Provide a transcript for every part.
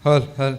ಹಲ್ ಹಲ್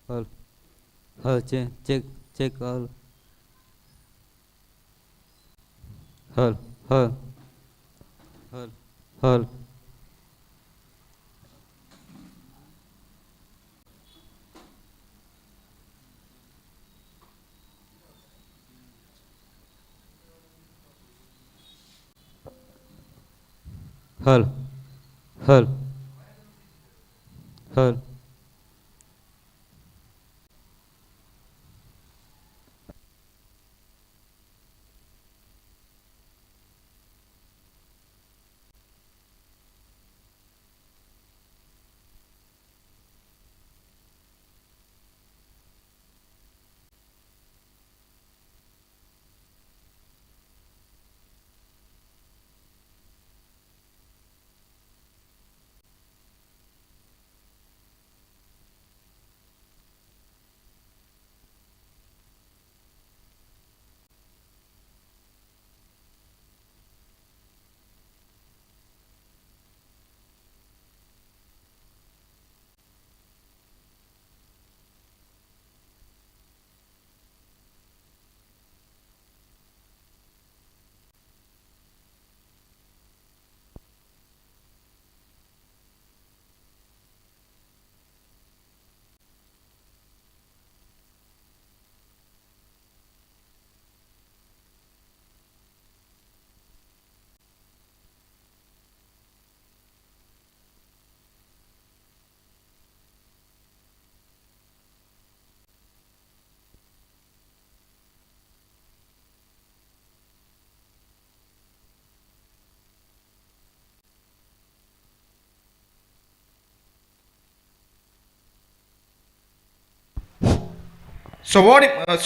ಹಲ್ ಹಲ್ ಚೆಕ್ ಚೆಕ್ ಹಲ್ ಹಲ್ ಹಲ್ ಹಲ್ ಹಲ್ ಹಲ್ ಹಲ್ ಹಲ್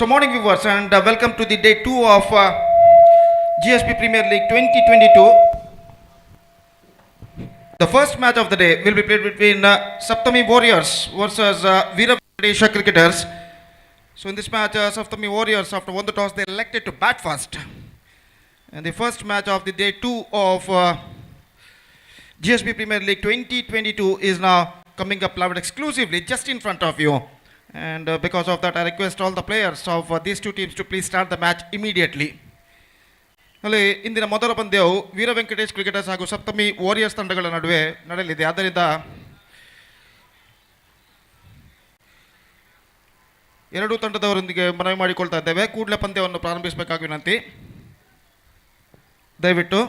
Morning viewers, and welcome to the day two of GSP Premier League 2022. The first match of the day will be played between Saptami Warriors versus Veera Venkatesha Cricketers. So in this match, Saptami Warriors, after won the toss, they elected to bat first. And the first match of the day two of GSP Premier League 2022 is now coming up live exclusively just in front of you. And because of that, I request all the players of these two teams to please start the match immediately. ಅಲ್ಲಿ ಇಂದಿನ ಮೊದಲ ಪಂದ್ಯವು ವೀರ Venkatesh cricketers ಹಾಗೂ ಸಪ್ತಮಿ warriors ತಂಡಗಳ ನಡುವೆ ನಡೆಯಲಿದೆ. ಆದ್ದರಿಂದ ಎರಡೂ ತಂಡದವರೊಂದಿಗೆ ಮನವಿ ಮಾಡಿಕೊಳ್ತಾ ಇದ್ದೇವೆ, ಕೂಡಲೇ ಪಂದ್ಯವನ್ನು ಪ್ರಾರಂಭಿಸಬೇಕಾಗಿ ವಿನಂತಿ. ದಯವಿಟ್ಟು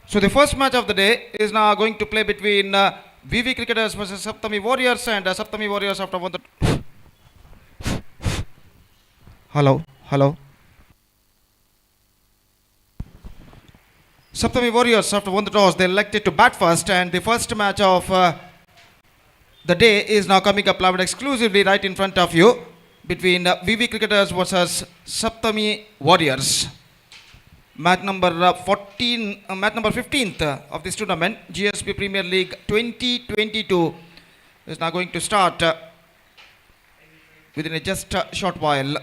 So the first match of the day is now going to play between VV Cricketers versus Saptami Warriors, and Saptami Warriors after one. Hello, hello. Saptami Warriors after won the toss, they elected to bat first, and the first match of the day is now coming up live exclusively right in front of you between VV Cricketers versus Saptami Warriors. Match number 15th of this tournament, GSP Premier League 2022, is now going to start within just a short while.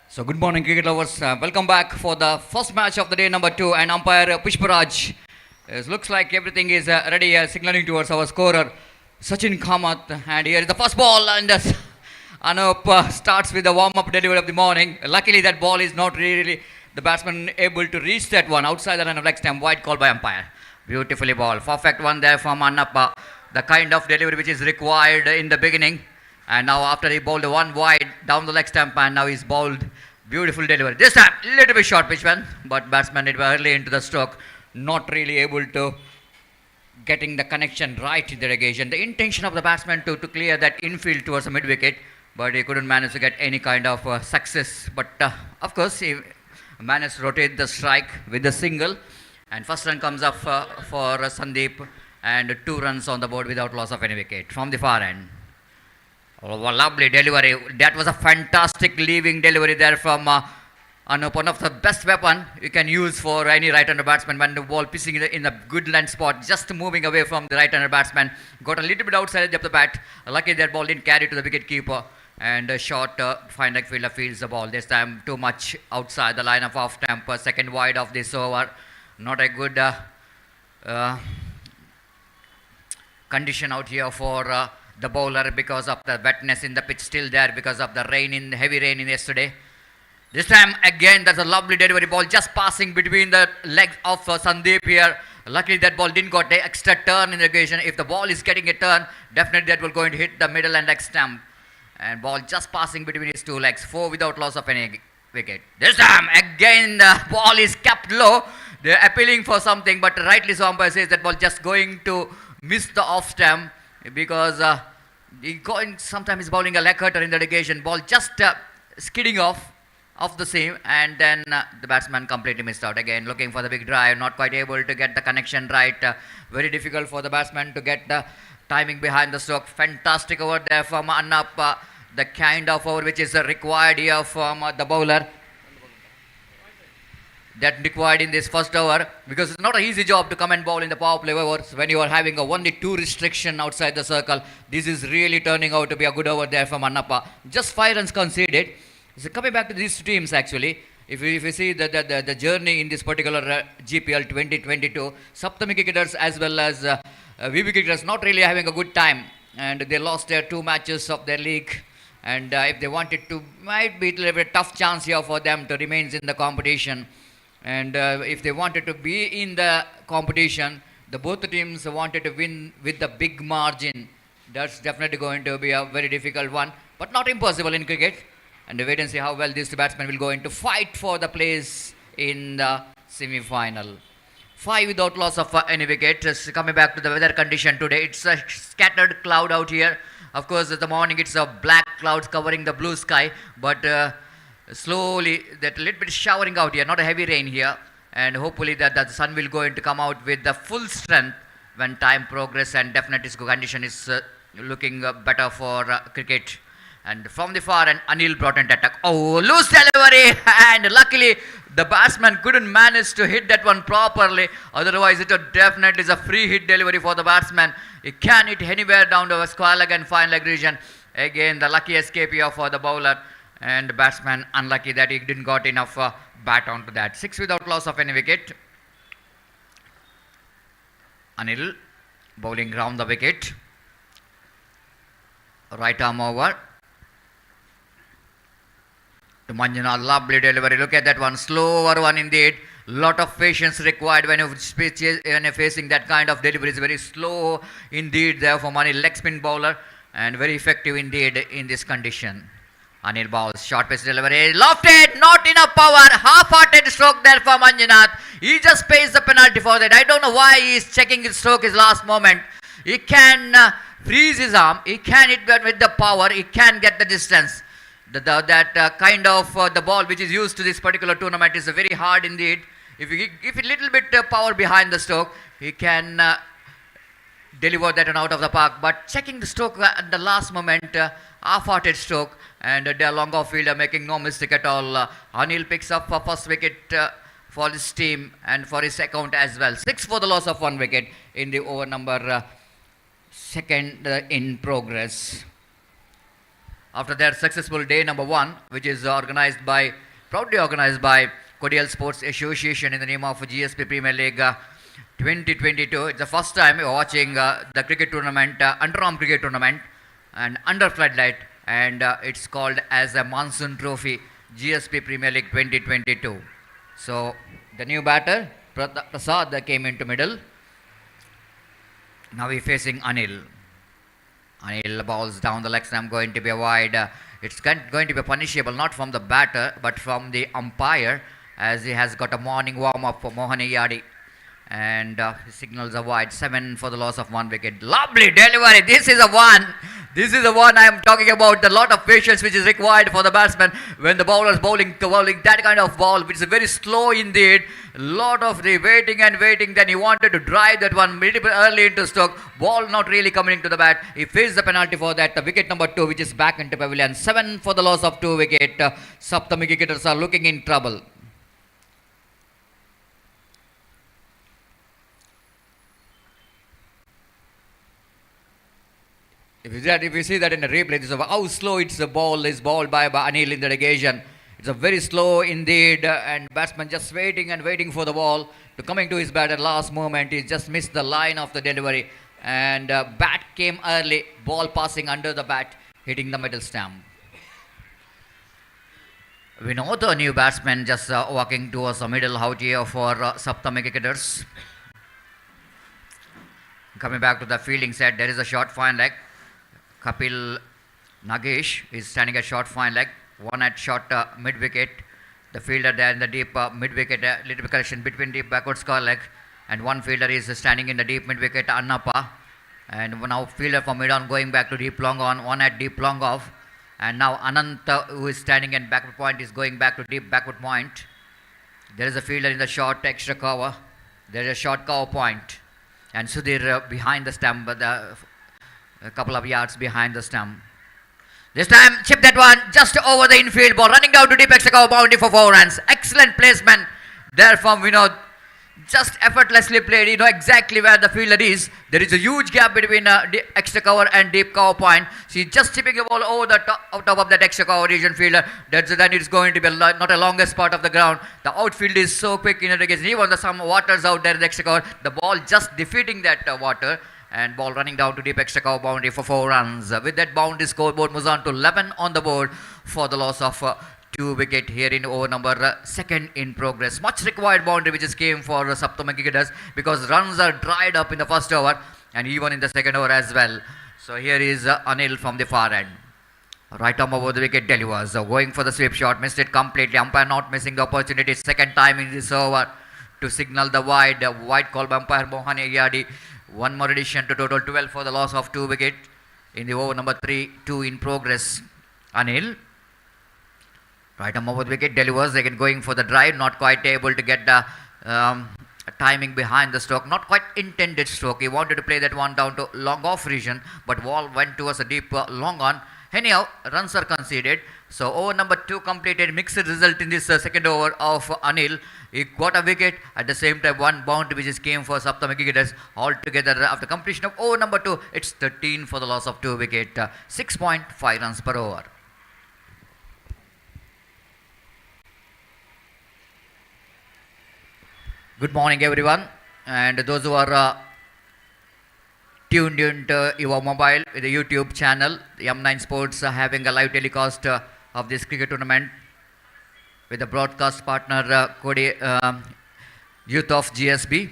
So good morning, cricket lovers. Welcome back for the first match of the day, number 2, and umpire Pushparaj. It looks like everything is ready, signaling towards our scorer Sachin Kamath. And here is the first ball, and Anup starts with the warm-up delivery of the morning. Luckily, that ball is not really the batsman able to reach that one outside the line of leg stump. Wide call by umpire. Beautifully ball, perfect one there from Anup. The kind of delivery which is required in the beginning. And now after he bowled one wide down the leg stump, and now he's bowled beautiful delivery. This time, little bit short pitch one, but batsman did early into the stroke, not really able to getting the connection right in the irrigation. The intention of the batsman to clear that infield towards the mid wicket, but he couldn't manage to get any kind of success. But of course, he managed to rotate the strike with the single, and first run comes up for Sandeep, and 2 runs on the board without loss of any wicket from the far end. Oh, lovely delivery. That was a fantastic leaving delivery there from Anup. One of the best weapon you can use for any right-hander batsman when the ball pitching in a good land spot, just moving away from the right-hander batsman. Got a little bit outside of the bat. Lucky that ball didn't carry to the wicket keeper. And a short fine leg fielder fields the ball. This time too much outside the line of off stump. Second wide of this over. Not a good condition out here for the bowler because of the wetness in the pitch still there because of the heavy rain in yesterday. This time again, that's a lovely delivery ball just passing between the legs of Sandeep here. Luckily that ball didn't got an extra turn in the irrigation. If the ball is getting a turn, definitely that will going to hit the middle and leg stump. And ball just passing between his 2 legs, 4 without loss of any wicket. This time again the ball is kept low. They're appealing for something, but rightly so umpire says that ball just going to miss the off stump. Because sometimes he's bowling a leg cutter in the irrigation. Ball just skidding off the seam, and then the batsman completely missed out. Again, looking for the big drive, not quite able to get the connection right. Very difficult for the batsman to get the timing behind the stroke. Fantastic over there from Anup. The kind of over which is required here from the bowler. That required in this first over, because it's not an easy job to come and bowl in the power play overs when you are having only 2 restriction outside the circle. This is really turning out to be a good over there from Annappa. Just 5 runs conceded. So coming back to these 2 teams actually, if you see the journey in this particular GPL 2022, Saptami Cricketers as well as VB Cricketers not really having a good time, and they lost their 2 matches of their league. And if they wanted to, might be a little bit tough chance here for them to remain in the competition. And if they wanted to be in the competition, both the teams wanted to win with the big margin. That's definitely going to be a very difficult one, but not impossible in cricket. And wait and see how well these 2 batsmen will go into fight for the place in the semi-final. 5 without loss of any wicket. Just coming back to the weather condition today, it's a scattered cloud out here. Of course, in the morning it's a black clouds covering the blue sky, but slowly that little bit showering out here, not a heavy rain here. and hopefully that the sun will going to come out with the full strength when time progress, and definitely its condition is looking better for cricket. And from the far end, Anil brought an attack. Oh, loose delivery, and luckily the batsman couldn't manage to hit that one properly. Otherwise, it would definitely is a free hit delivery for the batsman. He can hit anywhere down the square leg and fine leg region. Again, the lucky escape here for the bowler, and the batsman unlucky that he didn't got enough bat onto that. 6 without loss of any wicket. Anil bowling round the wicket. Right arm over to Manjunath. Lovely delivery. Look at that one. Slower one indeed. Lot of patience required when you're facing that kind of delivery. It's very slow indeed there for Anil, leg spin bowler, and very effective indeed in this condition. Anil bowls, short pitch delivery, lofted, not enough power, half-hearted stroke there for Manjunath. He just pays the penalty for that. I don't know why he is checking his stroke his last moment. He can freeze his arm, he can hit with the power, he can get the distance. That kind of the ball which is used to this particular tournament is very hard indeed. If you give it a little bit power behind the stroke, he can deliver that one out of the park. But checking the stroke at the last moment, half-hearted stroke, and the long off fielder making no mistake at all. Anil picks up for first wicket for his team and for his account as well. 6 for the loss of 1 wicket in the over number second in progress. After their successful day number 1, which is proudly organized by Kodial Sports Association in the name of GSP Premier League 2022. It's the first time we're watching the cricket tournament, Underarm cricket tournament, and under floodlight, and it's called as a Monsoon Trophy GSP Premier League 2022. So the new batter Prasad came into middle. Now we're facing Anil. Anil bowls down the leg stump, going to be a wide. It's going to be punishable not from the batter but from the umpire, as he has got a morning warm-up for Mohan Yadi, and he signals a wide. 7 for the loss of 1 wicket. Lovely delivery. This is the one I am talking about. The lot of patience which is required for the batsman when the bowler is bowling that kind of ball, which is very slow indeed. Lot of the waiting and waiting. Then he wanted to drive that one a little bit early into stroke. Ball not really coming to the bat. He faced the penalty for that. The wicket number 2, which is back into pavilion. 7 for the loss of 2 wicket. Saptami cricketers are looking in trouble. If you see that in the replay, this is how slow it's the ball is bowled by Anil in that occasion. It's a very slow indeed, and batsman just waiting and waiting for the ball to coming to his bat at last moment. He just missed the line of the delivery, and bat came early, ball passing under the bat, hitting the middle stump. We know the new batsman just walking towards the middle out here for Saptami cricketers. Coming back to the fielding set, there is a short fine leg. Kapil Nagesh is standing at short fine leg, one at short mid wicket. The fielder there in the deep mid wicket, little bit correction between deep backward square leg, and one fielder is standing in the deep mid wicket, Annappa. And now fielder from mid on going back to deep long on, one at deep long off. And now Anant, who is standing in backward point, is going back to deep backward point. There is a fielder in the short extra cover. There is a short cover point. And Sudhir behind the stump, a couple of yards behind the stump. This time, chip that one just over the infield ball, running down to deep extra cover boundary for 4 runs. Excellent placement there from Vinod. Just effortlessly played. You know exactly where the fielder is. There is a huge gap between extra cover and deep cover point. She's just chipping the ball over the top of that extra cover region fielder. Then it's going to be not a longest part of the ground. The outfield is so quick in it. Even some waters out there in the extra cover. The ball just defeating that water. And ball running down to deep extra cover boundary for 4 runs. With that boundary, scoreboard moves on to 11 on the board for the loss of 2 wicket here in over number second in progress. Much required boundary which is came for Saptami cricketers, because runs are dried up in the first over and even in the second over as well. So here is Anil from the far end. Right arm over the wicket delivers. Going for the sweep shot, missed it completely. Umpire not missing the opportunity. Second time in this over to signal the wide. Wide call by umpire Mohan Yadi. One more addition to total 12 for the loss of 2 wicket in the over number 2 in progress. Anil. Right arm over the wicket delivers. Again going for the drive. Not quite able to get the um, timing behind the stroke, not quite intended stroke. He wanted to play that one down to long off region, but ball went towards a deep long on. Anyhow, runs are conceded. So over number 2 completed, mixed result in this second over of Anil. He got a wicket, at the same time one boundary which is came for Saptami cricketers. Altogether after completion of over number 2, it's 13 for the loss of 2 wicket, 6.5 runs per over. Good morning everyone, and those who are tuned into your mobile with the YouTube channel, the M9 Sports are having a live telecast of this cricket tournament with the broadcast partner Cody Youth of GSB,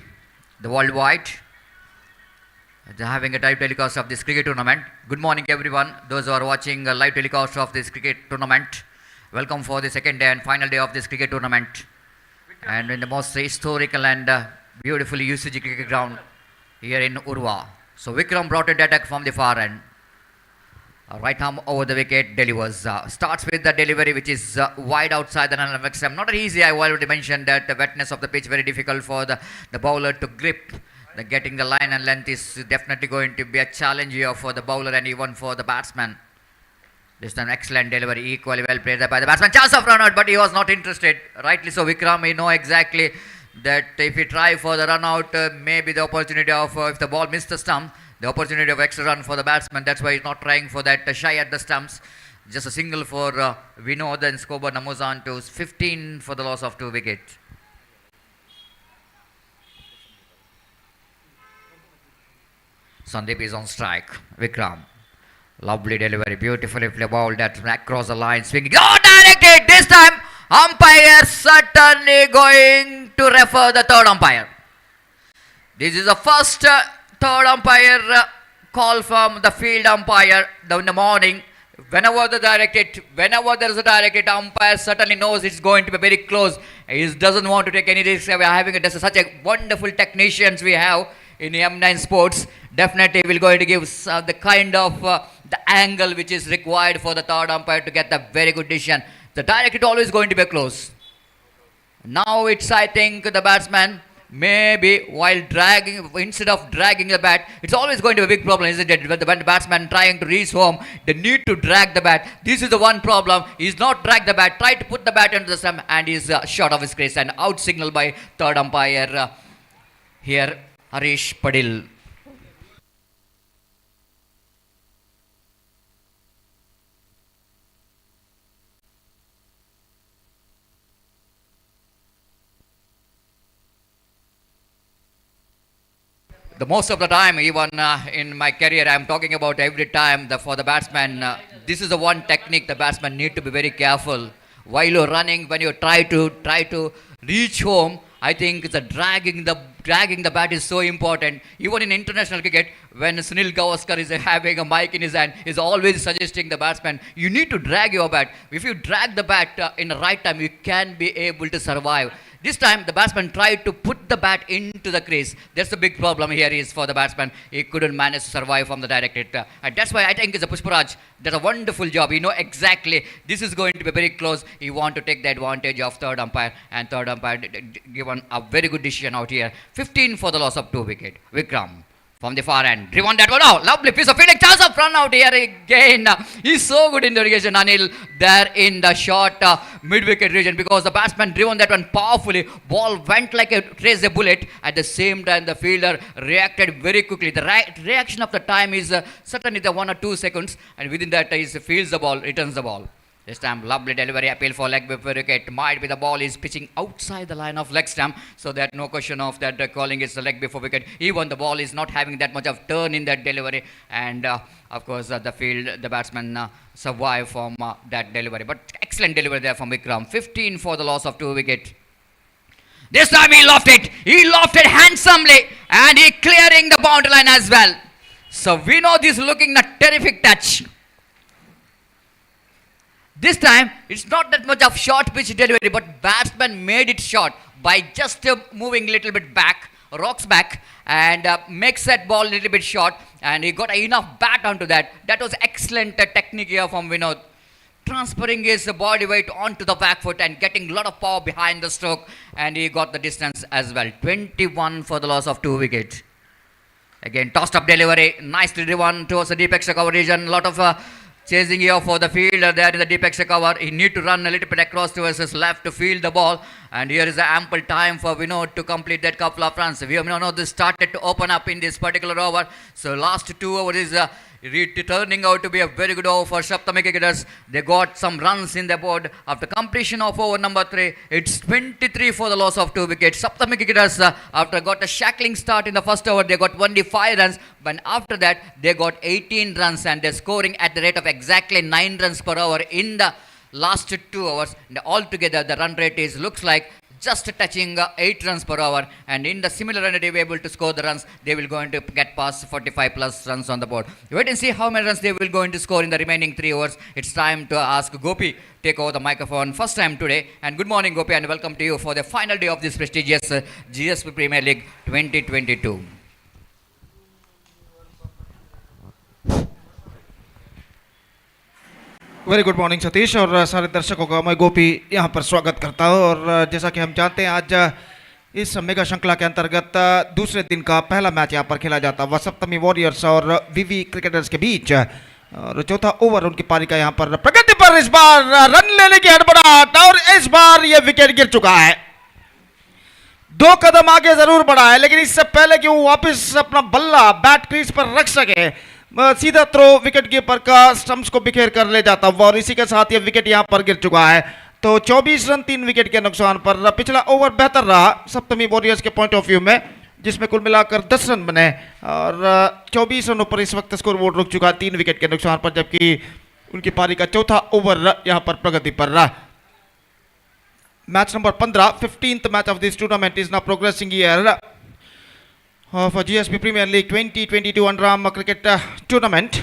the worldwide. They're having a live telecast of this cricket tournament. Good morning everyone, those who are watching a live telecast of this cricket tournament. Welcome for the second day and final day of this cricket tournament. And in the most historical and beautifully UCG cricket ground here in Urva. So Vikram brought in the attack from the far end. Right arm over the wicket, delivers. Starts with the delivery which is wide outside the run of XM. Not easy, I already mentioned that the wetness of the pitch very difficult for the bowler to grip. Getting the line and length is definitely going to be a challenge here for the bowler and even for the batsman. This time excellent delivery, equally well played by the batsman. Chance of run out, but he was not interested. Rightly so, Vikram, he know exactly that if he try for the run out, maybe the opportunity of, if the ball missed the stump, the opportunity of extra run for the batsman. That's why he's not trying for that shy at the stumps. Just a single for Vinod, and scoreboard numbers on to 15 for the loss of 2 wickets. Sandeep is on strike. Vikram. Lovely delivery, beautifully bowled that across the line, swinging. Oh, directed! This time, umpire certainly going to refer the third umpire. This is the first third umpire call from the field umpire in the morning. Whenever there is a directed, umpire certainly knows it's going to be very close. He doesn't want to take any risks. We are having such a wonderful technicians we have in M9 Sports. Definitely will going to give the kind of the angle which is required for the third umpire to get the very good decision. The directed always going to be close. Now it's, I think, the batsman maybe while dragging, instead of dragging the bat, it's always going to be a big problem, isn't it? When the batsman trying to reach home, they need to drag the bat. This is the one problem. He's not drag the bat, try to put the bat into the stump, and he's short of his crease and out signal by third umpire here, Harish Padil. The most of the time, even in my career, I'm talking about every time for the batsman. This is the one technique the batsman need to be very careful while you're running. When you try to reach home, I think the dragging the bat is so important. Even in international cricket, when Sunil Gavaskar is having a mic in his hand, is always suggesting the batsman, you need to drag your bat. If you drag the bat in the right time, you can be able to survive. This time, the batsman tried to put the bat into the crease. That's the big problem here is for the batsman. He couldn't manage to survive from the directed. And that's why I think it's a Pushparaj does a wonderful job. He know exactly this is going to be very close. He want to take the advantage of third umpire. And third umpire given a very good decision out here. 15 for the loss of 2 wicket. Vikram from the far end. Driven that one out. Lovely piece of fielding. Chance of run out here again. He's so good in the irrigation, Anil, there in the short mid-wicket region, because the batsman driven that one powerfully. Ball went like a trace a bullet. At the same time, the fielder reacted very quickly. The reaction of the time is certainly the 1 or 2 seconds. And within that, he fields the ball, returns the ball. This time, lovely delivery, appeal for leg before wicket. Might be the ball is pitching outside the line of leg stump, so that no question of that calling is the leg before wicket. Even the ball is not having that much of turn in that delivery, and of course the batsman survive from that delivery. But excellent delivery there from Vikram. 15 for the loss of 2 wicket. This time he lofted handsomely, and he clearing the boundary line as well. So we know this looking a terrific touch. This time, it's not that much of short pitch delivery, but batsman made it short by just moving a little bit back, rocks back, and makes that ball a little bit short, and he got enough bat onto that. That was excellent technique here from Vinod. transferring his body weight onto the back foot and getting a lot of power behind the stroke, and he got the distance as well. 21 for the loss of 2 wickets. Again, tossed up delivery, nicely driven towards the deep extra cover region. A lot of chasing here for the fielder there in the deep extra cover. He need to run a little bit across towards his left to field the ball. And here is the ample time for Vinod to complete that couple of runs. We know this started to open up in this particular over. So last 2 overs is turning out to be a very good over for Saptami cricketers. They got some runs in the board. After completion of over number 3, it's 23 for the loss of 2 wickets. Saptami cricketers, after got a shackling start in the first over, they got only 5 runs. But after that, they got 18 runs and they're scoring at the rate of exactly 9 runs per hour in the last 2 hours. And altogether, the run rate is looks like just touching 8 runs per hour, and in the similar run rate, if able to score the runs, they will going to get past 45 plus runs on the board. Wait and see how many runs they will going to score in the remaining 3 overs. It's time to ask Gopi take over the microphone first time today. And good morning, Gopi, and welcome to you for the final day of this prestigious GSP Premier League 2022. Very good morning Satish और सारे दर्शकों का मैं गोपी यहाँ पर स्वागत करता हूँ। और जैसा कि हम जानते हैं, आज इस मेगा श्रृंखला के अंतर्गत दूसरे दिन का पहला मैच यहाँ पर खेला जाता हुआ सप्तमी वॉरियर्स और वीवी क्रिकेटर्स के बीच। और चौथा ओवर उनकी पारी का यहाँ पर प्रगति पर इस बार रन लेने की हड़बड़ाहट, और इस बार ये विकेट गिर चुका है। 2 कदम आगे जरूर बढ़ा है, लेकिन इससे पहले कि वो वापस अपना बल्ला बैट क्रीज पर रख सके, सीधा थ्रो विकेट कीपर का स्टंप्स को बिखेर कर ले जाता हुआ, और इसी के साथ ये विकेट यहां पर गिर चुका है। तो 24 रन 3 विकेट के नुकसान पर पिछला ओवर बेहतर रहा सप्तमी वॉरियर्स के पॉइंट ऑफ व्यू में, जिसमें कुल मिलाकर 10 रन बने, और 24 रनों पर इस वक्त स्कोर बोर्ड रुक चुका है 3 विकेट के नुकसान पर, जबकि उनकी पारी का चौथा ओवर यहां पर प्रगति पर रहा। Match number 15, 15th match of this tournament is now progressing here for GSP Premier League 2022 Underarm cricket tournament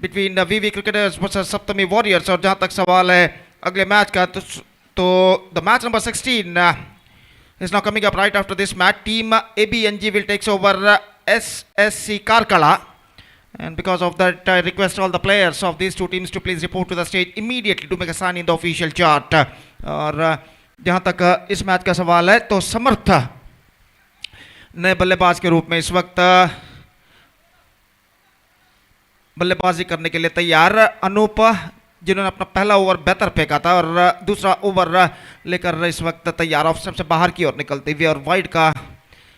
between the VV cricketers versus Saptami Warriors। और जहाँ तक सवाल है अगले मैच का, तो the match number 16 is now coming up right after this match. Team ABNG will takes over SSC Karkala, and because of that I request all the players of these two teams to please report to the stage immediately to make a sign in the official chart। और जहाँ तक इस match का सवाल है, तो समर्थ नए बल्लेबाज के रूप में इस वक्त बल्लेबाजी करने के लिए तैयार। अनूप, जिन्होंने अपना पहला ओवर बेहतर फेंका था और दूसरा ओवर लेकर इस वक्त तैयार ऑफ स्टंप से बाहर की ओर निकलते हुए, और वाइड का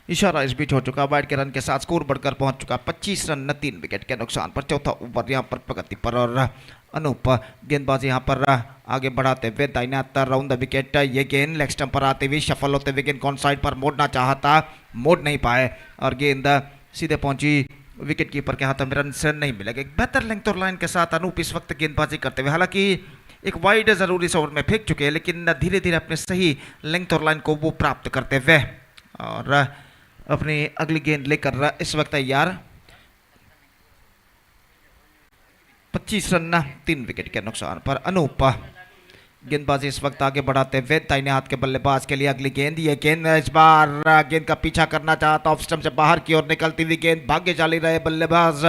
इशारा इस बीच हो चुका। वाइड के रन के साथ स्कोर बढ़कर पहुंच चुका 25 रन 3 विकेट के नुकसान पर। चौथा ओवर यहां पर प्रगति पर, और अनूप गेंदबाजी यहां पर आगे बढ़ाते हुए दाहिने हाथ राउंड द विकेट। ये गेंद लेग स्टंप पर आते हुए शफल होते हुए गेंद कौन साइड पर मोड़ना चाहता, मोड़ नहीं पाए, और गेंद सीधे पहुंची विकेट कीपर के हाथ में, रन से नहीं मिलेगा। एक बेहतर लेंथ और लाइन के साथ अनूप इस वक्त गेंदबाजी करते हुए, हालांकि एक वाइड जरूर इस ओवर में फेंक चुके हैं, लेकिन धीरे धीरे अपने सही लेंथ और लाइन को वो प्राप्त करते हुए और अपनी अगली गेंद लेकर इस वक्त तैयार। 25 रन 3 विकेट के नुकसान पर अनूप गेंदबाजी इस वक्त आगे बढ़ाते हुए दाहिने हाथ के बल्लेबाज के लिए अगली गेंद। ये गेंद इस बार गेंद का पीछा करना चाहता, ऑफ स्टंप से बाहर की ओर निकलती हुई गेंद, भाग्यशाली रहे बल्लेबाज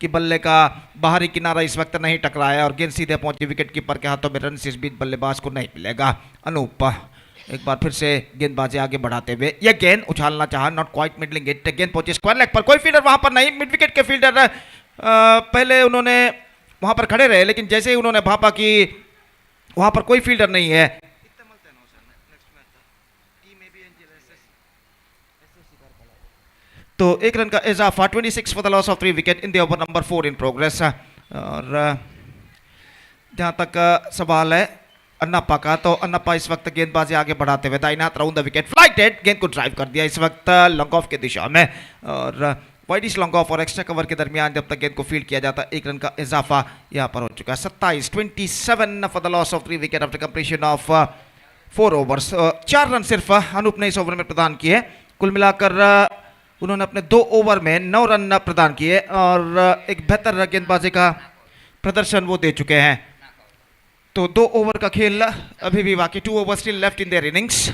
कि बल्ले का बाहरी किनारा इस वक्त नहीं टकराया और गेंद सीधे पहुंची विकेट कीपर के हाथों में। रन इस बीच बल्लेबाज को नहीं मिलेगा। अनूप एक बार फिर से गेंदबाजी आगे बढ़ाते हुए, यह गेंद उछालना चाहा, नॉट क्वाइट मिडलिंग इट, गेंद पहुंची स्क्वायर लेग पर, कोई फील्डर वहां पर नहीं। मिड विकेट के फील्डर पहले उन्होंने वहां पर खड़े रहे, लेकिन जैसे ही उन्होंने भापा कि वहां पर कोई फील्डर नहीं है, तो 1 रन का इजाफा। 26 for the loss of 3 wicket in the over number 4 in progress. और जहां तक सवाल है अन्नाप्पा का, तो अन्नाप्पा इस वक्त गेंदबाजी आगे बढ़ाते हुए दाहिने हाथ राउंड द विकेट, फ्लाइटेड गेंद को ड्राइव कर दिया इस वक्त लॉन्ग ऑफ की दिशा में, और वाइडिश लॉन्ग ऑफ और एक्स्ट्रा कवर के दरमियान जब तक गेंद को फील्ड किया जाता, 1 रन का इजाफा यहां पर हो चुका है। 27 for the loss of 3 wicket after completion of 4 overs. 4 run सिर्फ अनूप ने इस ओवर में प्रदान किए। कुल मिलाकर उन्होंने अपने 2 ओवर में 9 रन प्रदान किए और एक बेहतर गेंदबाजी का प्रदर्शन वो दे चुके हैं। तो 2 ओवर का खेल अभी भी बाकी, 2 over still left in their innings.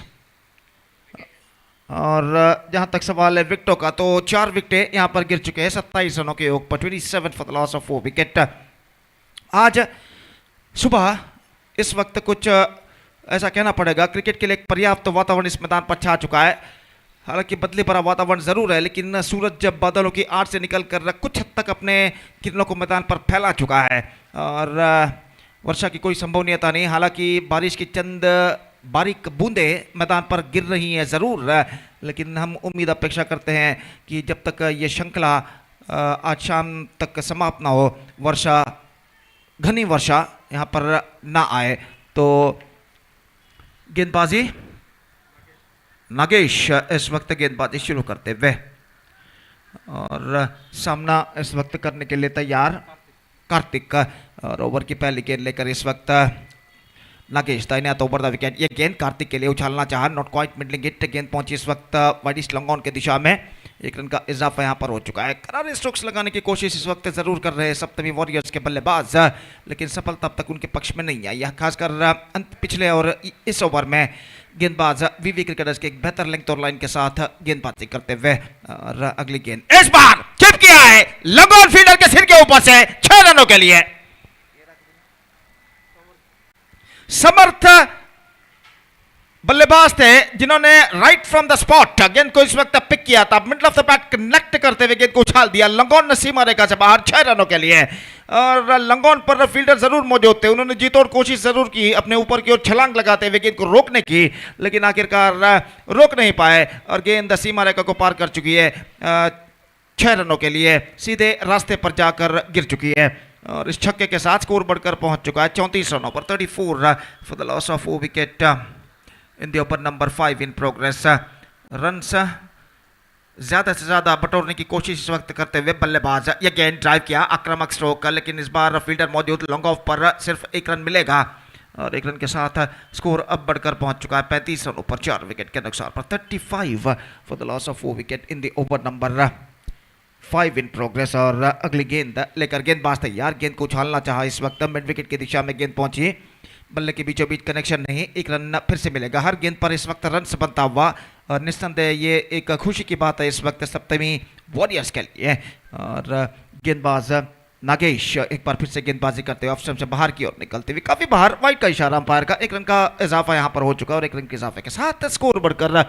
और जहां तक सवाल है विकेटों का, तो 4 विकेटें यहां पर गिर चुके हैं 27 रनों के योग पर। 27 for the loss of 4 wicket. आज सुबह इस वक्त कुछ ऐसा कहना पड़ेगा, क्रिकेट के लिए एक पर्याप्त वातावरण इस मैदान पर छा चुका है। हालांकि बदली भरा वातावरण जरूर है, लेकिन सूरज जब बादलों की आड़ से निकलकर कुछ हद तक अपने किरणों को मैदान पर फैला चुका है और वर्षा की कोई संभावनीयता नहीं। हालांकि बारिश की चंद बारीक बूंदे मैदान पर गिर रही हैं ज़रूर, लेकिन हम उम्मीद अपेक्षा करते हैं कि जब तक ये श्रृंखला आज शाम तक समाप्त ना हो, वर्षा, घनी वर्षा यहाँ पर ना आए। तो गेंदबाजी नागेश इस वक्त गेंदबाजी शुरू करते हुए और सामना इस वक्त करने के लिए तैयार कार्तिक, और ओवर की पहली गेंद लेकर इस वक्त नागेश दाहिने हाथ ओवर द विकेट। ये गेंद कार्तिक के लिए उछालना चाहा, नॉट क्वाइट मिडलिंग हिट, गेंद पहुंची इस वक्त वाइडिश लॉन्ग ऑन की दिशा में। एक रन का इजाफा यहां पर हो चुका है। करारे स्ट्रोक्स लगाने की कोशिश इस वक्त जरूर कर रहे हैं सप्तमी वॉरियर्स के बल्लेबाज, लेकिन सफलता अब तक उनके पक्ष में नहीं आई। यह खासकर पिछले और इस ओवर में गेंदबाज वीवी क्रिकेटर्स के एक बेहतर लेंथ और लाइन के साथ गेंदबाजी करते हुए। और अगली गेंद इस बार चिप किया है लॉन्ग ऑन फील्डर के सिर के ऊपर से 6 रनों के लिए। समर्थ बल्लेबाज थे जिन्होंने राइट फ्रॉम द स्पॉट गेंद को इस वक्त पिक किया था, middle of the bat connect करते हुए गेंद को उछाल दिया लॉन्ग ऑन सीमा रेखा से बाहर 6 रनों के लिए। और लॉन्ग ऑन पर फील्डर जरूर मौजूद थे, उन्होंने जी तोड़ कोशिश जरूर की अपने ऊपर की ओर छलांग लगाते हुए गेंद को रोकने की, लेकिन आखिरकार रोक नहीं पाए और गेंद सीमा रेखा को पार कर चुकी है। 6 रनों के लिए सीधे रास्ते पर जाकर गिर चुकी है और इस छक्के के साथ स्कोर बढ़कर पहुंच चुका है 34 रनों पर। 34 for the loss of 4 wicket in the over number 5 in progress. Runs ज्यादा से ज्यादा बटोरने की कोशिश इस वक्त करते हुए बल्लेबाज। ये गेंद ड्राइव किया, आक्रामक स्ट्रोक, लेकिन इस बार फील्डर मौजूद, लॉन्ग ऑफ पर सिर्फ 1 रन मिलेगा और 1 रन के साथ स्कोर अब बढ़कर पहुंच चुका है 35 रनों पर 4 विकेट के नुकसान पर। 35 for the loss of 4 wicket in the over number 5 in progress. और अगली गेंद लेकर गेंदबाज तैयार, गेंद को उछालना चाहा इस वक्त, मिड विकेट की दिशा में गेंद पहुंची, बल्ले के बीचों बीच कनेक्शन नहीं, 1 रन फिर से मिलेगा। हर गेंद पर इस वक्त रन बनता हुआ और निस्संदेह ये एक खुशी की बात है इस वक्त सप्तमी वॉरियर्स के लिए। और गेंदबाज नागेश एक बार फिर से गेंदबाजी करते हुए ऑफ स्टंप से बाहर की ओर निकलते हुए, काफी बाहर, वाइड का इशारा अंपायर का। 1 रन का इजाफा यहां पर हो चुका और 1 रन के इजाफे के साथ स्कोर बढ़कर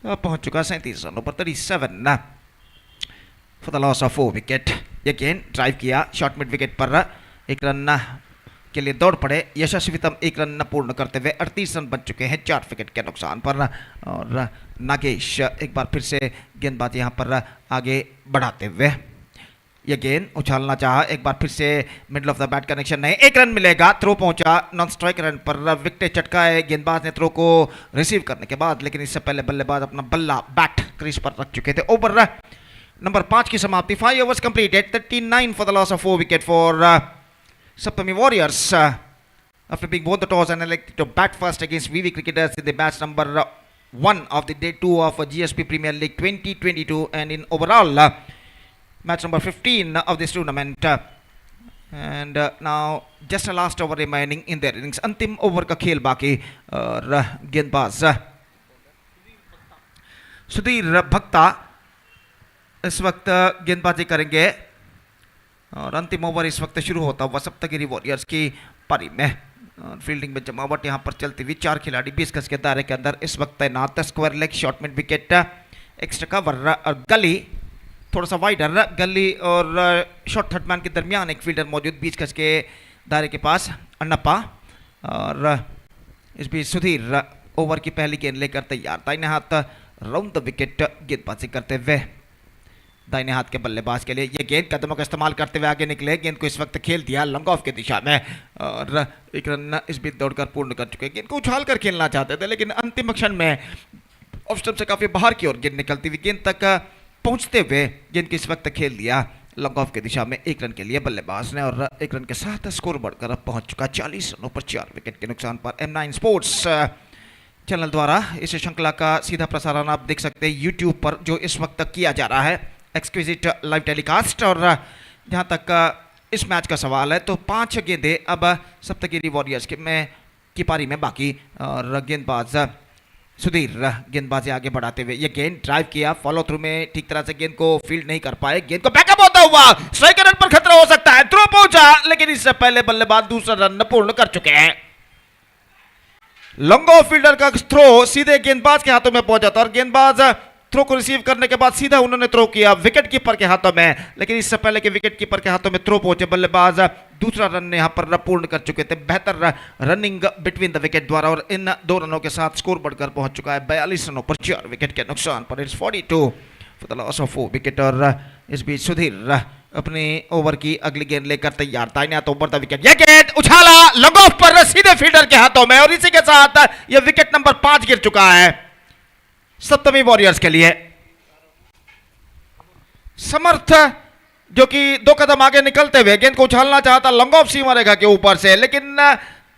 पहुंच चुका 37 रनों पर। 37 for the loss of 4 wicket. ये गेंद ड्राइव किया शॉर्ट मिड विकेट पर, 1 रन के लिए दौड़ पड़े यशस्वीतम, 1 रन पूर्ण करते हुए 38 रन बन चुके हैं 4 विकेट के नुकसान पर। और नागेश एक बार फिर से गेंदबाजी यहां पर आगे बढ़ाते हुए, यह गेंद उछालना चाहा, एक बार फिर से middle of the bat connection नहीं, 1 रन मिलेगा। थ्रो पहुंचा नॉन स्ट्राइक रन पर, विकेट चटका है गेंदबाज ने थ्रो को रिसीव करने के बाद, लेकिन इससे पहले बल्लेबाज अपना बल्ला बैट क्रीज पर रख चुके थे। ओवर नंबर 5 की समाप्ति, 5 overs completed, 39 for the loss of 4 wicket for Saptami Warriors after being won the toss and elected to bat first against VV Cricketers in the match number 1 of the day 2 of GSP Premier League 2022 and in overall match number 15 of this tournament. And now just a last over remaining in their innings. अंतिम over का खेल बाकी और गेंदबाज सुधीर भक्ता इस वक्त गेंदबाजी करेंगे और अंतिम ओवर इस वक्त शुरू होता हुआ सप्तगिरी वॉरियर्स की पारी में। फील्डिंग में जमावट यहां पर चलती हुई, 4 खिलाड़ी 20 गज के दायरे के अंदर इस वक्त तैनात। Square leg, short mid wicket, extra cover और गली थोड़ा सा वाइडर, गली और शॉर्ट थर्ड मैन के दरमियान एक फील्डर मौजूद 20 गज के दायरे के पास, अन्नप्पा। और इस बीच सुधीर ओवर की पहली गेंद लेकर तैयार, दाहिने हाथ राउंड द विकेट गेंदबाजी करते हुए दाहिने हाथ के बल्लेबाज के लिए। ये गेंद कदमों का इस्तेमाल करते हुए आगे निकले, गेंद को इस वक्त खेल दिया लॉन्ग ऑफ की दिशा में और 1 रन इस बीच दौड़कर पूर्ण कर चुके। गेंद को उछाल कर खेलना चाहते थे, लेकिन अंतिम क्षण में ऑफ स्टंप से काफी बाहर की ओर गेंद निकलती हुई, गेंद तक पहुंचते हुए गेंद को इस वक्त खेल दिया लॉन्ग ऑफ की दिशा में 1 रन के लिए बल्लेबाज ने। और 1 रन के साथ स्कोर बढ़कर अब पहुंच चुका 40 रनों पर 4 विकेट के नुकसान पर। M9 स्पोर्ट्स चैनल द्वारा इस श्रृंखला का सीधा प्रसारण आप देख सकते हैं यूट्यूब पर, जो इस वक्त तक किया जा रहा है, एक्सक्विजिट लाइव टेलीकास्ट। और जहां तक इस मैच का सवाल है तो 5 गेंदें अब सप्तगिरी वॉरियर्स की पारी में बाकी और गेंदबाज सुधीर गेंदबाजी आगे बढ़ाते हुए ये गेंद ड्राइव किया, फॉलो थ्रू में ठीक तरह से गेंद को फील्ड नहीं कर पाए, गेंद को बैकअप होता हुआ स्ट्राइकर रन पर खतरा हो सकता है, थ्रो पहुंचा लेकिन इससे पहले बल्लेबाज दूसरा रन पूर्ण कर चुके हैं। लॉन्ग ऑफ फील्डर का थ्रो सीधे गेंदबाज के हाथों में पहुंचा था और गेंदबाज थ्रो को रिसीव करने के बाद सीधा उन्होंने थ्रो किया विकेट कीपर के हाथों में, लेकिन इससे पहले कि विकेट कीपर के हाथों में थ्रो पहुंचे बल्लेबाज दूसरा रन यहां पर पूर्ण कर चुके थे। बेहतर रनिंग बिटवीन द विकेट द्वारा और इन 2 रनों के साथ स्कोर बढ़कर पहुंच चुका है 42 रनों पर 4 विकेट के नुकसान पर। It's 42 for the loss of 4 wicket. और इस बीच सुधीर अपने ओवर की अगली गेंद लेकर तैयार, दाहिने हाथ ओवर द विकेट, यह गेंद उछाला लॉन्ग ऑफ पर सीधे फील्डर के हाथों में और इसी के साथ यह विकेट नंबर 5 गिर चुका है सप्तमी वॉरियर्स के लिए। समर्थ जो कि 2 कदम आगे निकलते हुए गेंद को उछालना चाहता लॉन्ग ऑफ सीमा रेखा के ऊपर से, लेकिन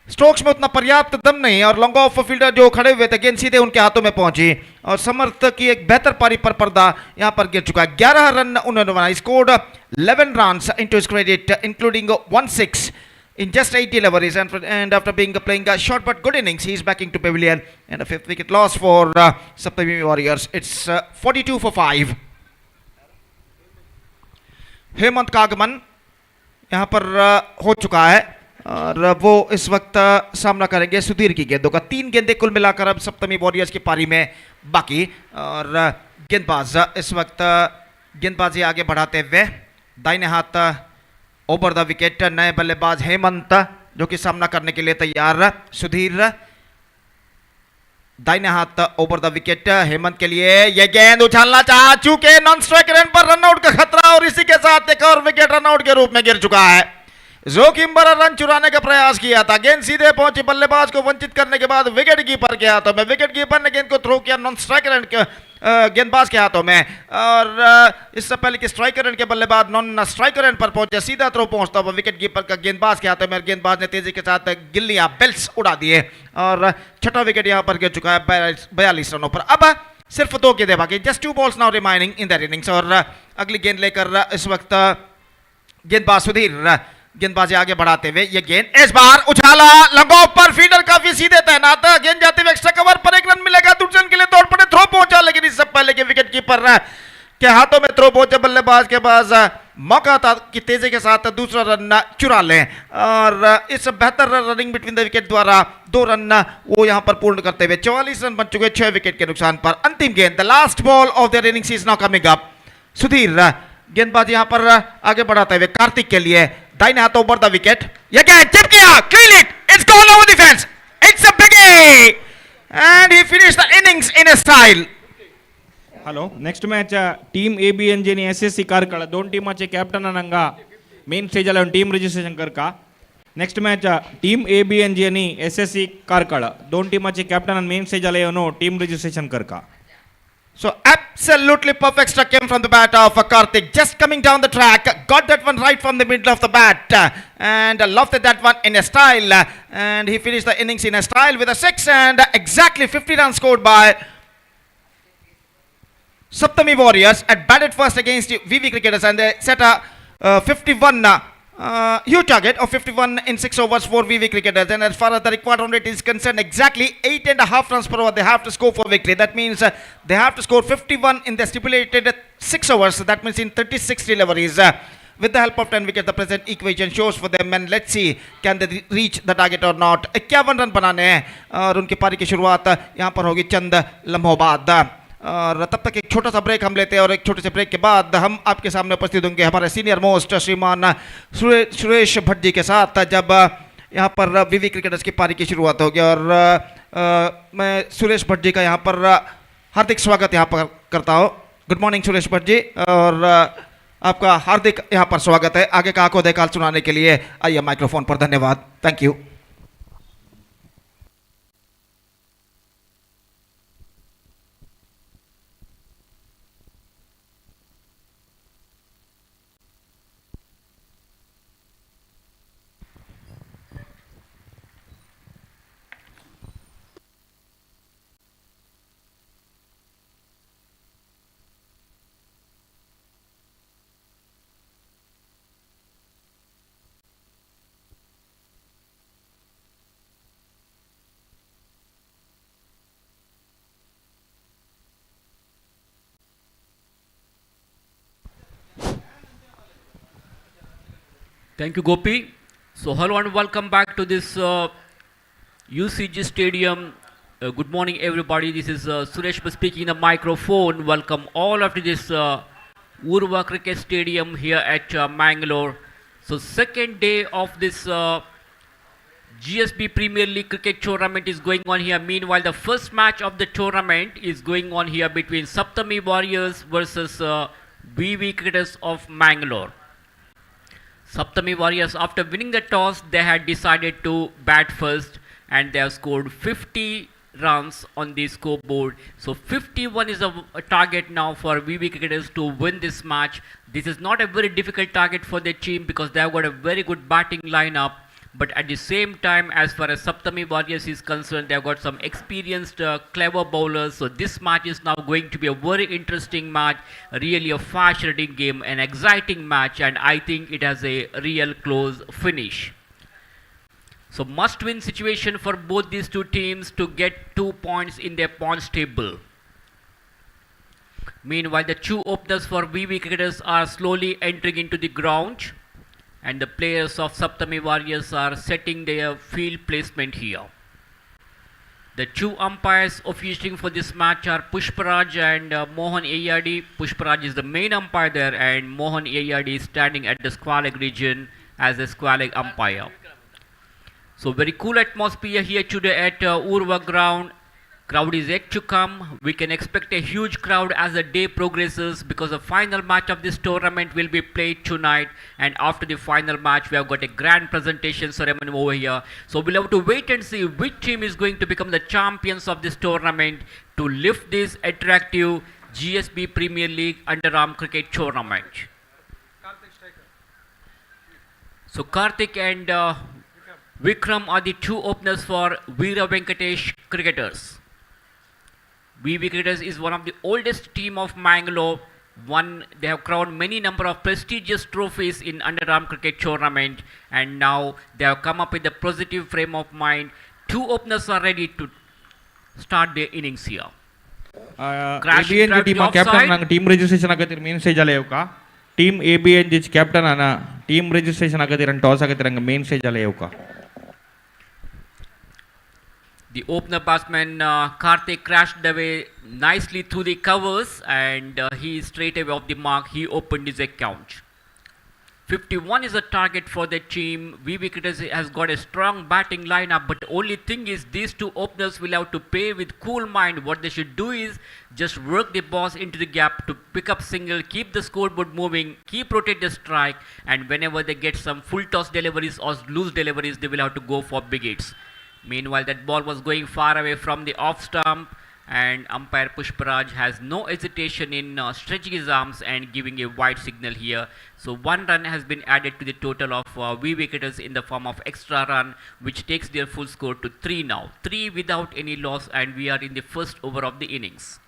स्ट्रोक्स में उतना पर्याप्त दम नहीं और लॉन्ग ऑफ फील्डर जो खड़े हुए थे गेंद सीधे उनके हाथों में पहुंची और समर्थ की एक बेहतर पारी पर पर्दा यहां पर गिर चुका है। 11 रन उन्होंने बनाए, scored 11 runs into his credit including 1 6 in just 80 deliveries and after being playing a short but good innings he is backing to pavilion and a 5th wicket loss for Saptami Warriors. It's 42 for 5. Hemant का आगमन यहां पर हो चुका है और वो इस वक्त सामना करेंगे सुधीर की गेंदों का। 3 गेंदें कुल मिलाकर अब सप्तमी वॉरियर्स की पारी में बाकी और गेंदबाज इस वक्त गेंदबाजी आगे बढ़ाते हुए दाहिने हाथ ओवर द विकेट नए बल्लेबाज हेमंत जो कि सामना करने के लिए तैयार। सुधीर दाहिने हाथ ओवर द विकेट हेमंत के लिए यह गेंद उछालना चाह चुके नॉन स्ट्राइक रन पर रनआउट का खतरा और इसी के साथ एक और विकेट रनआउट के रूप में गिर चुका है। जोखिम भरा रन चुराने का प्रयास किया था, गेंद सीधे पहुंची बल्लेबाज को वंचित करने के बाद विकेट कीपर के हाथों में, विकेट कीपर ने गेंद को थ्रो किया नॉन स्ट्राइक रन के गेंदबाज के हाथों में और इससे पहले कि स्ट्राइकर रन के बल्लेबाज नॉन स्ट्राइकर रन पर पहुंचे सीधा थ्रो पहुंचता हुआ विकेट कीपर का गेंदबाज के हाथों में, गेंदबाज ने तेजी के साथ गिल्लियां बेल्स उड़ा दिए और छठा विकेट यहां पर गिर चुका है 42 रनों पर। अब सिर्फ 2 गेंदें बाकी, just 2 balls now remaining in that innings और अगली गेंद लेकर इस वक्त गेंदबाज सुधीर गेंदबाजी आगे बढ़ाते हुए ये गेंद इस बार उछाला लॉन्ग ऑफ पर फील्डर काफी सीधे तैनात, गेंद जाते हुए एक्स्ट्रा कवर पर 1 रन मिलेगा, दूसरे रन के लिए दौड़ पड़े, थ्रो पहुंचा लेकिन इससे पहले के विकेट कीपर के हाथों में थ्रो पहुंचे बल्लेबाज के पास मौका था कि तेजी के साथ दूसरा रन चुरा लें और इस बेहतर रनिंग बिटवीन द विकेट द्वारा 2 रन वो यहां पर पूर्ण करते हुए 44 रन बन चुके 6 विकेट के नुकसान पर। अंतिम गेंद the last ball of their innings is now coming up. Sudhir गेंदबाजी यहां पर आगे बढ़ाते हुए कार्तिक के लिए दाहिने हाथ ओवर द विकेट, यह गेंद चिप किया, clean it, it's gone over the fence, it's a biggie and he finished the innings in a style. Hello next match team ABNG आणि SSC कारकळ 2 टीमाचे कॅप्टन हांगा मेन स्टेजला टीम रजिस्ट्रेशन करका। Next match team ABNG आणि SSC Karkala 2 टीमाचे captain आणि main स्टेजला येऊन टीम रजिस्ट्रेशन करका। So absolutely perfect struck came from the bat of Karthik, just coming down the track, got that one right from the middle of the bat and lofted that one in a style and he finished the innings in a style with a 6 and exactly 50 runs scored by Saptami Warriors at batted first against VV Cricketers and they set a 51 huge target of 51 in 6 overs for VV Cricketers and as far as the required run rate is concerned exactly 8.5 runs per over they have to score for victory. That means they have to score 51 in the stipulated 6 overs, that means in 36 deliveries. With the help of 10 wickets the present equation shows for them and let's see can they reach the target or not. 51 run बनाने हैं और उनकी पारी की शुरुआत यहाँ पर होगी चंद लम्हों बाद और तब तक एक छोटा सा ब्रेक हम लेते हैं और एक छोटे से ब्रेक के बाद हम आपके सामने उपस्थित होंगे हमारे सीनियर मोस्ट श्रीमान सुरेश भट्ट जी के साथ जब यहाँ पर VV क्रिकेटर्स की पारी की शुरुआत होगी और मैं सुरेश भट्ट जी का यहाँ पर हार्दिक स्वागत यहाँ पर करता हूँ। गुड मॉर्निंग सुरेश भट्ट जी और आपका हार्दिक यहाँ पर स्वागत है। आगे का आंखों देखा सुनाने के लिए आइए माइक्रोफोन पर, धन्यवाद, thank you. Thank you, Gopi. So, hello and welcome back to this UCG Stadium. Good morning, everybody. This is Suresh speaking in the microphone. Welcome all of to this Urva Cricket Stadium here at Mangalore. So, second day of this GSB Premier League cricket tournament is going on here. Meanwhile, the first match of the tournament is going on here between Saptami Warriors versus VV Cricketers of Mangalore. Saptami Warriors, after winning the toss, they had decided to bat first and they have scored 50 runs on the scoreboard. So 51 is a target now for VB Cricketers to win this match. This is not a very difficult target for their team because they have got a very good batting lineup. But at the same time, as far as Saptami Warriors is concerned, they have got some experienced, clever bowlers. So this match is now going to be a very interesting match, really a fast-hitting game, an exciting match, and I think it has a real close finish. So must-win situation for both these two teams to get 2 points in their points table. Meanwhile, the two openers for VV Cricketers are slowly entering into the ground, and the players of Saptami Warriors are setting their field placement here. The two umpires officiating for this match are Pushparaj and Mohan Ayadi. Pushparaj is the main umpire there, and Mohan Ayadi is standing at the Squalag region as a Squalag umpire. So very cool atmosphere here today at Urva ground. Crowd is yet to come. We can expect a huge crowd as the day progresses because the final match of this tournament will be played tonight, and after the final match we have got a grand presentation ceremony over here. So we'll have to wait and see which team is going to become the champions of this tournament to lift this attractive GSB Premier League Underarm Cricket Tournament. So Karthik and Vikram are the two openers for Veera Venkatesh Cricketers. VV Cricketers is one of the oldest team of Mangalore. They have crowned many number of prestigious trophies in Underarm Cricket Tournament, and now they have come up with a positive frame of mind. Two openers are ready to start their innings here. ABNG team captain nang team registration agatir main stage alayo ka. Team ABNG captain ana team registration agatiran toss agatiranga main stage alayo ka. The opener batsman Karthik crashed away nicely through the covers, and he is straight away off the mark. He opened his account. 51 is a target for the team. VV Cricketers has got a strong batting lineup, but the only thing is these two openers will have to play with cool mind. What they should do is just work the balls into the gap to pick up single, keep the scoreboard moving, keep rotate the strike, and whenever they get some full toss deliveries or loose deliveries, they will have to go for big hits. Meanwhile, that ball was going far away from the off stump, and umpire Pushparaj has no hesitation in stretching his arms and giving a wide signal here. So one run has been added to the total of VV Cricketers in the form of extra run, which takes their full score to 3 now. 3 without any loss, and we are in the first over of the innings.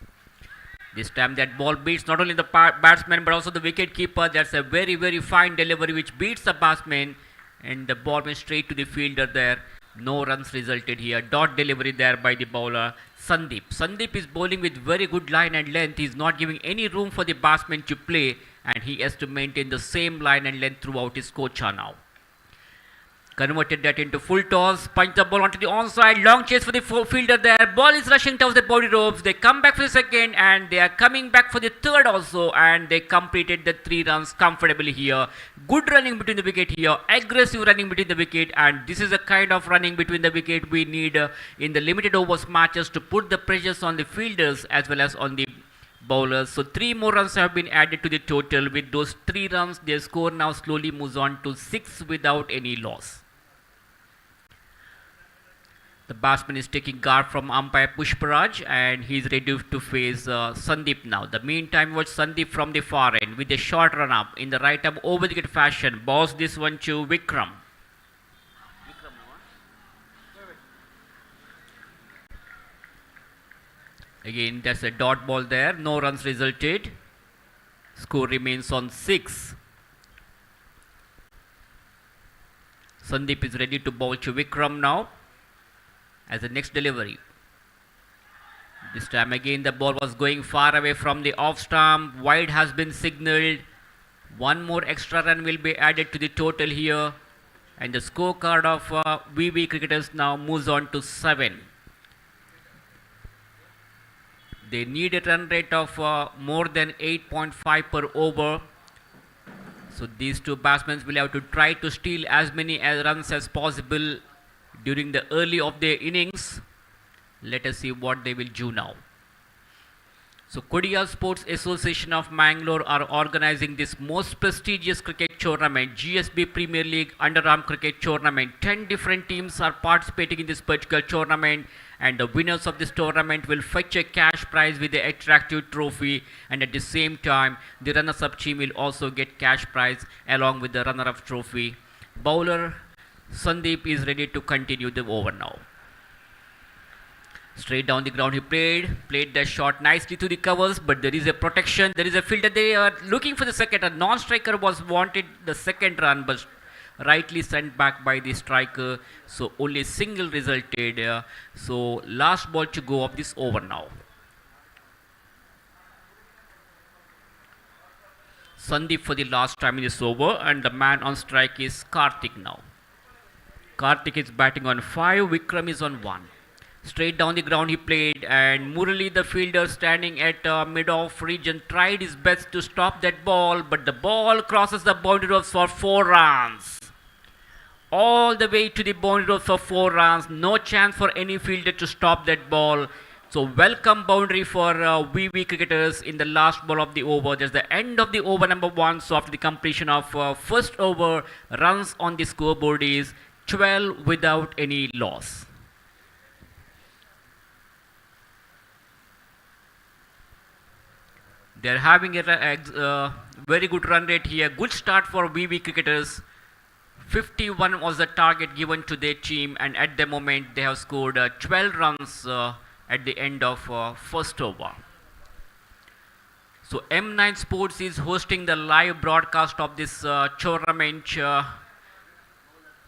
This time that ball beats not only the batsman but also the wicket keeper. That's a very, very fine delivery which beats the batsman, and the ball went straight to the fielder there. No runs resulted here. Dot delivery there by the bowler Sandeep. Sandeep is bowling with very good line and length. He is not giving any room for the batsman to play, and he has to maintain the same line and length throughout his kocha now. Converted that into full toss, punch the ball onto the onside, long chase for the fielder there. Ball is rushing towards the body ropes. They come back for the second, and they are coming back for the third also, and they completed the 3 runs comfortably here. Good running between the wicket here, aggressive running between the wicket, and this is the kind of running between the wicket we need in the limited overs matches to put the pressures on the fielders as well as on the bowlers. So 3 more runs have been added to the total. With those 3 runs, their score now slowly moves on to 6 without any loss. The batsman is taking guard from umpire Pushparaj, and he is ready to face Sandeep now. The meantime, watch Sandeep from the far end with a short run up in the right arm over the wicket fashion. Balls this one to Vikram. Again, that's a dot ball there. No runs resulted. Score remains on 6. Sandeep is ready to bowl to Vikram now as the next delivery. This time again the ball was going far away from the off stump. Wide has been signalled. One more extra run will be added to the total here, and the scorecard of VV cricketers now moves on to 7. They need a run rate of more than 8.5 per over. So these two batsmen will have to try to steal as many runs as possible during the early of their innings. Let us see what they will do now. So Kodia Sports Association of Mangalore are organizing this most prestigious cricket tournament, GSB Premier League Underarm Cricket Tournament. 10 different teams are participating in this particular tournament, and the winners of this tournament will fetch a cash prize with the attractive trophy, and at the same time the runners-up team will also get cash prize along with the runner-up trophy. Bowler Sandeep is ready to continue the over now. Straight down the ground he played that shot nicely to the covers, but there is a protection, there is a fielder. They are looking for the second. A non-striker was wanted the second run, but rightly sent back by the striker. So only single resulted. So last ball to go of this over now. Sandeep for the last time in this over, and the man on strike is Karthik now. Karthik is batting on 5, Vikram is on 1. Straight down the ground he played, and Murali, the fielder standing at mid-off region, tried his best to stop that ball, but the ball crosses the boundary ropes for 4 runs. All the way to the boundary ropes for 4 runs. No chance for any fielder to stop that ball. So welcome boundary for VV cricketers in the last ball of the over. That's the end of the over number 1. So after the completion of first over, runs on the scoreboard is 12 without any loss. They are having a very good run rate here. Good start for VV cricketers. 51 was the target given to their team, and at the moment they have scored 12 runs at the end of first over. So M9 Sports is hosting the live broadcast of this tournament.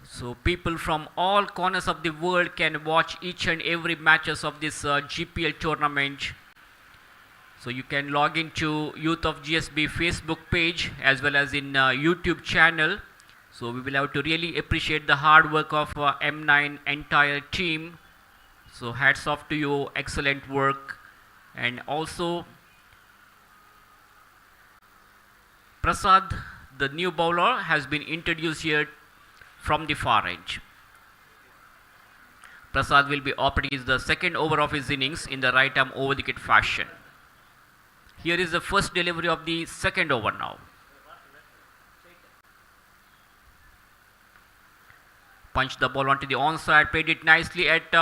So people from all corners of the world can watch each and every matches of this GPL tournament. So you can log into Youth of GSB Facebook page as well as in YouTube channel. So we will have to really appreciate the hard work of M9 entire team. So hats off to you, excellent work. And also Prasad, the new bowler, has been introduced here from the far edge. Prasad will be operating the second over of his innings in the right arm over the wicket fashion. Here is the first delivery of the second over now. Punched the ball onto the onside, played it nicely at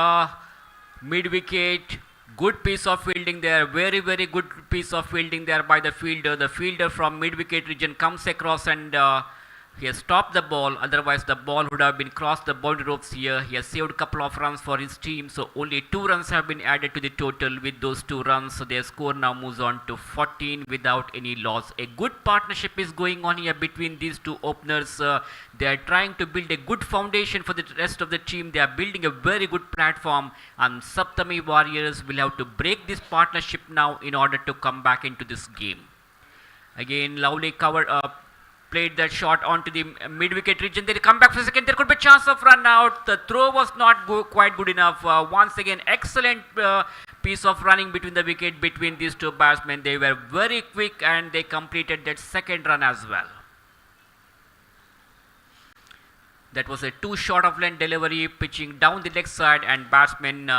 mid-wicket. Good piece of fielding there, very good piece of fielding there by the fielder. The fielder from mid-wicket region comes across and he has stopped the ball, otherwise the ball would have been crossed the boundary ropes here. He has saved a couple of runs for his team, so only 2 runs have been added to the total with those 2 runs. So their score now moves on to 14 without any loss. A good partnership is going on here between these two openers. They are trying to build a good foundation for the rest of the team. They are building a very good platform, and Saptami Warriors will have to break this partnership now in order to come back into this game. Again, lovely cover up. Played that shot onto the mid-wicket region. They come back for a second. There could be a chance of run out. The throw was not quite good enough. Once again, excellent piece of running between the wicket between these two batsmen. They were very quick and they completed that second run as well. That was a 2 short of length delivery, pitching down the leg side, and batsman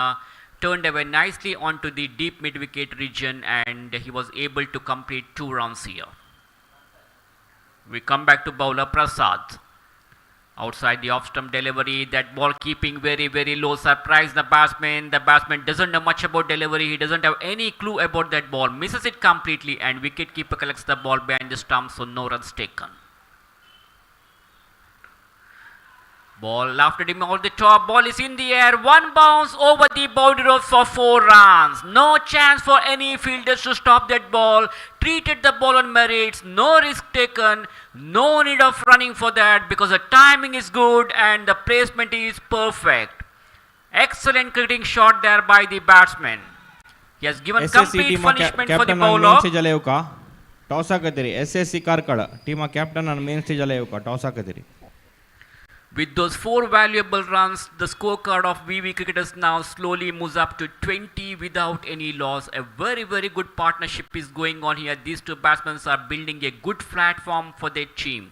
turned away nicely onto the deep mid-wicket region, and he was able to complete 2 runs here. We come back to bowler Prasad. Outside the off-stump delivery, that ball keeping very low, surprised the batsman. The batsman doesn't know much about delivery. He doesn't have any clue about that ball. Misses it completely, and wicketkeeper collects the ball behind the stump, so no runs taken. Ball lofted him over the top. Ball is in the air. 1 bounce over the boundary ropes for 4 runs. No chance for any fielders to stop that ball. Treated the ball on merits. No risk taken. No need of running for that because the timing is good and the placement is perfect. Excellent cricketing shot there by the batsman. He has given complete punishment for the bowler. Toss हाकतिरी SSC Karkala team captain ಅನ್ನು main stage ಅಲ್ಲಿ toss ಹಾಕತಿರಿ. With those 4 valuable runs, the scorecard of VV cricketers now slowly moves up to 20 without any loss. A very, very good partnership is going on here. These two batsmen are building a good platform for their team.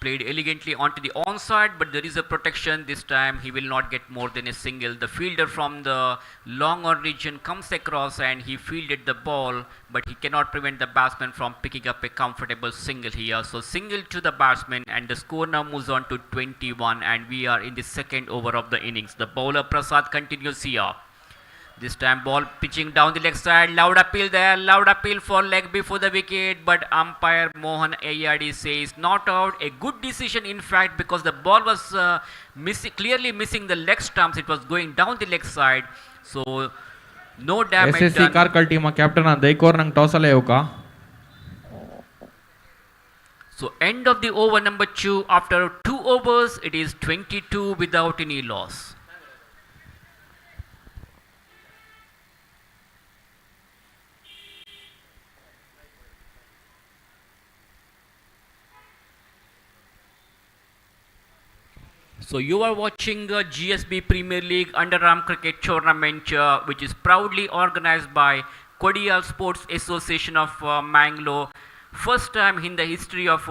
Played elegantly onto the onside, but there is a protection. This time he will not get more than a single. The fielder from the long on region comes across and he fielded the ball, but he cannot prevent the batsman from picking up a comfortable single here. So single to the batsman, and the score now moves on to 21, and we are in the second over of the innings. The bowler Prasad continues here. This time ball pitching down the leg side, loud appeal there, loud appeal for leg before the wicket, but umpire Mohan Ayadi says not out. A good decision in fact, because the ball was clearly missing the leg stumps. It was going down the leg side, so no damage SSC done. Karkala team captain ದೈಕೋರ್ ನಂಗೆ toss ಅಲ್ಲೇ ಹೋಗಾ. So end of the over number 2. After 2 overs, it is 22 without any loss. So you are watching GSB Premier League Underarm Cricket Tournament, which is proudly organized by Kodiyal Sports Association of Mangalore. First time in the history of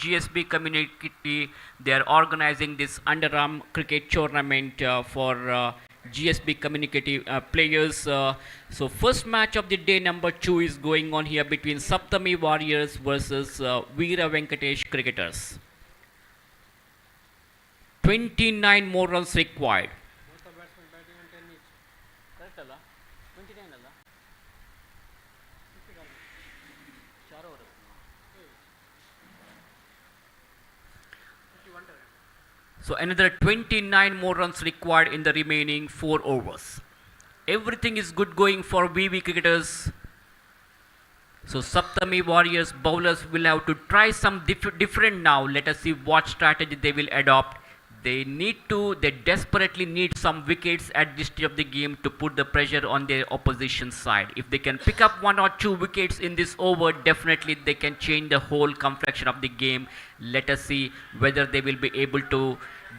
GSB community, they are organizing this Underarm Cricket Tournament for GSB community players. So first match of the day number 2 is going on here between Saptami Warriors versus Veera Venkatesh cricketers. 29 more runs required. So another 29 more runs required in the remaining 4 overs. Everything is good going for VV cricketers. So Saptami Warriors bowlers will have to try some different now. Let us see what strategy they will adopt. They desperately need some wickets at this stage of the game to put the pressure on their opposition side. If they can pick up 1 or 2 wickets in this over, definitely they can change the whole complexion of the game. Let us see whether they will be able to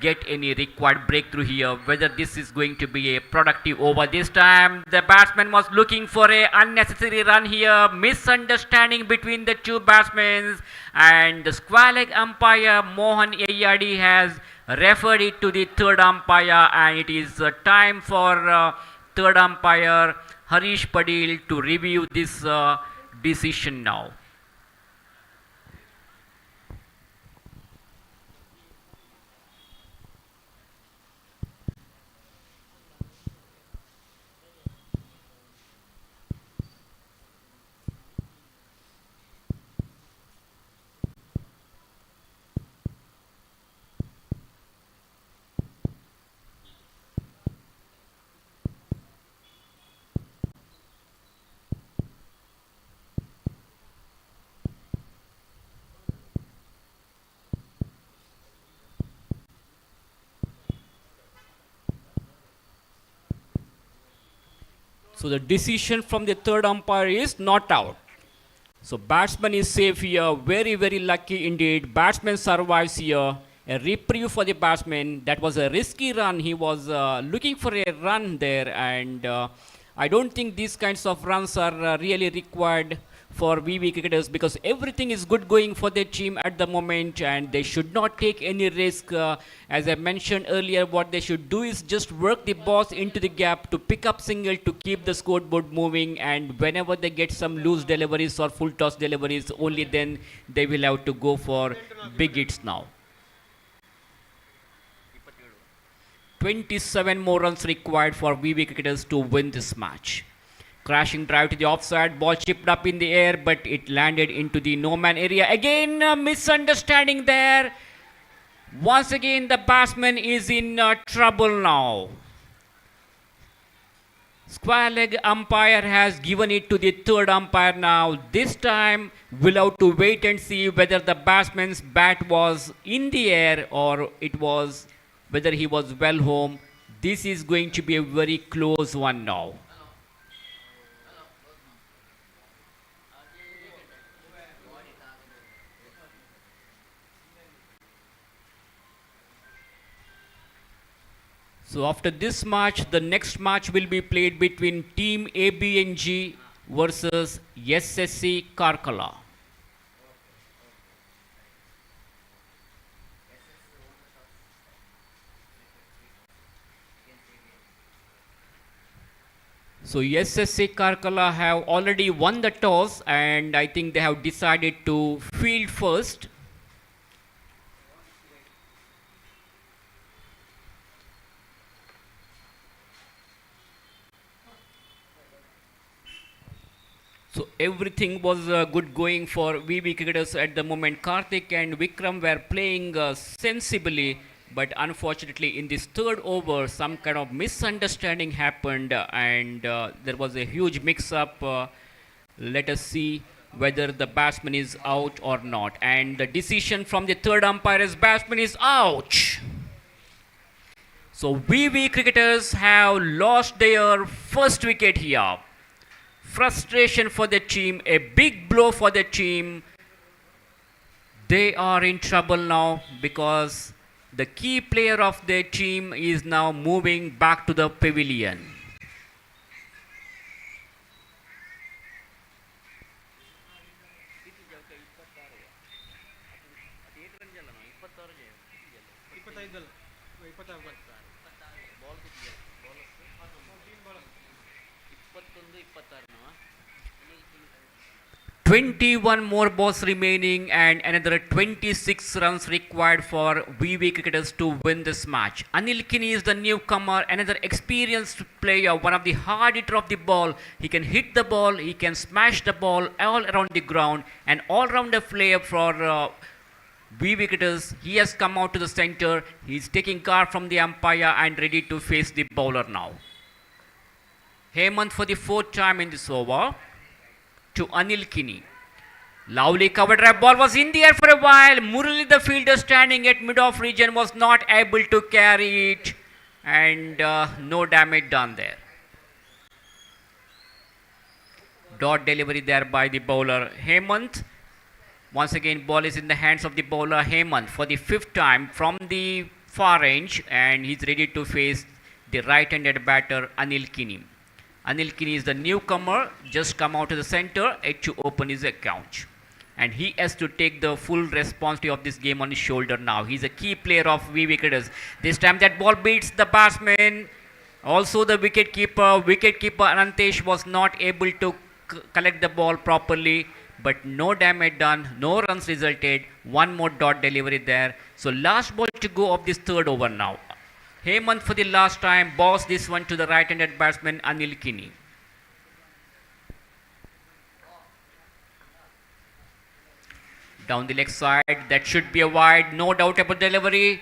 get any required breakthrough here, whether this is going to be a productive over. This time the batsman was looking for a unnecessary run here. Misunderstanding between the two batsmen, and the square leg umpire Mohan Ayadi has referred it to the third umpire, and it is time for third umpire Harish Padil to review this decision now. So the decision from the third umpire is not out. So batsman is safe here. Very, very lucky indeed. Batsman survives here. A reprieve for the batsman. That was a risky run. He was looking for a run there, and I don't think these kinds of runs are really required for VV cricketers, because everything is good going for their team at the moment, and they should not take any risk. As I mentioned earlier, what they should do is just work the balls into the gap to pick up single to keep the scoreboard moving, and whenever they get some loose deliveries or full toss deliveries, only then they will have to go for big hits now. 27 more runs required for VV cricketers to win this match. Crashing drive to the offside, ball chipped up in the air, but it landed into the no-man area. Again, a misunderstanding there. Once again, the batsman is in trouble now. Square leg umpire has given it to the third umpire now. This time, we'll have to wait and see whether the batsman's bat was in the air or it was, whether he was well home. This is going to be a very close one now. So after this match, the next match will be played between Team ABNG versus SSC Karkala. So SSC Karkala have already won the toss and I think they have decided to field first. So everything was good going for VB cricketers at the moment. Karthik and Vikram were playing sensibly, but unfortunately in this third over, some kind of misunderstanding happened and there was a huge mix-up. Let us see whether the batsman is out or not. And the decision from the third umpire is batsman is out. So VB cricketers have lost their first wicket here. Frustration for the team, a big blow for the team. They are in trouble now because the key player of their team is now moving back to the pavilion. Twenty 21 more balls remaining and another 26 runs required for VV cricketers to win this match. Anil Kini is the newcomer, another experienced player, one of the hard hitter of the ball. He can hit the ball, he can smash the ball all around the ground, an all-rounder player for VV cricketers. He has come out to the center, he is taking guard from the umpire and ready to face the bowler now. Hemant for the fourth time in this over to Anil Kini. Lovely cover drive ball was in the air for a while. Murali, the fielder standing at mid-off region, was not able to carry it and no damage done there. Dot delivery there by the bowler Hemant. Once again ball is in the hands of the bowler Hemant for the fifth time from the far range and he's ready to face the right-handed batter Anil Kini. Anil Kini is the newcomer, just come out to the center to open his account. And he has to take the full responsibility of this game on his shoulder now. He's a key player of VV cricketers. This time that ball beats the batsman. Also the wicketkeeper Anantesh was not able to collect the ball properly. But no damage done, no runs resulted. One more dot delivery there. So last ball to go of this third over now. Hemant for the last time boss this one to the right-handed batsman Anil Kini. Down the leg side, that should be a wide, no doubt about delivery.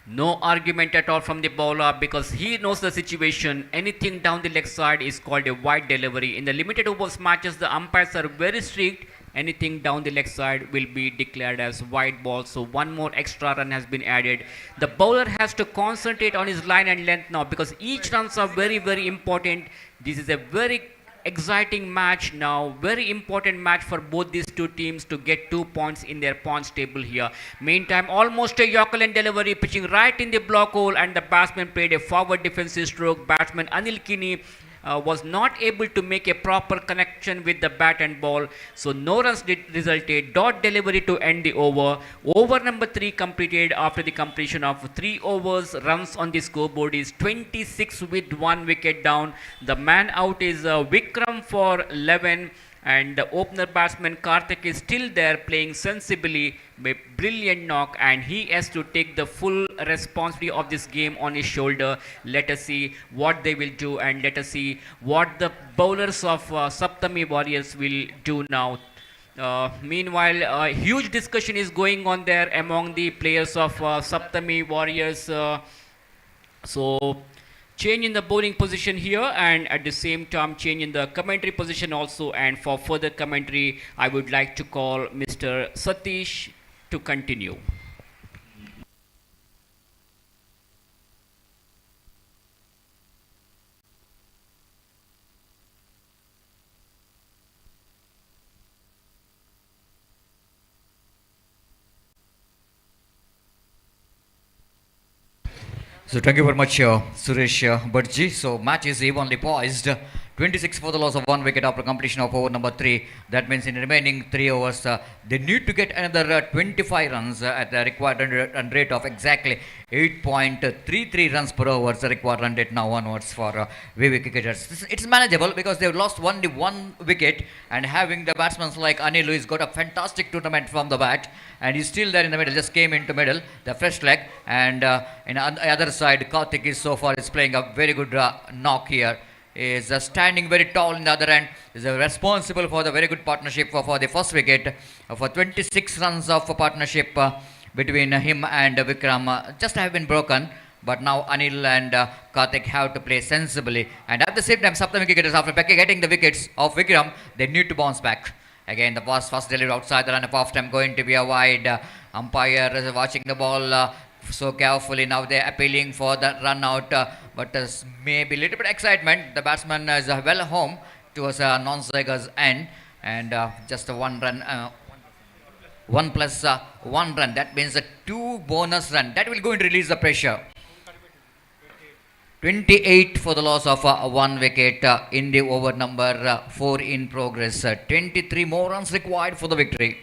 No argument at all from the bowler because he knows the situation. Anything down the leg side is called a wide delivery. In the limited overs matches, the umpires are very strict. Anything down the leg side will be declared as wide ball. So one more extra run has been added. The bowler has to concentrate on his line and length now because each runs are very, very important. This is a very exciting match now, very important match for both these two teams to get 2 points in their points table here. Meantime, almost a Yorker delivery pitching right in the block hole and the batsman played a forward defensive stroke. Batsman Anil Kini was not able to make a proper connection with the bat and ball, so no runs resulted. Dot delivery to end the over. Over number 3 completed after the completion of 3 overs. Runs on the scoreboard is 26 with 1 wicket down. The man out is Vikram for 11 and the opener batsman Karthik is still there playing sensibly, a brilliant knock, and he has to take the full responsibility of this game on his shoulder. Let us see what they will do and let us see what the bowlers of Saptami Warriors will do now. Meanwhile, a huge discussion is going on there among the players of Saptami Warriors. So change in the bowling position here and at the same time change in the commentary position also, and for further commentary I would like to call Mr. Satish to continue. So thank you very much, Suresh Bhatji. So match is evenly poised. 26 for the loss of one wicket after completion of over number 3. That means in the remaining 3 overs, they need to get another 25 runs at the required run rate of exactly 8.33 runs per over. The required run rate now onwards for VV cricketers. It's manageable because they've lost only one wicket, and having the batsmen like Anil, who has got a fantastic tournament from the bat, and he's still there in the middle, just came into middle, the fresh leg, and on the other side, Karthik is so far is playing a very good knock here. Is standing very tall in the other end, is responsible for the very good partnership for the first wicket, for 26 runs of partnership between him and Vikram just have been broken, but now Anil and Karthik have to play sensibly, and at the same time Saptami cricketers, after getting the wickets of Vikram, they need to bounce back. Again, the first delivery outside the run of off time, going to be a wide. Umpire is watching the ball so carefully. Now they're appealing for the run out, but maybe a little bit excitement. The batsman is well home towards non-Zeger's end, and just a one run. 1 plus 1 run. That means a 2 bonus run. That will going to release the pressure. 28 for the loss of 1 wicket in the over number 4 in progress. 23 more runs required for the victory.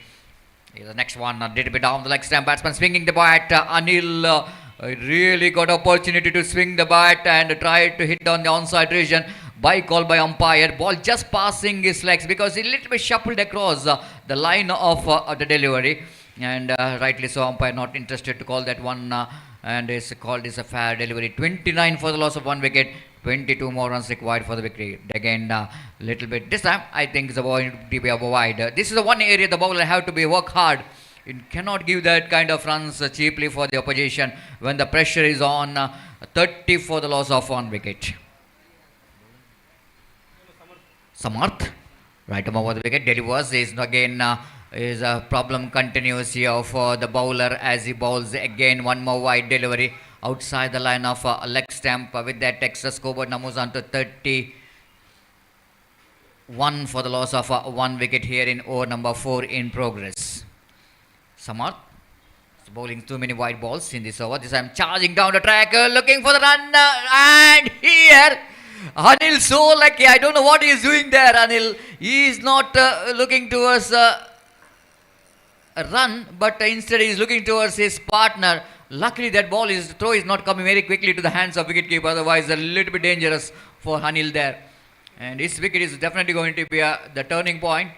Here's the next one, a little bit down the leg stump. Batsman swinging the bat. Anil really got opportunity to swing the bat and try to hit on the onside region. By call by umpire. Ball just passing his legs because he little bit shuffled across the line of the delivery. And rightly so, umpire not interested to call that one. And it's called as a fair delivery. 29 for the loss of 1 wicket. 22 more runs required for the victory. Again, little bit. This time, I think it's going to be wide. This is the one area the bowler have to be work hard. It cannot give that kind of runs cheaply for the opposition when the pressure is on. 30 for the loss of 1 wicket. Samarth, right above the wicket, delivers. Is again is a problem continues here for the bowler as he bowls again. One more wide delivery outside the line of leg stamp. With that, extra scoreboard now moves on to 31 for the loss of 1 wicket here in over number 4 in progress. Samarth bowling too many wide balls in this over. This time charging down the track, looking for the run, and here Anil so lucky. I don't know what he is doing there. Anil, he is not looking towards a run, but instead he is looking towards his partner. Luckily that throw is not coming very quickly to the hands of wicketkeeper, otherwise a little bit dangerous for Anil there. And his wicket is definitely going to be the turning point.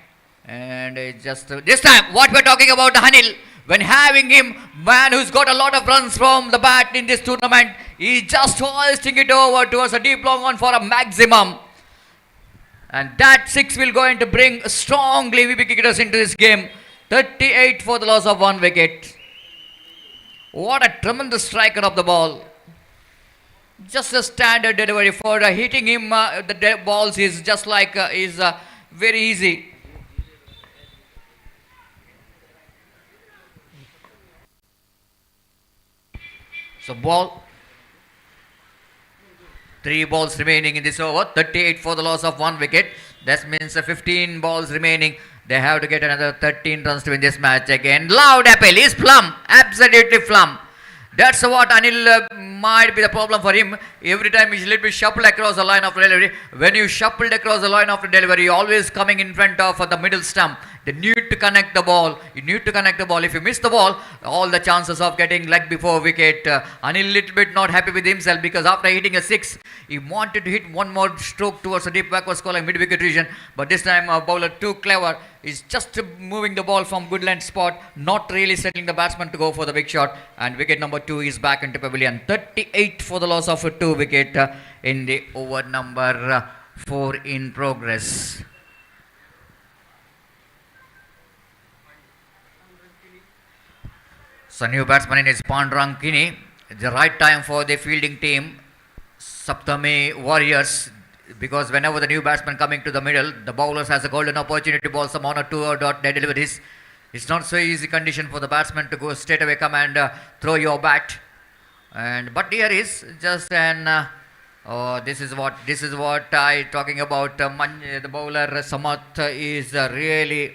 And just this time, what we're talking about Anil, when having him, man who's got a lot of runs from the bat in this tournament, he's just hoisting it over towards a deep long one for a maximum. And that 6 will going to bring strongly VP cricketers into this game. 38 for the loss of 1 wicket. What a tremendous striker of the ball. Just a standard delivery for hitting him. The balls is just like is very easy. So ball, 3 balls remaining in this over. 38 for the loss of 1 wicket. That means 15 balls remaining. They have to get another 13 runs to win this match again. Loud appeal is plum. Absolutely plum. That's what Anil might be the problem for him. Every time he's a little bit shuffled across the line of delivery. When you shuffled across the line of the delivery, you're always coming in front of the middle stump. They need to connect the ball. You need to connect the ball. If you miss the ball, all the chances of getting leg before wicket. Anil little bit not happy with himself because after hitting a 6, he wanted to hit one more stroke towards the deep backward score like mid-wicket region. But this time, bowler too clever. He's just moving the ball from good length spot, not really settling the batsman to go for the big shot. And wicket number 2 is back into pavilion. 38 for the loss of a 2 wicket in the over number 4 in progress. So new batsman in is Pandrang Kini. The right time for the fielding team, Saptami Warriors, because whenever the new batsman coming to the middle, the bowlers has a golden opportunity to bowl some 1 or 2 or dot dead deliveries. It's not so easy condition for the batsman to go straight away come and throw your bat. And but here is just an this is what I talking about. The bowler Samarth is really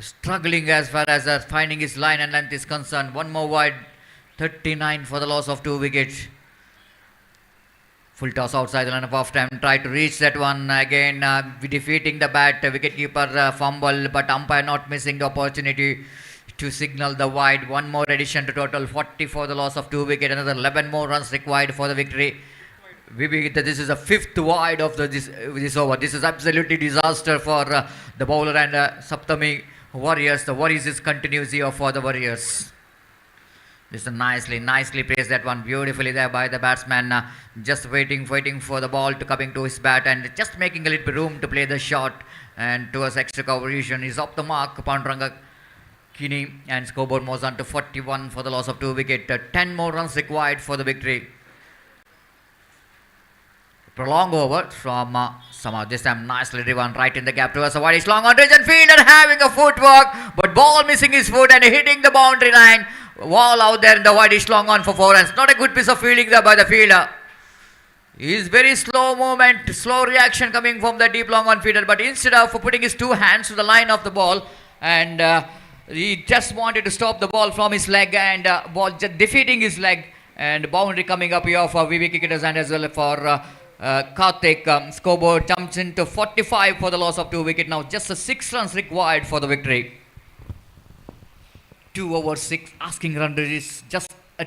struggling as far as finding his line and length is concerned. One more wide, 39 for the loss of 2 wickets. Full toss outside the line of off time. Try to reach that one again. Defeating the bat. Wicketkeeper fumble, but umpire not missing the opportunity to signal the wide. One more addition to total 40 for the loss of 2 wickets. Another 11 more runs required for the victory. This is the fifth wide of this over. This is absolutely disaster for the bowler and Saptami Warriors. The worries is continues here for the Warriors. This is nicely placed that one beautifully there by the batsman. Just waiting for the ball to coming to his bat and just making a little bit room to play the shot. And towards extra coverage is off the mark. Panduranga Kini and scoreboard moves on to 41 for the loss of 2 wickets. 10 more runs required for the victory. Prolonged over from somehow this time nicely driven right in the gap towards the wide. It's long on region field and having a footwork, but ball missing his foot and hitting the boundary line. Wall out there in the wide. It's long on for 4 runs. Not a good piece of fielding there by the fielder. He's very slow movement, slow reaction coming from the deep long on fielder, but instead of putting his 2 hands to the line of the ball and he just wanted to stop the ball from his leg and ball just defeating his leg and boundary coming up here for VV cricketers and as well for Karthik. Scoreboard jumps into 45 for the loss of 2 wickets. Now just a 6 runs required for the victory. 2 over 6. Asking run is just a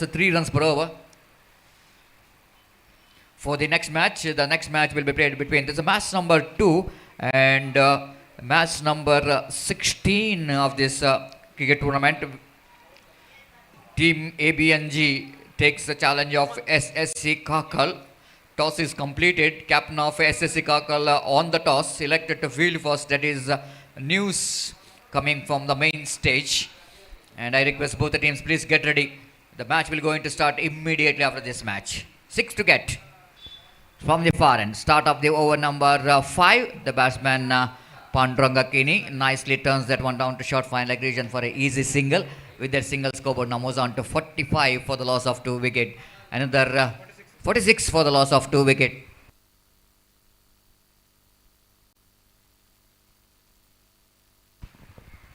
3 runs per over. For the next match will be played between. This is match number 2 and match number 16 of this cricket tournament. Team ABNG takes the challenge of SSC Kakal. Toss is completed. Captain of SSC Kakal on the toss, selected to field first. That is news coming from the main stage. And I request both the teams, please get ready. The match will going to start immediately after this match. 6 to get from the far end. Start of the over number 5. The batsman Panduranga Kini nicely turns that one down to short fine leg region for an easy single. With that single scoreboard now moves on to 45 for the loss of 2 wickets. Another 46 for the loss of 2 wickets.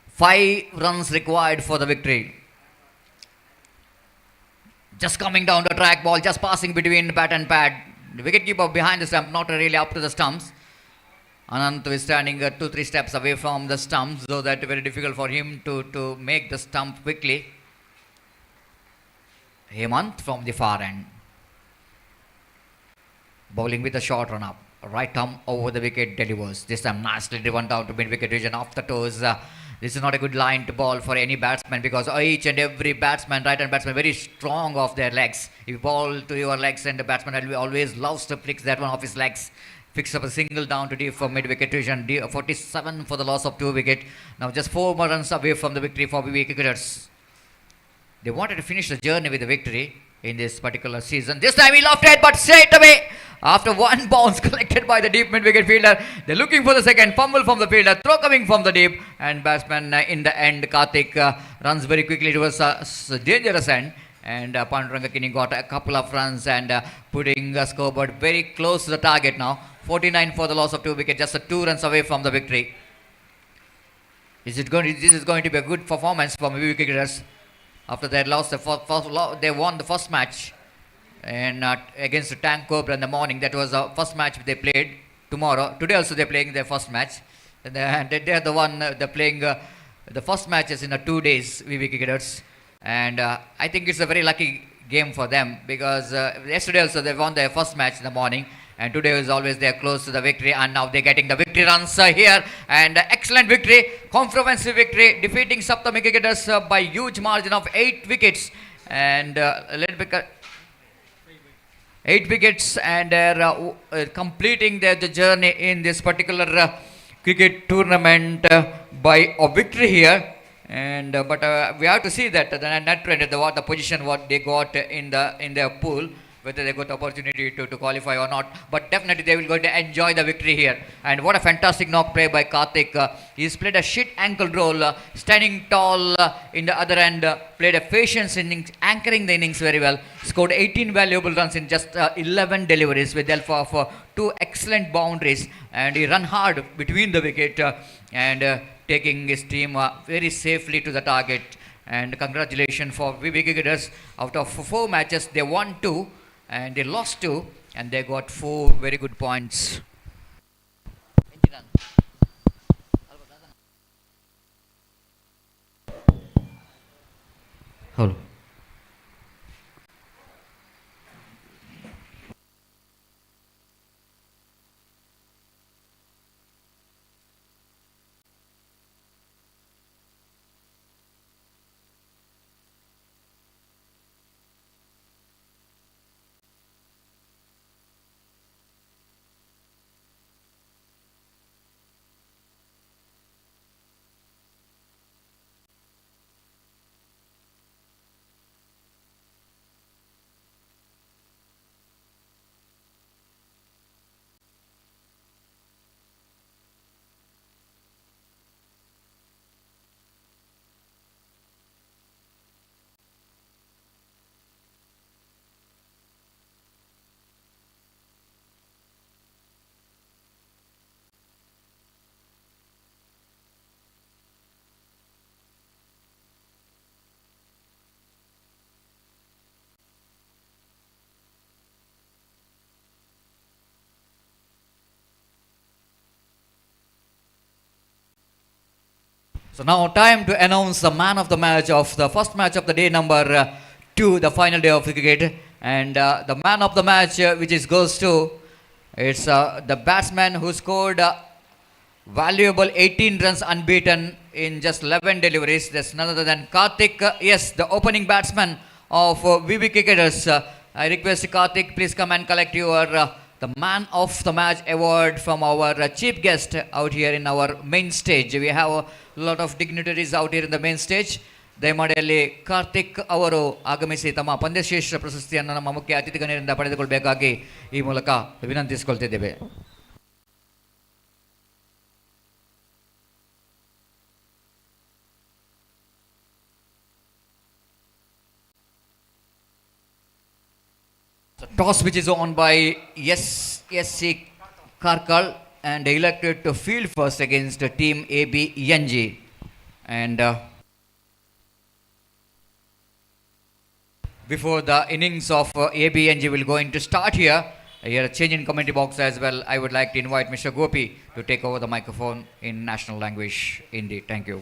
Five runs required for the victory. Just coming down the track, ball just passing between bat and pad. The wicketkeeper behind the stump, not really up to the stumps. Anant is standing 2-3 steps away from the stumps, so that very difficult for him to make the stump quickly. Hemant from the far end. Bowling with a short run up. Right arm over the wicket delivers. This time nicely driven down to mid wicket region off the toes. This is not a good line to ball for any batsman because each and every batsman, right hand batsman, very strong off their legs. If you ball to your legs and the batsman always loves to flick that one off his legs. Fix up a single down to deep for mid wicket region. 47 for the loss of 2 wickets. Now just 4 more runs away from the victory for VV cricketers. They wanted to finish the journey with the victory in this particular season. This time he lofted but straight away after one bounce collected by the deep mid wicket fielder. They're looking for the second fumble from the fielder, throw coming from the deep, and batsman in the end Karthik runs very quickly towards a dangerous end. And Panduranga Kini got a couple of runs and putting the scoreboard very close to the target now. 49 for the loss of 2 wickets, just 2 runs away from the victory. This is going to be a good performance for VV cricketers. After they lost they won the first match and against the Tank Cobra in the morning. That was the first match they played. Today also they're playing their first match. And they're the one they're playing the first matches in 2 days, VV cricketers. And I think it's a very lucky game for them because yesterday also they won their first match in the morning. And today is always they are close to the victory, and now they're getting the victory runs here. And excellent victory, comprehensive victory, defeating Saptami cricketers by huge margin of 8 wickets. And a little bit 8 wickets, and they're completing their journey in this particular cricket tournament by a victory here. And but we have to see that the net trend, the position what they got in their pool, whether they got the opportunity to qualify or not. But definitely they will going to enjoy the victory here. And what a fantastic knock play by Karthik. He's played a shit ankle roll, standing tall in the other end, played a patience innings, anchoring the innings very well. Scored 18 valuable runs in just 11 deliveries with the help of 2 excellent boundaries. And he run hard between the wicket and taking his team very safely to the target. And congratulations for VV cricketers. Out of 4 matches, they won 2. and they lost 2 and they got 4 very good points. Hello. So now time to announce the man of the match of the first match of the day number 2, the final day of the cricket. And the man of the match which is goes to, it's the batsman who scored valuable 18 runs unbeaten in just 11 deliveries. That's none other than Karthik. Yes, the opening batsman of VB Cricketers. I request Karthik, please come and collect your the man of the match award from our chief guest out here in our main stage. We have a lot of dignitaries out here in the main stage. ದಯಮಾಡಿ ಅಲ್ಲಿ ಕಾರ್ತಿಕ್ ಅವರು ಆಗಮಿಸಿ ತಮ್ಮ ಪಂದ್ಯಶ್ರೇಷ್ಠ ಪ್ರಶಸ್ತಿಯನ್ನು ನಮ್ಮ ಮುಖ್ಯ ಅತಿಥಿಗಣ್ಯರಿಂದ ಪಡೆದುಕೊಳ್ಳಬೇಕಾಗಿ ಈ ಮೂಲಕ ವಿನಂತಿಸಿಕೊಳ್ತಿದ್ದೇವೆ. Toss which is on by SSC Karkal and elected to field first against team AB Yanji. And before the innings of AB Yanji will going to start here, a change in commentary box as well, I would like to invite Mr. Gopi to take over the microphone in national language. Indeed, thank you.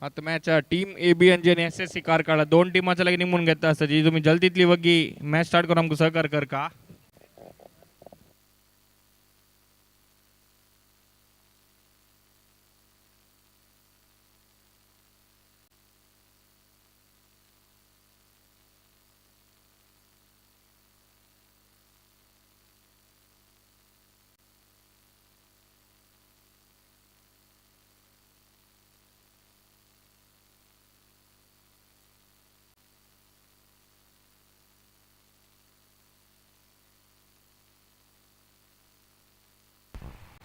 आता match team ABN जे SSC कारकाळा दोन टीमाच्या लगे निमून घेता असता जी तुम्ही जल्दीतली वगी match start करून आमको सहकार कर का.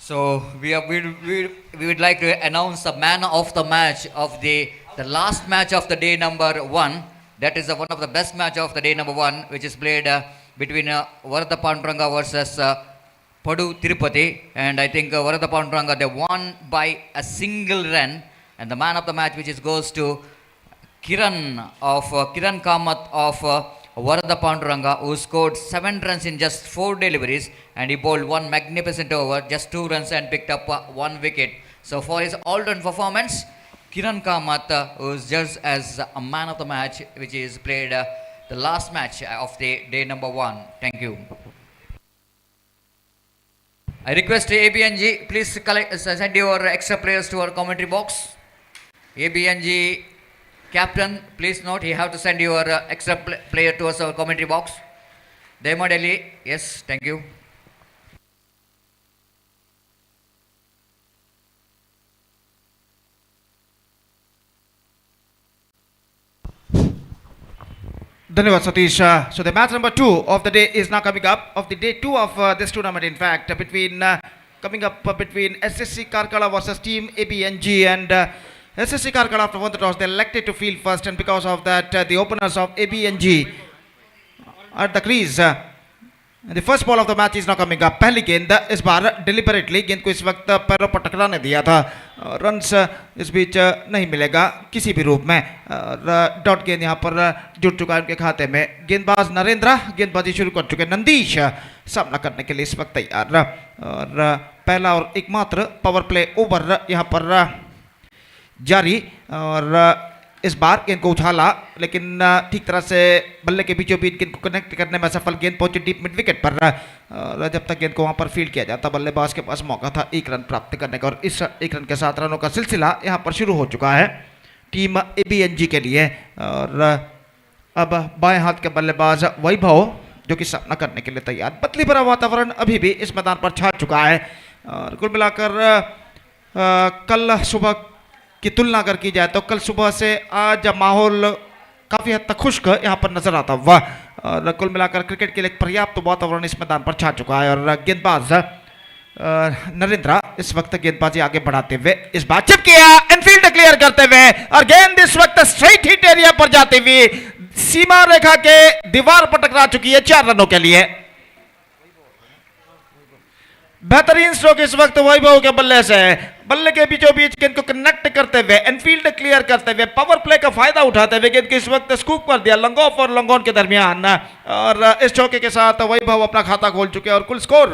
So we would like to announce the man of the match of the last match of the day number 1. That is one of the best match of the day number 1, which is played between Varada Panduranga versus Padu Tirupati. And I think Varada Panduranga, they won by a single run. And the man of the match, which is goes to Kiran Kamath of Varada Panduranga, who scored 7 runs in just 4 deliveries, and he bowled one magnificent over, just 2 runs and picked up 1 wicket. So for his all-round performance, Kiran Kamath was judged as a man of the match, which is played the last match of the day number 1. Thank you. I request ABNG, please send your extra players to our commentary box. ABNG captain, please note, you have to send your extra player to us, our commentary box. Dema Delhi, yes, thank you. Dhanyawad Satish. So the match number 2 of the day is now coming up, of the day 2 of this tournament in fact, between coming up between SSC Karkala versus Team ABNG, and SSC Karkala after won the toss they elected to field first, and because of that the openers of ABNG at the crease. The first ball of the match is now coming up. पहली गेंद इस बार deliberately गेंद को इस वक्त पैरों पर टकराने दिया था, रन्स इस बीच नहीं मिलेगा किसी भी रूप में, डॉट गेंद यहाँ पर जुट चुका है उनके खाते में। गेंदबाज नरेंद्र गेंदबाजी शुरू कर चुके, नंदीश सामना करने के लिए इस वक्त तैयार, और पहला और एकमात्र पावर प्ले ओवर यहाँ पर जारी, और इस बार गेंद को उछाला लेकिन ठीक तरह से बल्ले के बीचों बीच गेंद को कनेक्ट करने में सफल, गेंद पहुंची डीप मिड विकेट पर, जब तक गेंद को वहां पर फील्ड किया जाता बल्लेबाज के पास मौका था एक रन प्राप्त करने का, और इस एक रन के साथ रनों का सिलसिला यहां पर शुरू हो चुका है टीम एबीएनजी के लिए। और अब बाएं हाथ के बल्लेबाज वैभव जो कि सामना करने के लिए तैयार, बदली भरा वातावरण अभी भी इस मैदान पर छा चुका है, और कुल मिलाकर कल सुबह की तुलना अगर की जाए तो कल सुबह से आज माहौल काफ़ी हद तक खुश्क यहाँ पर नजर आता हुआ, और कुल मिलाकर क्रिकेट के लिए एक पर्याप्त वातावरण इस मैदान पर छा चुका है। और गेंदबाज नरेंद्र इस वक्त गेंदबाजी आगे बढ़ाते हुए इस बार चिप किया, इनफील्ड क्लियर करते हुए, और गेंद इस वक्त स्ट्रेट हिट एरिया पर जाती हुई सीमा रेखा के दीवार पर टकरा चुकी है 4 रनों के लिए। बेहतरीन स्ट्रोक इस वक्त वैभव के बल्ले से, बल्ले के बीचों बीच गेंद को कनेक्ट करते हुए, इनफील्ड क्लियर करते हुए, पावर प्ले का फायदा उठाते हुए गेंद को इस वक्त स्कूप कर दिया लॉन्ग ऑफ और लॉन्ग ऑन के दरमियान, और इस चौके के साथ वैभव अपना खाता खोल चुके हैं, और कुल स्कोर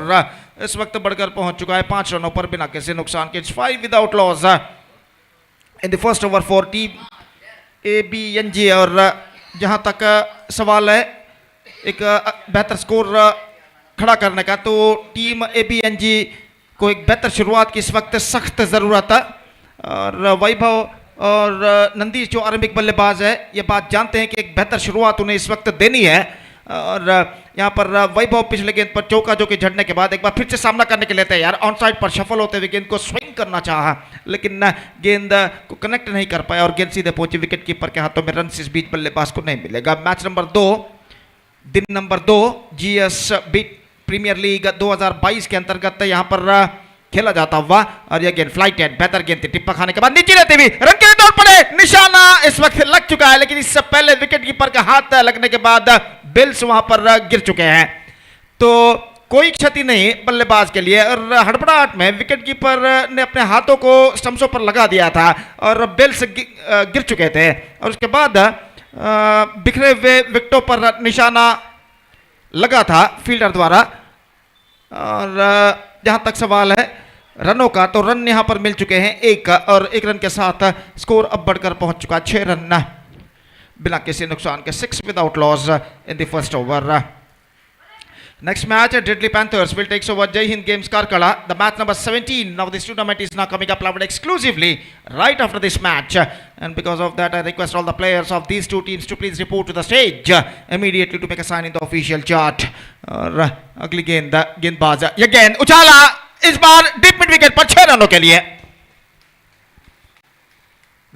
इस वक्त बढ़कर पहुंच चुका है 5 रनों पर बिना किसी नुकसान के। 5 without loss in the first over for team ABNG. और जहां तक सवाल है एक बेहतर स्कोर खड़ा करने का, तो टीम एबीएनजी को एक बेहतर शुरुआत की इस वक्त सख्त ज़रूरत है, और वैभव और नंदीश जो आरंभिक बल्लेबाज है ये बात जानते हैं कि एक बेहतर शुरुआत उन्हें इस वक्त देनी है। और यहाँ पर वैभव पिछले गेंद पर चौका जो कि झड़ने के बाद एक बार फिर से सामना करने के लिए तैयार, ऑन साइड पर सफल होते हुए गेंद को स्विंग करना चाहा लेकिन गेंद को कनेक्ट नहीं कर पाया, और गेंद सीधे पहुंची विकेट कीपर के हाथों में, रन इस बीच बल्लेबाज को नहीं मिलेगा। मैच नंबर 2 दिन number 2 GSB premier league 2022 के अंतर्गत यहां पर खेला जाता हुआ, और यह गेंद फ्लाइट एंड बेहतर गेंद थी, टिप्पा खाने के बाद नीचे रहते हुए रन के लिए दौड़ पड़े, निशाना इस वक्त लग चुका है, लेकिन इससे पहले विकेट कीपर का हाथ लगने के बाद बिल्स वहां पर गिर चुके हैं, तो कोई क्षति नहीं बल्लेबाज के लिए। और हड़बड़ाहट में विकेट कीपर ने अपने हाथों को स्टंप्सों पर लगा दिया था, और बिल्स गिर चुके थे, और उसके बाद बिखरे हुए विकेटों पर निशाना लगा था फील्डर द्वारा। और जहां तक सवाल है रनों का, तो रन यहां पर मिल चुके हैं 1, और 1 रन के साथ स्कोर अब बढ़कर पहुंच चुका 6 रन बिना किसी नुकसान के, 6 without loss in the first over. Next match, Deadly Panthers will take over Jai Hind Games Karkala. The match number 17 of this tournament is now coming up live exclusively right after this match. And because of that, I request all the players of these two teams to please report to the stage immediately to make a sign in the official chart. और अगली गेंद गेंदबाज ये गेंद उछाला, इस बार deep mid wicket पर 6 रनों के लिए।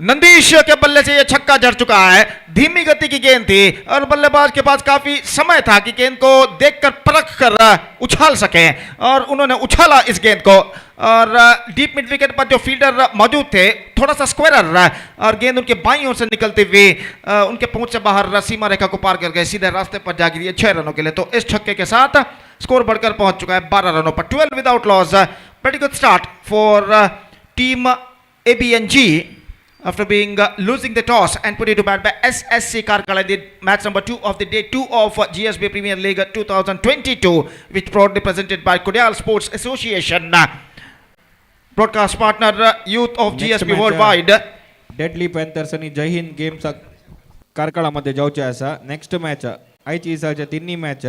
नंदीश के बल्ले से यह छक्का जड़ चुका है, धीमी गति की गेंद थी, और बल्लेबाज के पास काफी समय था कि गेंद को देखकर परख कर उछाल सके, और उन्होंने उछाला इस गेंद को, और डीप मिड विकेट पर जो फील्डर मौजूद थे थोड़ा सा स्क्वायर, और गेंद उनके बाईं ओर से निकलते हुए उनके पहुंच से बाहर सीमा रेखा को पार कर गए, सीधे रास्ते पर जा गिरी 6 रनों के लिए। तो इस छक्के के साथ स्कोर बढ़कर पहुंच चुका है 12 रनों पर, 12 without loss. Pretty good start for team ABNG after being losing the toss and put it to bat by SSC Karkala in match number 2 of the day 2 of GSB Premier League 2022, which proudly presented by Kudyal Sports Association. Broadcast partner Youth of GSB Worldwide. Deadly panthers आणि जय Hind games कारकाळामध्ये जाऊचे असा next match आयची दिसाच्या तिन्ही match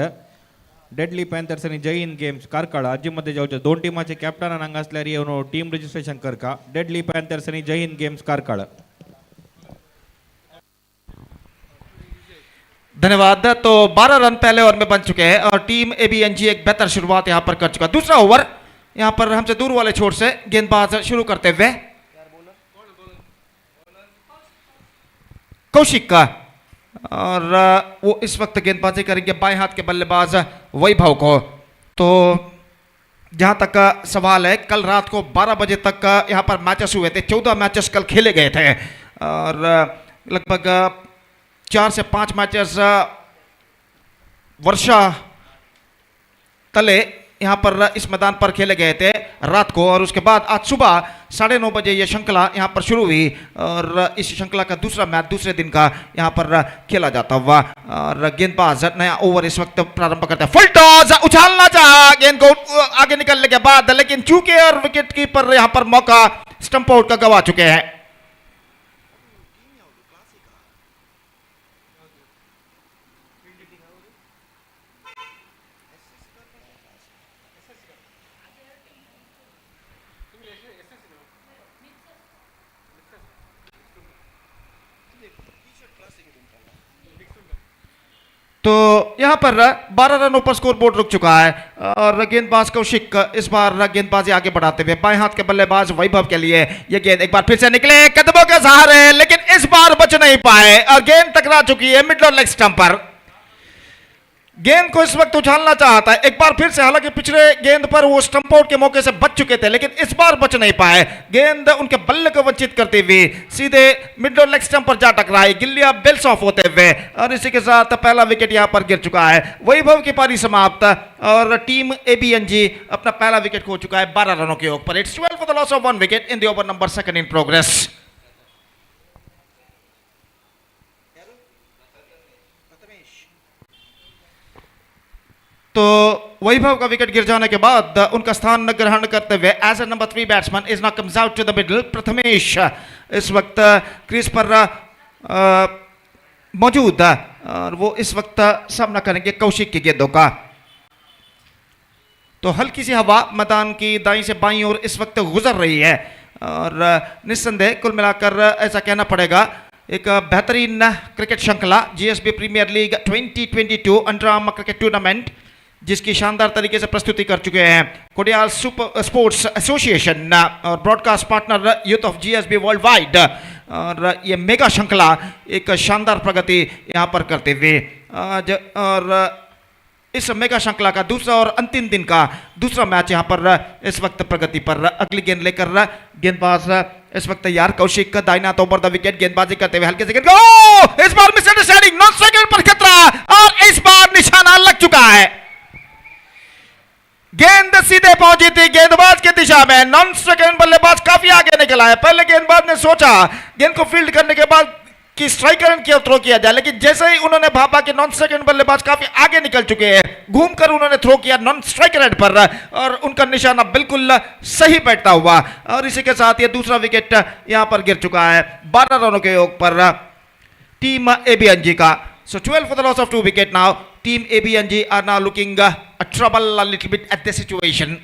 deadly panthers आणि जय Hind games कारकाळा अजिमध्ये जाऊच्या दोन टीमाचे कॅप्टन हांगा असल्यार येवन टीम रजिस्ट्रेशन करका डेडली पॅन्थर्स आणि जय हिंद गेम्स कारकाळा. धन्यवाद. तो 12 रन पहले ओवर में बन चुके हैं और टीम एबीएनजी एक बेहतर शुरुआत यहां पर कर चुका. दूसरा ओवर यहां पर हमसे दूर वाले छोर से गेंदबाज शुरू करते हुए कौशिक का, और वो इस वक्त गेंदबाजी करेंगे बाएं हाथ के बल्लेबाज वैभव को. तो जहां तक सवाल है, कल रात को 12 बजे तक यहां पर मैचेस हुए थे. 14 मैचेस कल खेले गए थे और लगभग 4 से 5 मैचेस वर्षा तले यहाँ पर इस मैदान पर खेले गए थे रात को, और उसके बाद आज सुबह 9:30 बजे ये श्रृंखला यहाँ पर शुरू हुई और इस श्रृंखला का दूसरा मैच दूसरे दिन का यहाँ पर खेला जाता हुआ. और गेंदबाज नया ओवर इस वक्त प्रारंभ करता है. फुल टॉस, उछालना चाहा गेंद को आगे निकलने के बाद, लेकिन चूके और विकेट कीपर यहाँ पर मौका स्टंप आउट का गवा चुके हैं. तो यहां पर 12 रनों पर स्कोर बोर्ड रुक चुका है और गेंदबाज कौशिक इस बार गेंदबाजी आगे बढ़ाते हुए बाएं हाथ के बल्लेबाज वैभव के लिए ये गेंद एक बार फिर से निकले कदमों के सहारे, लेकिन इस बार बच नहीं पाए और गेंद टकरा चुकी है मिड लेग स्टंप पर. गेंद को इस वक्त उछालना चाहता है एक बार फिर से, हालांकि पिछले गेंद पर वो स्टंप आउट के मौके से बच चुके थे, लेकिन इस बार बच नहीं पाए. गेंद उनके बल्ले को वंचित करते हुए सीधे मिड लेग स्टंप पर जा टकराई, गिल्लियां बेल्स ऑफ होते हुए, और इसी के साथ पहला विकेट यहां पर गिर चुका है. वैभव की पारी समाप्त और टीम एबीएनजी अपना पहला विकेट खो चुका है 12 रनों के ऊपर. It's 12 for the loss of 1 wicket in the over number 2 in progress. तो वैभव का विकेट गिर जाने के बाद उनका स्थान ग्रहण करते हुए as a number 3 batsman is now comes out to the middle. Prathamesh इस वक्त क्रीज पर मौजूद और वो इस वक्त सामना करेंगे कौशिक की गेंदों का. तो हल्की सी हवा मैदान की दाईं से बाईं ओर इस वक्त गुजर रही है और निस्संदेह कुल मिलाकर ऐसा कहना पड़ेगा एक बेहतरीन क्रिकेट श्रृंखला GSB premier league 2022 underarm cricket tournament जिसकी शानदार तरीके से प्रस्तुति कर चुके हैं कोडियाल सुपर स्पोर्ट्स एसोसिएशन और broadcast partner youth of GSB world wide. और ये मेगा श्रृंखला एक शानदार प्रगति यहाँ पर करते हुए आज, और इस मेगा श्रृंखला का दूसरा और अंतिम दिन का दूसरा मैच यहाँ पर इस वक्त प्रगति पर. अगली गेंद लेकर गेंदबाज इस वक्त तैयार कौशिक का दाहिना तो ओवर द विकेट गेंदबाजी करते हुए हल्के से गेंद को इस बार मिसअंडरस्टैंडिंग नॉन स्ट्राइकर पर खतरा और इस बार निशाना लग चुका है. गेंद सीधे पहुंची थी गेंदबाज की दिशा में, नॉन स्ट्राइकर बल्लेबाज काफी आगे निकला है. पहले गेंदबाज ने सोचा गेंद को फील्ड करने के बाद कि स्ट्राइकर की थ्रो किया जाए, लेकिन जैसे ही उन्होंने भापा कि नॉन स्ट्राइकर बल्लेबाज काफी आगे निकल चुके हैं, घूमकर उन्होंने थ्रो किया नॉन स्ट्राइकर पर और उनका निशाना बिल्कुल सही बैठता हुआ. और इसी के साथ ये दूसरा विकेट यहां पर गिर चुका है 12 रनों के योग पर टीम एबीएनजी का. So 12 for the loss of 2 wicket now. Team ABNG are now looking a trouble a little bit at the situation.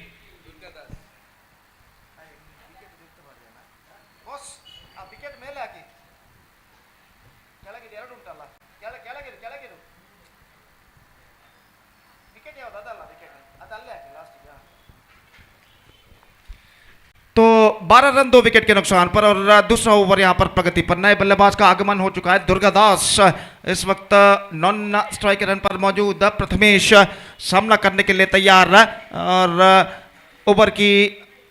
तो 12 रन 2 विकेट के नुकसान पर और दूसरा ओवर यहां पर प्रगति पर नए बल्लेबाज का आगमन हो चुका है. दुर्गादास इस वक्त नॉन स्ट्राइक रन पर मौजूद. प्रथमेश सामना करने के लिए तैयार और ओवर की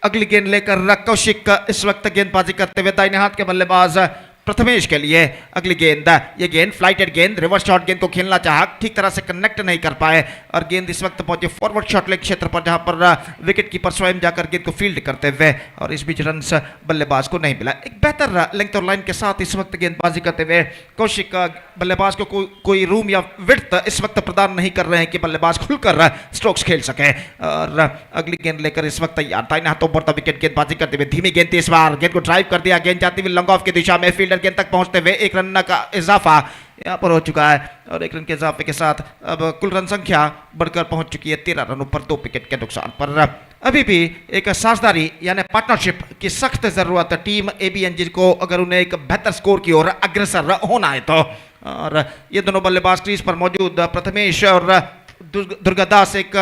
अगली गेंद लेकर कौशिक इस वक्त गेंदबाजी करते हुए दाहिने हाथ के बल्लेबाज प्रथमेश के लिए अगली गेंद. ये गेंद फ्लाइटेड गेंद रिवर्स शॉट गेंद को खेलना चाहा, ठीक तरह से कनेक्ट नहीं कर पाए और गेंद इस वक्त पहुंचे फॉरवर्ड शॉट लेग क्षेत्र पर जहां पर विकेट कीपर स्वयं जाकर गेंद को फील्ड करते हुए और इस बीच रन बल्लेबाज को नहीं मिला. एक बेहतर लेंथ और लाइन के साथ इस वक्त गेंदबाजी करते हुए कौशिक बल्लेबाज को कोई रूम या विड्थ इस वक्त प्रदान नहीं कर रहे हैं कि बल्लेबाज खुलकर स्ट्रोक्स खेल सके. और अगली गेंद लेकर इस वक्त तैयार दाहिने हाथों पर विकेट गेंदबाजी करते हुए धीमी गेंद थी इस बार, गेंद को ड्राइव कर दिया, गेंद जाती हुई लॉन्ग ऑफ की दिशा में फील्डर गेंद तक पहुंचते हुए एक रन का इजाफा यहाँ पर हो चुका है और 1 रन के इजाफे के साथ अब कुल रन संख्या बढ़कर पहुंच चुकी है 13 रनों पर 2 विकेट के नुकसान पर। अभी भी एक साझेदारी यानी पार्टनरशिप की सख्त जरूरत टीम एबीएनजी को अगर उन्हें एक बेहतर स्कोर की ओर अग्रसर होना है तो। और ये दोनों बल्लेबाज क्रीज पर मौजूद प्रथमेश और दुर्गादास एक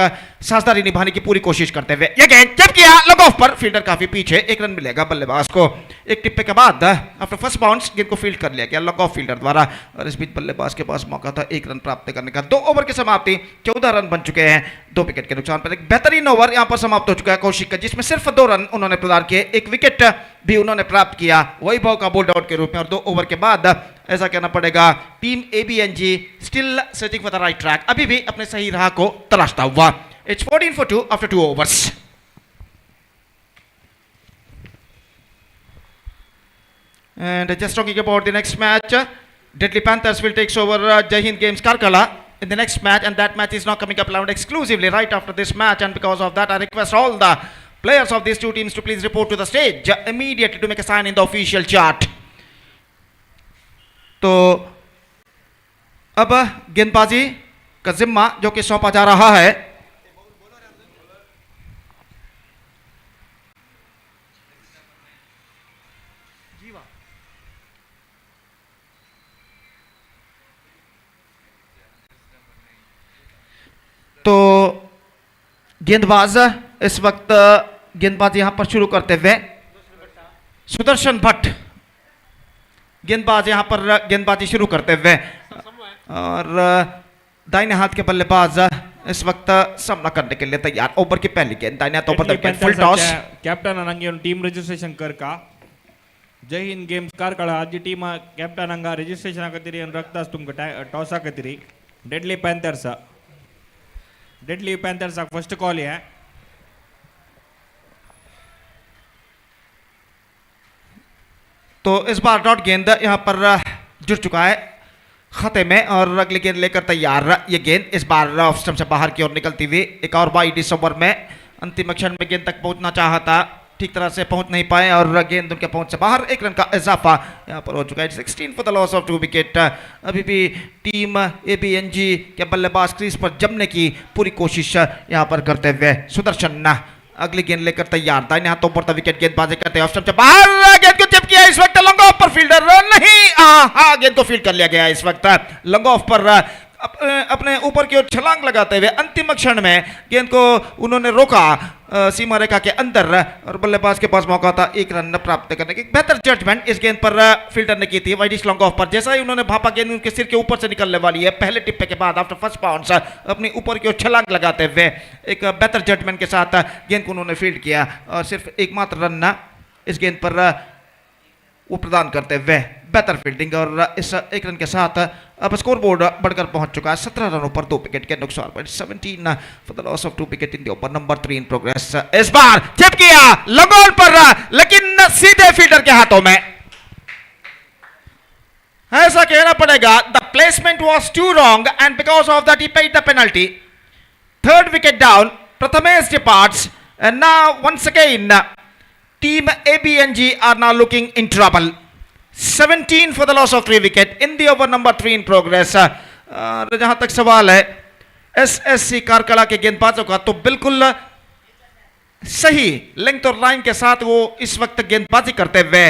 साझेदारी निभाने की पूरी कोशिश करते हुए ये गेंद जब किया लॉग ऑफ पर, फील्डर काफी पीछे, 1 रन मिलेगा बल्लेबाज को। एक टिप्पे के बाद आफ्टर फर्स्ट बाउंस गेंद को फील्ड कर लिया गया लॉग ऑफ फील्डर द्वारा और इस बीच बल्लेबाज के पास मौका था 1 रन प्राप्त करने का। 2 ओवर की समाप्ति, 14 रन बन चुके हैं 2 विकेट के नुकसान पर। एक बेहतरीन ओवर यहां पर समाप्त हो चुका है कौशिक का, जिसमें सिर्फ 2 रन उन्होंने प्रदान किए, 1 विकेट भी उन्होंने प्राप्त किया वैभव का बोल्ड आउट के रूप में। और 2 ओवर के बाद ऐसा कहना पड़ेगा team ABNG still searching for the right track, अभी भी अपने सही राह को तलाशता हुआ। It's 14 for 2 after 2 overs. And just talking about the next match, Deadly Panthers will take over Jai Hind Games Karkala in the next match, and that match is now coming up loud exclusively right after this match. And because of that, I request all the players of these two teams to please report to the stage immediately to make a sign in the official chart. तो अब गेंदबाजी का जिम्मा जो कि सौंपा जा रहा है तो गेंदबाज इस वक्त गेंदबाजी यहां पर शुरू करते हुए सुदर्शन भट्ट गेंदबाज यहां पर गेंदबाजी शुरू करते हुए और दाहिने हाथ के बल्लेबाज इस वक्त सामना करने के लिए तैयार। ओवर की पहली गेंद दाहिने हाथों पर फुल टॉस। कैप्टन अनंगी टीम रजिस्ट्रेशन कर का जय हिंद गेम्स कारकಳ आज टीम कैप्टन अंग रजिस्ट्रेशन ಆಗತಿರಿ ಅನ್ ರಕ್ತಾಸ್ ತುಮಕ टॉस ಆಗತಿರಿ डेडली पैंथर्स फर्स्ट कॉल है। तो इस बार डॉट गेंद यहां पर जुड़ चुका है खाते में और अगली गेंद लेकर तैयार। ये गेंद इस बार ऑफ स्टंप से बाहर की ओर निकलती हुई एक और 22 ओवर में अंतिम क्षण में गेंद तक पहुंचना चाहा था, ठीक तरह से पहुंच नहीं पाए और गेंद उनके पहुंच से बाहर। 1 रन का इजाफा यहां पर हो चुका है। 16 for the loss of 2 wicket. अभी भी टीम एबीएनजी के बल्लेबाज क्रीज पर जमने की पूरी कोशिश यहां पर करते हुए सुदर्शन अगली गेंद लेकर तैयार। दाहिने हाथों पर विकेट गेंदबाजी करते हैं, ऑफ स्टंप से बाहर गेंद को चिप किया इस वक्त लॉन्ग ऑफ पर, फील्डर नहीं गेंद को फील्ड कर लिया गया इस वक्त लॉन्ग ऑफ पर। अपने ऊपर की ओर छलांग लगाते हुए अंतिम क्षण में गेंद को उन्होंने रोका सीमा रेखा के अंदर और बल्लेबाज के पास मौका था 1 रन प्राप्त करने की। बेहतर जजमेंट इस गेंद पर फील्डर ने की थी वाइडिश लॉन्ग ऑफ पर। जैसा ही उन्होंने भापा गेंद उनके सिर के ऊपर से निकलने वाली है, पहले टिप्पे के बाद आफ्टर फर्स्ट बाउंस अपनी ऊपर की ओर छलांग लगाते हुए एक बेहतर जजमेंट के साथ गेंद को उन्होंने फील्ड किया और सिर्फ एकमात्र रन इस गेंद पर वो प्रदान करते हुए बेहतर फील्डिंग और इस 1 रन के साथ अब स्कोर बोर्ड बढ़कर पहुंच चुका है 17 रनों पर 2 विकेट के नुकसान पर। 17 for the loss of 2 wicket in the over number 3 in progress. इस बार चिप किया लॉन्ग ऑन पर लेकिन सीधे फील्डर के हाथों में, ऐसा कहना पड़ेगा the placement was too wrong and because of that he paid the penalty. 3rd wicket down, Prathamesh departs and now once again team ABNG are now looking in trouble. 17 for the loss of 3 wicket in the over number 3 in progress. जहां तक सवाल है SSC Karkala के गेंदबाजों का, तो बिल्कुल सही लेंथ और लाइन के साथ वो इस वक्त गेंदबाजी करते हुए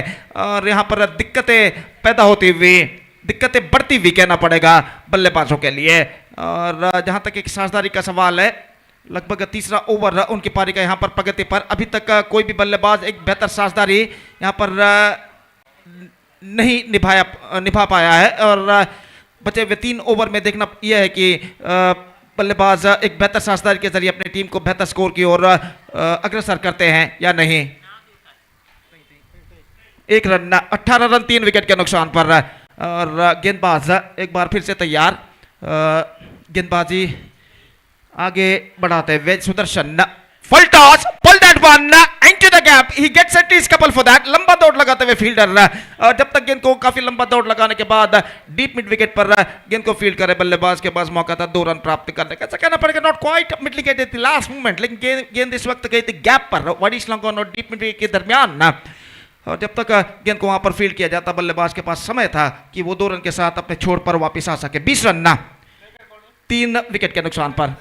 और यहां पर दिक्कतें पैदा होती हुई, दिक्कतें बढ़ती हुई कहना पड़ेगा बल्लेबाजों के लिए। और जहां तक एक साझेदारी का सवाल है, लगभग 3रा ओवर उनकी पारी का यहां पर प्रगति पर। अभी तक कोई भी बल्लेबाज एक बेहतर साझेदारी यहां पर नहीं निभा पाया है और बचे हुए 3 ओवर में देखना यह है कि बल्लेबाज एक बेहतर साझेदारी के जरिए अपनी टीम को बेहतर स्कोर की ओर अग्रसर करते हैं या नहीं। 1 रन 18 रन 3 विकेट के नुकसान पर और गेंदबाज एक बार फिर से तैयार। गेंदबाजी आगे बढ़ाते हुए Sudarshan full toss, pull that one into the gap, he gets at least couple for that. लंबा दौड़ लगाते हुए फील्डर जब तक गेंद को काफी लंबा दौड़ लगाने के बाद डीप मिड विकेट पर गेंद को फील्ड करे, बल्लेबाज के पास मौका था 2 रन प्राप्त करने का। ऐसा कहना पड़ेगा not quite middly get last moment, लेकिन गेंद इस वक्त गई थी गैप पर वाइडिश लॉन्ग ऑन और डीप मिड विकेट के दरमियान। और जब तक गेंद को वहां पर फील्ड किया जाता, बल्लेबाज के पास समय था कि वो 2 रन के साथ अपने छोर पर वापस आ सके। 20 रन ना, 3 विकेट के नुकसान पर।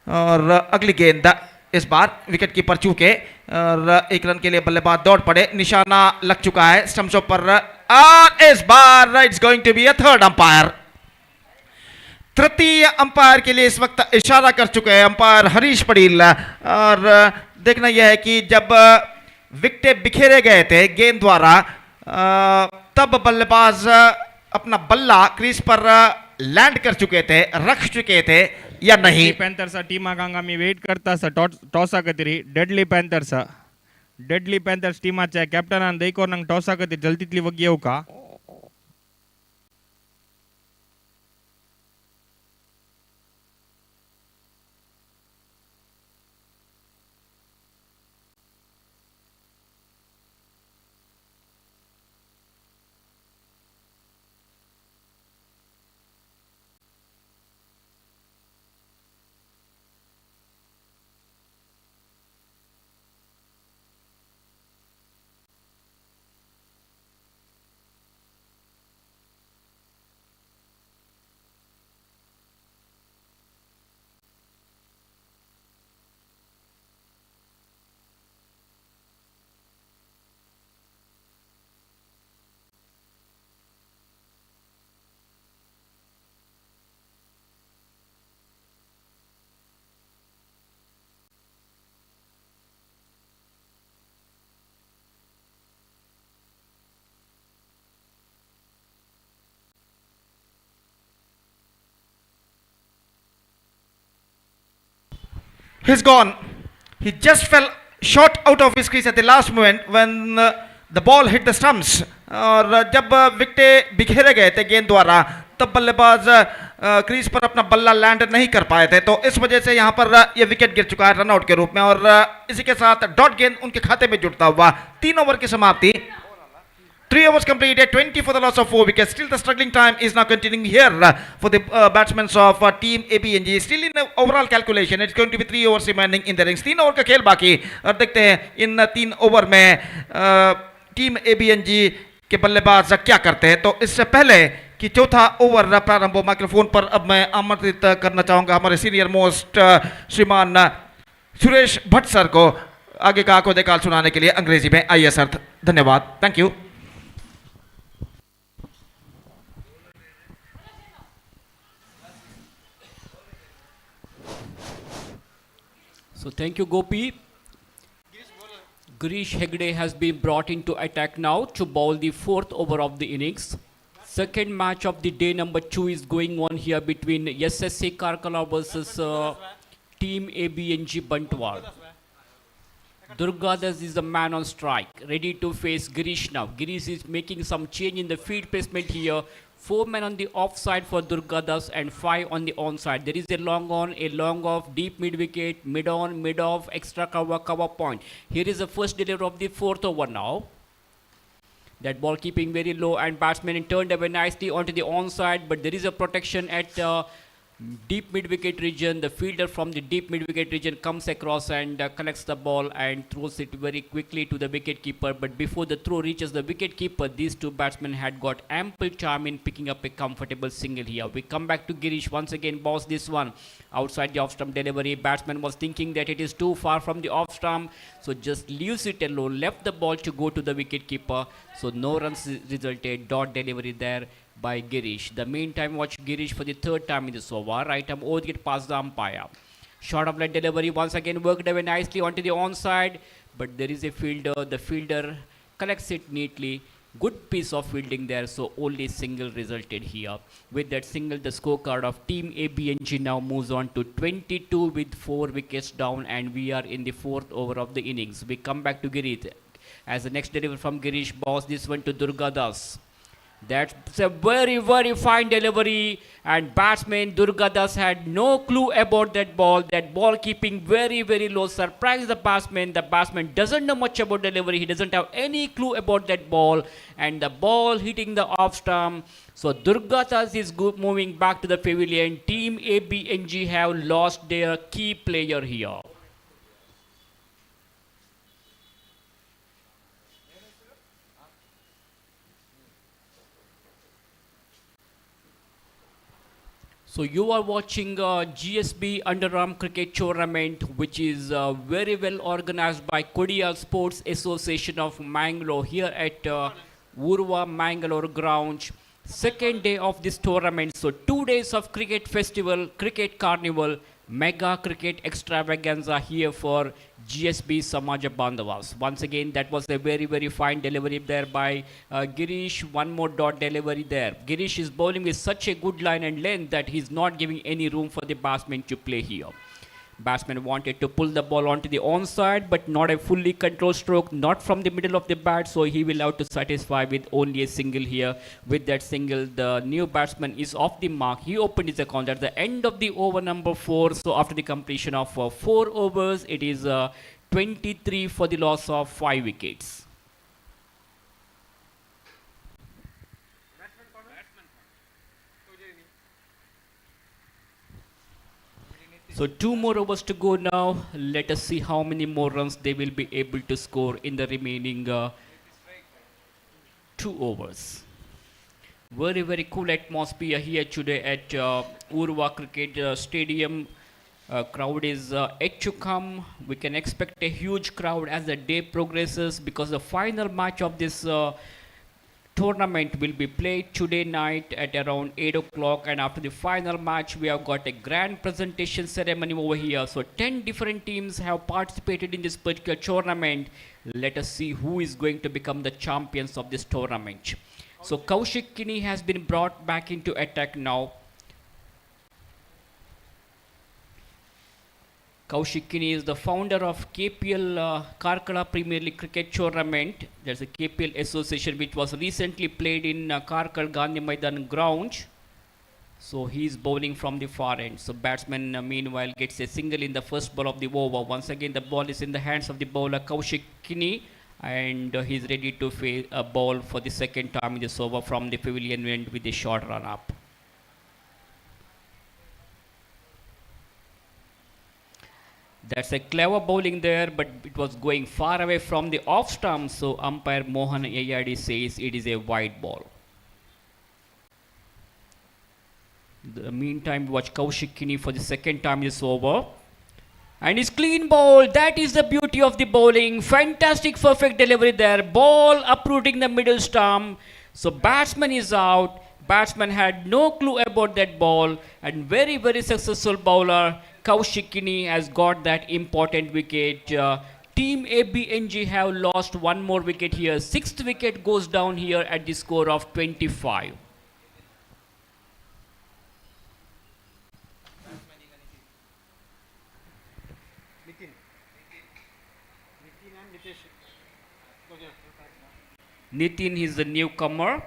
और अगली गेंद इस बार विकेट कीपर चूके और 1 रन के लिए बल्लेबाज दौड़ पड़े। निशाना लग चुका है स्टंप्सों पर और इस बार it's going to be a third umpire. तृतीय अंपायर के लिए इस वक्त इशारा कर चुके हैं अंपायर हरीश पटेल। और देखना यह है कि जब विकेटें बिखेरे गए थे गेंद द्वारा, तब बल्लेबाज अपना बल्ला क्रीज पर लैंड कर चुके थे, रख चुके थे या नहीं। पॅन्थर्स टीम आगांगा मी वेट करता टॉस आकतिरी डेडली पॅन्थर्स टीमाच्या कॅप्टनान देखो नंग टॉस आकतिरी जल्दीतली वगी येऊ का? He's gone. He just fell short out of his crease at the last moment when the ball hit the stumps. और जब विकेटें बिखेरे गए थे गेंद द्वारा, तब बल्लेबाज क्रीज पर अपना बल्ला लैंड नहीं कर पाए थे, तो इस वजह से यहाँ पर यह विकेट गिर चुका है रनआउट के रूप में। और इसी के साथ डॉट गेंद उनके खाते में जुड़ता हुआ 3 ओवर की समाप्ति। 3 overs completed, 20 for the loss of 4 wickets. Still the struggling time is now continuing here for the batsmen of team ABNG. Still in the overall calculation, it's going to be 3 overs remaining in the innings. 3 over का खेल बाकी, और देखते हैं इन 3 over में team ABNG के बल्लेबाज क्या करते हैं। तो इससे पहले कि चौथा ओवर प्रारंभ हो, माइक्रोफोन पर अब मैं आमंत्रित करना चाहूंगा हमारे सीनियर मोस्ट श्रीमान सुरेश भट्ट सर को आगे का आंखों देखाल सुनाने के लिए अंग्रेजी में। आइए सर, धन्यवाद, thank you. So thank you, Gopi. Girish Hegde has been brought into attack now to bowl the 4th over of the innings. Second match of the day number 2 is going on here between SSC Karkala versus team ABNG Bantwal. Durgadas is the man on strike, ready to face Girish now. Girish is making some change in the field placement here. 4 men on the offside for Durgadas and 5 on the onside. There is a long on, a long off, deep mid wicket, mid on, mid off, extra cover, cover point. Here is the first delivery of the 4th over now. That ball keeping very low and batsman turned away nicely onto the onside, but there is a protection at deep mid wicket region. The fielder from the deep mid wicket region comes across and collects the ball and throws it very quickly to the wicket keeper. But before the throw reaches the wicket keeper, these 2 batsmen had got ample time in picking up a comfortable single here. We come back to Girish once again, boss this one outside the off stump delivery. Batsman was thinking that it is too far from the off stump, so just leaves it alone, left the ball to go to the wicket keeper. So no runs resulted. Dot delivery there by Girish. The meantime, watch Girish for the 3rd time in this over. Right arm over get past the umpire. Short of leg delivery once again worked away nicely onto the onside, but there is a fielder. The fielder collects it neatly. Good piece of fielding there, so only single resulted here. With that single, the scorecard of team ABNG now moves on to 22 with 4 wickets down, and we are in the 4th over of the innings. We come back to Girish as the next delivery from Girish, boss this one to Durgadas. That's a very, very fine delivery, and batsman Durgadas had no clue about that ball. That ball keeping very, very low. Surprised the batsman. The batsman doesn't know much about delivery. He doesn't have any clue about that ball. And the ball hitting the off stump. So Durgadas is moving back to the pavilion. Team ABNG have lost their key player here. So you are watching GSB Underarm Cricket Tournament, which is very well organized by Kodia Sports Association of Mangalore here at Urva Mangalore ground. Second day of this tournament, so 2 days of cricket festival, cricket carnival, mega cricket extravaganza here for GSB Samaja Bandhavas. Once again, that was a very fine delivery there by Girish. One more dot delivery there. Girish is bowling with such a good line and length that he's not giving any room for the batsman to play here. Batsman wanted to pull the ball onto the onside, but not a fully controlled stroke, not from the middle of the bat, so he will have to satisfy with only a single here. With that single, the new batsman is off the mark. He opened his account at the end of the over number 4, so after the completion of 4 overs, it is 23 for the loss of 5 wickets. So 2 more overs to go now. Let us see how many more runs they will be able to score in the remaining 2 overs. Very cool atmosphere here today at Urva Cricket Stadium. Crowd is yet to come. We can expect a huge crowd as the day progresses because the final match of this tournament will be played today night at around 8 o'clock, and after the final match we have got a grand presentation ceremony over here. So 10 different teams have participated in this particular tournament. Let us see who is going to become the champions of this tournament. So Kaushik Kini has been brought back into attack now. Kaushik Kini is the founder of KPL Karkala Premier League Cricket Tournament. There's a KPL association which was recently played in Karkal Gandhi Maidan ground. So he's bowling from the far end. So batsman meanwhile gets a single in the first ball of the over. Once again the ball is in the hands of the bowler Kaushik Kini, and he's ready to face a ball for the second time in this over from the pavilion end with a short run up. That's a clever bowling there, but it was going far away from the off stump, so umpire Mohan Ayadi says it is a wide ball. In the meantime, watch Kaushik Kini for the second time this over. And his clean ball, that is the beauty of the bowling. Fantastic perfect delivery there. Ball uprooting the middle stump. So batsman is out. Batsman had no clue about that ball, and very successful bowler Kaushik Kini has got that important wicket. Team ABNG have lost one more wicket here. 6th wicket goes down here at the score of 25. Nitin is the newcomer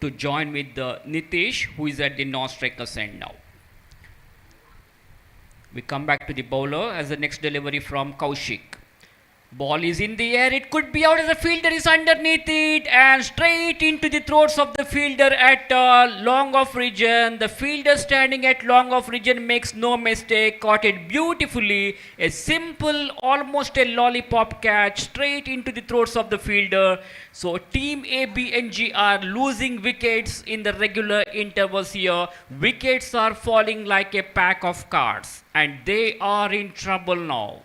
to join with Nitish, who is at the non-striker's end now. We come back to the bowler as the next delivery from Kaushik. Ball is in the air, it could be out as the fielder is underneath it, and straight into the throats of the fielder at long off region. The fielder standing at long off region makes no mistake, caught it beautifully. A simple, almost a lollipop catch straight into the throats of the fielder. So team ABNG are losing wickets in the regular intervals here. Wickets are falling like a pack of cards, and they are in trouble now.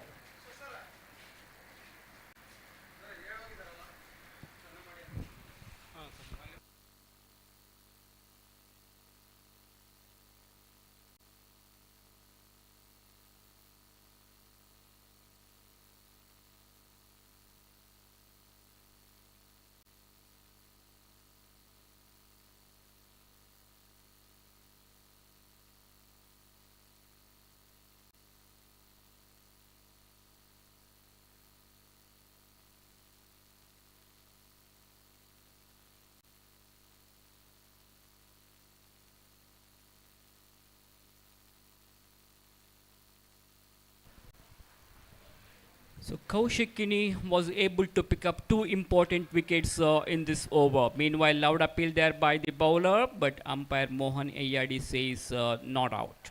So Kaushik Kini was able to pick up 2 important wickets in this over. Meanwhile, loud appeal there by the bowler, but umpire Mohan Ayadi says not out.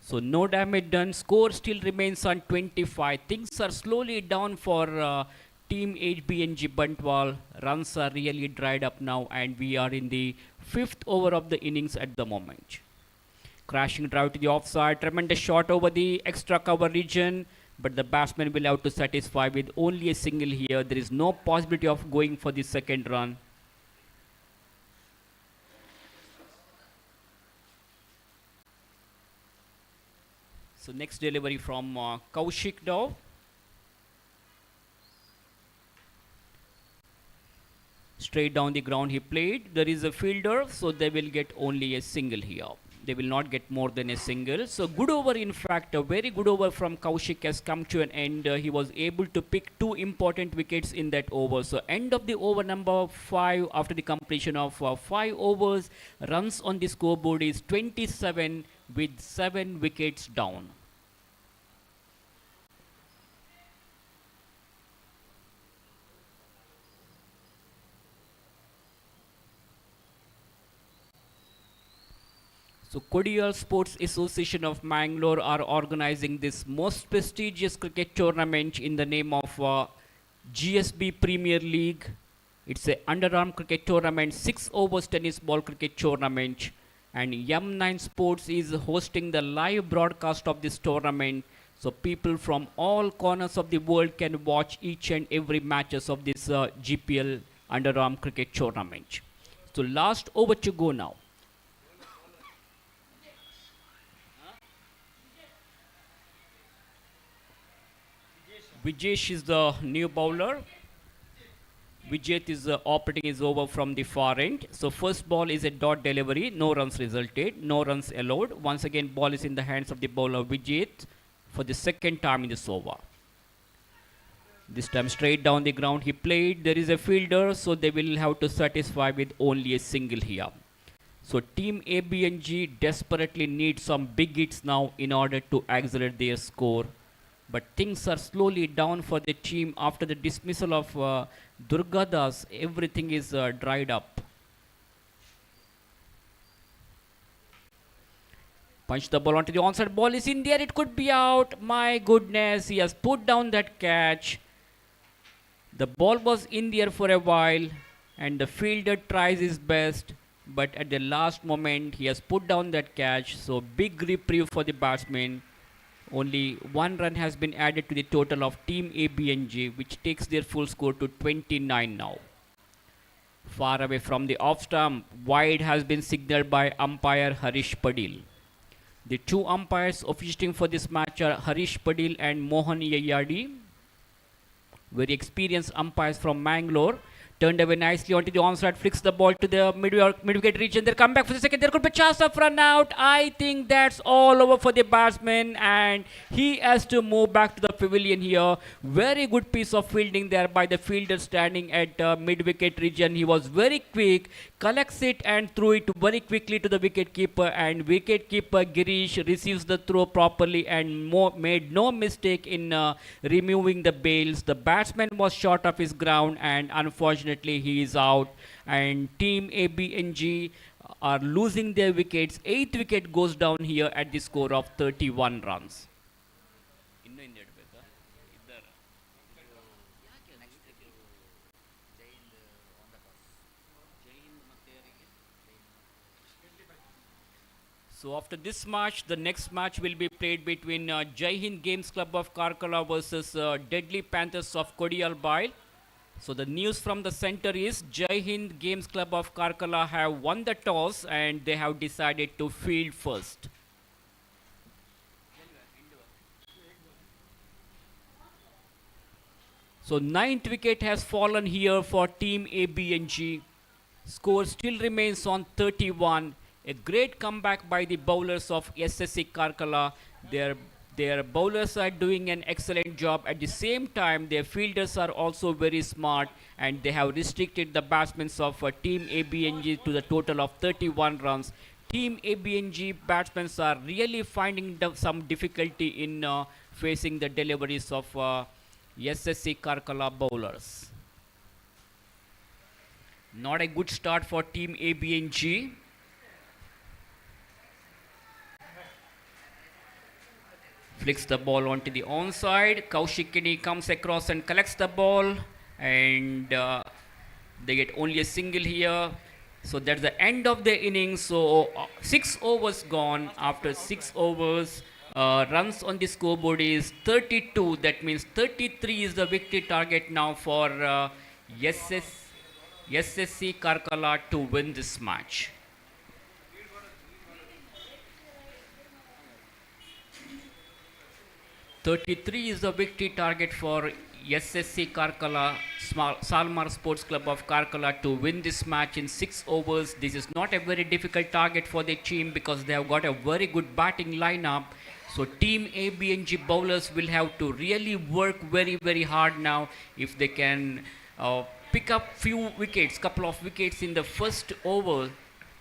So no damage done. Score still remains on 25. Things are slowly down for team HBNG Bantwal. Runs are really dried up now, and we are in the 5th over of the innings at the moment. Crashing drive to the offside. Tremendous shot over the extra cover region. But the batsman will have to satisfy with only a single here. There is no possibility of going for the second run. So next delivery from Kaushik now. Straight down the ground he played. There is a fielder, so they will get only a single here. They will not get more than a single. So good over, in fact, a very good over from Kaushik has come to an end. He was able to pick two important wickets in that over. So end of the over number 5 after the completion of 5 overs. Runs on the scoreboard is 27 with 7 wickets down. So Kodiyal Sports Association of Mangalore are organizing this most prestigious cricket tournament in the name of GSB Premier League. It's a underarm cricket tournament, 6 overs tennis ball cricket tournament. And M9 Sports is hosting the live broadcast of this tournament. So people from all corners of the world can watch each and every matches of this GPL underarm cricket tournament. So last over to go now. Vijesh is the new bowler. Vijay is operating his over from the far end. So first ball is a dot delivery. No runs resulted. No runs allowed. Once again, ball is in the hands of the bowler Vijay for the second time in this over. This time straight down the ground he played. There is a fielder, so they will have to satisfy with only a single here. So team ABNG desperately needs some big hits now in order to accelerate their score. But things are slowly down for the team after the dismissal of Durgadas. Everything is dried up. Punch the ball onto the onside. Ball is in there. It could be out. My goodness. He has put down that catch. The ball was in there for a while. And the fielder tries his best. But at the last moment, he has put down that catch. So big reprieve for the batsman. Only 1 run has been added to the total of Team ABNG, which takes their full score to 29 now. Far away from the off stump, wide has been signaled by umpire Harish Padil. The two umpires officiating for this match are Harish Padil and Mohan Yayadi. Very experienced umpires from Mangalore. Turned away nicely onto the onside, flicks the ball to the mid-wicket region. They come back for the second. There could be a chance of run out. I think that's all over for the batsman, and he has to move back to the pavilion here. Very good piece of fielding there by the fielder standing at mid-wicket region. He was very quick, collects it and threw it very quickly to the wicket-keeper, and wicket-keeper Girish receives the throw properly and made no mistake in removing the bails. The batsman was short of his ground, and unfortunately he is out, and team ABNG are losing their wickets. 8th wicket goes down here at the score of 31 runs. So after this match, the next match will be played between Jai Hind Games Club of Karkala versus Deadly Panthers of Kodiyalbai. So the news from the center is Jai Hind Games Club of Karkala have won the toss and they have decided to field first. So 9th wicket has fallen here for team ABNG. Score still remains on 31. A great comeback by the bowlers of SSC Karkala. Their bowlers are doing an excellent job. At the same time, their fielders are also very smart, and they have restricted the batsmen of Team ABNG to the total of 31 runs. Team ABNG batsmen are really finding some difficulty in facing the deliveries of SSC Karkala bowlers. Not a good start for Team ABNG. Flicks the ball onto the onside. Kaushikini comes across and collects the ball, and they get only a single here. So that's the end of the inning. So 6 overs gone. After 6 overs, runs on the scoreboard is 32. That means 33 is the victory target now for SSC Karkala to win this match. 33 is the victory target for SSC Karkala, Salmar Sports Club of Karkala to win this match in 6 overs. This is not a very difficult target for the team because they have got a very good batting lineup. So team ABNG bowlers will have to really work very hard now if they can pick up few wickets, couple of wickets in the first over.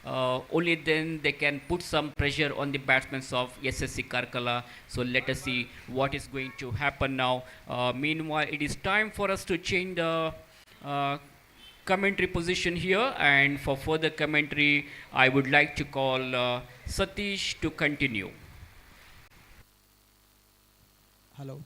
Only then they can put some pressure on the batsmen of SSC Karkala. So let us see what is going to happen now. Meanwhile, it is time for us to change the commentary position here, and for further commentary, I would like to call Satish to continue. Hello.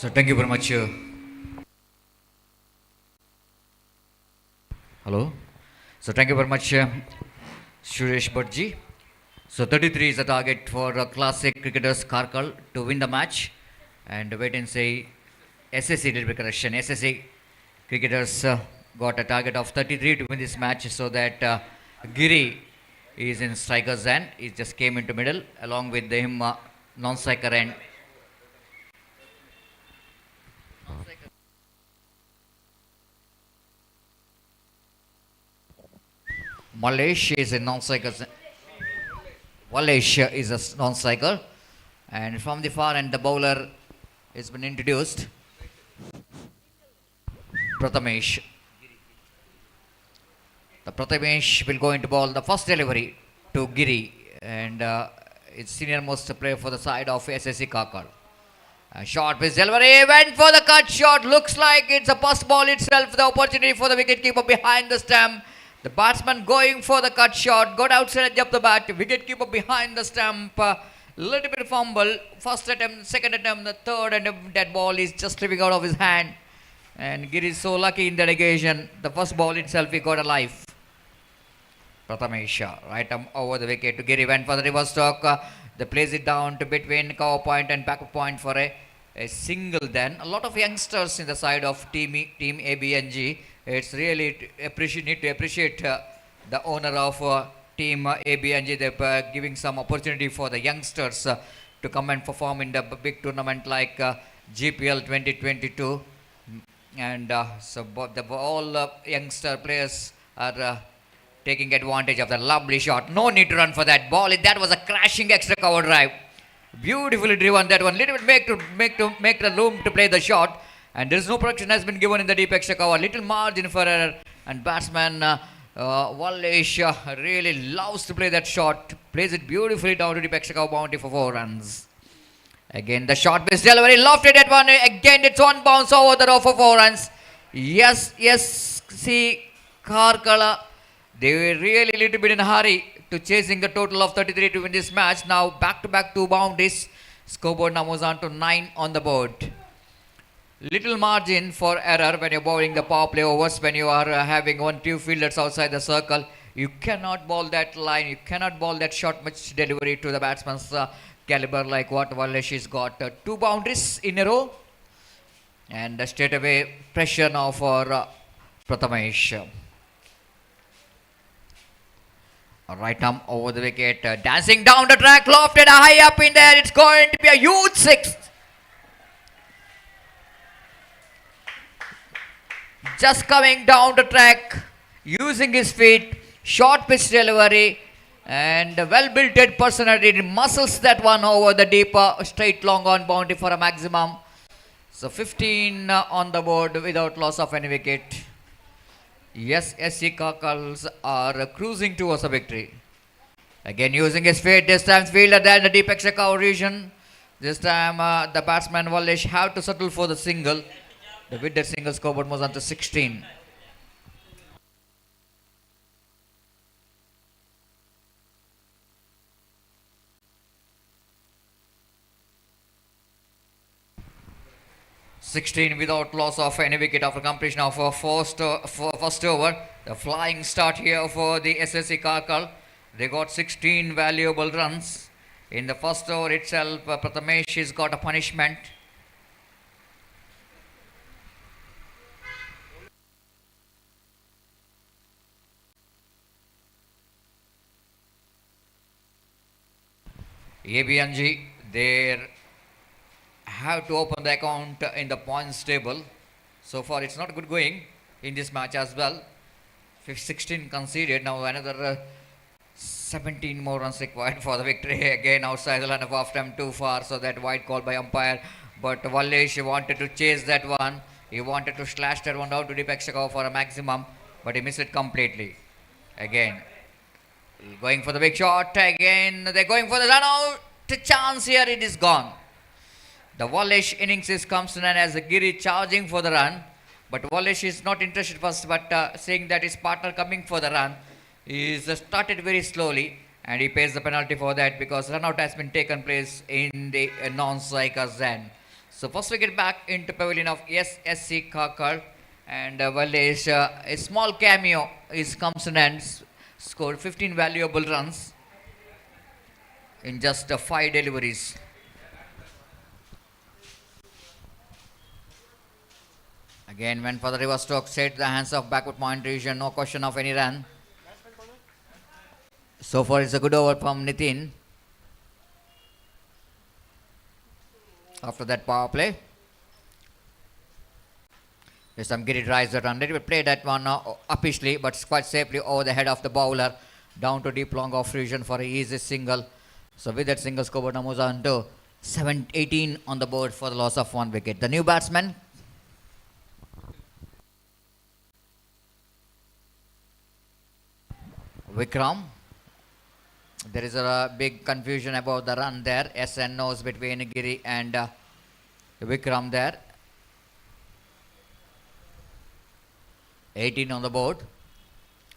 So thank you very much. Hello. So thank you very much, Suresh Bhattji. So 33 is the target for Classic Cricketers Karkal to win the match. And wait and say, SSC did the correction. SSC Cricketers got a target of 33 to win this match, so that Giri is in striker's end. He just came into middle along with him non-striker end. Malesh is a non-striker. Malesh is a non-striker, and from the far end the bowler has been introduced. Prathamesh. The Prathamesh will go into ball the first delivery to Giri, and it's senior most player for the side of SSC Karkal. A short pitch delivery, went for the cut shot. Looks like it's a pass ball itself. The opportunity for the wicketkeeper behind the stump. The batsman going for the cut shot, got outside edge of the bat. Wicketkeeper behind the stump. Little bit of fumble. First attempt, second attempt, the third attempt. That ball is just slipping out of his hand. And Giri is so lucky in that occasion. The first ball itself, he got a life. Prathamesh, right arm over the wicket to Giri. Went for the reverse stroke. They place it down to between cover point and backup point for a single then. A lot of youngsters in the side of team ABNG. It's really need to appreciate the owner of team ABNG. They're giving some opportunity for the youngsters to come and perform in the big tournament like GPL 2022. And so all youngster players are taking advantage of the lovely shot. No need to run for that ball. That was a crashing extra cover drive. Beautifully driven that one. Little bit make the room to play the shot. And there is no protection has been given in the deep extra cover. Little margin for error. And batsman Wallesh really loves to play that shot. Plays it beautifully down to deep extra cover boundary for 4 runs. Again the short base delivery. Lofted at one. Again it's one bounce over the row for 4 runs. Yes. See Karkala. They were really a little bit in a hurry to chasing the total of 33 to win this match. Now back-to-back 2 boundaries. Scoreboard now moves on to 9 on the board. Little margin for error when you're bowling the power play overs. When you are having 1-2 fielders outside the circle, you cannot bowl that line. You cannot bowl that short pitch delivery to the batsman's caliber like what Wallace has got. Two boundaries in a row. And straight away pressure now for Prathamesh. Right arm over the wicket, dancing down the track, lofted high up in there. It's going to be a huge six. Just coming down the track, using his feet, short pitch delivery, and well built personality. Muscles that one over the deeper, straight long on boundary for a maximum. So 15 on the board without loss of any wicket. Yes, SC Kakals are cruising towards a victory. Again using his feet, this time fielder there in the deep extra cover region. This time the batsman Wallace have to settle for the single. The with that single scoreboard moves on to 16. Without loss of any wicket after completion of first over. The flying start here for the SSC Karkal. They got 16 valuable runs. In the first over itself, Prathamesh has got a punishment. ABNG, they have to open the account in the points table. So far it's not good going in this match as well. 16 conceded, now another 17 more runs required for the victory. Again outside the line of half time, too far, so that wide call by umpire. But Wallace wanted to chase that one. He wanted to slash that one down to deep extra cover for a maximum, but he missed it completely. Again going for the big shot. Again they're going for the run out. Chance here, it is gone. The Wallace innings comes in as Giri charging for the run, but Wallace is not interested first, but seeing that his partner coming for the run, he started very slowly, and he pays the penalty for that because run out has been taken place in the non-strikers end. So first wicket back into pavilion of SSC Kakar, and Wallace, a small cameo comes in and scored 15 valuable runs in just 5 deliveries. Again went for the reverse stroke, set the hands of backward point region, no question of any run. So far it's a good over from Nitin. After that power play, there's some Giri drives that run. Let me play that one uppishly, but quite safely over the head of the bowler, down to deep long off region for a easy single. So with that single, scoreboard moves on to 18 on the board for the loss of 1 wicket. The new batsman, Vikram. There is a big confusion about the run there. S and No's between Giri and Vikram there. 18 on the board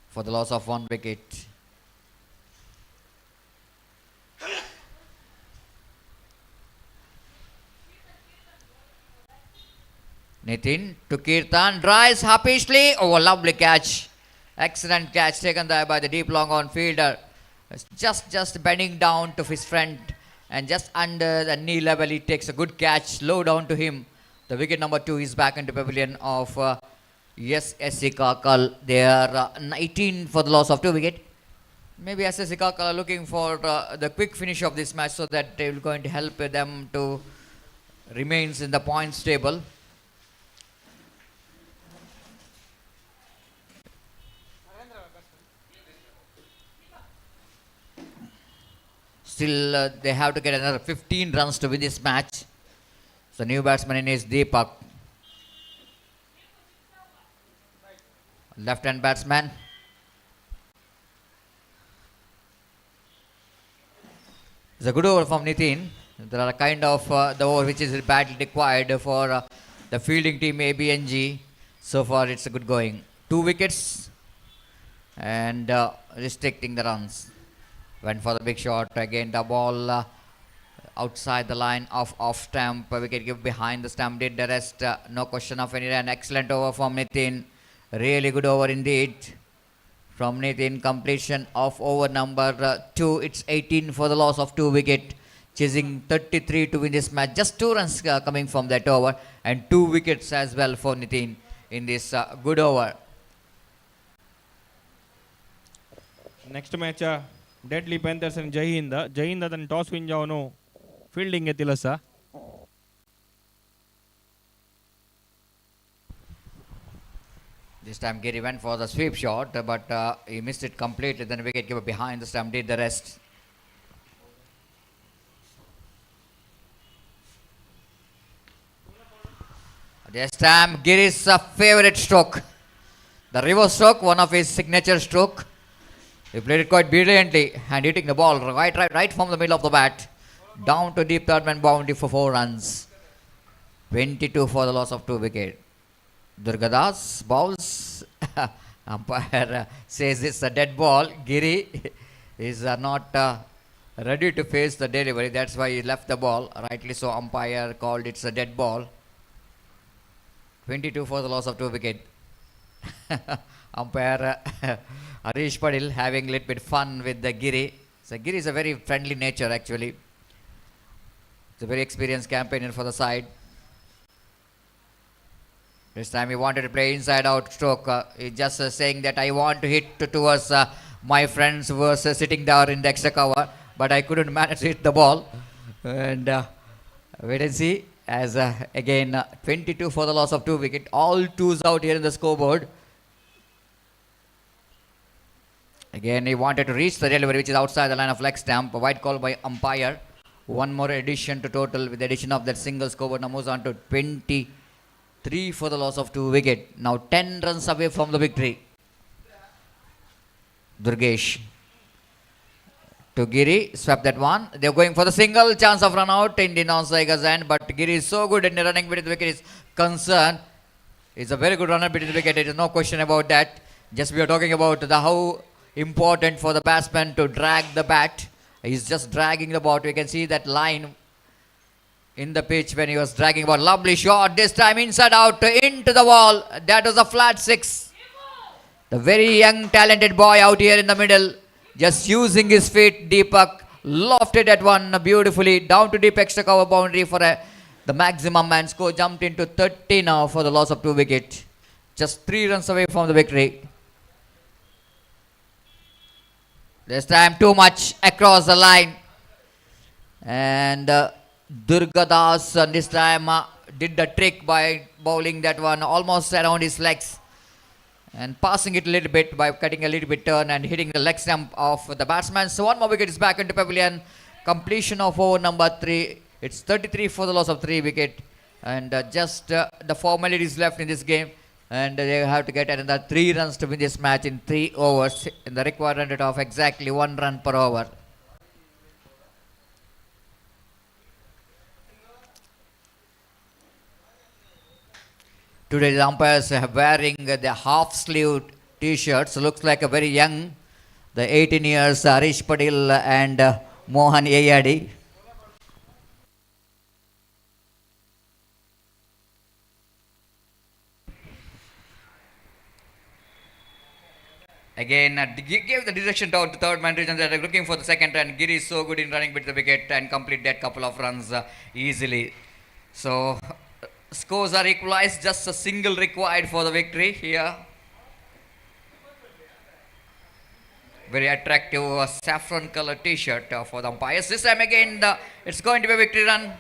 for the loss of 1 wicket. Nitin to Kirtan, drives happishly. Oh, a lovely catch. Excellent catch taken there by the deep long on fielder. Just bending down to his friend, and just under the knee level he takes a good catch, low down to him. The wicket number 2 is back into pavilion of SSC Kakal. They are 19 for the loss of 2 wicket. Maybe SSC Kakal are looking for the quick finish of this match, so that they will going to help them to remains in the points table. Still, they have to get another 15 runs to win this match. So, new batsman in is Deepak. Left hand batsman. It's a good over from Nitin. There are kind of the over which is badly required for the fielding team ABNG. So far, it's a good going. 2 wickets and restricting the runs. Went for the big shot. Again, the ball outside the line of off stump. Wicket give behind the stump. Did the rest. No question of any run. Excellent over from Nitin. Really good over indeed from Nitin. Completion of over number 2. It's 18 for the loss of 2 wicket. chasing 33 to win this match. Just 2 runs coming from that over and 2 wickets as well for Nitin in this good over. Next match deadly panthers and ಜೈಹಿಂದ ಅದನ್ನು toss win ಜಾವನು fielding ಎತ್ತಿಲ್ಲ sir. This time Giri went for the sweep shot, but he missed it completely. Then wicketkeeper behind the stump did the rest. This time Giri's favorite stroke, the reverse stroke, one of his signature stroke. He played it quite brilliantly and hitting the ball right from the middle of the bat down to deep third man boundary for 4 runs. 22 for the loss of 2 wickets. Durgadas bowls. Umpire says it's a dead ball. Giri is not ready to face the delivery. That's why he left the ball. Rightly so, umpire called it's a dead ball. 22 for the loss of 2 wickets. Umpire Harish Padil having a little bit fun with the Giri. So Giri is a very friendly nature actually. It's a very experienced campaigner for the side. This time he wanted to play inside out stroke. He's just saying that I want to hit towards my friends who were sitting there in the extra cover, but I couldn't manage to hit the ball. And wait and see as again 22 for the loss of 2 wickets. All twos out here in the scoreboard. Again, he wanted to reach the delivery, which is outside the line of leg stump. A wide call by umpire. One more addition to total with the addition of that single scoreboard. Now moves on to 23 for the loss of 2 wickets. Now 10 runs away from the victory. Durgesh to Giri, swept that one. They're going for the single, chance of run out in the non-striker's end, but Giri is so good in the running between the wicket is concerned. He's a very good runner between the wicket. There is no question about that. Just we are talking about how important for the batsman to drag the bat. He's just dragging the ball. You can see that line in the pitch when he was dragging the ball. Lovely shot. This time inside out into the wall. That was a flat 6. The very young talented boy out here in the middle, just using his feet. Deepak lofted that one beautifully down to deep extra cover boundary for the maximum, and score jumped into 30 now for the loss of 2 wickets. Just 3 runs away from the victory. This time too much across the line, and Durgadas this time did the trick by bowling that one almost around his legs and passing it a little bit by cutting a little bit turn and hitting the leg stump of the batsman. So 1 more wicket is back into pavilion. Completion of over number 3. It's 33 for the loss of 3 wickets, and just the formalities left in this game. And they have to get another 3 runs to win this match in 3 overs. In the required run rate of exactly 1 run per over. Today the umpires are wearing the half-sleeve t-shirts. Looks like a very young, the 18 years Harish Padil and Mohan Ayadi. Again, gave the direction down to third man region. They are looking for the second run. Giri is so good in running with the wicket and complete that couple of runs easily. So, scores are equalized. Just a single required for the victory here. Very attractive saffron color t-shirt for the umpires. This time again, it's going to be a victory run.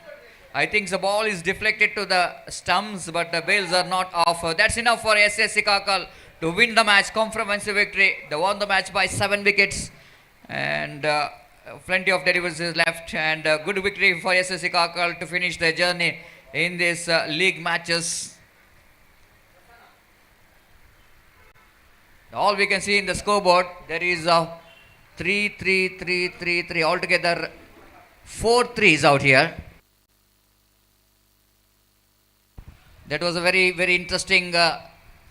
I think the ball is deflected to the stumps, but the bails are not off. That's enough for SSC Kakal to win the match, comprehensive victory. They won the match by 7 wickets, and plenty of deliveries left, and good victory for SSC Kakal to finish their journey in these league matches. All we can see in the scoreboard, there is 3, 3, 3, 3, 3, altogether 4 threes out here. That was a very, very interesting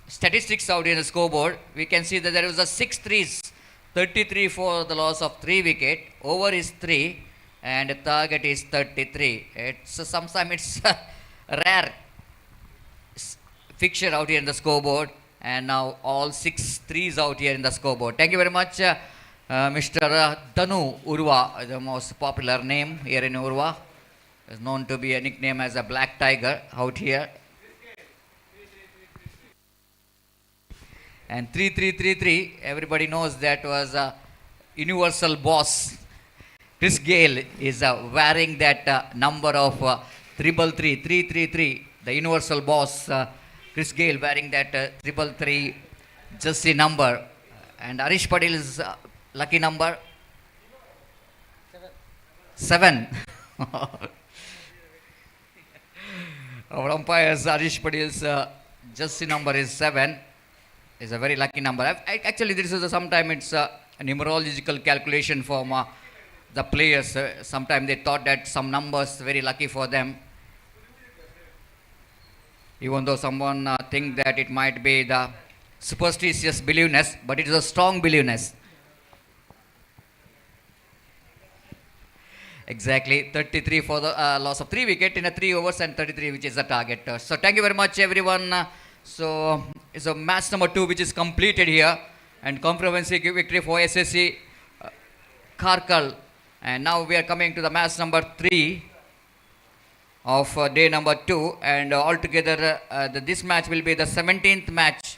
statistics out in the scoreboard. We can see that there was a 6 threes, 33 for the loss of 3 wicket. Over is 3 and target is 33. It's sometimes it's a rare fixture out here in the scoreboard, and now all 6 threes out here in the scoreboard. Thank you very much Mr. Danu Urva, the most popular name here in Urva, is known to be a nickname as a Black Tiger out here. And 3333, everybody knows that was a universal boss. Chris Gale is wearing that number of 333, the universal boss. Chris Gale wearing that 333 jersey number. And Arish Patil's lucky number 7. Our umpire's Arish Patil's jersey number is 7. Is a very lucky number. Actually, this is sometime it's a numerological calculation from the players. Sometimes they thought that some numbers very lucky for them, even though someone think that it might be the superstitious believeness, but it is a strong believeness. Exactly, 33 for the loss of 3 wicket in a 3 overs and 33 which is the target. So thank you very much everyone. So it's a match number 2 which is completed here, and comprehensive victory for SSC Karkal. And now we are coming to the match number 3 of day number 2, and altogether this match will be the 17th match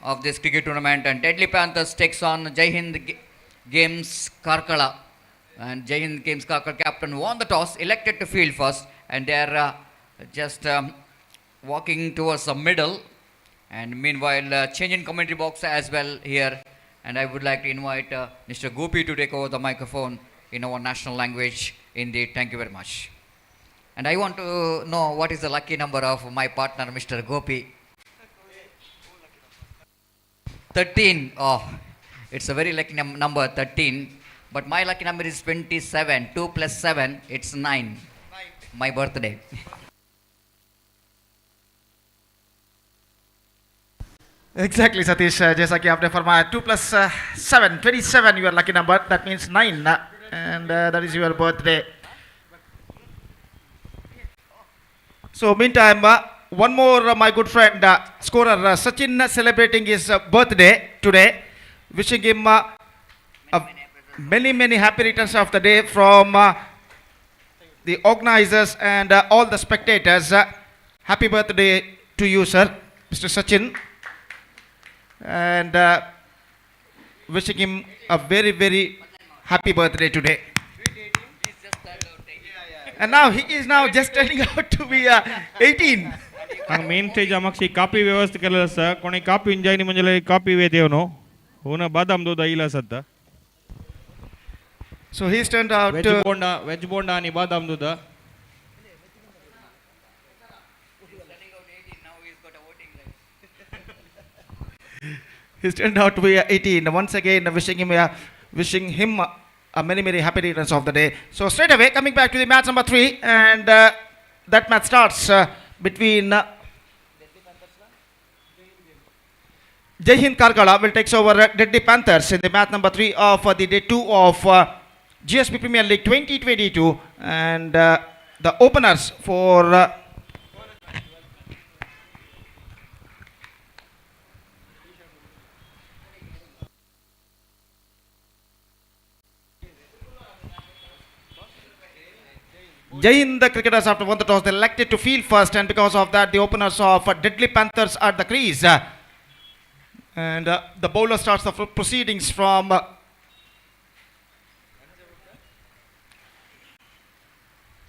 of this cricket tournament, and Deadly Panthers takes on Jai Hind Games Karkala, and Jai Hind Games Karkala captain won the toss, elected to field first, and they are just walking towards the middle, and meanwhile changing commentary box as well here, and I would like to invite Mr. Gopi to take over the microphone in our national language. Indeed, thank you very much. And I want to know what is the lucky number of my partner Mr. Gopi. 13. Oh, it's a very lucky number 13, but my lucky number is 27. 2 plus 7, it's 9. My birthday. Exactly, Satish. जैसा कि आपने फरमाया 2 plus 7, 27 your lucky number. That means 9, and that is your birthday. So meantime, one more my good friend scorer Sachin celebrating his birthday today. Wishing him many happy returns of the day from the organizers and all the spectators. Happy birthday to you, sir, Mr. Sachin. And wishing him a very happy birthday today. And now he is now just turning out to be 18. हांगा main stage आमची coffee व्यवस्था केलेली आसा. कोणी coffee enjoy नी म्हणजे coffee वे देव no होना बादाम दूध आयला सद्दा. So he's turned out veg bonda आणि बादाम दूध. He's turned out to be 18. Once again, wishing him many happy returns of the day. So straight away, coming back to the match number 3, and that match starts between Jai Hind Karkala will takes over Deadly Panthers in the match number 3 of the day 2 of GSP Premier League 2022, and the openers for Jai Hind cricketers, after won the toss, they elected to field first, and because of that, the openers of Deadly Panthers are at the crease. And the bowler starts the proceedings from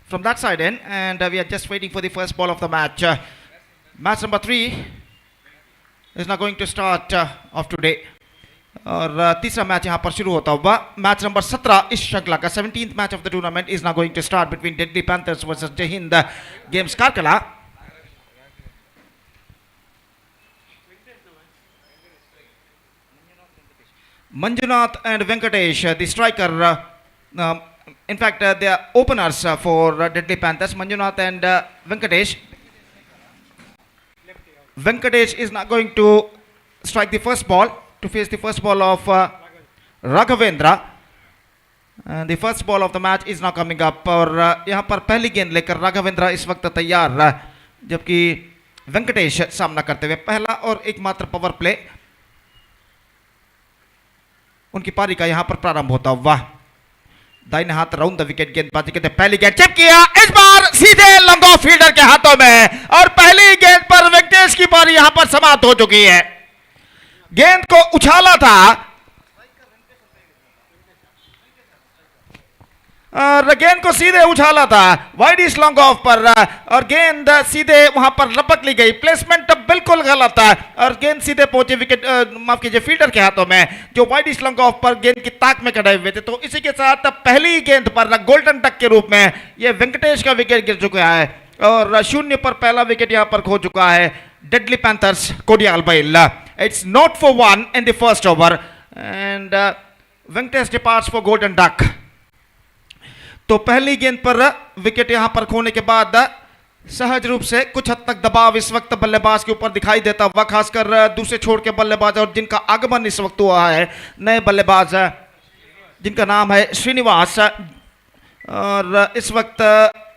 that side in, and we are just waiting for the first ball of the match. Match number 3 is now going to start of today. और तीसरा match यहाँ पर शुरू होता हुआ. Match number 17 इस श्रृंखला का 17th match of the tournament is now going to start between deadly panthers versus Jai Hind games Karkala. Manjunath and Venkatesh, the striker, in fact they are openers for Deadly Panthers. Manjunath and Venkatesh. Venkatesh is now going to strike the first ball to face the first ball of Raghavendra. And the first ball of the match is now coming up. और यहाँ पर पहली गेंद लेकर राघवेंद्र इस वक्त तैयार, जबकि वेंकटेश सामना करते हुए. पहला और एकमात्र पावर प्ले. उनकी पारी का यहां पर प्रारंभ होता हुआ। दाहिने हाथ राउंड द विकेट गेंदबाजी करते पहली गेंद चिप किया, इस बार सीधे लंग ऑफ फील्डर के हाथों में और पहली गेंद पर वेंकटेश की पारी यहां पर समाप्त हो चुकी है। गेंद को उछाला था और गेंद को सीधे उछाला था वाइड इस लॉन्ग ऑफ पर और गेंद सीधे वहां पर लपक ली गई। प्लेसमेंट बिल्कुल गलत था और गेंद सीधे पहुंचे विकेट माफ कीजिए फील्डर के हाथों में जो वाइड इस लॉन्ग ऑफ पर गेंद की ताक में खड़े हुए थे। तो इसी के साथ पहली गेंद पर गोल्डन टक के रूप में यह वेंकटेश का विकेट गिर चुका है और 0 पर पहला विकेट यहां पर खो चुका है डेडली पैंथर्स कोडियाल बैल। It's not for 1 in the first over and Venkatesh departs for golden duck. तो पहली गेंद पर विकेट यहां पर खोने के बाद सहज रूप से कुछ हद तक दबाव इस वक्त बल्लेबाज के ऊपर दिखाई देता हुआ, खासकर दूसरे छोर के बल्लेबाज और जिनका आगमन इस वक्त हुआ है नए बल्लेबाज जिनका नाम है श्रीनिवास। और इस वक्त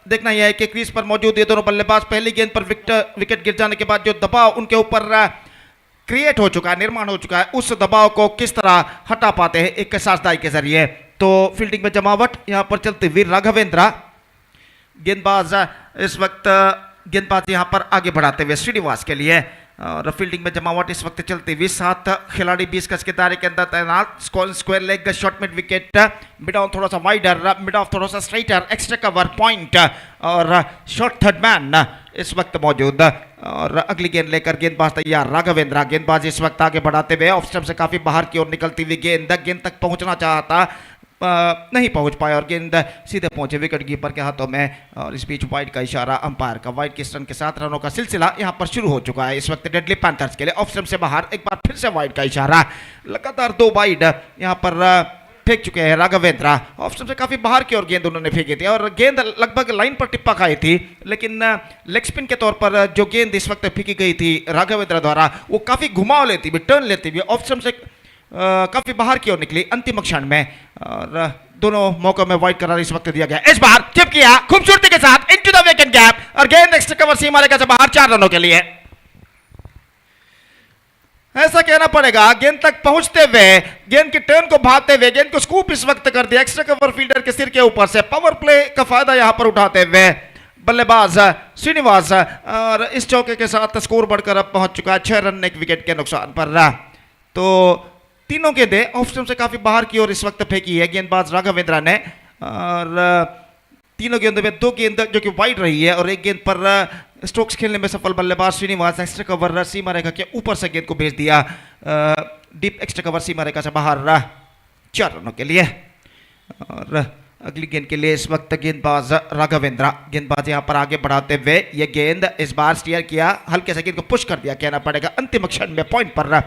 देखना यह है कि क्रीज पर मौजूद ये दोनों बल्लेबाज पहली गेंद पर विकेट गिर जाने के बाद जो दबाव उनके ऊपर क्रिएट हो चुका है, निर्माण हो चुका है, उस दबाव को किस तरह हटा पाते हैं एक साझदाई के जरिए। तो फील्डिंग में जमावट यहां पर चलते हुए राघवेंद्र गेंदबाज इस वक्त गेंदबाज यहां पर आगे बढ़ाते हुए श्रीनिवास के लिए और फील्डिंग में जमावट इस वक्त चलती हुई 7 खिलाड़ी 20 गज के दायरे के अंदर तैनात। Square leg short mid wicket, mid on थोड़ा सा वाइडर, मिड ऑफ थोड़ा सा स्ट्राइटर, एक्स्ट्रा कवर पॉइंट और शॉर्ट थर्ड मैन इस वक्त मौजूद। और अगली गेंद लेकर गेंदबाज तैयार राघवेंद्र गेंदबाज इस वक्त आगे बढ़ाते हुए ऑफ स्टंप से काफी बाहर की ओर निकलती हुई गेंद तक पहुंचना चाहता नहीं पहुंच पाया और गेंद सीधे पहुंचे विकेट कीपर के हाथों में। और इस बीच वाइड का इशारा अंपायर का। वाइड के रन के साथ रनों का सिलसिला यहां पर शुरू हो चुका है इस वक्त डेडली पैंथर्स के लिए। ऑफ स्टंप से बाहर एक बार फिर से वाइड का इशारा, लगातार 2 वाइड यहां पर फेंक चुके हैं राघवेंद्र। ऑफ स्टंप से काफी बाहर की ओर गेंद उन्होंने फेंकी थी और गेंद लगभग लाइन पर टिप्पा खाई थी, लेकिन लेग स्पिन के तौर पर जो गेंद इस वक्त फेंकी गई थी राघवेंद्र द्वारा वो काफी घुमाव लेती हुई, टर्न लेती हुई ऑफ स्टंप से काफी बाहर की ओर निकली अंतिम क्षण में और दोनों मौकों में वाइड करार इस वक्त दिया गया। इस बार टिप किया खूबसूरती के साथ इनटू द वेकेंट गैप और गेंद एक्स्ट्रा कवर सीमा रेखा से बाहर 4 रनों के लिए। ऐसा कहना पड़ेगा गेंद तक पहुंचते हुए, गेंद की टर्न को भागते हुए गेंद को स्कूप इस वक्त कर दिया एक्स्ट्रा कवर फील्डर के सिर के ऊपर से। पावर प्ले का फायदा यहां पर उठाते हुए बल्लेबाज श्रीनिवास और इस चौके के साथ स्कोर बढ़कर अब पहुंच चुका है 6 रन 1 विकेट के नुकसान पर। तो तीनों गेंदें ऑफ स्टंप से काफी बाहर की ओर इस वक्त फेंकी है गेंदबाज राघवेंद्र ने और तीनों गेंदों में 2 गेंद जो कि वाइड रही है और एक गेंद पर स्ट्रोक्स खेलने में सफल बल्लेबाज श्रीनिवास एक्स्ट्रा कवर सीमा रेखा के ऊपर से गेंद को भेज दिया डीप एक्स्ट्रा कवर सीमा रेखा से बाहर 4 रनों के लिए। और अगली गेंद के लिए इस वक्त गेंदबाज राघवेंद्र गेंदबाज यहां पर आगे बढ़ाते हुए ये गेंद इस बार स्टीयर किया, हल्के से गेंद को पुश कर दिया कहना पड़ेगा अंतिम क्षण में पॉइंट पर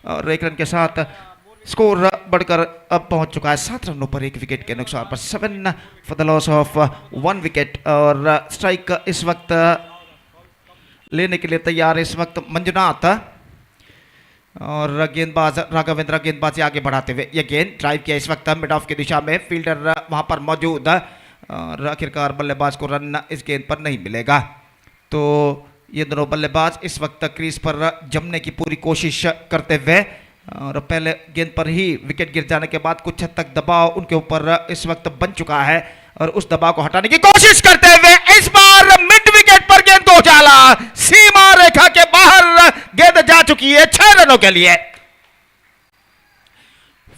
और 1 रन के साथ स्कोर बढ़कर अब पहुंच चुका है 7 रनों पर 1 विकेट के नुकसान पर। 7 for the loss of 1 wicket और स्ट्राइक इस वक्त लेने के लिए तैयार इस वक्त मंजुनाथ और गेंदबाज राघवेंद्र गेंदबाजी आगे बढ़ाते हुए ये गेंद ड्राइव किया इस वक्त मिड ऑफ की दिशा में, फील्डर वहां पर मौजूद और आखिरकार बल्लेबाज को रन इस गेंद पर नहीं मिलेगा। तो ये दोनों बल्लेबाज इस वक्त क्रीज पर जमने की पूरी कोशिश करते हुए और पहले गेंद पर ही विकेट गिर जाने के बाद कुछ हद तक दबाव उनके ऊपर इस वक्त बन चुका है और उस दबाव को हटाने की कोशिश करते हुए इस बार मिड विकेट पर गेंद को उछाला, सीमा रेखा के बाहर गेंद जा चुकी है 6 रनों के लिए।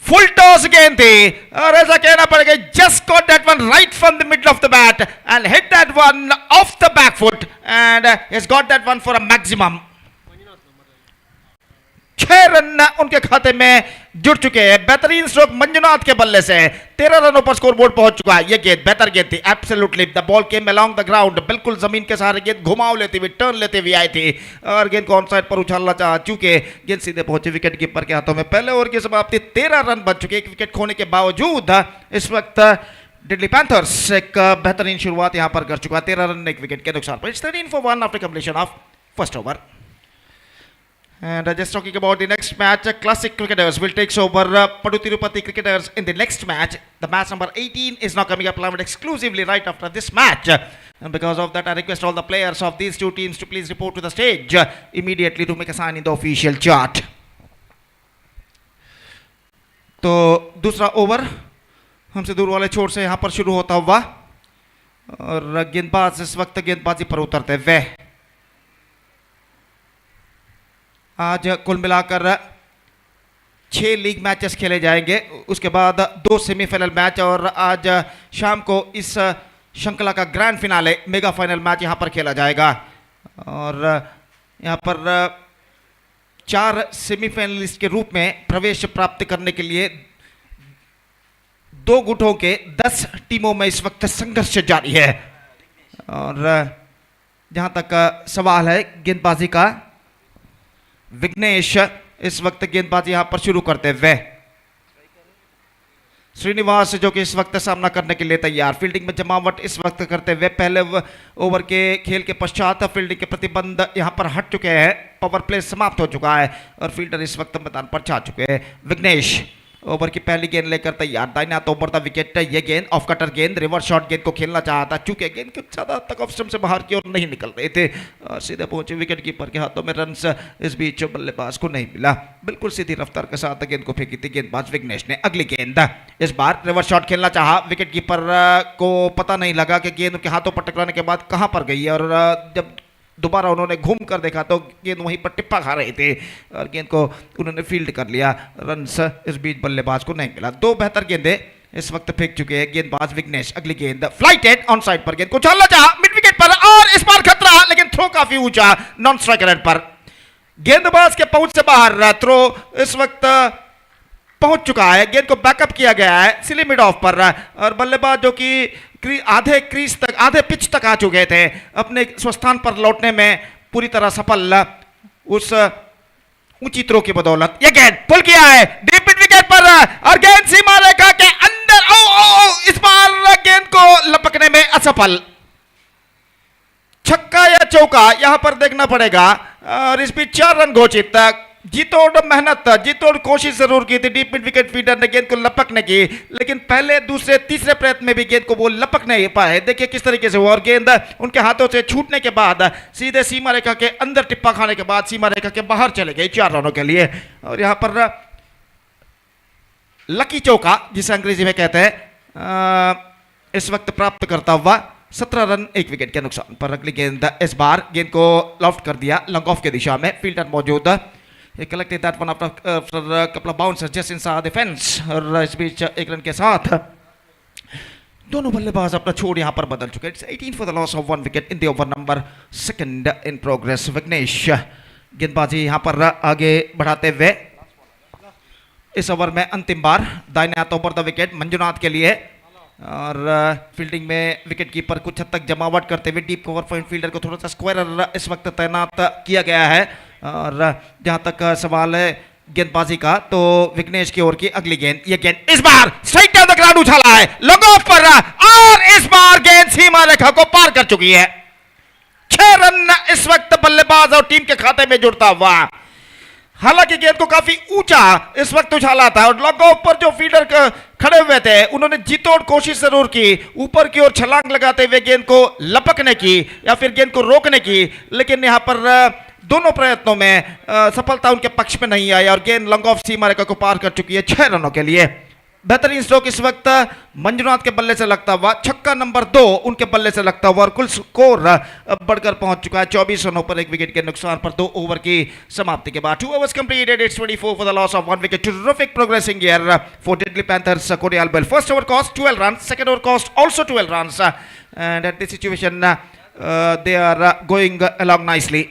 फुल टॉस गेंद थी और ऐसा कहना पड़ेगा just got that one right from the middle of the bat and hit that one of the back foot and has got that one for a maximum. 6 run उनके खाते में जुड़ चुके हैं। बेहतरीन स्ट्रोक मंजुनाथ के बल्ले से 13 रनों पर स्कोर बोर्ड पहुंच चुका है। यह गेंद बेहतर गेंद थी, absolutely the ball came along the ground, बिल्कुल जमीन के सहारे गेंद घुमाव लेती हुई टर्न लेते हुए आई थी और गेंद को ऑन साइड पर उछालना चाहा, चूंकि गेंद सीधे पहुंचे विकेट कीपर के हाथों में। पहले ओवर की समाप्ति 13 रन बन चुके, 1 विकेट खोने के बावजूद इस वक्त डेडली पैंथर्स एक बेहतरीन शुरुआत यहां पर कर चुका है 13 रन 1 विकेट के नुकसान पर। It's 13 for 1 after completion of first over. And just talking about the next match, Classic Cricketers will take over Padu Tirupati Cricketers in the next match. The match number 18 is now coming up live exclusively right after this match. And because of that, I request all the players of these two teams to please report to the stage immediately to make a sign in the official chart. तो दूसरा over हमसे दूर वाले छोर से यहाँ पर शुरू होता हुआ और गेंदबाज इस वक्त गेंदबाजी पर उतरते हुए। आज कुल मिलाकर 6 लीग मैचेस खेले जाएंगे, उसके बाद 2 सेमीफाइनल मैच और आज शाम को इस श्रृंखला का grand finale mega final match यहाँ पर खेला जाएगा। और यहाँ पर 4 सेमीफाइनलिस्ट के रूप में प्रवेश प्राप्त करने के लिए 2 गुटों के 10 टीमों में इस वक्त संघर्ष जारी है। और जहां तक सवाल है गेंदबाजी का, विघ्नेश इस वक्त गेंदबाजी यहां पर शुरू करते हुए। श्रीनिवास जो कि इस वक्त सामना करने के लिए तैयार, फील्डिंग में जमावट इस वक्त करते हुए। पहले ओवर के खेल के पश्चात फील्डिंग के प्रतिबंध यहां पर हट चुके हैं, पावर प्ले समाप्त हो चुका है और फील्डर इस वक्त मैदान पर छा चुके हैं। विघ्नेश ओवर की पहली गेंद लेकर तैयार, दाहिने हाथ ओवर द विकेट। ये गेंद ऑफ कटर गेंद, रिवर्स शॉट गेंद को खेलना चाहा था, चूंकि गेंद कुछ ज्यादा तक ऑफ स्टंप से बाहर की ओर नहीं निकल रहे थे और सीधे पहुंचे विकेट कीपर के हाथों में। रन्स इस बीच बल्लेबाज को नहीं मिला, बिल्कुल सीधी रफ्तार के साथ गेंद को फेंकी थी गेंदबाज विघ्नेश ने। अगली गेंद, इस बार रिवर्स शॉट खेलना चाहा, विकेट कीपर को पता नहीं लगा कि गेंद उनके हाथों पर टकराने के बाद कहां पर गई है और जब दोबारा उन्होंने घूम कर देखा तो गेंद वहीं पर टिप्पा खा रहे थे और गेंद को उन्होंने फील्ड कर लिया। रन्स इस बीच बल्लेबाज को नहीं मिला। 2 बेहतर गेंदें इस वक्त फेंक चुके हैं गेंदबाज विघ्नेश। अगली गेंद फ्लाइटेड ऑन साइड पर, गेंद को चलना चाहा मिड विकेट पर और इस बार खतरा, लेकिन थ्रो काफी ऊंचा नॉन स्ट्राइकर एंड पर, गेंदबाज के पहुंच से बाहर। थ्रो इस वक्त पहुंच चुका है, गेंद को बैकअप किया गया है सिली मिड ऑफ पर और बल्लेबाज जो कि आधे क्रीज तक, आधे पिच तक आ चुके थे, अपने स्वस्थान पर लौटने में पूरी तरह सफल उस ऊंची थ्रो की बदौलत। यह गेंद पुल किया है डीप मिड विकेट पर और गेंद सीमा रेखा के अंदर। इस बार गेंद को लपकने में असफल। छक्का या चौका यहां पर देखना पड़ेगा और इस बीच 4 रन घोषित। जीतोड़ मेहनत, जीतोड़ कोशिश जरूर की थी डीप मिड विकेट फील्डर ने गेंद को लपकने की, लेकिन पहले दूसरे तीसरे प्रयत्न में भी गेंद को वो लपक नहीं पाए। देखिए किस तरीके से हुआ और गेंद उनके हाथों से छूटने के बाद सीधे सीमा रेखा के अंदर टिप्पा खाने के बाद सीमा रेखा के बाहर चले गए 4 रनों के लिए। और यहां पर लकी चौका जिसे अंग्रेजी में कहते हैं इस वक्त प्राप्त करता हुआ 17 रन 1 विकेट के नुकसान पर। अगली गेंद, इस बार गेंद को लॉफ्ट कर दिया लॉन्ग ऑफ के दिशा में, फील्डर मौजूद। He collected that one after a couple of bounces just inside the fence और इस बीच 1 रन के साथ दोनों बल्लेबाज अपना छोड़ यहां पर बदल चुके हैं। 18 for the loss of 1 wicket in the over number 2 in progress। Vighnesh गेंदबाजी यहां पर आगे बढ़ाते हुए इस ओवर में अंतिम बार, दाहिने हाथ ओवर द विकेट मंजुनाथ के लिए और फील्डिंग में विकेट कीपर कुछ हद तक जमावट करते हुए डीप कवर पॉइंट फील्डर को थोड़ा सा स्क्वायर इस वक्त तैनात किया गया है। और जहां तक सवाल है गेंदबाजी का तो विघ्नेश की ओर की अगली गेंद, ये गेंद इस बार स्ट्राइक डाउन द ग्राउंड उछाला है लॉन्ग ऑफ पर और इस बार गेंद सीमा रेखा को पार कर चुकी है। 6 रन इस वक्त बल्लेबाज और टीम के खाते में जुड़ता हुआ। हालांकि गेंद को काफी ऊंचा इस वक्त उछाला था और लॉन्ग ऑफ पर जो फील्डर खड़े हुए थे उन्होंने जीतोड़ कोशिश जरूर की ऊपर की ओर छलांग लगाते हुए गेंद को लपकने की या फिर गेंद को रोकने की, लेकिन यहां पर दोनों प्रयत्नों में सफलता उनके पक्ष में नहीं आई और गेंद लॉन्ग ऑफ सीमा रेखा को पार कर चुकी है 6 रनों के लिए। बेहतरीन स्ट्रोक इस वक्त मंजुनाथ के बल्ले से लगता हुआ, छक्का नंबर 2 उनके बल्ले से लगता हुआ और कुल स्कोर बढ़कर पहुंच चुका है 24 रनों पर 1 विकेट के नुकसान पर 2 ओवर की समाप्ति के बाद। 2 overs completed, it's 24 for the loss of 1 wicket। Terrific progressing here for Deadly Panthers Cody Albell। First over cost 12 runs, second over cost also 12 runs and at this situation they are going along nicely।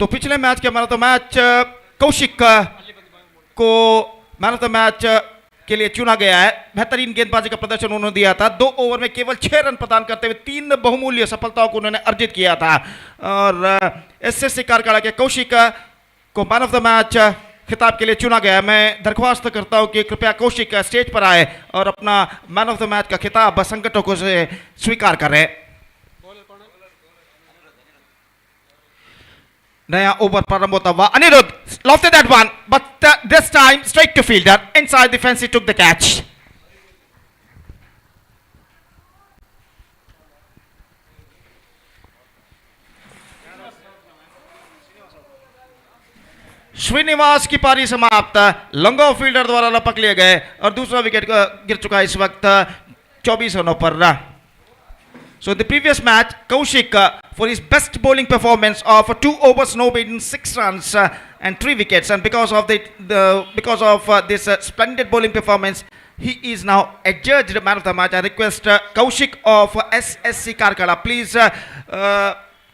तो पिछले match के man of the match Kaushik को man of the match के लिए चुना गया है। बेहतरीन गेंदबाजी का प्रदर्शन उन्होंने दिया था, 2 ओवर में केवल 6 रन प्रदान करते हुए 3 बहुमूल्य सफलताओं को उन्होंने अर्जित किया था और एसएससी कारखाना के कौशिक को मैन ऑफ द मैच खिताब के लिए चुना गया। मैं दरख्वास्त करता हूं कि कृपया कौशिक स्टेज पर आए और अपना मैन ऑफ द मैच का खिताब संगठकों से स्वीकार करें। नया ओवर प्रारंभ होता हुआ, Anirudh lofted that one but this time straight to fielder inside the fence, he took the catch। Srinivas की पारी समाप्त, लॉन्ग ऑफ फील्डर द्वारा लपक लिए गए और दूसरा विकेट गिर चुका है इस वक्त 24 रनों पर। So in the previous match, Kaushik for his best bowling performance of 2 overs no beaten, 6 runs and 3 wickets, and because of this splendid bowling performance, he is now adjudged man of the match. I request Kaushik of SSC Karkala, please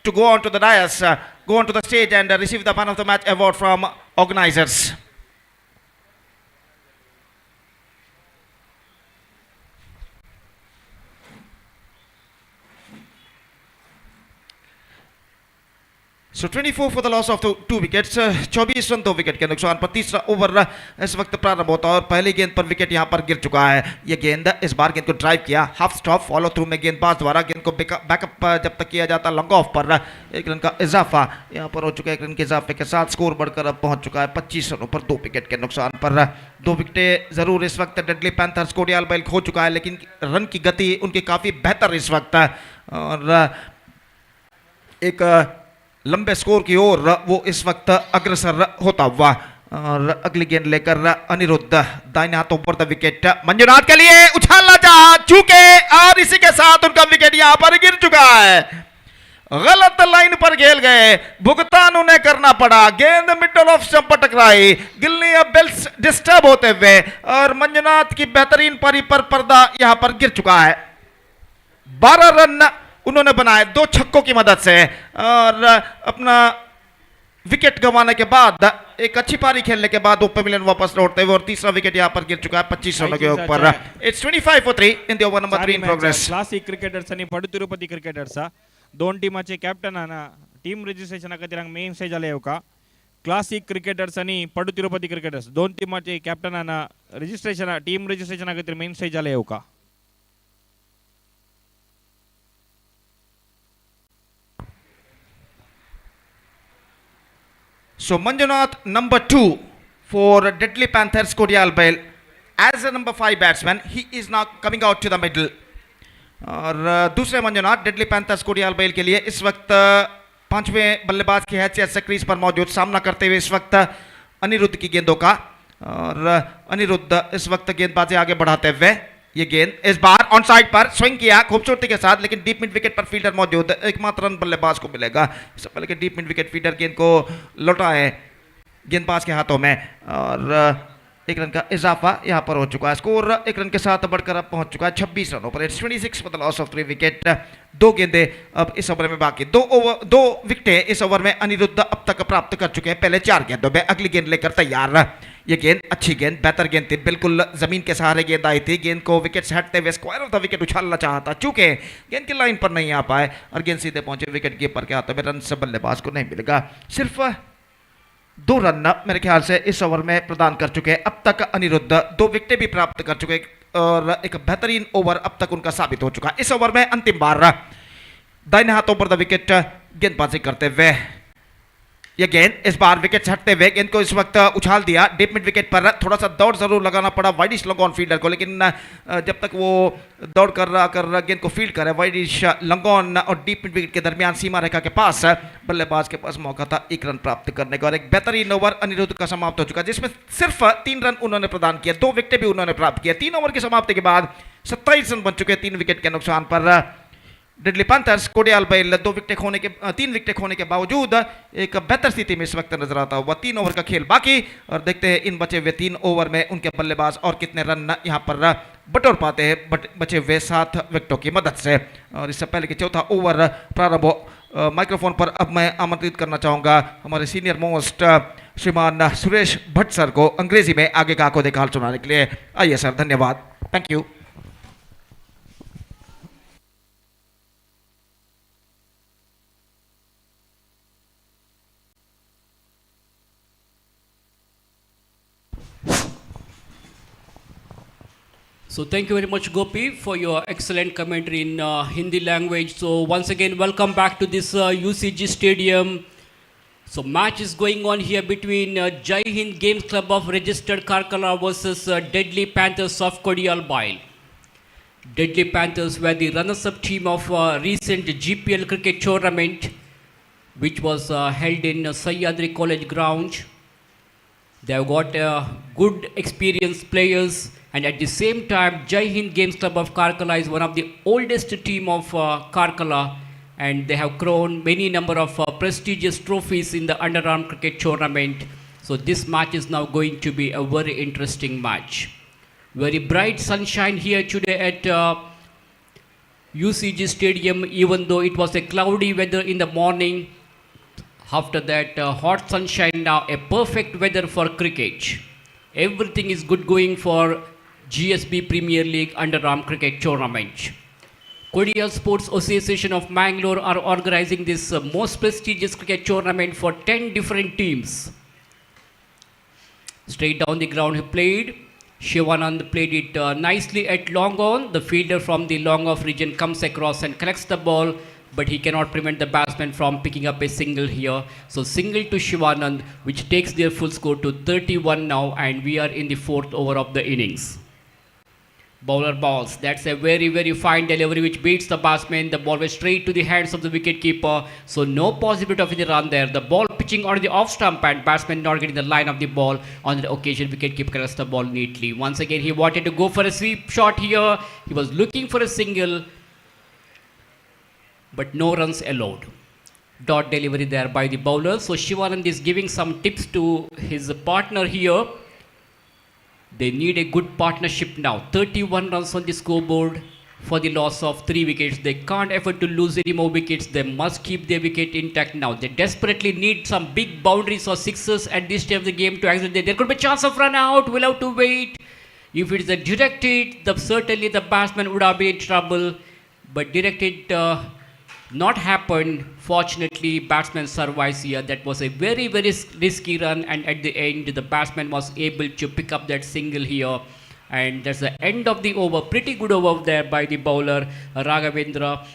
to go on to the dais, go on to the stage and receive the man of the match award from organizers. So 24 for the loss of 2 wickets, 24 run 2 wicket के नुकसान पर। तीसरा over इस वक्त प्रारंभ होता है और पहली गेंद पर विकेट यहां पर गिर चुका है। यह गेंद इस बार गेंद को ड्राइव किया, हाफ स्टॉप फॉलो थ्रू में गेंदबाज द्वारा गेंद को बैकअप जब तक किया जाता लॉन्ग ऑफ पर 1 रन का इजाफा यहां पर हो चुका है। 1 रन के इजाफे के साथ स्कोर बढ़कर अब पहुंच चुका है 25 रनों पर 2 विकेट के नुकसान पर। 2 विकेटें जरूर इस वक्त डेडली पैंथर्स को डियाल बैल खो चुका है, लेकिन रन की गति उनकी काफी बेहतर इस वक्त और एक लंबे स्कोर की ओर वो इस वक्त अग्रसर होता हुआ। और अगली गेंद लेकर अनिरुद्ध दाहिने हाथों पर द विकेट मंजुनाथ के लिए उछालना चाहा, चूके और इसी के साथ उनका विकेट यहां पर गिर चुका है। गलत लाइन पर खेल गए, भुगतान उन्हें करना पड़ा। गेंद मिडल ऑफ स्टंप पर टकराई, गिल्ली अब बेल्स डिस्टर्ब होते हुए और मंजुनाथ की बेहतरीन पारी पर पर्दा यहां पर गिर चुका है। 12 रन उन्होंने बनाए 2 छक्कों की मदद से और अपना विकेट गंवाने के बाद एक अच्छी पारी खेलने के बाद वो पेविलियन वापस लौटते हुए और तीसरा विकेट यहां पर गिर चुका है 25 रनों के ऊपर। It's 25 for 3 in the over number 3 in progress. Classic cricketers आणि पडू तिरुपती क्रिकेटर्स दोन टीमाचे कॅप्टन आणि टीम रजिस्ट्रेशन खातीर मेन स्टेज आले का। क्लासिक क्रिकेटर्स आणि पडू तिरुपती क्रिकेटर्स दोन टीमाचे कॅप्टन आणि रजिस्ट्रेशन टीम रजिस्ट्रेशन खातीर मेन स्टेज आले का। So Manjunath number 2 for Deadly Panthers Kodial Bale as a number 5 batsman, he is now coming out to the middle. और दूसरे Manjunath deadly panthers Kodiyal bell के लिए इस वक्त 5वें बल्लेबाज की हैसियत से क्रीज पर मौजूद, सामना करते हुए इस वक्त अनिरुद्ध की गेंदों का। और अनिरुद्ध इस वक्त गेंदबाजी आगे बढ़ाते हुए ये गेंद इस बार ऑन साइड पर स्विंग किया खूबसूरती के साथ, लेकिन डीप मिड विकेट पर फील्डर मौजूद, एकमात्र रन बल्लेबाज को मिलेगा। इससे पहले कि डीप मिड विकेट फील्डर गेंद को लौटाए गेंदबाज के हाथों में और 1 रन का इजाफा यहां पर हो चुका है। स्कोर 1 रन के साथ बढ़कर अब पहुंच चुका है 26 रनों पर। It's 26 for the loss of 3 wicket. 2 गेंदें अब इस ओवर में बाकी, 2 विकेटें इस ओवर में अनिरुद्ध अब तक प्राप्त कर चुके हैं पहले 4 गेंदों में। अगली गेंद लेकर तैयार, ये गेंद अच्छी गेंद, बेहतर गेंद थी, बिल्कुल जमीन के सहारे गेंद आई थी। गेंद को विकेट से हटते हुए स्क्वायर ऑफ द विकेट उछालना चाहता, चूंकि गेंद की लाइन पर नहीं आ पाए और गेंद सीधे पहुंचे विकेट कीपर के हाथों में। रन से बल्लेबाज को नहीं मिलेगा। सिर्फ 2 रन मेरे ख्याल से इस ओवर में प्रदान कर चुके हैं अब तक अनिरुद्ध। 2 विकेटें भी प्राप्त कर चुके और एक बेहतरीन ओवर अब तक उनका साबित हो चुका। इस ओवर में अंतिम बार दाहिने हाथों पर द विकेट गेंदबाजी करते हुए यह गेंद इस बार विकेट से हटते हुए गेंद को इस वक्त उछाल दिया डीप मिड विकेट पर। थोड़ा सा दौड़ जरूर लगाना पड़ा वाइडिश लॉन्ग ऑन फील्डर को, लेकिन जब तक वो दौड़ कर गेंद को फील्ड करे वाइडिश लॉन्ग ऑन और डीप मिड विकेट के दरमियान सीमा रेखा के पास बल्लेबाज के पास मौका था 1 रन प्राप्त करने का। और एक बेहतरीन ओवर अनिरुद्ध का समाप्त हो चुका, जिसमें सिर्फ 3 रन उन्होंने प्रदान किया, 2 विकेटें भी उन्होंने प्राप्त किया। 3 ओवर की समाप्ति के बाद 27 रन बन चुके 3 विकेट के नुकसान पर। Deadly panthers Kodiyal bell 3 wicket खोने के बावजूद एक बेहतर स्थिति में इस वक्त नजर आता हुआ। 3 ओवर का खेल बाकी और देखते हैं इन बचे हुए 3 ओवर में उनके बल्लेबाज और कितने रन यहां पर बटोर पाते हैं बचे हुए 7 विकेटों की मदद से। और इससे पहले कि चौथा ओवर प्रारंभ हो, माइक्रोफोन पर अब मैं आमंत्रित करना चाहूंगा हमारे सीनियर मोस्ट श्रीमान सुरेश भट्ट सर को अंग्रेजी में आगे का आंखों देखा हाल सुनाने के लिए। आइए सर, धन्यवाद, thank you. So thank you very much, Gopi, for your excellent commentary in Hindi language. So once again, welcome back to this UCG Stadium. So match is going on here between Jai Hind Games Club of registered Karkala versus Deadly Panthers of Kodial Bile. Deadly Panthers were the runners-up team of recent GPL cricket tournament, which was held in Sahyadri College ground. They have got good experienced players, and at the same time, Jai Hind Games Club of Karkala is one of the oldest team of Karkala, and they have crowned many number of prestigious trophies in the Underarm cricket tournament. So this match is now going to be a very interesting match. Very bright sunshine here today at UCG Stadium, even though it was a cloudy weather in the morning. After that, hot sunshine now, a perfect weather for cricket. Everything is good going for GSB Premier League Underarm Cricket Tournament. Korea Sports Association of Mangalore are organizing this most prestigious cricket tournament for 10 different teams. Straight down the ground he played. Shivanand played it nicely at long on. The fielder from the long off region comes across and collects the ball, but he cannot prevent the batsman from picking up a single here. So single to Shivanand, which takes their full score to 31 now, and we are in the fourth over of the innings. Bowler balls. That's a very, very fine delivery which beats the batsman. The ball was straight to the hands of the wicket keeper. So no possibility of any run there. The ball pitching on the off stump and batsman not getting the line of the ball. On the occasion, wicket keeper collects the ball neatly. Once again, he wanted to go for a sweep shot here. He was looking for a single, but no runs allowed. Dot delivery there by the bowler. So Shivanand is giving some tips to his partner here. They need a good partnership now. 31 runs on the scoreboard for the loss of 3 wickets. They can't afford to lose any more wickets. They must keep their wicket intact now. They desperately need some big boundaries or sixes at this stage of the game to accelerate. There could be a chance of run out. We'll have to wait. If it is a direct hit, certainly the batsman would have been in trouble. But direct hit not happened. Fortunately, batsman survives here. That was a very, very risky run, and at the end, the batsman was able to pick up that single here. And that's the end of the over. Pretty good over there by the bowler Raghavendra.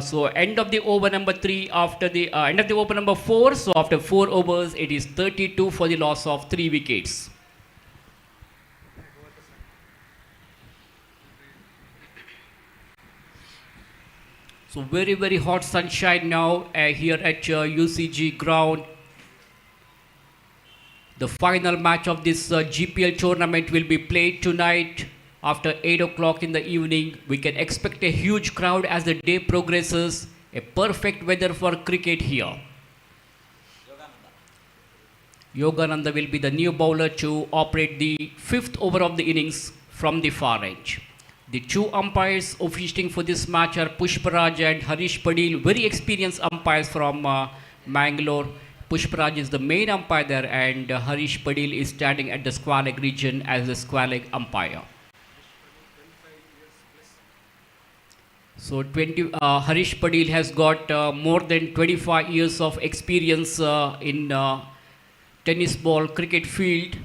So end of the over number 3 after the end of the over number 4. So after 4 overs, it is 32 for the loss of 3 wickets. So very, very hot sunshine now here at UCG ground. The final match of this GPL tournament will be played tonight after 8 o'clock in the evening. We can expect a huge crowd as the day progresses. A perfect weather for cricket here. Yogananda will be the new bowler to operate the 5th over of the innings from the far edge. The 2 umpires officiating for this match are Pushparaj and Harish Padil, very experienced umpires from Mangalore. Pushparaj is the main umpire there, and Harish Padil is standing at the square leg region as the square leg umpire. So Harish Padil has got more than 25 years of experience in tennis ball cricket field.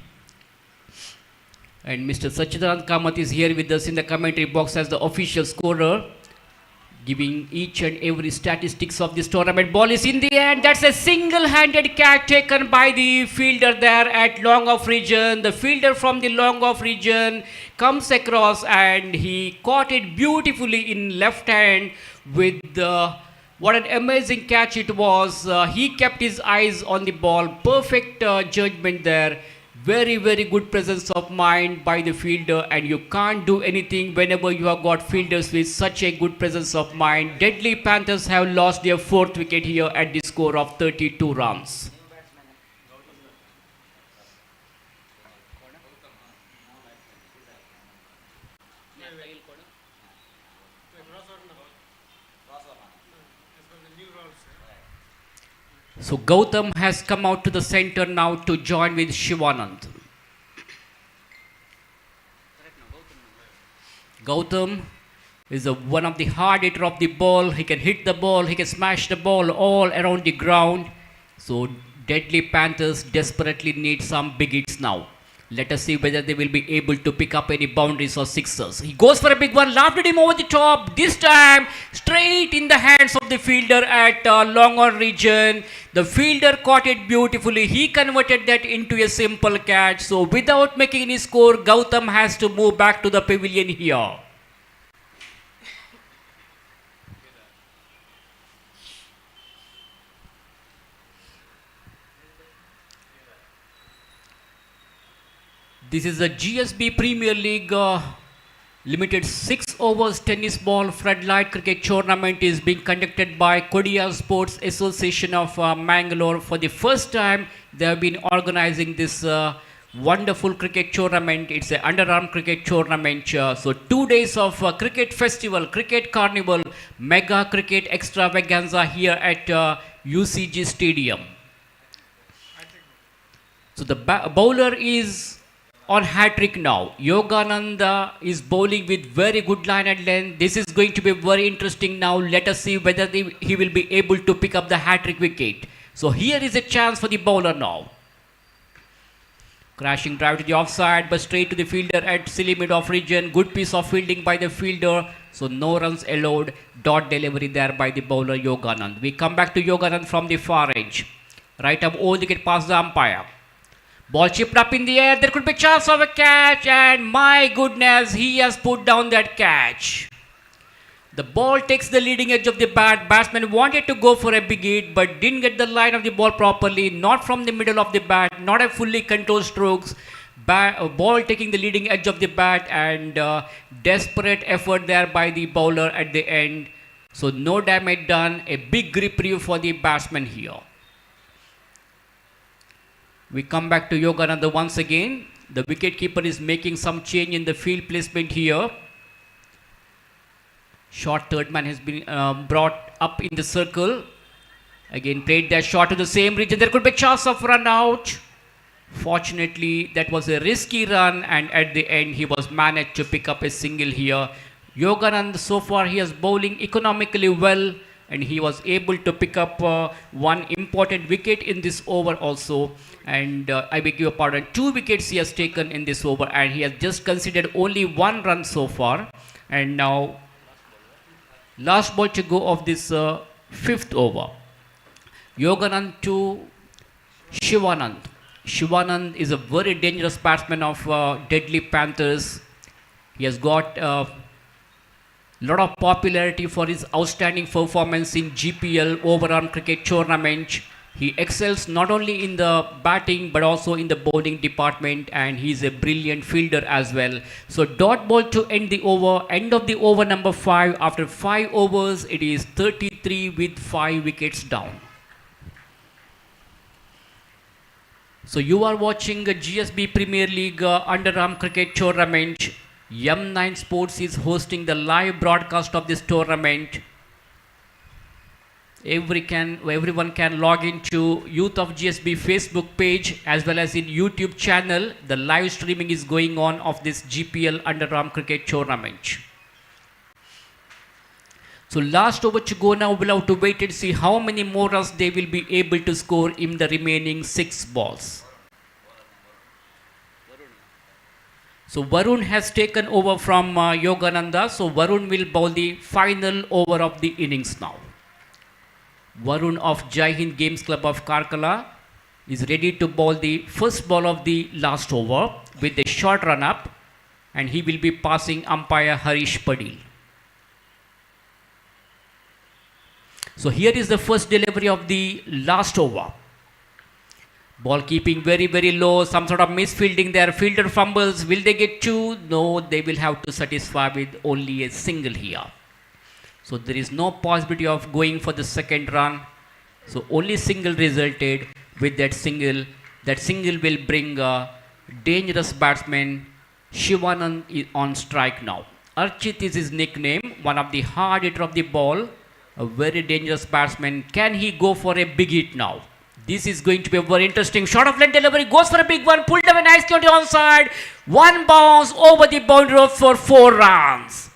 And Mr. Sachidanand Kamath is here with us in the commentary box as the official scorer, giving each and every statistics of this tournament. Ball is in the end. That's a single-handed catch taken by the fielder there at long off region. The fielder from the long off region comes across and he caught it beautifully in left hand with what an amazing catch it was. He kept his eyes on the ball. Perfect judgment there. Very, very good presence of mind by the fielder, and you can't do anything whenever you have got fielders with such a good presence of mind. Deadly Panthers have lost their 4th wicket here at the score of 32 runs. So Gautam has come out to the center now to join with Shivanand. Gautam is one of the hard hitter of the ball. He can hit the ball, he can smash the ball all around the ground. So Deadly Panthers desperately need some big hits now. Let us see whether they will be able to pick up any boundaries or sixers. He goes for a big one, lofted him over the top. This time, straight in the hands of the fielder at long on region. The fielder caught it beautifully. He converted that into a simple catch. So without making any score, Gautam has to move back to the pavilion here. This is a GSB Premier League Limited 6 overs tennis ball floodlight cricket tournament is being conducted by Kodia Sports Association of Mangalore. For the first time, they have been organizing this wonderful cricket tournament. It's an underarm cricket tournament. So 2 days of cricket festival, cricket carnival, mega cricket extravaganza here at UCG Stadium. So the bowler is on hat-trick now. Yogananda is bowling with very good line and length. This is going to be very interesting now. Let us see whether he will be able to pick up the hat-trick wicket. So here is a chance for the bowler now. Crashing drive to the offside, but straight to the fielder at silly mid-off region. Good piece of fielding by the fielder. So no runs allowed. Dot delivery there by the bowler Yoganand. We come back to Yoganand from the far edge. Right up all wicket past the umpire. Ball chipped up in the air. There could be a chance of a catch. And my goodness, he has put down that catch. The ball takes the leading edge of the bat. Batsman wanted to go for a big hit, but didn't get the line of the ball properly. Not from the middle of the bat. Not a fully controlled strokes. Ball taking the leading edge of the bat, and desperate effort there by the bowler at the end. So no damage done. A big grip review for the batsman here. We come back to Yogananda once again. The wicketkeeper is making some change in the field placement here. Short third man has been brought up in the circle. Again played that shot to the same region. There could be a chance of run out. Fortunately, that was a risky run, and at the end he was managed to pick up a single here. Yogananda so far he is bowling economically well, and he was able to pick up one important wicket in this over also. And I beg your pardon, 2 wickets he has taken in this over, and he has just considered only 1 run so far. And now last ball to go of this 5th over. Yoganand to Shivanand. Shivanand is a very dangerous batsman of Deadly Panthers. He has got lot of popularity for his outstanding performance in GPL Overarm Cricket Tournament. He excels not only in the batting but also in the bowling department, and he is a brilliant fielder as well. So dot ball to end the over, end of the over number 5. After 5 overs, it is 33 with 5 wickets down. So you are watching a GSB Premier League Underarm Cricket Tournament. M9 Sports is hosting the live broadcast of this tournament. Everyone can log into Youth of GSB Facebook page as well as in YouTube channel. The live streaming is going on of this GPL Underarm Cricket Tournament. So last over to go now. We'll have to wait and see how many more runs they will be able to score in the remaining 6 balls. So Varun has taken over from Yogananda. So Varun will bowl the final over of the innings now. Varun of Jai Hind Games Club of Karkala is ready to bowl the first ball of the last over with a short run up, and he will be passing umpire Harish Padil. So here is the first delivery of the last over. Ball keeping very, very low. Some sort of misfielding there. Fielder fumbles. Will they get 2? No, they will have to satisfy with only a single here. So there is no possibility of going for the second run. So only single resulted. With that single will bring a dangerous batsman. Shivanand is on strike now. Archit is his nickname. One of the hard hitter of the ball. A very dangerous batsman. Can he go for a big hit now? This is going to be a very interesting shot of length delivery. Goes for a big one. Pulled away nicely on the onside. One bounce over the boundary for 4 runs.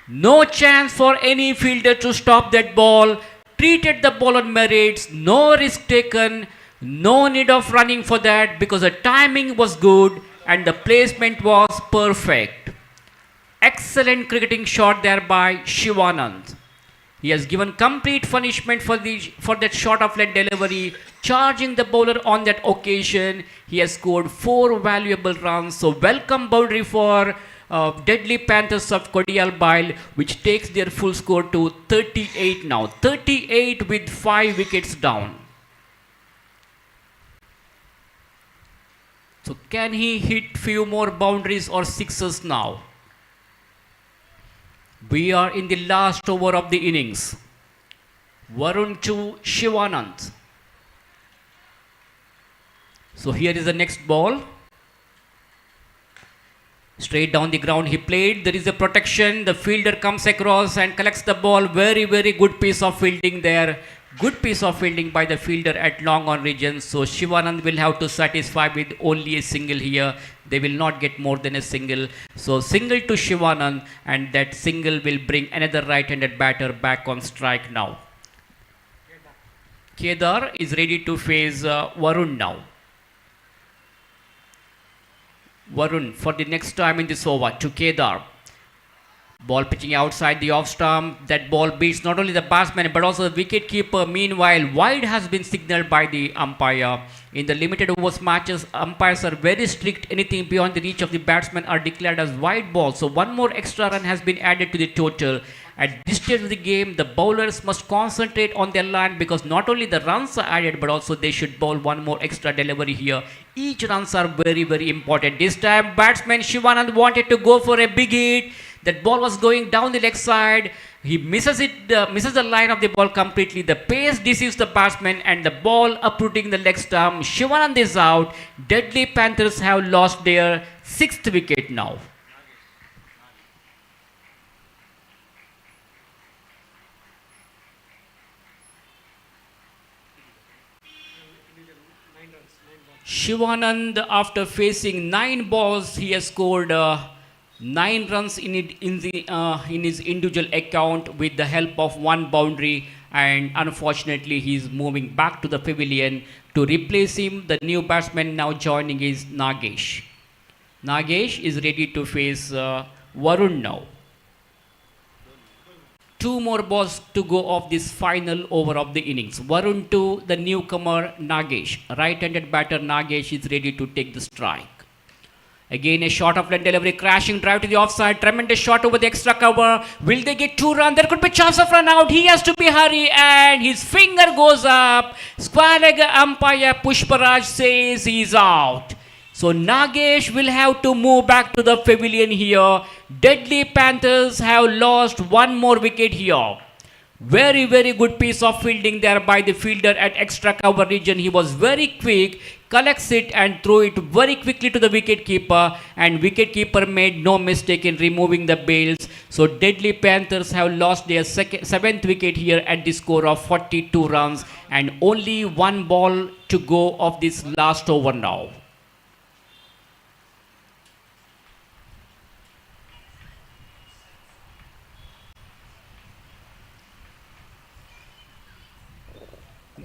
No chance for any fielder to stop that ball. Treated the ball on merits. No risk taken. No need of running for that because the timing was good and the placement was perfect. Excellent cricketing shot there by Shivanand. He has given complete punishment for that shot of length delivery, charging the bowler on that occasion. He has scored 4 valuable runs. So welcome boundary for Deadly Panthers of Kodialbile, which takes their full score to 38 now. 38 with 5 wickets down. So can he hit few more boundaries or sixes now? We are in the last over of the innings. Varun to Shivanand. So here is the next ball. Straight down the ground he played. There is a protection. The fielder comes across and collects the ball. Very, very good piece of fielding there. Good piece of fielding by the fielder at long on region. So Shivanand will have to satisfy with only a single here. They will not get more than a single. So single to Shivanand, and that single will bring another right-handed batter back on strike now. Kedar is ready to face Varun now. Varun for the next time in this over to Kedar. Ball pitching outside the off stump. That ball beats not only the batsman but also the wicket keeper. Meanwhile, wide has been signaled by the umpire. In the limited overs matches, umpires are very strict. Anything beyond the reach of the batsman are declared as wide balls. So one more extra run has been added to the total. At this stage of the game, the bowlers must concentrate on their line because not only the runs are added but also they should bowl one more extra delivery here. Each runs are very, very important. This time, batsman Shivanand wanted to go for a big hit. That ball was going down the leg side. He misses the line of the ball completely. The pace deceives the batsman and the ball uprooting the leg stump. Shivanand is out. Deadly Panthers have lost their 6th wicket now. Shivanand, after facing 9 balls, he has scored 9 runs in his individual account with the help of 1 boundary, and unfortunately he is moving back to the pavilion. To replace him, the new batsman now joining is Nagesh. Nagesh is ready to face Varun now. 2 more balls to go of this final over of the innings. Varun to the newcomer Nagesh. Right-handed batter Nagesh is ready to take the strike. Again a short of leg delivery, crashing drive to the offside. Tremendous shot over the extra cover. Will they get 2 runs? There could be chance of run out. He has to be hurry and his finger goes up. Square leg umpire Pushparaj says he's out. So Nagesh will have to move back to the pavilion here. Deadly Panthers have lost 1 more wicket here. Very, very good piece of fielding there by the fielder at extra cover region. He was very quick, collects it and throw it very quickly to the wicket keeper, and wicket keeper made no mistake in removing the bails. So Deadly Panthers have lost their 7th wicket here at the score of 42 runs, and only 1 ball to go of this last over now.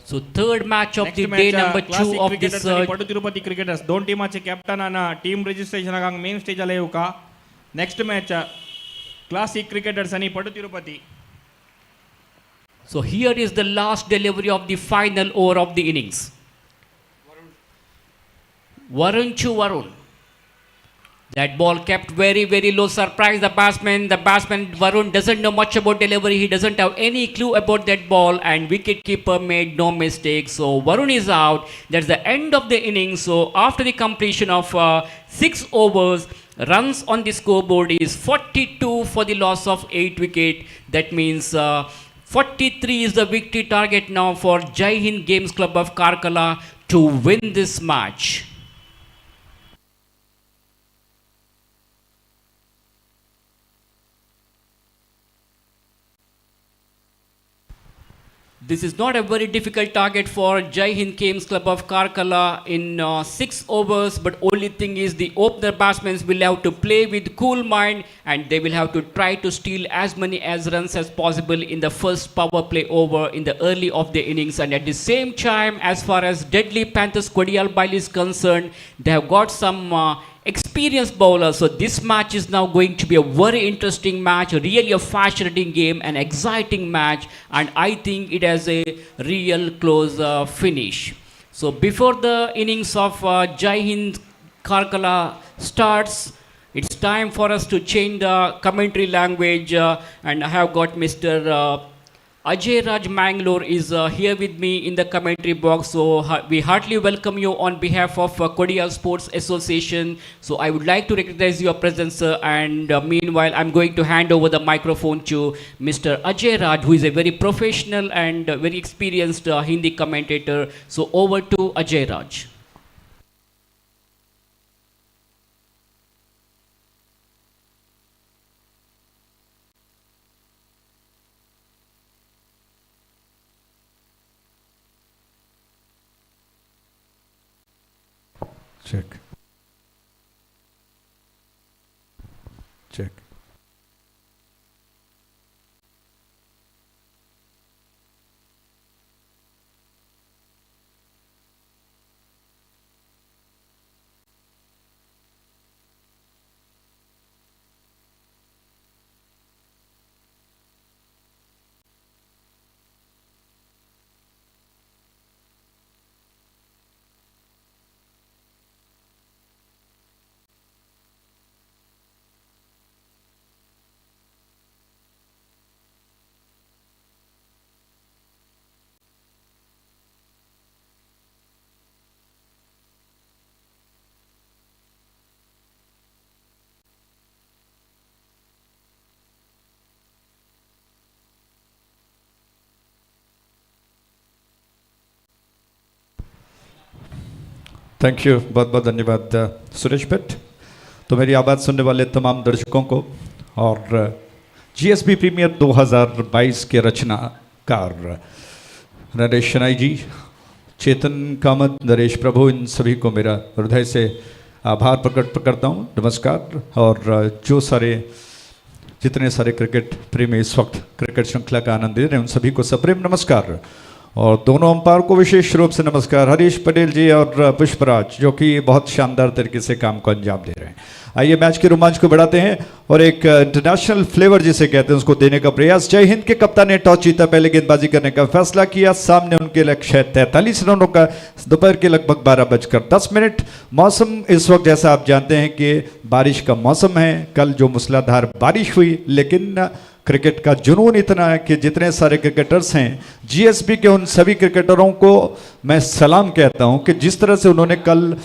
So third match of the day, number 2 of this पटू Tirupati cricketers 2 टीमाचे captain आणि team registration हांगा main स्टेजाला येऊ का. Next match classic cricketers आणि पटू Tirupati. So here is the last delivery of the final over of the innings. Varun to Varun. That ball kept very, very low. Surprised the batsman. The batsman Varun doesn't know much about delivery. He doesn't have any clue about that ball, and wicketkeeper made no mistake. So Varun is out. That's the end of the inning. So after the completion of 6 overs, runs on the scoreboard is 42 for the loss of 8 wicket. That means 43 is the victory target now for Jai Hind Games Club of Karkala to win this match. This is not a very difficult target for Jai Hind Games Club of Karkala in 6 overs, but only thing is the opener batsmen will have to play with cool mind, and they will have to try to steal as many as runs as possible in the first power play over in the early of the innings. And at the same time, as far as Deadly Panthers Kodial Bail is concerned, they have got some experienced bowler. So this match is now going to be a very interesting match, really a fascinating game, an exciting match, and I think it has a real close finish. So before the innings of Jai Hind Karkala starts, it's time for us to change the commentary language, and I have got Mr. Ajay Raj Mangalore is here with me in the commentary box. So we heartily welcome you on behalf of Kodia Sports Association. So I would like to recognize your presence, sir. And meanwhile, I'm going to hand over the microphone to Mr. Ajay Raj, who is a very professional and very experienced Hindi commentator. So over to Ajay Raj. Check. Check. Thank you, बहुत बहुत धन्यवाद सुरेश भट्ट। तो मेरी आवाज़ सुनने वाले तमाम दर्शकों को और जीएसबी प्रीमियर 2022 के रचनाकार नरेश शनाई जी, चेतन कामत, नरेश प्रभु, इन सभी को मेरा हृदय से आभार प्रकट करता हूँ। नमस्कार। और जितने सारे क्रिकेट प्रेमी इस वक्त क्रिकेट श्रृंखला का आनंद ले रहे हैं, उन सभी को सप्रेम नमस्कार। और दोनों अंपायर को विशेष रूप से नमस्कार, हरीश पटेल जी और पुष्पराज, जो कि बहुत शानदार तरीके से काम को अंजाम दे रहे हैं। आइए मैच के रोमांच को बढ़ाते हैं और एक इंटरनेशनल फ्लेवर जिसे कहते हैं उसको देने का प्रयास। जय हिंद के कप्तान ने टॉस जीता, पहले गेंदबाजी करने का फैसला किया। सामने उनके लक्ष्य है 43 रनों का। दोपहर के लगभग 12:10। मौसम इस वक्त जैसा आप जानते हैं कि बारिश का मौसम है। कल जो मूसलाधार बारिश हुई, लेकिन क्रिकेट का जुनून इतना है कि जितने सारे क्रिकेटर्स हैं, जीएसबी के उन सभी क्रिकेटरों को मैं सलाम कहता हूं कि जिस तरह से उन्होंने कल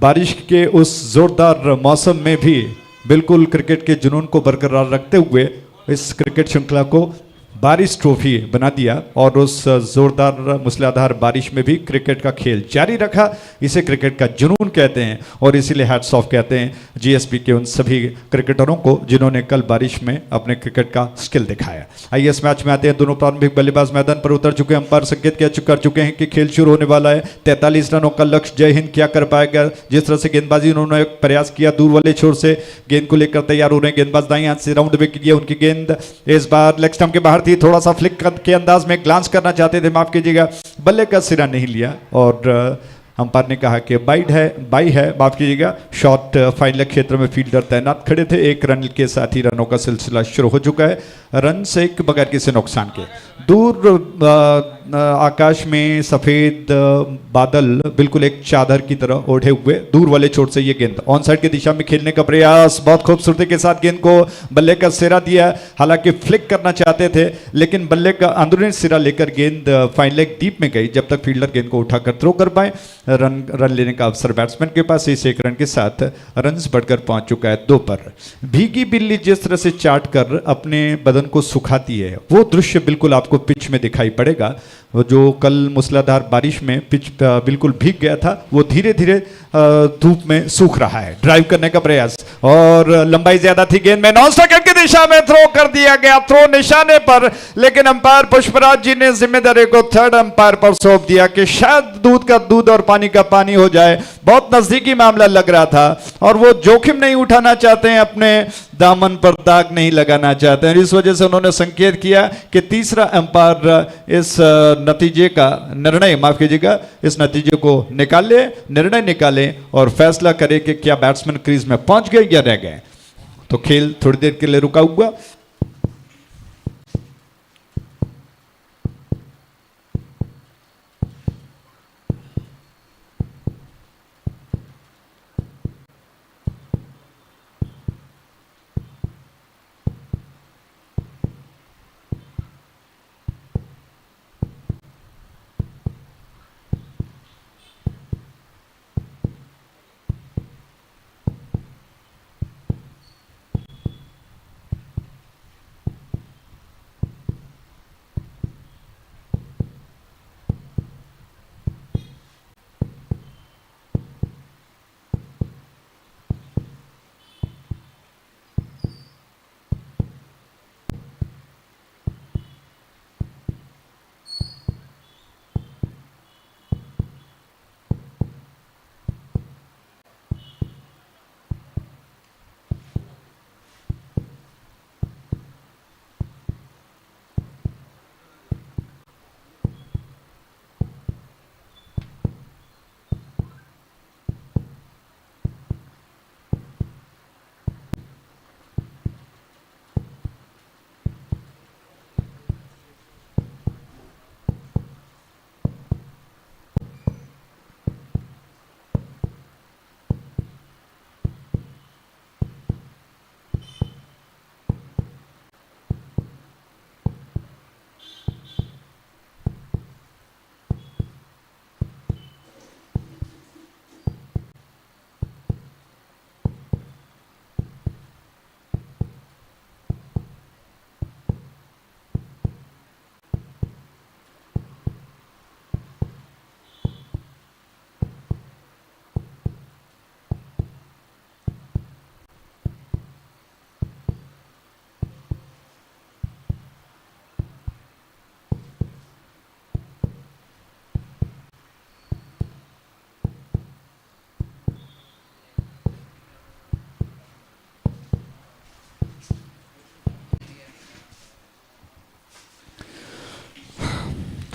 बारिश के उस जोरदार मौसम में भी बिल्कुल क्रिकेट के जुनून को बरकरार रखते हुए इस क्रिकेट श्रृंखला को बारिश ट्रॉफी बना दिया और उस जोरदार मूसलाधार बारिश में भी क्रिकेट का खेल जारी रखा। इसे क्रिकेट का जुनून कहते हैं और इसीलिए हैट्स ऑफ कहते हैं जीएसपी के उन सभी क्रिकेटरों को जिन्होंने कल बारिश में अपने क्रिकेट का स्किल दिखाया। आइए इस मैच में आते हैं। दोनों प्रारंभिक बल्लेबाज मैदान पर उतर चुके हैं। अंपायर संकेत कर चुके हैं कि खेल शुरू होने वाला है। 43 रनों का लक्ष्य जय हिंद क्या कर पाएगा। जिस तरह से गेंदबाजी उन्होंने प्रयास किया, दूर वाले छोर से गेंद को लेकर तैयार हो रहे हैं गेंदबाज। दाईं हाथ से राउंड में की उनकी गेंद इस बार लेग स्टंप के बाहर थी। थोड़ा सा फ्लिक के अंदाज में ग्लांस करना चाहते थे, माफ कीजिएगा, बल्ले का सिरा नहीं लिया और अंपायर ने कहा कि बाई है, माफ कीजिएगा। शॉट फाइन लेग क्षेत्र में फील्डर तैनात खड़े थे। 1 रन के साथ ही रनों का सिलसिला शुरू हो चुका है। रन से एक बगैर किसी नुकसान के। दूर आकाश में सफेद बादल बिल्कुल एक चादर की तरह ओढ़े हुए, दूर वाले छोर से ये गेंद ऑन साइड की दिशा में खेलने का प्रयास। बहुत खूबसूरती के साथ गेंद को बल्ले का सिरा दिया। हालांकि फ्लिक करना चाहते थे, लेकिन बल्ले का अंदरूनी सिरा लेकर गेंद फाइन लेग डीप में गई। जब तक फील्डर गेंद को उठाकर थ्रो कर पाए, रन लेने का अवसर बैट्समैन के पास। इस 1 रन के साथ रन बढ़कर पहुंच चुका है 2 पर। भीगी बिल्ली जिस तरह से चाट कर अपने बदन को सुखाती है, वो दृश्य बिल्कुल आपको पिच में दिखाई पड़ेगा। वो जो कल मूसलाधार बारिश में पिच बिल्कुल भीग गया था, वो धीरे धीरे धूप में सूख रहा है। ड्राइव करने का प्रयास और लंबाई ज्यादा थी गेंद में, 9 सेकंड की दिशा में थ्रो कर दिया गया। थ्रो निशाने पर, लेकिन अंपायर पुष्पराज जी ने जिम्मेदारी को थर्ड अंपायर पर सौंप दिया कि शायद दूध का दूध और पानी का पानी हो जाए। बहुत नजदीकी मामला लग रहा था और वो जोखिम नहीं उठाना चाहते हैं, अपने दामन पर दाग नहीं लगाना चाहते हैं। इस वजह से उन्होंने संकेत किया कि तीसरा अंपायर इस नतीजे का निर्णय, माफ कीजिएगा, इस नतीजे को निर्णय निकाले और फैसला करे कि क्या बैट्समैन क्रीज में पहुंच गए या रह गए। तो खेल थोड़ी देर के लिए रुका हुआ।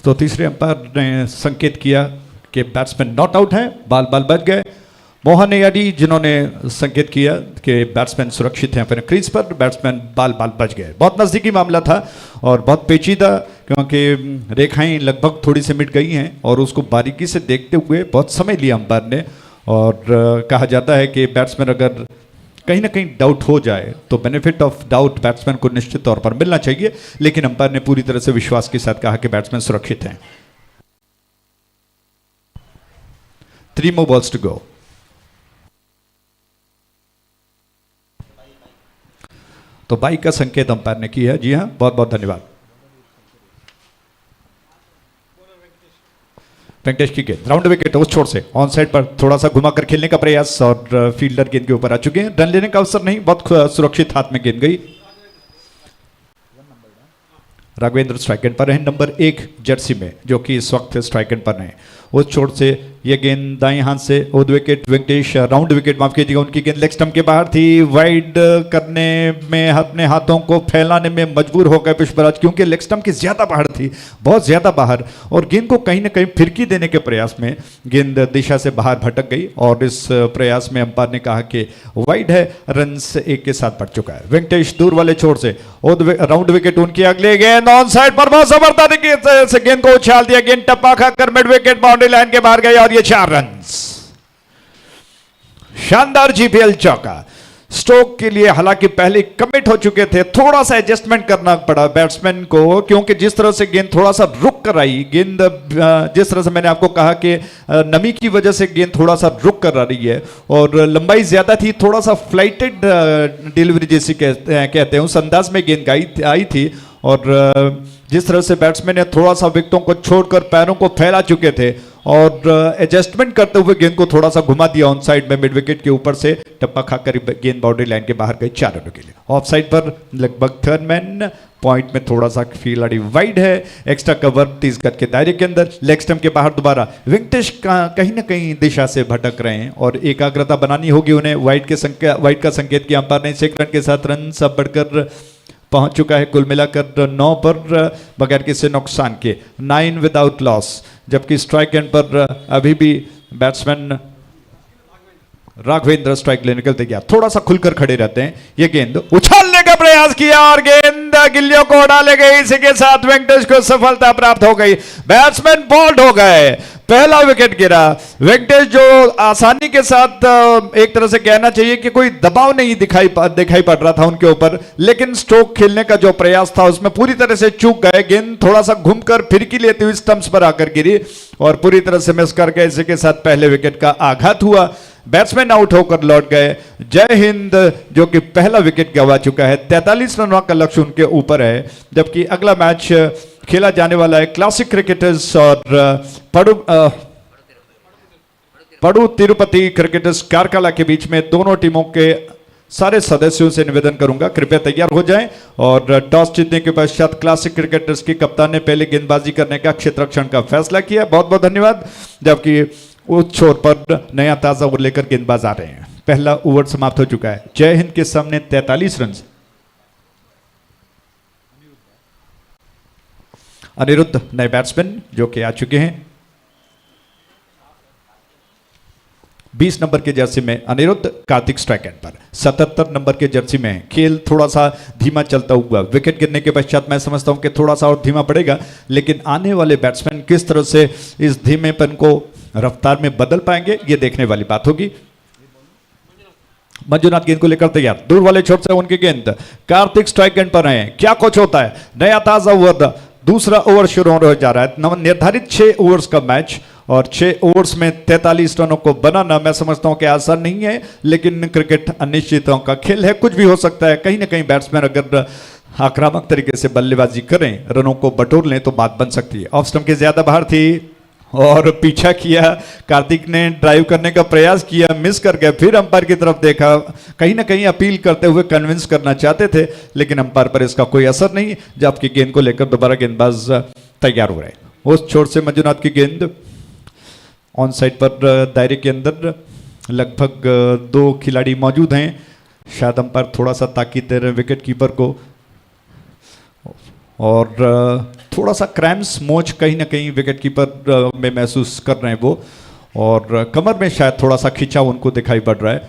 तो तीसरे अंपायर ने संकेत किया कि बैट्समैन नॉट आउट हैं, बाल बाल बच गए। मोहन याडी जिन्होंने संकेत किया कि बैट्समैन सुरक्षित हैं अपने क्रीज पर, बैट्समैन बाल बाल बच गए। बहुत नज़दीकी मामला था और बहुत पेचीदा, क्योंकि रेखाएं लगभग थोड़ी सी मिट गई हैं और उसको बारीकी से देखते हुए बहुत समय लिया अंपायर ने। और कहा जाता है कि बैट्समैन अगर कहीं ना कहीं डाउट हो जाए तो बेनिफिट ऑफ डाउट बैट्समैन को निश्चित तौर पर मिलना चाहिए, लेकिन अंपायर ने पूरी तरह से विश्वास के साथ कहा कि बैट्समैन सुरक्षित हैं। 3 more balls to go। तो बाई का संकेत अंपायर ने किया। जी हाँ, बहुत बहुत धन्यवाद। वेंकटेश की गेंद राउंड विकेट उस छोर से ऑन साइड पर थोड़ा सा घुमाकर खेलने का प्रयास और फील्डर गेंद के ऊपर आ चुके हैं। रन लेने का अवसर नहीं, बहुत सुरक्षित हाथ में गेंद गई। राघवेंद्र स्ट्राइक एंड पर है नंबर 1 जर्सी में, जो कि इस वक्त स्ट्राइक एंड पर हैं। उस छोर से ये गेंद दाएं हाथ से ओद विकेट वेंकटेश, राउंड विकेट माफ कीजिएगा, उनकी गेंद लेग स्टंप के बाहर थी। वाइड करने में अपने हाथों को फैलाने में मजबूर हो गए पुष्पराज, क्योंकि लेग स्टंप की ज्यादा बाहर थी, बहुत ज्यादा बाहर, और गेंद को कहीं ना कहीं फिरकी देने के प्रयास में गेंद दिशा से बाहर भटक गई और इस प्रयास में अंपायर ने कहा कि वाइड है। रन 1 के साथ बढ़ चुका है। वेंकटेश दूर वाले छोर से राउंड विकेट, उनकी अगले गेंद ऑन साइड पर बहुत जबरदस्त तरीके से गेंद को उछाल दिया। गेंद टप्पा खाकर मिड विकेट बाउंड्री लाइन के बाहर गई और ये 4 रन। शानदार जीपीएल चौका। स्टोक के लिए हालांकि पहले कमिट हो चुके थे, थोड़ा सा एडजस्टमेंट करना पड़ा बैट्समैन को, क्योंकि जिस तरह से गेंद थोड़ा सा रुक कर आई, गेंद जिस तरह से मैंने आपको कहा कि नमी की वजह से गेंद थोड़ा सा रुक कर आ रही है और लंबाई ज्यादा थी, थोड़ा सा फ्लाइटेड डिलीवरी जैसी कहते हैं, उस अंदाज में गेंद आई थी। और जिस तरह से बैट्समैन ने थोड़ा सा विकेटों को छोड़कर पैरों को फैला चुके थे और एडजस्टमेंट करते हुए गेंद को थोड़ा सा घुमा दिया ऑन साइड में, मिड विकेट के ऊपर से टप्पा खाकर गेंद बाउंड्री लाइन के बाहर गई 4 रनों के लिए। ऑफ साइड पर लगभग थर्ड मैन पॉइंट में थोड़ा सा खिलाड़ी वाइड है, एक्स्ट्रा कवर 30 गज के दायरे के अंदर। लेग स्टंप के बाहर दोबारा वेंकटेश कहीं ना कहीं दिशा से भटक रहे हैं और एकाग्रता बनानी होगी उन्हें। वाइड का संकेत किया अंपायर ने। 6 रन के साथ रन सब बढ़कर पहुंच चुका है कुल मिलाकर 9 पर बगैर किसी नुकसान के, 9 विदाउट लॉस। जबकि स्ट्राइक एंड पर अभी भी बैट्समैन राघवेंद्र स्ट्राइक लेने के लिए तैयार, थोड़ा सा खुलकर खड़े रहते हैं। ये गेंद उछालने का प्रयास किया और गेंद गिल्लियों को डाले गई। इसी के साथ वेंकटेश को सफलता प्राप्त हो गई, बैट्समैन बोल्ड हो गए, पहला विकेट गिरा। वेंकटेश जो आसानी के साथ एक तरह से कहना चाहिए कि कोई दबाव नहीं दिखाई पड़ रहा था उनके ऊपर, लेकिन स्ट्रोक खेलने का जो प्रयास था उसमें पूरी तरह से चूक गए। गेंद थोड़ा सा घूमकर फिरकी लेती हुई स्टंप्स पर आकर गिरी और पूरी तरह से मिस कर गए। इसी के साथ पहले विकेट का आघात हुआ, बैट्समैन आउट होकर लौट गए। जय हिंद जो कि पहला विकेट गंवा चुका है, 43 रनों का लक्ष्य उनके ऊपर है। जबकि अगला मैच खेला जाने वाला है क्लासिक क्रिकेटर्स और पड़ू तिरुपति क्रिकेटर्स कारकाला के बीच में। दोनों टीमों के सारे सदस्यों से निवेदन करूंगा कृपया तैयार हो जाएं। और टॉस जीतने के पश्चात क्लासिक क्रिकेटर्स की कप्तान ने पहले गेंदबाजी करने का क्षेत्र रक्षण का फैसला किया, बहुत बहुत धन्यवाद। जबकि उस छोर पर नया ताजा ओवर लेकर गेंदबाज आ रहे हैं। पहला ओवर समाप्त हो चुका है, जय हिंद के सामने 43 रन। अनिरुद्ध नए बैट्समैन जो कि आ चुके हैं। 20 नंबर के जर्सी में अनिरुद्ध, कार्तिक स्ट्राइक एंड पर 77 नंबर के जर्सी में है। खेल थोड़ा सा धीमा चलता हुआ, विकेट गिरने के पश्चात मैं समझता हूं कि थोड़ा सा और धीमा पड़ेगा, लेकिन आने वाले बैट्समैन किस तरह से इस धीमेपन को रफ्तार में बदल पाएंगे ये देखने वाली बात होगी। मंजुनाथ गेंद को लेकर तैयार, दूर वाले छोर से उनकी गेंद, कार्तिक स्ट्राइक एंड पर है। क्या कुछ होता है, नया ताजा ओवर, दूसरा ओवर शुरू हो जा रहा है। निर्धारित 6 ओवर्स का मैच और 6 ओवर्स में 43 रनों को बनाना मैं समझता हूं कि आसान नहीं है, लेकिन क्रिकेट अनिश्चितताओं का खेल है, कुछ भी हो सकता है। कहीं ना कहीं बैट्समैन अगर आक्रामक तरीके से बल्लेबाजी करें, रनों को बटोर लें तो बात बन सकती है। ऑफ स्टंप के ज्यादा बाहर थी और पीछा किया, कार्तिक ने ड्राइव करने का प्रयास किया, मिस कर गया, फिर अंपायर की तरफ देखा, कहीं ना कहीं अपील करते हुए कन्विंस करना चाहते थे, लेकिन अंपायर पर इसका कोई असर नहीं। जबकि गेंद को लेकर दोबारा गेंदबाज तैयार हो रहे। उस छोर से मंजुनाथ की गेंद ऑन साइड पर दायरे के अंदर लगभग 2 खिलाड़ी मौजूद हैं, शायद अंपायर थोड़ा सा ताकीद दे रहे हैं विकेट कीपर को और थोड़ा सा क्रैम्स मोच कहीं ना कहीं विकेट कीपर में महसूस कर रहे हैं वो, और कमर में शायद थोड़ा सा खिंचाव उनको दिखाई पड़ रहा है,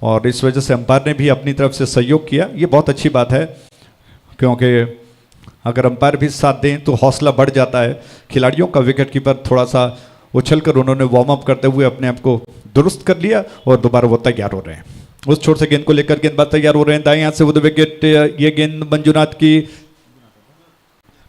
और इस वजह से अंपायर ने भी अपनी तरफ से सहयोग किया। ये बहुत अच्छी बात है, क्योंकि अगर अंपायर भी साथ दें तो हौसला बढ़ जाता है खिलाड़ियों का। विकेट कीपर थोड़ा सा उछलकर उन्होंने वार्म अप करते हुए अपने आप को दुरुस्त कर लिया और दोबारा वो तैयार हो रहे हैं। उस छोर से गेंद को लेकर गेंदबाज तैयार हो रहे हैं, दाएं हाथ से वो विकेट। ये गेंद मंजुनाथ की,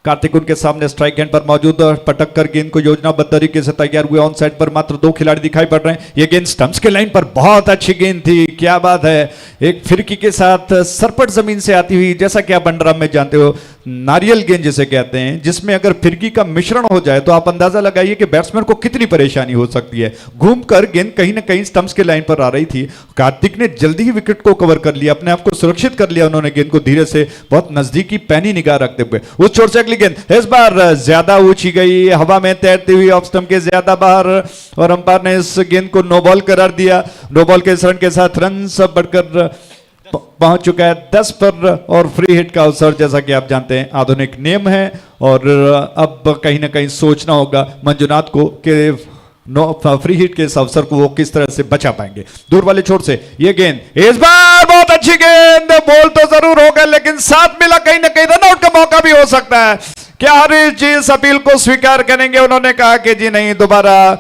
कार्तिक उनके सामने स्ट्राइक हैंड पर मौजूद, पटक कर गेंद को योजनाबद्ध तरीके से तैयार हुए। ऑन साइड पर मात्र 2 खिलाड़ी दिखाई पड़ रहे हैं। ये गेंद स्टंप्स के लाइन पर बहुत अच्छी गेंद थी, क्या बात है, एक फिरकी के साथ सरपट जमीन से आती हुई, जैसा कि आप अंडरआर्म में जानते हो नारियल गेंद जिसे कहते हैं, जिसमें अगर फिरकी का मिश्रण हो जाए तो आप अंदाजा लगाइए कि बैट्समैन को कितनी परेशानी हो सकती है। घूमकर गेंद कहीं ना कहीं स्टंप्स के लाइन पर आ रही थी। कार्तिक ने जल्दी ही विकेट को कवर कर लिया, अपने आप को सुरक्षित कर लिया उन्होंने गेंद को धीरे से, बहुत नजदीकी पैनी निगाह रखते हुए। उस छोर से अगली गेंद इस बार ज्यादा ऊंची गई, हवा में तैरती हुई, ऑफ स्टंप के ज्यादा बाहर, और अंपायर ने इस गेंद को नो बॉल करार दिया। नो बॉल के इस रन के साथ रन सब बढ़कर पहुंच चुका है 10 पर, और फ्री हिट का अवसर जैसा कि आप जानते हैं आधुनिक नियम है, और अब कहीं ना कहीं सोचना होगा मंजुनाथ को कि फ्री हिट के इस अवसर को वो किस तरह से बचा पाएंगे। दूर वाले छोर से ये गेंद इस बार बहुत अच्छी गेंद, बॉल तो जरूर होगा लेकिन साथ मिला कहीं ना कहीं रन आउट का मौका भी हो सकता है। क्या हरीश जी इस अपील को स्वीकार करेंगे? उन्होंने कहा कि जी नहीं, दोबारा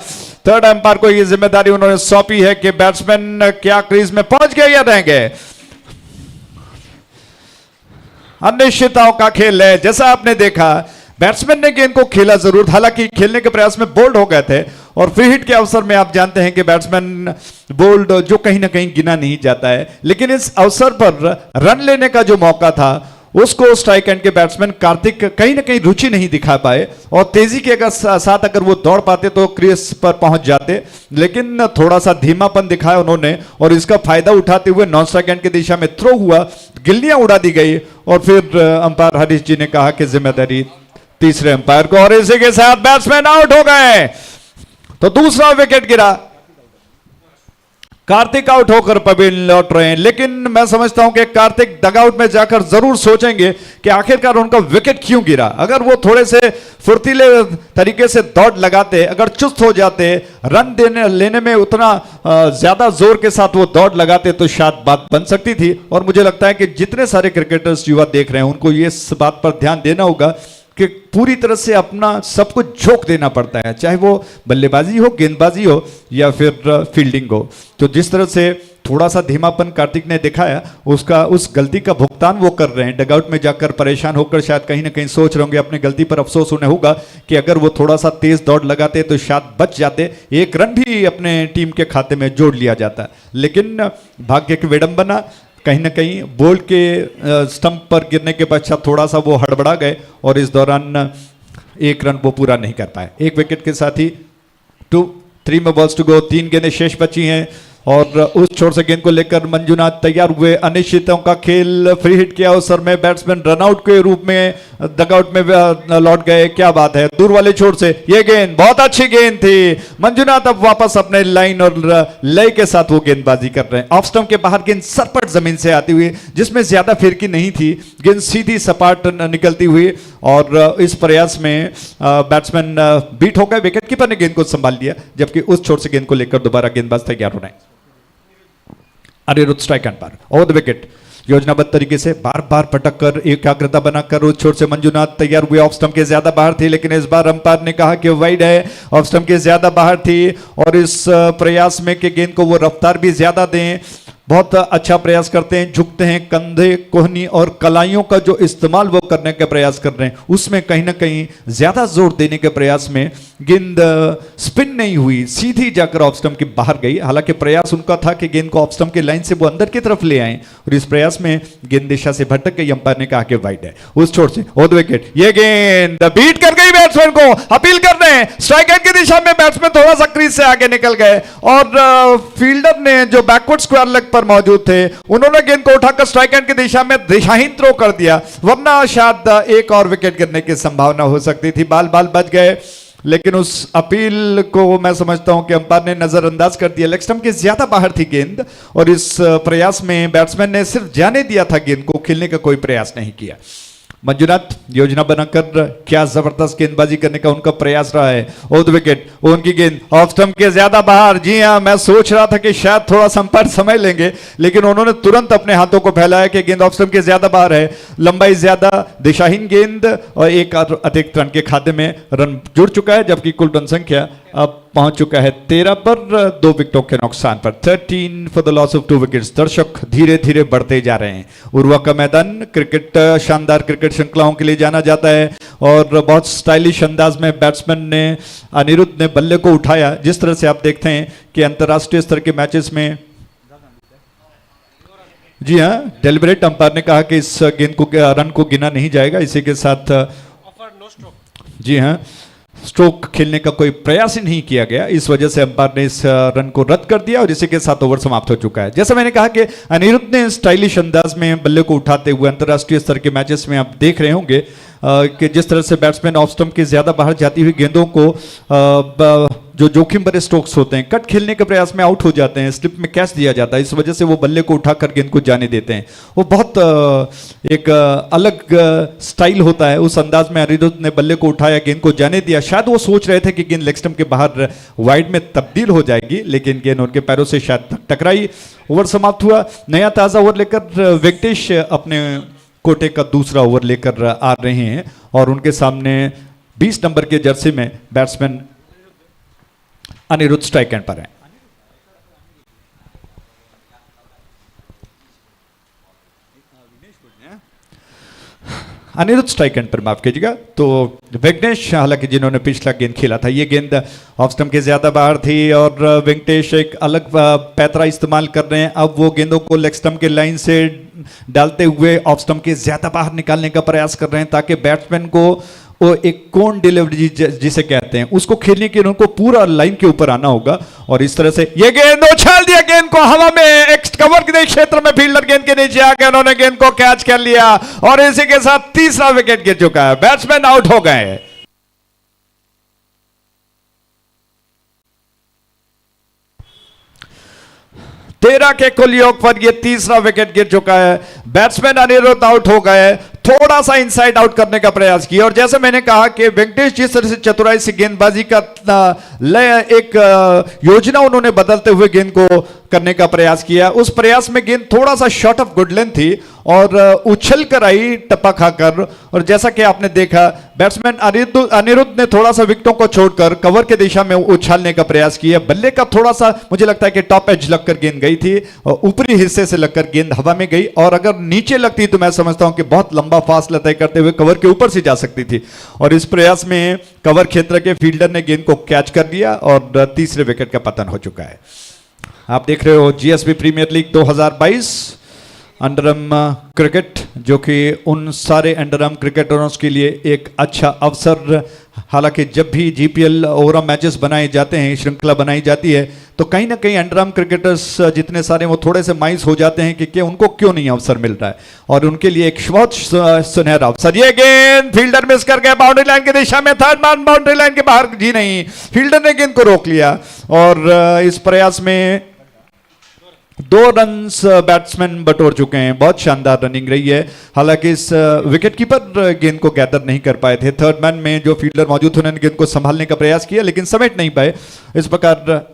थर्ड अंपायर को ये जिम्मेदारी उन्होंने सौंपी है कि बैट्समैन क्या क्रीज में पहुंच गए या रहेंगे। अनिश्चितताओं का खेल है, जैसा आपने देखा बैट्समैन ने गेंद को खेला जरूर, हालांकि खेलने के प्रयास में बोल्ड हो गए थे, और फ्री हिट के अवसर में आप जानते हैं कि बैट्समैन बोल्ड जो कहीं ना कहीं गिना नहीं जाता है, लेकिन इस अवसर पर रन लेने का जो मौका था उसको स्ट्राइक एंड के बैट्समैन कार्तिक कहीं ना कहीं रुचि नहीं दिखा पाए, और तेजी के साथ अगर वो दौड़ पाते तो क्रीज पर पहुंच जाते, लेकिन थोड़ा सा धीमापन दिखाया उन्होंने, और इसका फायदा उठाते हुए नॉन स्ट्राइक एंड की दिशा में थ्रो हुआ, गिल्लियां उड़ा दी गई, और फिर अंपायर हरीश जी ने कहा कि जिम्मेदारी तीसरे अंपायर को, और इसी के साथ बैट्समैन आउट हो गए। तो दूसरा विकेट गिरा, कार्तिक आउट होकर पवेलियन लौट रहे हैं, लेकिन मैं समझता हूं कि कार्तिक डगआउट में जाकर जरूर सोचेंगे कि आखिरकार उनका विकेट क्यों गिरा। अगर वो थोड़े से फुर्तीले तरीके से दौड़ लगाते, अगर चुस्त हो जाते, रन लेने में उतना ज्यादा जोर के साथ वो दौड़ लगाते तो शायद बात बन सकती थी। और मुझे लगता है कि जितने सारे क्रिकेटर्स युवा देख रहे हैं उनको ये इस बात पर ध्यान देना होगा कि पूरी तरह से अपना सब कुछ झोंक देना पड़ता है, चाहे वो बल्लेबाजी हो, गेंदबाजी हो या फिर फील्डिंग हो। तो जिस तरह से थोड़ा सा धीमापन कार्तिक ने दिखाया, उसका उस गलती का भुगतान वो कर रहे हैं। डगआउट में जाकर परेशान होकर शायद कहीं ना कहीं सोच रहे होंगे, अपनी गलती पर अफसोस उन्हें होगा कि अगर वो थोड़ा सा तेज दौड़ लगाते तो शायद बच जाते, एक रन भी अपने टीम के खाते में जोड़ लिया जाता। लेकिन भाग्य की विडंबना, कहीं ना कहीं बॉल के स्टंप पर गिरने के पश्चात थोड़ा सा वो हड़बड़ा गए, और इस दौरान एक रन वो पूरा नहीं कर पाए। एक विकेट के साथ ही 2-3 में बॉल्स टू गो, 3 गेंदें शेष बची हैं, और उस छोर से गेंद को लेकर मंजुनाथ तैयार हुए। अनिश्चितों का खेल, फ्री हिट के अवसर में बैट्समैन रनआउट के रूप में डगआउट में लौट गए, क्या बात है। दूर वाले छोर से ये गेंद बहुत अच्छी गेंद थी, मंजुनाथ अब वापस अपने लाइन और लय के साथ वो गेंदबाजी कर रहे हैं। ऑफ स्टंप के बाहर गेंद सरपट जमीन से आती हुई, जिसमें ज्यादा फिरकी नहीं थी, गेंद सीधी सपाट निकलती हुई, और इस प्रयास में बैट्समैन बीट हो गए। विकेट कीपर ने गेंद को संभाल लिया, जबकि उस छोर से गेंद को लेकर दोबारा गेंदबाज तैयार हो रहे हैं। अनिरुद्ध स्ट्राइक एंड पर ओवर द विकेट, योजनाबद्ध तरीके से बार बार पटक कर एकाग्रता बनाकर उस छोर से मंजुनाथ तैयार हुए। ऑफ स्टंप के ज्यादा बाहर थी, लेकिन इस बार अंपायर ने कहा कि वाइड है, ऑफ स्टंप के ज्यादा बाहर थी, और इस प्रयास में कि गेंद को वो रफ्तार भी ज्यादा दें, बहुत अच्छा प्रयास करते हैं, झुकते हैं, कंधे, कोहनी और कलाइयों का जो इस्तेमाल वो करने का प्रयास कर रहे हैं, उसमें कहीं ना कहीं ज्यादा जोर देने के प्रयास में गेंद स्पिन नहीं हुई, सीधी जाकर ऑफ स्टंप के बाहर गई। हालांकि प्रयास उनका था कि गेंद को ऑफ स्टंप के लाइन से वो अंदर की तरफ ले आए, और इस प्रयास में गेंद दिशा से भटक गई। अंपायर ने कहा कि वाइड है। उस छोर से ओवर द विकेट ये गेंद बीट कर गई बैट्समैन को, अपील कर रहे हैं स्ट्राइक एंड की दिशा में, बैट्समैन थोड़ा सा क्रीज से आगे निकल गए, और फील्डर ने जो बैकवर्ड स्क्वायर लेग मौजूद थे उन्होंने गेंद को उठाकर स्ट्राइक एंड की दिशा में दिशाहीन थ्रो कर दिया, वरना शायद एक और विकेट गिरने की संभावना हो सकती थी। बाल बच गए, लेकिन उस अपील को मैं समझता हूं कि अंपायर ने नजरअंदाज कर दिया। लेग स्टंप के ज्यादा बाहर थी गेंद, और इस प्रयास में बैट्समैन ने सिर्फ जाने दिया था गेंद को, खेलने का कोई प्रयास नहीं किया। मंजुनाथ योजना बनाकर क्या जबरदस्त गेंदबाजी करने का उनका प्रयास रहा है। ऑफ द विकेट उनकी गेंद ऑफ स्टंप के ज्यादा बाहर। जी हां, मैं सोच रहा था कि शायद थोड़ा संपर्क समय लेंगे, लेकिन उन्होंने तुरंत अपने हाथों को फैलाया कि गेंद ऑफ स्टंप के ज्यादा बाहर है। लंबाई ज्यादा, दिशाहीन गेंद और एक अतिरिक्त रन के खाते में रन जुड़ चुका है, जबकि कुल रन संख्या अब पहुंच चुका है 13 पर, 2 विकेटों के नुकसान पर। 13 for the loss of 2 wickets. दर्शक धीरे धीरे बढ़ते जा रहे हैं। उर्वा का मैदान क्रिकेट, शानदार क्रिकेट श्रृंखलाओं के लिए जाना जाता है और बहुत स्टाइलिश अंदाज में बैट्समैन ने, अनिरुद्ध ने बल्ले को उठाया। जिस तरह से आप देखते हैं कि अंतर्राष्ट्रीय स्तर के मैचेस में, जी हां, डेलिबरेट अंपायर ने कहा कि इस गेंद को, रन को गिना नहीं जाएगा। इसी के साथ जी हां, स्ट्रोक खेलने का कोई प्रयास ही नहीं किया गया, इस वजह से अंपायर ने इस रन को रद्द कर दिया और इसी के साथ ओवर समाप्त हो चुका है। जैसा मैंने कहा कि अनिरुद्ध ने स्टाइलिश अंदाज में बल्ले को उठाते हुए अंतर्राष्ट्रीय स्तर के मैचेस में आप देख रहे होंगे कि जिस तरह से बैट्समैन ऑफ स्टंप के ज्यादा बाहर जाती हुई गेंदों को, जो जोखिम भरे स्ट्रोक्स होते हैं, कट खेलने के प्रयास में आउट हो जाते हैं, स्लिप में कैच दिया जाता है, इस वजह से वो बल्ले को उठाकर गेंद को जाने देते हैं। वो बहुत एक अलग स्टाइल होता है। उस अंदाज में अनिरुद्ध ने बल्ले को उठाया, गेंद को जाने दिया। शायद वो सोच रहे थे कि गेंद लेग स्टंप के बाहर वाइड में तब्दील हो जाएगी, लेकिन गेंद उनके पैरों से शायद टकराई। ओवर समाप्त हुआ। नया ताजा ओवर लेकर वेंकटेश अपने कोटे का दूसरा ओवर लेकर आ रहे हैं और उनके सामने 20 नंबर के जर्सी में बैट्समैन अनिरुद्ध स्ट्राइक एंड पर है। अनिरुद्ध स्ट्राइक एंड पर, माफ कीजिएगा। तो वेंकटेश, हालांकि जिन्होंने पिछला गेंद खेला था, ये गेंद ऑफ स्टंप के ज्यादा बाहर थी और वेंकटेश एक अलग पैतरा इस्तेमाल कर रहे हैं। अब वो गेंदों को लेग स्टंप के लाइन से डालते हुए ऑफ स्टंप के ज्यादा बाहर निकालने का प्रयास कर रहे हैं, ताकि बैट्समैन को वो एक कोन डिलीवरी जिसे कहते हैं, उसको खेलने के लिए उनको पूरा लाइन के ऊपर आना होगा। और इस तरह से ये गेंद उछाल दिया, गेंद को हवा में एक कवर के क्षेत्र में फील्डर गेंद के नीचे आकर उन्होंने गेंद को कैच कर लिया और इसी के साथ तीसरा विकेट गिर चुका है। बैट्समैन आउट हो गए। तेरह के कुल योग पर यह तीसरा विकेट गिर चुका है। बैट्समैन अनिरुद्ध आउट हो गए। थोड़ा सा इनसाइड आउट करने का प्रयास किया और जैसे मैंने कहा कि वेंकटेश जिस तरह से चतुराई से गेंदबाजी का एक योजना उन्होंने बदलते हुए गेंद को करने का प्रयास किया, उस प्रयास में गेंद थोड़ा सा शॉर्ट ऑफ गुड लेंथ थी और उछल कर आई टप्पा खाकर। और जैसा कि आपने देखा, बैट्समैन अनिरुद्ध ने थोड़ा सा विकेटों को छोड़कर कवर के दिशा में उछालने का प्रयास किया। बल्ले का थोड़ा सा मुझे लगता है कि टॉप एज लगकर गेंद गई थी और ऊपरी हिस्से से लगकर गेंद हवा में गई, और अगर नीचे लगती तो मैं समझता हूं कि बहुत लंबा फासला तय करते हुए कवर के ऊपर से जा सकती थी। और इस प्रयास में कवर क्षेत्र के फील्डर ने गेंद को कैच कर लिया और तीसरे विकेट का पतन हो चुका है। आप देख रहे हो GSB premier league 2022 underarm cricket, जो कि उन सारे अंडरआर्म क्रिकेटर्स के लिए एक अच्छा अवसर, हालांकि जब भी जीपीएल ओवरऑल मैचेस बनाए जाते हैं, श्रृंखला बनाई जाती है, तो कहीं ना कहीं अंडरआर्म क्रिकेटर्स जितने सारे वो थोड़े से मायूस हो जाते हैं कि उनको क्यों नहीं अवसर मिल रहा है, और उनके लिए एक बहुत सुनहरा अवसर। ये गेंद फील्डर मिस कर गया बाउंड्री लाइन की दिशा में, थर्ड मैन बाउंड्री लाइन के बाहर, जी नहीं, फील्डर ने गेंद को रोक लिया और इस प्रयास में 2 रन्स बैट्समैन बटोर चुके हैं। बहुत शानदार रनिंग रही है, हालांकि इस विकेट कीपर गेंद को गैदर नहीं कर पाए थे। थर्ड मैन में जो फील्डर मौजूद थे उन्होंने गेंद को संभालने का प्रयास किया लेकिन समेट नहीं पाए। इस प्रकार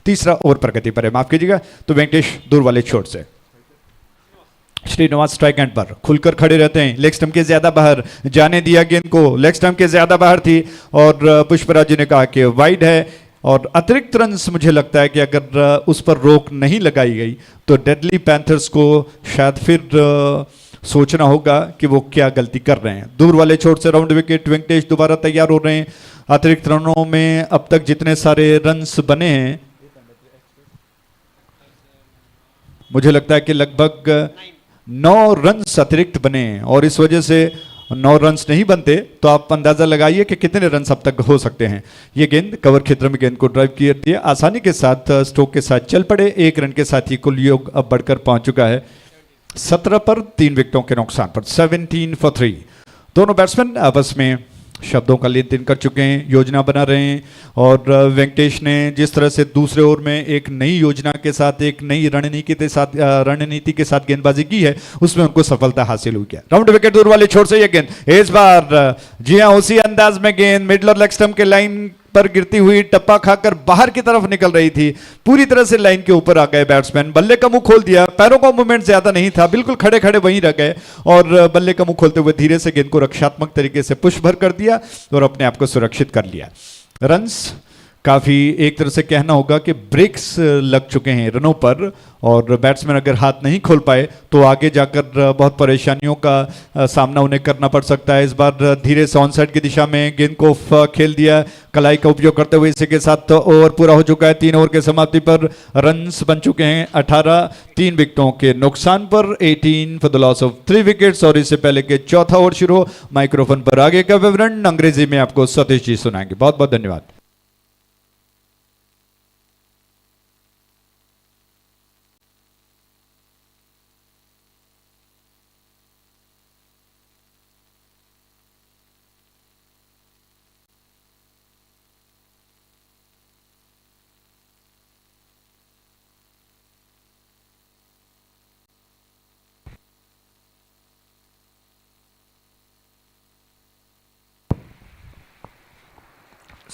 तीसरा ओवर प्रगति पर है, माफ कीजिएगा। तो वेंकटेश दूर वाले छोर से, श्रीनिवास स्ट्राइक एंड पर खुलकर खड़े रहते हैं, लेग स्टंप के ज्यादा बाहर जाने दिया, गेंद को लेग स्टंप के ज्यादा बाहर थी और पुष्पराज जी ने कहा कि वाइड है और अतिरिक्त रन। मुझे लगता है कि अगर उस पर रोक नहीं लगाई गई तो डेडली पैंथर्स को शायद फिर सोचना होगा कि वो क्या गलती कर रहे हैं। दूर वाले छोर से राउंड विकेट, वेंकटेश दोबारा तैयार हो रहे हैं। अतिरिक्त रनों में अब तक जितने सारे रन्स बने हैं, मुझे लगता है कि लगभग 9 रन्स अतिरिक्त बने हैं और इस वजह से 9 रन्स नहीं बनते तो आप अंदाजा लगाइए कि कितने रन्स अब तक हो सकते हैं। ये गेंद कवर क्षेत्र में गेंद को ड्राइव किया दिया, आसानी के साथ स्ट्रोक के साथ चल पड़े। 1 रन के साथ ही कुल योग अब बढ़कर पहुंच चुका है 17 पर 3 विकेटों के नुकसान पर, 17 for 3। दोनों बैट्समैन आपस में शब्दों का लेन देन कर चुके हैं, योजना बना रहे हैं और वेंकटेश ने जिस तरह से दूसरे ओवर में एक नई योजना के साथ, एक नई रणनीति के साथ गेंदबाजी की है, उसमें उनको सफलता हासिल हुई है। राउंड विकेट दूर वाले छोर से ये गेंद इस बार जी हाँ उसी अंदाज में गेंद मिडल और लेग स्टंप के लाइन पर गिरती हुई टप्पा खाकर बाहर की तरफ निकल रही थी, पूरी तरह से लाइन के ऊपर आ गए बैट्समैन, बल्ले का मुंह खोल दिया, पैरों का मूवमेंट ज्यादा नहीं था, बिल्कुल खड़े खड़े वहीं रह गए और बल्ले का मुंह खोलते हुए धीरे से गेंद को रक्षात्मक तरीके से पुश भर कर दिया और अपने आप को सुरक्षित कर लिया। रन्स काफी एक तरह से कहना होगा कि ब्रेक्स लग चुके हैं रनों पर और बैट्समैन अगर हाथ नहीं खोल पाए तो आगे जाकर बहुत परेशानियों का सामना उन्हें करना पड़ सकता है। इस बार धीरे से ऑन साइड की दिशा में गेंद को खेल दिया, कलाई का उपयोग करते हुए इसी के साथ ओवर पूरा हो चुका है। 3 ओवर के समाप्ति पर रन्स बन चुके हैं 18, 3 विकेटों के नुकसान पर 18 for the loss of 3 wickets. और इससे पहले के चौथा ओवर शुरू हो, माइक्रोफोन पर आगे का विवरण अंग्रेजी में आपको सतीश जी सुनाएंगे। बहुत बहुत धन्यवाद।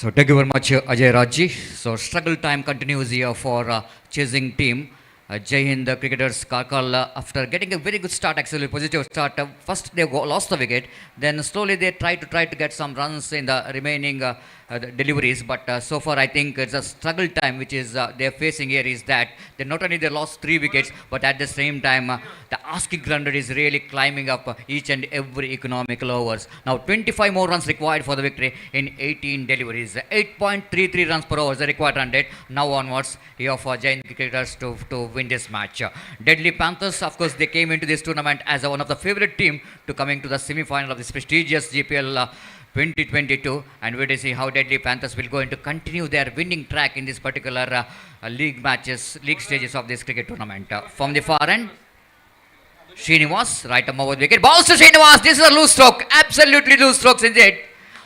So thank you very much, Ajay Rajji. So struggle time continues here for chasing team. Jai Hind cricketers Karkal, after getting a very good start, actually positive start. First they lost the wicket, then slowly they try to get some runs in the remaining the deliveries. But so far I think it's a struggle time which is they're facing here is that they not only they lost 3 wickets, but at the same time the asking run rate is really climbing up each and every economical overs. Now 25 more runs required for the victory in 18 deliveries. 8.33 runs per over is the required run rate. Now onwards here for Jain cricketers to win this match. Deadly Panthers, of course, they came into this tournament as one of the favorite team to coming to the semi-final of this prestigious GPL 2022, and we will see how Deadly Panthers will going to continue their winning track in this particular league stages of this cricket tournament. From the far end, Srinivas, right arm over the wicket, balls to Srinivas. This is a loose stroke, absolutely loose strokes indeed.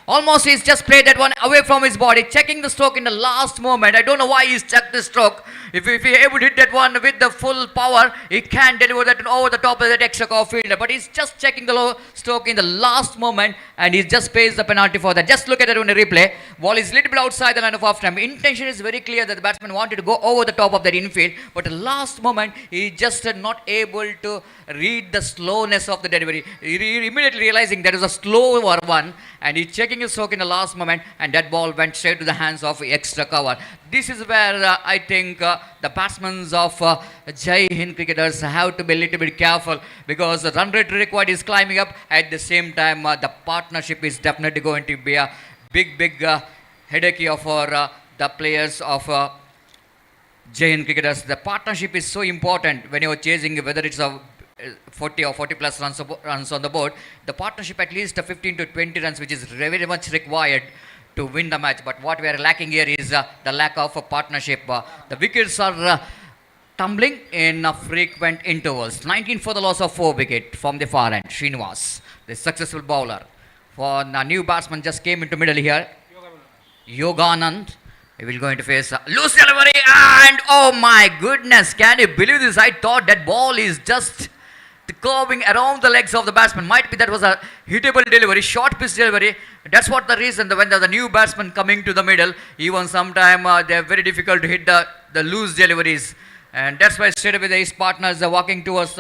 Almost he's just played that one away from his body, checking the stroke in the last moment. I don't know why he's checked the stroke. If he able to hit that one with the full power, he can deliver that over the top of that extra cover fielder. But he's just checking the low stroke in the last moment and he just pays the penalty for that. Just look at it on the replay. Ball is a little bit outside the line of off time. Intention is very clear that the batsman wanted to go over the top of that infield. But the last moment, he just not able to read the slowness of the delivery. He immediately realizing that is a slower one and he's checking his stroke in the last moment and that ball went straight to the hands of extra cover. This is where I think the batsmen of Jai Hind cricketers have to be a little bit careful because the run rate required is climbing up. At the same time, the partnership is definitely going to be a big headache for the players of Jai Hind cricketers. The partnership is so important when you're chasing, whether it's a 40 or 40 plus runs on the board. The partnership at least 15 to 20 runs, which is very much required to win the match. But what we are lacking here is the lack of a partnership. The wickets are tumbling in frequent intervals. 19 for the loss of 4 wickets from the far end. Srinivas, the successful bowler. For the new batsman just came into middle here. Yoganand. He will going to face loose delivery and oh my goodness, can you believe this? I thought that ball is just curving around the legs of the batsman. Might be that was a hittable delivery, short pitch delivery. That's what the reason when the new batsman coming to the middle, even sometime they are very difficult to hit the loose deliveries. And that's why straight away his partners are walking towards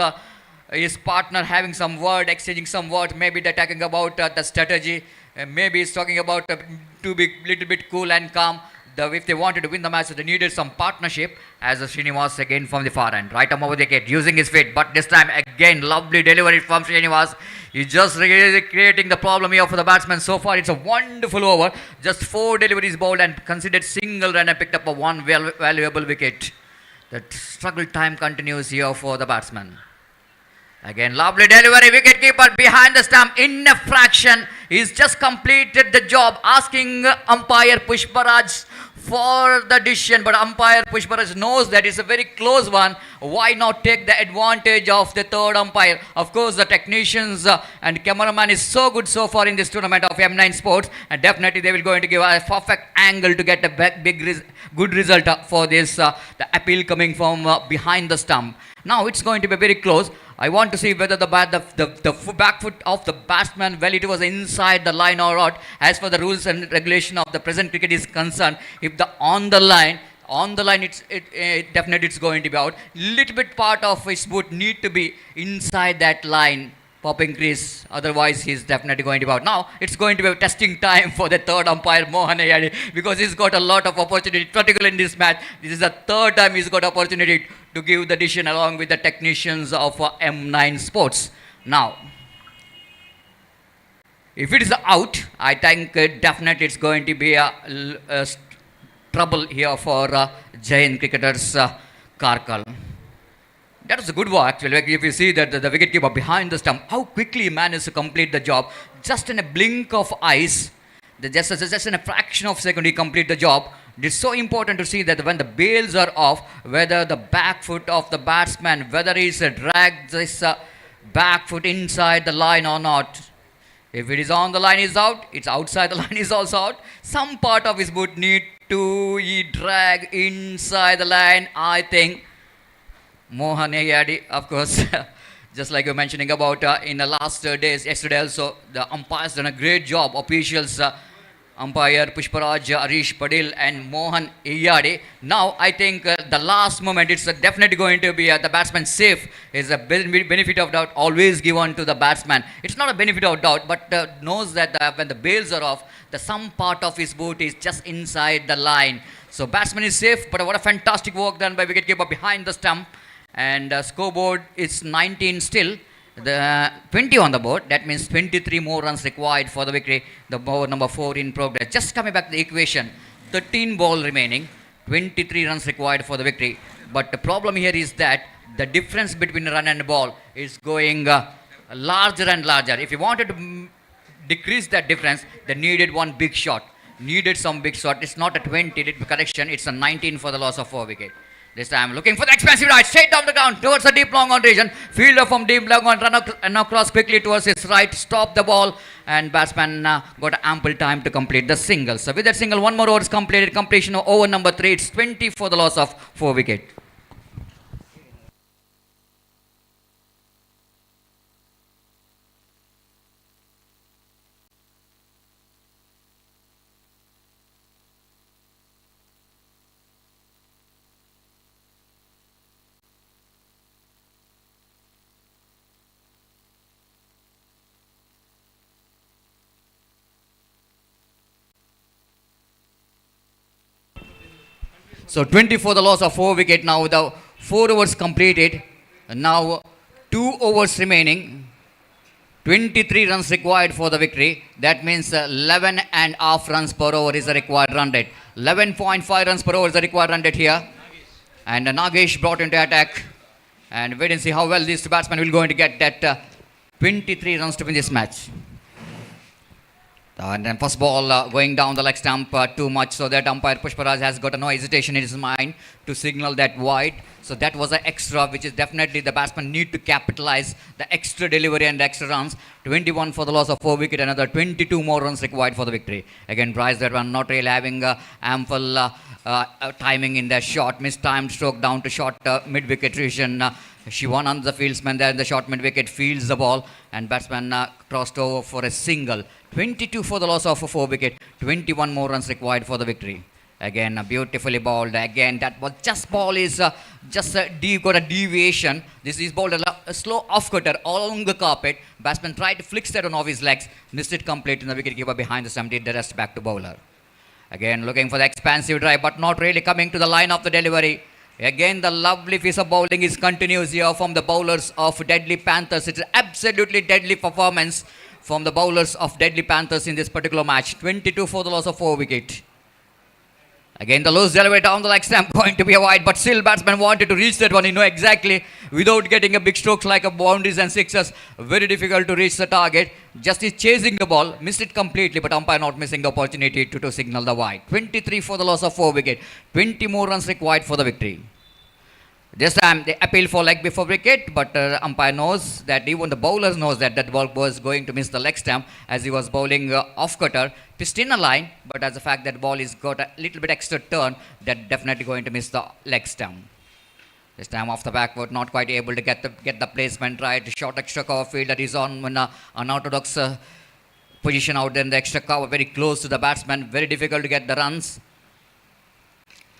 his partner, having some word, exchanging some words. Maybe they're talking about the strategy. Maybe he's talking about to be little bit cool and calm. If they wanted to win the match, they needed some partnership. As Srinivas again from the far end, right arm over the wicket, using his feet. But this time again, lovely delivery from Srinivas. He's just really creating the problem here for the batsman. So far, it's a wonderful over. Just 4 deliveries bowled and considered single run and picked up a one valuable wicket. The struggle time continues here for the batsman. Again, lovely delivery, wicketkeeper behind the stump in a fraction. He's just completed the job, asking umpire Pushparaj for the decision, but umpire Pushparaj knows that it's a very close one. Why not take the advantage of the third umpire? Of course, the technicians and cameraman is so good so far in this tournament of M9 Sports, and definitely they will going to give a perfect angle to get a good result for this, the appeal coming from behind the stump. Now it's going to be very close. I want to see whether the back foot of the batsman, well, it was inside the line or not. As for the rules and regulation of the present cricket is concerned, if the on the line, it definitely it's going to be out. Little bit part of his boot need to be inside that line, popping crease. Otherwise, he's definitely going to be out. Now, it's going to be a testing time for the third umpire, Mohan Ayade, because he's got a lot of opportunity, particularly in this match. This is the third time he's got opportunity to give the decision along with the technicians of M9 Sports. Now, if it is out, I think definitely it's going to be a trouble here for Jain cricketers, Karkal. That was a good work actually. Like if you see that the wicketkeeper behind the stump, how quickly he managed to complete the job. Just in a blink of eyes, just in a fraction of a second he complete the job. It's so important to see that when the bails are off, whether the back foot of the batsman, whether he's dragged this back foot inside the line or not. If it is on the line, is out. It's outside the line, is also out. Some part of his boot need to drag inside the line. I think Mohan Ayade, of course, just like you were mentioning about in the last days, yesterday also, the umpires done a great job. Officials, umpire Pushparaj, Arish Padil and Mohan Ayade. Now, I think the last moment, it's definitely going to be the batsman safe. Is a benefit of doubt always given to the batsman. It's not a benefit of doubt, but knows that when the bails are off, the some part of his boot is just inside the line. So, batsman is safe, but what a fantastic work done by wicketkeeper behind the stump. And scoreboard is 19 still. The 20 on the board. That means 23 more runs required for the victory. The ball number 4 in progress. Just coming back to the equation. 13 ball remaining. 23 runs required for the victory. But the problem here is that the difference between run and ball is going larger and larger. If you wanted to decrease that difference, they needed one big shot. Needed some big shot. It's not a 20 correction. It's a 19 for the loss of 4 wicket. This time looking for the expensive right, straight down the ground towards the deep long on region. Fielder from deep long on, run across quickly towards his right, stop the ball, and batsman got ample time to complete the single. So with that single, one more over is completed. Completion of over number 3. It's 20 for the loss of 4 wicket. So 20 for the loss of 4 wicket. Now the 4 overs completed. And now 2 overs remaining. 23 runs required for the victory. That means 11 and half runs per over is the required run rate. 11.5 runs per over is the required run rate here. And Nagesh brought into attack. And wait and see how well this batsman will going to get that 23 runs to win this match. And then first ball going down the leg stump too much, so that umpire Pushparaj has got no hesitation in his mind to signal that wide. So that was an extra, which is definitely the batsman need to capitalize the extra delivery and the extra runs. 21 for the loss of 4 wicket, another 22 more runs required for the victory. Again, Bryce that one not really having ample timing in that shot, mistimed stroke down to short mid-wicket region. Shivan on the fieldsman there in the short mid-wicket fields the ball, and batsman crossed over for a single. 22 for the loss of a 4 wicket, 21 more runs required for the victory. Again, beautifully bowled. Again, that was just ball is just got a deviation. This is bowled a slow off-cutter along the carpet. Batsman tried to flick that on off his legs, missed it complete, and the wicketkeeper behind the stump did the rest back to bowler. Again, looking for the expansive drive, but not really coming to the line of the delivery. Again, the lovely piece of bowling is continuous here from the bowlers of Deadly Panthers. It's absolutely deadly performance from the bowlers of Deadly Panthers in this particular match. 22 for the loss of 4 wicket. Again, the loose delivery down the leg stamp going to be a wide, but still batsman wanted to reach that one. You know exactly, without getting a big strokes like a boundaries and sixes, very difficult to reach the target. Just is chasing the ball, missed it completely, but umpire not missing the opportunity to signal the wide. 23 for the loss of 4 wicket. 20 more runs required for the victory. This time they appeal for leg before wicket, but umpire knows that, even the bowlers knows that that ball was going to miss the leg stump as he was bowling off cutter, pitched in a line, but as the fact that ball is got a little bit extra turn, that definitely going to miss the leg stump. This time off the backward, not quite able to get the placement right. Short extra cover field that is on when unorthodox position out there in the extra cover, very close to the batsman, very difficult to get the runs.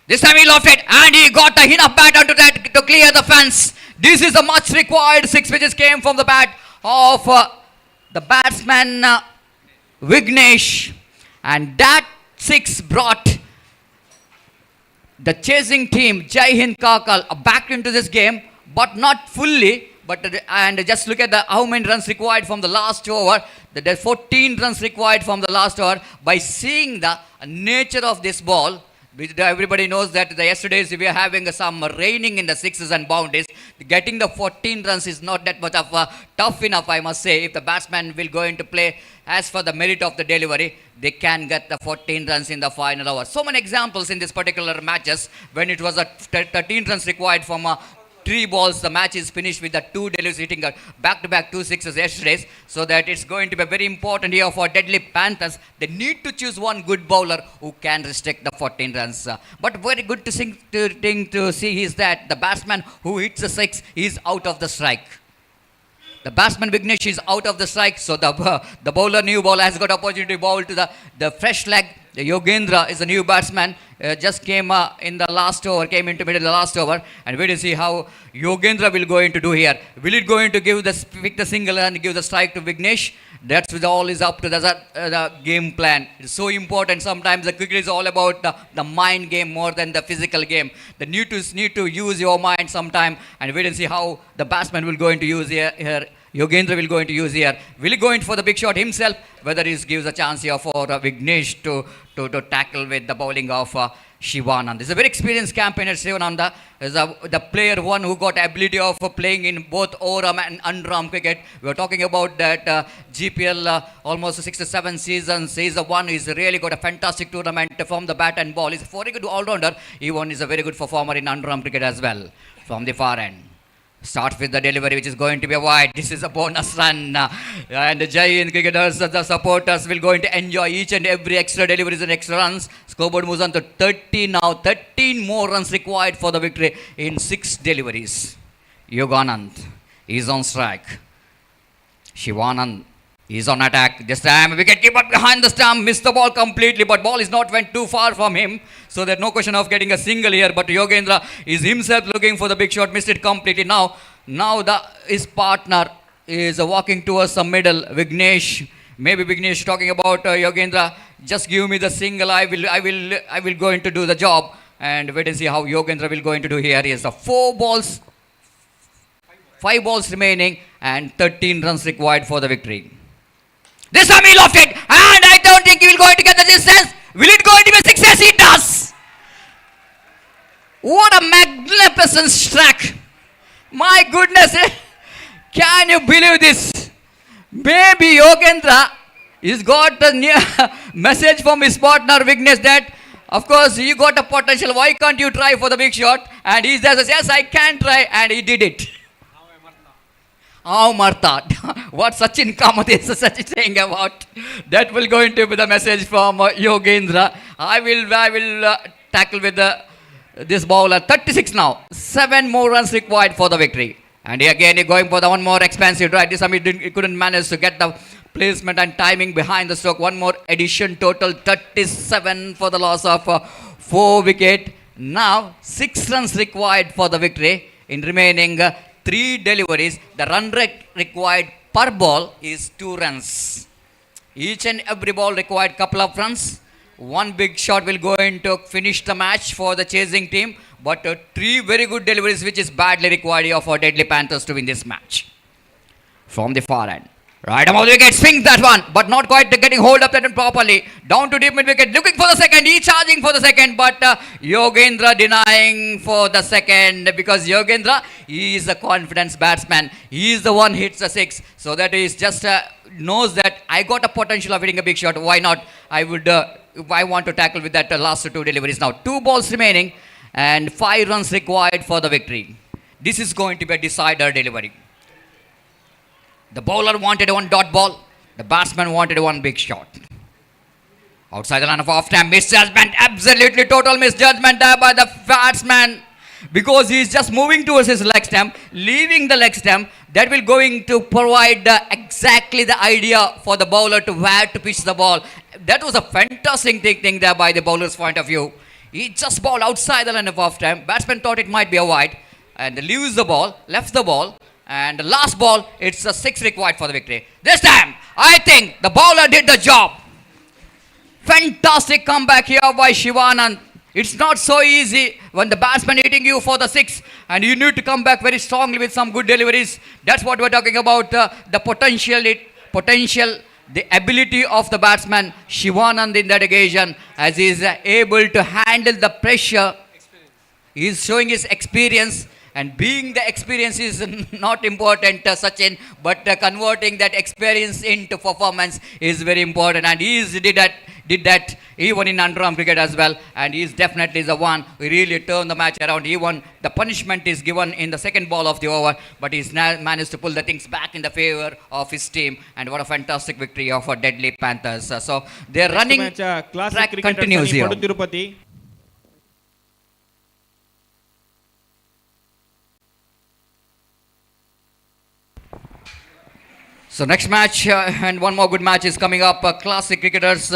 This time he lofted and he got a enough bat onto that to clear the fence. This is a much required 6 pitches came from the bat of the batsman Vignesh, and that 6 brought the chasing team Jai Hind Kakal back into this game, but not fully. But and just look at how many runs required from the last over. There 14 runs required from the last over. By seeing the nature of this ball, everybody knows that the yesterday's we are having some raining in the sixes and boundaries. Getting the 14 runs is not that much of tough enough, I must say. If the batsman will go into play as for the merit of the delivery, they can get the 14 runs in the final over. So many examples in this particular matches when it was a 13 runs required from 3 balls. The match is finished with the 2 deliveries hitting back-to-back 2 sixes yesterday. So that it's going to be very important here for Deadly Panthers. They need to choose one good bowler who can restrict the 14 runs. But very good thing to see is that the batsman who hits a 6 is out of the strike. The batsman Vignesh is out of the strike, so the bowler, new bowler, has got opportunity to bowl to the fresh leg. The Yogendra is a new batsman, just came in the last over, came into middle of the last over, and wait to see how Yogendra will go into do here. Will it go into pick the single and give the strike to Vignesh? That's all is up to the game plan. It's so important. Sometimes the cricket is all about the mind game more than the physical game. The need to use your mind sometime, and wait and see how the batsman will go into use here. Yogendra will go into use here. Will he go in for the big shot himself? Whether he gives a chance here for Vignesh to tackle with the bowling of Shivanand. This is a very experienced campaigner. Shivananda is the player one who got ability of playing in both overarm and underarm cricket. We were talking about that GPL almost 6 to 7 seasons. He's the one who's really got a fantastic tournament from the bat and ball. He's a very good all-rounder. Even is a very good performer in underarm cricket as well from the far end. Start with the delivery, which is going to be a wide. This is a bonus run. And the Giant cricketers, the supporters will going to enjoy each and every extra deliveries and extra runs. Scoreboard moves on to 30 now. 13 more runs required for the victory in 6 deliveries. Yoganand is on strike. Shivanand is on attack. This time wicketkeeper behind the stump missed the ball completely, but ball is not went too far from him. So there's no question of getting a single here. But Yogendra is himself looking for the big shot, missed it completely. Now his partner is walking towards the middle. Vignesh, maybe Vignesh talking about Yogendra. Just give me the single. I will go into do the job. And wait and see how Yogendra will go into do here. He has 5 balls remaining and 13 runs required for the victory. This time he lofted, and I don't think he will go to get the distance. Will it go into a success? He does. What a magnificent strike. My goodness. Can you believe this? Maybe Yogendra has got a new message from his partner Vignesh that, of course, you got a potential. Why can't you try for the big shot? And he says, yes, I can try. And he did it. Oh, Martha, what Sachin Kamath is saying about, that will go into the message from Yogendra. I will tackle with this bowler. 36 now. 7 more runs required for the victory. And again, he's going for the one more expensive drive. This time he couldn't manage to get the placement and timing behind the stroke. One more addition, total 37 for the loss of 4 wicket. Now 6 runs required for the victory in remaining 3 deliveries. The run rate required per ball is 2 runs. Each and every ball required couple of runs. One big shot will go in to finish the match for the chasing team. But 3 very good deliveries, which is badly required here for Deadly Panthers to win this match. From the far end. Right above the wicket, swings that one, but not quite getting hold of that one properly. Down to deep mid wicket, looking for the second, he charging for the second, but Yogendra denying for the second because Yogendra, he is a confidence batsman. He is the one hits the six, so that is just knows that I got a potential of hitting a big shot. Why not? I want to tackle with that last two deliveries now. 2 balls remaining and 5 runs required for the victory. This is going to be a decider delivery. The bowler wanted one dot ball. The batsman wanted one big shot. Outside the line of off time, misjudgment, absolutely total misjudgment there by the batsman because he is just moving towards his leg stump, leaving the leg stump. That will going to provide exactly the idea for the bowler to where to pitch the ball. That was a fantastic thing there by the bowler's point of view. He just bowled outside the line of off time. Batsman thought it might be a wide and leaves the ball, left the ball. And the last ball, it's a 6 required for the victory. This time, I think the bowler did the job. Fantastic comeback here by Shivanand. It's not so easy when the batsman hitting you for the 6 and you need to come back very strongly with some good deliveries. That's what we're talking about, the potential, the ability of the batsman Shivanand in that occasion as he is able to handle the pressure. He is showing his experience. And being the experience is not important, Sachin, but converting that experience into performance is very important. And he did that even in underarm cricket as well. And he is definitely the one who really turned the match around. Even the punishment is given in the second ball of the over, but he's managed to pull the things back in the favor of his team. And what a fantastic victory of our deadly Panthers. So their running track continues here. So next match and one more good match is coming up. Classic cricketers,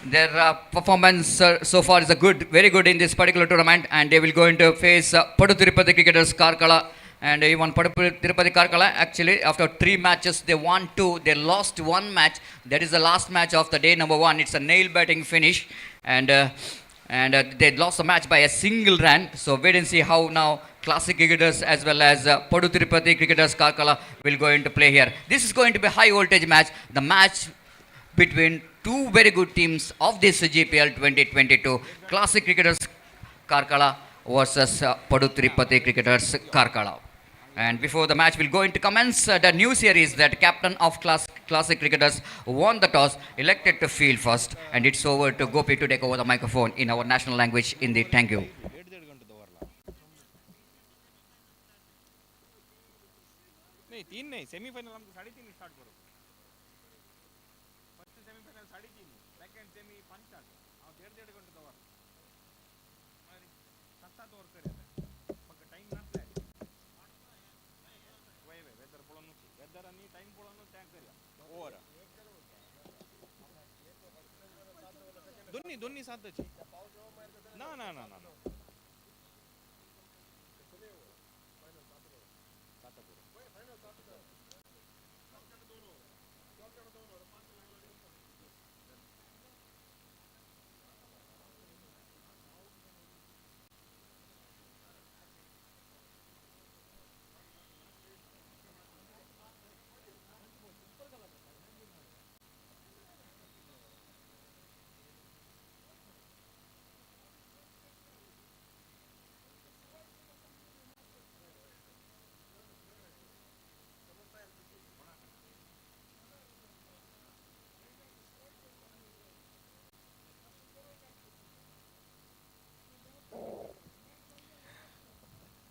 their performance so far is very good in this particular tournament, and they will go into face Padu Tirupati cricketers Karkala, and even Padu Tirupati Karkala actually after 3 matches they won 2, they lost 1 match. That is the last match of the day number 1. It's a nail batting finish, and they lost the match by a single run. So wait and see how now Classic cricketers as well as Padu Tirupati cricketers Karkala will go into play here. This is going to be a high voltage match. The match between 2 very good teams of this GPL 2022. Classic cricketers Karkala versus Padu Tirupati cricketers Karkala. And before the match will go into commence, the news here is that captain of Classic cricketers won the toss, elected to field first, and it's over to Gopi to take over the microphone in our national language in the thank you. नहीं semifinal हमको 3:30 start करो first semifinal 3:30 second semi 5 हां 1.5 घंटे तवर మరి 7 over करे मग time नसला वय weather पळनु weather आणि टाइम पळनु त्या करूया ओवर दोन्ही साधची ना ना ना ना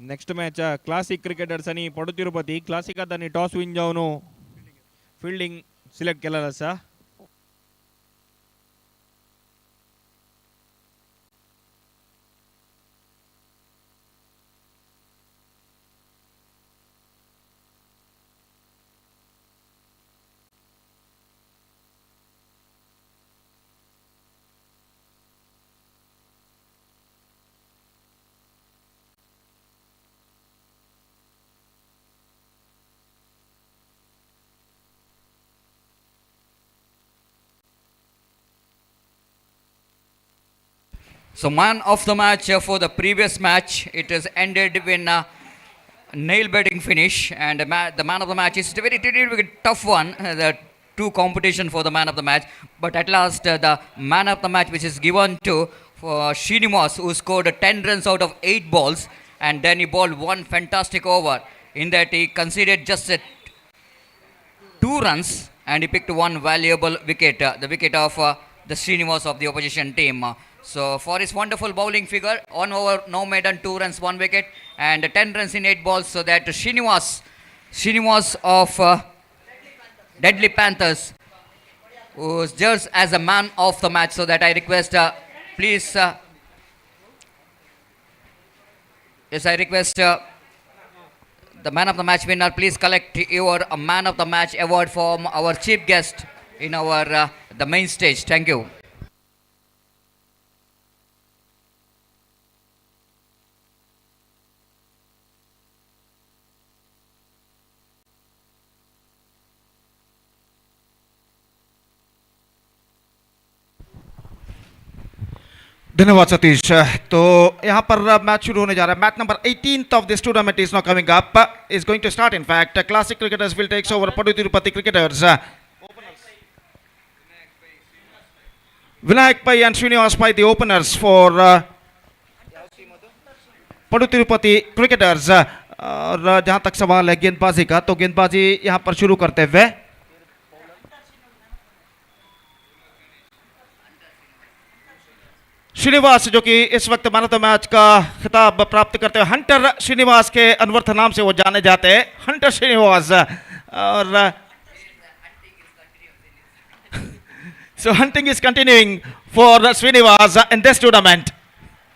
नेक्स्ट मैच क्लासिक क्रिकेटर्स आणि पडू तिरुपती क्लासिकात त्यांनी टॉस विन जाऊन फिल्डिंग सिलेक्ट केलेला असा So man of the match for the previous match, it has ended when nail-biting finish, and the man of the match is a very tough one. The two competition for the man of the match, but at last the man of the match, which is given to Srinivas, who scored 10 runs out of 8 balls, and then he bowled one fantastic over. In that he conceded just 2 runs, and he picked one valuable wicket, the wicket of the Srinivas of the opposition team. So for his wonderful bowling figure, 1 over, no maiden, 2 runs, 1 wicket, and 10 runs in 8 balls. So that Srinivas of Deadly Panthers, who is judged as a man of the match. So that I request, please, yes, I request the man of the match winner, please collect your man of the match award from our chief guest in our the main stage. Thank you. धन्यवाद सतीश। तो यहाँ पर match शुरू होने जा रहा है। Match number 18th of this tournament is now coming up, is going to start. In fact classic cricketers will takes over Padu Tirupati cricketers. Vinayak Pai and Srinivas Pai, the openers for Padu Tirupati cricketers. और जहां तक सवाल है गेंदबाजी का, तो गेंदबाजी यहां पर शुरू करते हुए श्रीनिवास, जो कि इस वक्त मैन ऑफ द मैच का खिताब प्राप्त करते हैं। हंटर श्रीनिवास के अनवर्थ नाम से वो जाने जाते हैं, हंटर श्रीनिवास। और so hunting is continuing for Srinivas in this tournament.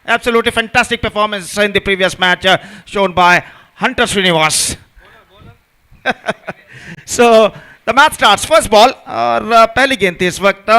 Absolutely fantastic performance in the previous match shown by Hunter Srinivas. So the match starts. First ball, और पहली गेंद थी इस वक्त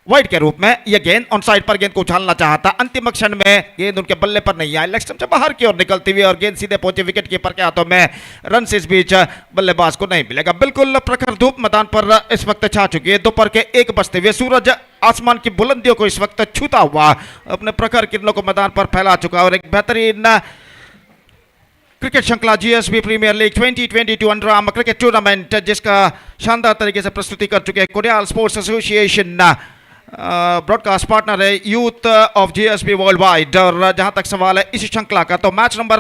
वाइड के रूप में। यह गेंद ऑन साइड पर गेंद को उछालना चाहता, अंतिम क्षण में गेंद उनके बल्ले पर नहीं आई, लेग स्टंप से बाहर की ओर निकलती हुई और गेंद सीधे पहुंचे विकेट कीपर के हाथों में। रन से इस बीच बल्लेबाज को नहीं मिलेगा। बिल्कुल प्रखर धूप मैदान पर इस वक्त छा चुकी है। दोपहर के 1 बजते हुए सूरज आसमान की बुलंदियों को इस वक्त छूता हुआ अपने प्रखर किरणों को मैदान पर फैला चुका और एक बेहतरीन क्रिकेट श्रृंखला GSB premier league 2022 underarm cricket tournament, जिसका शानदार तरीके से प्रस्तुति कर चुके हैं Kodial sports association. Broadcast partner है youth of GSB world wide. और जहां तक सवाल है इस श्रृंखला का, तो match number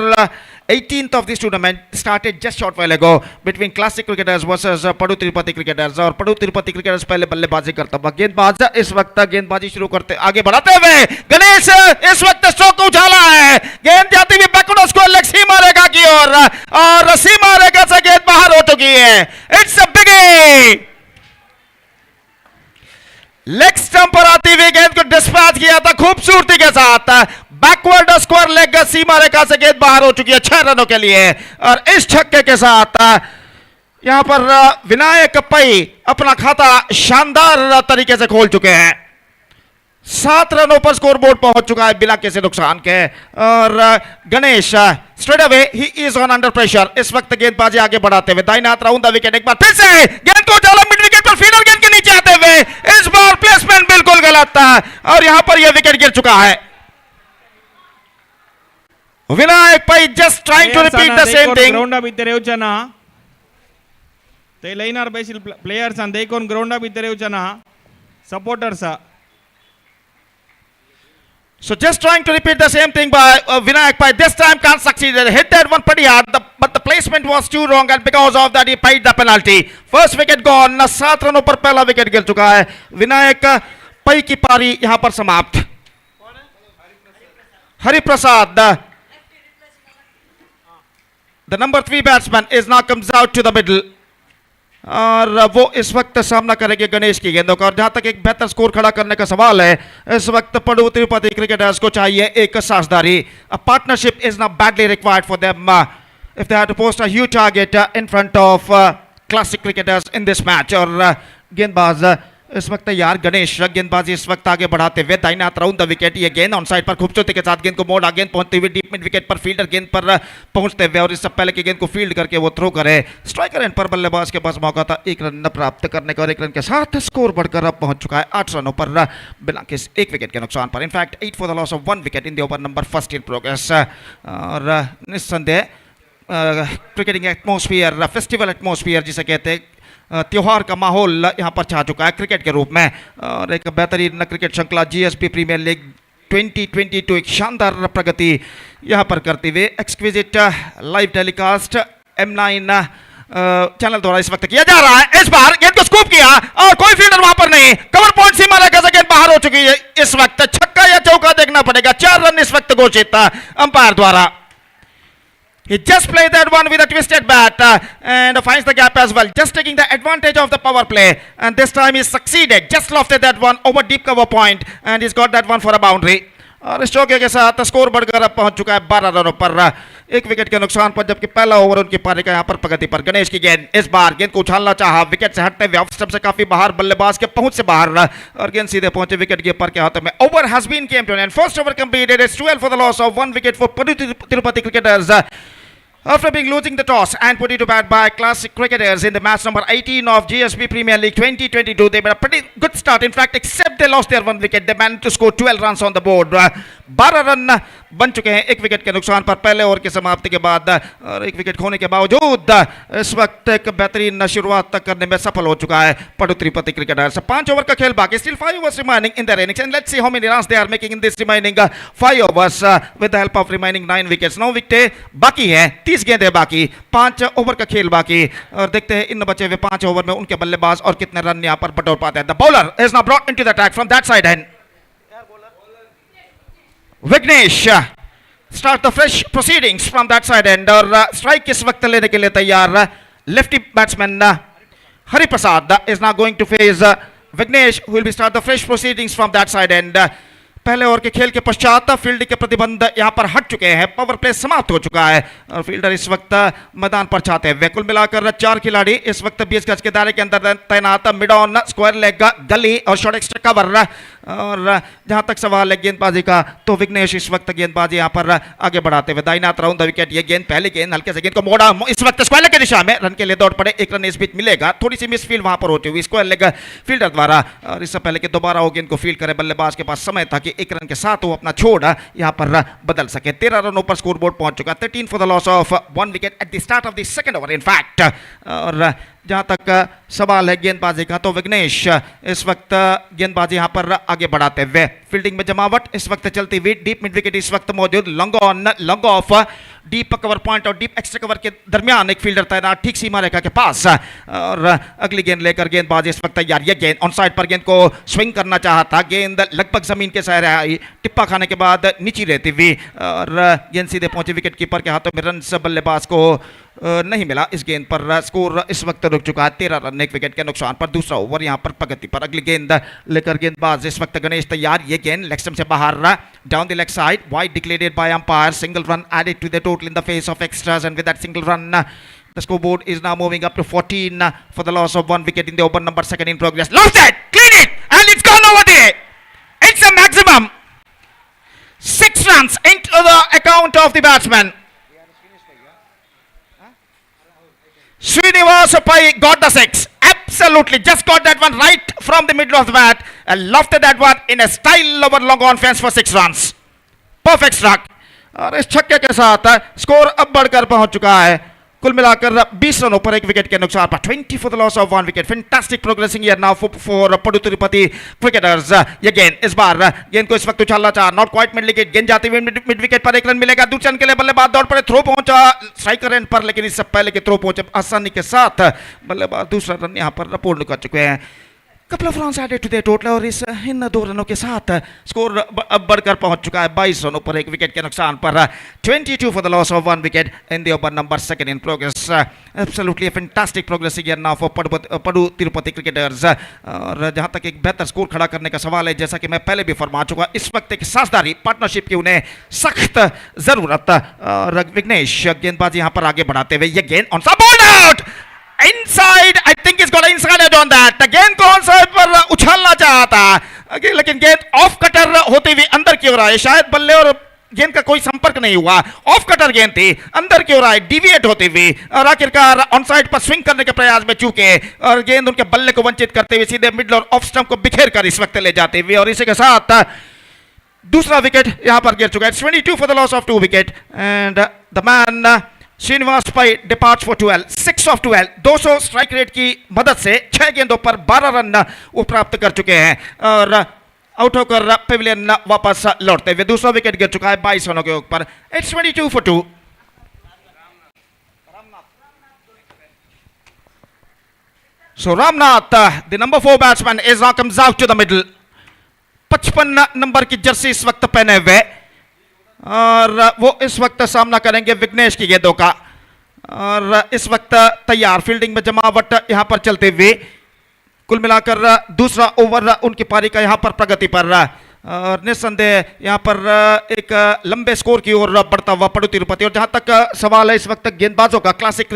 18th of this tournament started just short while ago between classic cricketers versus Padu Tirupati cricketers. और पडु तिरुपति क्रिकेटर्स पहले बल्लेबाजी करता हुआ, गेंदबाज इस वक्त गेंदबाजी शुरू करते आगे बढ़ाते हुए गणेश इस वक्त स्ट्रोक को उछाला है, गेंद जाती हुई बैकवर्ड स्कोर लेग सीमा रेखा की ओर और सीमा रेखा से गेंद बाहर हो चुकी है। It's a big leg stump पर आती हुई गेंद को डिस्पैच किया था खूबसूरती के साथ। बैकवर्ड स्क्वायर लेग सीमा रेखा से गेंद बाहर हो चुकी है 6 रनों के लिए। और इस छक्के के साथ यहां पर विनायक पई अपना खाता शानदार तरीके से खोल चुके हैं। 7 रनों पर स्कोर बोर्ड पहुंच चुका है बिना किसी नुकसान के। और Ganesh straight away he is on under pressure. इस वक्त गेंदबाजी आगे बढ़ाते हुए दाहिने हाथ राउंड द विकेट, एक बार फिर से गेंद को डाला मिड विकेट पर, फील्डर गेंद के नीचे आते हुए इस बार प्लेसमेंट बिल्कुल गलत था और यहां पर यह विकेट गिर चुका है। Vinayak Pai just trying to repeat the same thing. Ground up इतरे उचना ते लाइनर बेसिल players and they kon ground up इतरे उचना supporters. So just trying to repeat the same thing by Vinayak Pai. This time can't succeed. Hit that one pretty hard, but the placement was too wrong and because of that he paid the penalty. First wicket gone. 7 रनों पर पहला wicket गिर चुका है। विनायक पई की पारी यहां पर समाप्त। Hariprasad, the number 3 batsman is now comes out to the middle. और वो इस वक्त सामना करेंगे गणेश की गेंदों का। और जहां तक एक बेहतर स्कोर खड़ा करने का सवाल है, इस वक्त पडु तिरुपति क्रिकेटर्स को चाहिए एक साझेदारी। A partnership is not badly required for them if they have to post a huge target in front of classic cricketers in this match. और गेंदबाज इस वक्त तैयार गणेश, गेंदबाजी इस वक्त आगे बढ़ाते हुए दाहिने हाथ राउंड द विकेट। ये गेंद ऑन साइड पर खूबसूरती के साथ गेंद को मोड़ा, गेंद पहुंचती हुई डीप मिड विकेट पर, फील्डर गेंद पर पहुंचते हुए और इससे पहले कि गेंद को फील्ड करके वो थ्रो करे। स्ट्राइकर एंड पर बल्लेबाज के पास मौका था 1 रन प्राप्त करने का और 1 रन के साथ स्कोर बढ़कर अब पहुंच चुका है 8 रनों पर बिना किसी 1 विकेट के नुकसान पर। In fact 8 for the loss of 1 wicket in the over number first in progress. और निस्संदेह क्रिकेटिंग एटमॉस्फियर, फेस्टिवल एटमॉस्फियर जिसे कहते हैं, त्योहार का माहौल यहाँ पर छा चुका है क्रिकेट के रूप में। और एक बेहतरीन क्रिकेट श्रृंखला जीएसपी प्रीमियर लीग 2022 एक शानदार प्रगति यहाँ पर करते हुए exquisite live telecast M9 channel द्वारा इस वक्त किया जा रहा है। इस बार गेंद को स्कूप किया और कोई फील्डर वहां पर नहीं, कवर पॉइंट सीमा रेखा से गेंद बाहर हो चुकी है। इस वक्त छक्का या चौका देखना पड़ेगा। 4 रन इस वक्त घोषित अंपायर द्वारा। He just played that one with a twisted bat and finds the gap as well, just taking the advantage of the power play, and this time he succeeded, just lofted that one over deep cover point and he's got that one for a boundary. और इस चौके के साथ score बढ़कर अब पहुंच चुका है 12 रनों पर, 1 विकेट के नुकसान पर, जबकि पहला ओवर उनकी पारी का यहाँ पर प्रगति पर। गणेश की गेंद, इस बार गेंद को उछालना चाहा, विकेट से हटते हुए ऑफ स्टंप से काफी बाहर, बल्लेबाज के पहुंच से बाहर, और गेंद सीधे पहुंचे विकेट कीपर के हाथों में। Over has been came to an end, first over completed, it's 12 for the loss of 1 wicket for Tirupati cricketers. After being losing the toss and put it to bat by classic cricketers in the match number 18 of GSB Premier League 2022, they made a pretty good start. In fact, except they lost their 1 wicket, they managed to score 12 runs on the board. 12 run बन चुके हैं 1 wicket के नुकसान पर पहले over की समाप्ति के बाद, और 1 विकेट खोने के बावजूद इस वक्त एक बेहतरीन शुरुआत तक करने में सफल हो चुका है पटु तिरुपति क्रिकेटर्स. 5 ओवर का खेल बाकी, still 5 overs remaining in their innings, and let's see how many runs they are making in this remaining 5 overs with the help of remaining 9 wickets. 9 विकेटें बाकी हैं, 30 गेंदें बाकी, 5 ओवर का खेल बाकी, और देखते हैं इन बचे हुए 5 ओवर में उनके बल्लेबाज और कितने रन यहां पर बटोर पाते हैं. The bowler is now brought into the attack from that side and Vignesh start the fresh proceedings from that side end, और strike इस वक्त लेने के लिए तैयार lefty batsman Hari Prasad is now going to face Vignesh, who will be start the fresh proceedings from that side end. पहले over के खेल के पश्चात फील्डिंग के प्रतिबंध यहां पर हट चुके हैं, पावर प्ले समाप्त हो चुका है और फील्डर इस वक्त मैदान पर चाहते हैं. कुल मिलाकर 4 खिलाड़ी इस वक्त 20 गज के दायरे के अंदर तैनात, मिड ऑन, स्क्वायर लेग, गली और शॉर्ट एक्स्ट्रा कवर. और जहां तक सवाल है गेंदबाजी का, तो विघ्नेश इस वक्त गेंदबाजी यहां पर आगे बढ़ाते हुए दाईं हाथ राउंड द विकेट. ये गेंद पहली गेंद हल्के से गेंद को मोड़ा, इस वक्त स्क्वायर लेग की दिशा में रन के लिए दौड़ पड़े. 1 रन इस बीच मिलेगा, थोड़ी सी मिस फील्ड वहां पर होती हुई स्क्वायर लेग फील्डर द्वारा, और इससे पहले कि दोबारा वो गेंद को फील्ड करे बल्लेबाज के पास समय था कि 1 रन के साथ वो अपना छोड़ यहां पर बदल सके. 13 रनों पर स्कोर बोर्ड पहुंच चुका. 13 for the loss of 1 wicket at the start of the second over in fact. और जहां तक सवाल है गेंदबाजी का, तो विघ्नेश इस वक्त गेंदबाजी यहां पर आगे बढ़ाते हुए, फील्डिंग में जमावट इस वक्त चलती हुई, डीप मिड विकेट इस वक्त मौजूद, long on, long off, deep cover point और डीप एक्स्ट्रा कवर के दरमियान एक फील्डर तैनात ठीक सीमा रेखा के पास. और अगली गेंद लेकर गेंदबाज इस वक्त तैयार. यह गेंद ऑन साइड पर गेंद को स्विंग करना चाहता, गेंद लगभग जमीन के सह आई, टिप्पा खाने के बाद नीचे रहती हुई, और गेंद सीधे पहुंची विकेट कीपर के हाथों में. रन बल्लेबाज को नहीं मिला. इस गेंद पर स्कोर इस वक्त रुक चुका है. 13 रन 1 विकेट के नुकसान पर. दूसरा ओवर यहां पर प्रगति पर. अगली गेंद लेकर गेंदबाज इस वक्त गणेश तैयार. ये गेंद लेग स्टंप से बाहर, down the leg side, wide declared by umpire. Single run added to the total in the face of extras, and with that single run the scoreboard is now moving up to 14 for the loss of 1 wicket in the over number 2 in progress. Lost it, clean it, and it's gone over there. It's a maximum 6 runs into the account of the batsman. Srinivas Pai got the 6. Absolutely, just got that one right from the middle of the bat and lofted that one in a style over long on fence for 6 runs. Perfect struck. और इस छक्के के साथ score अब बढ़कर पहुंच चुका है कुल मिलाकर 20 रनों पर 1 विकेट के नुकसान पर. 20 for the loss of 1 wicket. Fantastic progressing here now for पटु तिरुपति cricketers. ये गेंद इस बार गेंद को इस वक्त उछालना चाहा, नॉट क्वाइट मिड विकेट, गेंद जाती हुई मिड विकेट पर 1 रन मिलेगा. दूसरे रन के लिए बल्लेबाज दौड़ पड़े, थ्रो पहुंचा स्ट्राइकर एंड पर, लेकिन इससे पहले कि थ्रो पहुंचे आसानी के साथ बल्लेबाज दूसरा रन यहां पर पूर्ण कर चुके हैं. couple of runs added to their total, और इस इन 2 रनों के साथ स्कोर अब बढ़कर पहुंच चुका है 22 रनों पर 1 विकेट के नुकसान पर. 22 for the loss of 1 wicket in the over number 2 in progress. Absolutely a fantastic progress here now for पटु तिरुपति क्रिकेटर्स. और जहां तक एक बेहतर स्कोर खड़ा करने का सवाल है, जैसा कि मैं पहले भी फरमा चुका, इस वक्त एक साझेदारी पार्टनरशिप की उन्हें सख्त जरूरत. और विघ्नेश गेंदबाजी यहां पर आगे बढ़ाते हुए, ये गेंद on side, bowled out inside. I think is got inside edge on that. गेंद को ऑन साइड पर उछालना चाहता, लेकिन गेंद ऑफ कटर होते हुए अंदर की ओर आए. शायद बल्ले और गेंद का कोई संपर्क नहीं हुआ, ऑफ कटर गेंद थी, अंदर की ओर आए डिविएट होते हुए, और आखिरकार ऑन साइड पर स्विंग करने के प्रयास में चूके और गेंद उनके बल्ले को वंचित करते हुए सीधे मिडल और ऑफ स्टंप को बिखेर कर इस वक्त ले जाते हुए, और इसी के साथ दूसरा विकेट यहां पर गिर चुका है. 22 for the loss of 2 wicket, and the man Srinivas Pai depart for 12, 6 of 12, 200 strike rate की मदद से 6 गेंदों पर 12 रन वो प्राप्त कर चुके हैं और आउट होकर पेविलियन वापस लौटते हुए दूसरा विकेट गिर चुका है 22 रनों के ऊपर। It's 22 for 2। So Ramnath, the number 4 batsman, is now comes out to the middle. 55 number की जर्सी इस वक्त पहने हुए और वो इस वक्त सामना करेंगे विघ्नेश की गेंदों का और इस वक्त तैयार फील्डिंग में जमावट यहां पर चलते हुए कुल मिलाकर दूसरा ओवर उनकी पारी का यहां पर प्रगति पर और निस्संदेह यहां पर एक लंबे स्कोर की ओर बढ़ता हुआ पड़ू तिरुपति। और जहां तक सवाल है इस वक्त गेंदबाजों का, क्लासिक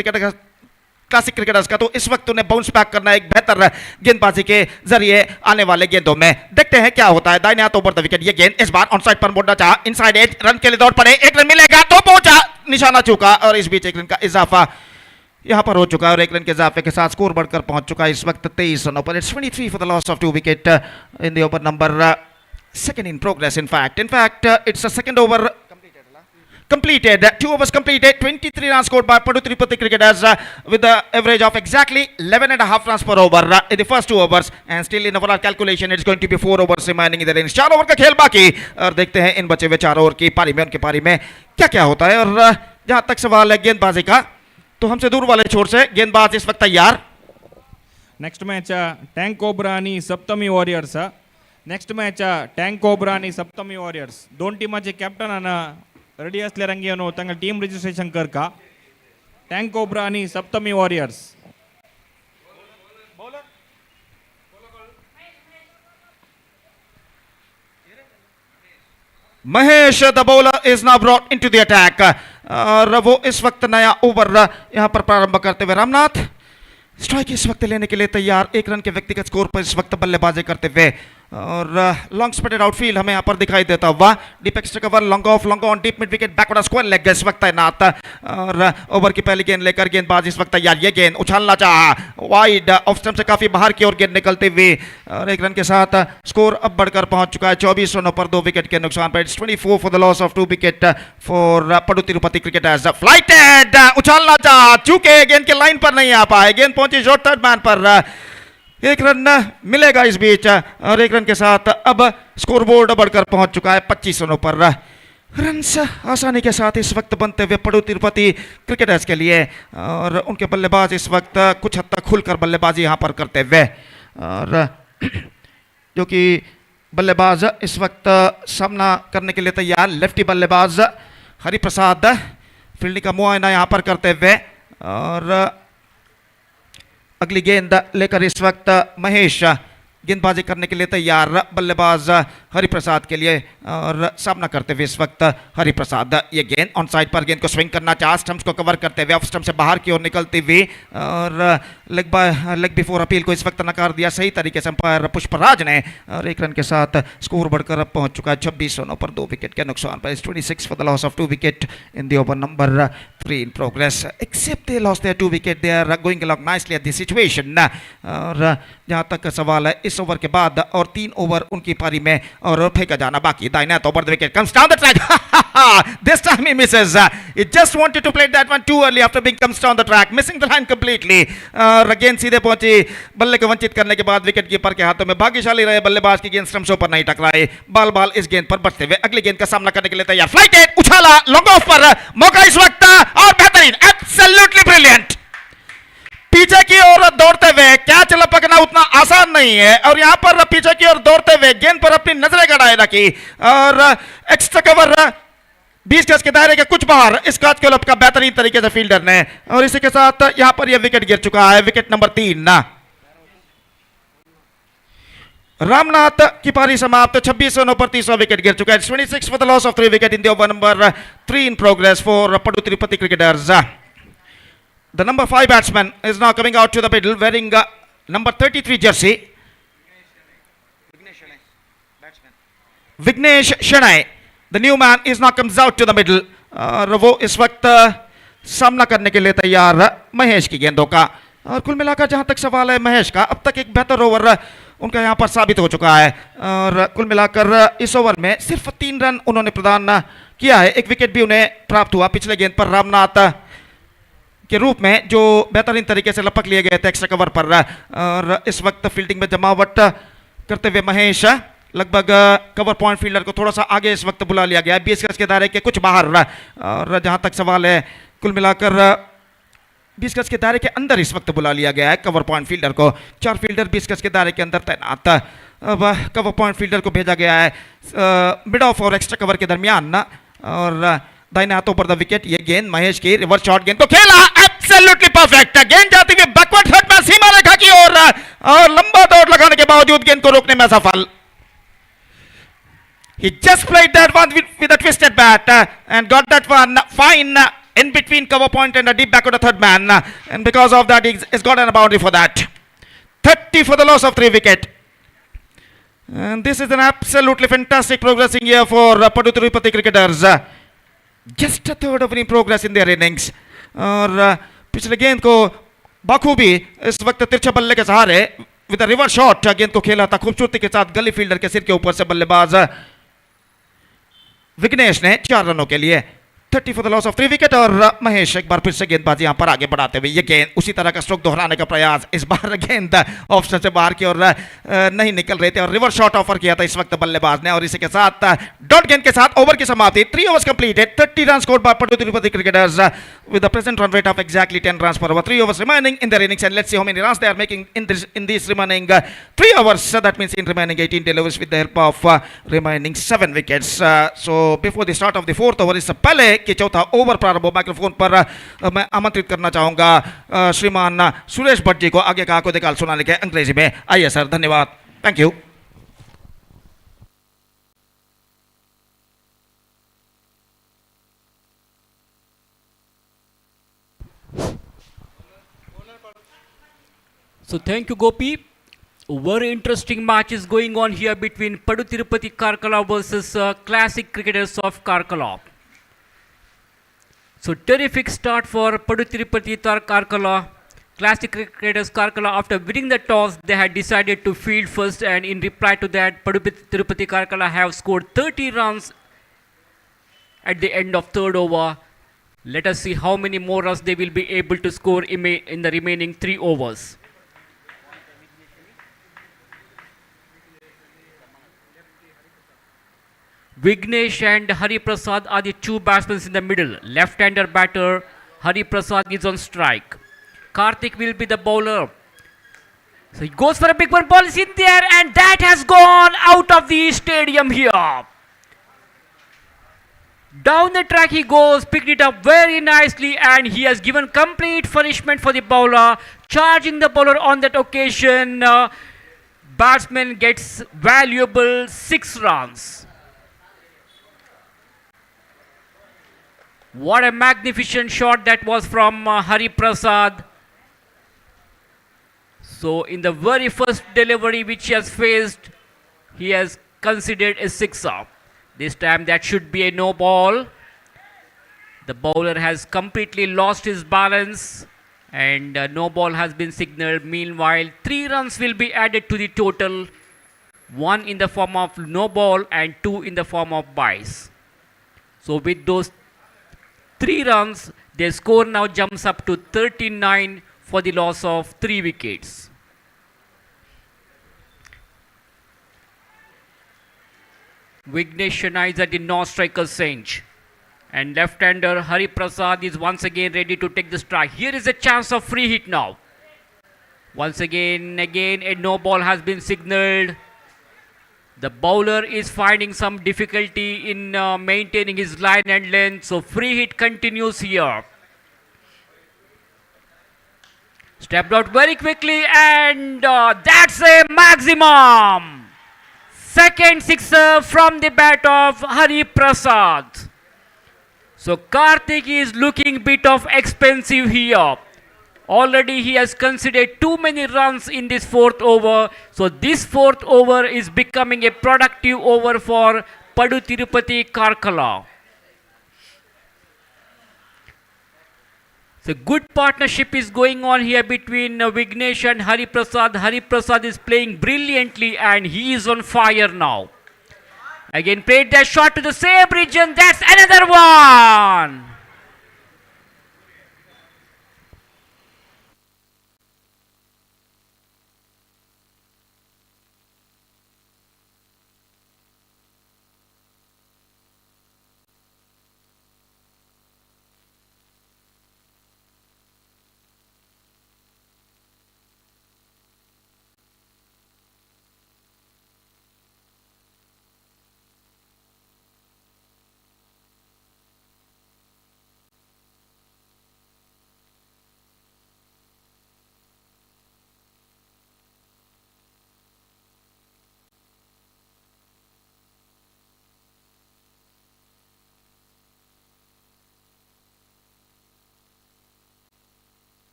क्रिकेटर्स का, तो इस वक्त उन्हें बाउंस बैक करना एक बेहतर गेंदबाजी के जरिए आने वाले गेंदों में। देखते हैं क्या होता है। दाहिने हाथ ओवर द विकेट, ये गेंद इस बार ऑन साइड पर मोड़ना चाहा, इनसाइड एज, रन के लिए दौड़ पड़े, एक रन मिलेगा तो पहुंचा, निशाना चूका और इस बीच एक रन का इजाफा यहां पर हो चुका है और एक रन के इजाफे के साथ स्कोर बढ़कर पहुंच चुका है इस वक्त 23 रनों पर। It's 23 for the loss of 2 wicket in the over number second in progress. In fact, it's a second over completed. 2 overs completed. 23 runs scored by Padu Tirupati cricketers with the average of exactly 11.5 runs per over in the first 2 overs. And still in our calculation, it's going to be 4 overs remaining in the innings. 4 over का खेल बाकी और देखते हैं इन बचे हुए 4 over की पारी में, उनकी पारी में क्या क्या होता है। और जहां तक सवाल है गेंदबाजी का, तो हमसे दूर वाले छोर से गेंदबाज इस वक्त तैयार। नेक्स्ट मैच टैंक कोब्रा आणि Saptami warriors. Next match tank cobra आणि सप्तमी वॉरियर्स दोन टीमाचे कॅप्टन रेडी असलेल्यांगेनो तंगल टीम रजिस्ट्रेशन कर का। टँक कोब्रा आणि Saptami warriors. Mahesh the bowler is now brought into the attack और वो इस वक्त नया ओवर यहां पर प्रारंभ करते हुए रामनाथ स्ट्राइक इस वक्त लेने के लिए तैयार। 1 रन के व्यक्तिगत स्कोर पर इस वक्त बल्लेबाजी करते हुए और लॉन्ग स्प्रेडेड आउटफील्ड हमें यहाँ पर दिखाई देता हुआ। Deep extra cover, long off, long on, deep mid wicket, backward square leg इस वक्त तैनात और ओवर की पहली गेंद लेकर गेंदबाज इस वक्त तैयार। ये गेंद उछालना चाहा, वाइड ऑफ स्टंप से काफी बाहर की ओर गेंद निकलते हुए और 1 रन के साथ स्कोर अब बढ़कर पहुंच चुका है 24 रनों पर 2 विकेट के नुकसान पर। 24 for the loss of 2 wicket for पडू तिरुपति क्रिकेटर्स। फ्लाइटेड, उछालना चाहा, चूके गेंद के लाइन पर नहीं आ पाए, गेंद पहुंची शॉर्ट थर्ड मैन पर। 1 रन मिलेगा इस बीच और 1 रन के साथ अब स्कोर बोर्ड बढ़कर पहुंच चुका है 25 रनों पर। रन्स आसानी के साथ इस वक्त बनते हुए पडू तिरुपति क्रिकेटर्स के लिए और उनके बल्लेबाज इस वक्त कुछ हद तक खुलकर बल्लेबाजी यहां पर करते हुए और जो कि बल्लेबाज इस वक्त सामना करने के लिए तैयार। लेफ्टी बल्लेबाज हरिप्रसाद फील्डिंग का मुआयना यहां पर करते हुए और अगली गेंद लेकर इस वक्त महेश गेंदबाजी करने के लिए तैयार। बल्लेबाज हरिप्रसाद के लिए और सामना करते हुए इस वक्त हरिप्रसाद। ये गेंद ऑन साइड पर गेंद को स्विंग करना चाहा, स्टंप्स को कवर करते हुए ऑफ स्टंप से बाहर की ओर निकलती हुई और लेग बिफोर अपील को इस वक्त नकार दिया सही तरीके से अंपायर पुष्पराज ने और 1 रन के साथ स्कोर बढ़कर अब पहुंच चुका है 26 रनों पर 2 विकेट के नुकसान पर। 26 for the loss of 2 wicket in the over number 3 in progress. Except they lost their 2 wicket, they are going along nicely at the situation. और जहां तक सवाल है इस ओवर के बाद और 3 ओवर उनकी पारी में और फेंका जाना बाकी। दाहिना over the wicket comes down the track, this time he misses. He just wanted to play that one too early after being comes down the track, missing the line completely. गेंद सीधे पहुंची, बल्ले को वंचित करने के बाद विकेट कीपर के हाथों में। भाग्यशाली रहे बल्लेबाज की गेंद स्टंप्सों पर नहीं टकराए, बाल इस गेंद पर बचते हुए अगली गेंद का सामना करने के लिए तैयार। फ्लाइटेड, उछाला, लॉन्ग ऑफ पर मौका इस वक्त और बेहतरीन, एब्सोल्युटली ब्रिलियंट। पीछे की ओर दौड़ते हुए कैच लपकना उतना आसान नहीं है और यहां पर पीछे की ओर दौड़ते हुए गेंद पर अपनी नजरें गड़ाए रखी और एक्स्ट्रा कवर 20 गज के दायरे के कुछ बाहर इस कैच को लपका बेहतरीन तरीके से फील्डर ने और इसी के साथ यहां पर यह विकेट गिर चुका है, विकेट नंबर 3। रामनाथ की पारी समाप्त 26 रनों पर 30वां विकेट गिर चुका है। 26 for the loss of 3 wicket in the over number 3 in progress for पडू Tirupati cricketers. The number 5 batsman is now coming out to the middle wearing number 33 jersey. Vignesh Shanai, the new man, is now comes out to the middle. और वो इस वक्त सामना करने के लिए तैयार महेश की गेंदों का। और कुल मिलाकर जहां तक सवाल है महेश का, अब तक एक बेहतर ओवर उनका यहां पर साबित हो चुका है और कुल मिलाकर इस ओवर में सिर्फ 3 रन उन्होंने प्रदान किया है। 1 विकेट भी उन्हें प्राप्त हुआ। पिछले गेंद पर रामनाथ के रूप में जो बेहतरीन तरीके से लपक लिए गए थे एक्स्ट्रा कवर पर। और इस वक्त फील्डिंग में जमावट करते हुए महेश लगभग कवर पॉइंट फील्डर को थोड़ा सा आगे इस वक्त बुला लिया गया है, 20 गज के दायरे के कुछ बाहर। और जहां तक सवाल है, कुल मिलाकर 20 गज के दायरे के अंदर इस वक्त बुला लिया गया है कवर पॉइंट फील्डर को। 4 फील्डर 20 गज के दायरे के अंदर तैनात। अब कवर पॉइंट फील्डर को भेजा गया है मिड ऑफ और एक्स्ट्रा कवर के दरमियान। और दाहिने हाथों पर द विकेट। ये गेंद महेश की रिवर्स शॉट गेंद को खेला, एब्सोल्युटली परफेक्ट। गेंद जाती हुई बैकवर्ड थर्ड में सीमा रेखा की ओर और लंबा दौड़ लगाने के बावजूद गेंद को रोकने में असफल। He just played that one with a twisted bat and got that one fine in between cover point and a deep back of the third man. And because of that, he's got a boundary for that. 30 for the loss of 3 wicket. And this is an absolutely fantastic progressing year for Padu Tirupati cricketers. Just a third of an progress in their innings. और पिछले गेंद को बखूबी इस वक्त तिरछे बल्ले के सहारे विद रिवर्स शॉट गेंद को खेला था खूबसूरती के साथ गली फील्डर के सिर के ऊपर से बल्लेबाज विघ्नेश ने 4 रनों के लिए। 30 for the loss of 3 wicket. और महेश एक बार फिर से गेंदबाजी यहां पर आगे बढ़ाते हुए ये गेंद उसी तरह का स्ट्रोक दोहराने का प्रयास। इस बार गेंद ऑप्शन से बाहर की ओर नहीं निकल रहे थे और रिवर्स शॉट ऑफर किया था इस वक्त बल्लेबाज ने। और इसी के साथ डॉट गेंद के साथ ओवर की समाप्ति। 3 overs completed, 30 runs scored by Padu Tirupati cricketers with a present run rate of exactly 10 runs per over. 3 overs remaining in their innings, and let's see how many runs they are making in these remaining 3 overs. That means in remaining 18 deliveries with the help of remaining 7 wickets. So before the start of the 4th over, इससे पहले कि चौथा over प्रारंभ हो, microphone पर मैं आमंत्रित करना चाहूंगा श्रीमान सुरेश भट्ट जी को आगे का आंखों देखा सुनाने के अंग्रेजी में। आइए सर, धन्यवाद, thank you. So thank you, Gopi. A very interesting match is going on here between Padu Tirupati Karkala versus classic cricketers of Karkala. So terrific start for Padu Tirupati Karkala. Classic cricketers Karkala, after winning the toss, they had decided to field first, and in reply to that, Padu Tirupati Karkala have scored 30 runs at the end of 3rd over. Let us see how many more runs they will be able to score in the remaining 3 overs. Vignesh and Hari Prasad are the 2 batsmen in the middle. Left-hander batter Hari Prasad is on strike. Karthik will be the bowler. So he goes for a big one, ball is in there, and that has gone out of the stadium here. Down the track he goes, picked it up very nicely, and he has given complete punishment for the bowler, charging the bowler on that occasion. Batsman gets valuable 6 runs. What a magnificent shot that was from Hari Prasad. So in the very first delivery which he has faced, he has considered a 6-er. This time that should be a no ball. The bowler has completely lost his balance, and no ball has been signaled. Meanwhile, 3 runs will be added to the total. 1 in the form of no ball and 2 in the form of byes. So with those 3 runs, their score now jumps up to 39 for the loss of 3 wickets. Vignesh Shana is at the non-striker's bench, and left-hander Hari Prasad is once again ready to take the strike. Here is a chance of free hit now. Once again a no ball has been signaled. The bowler is finding some difficulty in maintaining his line and length, so free hit continues here. Stepped out very quickly, and that's a maximum. Second 6er from the bat of Hari Prasad. So Karthik is looking bit of expensive here. Already he has considered too many runs in this 4th over. So this 4th over is becoming a productive over for Padu Tirupati Karkala. So good partnership is going on here between Vignesh and Hari Prasad. Hari Prasad is playing brilliantly, and he is on fire now. Again played that shot to the same region. That's another one.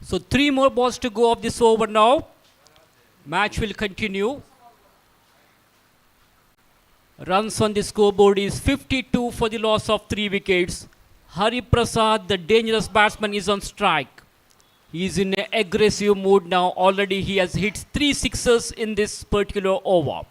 So 3 more balls to go of this over now. Match will continue. Runs on the scoreboard is 52 for the loss of 3 wickets. Hari Prasad, the dangerous batsman, is on strike. He is in an aggressive mood now. Already he has hit 3 sixes in this particular over.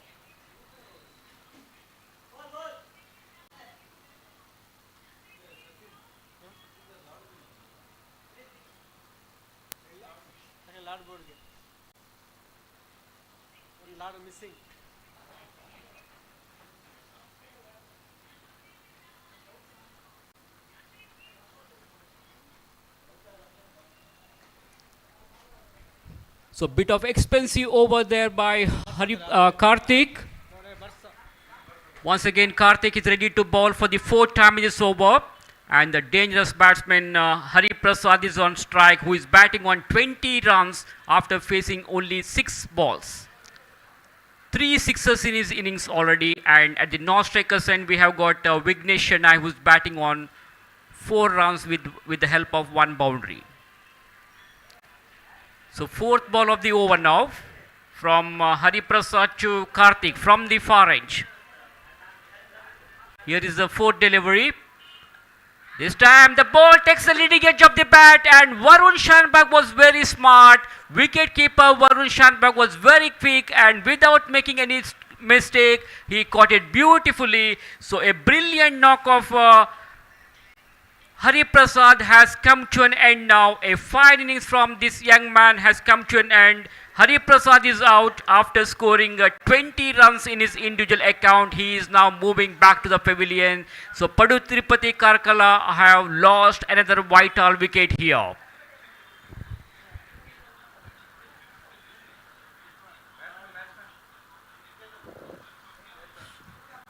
So bit of expensive over there by Karthik. Once again, Karthik is ready to bowl for the 4th time in this over. And the dangerous batsman Hari Prasad is on strike, who is batting on 20 runs after facing only 6 balls. 3 sixes in his innings already. And at the non-strikers end, we have got Vignesh Shenoy, who is batting on 4 runs with the help of 1 boundary. So 4th ball of the over now from Hari Prasad to Karthik from the far edge. Here is the 4th delivery. This time the ball takes the leading edge of the bat, and Varun Shanbag was very smart. Wicket keeper Varun Shanbag was very quick, and without making any mistake, he caught it beautifully. So a brilliant knock of Hari Prasad has come to an end now. A fine innings from this young man has come to an end. Hari Prasad is out after scoring 20 runs in his individual account. He is now moving back to the pavilion. So Padu Tirupati Karkala have lost another vital wicket here.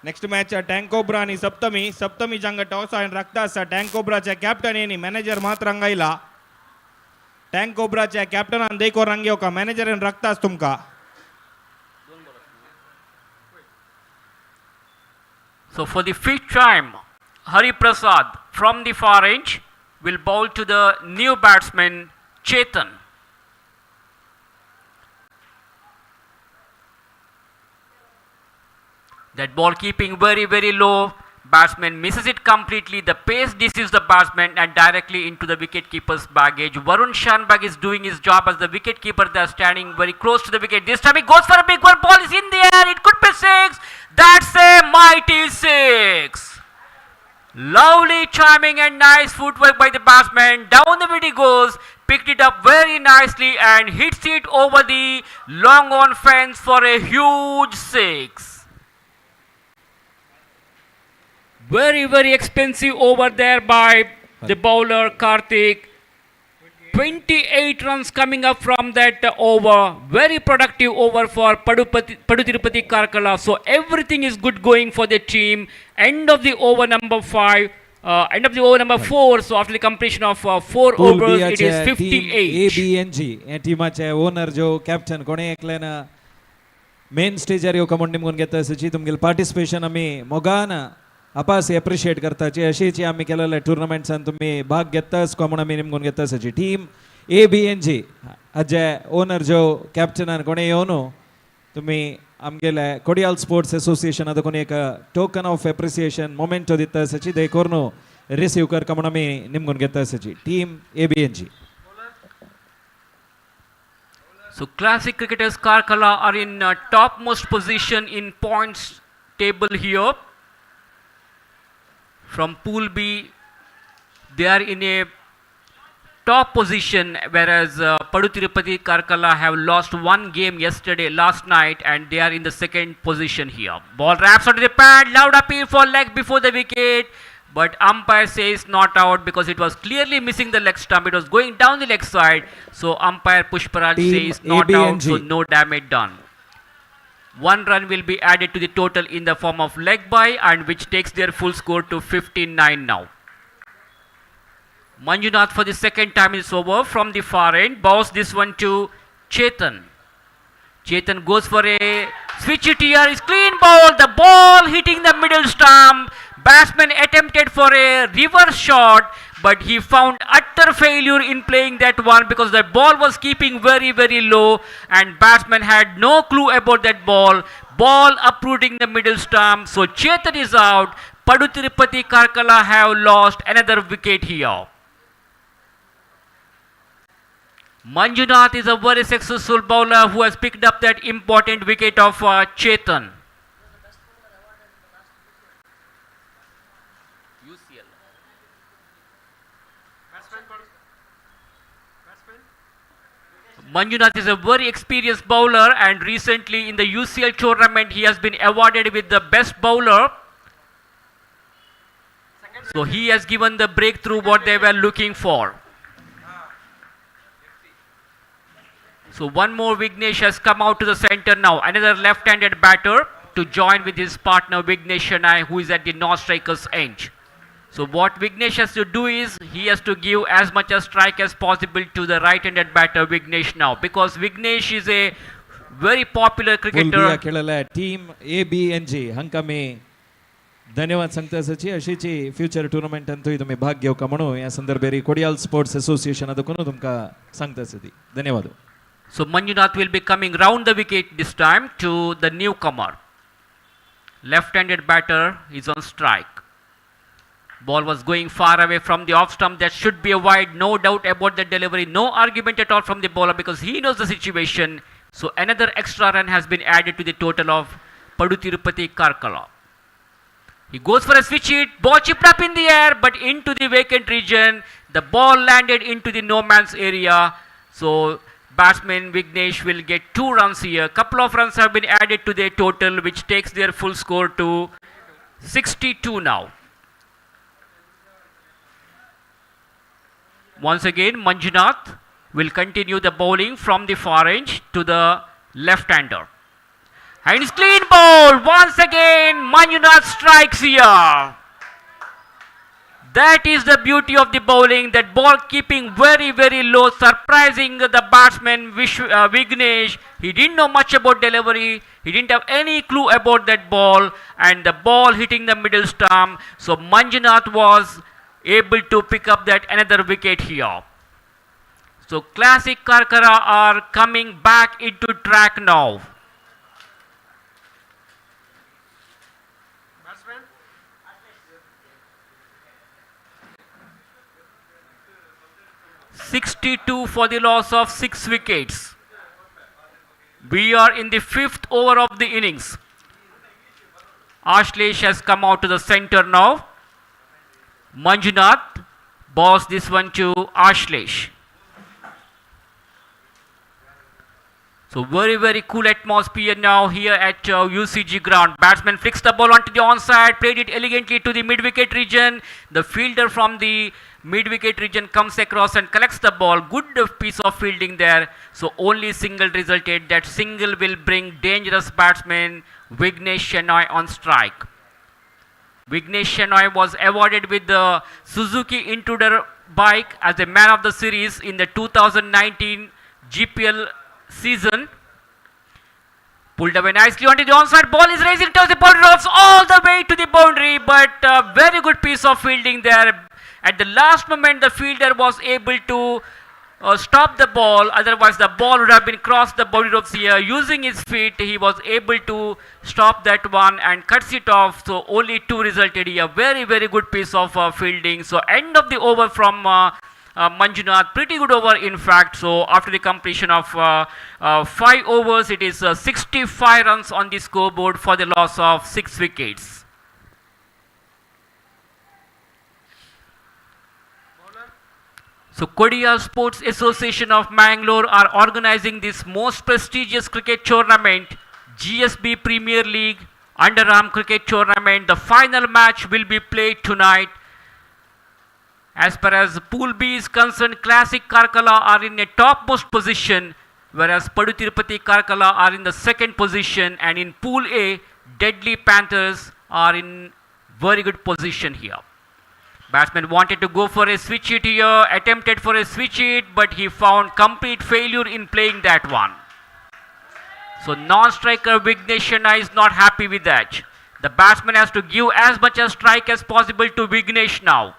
Next match tank cobra आणि सप्तमी सप्तमी जंग toss आणि रखता असा tank कोब्राच्या captain आणि manager मात रंगायला tank कोब्राच्या कॅप्टनान देखो रंग्यो का manager रखतास तुमका. So for the 5th time, Hari Prasad from the far edge will bowl to the new batsman Chetan. That ball keeping very low. Batsman misses it completely. The pace deceives the batsman and directly into the wicket-keeper's baggage. Varun Shanbag is doing his job as the wicket-keeper. They are standing very close to the wicket. This time he goes for a big one. Ball is in the air. It could be 6. That's a mighty 6. Lovely chiming and nice footwork by the batsman. Down the wicket he goes. Picked it up very nicely and hits it over the long on fence for a huge 6. Very expensive over there by the bowler Karthik. 28 runs coming up from that over. Very productive over for Padu Tirupati Karkala. So everything is good going for the team. End of the over number 5. End of the over number 4. So after the completion of 4 overs, it is 58. ABNG टीमाचे owner जो captain कोणे एकल्यान main स्टेजार येवका म्हण निमगून घेता अशी तुमगेल participation आमी मोगान Apache appreciate करताची अशीची आम्ही केलेल्या टुर्नामेंट्सान तुम्ही भाग घेतास को म्हणून आम्ही निमगून घेता अशी टीम ABNG अजय ओनर जो कॅप्टनान कोणे येवन तुम्ही आमगेले कोडियाल स्पोर्ट्स एसोसिएशन आता कोणी एक टोकन ऑफ एप्रिसिएशन मोमेंटो दिता अशी ते कोरनो रिसीव करका म्हणून आम्ही निमगून घेता अशी team ABNG. So classic cricketers Karkala are in topmost position in points table here. From Pool B, they are in a top position, whereas Padu Tirupati Karkala have lost 1 game last night, and they are in the 2nd position here. Ball wraps onto the pad, loud appeal for leg before the wicket, but umpire says not out because it was clearly missing the leg stump. It was going down the leg side, so umpire Pushparaj says not ABNG. out, so no damage done. 1 run will be added to the total in the form of leg by, and which takes their full score to 59 now. Manjunath for the 2nd time is over from the far end. Bows this one to Chetan. Chetan goes for a switch hit here. It's clean ball. The ball hitting the middle stump. Batsman attempted for a reverse shot, but he found utter another failure in playing that one because the ball was keeping very, very low and batsman had no clue about that ball. Ball uprooting the middle stump. So Chetan is out. Padutirupati Karkala have lost another wicket here. Manjunath is a very successful bowler who has picked up that important wicket of Chetan. Manjunath is a very experienced bowler and recently in the UCL tournament he has been awarded with the best bowler. So he has given the breakthrough what they were looking for. So one more Vignesh has come out to the center now. Another left-handed batter to join with his partner Vignesh Shenoy who is at the non-striker's end. So what Vignesh has to do is he has to give as much a strike as possible to the right-handed batter Vignesh now because Vignesh is a very popular cricketer. खेळायला team ABNG हांकां मी धन्यवाद सांगता आसाची अशीची future tournament अंतूय तुम्ही भाग घेवका म्हणून या संदर्भेरी Kodiyal sports association अदकून तुमका सांगता आसा ती धन्यवाद. So Manjunath will be coming round the wicket this time to the newcomer. Left-handed batter is on strike. Ball was going far away from the off stump. That should be a wide. No doubt about the delivery. No argument at all from the bowler because he knows the situation. So another extra run has been added to the total of Padutirupati Karkala. He goes for a switch hit. Ball chipped up in the air but into the vacant region. The ball landed into the no man's area. So batsman Vignesh will get 2 runs here. Couple of runs have been added to their total which takes their full score to 62 now. Once again Manjunath will continue the bowling from the far edge to the left-hander. And it's clean ball. Once again Manjunath strikes here. That is the beauty of the bowling. That ball keeping very, very low, surprising the batsman Vignesh. He didn't know much about delivery. He didn't have any clue about that ball. And the ball hitting the middle stump. So Manjunath was able to pick up that another wicket here. So Classic Karkara are coming back into track now. Batsman? 62 for the loss of 6 wickets. We are in the 5th over of the innings. Ashlesh has come out to the center now. Manjunath bowls this one to Ashlesh. So very, very cool atmosphere now here at UCG ground. Batsman flicks the ball onto the onside, played it elegantly to the mid-wicket region. The fielder from the mid-wicket region comes across and collects the ball. Good piece of fielding there. So only single resulted. That single will bring dangerous batsman Vignesh Shenoy on strike. Vignesh Shenoy was awarded with the Suzuki Intruder bike as a man of the series in the 2019 GPL season. Pulled away nicely onto the onside. Ball is raising towards the boundary ropes all the way to the boundary, but very good piece of fielding there. At the last moment, the fielder was able to stop the ball. Otherwise, the ball would have been crossed the boundary ropes here. Using his feet, he was able to stop that one and cuts it off. So only 2 resulted here. Very, very good piece of fielding. So end of the over from Manjunath, pretty good over in fact. So after the completion of 5 overs, it is 65 runs on the scoreboard for the loss of 6 wickets. So Kodia Sports Association of Mangalore are organizing this most prestigious cricket tournament, GSB Premier League Underarm Cricket Tournament. The final match will be played tonight. As far as Pool B is concerned, Classic Karkala are in a topmost position, whereas Padutirupati Karkala are in the 2nd position, and in Pool A, Deadly Panthers are in very good position here. Batsman wanted to go for a switch hit here, attempted for a switch hit, but he found complete failure in playing that one. So non-striker Vignesh Shenoy is not happy with that. The batsman has to give as much a strike as possible to Vignesh now.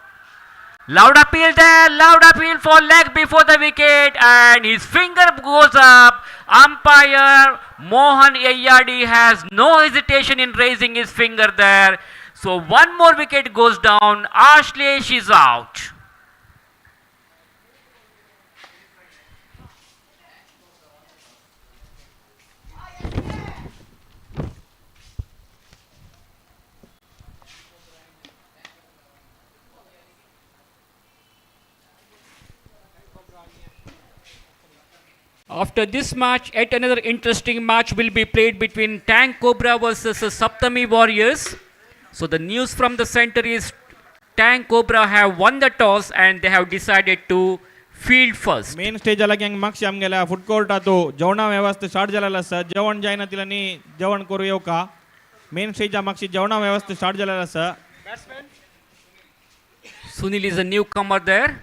Loud appeal there, loud appeal for leg before the wicket, and his finger goes up. Umpire Mohan Ayyadi has no hesitation in raising his finger there. So one more wicket goes down. Ashlesh is out. After this match, yet another interesting match will be played between Tank Cobra versus Saptami Warriors. So the news from the center is Tank Cobra have won the toss and they have decided to field first. Main stage अलग young marks आमगेला food court आतो जेवणा व्यवस्था start झालेला आसा जेवण जायना तिलानी जेवण करू येऊ का मेन स्टेज मागची जेवणा व्यवस्था स्टार्ट झालेला आसा Sunil is a newcomer there.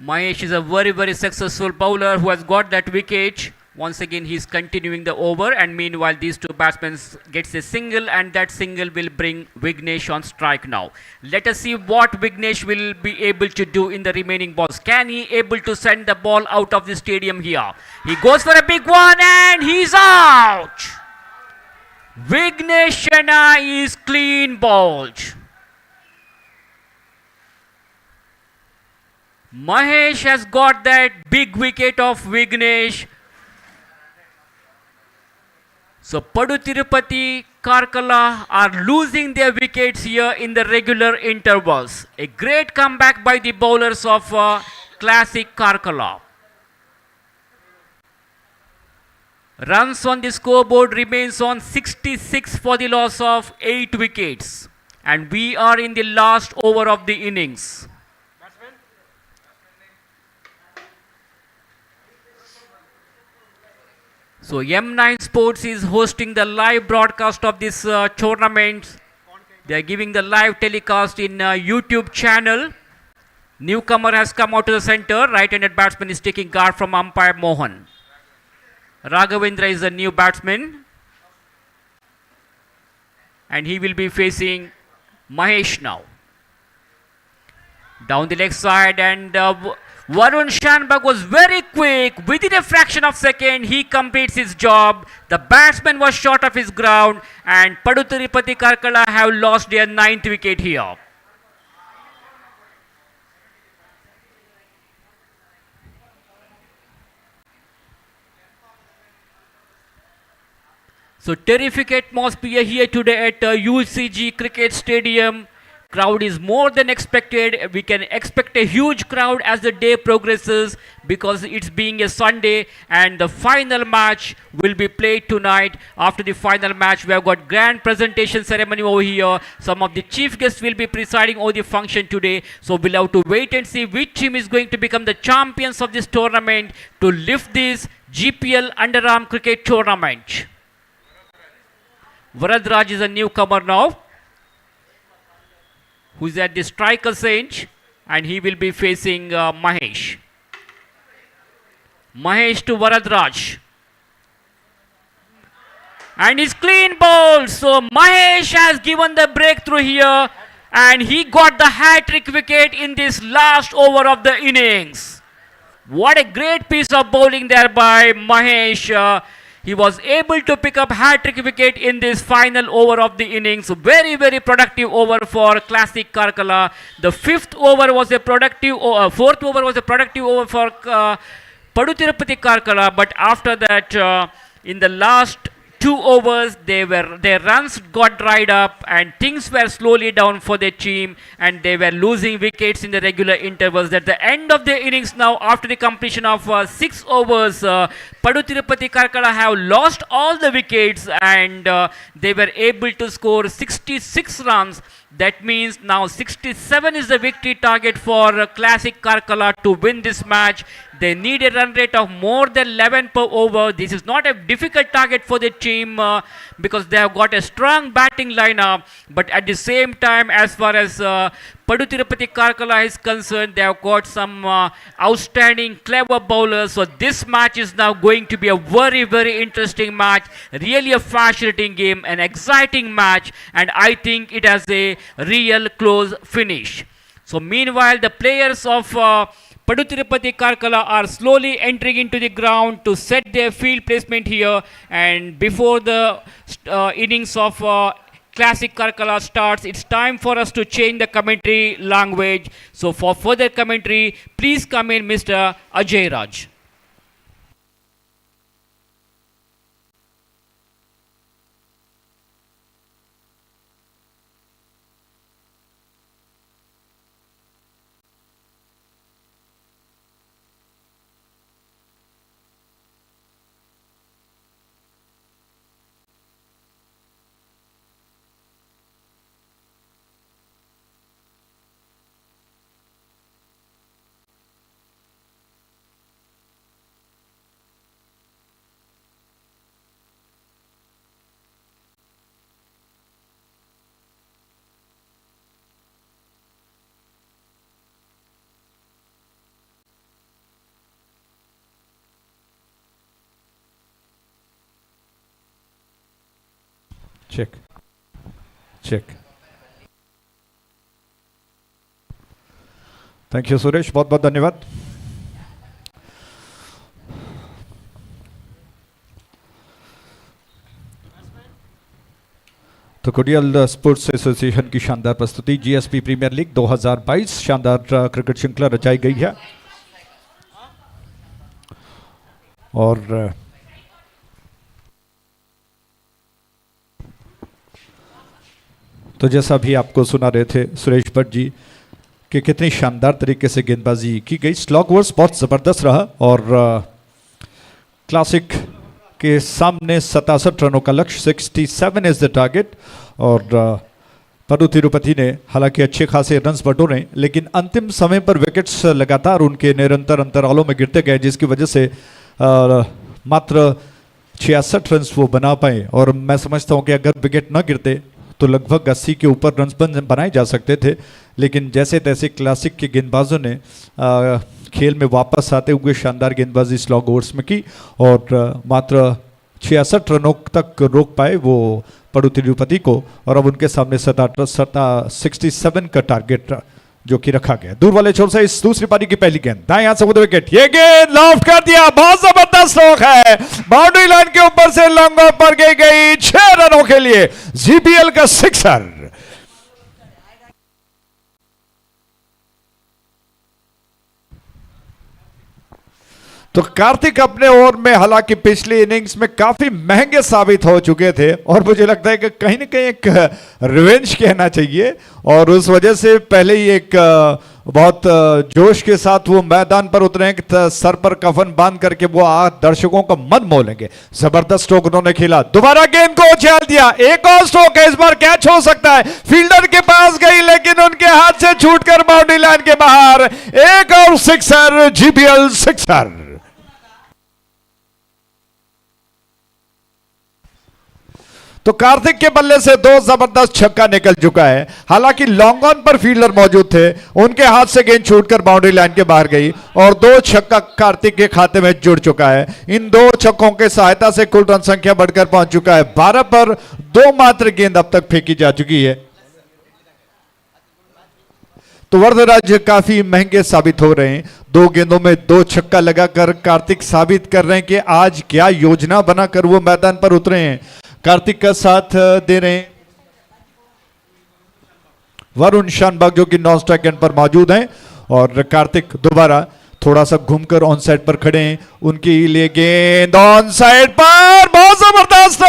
Mahesh is a very successful bowler who has got that wicket. Once again he is continuing the over, and meanwhile these two batsmen gets a single, and that single will bring Vignesh on strike now. Let us see what Vignesh will be able to do in the remaining balls. Can he able to send the ball out of the stadium here? He goes for a big one and he's out. Vignesh Sharma is clean bowled. Mahesh has got that big wicket of Vignesh. So Padu Tirupati Karkala are losing their wickets here in the regular intervals. A great comeback by the bowlers of Classic Karkala. Runs on the scoreboard remains on 66 for the loss of 8 wickets. And we are in the last over of the innings. So M9 Sports is hosting the live broadcast of this tournament. They are giving the live telecast in YouTube channel. Newcomer has come out to the center. Right-handed batsman is taking guard from umpire Mohan. Raghavendra is the new batsman. And he will be facing Mahesh now. Down the leg side, and Varun Shanbhag was very quick. Within a fraction of a second, he completes his job. The batsman was short of his ground, and Padu Tirupati Karkala have lost their 9th wicket here. So terrific atmosphere here today at UCG Cricket Stadium. Crowd is more than expected. We can expect a huge crowd as the day progresses because it's being a Sunday, and the final match will be played tonight. After the final match, we have got grand presentation ceremony over here. Some of the chief guests will be presiding over the function today. So we'll have to wait and see which team is going to become the champions of this tournament to lift this GPL Underarm Cricket Tournament. Varadraj is a newcomer now, who is at the striker's range, and he will be facing Mahesh. Mahesh to Varadraj. And he's clean ball. So Mahesh has given the breakthrough here, and he got the hat-trick wicket in this last over of the innings. What a great piece of bowling there by Mahesh. He was able to pick up hat-trick wicket in this final over of the innings. Very productive over for Classic Karkala. The fourth over was a productive over for Padu Tirupati Karkala. But after that, in the last 2 overs, their runs got dried up, and things were slowly down for their team, and they were losing wickets in the regular intervals. At the end of the innings now, after the completion of 6 overs, Padu Tirupati Karkala have lost all the wickets, and they were able to score 66 runs. That means now 67 is the victory target for Classic Karkala to win this match. They need a run rate of more than 11 per over. This is not a difficult target for the team because they have got a strong batting lineup. But at the same time, as far as Padu Tirupati Karkala is concerned, they have got some outstanding, clever bowlers. So this match is now going to be a very interesting match. Really a fascinating game, an exciting match, and I think it has a real close finish. So meanwhile, the players of Padutirupati Karkala are slowly entering into the ground to set their field placement here, and before the innings of Classic Karkala starts, it's time for us to change the commentary language. So for further commentary, please come in Mr. Ajay Raj. Check check thank you Suresh, बहुत बहुत धन्यवाद। तो कुडियल sports association की शानदार प्रस्तुति GSP premier league 2022 शानदार cricket श्रृंखला रचाई गई है और तो जैसा भी आपको सुना रहे थे सुरेश भट्ट जी कि कितनी शानदार तरीके से गेंदबाजी की गई। स्लॉग वर्स बहुत ज़बरदस्त रहा और क्लासिक के सामने 67 रनों का लक्ष्य, 67 इज द टारगेट। और पदु तिरुपति ने हालांकि अच्छे खासे रन्स बटोरे, लेकिन अंतिम समय पर विकेट्स लगातार उनके निरंतर अंतरालों में गिरते गए, जिसकी वजह से मात्र 66 रन्स वो बना पाए। और मैं समझता हूँ कि अगर विकेट न गिरते तो लगभग 80 के ऊपर रन्स बनाए जा सकते थे, लेकिन जैसे तैसे क्लासिक के गेंदबाजों ने खेल में वापस आते हुए शानदार गेंदबाजी स्लॉग ओवर्स में की और मात्र 66 रनों तक रोक पाए वो पडु तिरुपति को। और अब उनके सामने 67 का टारगेट जो कि रखा गया। दूर वाले छोर से इस दूसरी पारी की पहली गेंद दाएं हाथ से विकेट, ये गेंद लॉफ्ट कर दिया, बहुत जबरदस्त स्ट्रोक है, बाउंड्री लाइन के ऊपर से लॉन्ग ऑन पर गई 6 रनों के लिए जीपीएल का सिक्सर। तो कार्तिक अपने ओवर में हालांकि पिछली इनिंग्स में काफी महंगे साबित हो चुके थे और मुझे लगता है कि कहीं ना कहीं एक रिवेंज कहना चाहिए, और उस वजह से पहले ही एक बहुत जोश के साथ वो मैदान पर उतरे, सर पर कफन बांध करके वो दर्शकों का मन मोह लेंगे। जबरदस्त स्ट्रोक उन्होंने खेला, दोबारा गेंद को उछाल दिया, एक और स्ट्रोक है, इस बार कैच हो सकता है, फील्डर के पास गई लेकिन उनके हाथ से छूटकर बाउंड्री लाइन के बाहर, एक और सिक्सर, जीपीएल सिक्सर। तो कार्तिक के बल्ले से 2 जबरदस्त छक्का निकल चुका है। हालांकि लॉन्ग ऑन पर फील्डर मौजूद थे, उनके हाथ से गेंद छूटकर बाउंड्री लाइन के बाहर गई और 2 छक्का कार्तिक के खाते में जुड़ चुका है। इन 2 छक्कों के सहायता से कुल रन संख्या बढ़कर पहुंच चुका है 12 पर। 2 मात्र गेंद अब तक फेंकी जा चुकी है। तो वरदराज काफी महंगे साबित हो रहे हैं। 2 गेंदों में 2 छक्का लगाकर कार्तिक साबित कर रहे हैं कि आज क्या योजना बनाकर वो मैदान पर उतरे हैं। कार्तिक का साथ दे रहे हैं वरुण शानबाग जो कि नॉन स्ट्राइक एंड पर मौजूद हैं, और कार्तिक दोबारा थोड़ा सा घूमकर ऑन साइड पर खड़े हैं। उनके लिए गेंद ऑन साइड पर, बहुत जबरदस्त,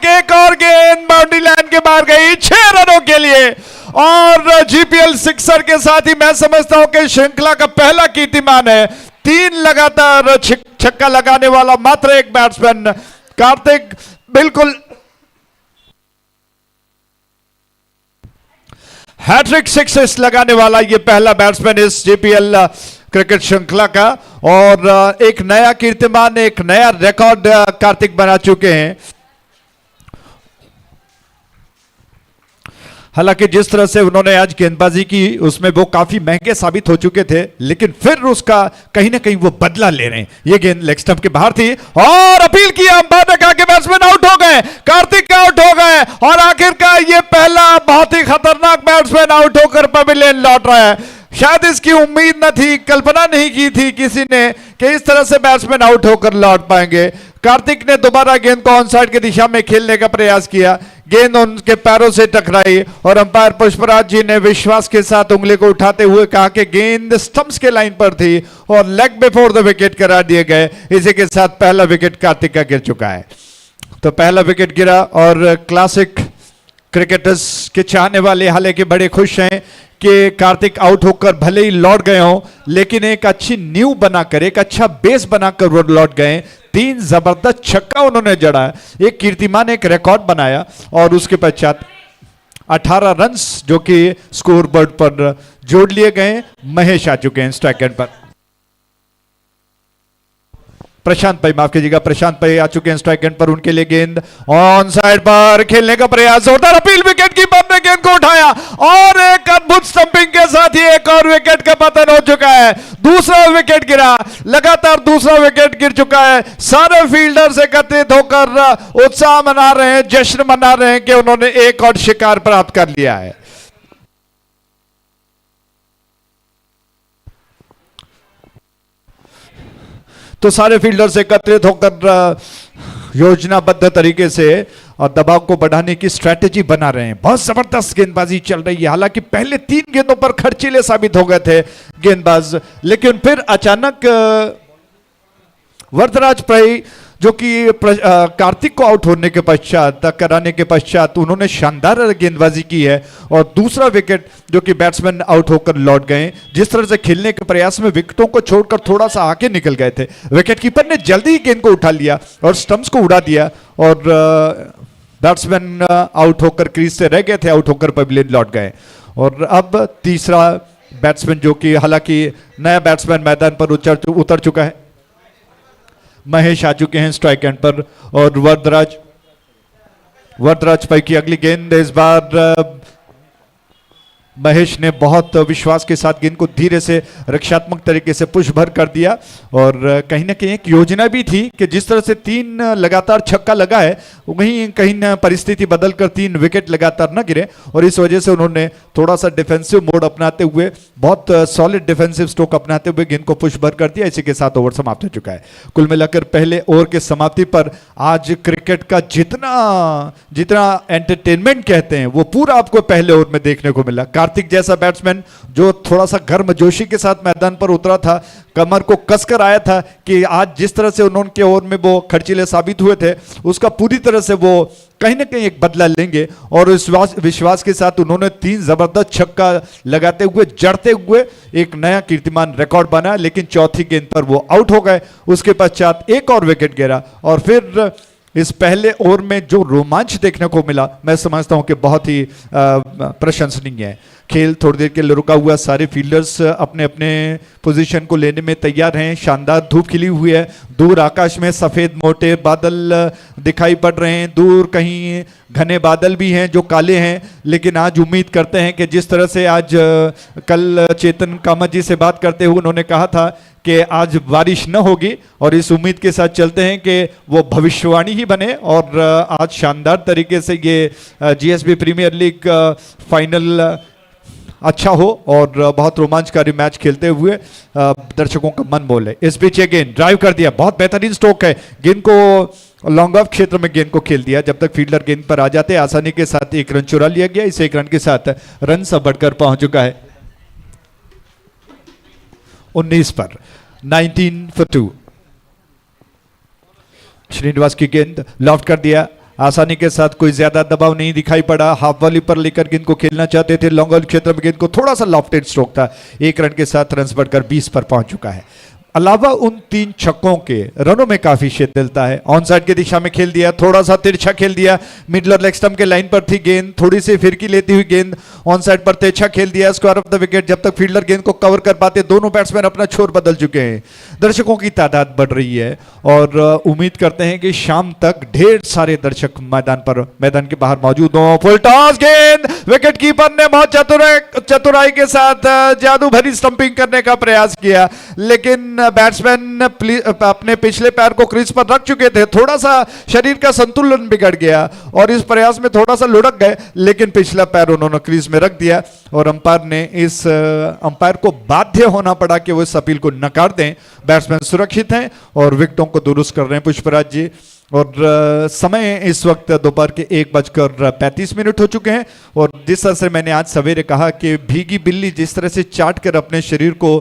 एक और गेंद बाउंड्री लाइन के बाहर गई 6 रनों के लिए। और जीपीएल सिक्सर के साथ ही मैं समझता हूं कि श्रृंखला का पहला कीर्तिमान है। 3 लगातार छक्का लगाने वाला मात्र एक बैट्समैन कार्तिक, बिल्कुल हैट्रिक 6 लगाने वाला ये पहला बैट्समैन इस जीपीएल क्रिकेट श्रृंखला का, और एक नया कीर्तिमान, एक नया रिकॉर्ड कार्तिक बना चुके हैं। हालांकि जिस तरह से उन्होंने आज गेंदबाजी की उसमें वो काफी महंगे साबित हो चुके थे, लेकिन फिर उसका कहीं ना कहीं वो बदला ले रहे हैं। ये गेंद लेग स्टंप के बाहर थी और अपील किया, अंपायर ने कहा कि बैट्समैन आउट हो गए, कार्तिक आउट हो गए, और आखिरकार ये पहला बहुत ही खतरनाक बैट्समैन आउट होकर पवेलियन लौट रहा है। शायद इसकी उम्मीद न थी, कल्पना नहीं की थी किसी ने कि इस तरह से बैट्समैन आउट होकर लौट पाएंगे। कार्तिक ने दोबारा गेंद को ऑन साइड की दिशा में खेलने का प्रयास किया, गेंद उनके पैरों से टकराई और अंपायर पुष्पराज जी ने विश्वास के साथ उंगली को उठाते हुए कहा कि गेंद स्टंप्स के लाइन पर थी और लेग बिफोर द विकेट करार दिए गए। इसी के साथ पहला विकेट कार्तिक का गिर चुका है। तो पहला विकेट गिरा और क्लासिक क्रिकेटर्स के चाहने वाले हालांकि बड़े खुश हैं कि कार्तिक आउट होकर भले ही लौट गए हों, लेकिन एक अच्छी नींव बनाकर, एक अच्छा बेस बनाकर वो लौट गए। 3 जबरदस्त छक्का उन्होंने जड़ा, एक कीर्तिमान, एक रिकॉर्ड बनाया और उसके पश्चात 18 रन्स जो कि स्कोर बोर्ड पर जोड़ लिए गए। महेश आ चुके हैं स्ट्राइक एंड पर। प्रशांत भाई, माफ कीजिएगा, प्रशांत भाई आ चुके हैं स्ट्राइक एंड पर। उनके लिए गेंद ऑन साइड पर खेलने का प्रयास, जोरदार अपील, विकेट कीपर ने गेंद को उठाया और एक अद्भुत स्टंपिंग के साथ ही एक और विकेट का पतन हो चुका है। दूसरा विकेट गिरा, लगातार दूसरा विकेट गिर चुका है। सारे फील्डर्स एकत्रित होकर उत्साह मना रहे हैं, जश्न मना रहे हैं कि उन्होंने एक और शिकार प्राप्त कर लिया है। तो सारे फील्डर्स एकत्रित होकर योजनाबद्ध तरीके से और दबाव को बढ़ाने की स्ट्रेटेजी बना रहे हैं। बहुत जबरदस्त गेंदबाजी चल रही है। हालांकि पहले 3 गेंदों पर खर्चीले साबित हो गए थे गेंदबाज, लेकिन फिर अचानक वरदराज पई जो कि कार्तिक को आउट होने के पश्चात, कराने के पश्चात उन्होंने शानदार गेंदबाजी की है और दूसरा विकेट जो कि बैट्समैन आउट होकर लौट गए। जिस तरह से खेलने के प्रयास में विकेटों को छोड़कर थोड़ा सा आगे निकल गए थे, विकेट कीपर ने जल्दी ही गेंद को उठा लिया और स्टंप्स को उड़ा दिया और बैट्समैन आउट होकर क्रीज से रह गए थे, आउट होकर पवेलियन लौट गए। और अब तीसरा बैट्समैन जो कि हालांकि नया बैट्समैन मैदान पर उतर चुका है, महेश आ चुके हैं स्ट्राइक एंड पर और वरदराज पई की अगली गेंद। इस बार महेश ने बहुत विश्वास के साथ गेंद को धीरे से रक्षात्मक तरीके से पुश भर कर दिया और कहीं ना कहीं एक योजना भी थी कि जिस तरह से 3 लगातार छक्का लगा है, वहीं कहीं ना परिस्थिति बदलकर 3 विकेट लगातार न गिरे और इस वजह से उन्होंने थोड़ा सा डिफेंसिव मोड अपनाते हुए, बहुत सॉलिड डिफेंसिव स्ट्रोक अपनाते हुए गेंद को पुश भर कर दिया। इसी के साथ ओवर समाप्त हो चुका है। कुल मिलाकर पहले ओवर के समाप्ति पर आज क्रिकेट का जितना एंटरटेनमेंट कहते हैं वो पूरा आपको पहले ओवर में देखने को मिला। कार्तिक जैसा बैट्समैन जो थोड़ा सा गर्मजोशी के साथ मैदान पर उतरा था, कमर को कसकर आया था कि आज जिस तरह से उनके ओवर में वो खर्चीले साबित हुए थे, उसका पूरी तरह से वो कहीं ना कहीं एक बदला लेंगे और विश्वास के साथ उन्होंने 3 जबरदस्त छक्का लगाते हुए, जड़ते हुए एक नया कीर्तिमान रिकॉर्ड बनाया। लेकिन चौथी गेंद पर वो आउट हो गए। उसके पश्चात एक और विकेट गिरा और फिर इस पहले ओवर में जो रोमांच देखने को मिला, मैं समझता हूं कि बहुत ही प्रशंसनीय है। खेल थोड़ी देर के लिए रुका हुआ, सारे फील्डर्स अपने अपने पोजीशन को लेने में तैयार हैं। शानदार धूप खिली हुई है, दूर आकाश में सफेद मोटे बादल दिखाई पड़ रहे हैं, दूर कहीं घने बादल भी हैं जो काले हैं। लेकिन आज उम्मीद करते हैं कि जिस तरह से आज कल चेतन कामत जी से बात करते हुए उन्होंने कहा था कि आज बारिश न होगी और इस उम्मीद के साथ चलते हैं कि वो भविष्यवाणी ही बने और आज शानदार तरीके से ये जीएसबी प्रीमियर लीग फाइनल अच्छा हो और बहुत रोमांचकारी मैच खेलते हुए दर्शकों का मन मोह ले। इस बीच ये गेंद ड्राइव कर दिया, बहुत बेहतरीन स्ट्रोक है, गेंद को लॉन्ग ऑफ क्षेत्र में गेंद को खेल दिया। जब तक फील्डर गेंद पर आ जाते आसानी के साथ 1 रन चुरा लिया गया। इस 1 रन के साथ रन सब बढ़कर पहुंच चुका है 19 पर, 19 for 2। श्रीनिवास की गेंद लॉफ्ट कर दिया, आसानी के साथ कोई ज्यादा दबाव नहीं दिखाई पड़ा। हाफ वॉली पर लेकर गेंद को खेलना चाहते थे, लॉन्ग ऑन क्षेत्र में गेंद को थोड़ा सा लॉफ्टेड स्ट्रोक था। 1 रन के साथ रन्स बढ़कर 20 पर पहुंच चुका है। अलावा उन 3 छक्कों के रनों में काफी शिथिलता है। ऑन साइड की दिशा में खेल दिया, थोड़ा सा तिरछा खेल दिया, मिडल और लेग स्टंप के लाइन पर थी गेंद, थोड़ी सी फिरकी लेती हुई गेंद ऑन साइड पर तिरछा खेल दिया, स्क्वायर ऑफ द विकेट। जब तक फील्डर गेंद को कवर कर पाते, दोनों बैट्समैन अपना छोर बदल चुके हैं। दर्शकों की तादाद बढ़ रही है और उम्मीद करते हैं कि शाम तक ढेर सारे दर्शक मैदान के बाहर मौजूद हों। फुल टॉस गेंद, विकेट कीपर ने बहुत चतुराई के साथ जादू भरी स्टंपिंग करने का प्रयास किया, लेकिन बैट्समैन अपने पिछले पैर को क्रीज पर रख चुके थे, थोड़ा सा शरीर का संतुलन बिगड़ गया और इस प्रयास में थोड़ा सा लुढ़क गए, लेकिन पिछला पैर उन्होंने क्रीज में रख दिया और अंपायर को बाध्य होना पड़ा कि वो इस अपील को नकार दें। बैट्समैन सुरक्षित हैं और विकेटों को दुरुस्त कर रहे हैं पुष्पराज जी। और समय इस वक्त दोपहर के 1:35 हो चुके हैं और जिस तरह से मैंने आज सवेरे कहा कि भीगी बिल्ली जिस तरह से चाट कर अपने शरीर को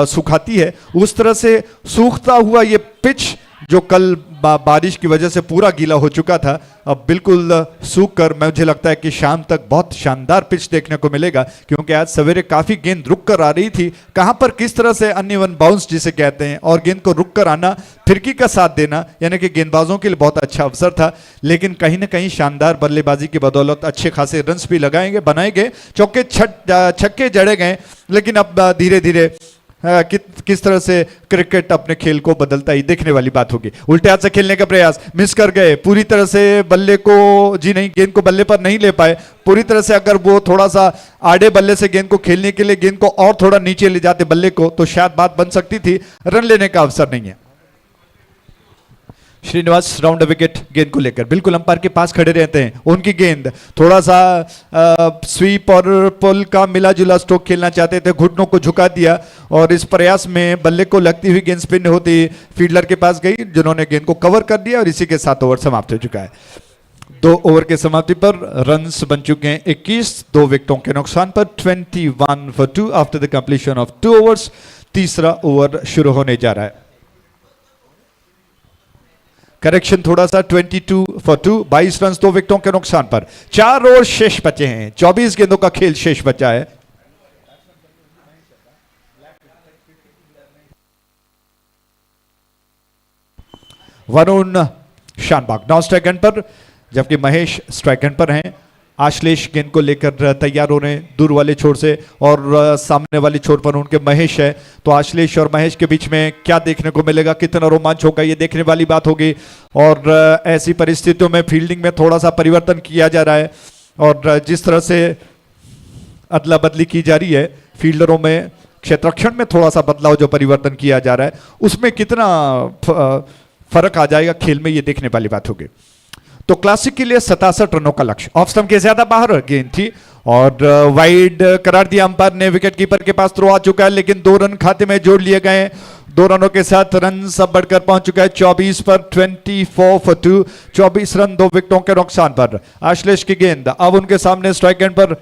सुखाती है, उस तरह से सूखता हुआ ये पिच जो कल बारिश की वजह से पूरा गीला हो चुका था, अब बिल्कुल सूख कर मुझे लगता है कि शाम तक बहुत शानदार पिच देखने को मिलेगा, क्योंकि आज सवेरे काफ़ी गेंद रुक कर आ रही थी। कहाँ पर किस तरह से अनइवन बाउंस जिसे कहते हैं और गेंद को रुक कर आना, फिरकी का साथ देना, यानी कि गेंदबाजों के लिए बहुत अच्छा अवसर था। लेकिन कहीं ना कहीं शानदार बल्लेबाजी की बदौलत अच्छे खासे रन्स भी बनाए गए, चौके छक्के जड़े गए। लेकिन अब धीरे धीरे किस तरह से क्रिकेट अपने खेल को बदलता ही देखने वाली बात होगी। उल्टे हाथ से खेलने का प्रयास मिस कर गए, पूरी तरह से बल्ले को गेंद को बल्ले पर नहीं ले पाए। पूरी तरह से अगर वो थोड़ा सा आड़े बल्ले से गेंद को खेलने के लिए गेंद को और थोड़ा नीचे ले जाते बल्ले को, तो शायद बात बन सकती थी। रन लेने का अवसर नहीं है। श्रीनिवास राउंड विकेट गेंद को लेकर बिल्कुल अंपायर के पास खड़े रहते हैं। उनकी गेंद थोड़ा सा स्वीप और पुल का मिला जुला स्ट्रोक खेलना चाहते थे, घुटनों को झुका दिया और इस प्रयास में बल्ले को लगती हुई गेंद स्पिन होती फील्डर के पास गई, जिन्होंने गेंद को कवर कर दिया और इसी के साथ ओवर समाप्त हो चुका है। 2 ओवर के समाप्ति पर रन्स बन चुके हैं 21, 2 विकेटों के नुकसान पर 21 for 2 after the completion of 2 overs. तीसरा ओवर शुरू होने जा रहा है। करेक्शन थोड़ा सा, 22 for 2, 22 रन 2 विकेटों के नुकसान पर। 4 ओवर शेष बचे हैं, 24 गेंदों का खेल शेष बचा है। वरुण शानबाग नौ स्ट्राइक एंड पर, जबकि महेश स्ट्राइक एंड पर हैं। आश्लेष गेंद को लेकर तैयार हो रहे हैं दूर वाले छोर से और सामने वाले छोर पर उनके महेश है। तो आश्लेष और महेश के बीच में क्या देखने को मिलेगा, कितना रोमांच होगा, ये देखने वाली बात होगी। और ऐसी परिस्थितियों में फील्डिंग में थोड़ा सा परिवर्तन किया जा रहा है और जिस तरह से अदला बदली की जा रही है फील्डरों में, क्षेत्ररक्षण में थोड़ा सा बदलाव जो परिवर्तन किया जा रहा है, उसमें कितना फर्क आ जाएगा खेल में, ये देखने वाली बात होगी। तो क्लासिक के लिए 67 रनों का लक्ष्य, ऑफ स्टंप के ज्यादा बाहर गेंद थी और वाइड करार दिया अंपायर ने। विकेट कीपर के पास थ्रो आ चुका है, लेकिन 2 रन खाते में जोड़ लिए गए। 2 रनों के साथ रन सब बढ़कर पहुंच चुका है 24 पर 24 for 2, 24 रन 2 विकेटों के नुकसान पर। आश्लेष की गेंद अब उनके सामने स्ट्राइक एंड पर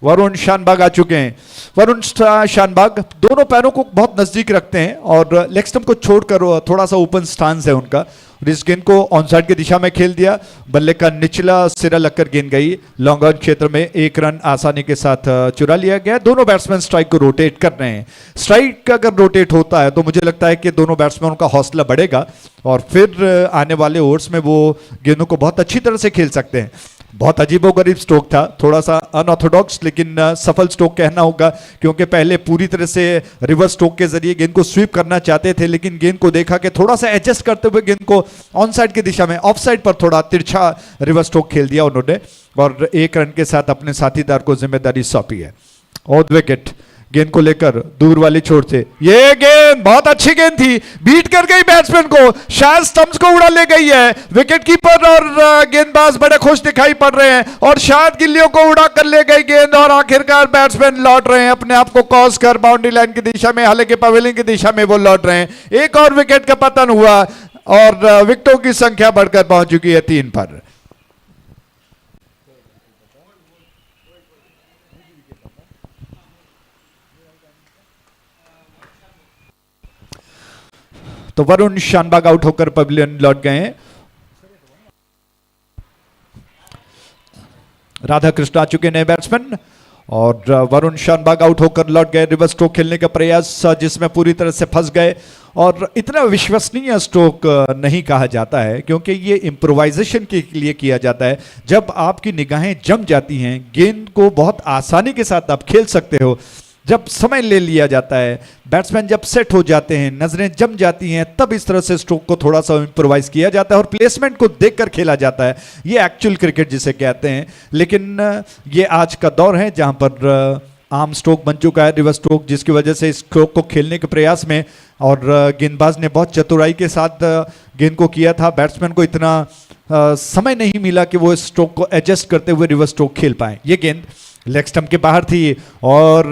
वरुण शानबाग आ चुके हैं। वरुण शानबाग दोनों पैरों को बहुत नजदीक रखते हैं और लेग स्टंप को छोड़कर थोड़ा सा ओपन स्टांस है उनका, और इस गेंद को ऑन साइड की दिशा में खेल दिया। बल्ले का निचला सिरा लगकर गेंद गई लॉन्ग ऑन क्षेत्र में, 1 रन आसानी के साथ चुरा लिया गया। दोनों बैट्समैन स्ट्राइक को रोटेट कर रहे हैं। स्ट्राइक अगर रोटेट होता है तो मुझे लगता है कि दोनों बैट्समैनों का हौसला बढ़ेगा और फिर आने वाले ओवर्स में वो गेंदों को बहुत अच्छी तरह से खेल सकते हैं। बहुत अजीबोगरीब स्ट्रोक था, थोड़ा सा अनऑर्थोडॉक्स लेकिन सफल स्ट्रोक कहना होगा, क्योंकि पहले पूरी तरह से रिवर्स स्ट्रोक के जरिए गेंद को स्वीप करना चाहते थे, लेकिन गेंद को देखा कि थोड़ा सा एडजस्ट करते हुए गेंद को ऑन साइड की दिशा में, ऑफ साइड पर थोड़ा तिरछा रिवर्स स्ट्रोक खेल दिया उन्होंने और 1 रन के साथ अपने साथीदार को जिम्मेदारी सौंपी है। ऑन विकेट गेंद को लेकर दूर वाले छोर से ये गेंद बहुत अच्छी गेंद थी, बीट कर गई बैट्समैन को, शायद स्टंप्स को उड़ा ले गई है। विकेट कीपर और गेंदबाज बड़े खुश दिखाई पड़ रहे हैं और शायद गिल्लियों को उड़ा कर ले गई गेंद और आखिरकार बैट्समैन लौट रहे हैं अपने आप को क्रॉस कर बाउंड्री लाइन की दिशा में, हालांकि पवेलियन की दिशा में वो लौट रहे हैं। एक और विकेट का पतन हुआ और विकेटों की संख्या बढ़कर पहुंच चुकी है 3 पर। तो वरुण शानबाग आउट होकर पवेलियन लौट गए हैं। राधा कृष्ण आ चुके नए बैट्समैन और वरुण शानबाग आउट होकर लौट गए। रिवर्स स्ट्रोक खेलने का प्रयास जिसमें पूरी तरह से फंस गए और इतना विश्वसनीय स्ट्रोक नहीं कहा जाता है, क्योंकि ये इम्प्रोवाइजेशन के लिए किया जाता है। जब आपकी निगाहें जम जाती हैं, गेंद को बहुत आसानी के साथ आप खेल सकते हो, जब समय ले लिया जाता है, बैट्समैन जब सेट हो जाते हैं, नजरें जम जाती हैं, तब इस तरह से स्ट्रोक को थोड़ा सा इम्प्रोवाइज किया जाता है और प्लेसमेंट को देखकर खेला जाता है। ये एक्चुअल क्रिकेट जिसे कहते हैं। लेकिन ये आज का दौर है जहां पर आम स्ट्रोक बन चुका है, रिवर्स स्ट्रोक, जिसकी वजह से इस स्ट्रोक को खेलने के प्रयास में और गेंदबाज ने बहुत चतुराई के साथ गेंद को किया था। बैट्समैन को इतना समय नहीं मिला कि वो इस स्ट्रोक को एडजस्ट करते हुए रिवर्स स्ट्रोक खेल पाए। ये गेंद लेग स्टंप के बाहर थी और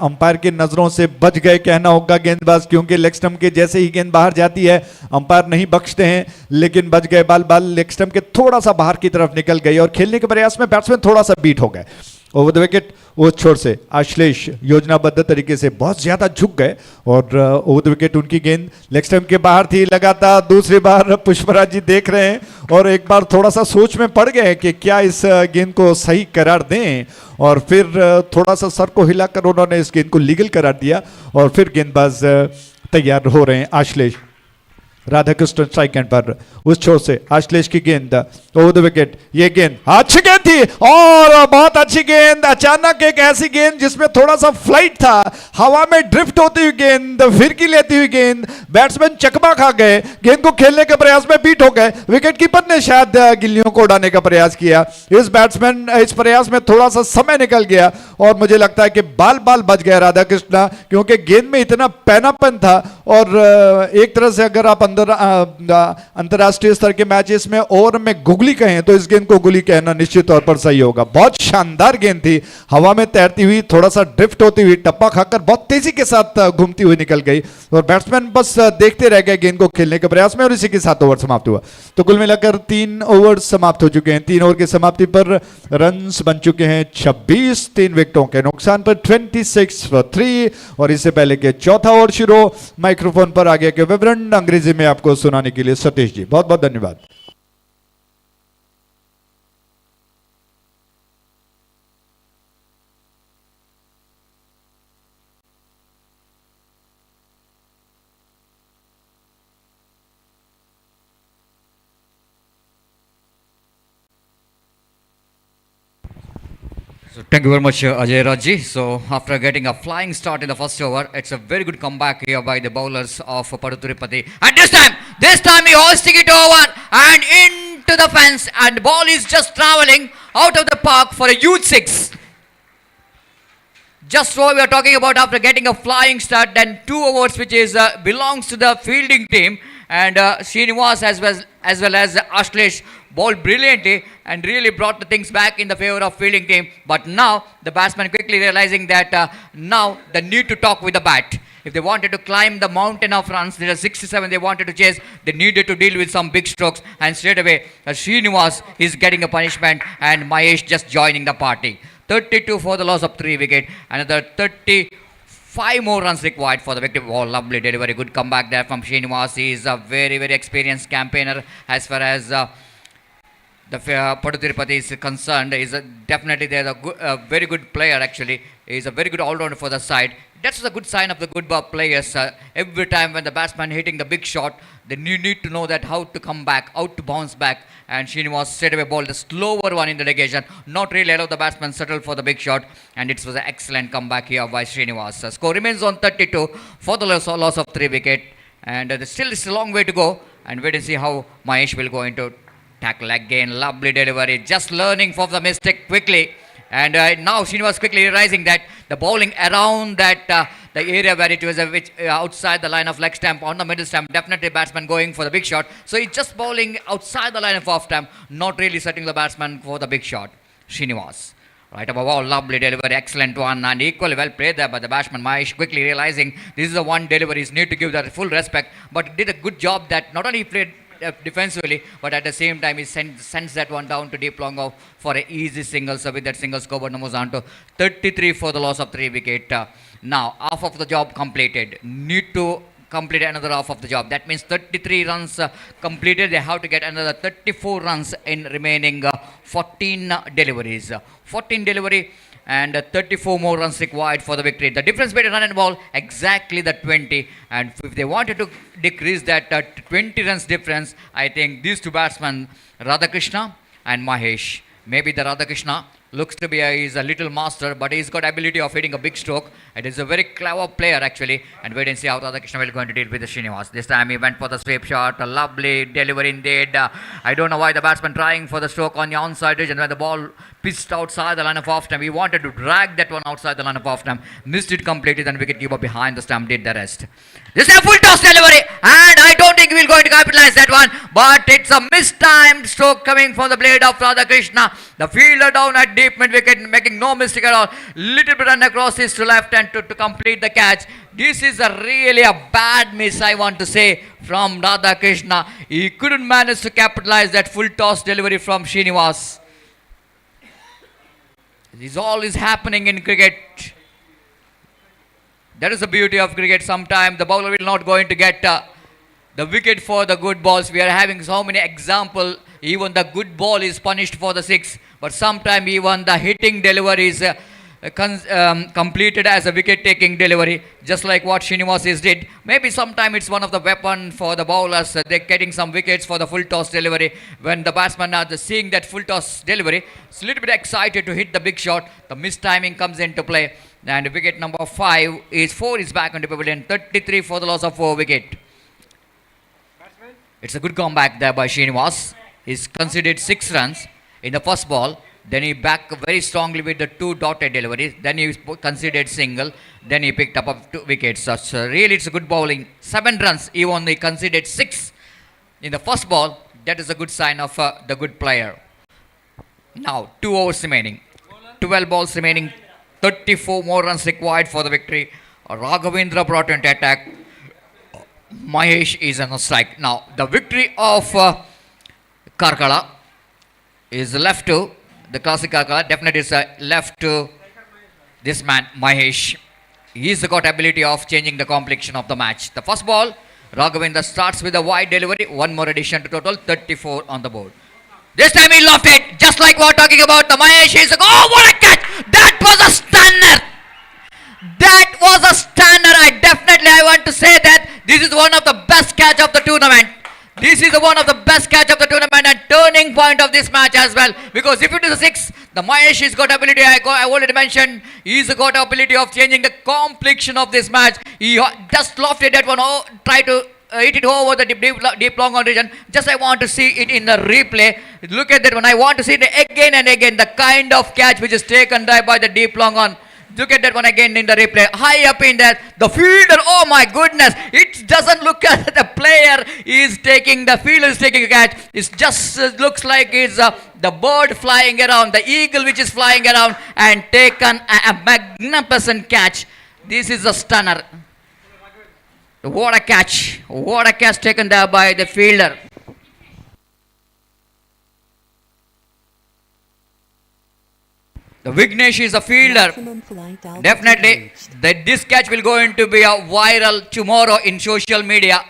अंपायर की नजरों से बच गए कहना होगा गेंदबाज, क्योंकि लेग स्टंप के जैसे ही गेंद बाहर जाती है अंपायर नहीं बख्शते हैं, लेकिन बच गए। बाल लेग स्टंप के थोड़ा सा बाहर की तरफ निकल गई और खेलने के प्रयास में बैट्समैन थोड़ा सा बीट हो गए। ओवर द विकेट वो छोर से आश्लेष योजनाबद्ध तरीके से बहुत ज्यादा झुक गए और ओवर द विकेट उनकी गेंद लेग स्टंप के बाहर थी। लगातार दूसरी बार पुष्पराज जी देख रहे हैं और एक बार थोड़ा सा सोच में पड़ गए कि क्या इस गेंद को सही करार दें, और फिर थोड़ा सा सर को हिलाकर उन्होंने इस गेंद को लीगल करार दिया और फिर गेंदबाज तैयार हो रहे हैं। आश्लेष राधाकृष्ण स्ट्राइक एंड पर उस छोर से आश्लेष की गेंद ओवर द विकेट। ये गेंद अच्छी गेंद थी और बहुत अच्छी गेंद, अचानक एक ऐसी गेंद जिसमें थोड़ा सा फ्लाइट था, हवा में ड्रिफ्ट होती हुई गेंद, फिरकी लेती हुई गेंद, बैट्समैन चकमा खा गए, गेंद को खेलने के प्रयास में बीट हो गए। विकेट कीपर ने शायद गिल्लियों को उड़ाने का प्रयास किया, इस प्रयास में थोड़ा सा समय निकल गया और मुझे लगता है कि बाल बच गया राधाकृष्ण, क्योंकि गेंद में इतना पैनापन था। और एक तरह से अगर आप अंतरराष्ट्रीय स्तर के मैचेस में ओवर में गुगली कहें तो इस गेंद को गुगली कहना निश्चित तौर पर सही होगा। बहुत शानदार गेंद थी, हवा में तैरती हुई, थोड़ा सा ड्रिफ्ट होती हुई, टप्पा खाकर बहुत तेजी के साथ घूमती हुई निकल गई और बैट्समैन बस देखते रह गए गेंद को खेलने के प्रयास में और इसी के साथ ओवर समाप्त हुआ। तो कुल मिलाकर 3 ओवर समाप्त हो चुके हैं। 3 ओवर की समाप्ति पर रन्स बन चुके हैं 26, 3 विकेटों के नुकसान पर 26 for 3। और इससे पहले के चौथा ओवर शुरू, माइक्रोफोन पर आगे के विवरण अंग्रेजी में आपको सुनाने के लिए सतीश जी, बहुत बहुत धन्यवाद। So thank you very much, Ajay Raji. So after getting a flying start in the first over, it's a very good comeback here by the bowlers of Padutirupati. And this time he hoisting it over and into the fence, and the ball is just traveling out of the park for a huge 6. Just what we are talking about, after getting a flying start, then 2 overs which is belongs to the fielding team, and Srinivas as well as Ashlesh bowled brilliantly and really brought the things back in the favor of fielding team. But now the batsman quickly realizing that now they need to talk with the bat. If they wanted to climb the mountain of runs, there are 67 they wanted to chase, they needed to deal with some big strokes, and straight away Srinivas is getting a punishment and Mahesh just joining the party. 32 for the loss of 3 wicket, another 35 more runs required for the victory. Oh, lovely delivery, good comeback there from Srinivas. He is a very experienced campaigner as far as the Padutirupati is concerned. Is definitely they are a very good player actually. He is a very good all-rounder for the side. That's a good sign of the good players. Every time when the batsman hitting the big shot, then you need to know that how to come back, how to bounce back. And Srinivas straight away bowled the slower one in the negation, not really allow the batsman settle for the big shot. And it was an excellent comeback here by Srinivas. Score remains on 32 for the loss of 3 wicket. And still it's a long way to go. And wait and see how Mahesh will go into tackle again. Lovely delivery, just learning from the mistake quickly. And now Srinivas quickly realizing that the bowling around that the area where it was outside the line of leg stump on the middle stump, definitely batsman going for the big shot. So he's just bowling outside the line of off stump, not really setting the batsman for the big shot. Srinivas. Right above all, lovely delivery, excellent one, and equally well played there by the batsman Mahesh, quickly realizing this is the one delivery, he need to give that full respect, but did a good job that not only he played defensively, but at the same time he sends that one down to deep long off for an easy single. So with that single scoreboard numbers on to 33 for the loss of 3 wicket. Now half of the job completed, need to complete another half of the job. That means 33 runs completed, they have to get another 34 runs in remaining 14 deliveries. 14 delivery and 34 more runs required for the victory. The difference between run and ball, exactly the 20. And if they wanted to decrease that 20 runs difference, I think these two batsmen, Radhakrishna and Mahesh, maybe the Radhakrishna looks to be is a little master, but he's got ability of hitting a big stroke. It is a very clever player actually, and wait and see how Radhakrishna will going to deal with the Srinivas. This time he went for the sweep shot, a lovely delivery indeed. I don't know why the batsman trying for the stroke on the onside region when the ball pitched outside the line of off stump. He wanted to drag that one outside the line of off stump, missed it completely, then wicketkeeper behind the stump did the rest. This is a full toss delivery, and I don't think we're going to capitalize that one, but it's a mistimed stroke coming from the blade of Radhakrishna. The fielder down at deep mid wicket, making no mistake at all. Little bit run across his to left and to complete the catch. This is really a bad miss, I want to say, from Radhakrishna. He couldn't manage to capitalize that full toss delivery from Srinivas. This all is happening in cricket. That is the beauty of cricket. Sometimes the bowler will not going to get the wicket for the good balls. We are having so many examples. Even the good ball is punished for the six, but sometimes even the hitting delivery is completed as a wicket-taking delivery, just like what Srinivas did. Maybe sometime it's one of the weapon for the bowlers. They're getting some wickets for the full toss delivery. When the batsman are seeing that full toss delivery, it's a little bit excited to hit the big shot. The mistiming comes into play, and wicket number 4 is back on the pavilion. 33 for the loss of 4 wicket. It's a good comeback there by Srinivas. He's conceded 6 runs in the first ball. Then he back very strongly with the 2 dotted deliveries. Then he conceded single. Then he picked up 2 wickets. So really, it's a good bowling. 7 runs. He only conceded 6 in the first ball. That is a good sign of the good player. Now, 2 overs remaining. 12 balls remaining. 34 more runs required for the victory. Raghavendra brought into attack. Mahesh is on a strike. Now, the victory of Karkala is left to the classic Karkala. Definitely is left to this man, Mahesh. He's got ability of changing the complexion of the match. The first ball, Raghavendra starts with a wide delivery. 1 more addition to total, 34 on the board. This time he lofted it, just like we're talking about. The Mahesh is oh, what a catch! That was a stunner! That was a stunner. I want to say that this is one of the best catch of the tournament. This is one of the best catch of the tournament and turning point of this match as well. Because if it is a 6, the Mahesh has got ability, I already mentioned, he's got ability of changing the complexion of this match. He just lofted that one, try to hit it over the deep long on region. Just I want to see it in the replay. Look at that one. I want to see it again and again. The kind of catch which is taken by the deep long on. Look at that one again in the replay. High up in there. The fielder, oh my goodness. It doesn't look at the player is taking, the fielder is taking a catch. It just looks like it's the bird flying around, the eagle which is flying around and taken a magnificent catch. This is a stunner. What a catch. What a catch taken there by the fielder. The Vignesh is a fielder. Definitely, this catch will going to be a viral tomorrow in social media.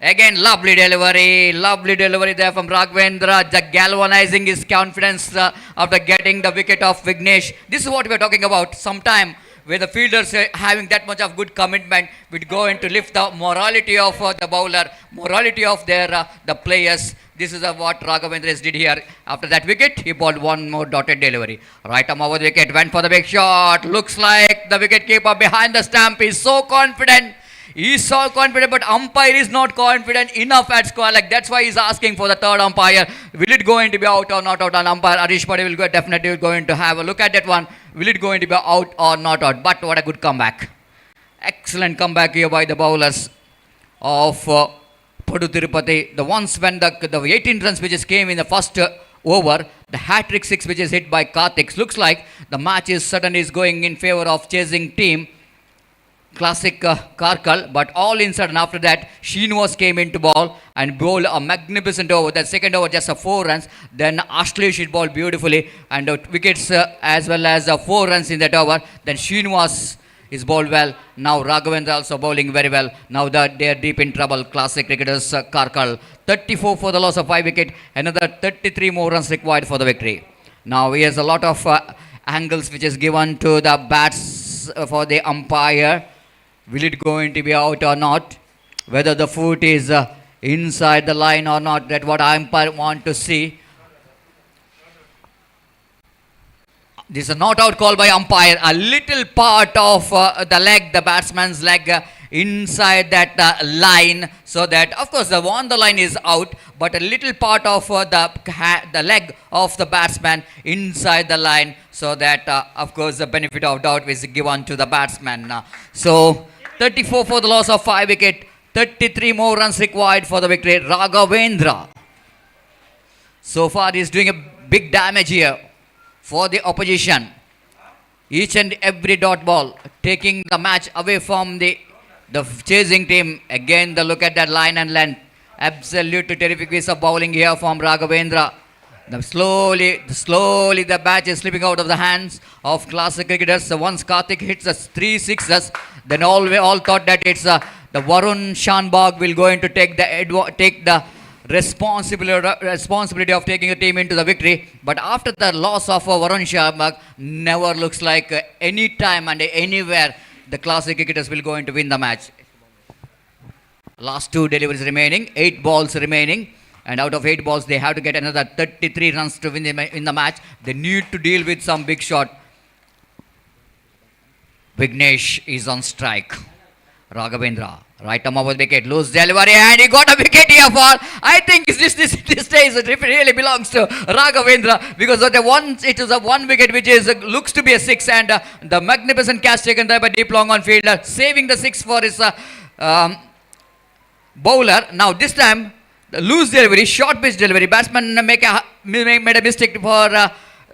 Again, lovely delivery there from Raghavendra, galvanizing his confidence after getting the wicket of Vignesh. This is what we are talking about. Sometime where the fielders having that much of good commitment, would go into lift the morality of the bowler, morality of their the players. This is what Raghavendra did here. After that wicket, he bowled 1 more dotted delivery. Right arm over the wicket, went for the big shot. Looks like the wicket keeper behind the stump is so confident. He's so confident, but umpire is not confident enough at square. Like that's why he's asking for the third umpire. Will it going to be out or not out? And umpire Arish Patel will definitely going to have a look at that one. Will it going to be out or not out? But what a good comeback. Excellent comeback here by the bowlers of Padu Tirupati. The ones when the 18 runs which came in the first over, the hat-trick 6 which is hit by Karthik. Looks like the match is suddenly is going in favor of chasing team. Classic Karkal, but all in sudden after that, Srinivas came into ball and bowled a magnificent over. That second over just 4 runs. Then Ashlesh hit ball beautifully and wickets as well as 4 runs in that over. Then Srinivas is bowled well. Now Raghavendra also bowling very well. Now that they are deep in trouble. Classic cricketers Karkal. 34 for the loss of 5 wicket. Another 33 more runs required for the victory. Now he has a lot of angles which is given to the bats for the umpire. Will it going to be out or not? Whether the foot is inside the line or not, that's what umpire want to see. This is a not out call by umpire. A little part of the leg, the batsman's leg, inside that line, so that of course the on the line is out, but a little part of the leg of the batsman inside the line, so that of course the benefit of doubt is given to the batsman. So 34 for the loss of 5 wicket, 33 more runs required for the victory. Raghavendra so far is doing a big damage here for the opposition. Each and every dot ball taking the match away from the chasing team. Again, the look at that line and length. Absolute terrific piece of bowling here from Raghavendra. Slowly the bat is slipping out of the hands of classic cricketers. So once Karthik hits us 3 sixes, then we all thought that it's the Varun Shanbag will going to take the responsibility of taking the team into the victory. But after the loss of Varun Shanbag, never looks like any time and anywhere the classic cricketers will going to win the match. Last 2 deliveries remaining, 8 balls remaining, and out of 8 balls they have to get another 33 runs to win the match. They need to deal with some big shot. Vignesh is on strike. Raghavendra, right arm over the wicket, loose delivery, and he got a wicket here for, I think this day really belongs to Raghavendra, because of it is a 1 wicket which is looks to be a 6, and the magnificent catch taken there by deep long on fielder, saving the 6 for his bowler. Now this time, the loose delivery, short pitch delivery, batsman made a mistake for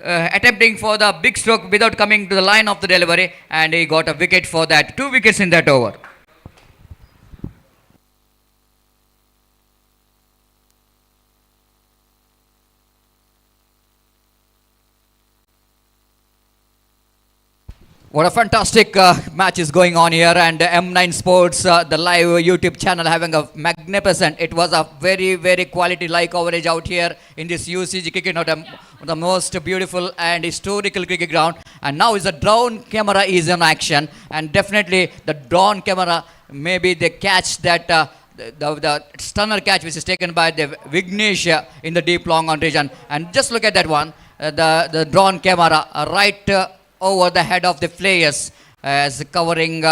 attempting for the big stroke without coming to the line of the delivery, and he got a wicket for that. 2 wickets in that over. What a fantastic match is going on here, and M9 Sports, the live YouTube channel, having a magnificent, it was a very, very quality live coverage out here in this UCG cricket, the most beautiful and historical cricket ground. And now is the drone camera is in action, and definitely the drone camera, maybe they catch that the stunner catch which is taken by the Vignesh in the deep long on region. And just look at that one, the drone camera right over the head of the players, as covering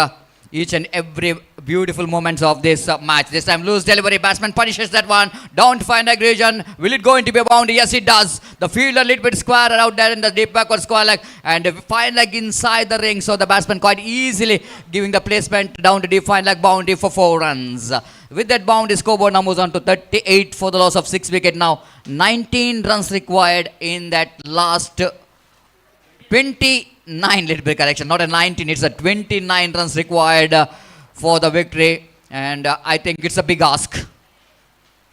each and every beautiful moments of this match. This time loose delivery, batsman punishes that one, down to fine leg region. Will it going to be a boundary? Yes, it does. The fielder a little bit square out there in the deep backward square leg, and fine leg inside the ring, so the batsman quite easily giving the placement down to deep fine leg boundary for 4 runs. With that boundary, scoreboard now moves on to 38 for the loss of 6 wicket. Now 19 runs required in that last 29, little bit correction, not a 19, it's a 29 runs required for the victory, and I think it's a big ask.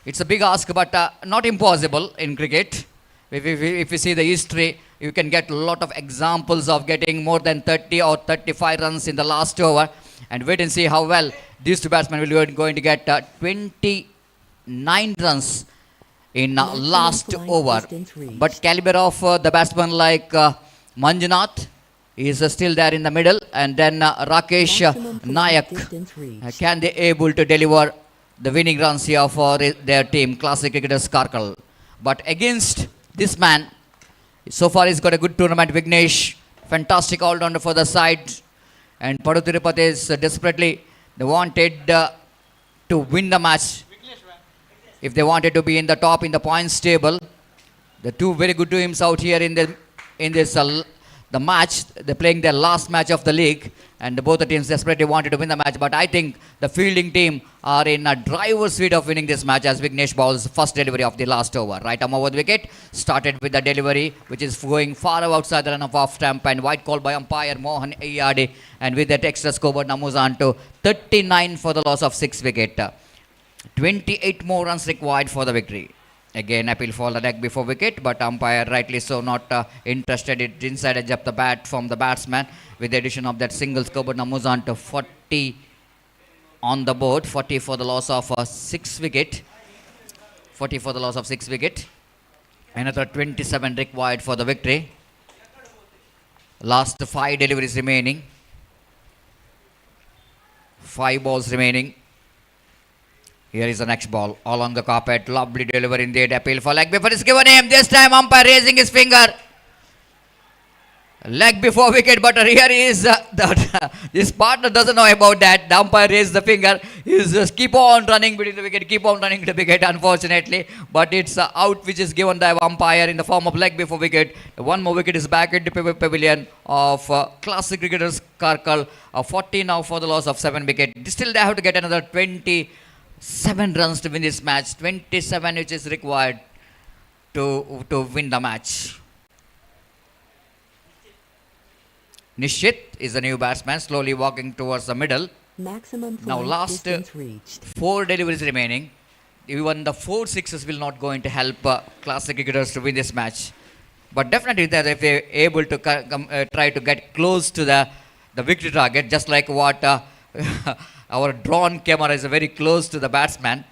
It's a big ask, but not impossible in cricket. If you see the history, you can get a lot of examples of getting more than 30 or 35 runs in the last over, and wait and see how well these 2 batsmen will be going to get 29 runs in last over. But caliber of the batsman like Manjunath is still there in the middle, and then Rakesh Nayak, can they able to deliver the winning runs here for their team, Classic Cricketers Karkal. But against this man, so far he's got a good tournament. Vignesh, fantastic all-rounder for the side, and Padu Tirupati is desperately, they wanted to win the match. If they wanted to be in the top in the points table, the 2 very good teams out here in this the match. They're playing their last match of the league, and both the teams desperately wanted to win the match. But I think the fielding team are in a driver's seat of winning this match, as Vignesh bowls first delivery of the last over. Right arm over the wicket, started with the delivery which is going far outside the run of off stump, and white call by umpire Mohan Ayade, and with that extra scoreboard now moves on to 39 for the loss of 6 wicket. 28 more runs required for the victory. Again, appeal for the leg before wicket, but umpire rightly so not interested. It inside edge up the bat from the batsman. With the addition of that single scoreboard, now moves on to 40 on the board. 40 for the loss of 6 wicket. 40 for the loss of 6 wicket. Another 27 required for the victory. Last 5 deliveries remaining. 5 balls remaining. Here is the next ball along the carpet. Lovely delivery in the appeal for leg before it's given him. This time umpire raising his finger. leg before wicket, but here is this partner doesn't know about that. The umpire raised the finger. He's just keep on running between the wicket, keep on running to the wicket, unfortunately. But it's out which is given by umpire in the form of leg before wicket. One more wicket is back in the pavilion of classic cricketers Karkal. 40 now for the loss of 7 wicket. Still they have to get another 27 runs to win this match. 27 which is required to win the match. Nishit is the new batsman, slowly walking towards the middle. Maximum Now flight last distance reached. 4 deliveries remaining. Even the 4 sixes will not going to help classic cricketers to win this match. But definitely that if they're able to try to get close to the victory target, just like what our drone camera is very close to the batsman.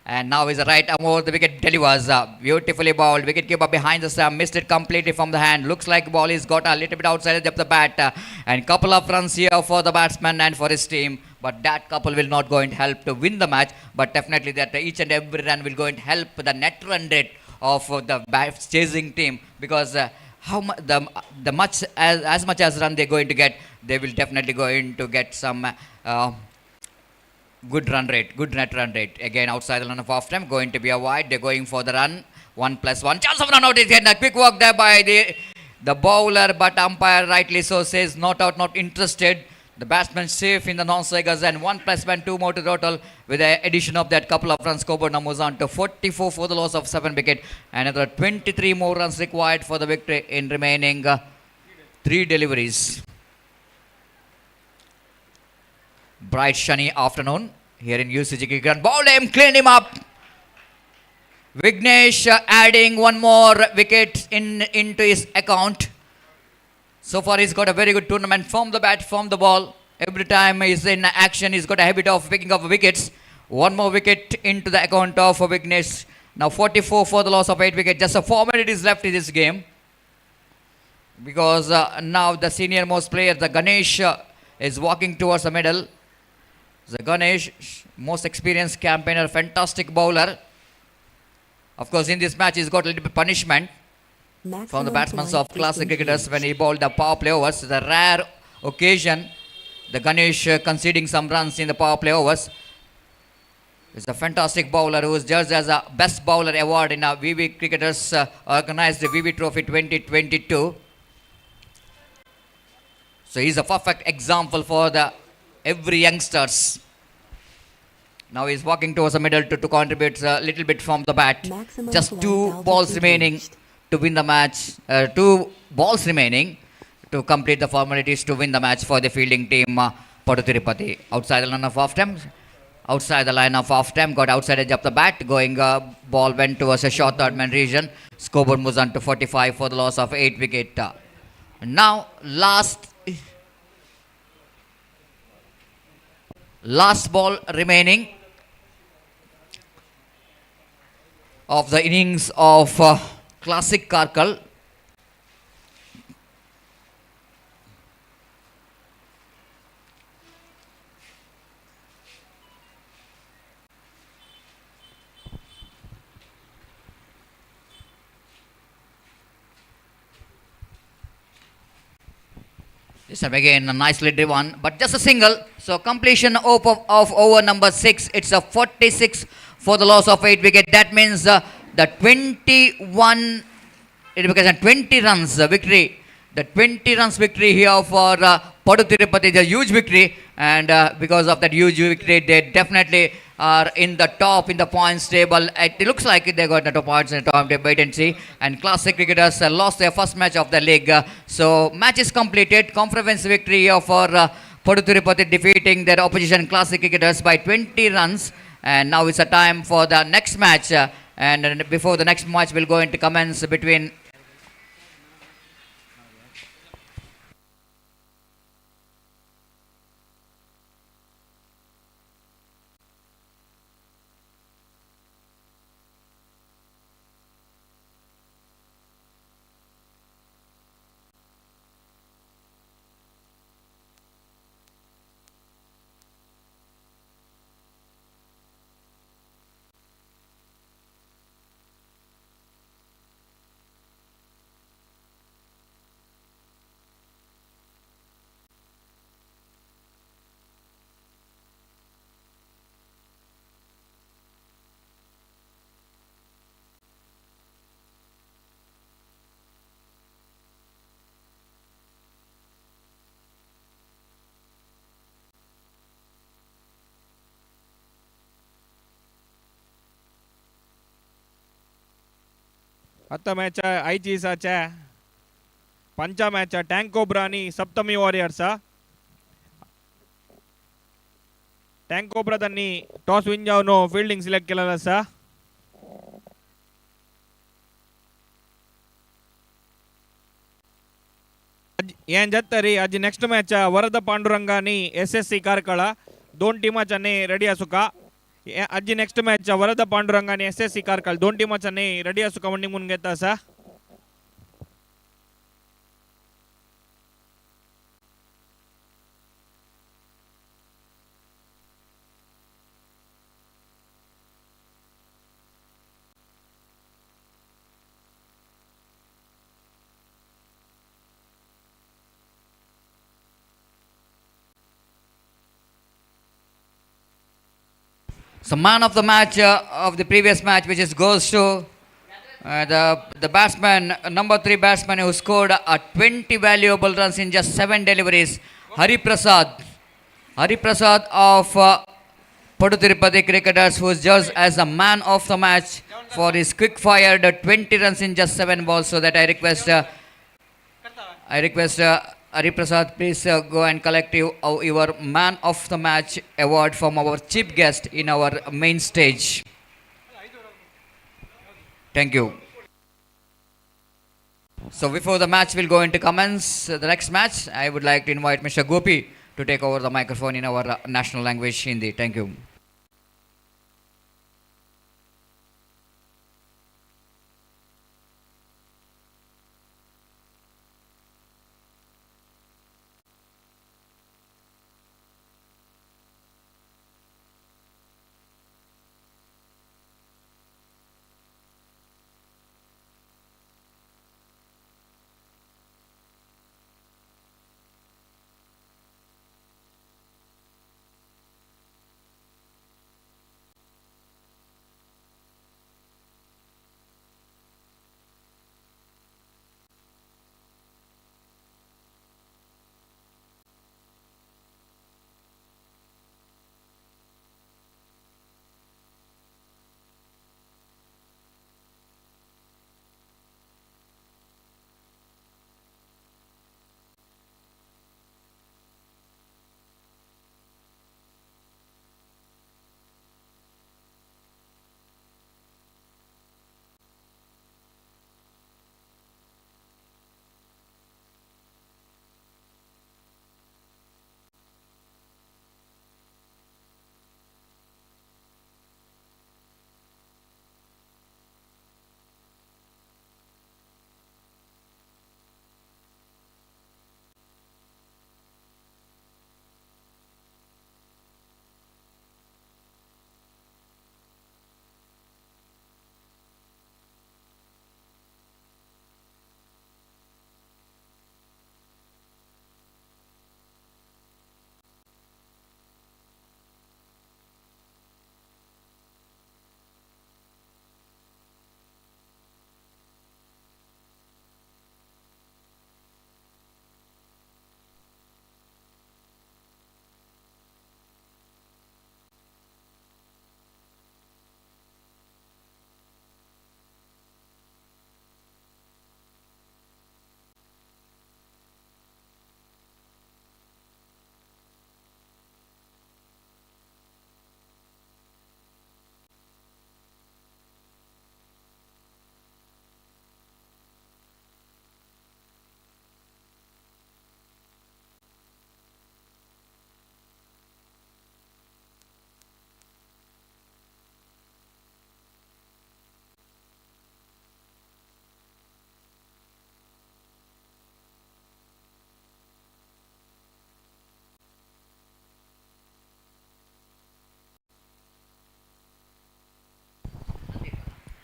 And now is the right arm over the wicket delivers. Beautifully bowled. Wicketkeeper behind the stump. Missed it completely from the hand. Looks like ball is got a little bit outside of the bat. And couple of runs here for the batsman and for his team. But that couple will not going to help to win the match. But definitely that each and every run will going to help the net run rate of the chasing team. Because how the much as much as run they're going to get, they will definitely going to get some good run rate, good net run rate. Again, outside the line of off time, going to be a wide. They're going for the run. 1+1. Chance of run out is here. A quick work there by the bowler, but umpire rightly so says not out, not interested. The batsman safe in the non-strikers and 1+1, 2 more to total. With the addition of that couple of runs, scoreboard now moves on to 44 for the loss of 7 wicket. Another 23 more runs required for the victory in remaining 3 deliveries. Bright sunny afternoon here in UCG Cricket. Bowled him, cleaned him up. Vignesh adding 1 more wicket into his account. So far he's got a very good tournament from the bat, from the ball. Every time he's in action, he's got a habit of picking up wickets. 1 more wicket into the account of Vignesh. Now 44 for the loss of 8 wickets. Just a 4 minutes left in this game. Because now the senior most player, the Ganesh, is walking towards the middle. The Ganesh, most experienced campaigner, fantastic bowler. Of course, in this match, he's got a little bit punishment from the batsmen of classic cricketers when he bowled the power play overs. The rare occasion, the Ganesh conceding some runs in the power play overs. He's a fantastic bowler who is judged as a best bowler award in a VV Cricketers organized VV Trophy 2022. So he's a perfect example for every youngsters. Now he's walking towards the middle to contribute a little bit from the bat. Maximum Just flight 2 altitude balls remaining reached. to win the match. 2 balls remaining to complete the formalities to win the match for the fielding team Padu Tirupati. Outside the line of off time. Outside the line of off time. Got outside edge of the bat. Going ball went towards a short third man region. Scoreboard moves on to 45 for the loss of 8 wicket. Now last ball remaining of the innings of classic Karkal. This time again a nicely driven, but just a single. So completion of over number 6. It's a 46 for the loss of 8 wicket. That means the 21, it becomes a 20 runs victory. The 20 runs victory here for Padu Tirupati is a huge victory, and because of that huge victory, they definitely are in the top in the points table. It looks like they got the top points in the top. Wait and see. And classic cricketers lost their first match of the league. So match is completed. Conference victory here for Padu Tirupati defeating their opposition classic cricketers by 20 runs. And now it's a time for the next match. And before the next match will go into commence between ಹತ್ತ match ಐಚೀಸಾಚ ಪಂಚ match ಟ್ಯಾಂಕೋಬ್ರಾನಿ Saptami warriors ಟ್ಯಾಂಕೋಬ್ರಾದನ್ನಿ toss win ಜಾವನು fielding select केलेला आसा हें जातरी आज नेक्स्ट मॅच वरद पांडुरंगानी SSC कारकळ दोन टीमांनी रेडी आसुका आज नेक्स्ट मॅच वरद पांडुरंगानी SSC कारकळ दोन टीमांनी रेडी आसुका म्हणून म्हणून घेता आसा So man of the match of the previous match, which is goes to the batsman, number 3 batsman who scored 20 valuable runs in just 7 deliveries, Hari Prasad of Padu Tirupati Cricketers, who is judged as the man of the match for his quick fired 20 runs in just 7 balls. So that I request Hari Prasad, please go and collect your man of the match award from our chief guest in our main stage. Thank you. So before the match will go into commence, the next match, I would like to invite Mr. Gopi to take over the microphone in our national language, Hindi. Thank you.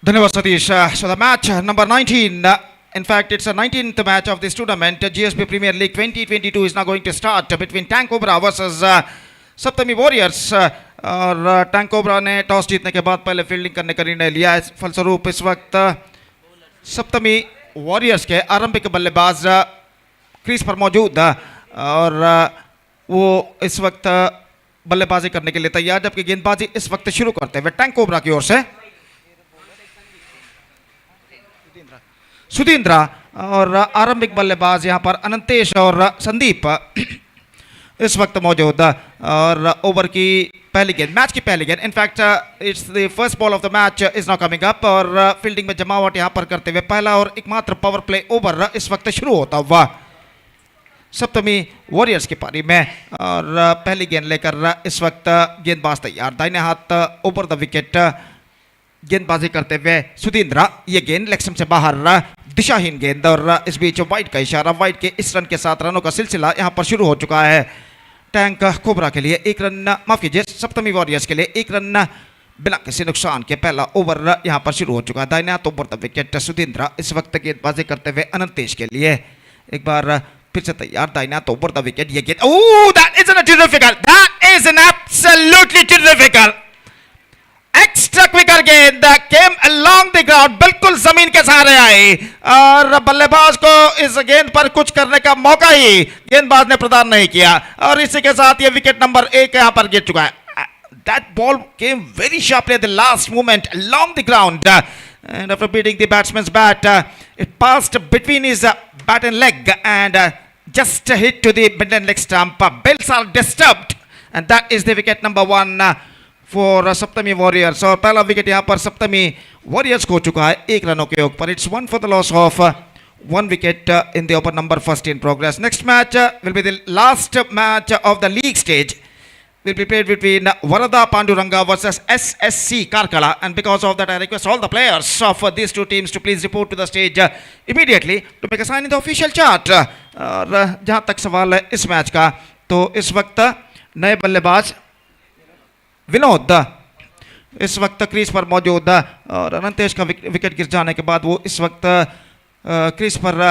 Dhanyawad Satish. So the match number 19, in fact it's the 19th match of this tournament, GSB Premier League 2022 is now going to start between Tank Cobra versus Saptami warriors. और tank cobra ने toss जीतने के बाद पहले fielding करने का निर्णय लिया है. फलस्वरूप इस वक्त सप्तमी वॉरियर्स के आरंभिक बल्लेबाज क्रीज पर मौजूद और वो इस वक्त बल्लेबाजी करने के लिए तैयार, जबकि गेंदबाजी इस वक्त शुरू करते हुए टैंक कोबरा की ओर से सुधींद्र और आरंभिक बल्लेबाज यहाँ पर अनंतेश और संदीप इस वक्त मौजूद और ओवर की पहली गेंद, मैच की पहली गेंद, in fact it's the first ball of the match is now coming up और फील्डिंग में जमावट यहाँ पर करते हुए पहला और एकमात्र पावर प्ले ओवर इस वक्त शुरू होता हुआ सप्तमी वॉरियर्स की पारी में और पहली गेंद लेकर इस वक्त गेंदबाज तैयार, दाहिने हाथ ओवर द विकेट गेंदबाजी करते हुए सुधींद्र, ये गेंद लेग से बाहर दिशाहीन गेंद और इस बीच वाइड का इशारा, वाइड के इस रन के साथ रनों का सिलसिला यहाँ पर शुरू हो चुका है। टैंक कोबरा के लिए एक रन, माफ कीजिए सप्तमी वॉरियर्स के लिए एक रन बिना किसी नुकसान के पहला ओवर यहाँ पर शुरू हो चुका है। दाहिने हाथ ओवर द विकेट सुधींद्र इस वक्त गेंदबाजी करते हुए अनंतेश के लिए एक बार फिर से तैयार, दाहिने हाथ ओवर द विकेट, ये गेंद, oh that is an terrific, that is an absolutely terrific extra quicker गेंद केम अलोंग द ग्राउंड, बिल्कुल जमीन के सहारे आई और बल्लेबाज को इस गेंद पर कुछ करने का मौका ही गेंदबाज ने प्रदान नहीं किया और इसी के साथ ये विकेट नंबर 1 यहां पर गिर चुका है। That ball came very sharply at the last moment along the ground and after beating the batsman's bat it passed between his bat and leg and just hit to the mid and leg stump. Bells are disturbed and that is the wicket number 1 for Saptami warriors और पहला wicket यहाँ पर सप्तमी warriors को चुका है 1 रनों के योग पर। It's 1 for the loss of 1 wicket in the over number first in progress. Next match will be the last match of the league stage. Will be played between Varada Panduranga versus SSC Karkala and because of that I request all the players of these two teams to please report to the stage immediately to make a sign in the official chart. और जहाँ तक सवाल है इस match का तो इस वक्त नए बल्लेबाज विनोद इस वक्त क्रीज पर मौजूद और अनंतेश का विकेट गिर जाने के बाद वो इस वक्त क्रीज पर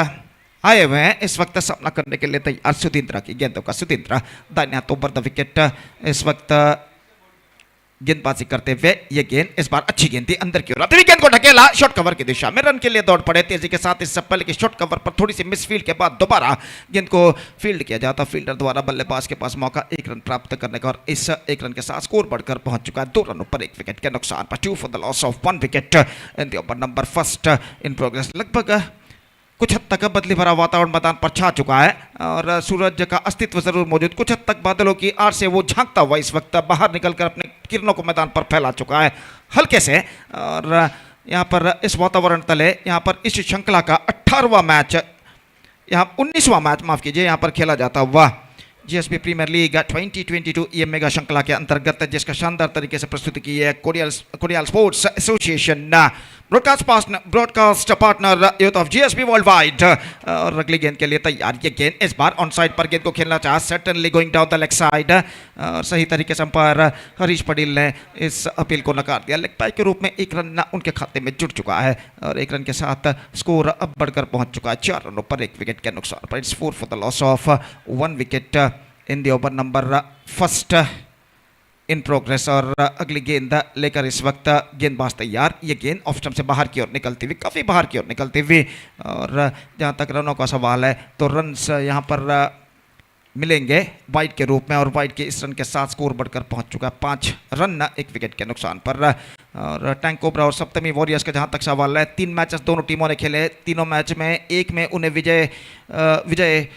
आए हुए हैं। इस वक्त सामना करने के लिए तैयार सुधींद्र की गेंदों का, सुधींद्र दाहिने हाथ ओवर द विकेट इस वक्त गेंदबाजी करते हुए ये गेंद इस बार अच्छी गेंद थी, अंदर की ओर आती हुई गेंद को ढकेला, शॉर्ट कवर की दिशा में रन के लिए दौड़ पड़े तेजी के साथ। इससे पहले कि शॉर्ट कवर पर थोड़ी सी मिसफील्ड के बाद दोबारा गेंद को फील्ड किया जाता, फील्डर द्वारा बल्लेबाज के पास मौका 1 रन प्राप्त करने का और इस 1 रन के साथ स्कोर बढ़कर पहुंच चुका है 2 रनों पर 1 विकेट के नुकसान पर। 2 for the loss of 1 wicket in the over number first in progress. लगभग कुछ हद तक बदली भरा वातावरण मैदान पर छा चुका है और सूरज का अस्तित्व जरूर मौजूद, कुछ हद तक बादलों की आड़ से वो झांकता हुआ इस वक्त बाहर निकलकर अपने किरणों को मैदान पर फैला चुका है हल्के से। और यहाँ पर इस वातावरण तले यहाँ पर इस श्रृंखला का 18वां मैच, यहाँ 19वां मैच माफ कीजिए यहाँ पर खेला जाता हुआ जीएसबी प्रीमियर लीग 2022 ये मेगा श्रृंखला के अंतर्गत जिसका शानदार तरीके से प्रस्तुति की है chorial sports association broadcast partner youth of GSB world wide. और अगली गेंद के लिए तैयार, ये गेंद इस बार ऑन साइड पर गेंद को खेलना चाहा, certainly going down the leg side और सही तरीके से अंपायर हरीश पटेल ने इस अपील को नकार दिया। लेग पाई के रूप में 1 रन उनके खाते में जुड़ चुका है और 1 रन के साथ स्कोर अब बढ़कर पहुंच चुका है 4 रनों पर 1 विकेट के नुकसान पर। It's 4 for the loss of 1 wicket in the over number first in progress. और अगली गेंद लेकर इस वक्त गेंदबाज तैयार, ये गेंद ऑफ स्टंप से बाहर की ओर निकलती हुई, काफ़ी बाहर की ओर निकलती हुई और जहाँ तक रनों का सवाल है तो रन्स यहाँ पर मिलेंगे वाइड के रूप में और वाइड के इस रन के साथ स्कोर बढ़कर पहुँच चुका है 5 रन 1 विकेट के नुकसान पर। और टैंक कोबरा और सप्तमी वॉरियर्स का जहाँ तक सवाल है 3 मैचेस दोनों टीमों ने खेले, तीनों मैच में एक में उन्हें विजय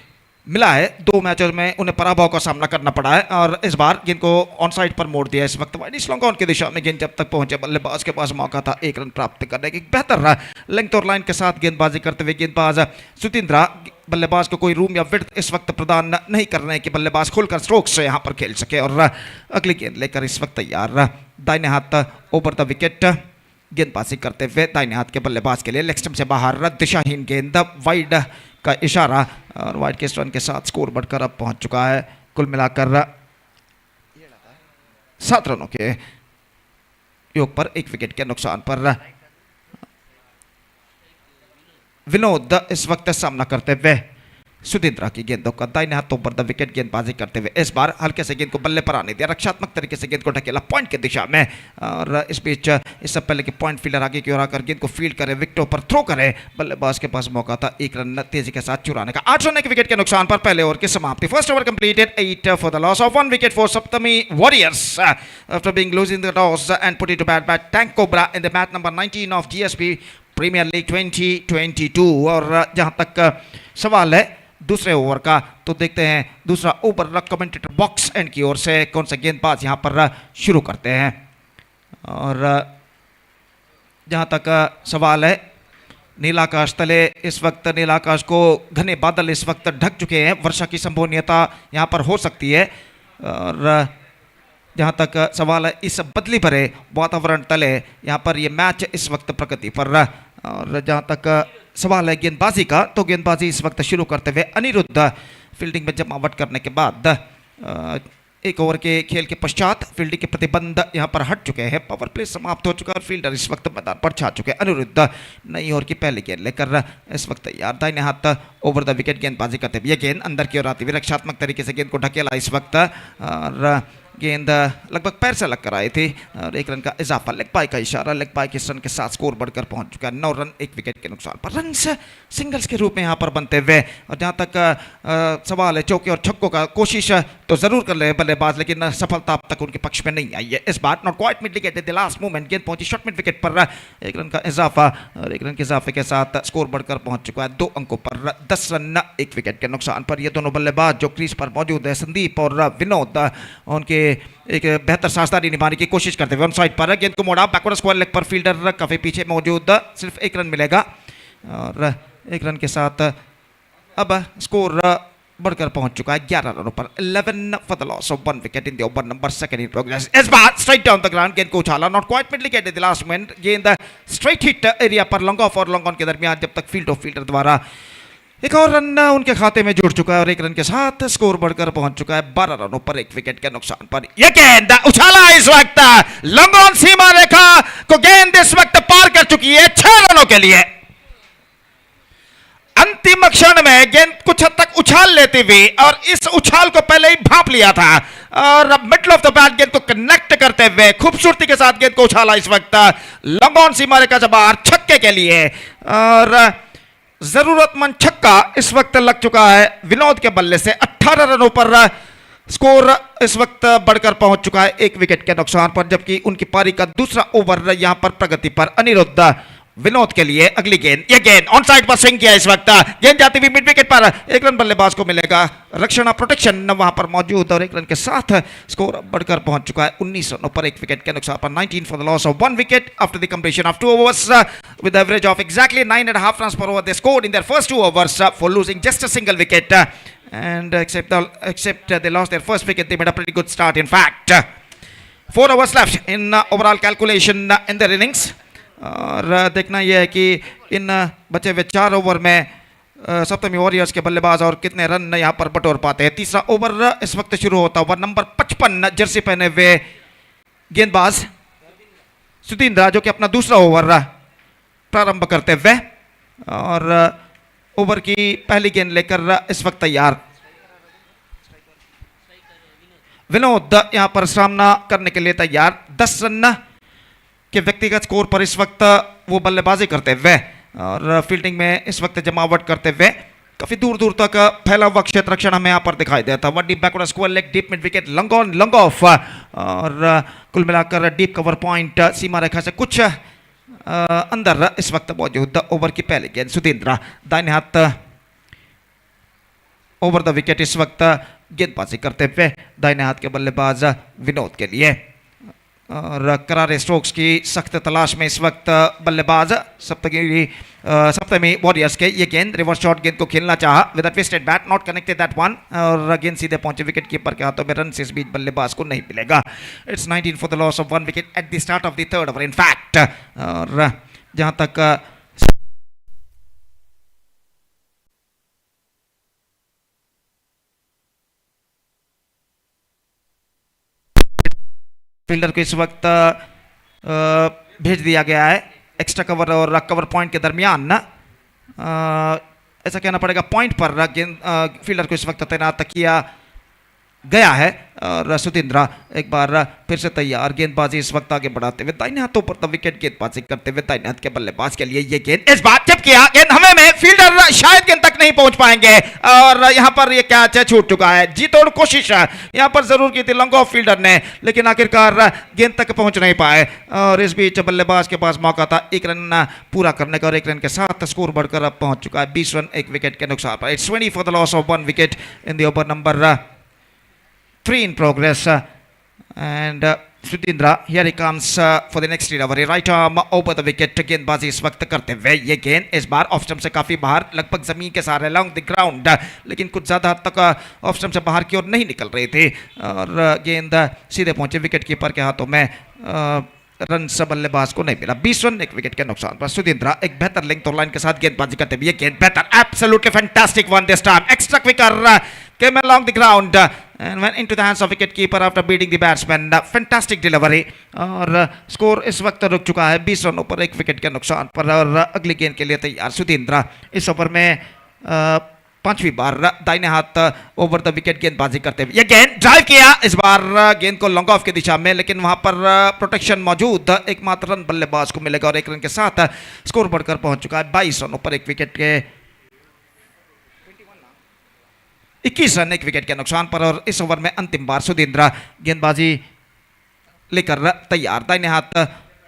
मिला है, 2 मैचों में उन्हें पराभव का सामना करना पड़ा है और इस बार गेंद को ऑन साइड पर मोड़ दिया। इस वक्त वाइड स्लॉन्ग ऑन की दिशा में गेंद जब तक पहुंचे बल्लेबाज के पास मौका था 1 रन प्राप्त करने की। बेहतर लेंथ और लाइन के साथ गेंदबाजी करते हुए गेंदबाज सुधींद्र बल्लेबाज को कोई रूम या विड्थ इस वक्त प्रदान नहीं कर रहे हैं कि बल्लेबाज खुलकर स्ट्रोक से यहाँ पर खेल सके। और अगली गेंद लेकर इस वक्त तैयार, दाहिने हाथ ओवर द विकेट गेंदबाजी करते हुए दाहिने हाथ के बल्लेबाज के लिए लेग स्टंप से बाहर दिशाहीन गेंद, वाइड का इशारा और वाइड के रन के साथ स्कोर बढ़कर अब पहुंच चुका है कुल मिलाकर 7 रनों के योग पर 1 विकेट के नुकसान पर। विनोद इस वक्त सामना करते हुए सुधींद्र की गेंदों का, दाहिने हाथ ओवर द विकेट गेंदबाजी करते हुए इस बार हल्के से गेंद को बल्ले पर आने दिया, रक्षात्मक तरीके से गेंद को ढकेला पॉइंट की दिशा में और इस बीच इससे पहले कि पॉइंट फील्डर आगे की ओर आकर गेंद को फील्ड करे, विकेटों पर थ्रो करे, बल्लेबाज के पास मौका था 1 रन तेजी के साथ चुराने का। 8 रन 1 विकेट के नुकसान पर पहले ओवर की समाप्ति। First over completed 8 for the loss of 1 wicket for Saptami Warriors after being losing the toss and put it to bat by Tank Cobra in the match number 19 of GSP premier league 2022। और जहां तक सवाल है दूसरे over का, तो देखते हैं दूसरा ओवर कमेंटेटर बॉक्स एंड की ओर से कौन सा गेंदबाज यहां पर शुरू करते हैं। और जहां तक सवाल है, नीलाकाश तले इस वक्त नीलाकाश को घने बादल इस वक्त ढक चुके हैं, वर्षा की संभावनीयता यहां पर हो सकती है। और जहां तक सवाल है, इस बदली भरे वातावरण तले यहां पर ये मैच इस वक्त प्रगति पर। और जहां तक सवाल है गेंदबाजी का, तो गेंदबाजी इस वक्त शुरू करते हुए अनिरुद्ध फील्डिंग में जमावट करने के बाद एक ओवर के खेल के पश्चात फील्डिंग के प्रतिबंध यहां पर हट चुके हैं, पावर प्ले समाप्त हो चुका है और फील्डर इस वक्त मैदान पर छा चुके हैं। अनिरुद्ध नई ओवर की पहली गेंद लेकर इस वक्त तैयार, दाहिने हाथ ओवर द विकेट गेंदबाजी करते हुए ये गेंद अंदर की ओर आती हुई रक्षात्मक तरीके से गेंद को ढकेला इस वक्त, और गेंद लगभग पैर से लगकर आई थी और 1 रन का इजाफा, लेग पाई का इशारा, लेग पाई के रन के साथ स्कोर बढ़कर पहुंच चुका है 9 रन 1 विकेट के नुकसान पर। रन्स सिंगल्स के रूप में यहां पर बनते हुए, और जहां तक सवाल है चौके और छक्कों का, कोशिश तो जरूर कर रहे बल्लेबाज, लेकिन सफलता अब तक उनके पक्ष में नहीं आई है इस बार। Not quite mid wicket, the last moment गेंद पहुंची शॉर्ट मिड विकेट पर, 1 रन का इजाफा, और 1 रन के इजाफे के साथ स्कोर बढ़कर पहुंच चुका है 2 अंकों पर, 10 रन 1 विकेट के नुकसान पर। ये दोनों बल्लेबाज जो क्रीज पर मौजूद है, संदीप और विनोद, उनके एक बेहतर साझेदारी निभाने की कोशिश करते हुए ऑन साइड पर गेंद को मोड़ा, बैकवर्ड स्क्वायर लेग पर, फील्डर काफी पीछे मौजूद, सिर्फ 1 रन मिलेगा और 1 रन के साथ अब स्कोर बढ़कर पहुंच चुका है 11 रनों पर, 11 for the loss of 1 wicket in the over number 2 in progress. इस बार स्ट्राइट डाउन द ग्राउंड, गेंद को उछाला, not quite mid wicket the last moment, गेंद स्ट्राइट हिट एरिया पर, लॉन्ग ऑफ और लॉन्ग ऑन के दरमियान, जब तक फील्ड ऑफ फील्डर द्वारा एक और रन उनके खाते में जुड़ चुका है और 1 रन के साथ स्कोर बढ़कर पहुंच चुका है 12 रनों पर 1 विकेट के नुकसान पर। यह गेंद उछाला इस वक्त लॉन्ग ऑन सीमा रेखा को, गेंद इस वक्त पार कर चुकी है 6 रनों के लिए। अंतिम क्षण में गेंद कुछ हद तक उछाल लेती हुई, और इस उछाल को पहले ही भांप लिया था और मिडल ऑफ द बैट गेंद को कनेक्ट करते हुए खूबसूरती के साथ गेंद को उछाला इस वक्त लॉन्ग ऑन सीमा रेखा से बाहर छक्के के लिए, और जरूरतमंद छक्का इस वक्त लग चुका है विनोद के बल्ले से। 18 रनों पर स्कोर इस वक्त बढ़कर पहुंच चुका है 1 विकेट के नुकसान पर, जबकि उनकी पारी का दूसरा ओवर यहां पर प्रगति पर। अनिरुद्ध विनोद के लिए अगली गेंद, यह गेंद ऑन साइड पर स्विंग किया इस वक्त, गेंद जाती हुई मिड विकेट पर, 1 रन बल्लेबाज को मिलेगा, रक्षण प्रोटेक्शन वहां पर मौजूद, और 1 रन के साथ स्कोर बढ़कर पहुंच चुका है 19 रनों पर 1 विकेट के नुकसान पर, 19 for the loss of 1 wicket after the completion of 2 overs with average of exactly 9.5 runs per over. They scored in their first 2 overs for losing just a single wicket, and except they lost their first wicket, they made a pretty good start. In fact, 4 overs left in overall calculation in their innings. और देखना यह है कि इन बचे हुए 4 over में सप्तमी warriors के बल्लेबाज और कितने रन यहां पर बटोर पाते हैं। तीसरा ओवर इस वक्त शुरू होता हुआ नंबर 55 जर्सी पहने हुए गेंदबाज सुधींद्र, जो कि अपना दूसरा ओवर प्रारंभ करते हुए, और ओवर की पहली गेंद लेकर इस वक्त तैयार। विनोद यहां पर सामना करने के लिए तैयार, 10 रन के व्यक्तिगत स्कोर पर इस वक्त वो बल्लेबाजी करते हुए और फील्डिंग में इस वक्त जमावट करते हुए काफी दूर दूर तक फैला हुआ क्षेत्र रक्षण हमें यहां पर दिखाई देता। One deep backward square leg, deep mid wicket, long on long off, और कुल मिलाकर डीप कवर पॉइंट सीमा रेखा से कुछ अंदर इस वक्त मौजूद। ओवर की पहली गेंद सुधींद्र, दाहिने हाथ ओवर द विकेट इस वक्त गेंदबाजी करते हुए दाहिने हाथ के बल्लेबाज विनोद के लिए, और करारे स्ट्रोक्स की सख्त तलाश में इस वक्त बल्लेबाज सप्तमी वॉरियर्स के। ये गेंद रिवर्स शॉट, गेंद को खेलना चाहा with a twisted bat, not connected that one, और गेंद सीधे पहुंचे विकेट कीपर के हाथों में, रन से इस बीच बल्लेबाज को नहीं मिलेगा। It's 19 for the loss of 1 wicket at the start of the 3rd over in fact. और जहां तक फील्डर को इस वक्त भेज दिया गया है एक्स्ट्रा कवर और कवर पॉइंट के दरमियान, ऐसा कहना पड़ेगा पॉइंट पर गेंद फील्डर को इस वक्त तैनात किया गया है। और सुधींद्र एक बार फिर से तैयार, गेंदबाजी इस वक्त आगे बढ़ाते हुए दाहिने हाथों पर विकेट गेंदबाजी करते हुए दाहिने हाथ के बल्लेबाज के लिए ये गेंद इस बार जब किया, गेंद हमें में, फील्डर शायद गेंद तक नहीं नहीं पहुंच पाएंगे और यहाँ पर ये कैच है छूट चुका है। जी तोड़ कोशिश यहाँ पर जरूर की थी लॉन्ग ऑफ फील्डर ने, लेकिन आखिरकार गेंद तक पहुंच नहीं पाए और इस बीच बल्लेबाज के पास मौका था एक रन पूरा करने का और एक रन के साथ स्कोर बढ़कर अब पहुंच चुका है 20 रन एक विकेट के नुकसान पर। It's 20 for the loss of 1 wicket in the over number 3 in progress and Sudhindra here he comes for the next delivery right arm over the wicket। गेंदबाजी इस वक्त करते हुए ये गेंद इस बार ऑफ स्टंप से काफी बाहर लगभग जमीन के सहारे along the ground, लेकिन कुछ ज्यादा हद तक ऑफ स्टंप से बाहर की ओर नहीं निकल रही थी और गेंद सीधे पहुंचे विकेट कीपर के हाथों में। रन से बल्लेबाज को नहीं मिला। 20 रन एक विकेट के नुकसान पर। सुधींद्रा एक बेहतर लिंक तो लाइन के साथ गेंदबाजी करते हुए ये गेंद बेहतर, absolutely fantastic one this time, extra quicker came along the ground and went into the hands of wicket keeper after beating the batsman। Fantastic delivery और स्कोर इस वक्त रुक चुका है 20 रनों पर एक विकेट के नुकसान पर और अगली गेंद के लिए तैयार सुधींद्रा। इस ओवर में पांचवी बार दाहिने हाथ ओवर द विकेट गेंदबाजी करते हुए ये गेंद ड्राइव किया इस बार गेंद को लॉन्ग ऑफ की दिशा में, लेकिन वहां पर प्रोटेक्शन मौजूद, एकमात्र रन बल्लेबाज को मिलेगा और एक रन के साथ स्कोर बढ़कर पहुंच चुका है 22 रनों पर एक विकेट के 21 रन एक विकेट के नुकसान पर। और इस ओवर में अंतिम बार सुधींद्रा गेंदबाजी लेकर तैयार, दाहिने हाथ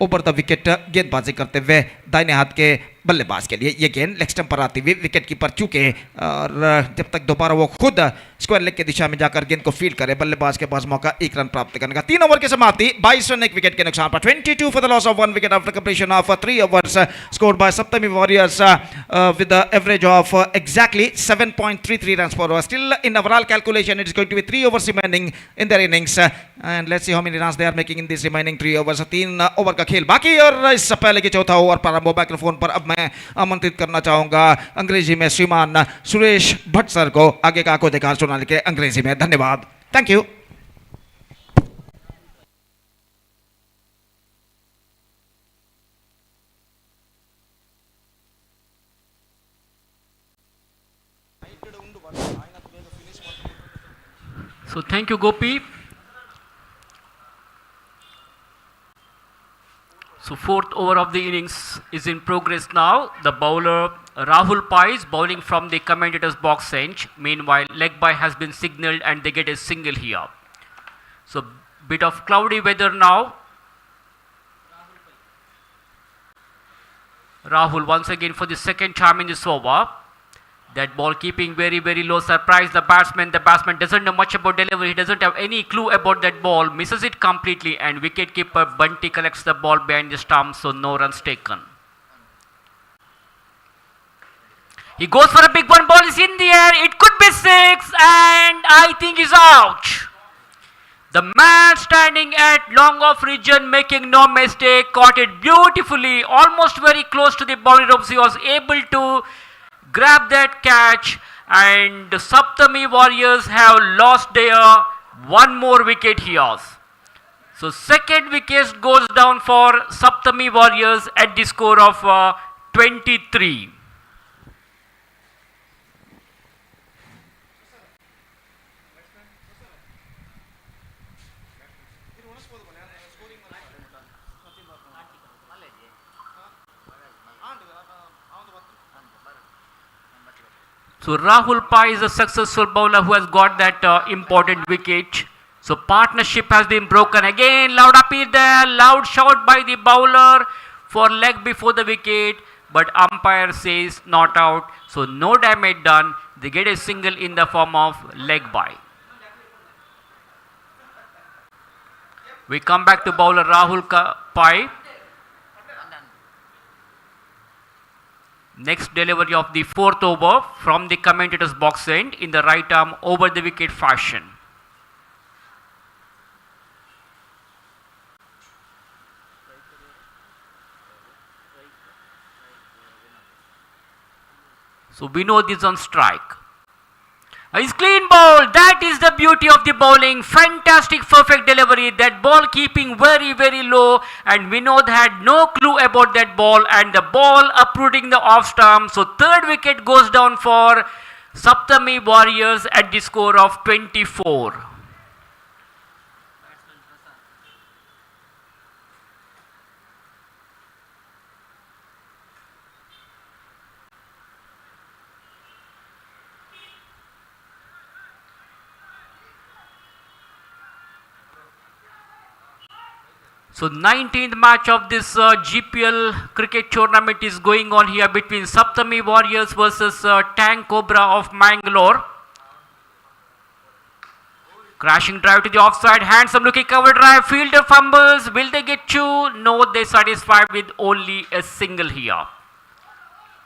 ओवर द विकेट गेंदबाजी करते हुए दाहिने हाथ के बल्लेबाज के लिए ये गेंद लेग स्टंप पर आती हुई विकेट कीपर चूके और जब तक दोबारा वो खुद स्क्वायर लेग की दिशा में जाकर गेंद को फील्ड करे, बल्लेबाज के पास मौका एक रन प्राप्त करने का। 3 ओवर की समाप्ति 22 रन एक विकेट के नुकसान पर। 22 for the loss of 1 wicket after completion of 3 overs scored by Saptami warriors with the average of exactly 7.33 runs per over। Still in overall calculation it is going to be 3 overs remaining in their innings and let's see how many runs they are making in this remaining 3 overs। 3 over का खेल बाकी और इससे पहले के चौथा over पर microphone पर अब मैं आमंत्रित करना चाहूंगा अंग्रेजी में श्रीमान सुरेश भट्ट सर को आगे का को अधिकार सुनाने के अंग्रेजी में। धन्यवाद, thank you. So thank you, Gopi. So fourth over of the innings is in progress now. The bowler Rahul Pai is bowling from the commentator's box bench. Meanwhile, leg bye has been signalled and they get a single here. So bit of cloudy weather now. Rahul once again for the second time in this over. That ball keeping very, very low, surprised the batsman. The batsman doesn't know much about delivery. He doesn't have any clue about that ball. Misses it completely and wicketkeeper Bunty collects the ball behind the stump, so no runs taken. He goes for a big one, ball is in the air. It could be 6 and I think he's out. The man standing at long off region making no mistake, caught it beautifully, almost very close to the boundary ropes. He was able to grab that catch and the Saptami Warriors have lost their one more wicket here. So second wicket goes down for Saptami Warriors at the score of 23. So Rahul Pai is a successful bowler who has got that important wicket. So partnership has been broken again. Loud appeal there, loud shout by the bowler for leg before the wicket, but umpire says not out. So no damage done. They get a single in the form of leg bye. We come back to bowler Rahul Pai. Next delivery of the fourth over from the commentator's box end in the right arm over the wicket fashion. So Vinod is on strike. It's clean ball. That is the beauty of the bowling. Fantastic, perfect delivery. That ball keeping very, very low. And Vinod had no clue about that ball. And the ball uprooting the off stump. So third wicket goes down for Saptami Warriors at the score of 24. So 19th match of this GPL cricket tournament is going on here between Saptami Warriors versus Tank Cobra of Mangalore. Crashing drive to the offside, handsome looking cover drive, fielder fumbles, will they get two? No, they satisfied with only a single here.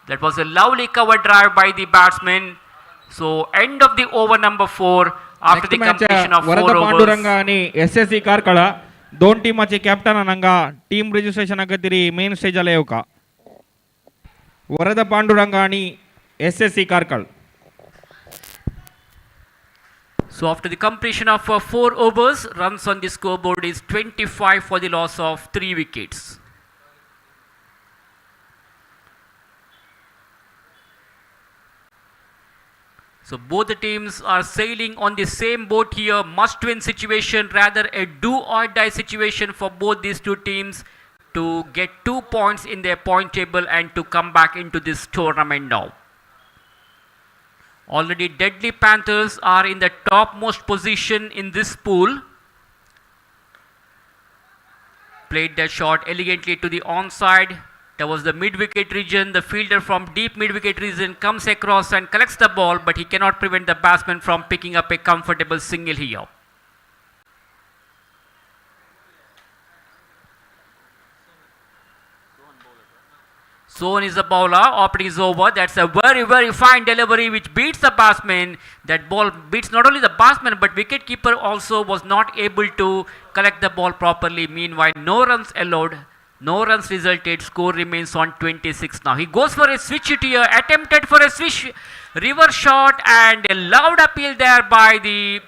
That was a lovely cover drive by the batsman. So end of the over number 4 after the completion of 4 Varada overs. Panduranga आणि SSC Karkala दोन टीमाचे captain अनंगा team registration अगतिरी main stage आला येऊ का वरद पांडुरंगा आणि SSC Karkala. So after the completion of 4 overs, runs on the scoreboard is 25 for the loss of 3 wickets. So both the teams are sailing on the same boat here, must-win situation, rather a do-or-die situation for both these two teams to get 2 points in their point table and to come back into this tournament now. Already Deadly Panthers are in the topmost position in this pool. Played that shot elegantly to the onside. That was the mid-wicket region. The fielder from deep mid-wicket region comes across and collects the ball, but he cannot prevent the batsman from picking up a comfortable single here. Sohan is the bowler, opening is over. That's a very, very fine delivery which beats the batsman. That ball beats not only the batsman but wicketkeeper also was not able to collect the ball properly. Meanwhile, no runs allowed, no runs resulted. Score remains on 26 now. He goes for a switch hit here, attempted for a switch reverse shot, and a loud appeal there by the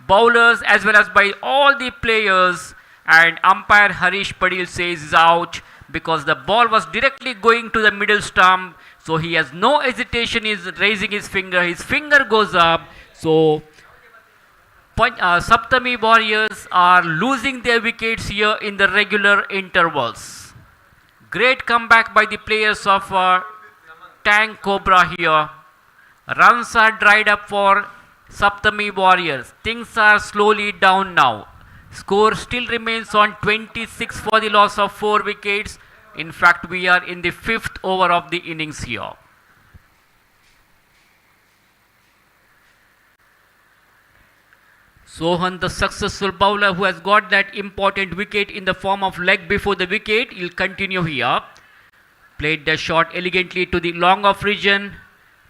bowlers as well as by all the players. And umpire Harish Padil says is out, because the ball was directly going to the middle stump. So he has no hesitation, he's raising his finger goes up. So Saptami Warriors are losing their wickets here in the regular intervals. Great comeback by the players of Tank Cobra here. Runs are dried up for Saptami Warriors. Things are slowly down now. Score still remains on 26 for the loss of 4 wickets. In fact, we are in the 5th over of the innings here. Sohan, the successful bowler who has got that important wicket in the form of leg before the wicket, he'll continue here. Played the shot elegantly to the long off region.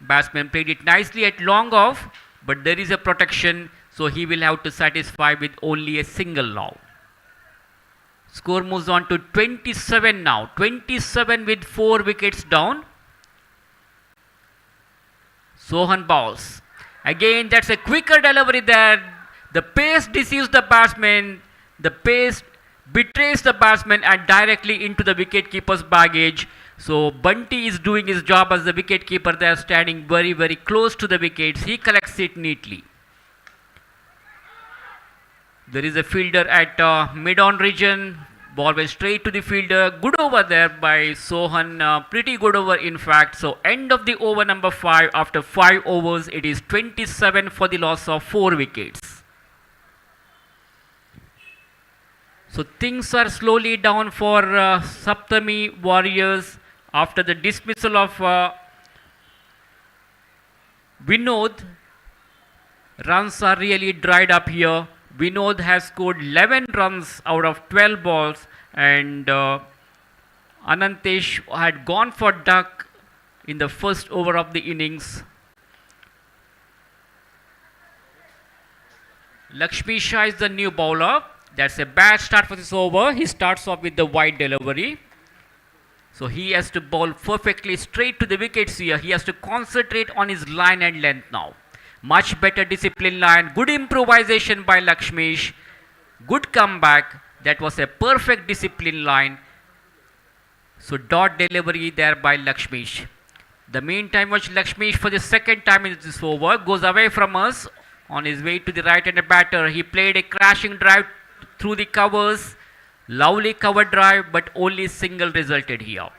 Batsman played it nicely at long off, but there is a protection. So he will have to satisfy with only a single now. Score moves on to 27 now. 27 with 4 wickets down. Sohan bowls. Again, that's a quicker delivery there. The pace deceives the batsman. The pace betrays the batsman and directly into the wicketkeeper's baggage. So Bunty is doing his job as the wicketkeeper there, standing very, very close to the wickets. He collects it neatly. There is a fielder at mid-on region. Ball went straight to the fielder. Good over there by Sohan. Pretty good over in fact. So end of the over number 5. After 5 overs, it is 27 for the loss of 4 wickets. So things are slowly down for Saptami Warriors after the dismissal of Vinod. Runs are really dried up here. Vinod has scored 11 runs out of 12 balls, and Anantesh had gone for duck in the first over of the innings. Lakshmi Shah is the new bowler. That's a bad start for this over. He starts off with the wide delivery. So he has to bowl perfectly straight to the wickets here. He has to concentrate on his line and length now. Much better discipline line. Good improvisation by Lakshmish. Good comeback. That was a perfect discipline line. So dot delivery there by Lakshmish. The meantime, watch Lakshmish for the second time in this over. Goes away from us on his way to the right-handed batter. He played a crashing drive through the covers. Lovely cover drive, but only single resulted here.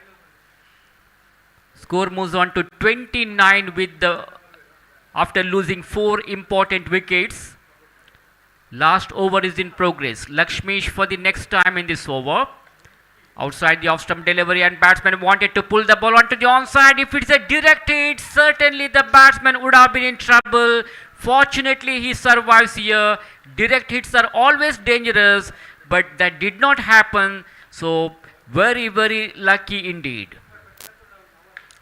Score moves on to 29 with the after losing 4 important wickets. Last over is in progress. Lakshmish for the next time in this over. Outside the off-stump delivery, and batsman wanted to pull the ball onto the onside. If it's a direct hit, certainly the batsman would have been in trouble. Fortunately, he survives here. Direct hits are always dangerous, but that did not happen. So very, very lucky indeed.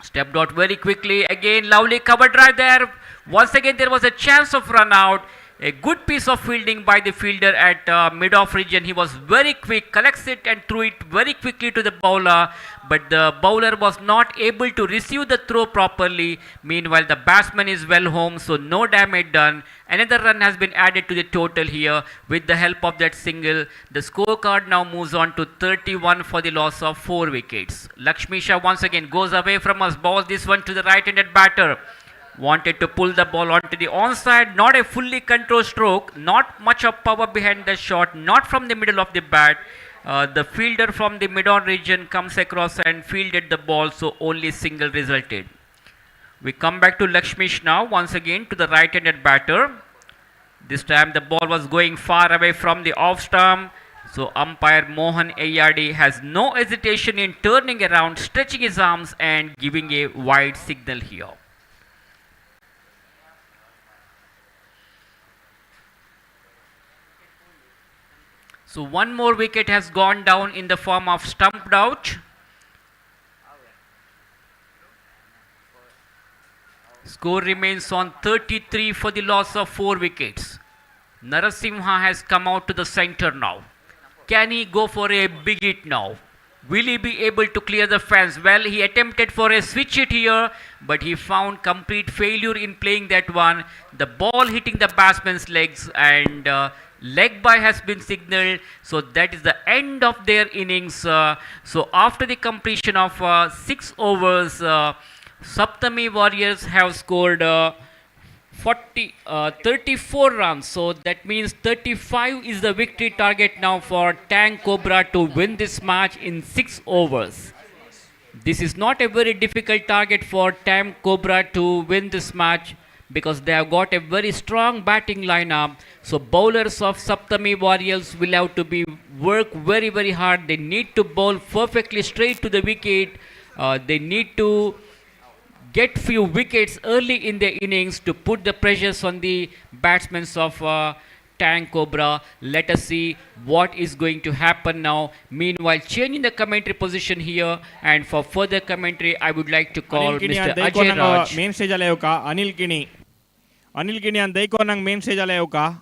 Stepped out very quickly. Again, lovely cover drive there. Once again, there was a chance of run out. A good piece of fielding by the fielder at mid-off region. He was very quick, collects it and threw it very quickly to the bowler. But the bowler was not able to receive the throw properly. Meanwhile, the batsman is well home, so no damage done. Another run has been added to the total here with the help of that single. The scorecard now moves on to 31 for the loss of 4 wickets. Lakshmisha once again goes away from us, balls this one to the right-handed batter. Wanted to pull the ball onto the onside, not a fully controlled stroke, not much of power behind the shot, not from the middle of the bat. The fielder from the mid-on region comes across and fielded the ball, so only single resulted. We come back to Lakshmish now, once again to the right-handed batter. This time the ball was going far away from the off stump, so umpire Mohan Ayadi has no hesitation in turning around, stretching his arms and giving a wide signal here. So one more wicket has gone down in the form of stumped out. Score remains on 33 for the loss of 4 wickets. Narasimha has come out to the center now. Can he go for a big hit now? Will he be able to clear the fence? Well, he attempted for a switch hit here, but he found complete failure in playing that one. The ball hitting the batsman's legs, and leg bye has been signaled, so that is the end of their innings. So after the completion of 6 overs, Saptami Warriors have scored 34 runs, so that means 35 is the victory target now for Tank Cobra to win this match in 6 overs. This is not a very difficult target for Tank Cobra to win this match, because they have got a very strong batting lineup. So bowlers of Saptami Warriors will have to work very, very hard. They need to bowl perfectly straight to the wicket. They need to get few wickets early in the innings to put the pressures on the batsmen of Tank Cobra. Let us see what is going to happen now. Meanwhile, changing the commentary position here, and for further commentary, I would like to call Mr. Ajay Raj. Main stage ale ka Anil Kini and Daiko nang main stage ale ka.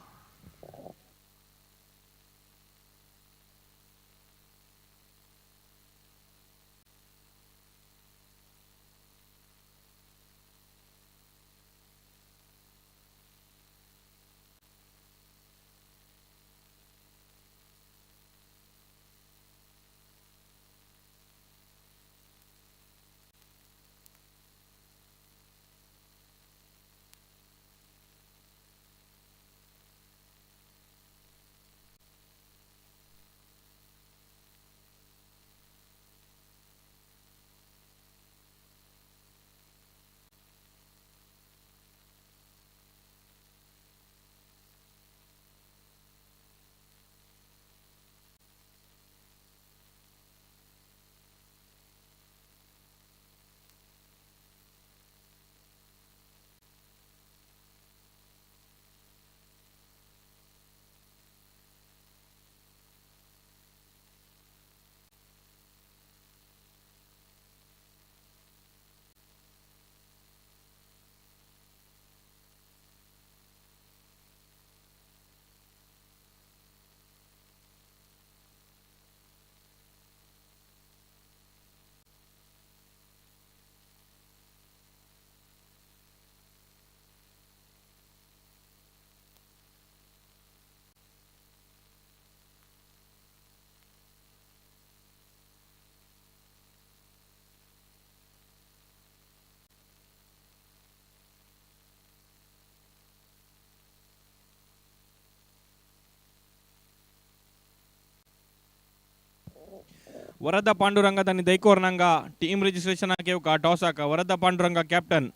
Varada Panduranga तनी दैकोर्नंगा team registration के का toss का Varada Panduranga captain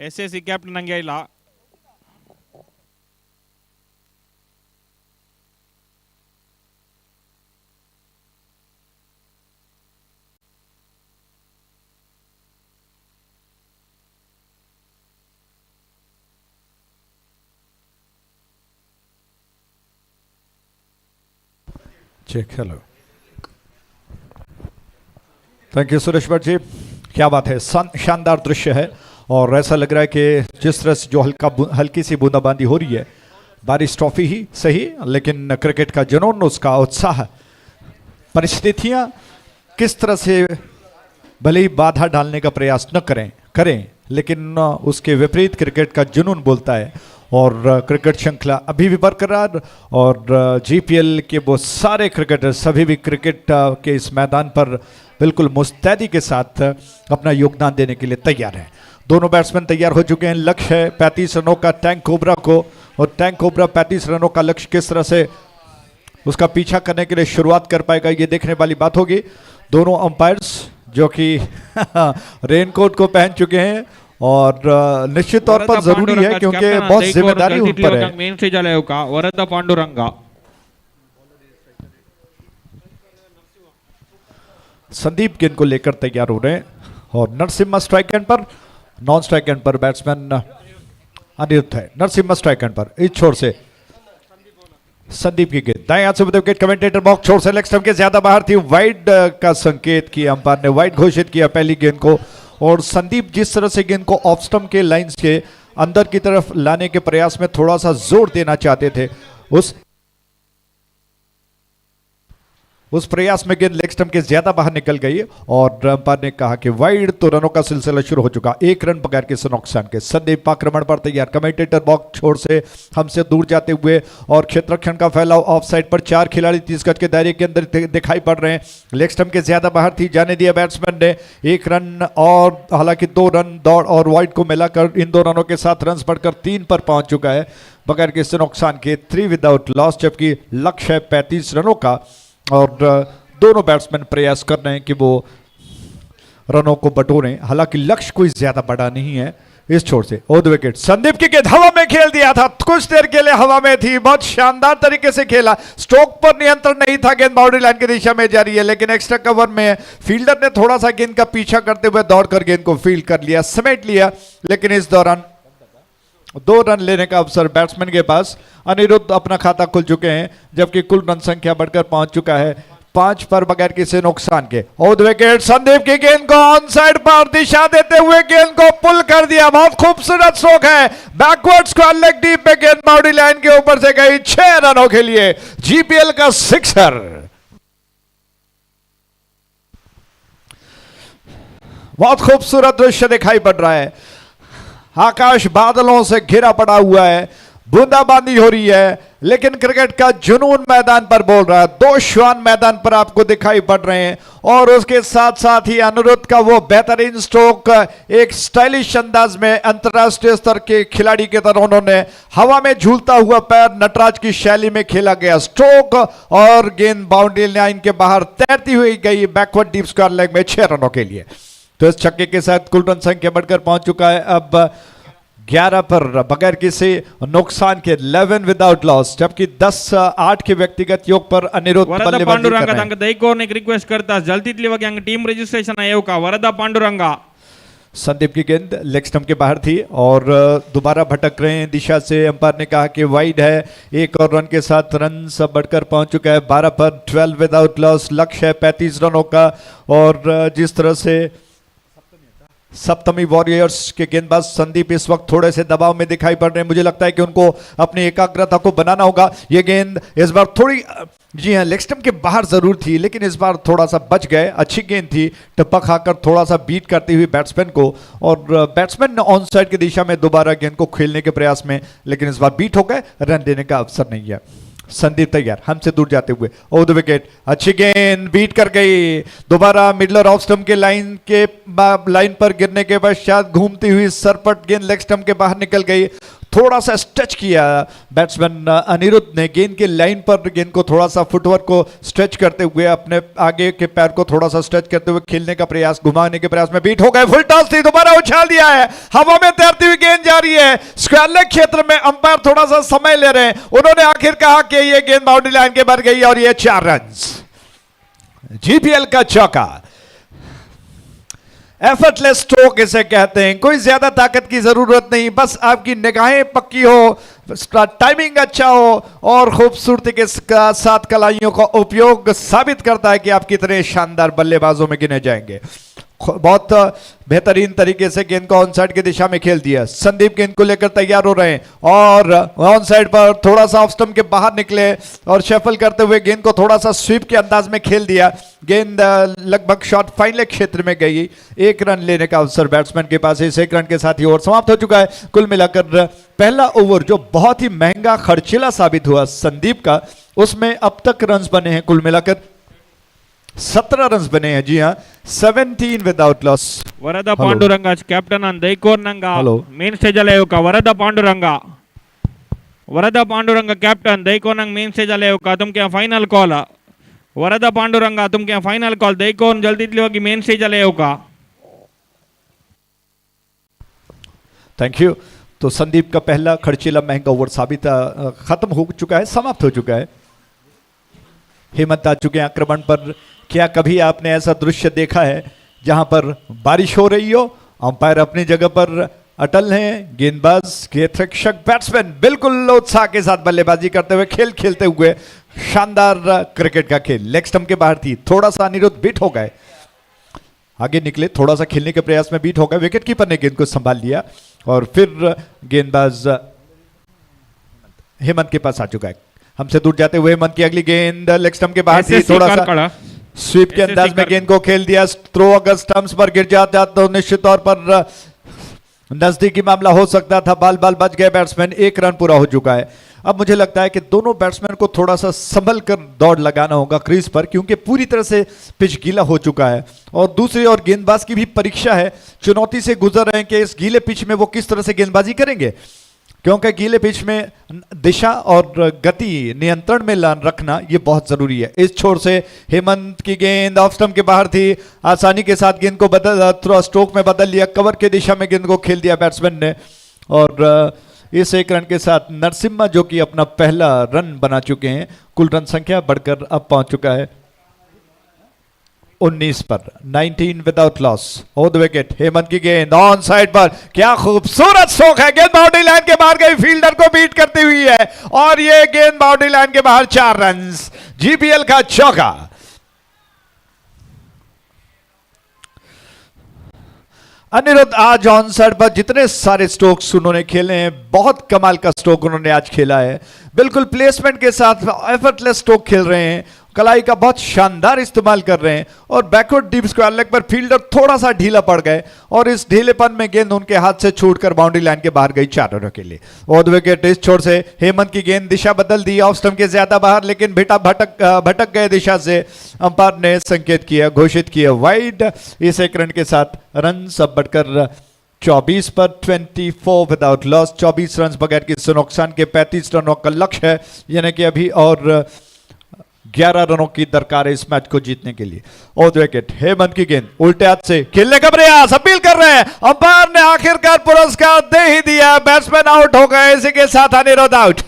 SSC captain अंगे इला check hello. Thank you Suresh Bhat ji, क्या बात है, शानदार दृश्य है। और ऐसा लग रहा है कि जिस तरह से जो हल्की सी बूंदाबांदी हो रही है, बारिश ट्रॉफी ही सही, लेकिन क्रिकेट का जुनून, उसका उत्साह, परिस्थितियां किस तरह से भले ही बाधा डालने का प्रयास न करें, लेकिन उसके विपरीत क्रिकेट का जुनून बोलता है। और क्रिकेट श्रृंखला अभी भी बरकरार, और जीपीएल के वो सारे क्रिकेटर सभी भी क्रिकेट के इस मैदान पर बिल्कुल मुस्तैदी के साथ अपना योगदान देने के लिए तैयार हैं। दोनों बैट्समैन तैयार हो चुके हैं। लक्ष्य है 35 रनों का टैंक कोबरा को, और टैंक कोबरा 35 रनों का लक्ष्य किस तरह से उसका पीछा करने के लिए शुरुआत कर पाएगा, ये देखने वाली बात होगी। दोनों अंपायर्स जो कि रेनकोट को पहन चुके हैं, और निश्चित तौर पर जरूरी है क्योंकि बहुत जिम्मेदारी उन पर है। मेन स्टेज का वरद पांडुरंगा संदीप गेंद को लेकर तैयार हो रहे हैं, और नरसिम्हा स्ट्राइक एंड पर, नॉन स्ट्राइक एंड पर बैट्समैन अनिरुद्ध है। नरसिम्हा स्ट्राइक एंड पर, इस छोर से संदीप की गेंद दाएं हाथ से विकेट, कमेंटेटर बॉक्स छोर से लेग स्टंप के ज्यादा बाहर थी, वाइड का संकेत किया अंपायर ने, वाइड घोषित किया पहली गेंद को। और संदीप जिस तरह से गेंद को ऑफ स्टंप के लाइंस के अंदर की तरफ लाने के प्रयास में थोड़ा सा जोर देना चाहते थे, उस प्रयास में गेंद लेग स्टंप के ज्यादा बाहर निकल गई, और अंपायर ने कहा कि वाइड, तो रनों का सिलसिला शुरू हो चुका। 1 रन बगैर किसी नुकसान के। संदीप आक्रमण पर तैयार, कमेंटेटर बॉक्स छोर से हमसे दूर जाते हुए, और क्षेत्ररक्षण का फैलाव ऑफ साइड पर 4 खिलाड़ी 30 गज के दायरे के अंदर दिखाई पड़ रहे हैं। लेग स्टंप के ज्यादा बाहर थी, जाने दिया बैट्समैन ने। 1 रन, और हालांकि 2 रन दौड़ और वाइड को मिलाकर इन 2 रनों के साथ रन बढ़कर 3 पर पहुंच चुका है बगैर किसी नुकसान के, 3 विदाउट लॉस, जबकि लक्ष्य है 35 रनों का। और दोनों बैट्समैन प्रयास कर रहे हैं कि वो रनों को बटोरें, हालांकि लक्ष्य कोई ज्यादा बड़ा नहीं है। इस छोर से ऑन द विकेट, संदीप की गेंद हवा में खेल दिया था, कुछ देर के लिए हवा में थी, बहुत शानदार तरीके से खेला। स्ट्रोक पर नियंत्रण नहीं था, गेंद बाउंड्री लाइन की दिशा में जा रही है, लेकिन एक्स्ट्रा कवर में फील्डर ने थोड़ा सा गेंद का पीछा करते हुए दौड़कर गेंद को फील्ड कर लिया, समेट लिया। लेकिन इस दौरान 2 रन लेने का अवसर बैट्समैन के पास। अनिरुद्ध अपना खाता खुल चुके हैं, जबकि कुल रन संख्या बढ़कर पहुंच चुका है 5 पर बगैर किसी नुकसान के। ऑन विकेट, संदीप की गेंद को ऑन साइड पर दिशा देते हुए गेंद को पुल कर दिया, बहुत खूबसूरत स्ट्रोक है। बैकवर्ड स्क्वायर लेग डीप पे गेंद बाउंड्री लाइन के ऊपर से गई, 6 रनों के लिए जीपीएल का सिक्सर। बहुत खूबसूरत दृश्य दिखाई पड़ रहा है। आकाश बादलों से घिरा पड़ा हुआ है, बूंदाबांदी हो रही है, लेकिन क्रिकेट का जुनून मैदान पर बोल रहा है। 2 श्वान मैदान पर आपको दिखाई पड़ रहे हैं, और उसके साथ साथ ही अनिरुद्ध का वो बेहतरीन स्ट्रोक, एक स्टाइलिश अंदाज में अंतरराष्ट्रीय स्तर के खिलाड़ी की तरह उन्होंने हवा में झूलता हुआ पैर नटराज की शैली में खेला गया स्ट्रोक, और गेंद बाउंड्री लाइन के बाहर तैरती हुई गई बैकवर्ड डीप स्क्वायर लेग में 6 रनों के लिए। तो इस छक्के के साथ कुल रन संख्या बढ़कर पहुंच चुका है अब 11 पर बगैर किसी नुकसान के, 11 विदाउट लॉस, जबकि 10-8 के व्यक्तिगत योग पर अनिरुद्ध वरदा पांडुरंगा तांका दैकोरने एक रिक्वेस्ट करता जल्दीतली वगे अंग टीम रजिस्ट्रेशन आहे का वरदा पांडुरंगा। संदीप की गेंद लेग स्टंप के बाहर थी, और दोबारा भटक रहे हैं दिशा से। अंपायर ने कहा कि वाइड है, 1 और रन के साथ रन सब बढ़कर पहुंच चुका है 12 पर, 12 विदाउट लॉस। लक्ष्य है 35 रनों का, और जिस तरह से सप्तमी वॉरियर्स के गेंदबाज संदीप इस वक्त थोड़े से दबाव में दिखाई पड़ रहे हैं, मुझे लगता है कि उनको अपनी एकाग्रता को बनाना होगा। ये गेंद इस बार थोड़ी, जी हां, लेग स्टंप के बाहर जरूर थी, लेकिन इस बार थोड़ा सा बच गए, अच्छी गेंद थी, टप्पा खाकर थोड़ा सा बीट करती हुई बैट्समैन को, और बैट्समैन ने ऑन साइड की दिशा में दोबारा गेंद को खेलने के प्रयास में, लेकिन इस बार बीट हो गए, रन देने का अवसर नहीं है। संदीप तैयार, हमसे दूर जाते हुए ऑन द विकेट, अच्छी गेंद बीट कर गई, दोबारा मिडलर ऑफ स्टंप के लाइन पर गिरने के पश्चात घूमती हुई सरपट गेंद लेग स्टंप के बाहर निकल गई। थोड़ा सा स्ट्रेच किया बैट्समैन अनिरुद्ध ने गेंद के लाइन पर, गेंद को थोड़ा सा फुटवर्क को स्ट्रेच करते हुए, अपने आगे के पैर को थोड़ा सा स्ट्रेच करते हुए खेलने का प्रयास, घुमाने के प्रयास में बीट हो गए। फुल टॉस थी, दोबारा उछाल दिया है, हवा में तैरती हुई गेंद जा रही है स्क्वायर लेग क्षेत्र में। अंपायर थोड़ा सा समय ले रहे हैं, उन्होंने आखिर कहा कि यह गेंद बाउंड्री लाइन के बाहर गई, और यह 4 रन। जीपीएल का चौका, एफर्टलेस स्ट्रोक इसे कहते हैं, कोई ज्यादा ताकत की जरूरत नहीं, बस आपकी निगाहें पक्की हो, टाइमिंग अच्छा हो और खूबसूरती के साथ कलाइयों का उपयोग साबित करता है कि आप कितने शानदार बल्लेबाजों में गिने जाएंगे। बहुत बेहतरीन तरीके से गेंद को ऑन साइड की दिशा में खेल दिया। संदीप गेंद को लेकर तैयार हो रहे हैं और ऑन साइड पर थोड़ा सा ऑफ स्टंप के बाहर निकले और शफल करते हुए गेंद को थोड़ा सा स्वीप के अंदाज में खेल दिया। गेंद लगभग शॉर्ट फाइन लेग क्षेत्र में गई। एक रन लेने का अवसर बैट्समैन के पास। इस एक रन के साथ ही ओवर समाप्त हो चुका है। कुल मिलाकर पहला ओवर जो बहुत ही महंगा खर्चीला साबित हुआ संदीप का, उसमें अब तक रन बने हैं कुल मिलाकर 17 रन बने हैं। जी हाँ, 17 विदाउट लॉस। ವರದ ಪಾಂಡುರಂಗ ಕ್ಯಾಪ್ಟನ್ ಅನ್ ದೈಕೋರ್ನಂಗ Hello. ಮೇನ್ ಸ್ಟೇಜ್ ಅಲ್ಲೇ ವರದ ಪಾಂಡುರಂಗ ಕ್ಯಾಪ್ಟನ್ ದೈಕೋರ್ನಂಗ ಮೇನ್ ಸ್ಟೇಜ್ ಅಲ್ಲೇ ತುಮ್ಕೆ ಫೈನಲ್ ಕಾಲ್ ವರದ ಪಾಂಡುರಂಗ ತುಮ್ಕೆ ಫೈನಲ್ ಕಾಲ್ ದೈಕೋನ್ ಜಲ್ದಿ ಹೋಗಿ ಮೇನ್ ಸ್ಟೇಜ್ ಅಲ್ಲೇ थैंक यू। तो संदीप का पहला खर्चीला महंगा ओवर साबित खत्म हो चुका है, समाप्त हो चुका है। हेमंत आ चुके हैं आक्रमण पर। क्या कभी आपने ऐसा दृश्य देखा है जहां पर बारिश हो रही हो, अंपायर अपनी जगह पर अटल हैं, गेंदबाज क्षेत्ररक्षक बैट्समैन बिल्कुल उत्साह के साथ बल्लेबाजी करते हुए खेल खेलते हुए शानदार क्रिकेट का खेल। लेग स्टंप के बाहर थी, थोड़ा सा अनिरुद्ध बीट हो गए, आगे निकले, थोड़ा सा खेलने के प्रयास में बीट हो गए। विकेट कीपर ने गेंद को संभाल लिया और फिर गेंदबाज हेमंत के पास आ चुका है। हमसे दूर जाते हुए हेमंत की अगली गेंद लेग स्टंप के बाहर थी, थोड़ा सा स्वीप के अंदाज में गेंद को खेल दिया। थ्रो अगर स्टंप्स पर गिर जाता तो निश्चित तौर पर नजदीकी मामला हो सकता था। बाल बाल बच गए बैट्समैन। एक रन पूरा हो चुका है। अब मुझे लगता है कि दोनों बैट्समैन को थोड़ा सा संभल कर दौड़ लगाना होगा क्रीज पर, क्योंकि पूरी तरह से पिच गीला हो चुका है और दूसरी ओर गेंदबाज की भी परीक्षा है, चुनौती से गुजर रहे हैं कि इस गीले पिच में वो किस तरह से गेंदबाजी करेंगे, क्योंकि गीले पिच में दिशा और गति नियंत्रण में रखना ये बहुत जरूरी है। इस छोर से हेमंत की गेंद ऑफ स्टंप के बाहर थी, आसानी के साथ गेंद को स्ट्रोक में बदल लिया, कवर के दिशा में गेंद को खेल दिया बैट्समैन ने। और इस एक रन के साथ नरसिम्हा जो कि अपना पहला रन बना चुके हैं, कुल रन संख्या बढ़कर अब पहुंच चुका है 19 पर। 19 without loss. On the wicket Hemant की गेंद ऑन साइड पर, क्या खूबसूरत स्ट्रोक है, गेंद बाउंड्री लाइन के बाहर गई, फील्डर को बीट करती हुई है और ये गेंद बाउंड्री लाइन के बाहर 4 रन, जीपीएल का चौका। अनिरुद्ध आज ऑन साइड पर जितने सारे स्ट्रोक्स उन्होंने खेले हैं, बहुत कमाल का स्ट्रोक उन्होंने आज खेला है। बिल्कुल प्लेसमेंट के साथ एफर्टलेस स्ट्रोक खेल रहे हैं, कलाई का बहुत शानदार इस्तेमाल कर रहे हैं और बैकवर्ड डीप स्क्वायर लेग पर फील्डर थोड़ा सा ढीला पड़ गए और इस ढीलेपन में गेंद उनके हाथ से छूटकर बाउंड्री लाइन के बाहर गई 4 रनों के लिए। और विकेट इस छोर से हेमंत की गेंद दिशा बदल दी, ऑफ स्टंप के ज्यादा बाहर, लेकिन भटक गए दिशा से। अंपायर ने संकेत किया, घोषित किया वाइड। इस एक रन के साथ रन सब बढ़कर 24 पर 24 विदाउट लॉस। 24 रन बगैर किसी नुकसान के 35 रनों का लक्ष्य है, यानी कि अभी और 11 रनों की दरकार है इस मैच को जीतने के लिए। और विकेट हेमंत की गेंद उल्टे हाथ से खेलने का प्रयास, अपील कर रहे हैं, अंपायर ने आखिरकार पुरस्कार दे ही दिया, बैट्समैन आउट हो गए। इसी के साथ अनिरुद्ध आउट।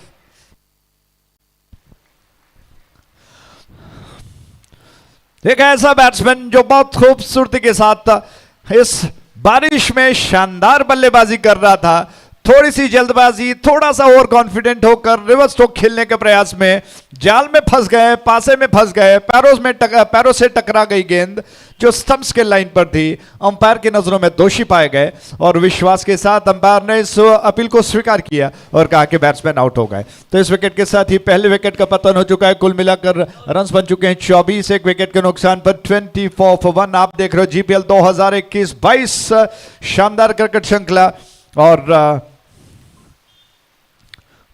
एक ऐसा बैट्समैन जो बहुत खूबसूरती के साथ इस बारिश में शानदार बल्लेबाजी कर रहा था, थोड़ी सी जल्दबाजी, थोड़ा सा ओवर कॉन्फिडेंट होकर रिवर्स स्ट्रोक खेलने के प्रयास में जाल में फंस गए, पासे में फंस गए, पैरों से टकरा गई गेंद जो स्टंप्स के लाइन पर थी। अंपायर की नजरों में दोषी पाए गए और विश्वास के साथ अंपायर ने इस अपील को स्वीकार किया और कहा कि बैट्समैन आउट हो गए। तो इस विकेट के साथ ही पहले विकेट का पतन हो चुका है। कुल मिलाकर रन्स बन चुके हैं 24, एक विकेट के नुकसान पर 24 for 1। आप देख रहे हो जीपीएल 2021-22 शानदार क्रिकेट श्रृंखला और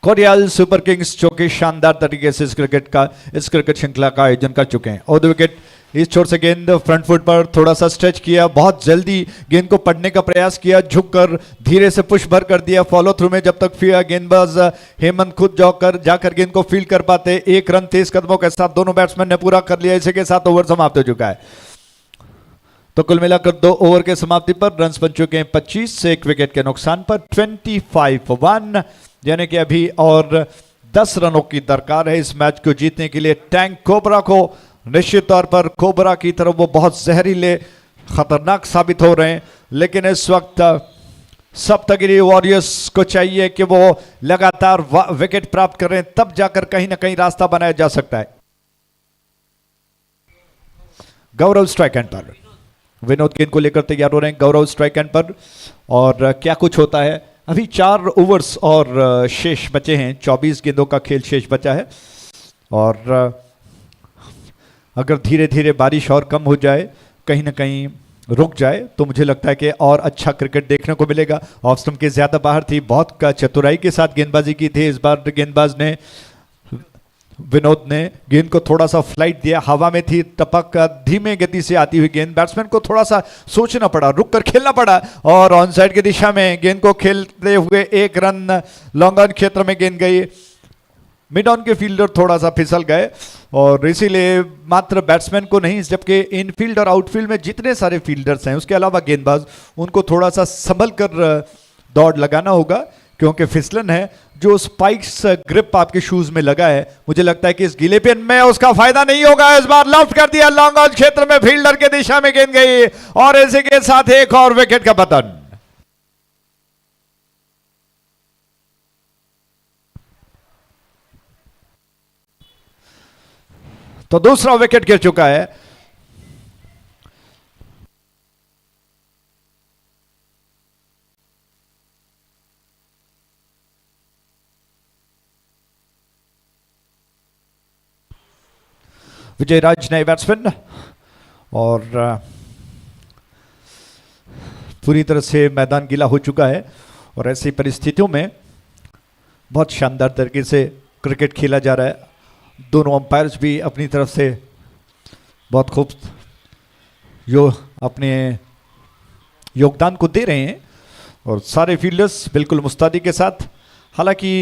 कोरियाल सुपर किंग्स जो कि शानदार तरीके से इस क्रिकेट श्रृंखला का आयोजन कर चुके हैं। और विकेट इस छोर से गेंद फ्रंट फुट पर थोड़ा सा स्ट्रेच किया, बहुत जल्दी गेंद को पढ़ने का प्रयास किया, झुककर धीरे से पुश भर कर दिया फॉलो थ्रू में, जब तक गेंदबाज हेमंत खुद जाकर गेंद को फील्ड कर पाते। 1 रन तेज कदमों के साथ दोनों बैट्समैन ने पूरा कर लिया। इसी के साथ ओवर समाप्त हो चुका है। तो कुल मिलाकर 2 ओवर के समाप्ति पर रन बन चुके हैं 25 से 1 विकेट के नुकसान पर 25 for 1, यानी कि अभी और 10 रनों की दरकार है इस मैच को जीतने के लिए। टैंक कोबरा को निश्चित तौर पर कोबरा की तरफ वो बहुत जहरीले खतरनाक साबित हो रहे हैं, लेकिन इस वक्त सप्तगिरी वॉरियर्स को चाहिए कि वो लगातार विकेट प्राप्त करें, तब जाकर कहीं ना कहीं रास्ता बनाया जा सकता है। गौरव स्ट्राइक एंड पर, विनोद गेंद को लेकर तैयार हो रहे हैं। गौरव स्ट्राइक एंड पर, और क्या कुछ होता है। अभी 4 ओवर्स और शेष बचे हैं, 24 गेंदों का खेल शेष बचा है, और अगर धीरे धीरे बारिश और कम हो जाए, कहीं ना कहीं रुक जाए, तो मुझे लगता है कि और अच्छा क्रिकेट देखने को मिलेगा। ऑफ स्टंप के ज्यादा बाहर थी, बहुत चतुराई के साथ गेंदबाजी की थी इस बार गेंदबाज ने, विनोद ने गेंद को थोड़ा सा फ्लाइट दिया, हवा में थी, टपक धीमे गति से आती हुई गेंद, बैट्समैन को थोड़ा सा सोचना पड़ा, रुक कर खेलना पड़ा, और ऑन साइड की दिशा में गेंद को खेलते हुए 1 रन लॉन्ग ऑन क्षेत्र में गेंद गई। मिड ऑन के फील्डर थोड़ा सा फिसल गए, और इसीलिए मात्र बैट्समैन को नहीं, जबकि इनफील्ड और आउटफील्ड में जितने सारे फील्डर्स हैं, उसके अलावा गेंदबाज, उनको थोड़ा सा संभल कर दौड़ लगाना होगा, क्योंकि फिसलन है। जो स्पाइक्स ग्रिप आपके शूज में लगा है, मुझे लगता है कि इस गीले पिन में उसका फायदा नहीं होगा। इस बार लेफ्ट कर दिया, लॉन्ग ऑन क्षेत्र में फील्डर के दिशा में गेंद गई, और इसी के साथ एक और विकेट का पतन। तो दूसरा विकेट गिर चुका है। विजय राज नए बैट्समैन, और पूरी तरह से मैदान गीला हो चुका है, और ऐसी परिस्थितियों में बहुत शानदार तरीके से क्रिकेट खेला जा रहा है। दोनों अंपायर्स भी अपनी तरफ से बहुत खूब अपने योगदान को दे रहे हैं, और सारे फील्डर्स बिल्कुल मुस्तैदी के साथ। हालांकि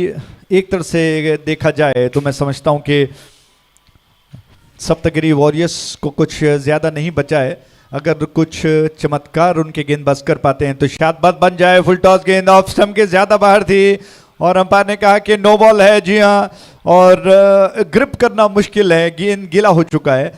एक तरह से देखा जाए तो मैं समझता हूं कि सप्तगिरी वॉरियर्स को कुछ ज़्यादा नहीं बचा है। अगर कुछ चमत्कार उनके गेंदबाज कर पाते हैं तो शायद बात बन जाए। फुल टॉस गेंद ऑफ स्टंप के ज़्यादा बाहर थी, और अंपायर ने कहा कि नो बॉल है। जी हाँ, और ग्रिप करना मुश्किल है, गेंद गीला हो चुका है।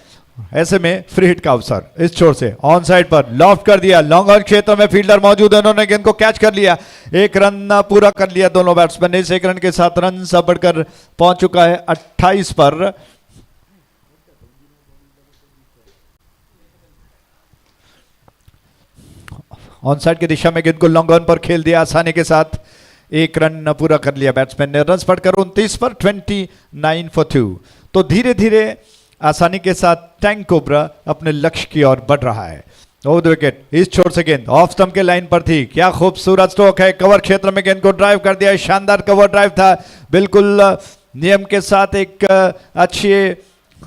ऐसे में फ्री हिट का अवसर इस छोर से ऑन साइड पर लॉफ्ट कर दिया, लॉन्ग ऑन क्षेत्र में फील्डर मौजूद है, उन्होंने गेंद को कैच कर लिया। 1 रन पूरा कर लिया दोनों बैट्समैन ने। इस 1 रन के साथ रन बढ़कर पहुंच चुका है 28 पर। ऑन साइड की दिशा में गेंद को लॉन्ग ऑन पर खेल दिया आसानी के साथ। 1 रन पूरा कर लिया बैट्समैन ने। रन बढ़कर 29 पर, 29 for 2। तो धीरे धीरे आसानी के साथ टैंक कोबरा अपने लक्ष्य की ओर बढ़ रहा है। ओवर द विकेट, इस छोर से गेंद ऑफ स्टंप के लाइन पर थी। क्या खूबसूरत स्ट्रोक है, कवर क्षेत्र में गेंद को ड्राइव कर दिया। शानदार कवर ड्राइव था, बिल्कुल नियम के साथ, एक अच्छे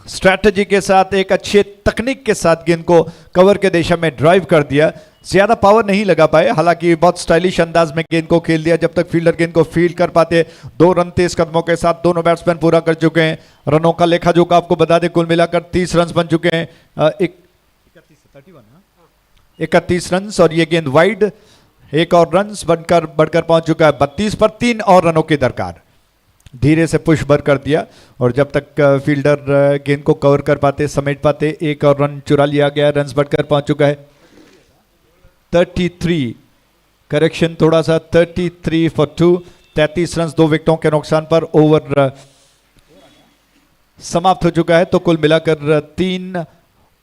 स्ट्रैटेजी के साथ, एक अच्छे तकनीक के साथ गेंद को कवर के दिशा में ड्राइव कर दिया। ज्यादा पावर नहीं लगा पाए, हालांकि बहुत स्टाइलिश अंदाज में गेंद को खेल दिया जब तक फील्डर गेंद को फील्ड कर पाते। 2 रन तेज कदमों के साथ दोनों बैट्समैन पूरा कर चुके हैं। रनों का लेखा जोखा आपको बता दें, कुल मिलाकर 30 रन बन चुके हैं। 31 रन, और ये गेंद वाइड। 1 और रन बढ़कर पहुंच चुका है 32 पर। 3 और रनों की दरकार। धीरे से पुश भर कर दिया, और जब तक फील्डर गेंद को कवर कर पाते, समेट पाते, 1 और रन चुरा लिया गया। रन बढ़कर पहुंच चुका है 33, करेक्शन थोड़ा सा, 33 for 2। 33 रन 2 विकेटों के नुकसान पर ओवर समाप्त हो चुका है। तो कुल मिलाकर 3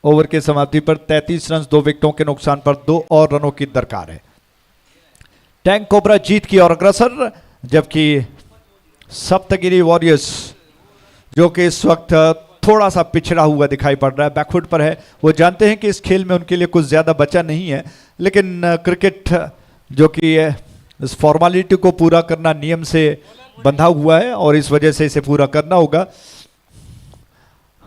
ओवर के समाप्ति पर 33 रन 2 विकेटों के नुकसान पर 2 और रनों की दरकार है। टैंक कोबरा जीत की ओर अग्रसर, जबकि सप्तगिरी वॉरियर्स जो कि इस वक्त थोड़ा सा पिछड़ा हुआ दिखाई पड़ रहा है, बैकफुट पर है। वो जानते हैं कि इस खेल में उनके लिए कुछ ज़्यादा बचा नहीं है, लेकिन क्रिकेट जो कि इस फॉर्मेलिटी को पूरा करना नियम से बंधा हुआ है, और इस वजह से इसे पूरा करना होगा।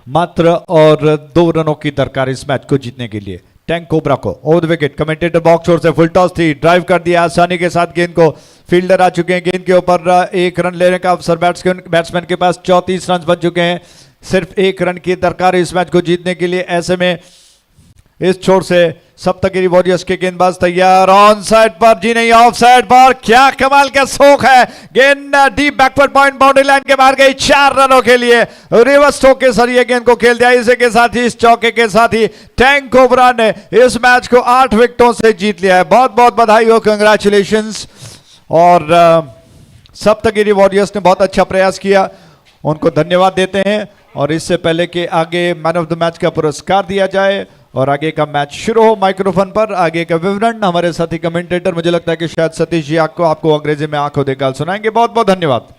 मात्र और 2 रनों की दरकार इस मैच को जीतने के लिए टैंक कोबरा को। Over the wicket, commentator box ओर से फुल टॉस थी, ड्राइव कर दिया आसानी के साथ गेंद को। फील्डर आ चुके हैं, गेंद के ऊपर 1 रन लेने का अवसर बैट्समैन के पास। 34 रन बन चुके हैं, सिर्फ 1 रन की दरकार इस मैच को जीतने के लिए। ऐसे में इस छोर से सप्तगिरी वॉरियर्स के गेंदबाज तैयार, ऑन साइड पर जी नहीं ऑफ साइड पर, क्या कमाल का स्ट्रोक है, गेंद deep backward point boundary line के बाहर गई 4 रनों के लिए। रिवर्स स्ट्रोक के जरिए गेंद को खेल दिया। इसी के साथ ही इस चौके के साथ ही टैंक कोबरा ने इस मैच को 8 विकेटों से जीत लिया है। बहुत बहुत बधाई हो, कंग्रेचुलेशंस। और सप्तगिरी वॉरियर्स ने बहुत अच्छा प्रयास किया, उनको धन्यवाद देते हैं। और इससे पहले कि आगे मैन ऑफ द मैच का पुरस्कार दिया जाए और आगे का मैच शुरू हो, माइक्रोफोन पर आगे का विवरण हमारे साथी कमेंटेटर, मुझे लगता है कि शायद सतीश जी आपको अंग्रेजी में आंखों देखकर सुनाएंगे। बहुत बहुत धन्यवाद।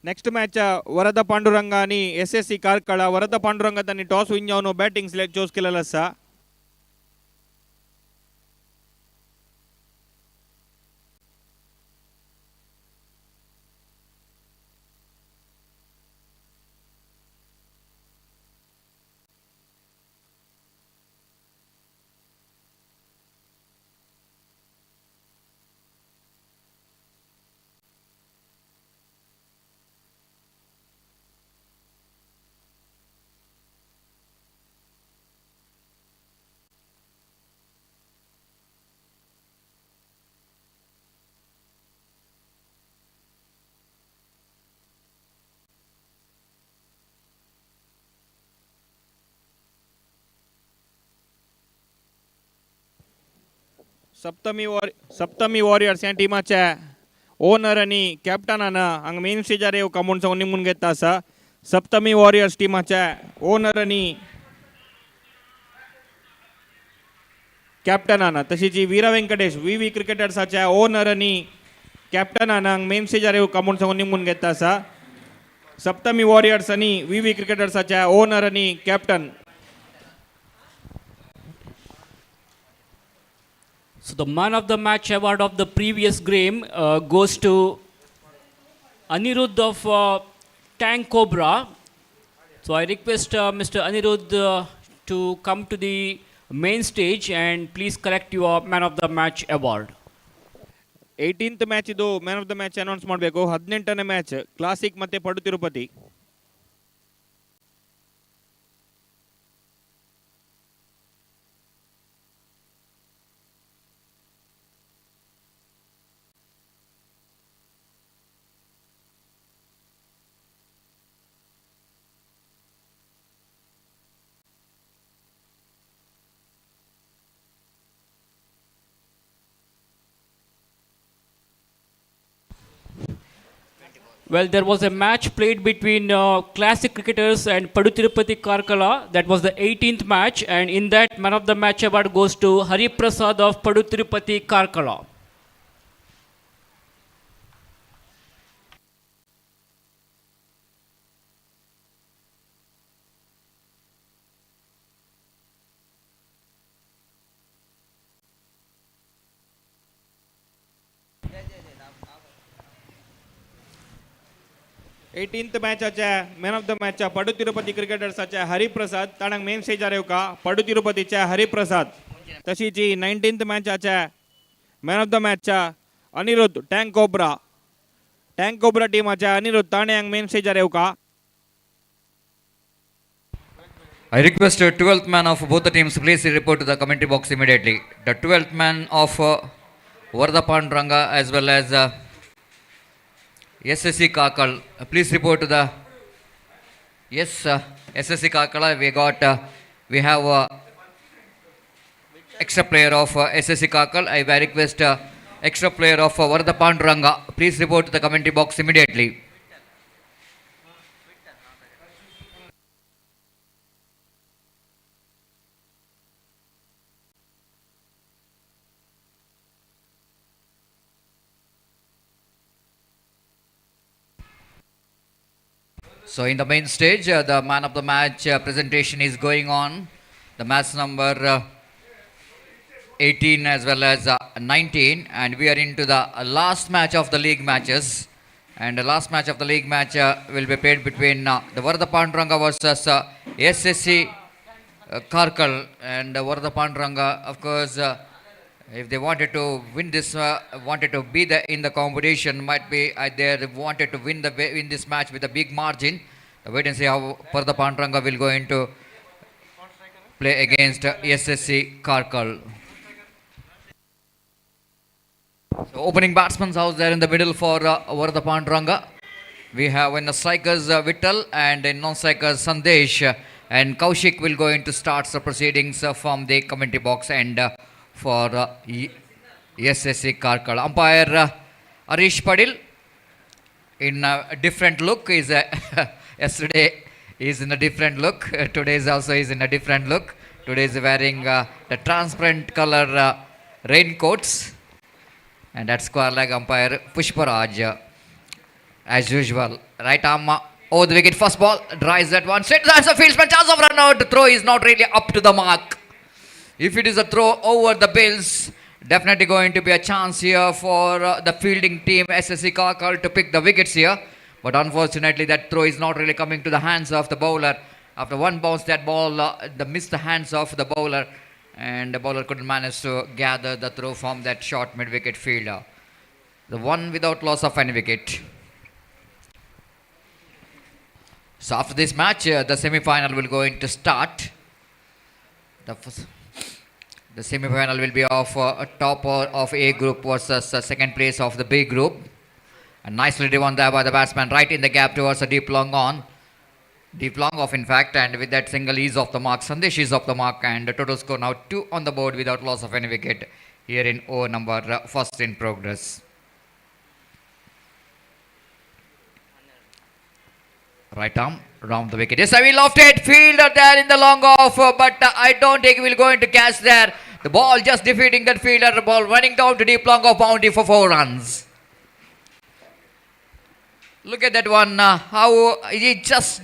నెక్స్ట్ మ్యాచ్ వరద పాండురంగ అని ఎస్ఎస్సి కార్కಳ వరద ಪಾಂಡುರಂಗ ತನ್ನ ಟಾಸ್ ವಿನ್ ಅವನು ಬ್ಯಾಟಿಂಗ್ ಸೆಲೆಕ್ಟ್ ಚೋಸ್ಕಿಲ್ಲಸ सप्तमी वॉरियर्स या टीमाच्या ओनर आणि कॅप्टनान हांगा मेन स्टेजार येऊ कमोन सांगून निमून घेता आसा. सप्तमी वॉरियर्स टीमाच्या ओनर आणि कॅप्टनान तशीच ही वीरा व्यंकटेश व्ही क्रिकेटर्साच्या ओनर आणि कॅप्टनान हांगा मेन स्टेजार येऊ कमोन सांगून निमून घेता आसा. सप्तमी वॉरियर्स आणि व्ही क्रिकेटर्साच्या ओनर आणि captain. So the man of the match award of the previous game goes to Anirudh of Tank Cobra. So I request Mr. Anirudh to come to the main stage and please collect your man of the match award. 18th match ಇದು man of the match announce ಮಾಡಬೇಕು. 18ನೇ match classic ಮತ್ತೆ ಪಡು Tirupati. Well, there was a match played between classic cricketers and Padu Tirupati Karkala. That was the 18th match, and in that, man of the match award goes to Hari Prasad of Padu Tirupati Karkala. 18th match acha man of the match Padu Tirupati cricketers acha Hari Prasad tanang main stage arevka Padu Tirupati cha Hari Prasad तशी जी 19th match acha man of the match Anirudh Tank Cobra team acha Anirudh tane ang main stage arevka I request 12th man of both the teams please report to the commentary box immediately. The 12th man of Varda Panduranga as well as SSC Kakal. Please report to the SSC Kakala. We have extra player of SSC Kakal. I request extra player of Varda Panduranga. Please report to the commentary box immediately. So in the main stage, the man of the match presentation is going on. The match number 18 as well as 19, and we are into the last match of the league matches. And the last match of the league match will be played between the Varda Panduranga versus SSC Karkal. And Varda Panduranga, of course, if they wanted to win this, wanted to be in the competition, might be they wanted to win this match with a big margin. Wait and see how Varda Panduranga will go into play against SSC Karkal. So opening batsman's house there in the middle for Varda Panduranga. We have in the strikers Vittal and in non-strikers Sandesh, and Kaushik will go into starts the proceedings from the commentary box and for SSC Karkal. Umpire Arish Padil in a different look. Is yesterday is in a different look. Today is also is in a different look. Today is wearing the transparent color raincoats, and that's square leg umpire Pushparaj as usual. Right arm over the wicket. First ball drives that one. Straight that's a fieldsman. Chance of run out. The throw is not really up to the mark. If it is a throw over the bills, definitely going to be a chance here for the fielding team SSC Karkal to pick the wickets here. But unfortunately, that throw is not really coming to the hands of the bowler. After one bounce, that ball missed the hands of the bowler, and the bowler couldn't manage to gather the throw from that short mid-wicket fielder. The one without loss of any wicket. So after this match, the semi-final will go into start. The semi-final will be of top of A group versus second place of the B group. And nicely driven there by the batsman right in the gap towards a deep long on. Deep long off in fact, and with that single ease off the mark. Sandesh is off the mark, and the total score now 2 on the board without loss of any wicket here in over number first in progress. Right arm round the wicket. Yes, I will lofted fielder there in the long off, but I don't think he will go into catch there. The ball just defeating that fielder. The ball running down to deep long off boundary for 4 runs. Look at that one. How he just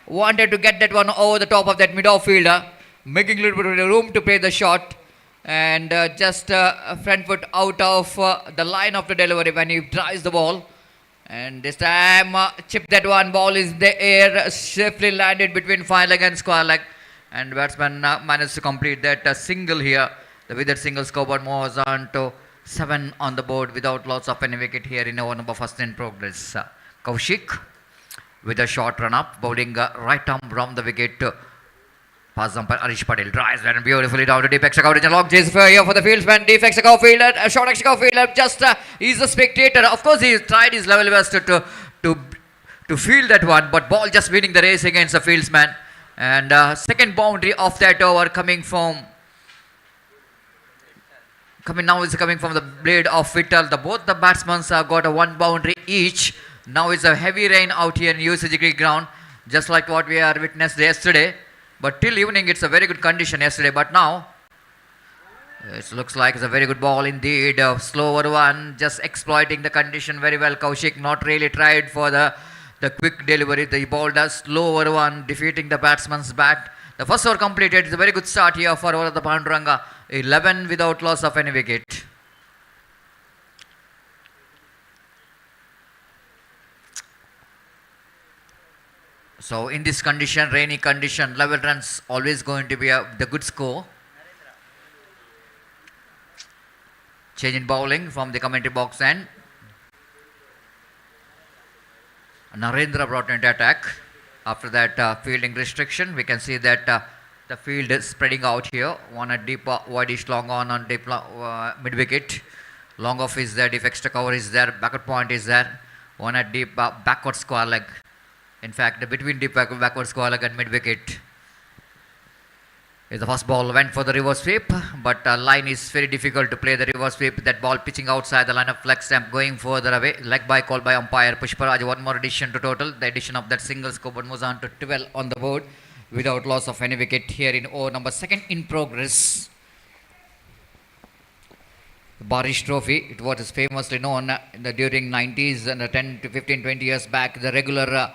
wanted to get that one over the top of that mid-off fielder, making a little bit of room to play the shot, and just front foot out of the line of the delivery when he drives the ball. And this time, chip that one. Ball is in the air, safely landed between fine leg and square leg. And batsman managed to complete that single here. With that single, scoreboard moves on to 7 on the board without loss of any wicket here in over number first in progress. Kaushik with a short run up, bowling right arm round the wicket. Pass umpire Arish Patel drives and beautifully down to deep extra coverage and lock chase here for the fieldsman. Deep extra cover fielder, short extra cover fielder. Just he's a spectator. Of course, he tried his level best to field that one, but ball just winning the race against the fieldsman. And second boundary of that over coming from the blade of Vittal. Both the batsmen have got a 1 boundary each. Now it's a heavy rain out here in UCG Creek ground, just like what we are witnessed yesterday. But till evening, it's a very good condition yesterday. But now, it looks like it's a very good ball indeed. Slower one, just exploiting the condition very well. Kaushik not really tried for the quick delivery. The ball does slower one, defeating the batsman's bat. The first over completed. It's a very good start here for the Panduranga. 11 without loss of any wicket. So in this condition, rainy condition, 11 runs always going to be the good score. Change in bowling from the commentary box end. Narendra brought into attack. After that fielding restriction, we can see that the field is spreading out here. One at deep, wideish long on deep mid wicket. Long off is there, if extra cover is there, backward point is there. One at deep backward square leg. In fact, between deep backward square leg and mid wicket. The first ball went for the reverse sweep, but line is very difficult to play the reverse sweep. That ball pitching outside the line of flex stamp, going further away. Leg by call by umpire Pushparaj. One more addition to total. The addition of that single scoreboard moves on to 12 on the board without loss of any wicket here in over number second in progress. The Barish Trophy, it was famously known during 90s and 10 to 15, 20 years back. The regular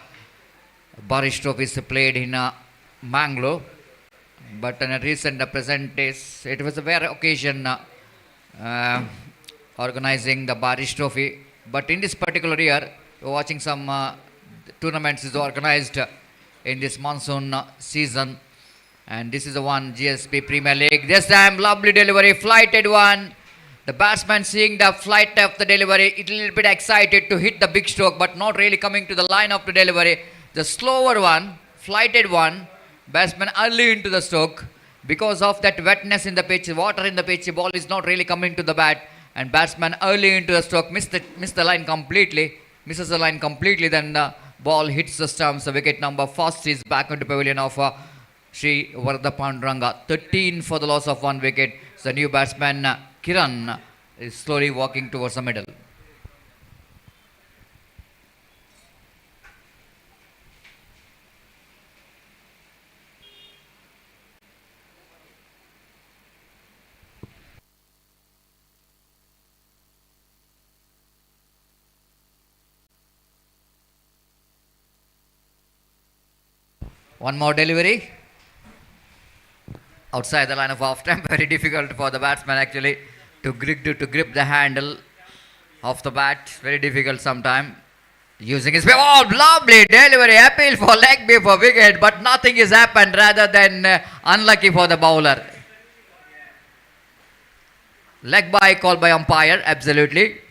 Barish Trophy is played in Mangalore. But in a recent present days, it was a rare occasion organizing the Barish Trophy. But in this particular year, we're watching some tournaments is organized in this monsoon season. And this is the one, GSP Premier League. This time, lovely delivery, flighted one. The batsman seeing the flight of the delivery, a little bit excited to hit the big stroke, but not really coming to the line of the delivery. The slower one, flighted one. Batsman early into the stroke because of that wetness in the pitch, water in the pitch, ball is not really coming to the bat, and batsman early into the stroke missed the line completely, misses the line completely, then the ball hits the stumps. The wicket number first is back into pavilion of Sri Varda Panduranga. 13 for the loss of one wicket. So the new batsman Kiran is slowly walking towards the middle. One more delivery outside the line of off stump. Very difficult for the batsman actually to grip the handle of the bat. Very difficult sometime. Using his lovely delivery, appeal for leg before wicket, but nothing has happened rather than unlucky for the bowler. Leg by call by umpire, absolutely.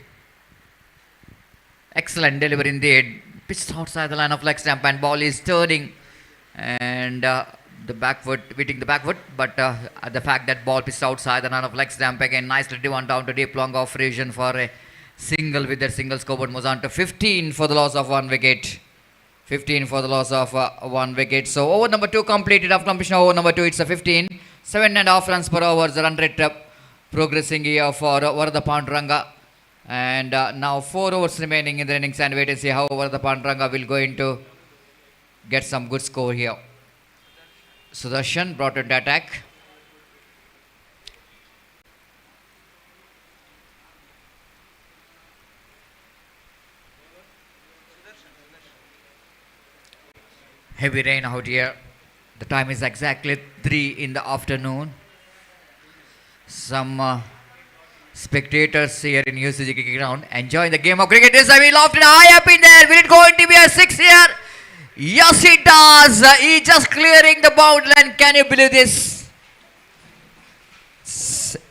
Excellent delivery indeed. Pitched outside the line of leg stump and ball is turning. And the back foot, beating the back foot, but the fact that ball pitched outside the line of leg stump again, nicely driven down to deep long off region for a single with that single scoreboard moves on to 15 for the loss of one wicket. 15 for the loss of one wicket. So over number 2 completed after completion over number 2, it's a 15. 7.5 runs per over, the run rate progressing here for Varda Panduranga. And now 4 overs remaining in the innings, and wait and see how Varda Panduranga will go into get some good score here. Sudarshan brought into attack. Heavy rain out here. The time is exactly 3 in the afternoon. Some spectators here in UCG cricket ground enjoying the game of cricket. This time he lofted high up in there. Will it going to be a 6 here? Yes, it does. He just clearing the boundary line. Can you believe this?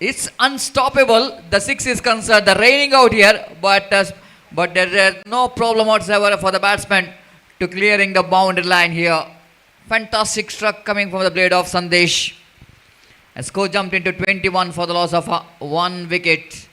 It's unstoppable. The 6 is concerned. The raining out here, but there is no problem whatsoever for the batsman to clearing the boundary line here. Fantastic struck coming from the blade of Sandesh. And score jumped into 21 for the loss of one wicket.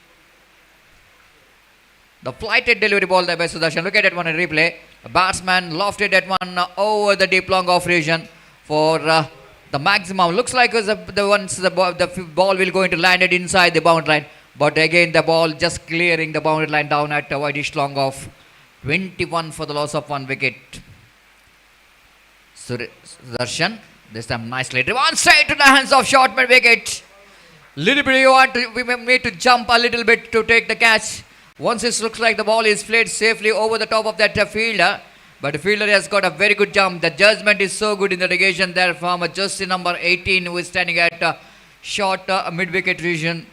The flighted delivery ball there by Sudarshan. Look at that one in replay. The batsman lofted that one over the deep long off region for the maximum. Looks like the ball will go into landed inside the boundary line. But again the ball just clearing the boundary line down at wideish long off. 21 for the loss of one wicket. Sudarshan, this time nicely driven straight to the hands of short mid wicket. Little bit we need to jump a little bit to take the catch. Once it looks like the ball is played safely over the top of that fielder, but the fielder has got a very good jump. The judgment is so good in the negation there from jersey number 18 who is standing at short mid-wicket region.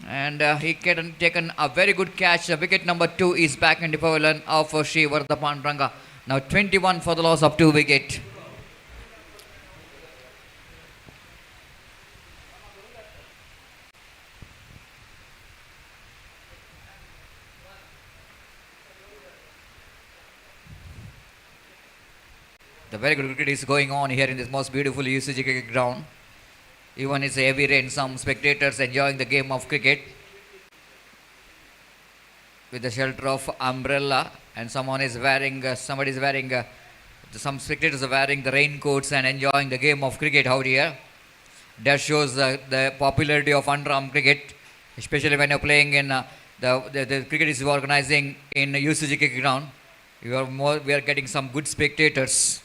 And he taken a very good catch. Wicket number 2 is back in the pavilion of Sri Varda Panduranga. Now 21 for the loss of 2 wicket. The very good cricket is going on here in this most beautiful UCG cricket ground. Even it's a heavy rain, some spectators enjoying the game of cricket with the shelter of umbrella, and somebody is wearing, some spectators are wearing the raincoats and enjoying the game of cricket out here. That shows the popularity of underarm cricket, especially when you're playing in the cricket is organizing in UCG cricket ground. We are getting some good spectators,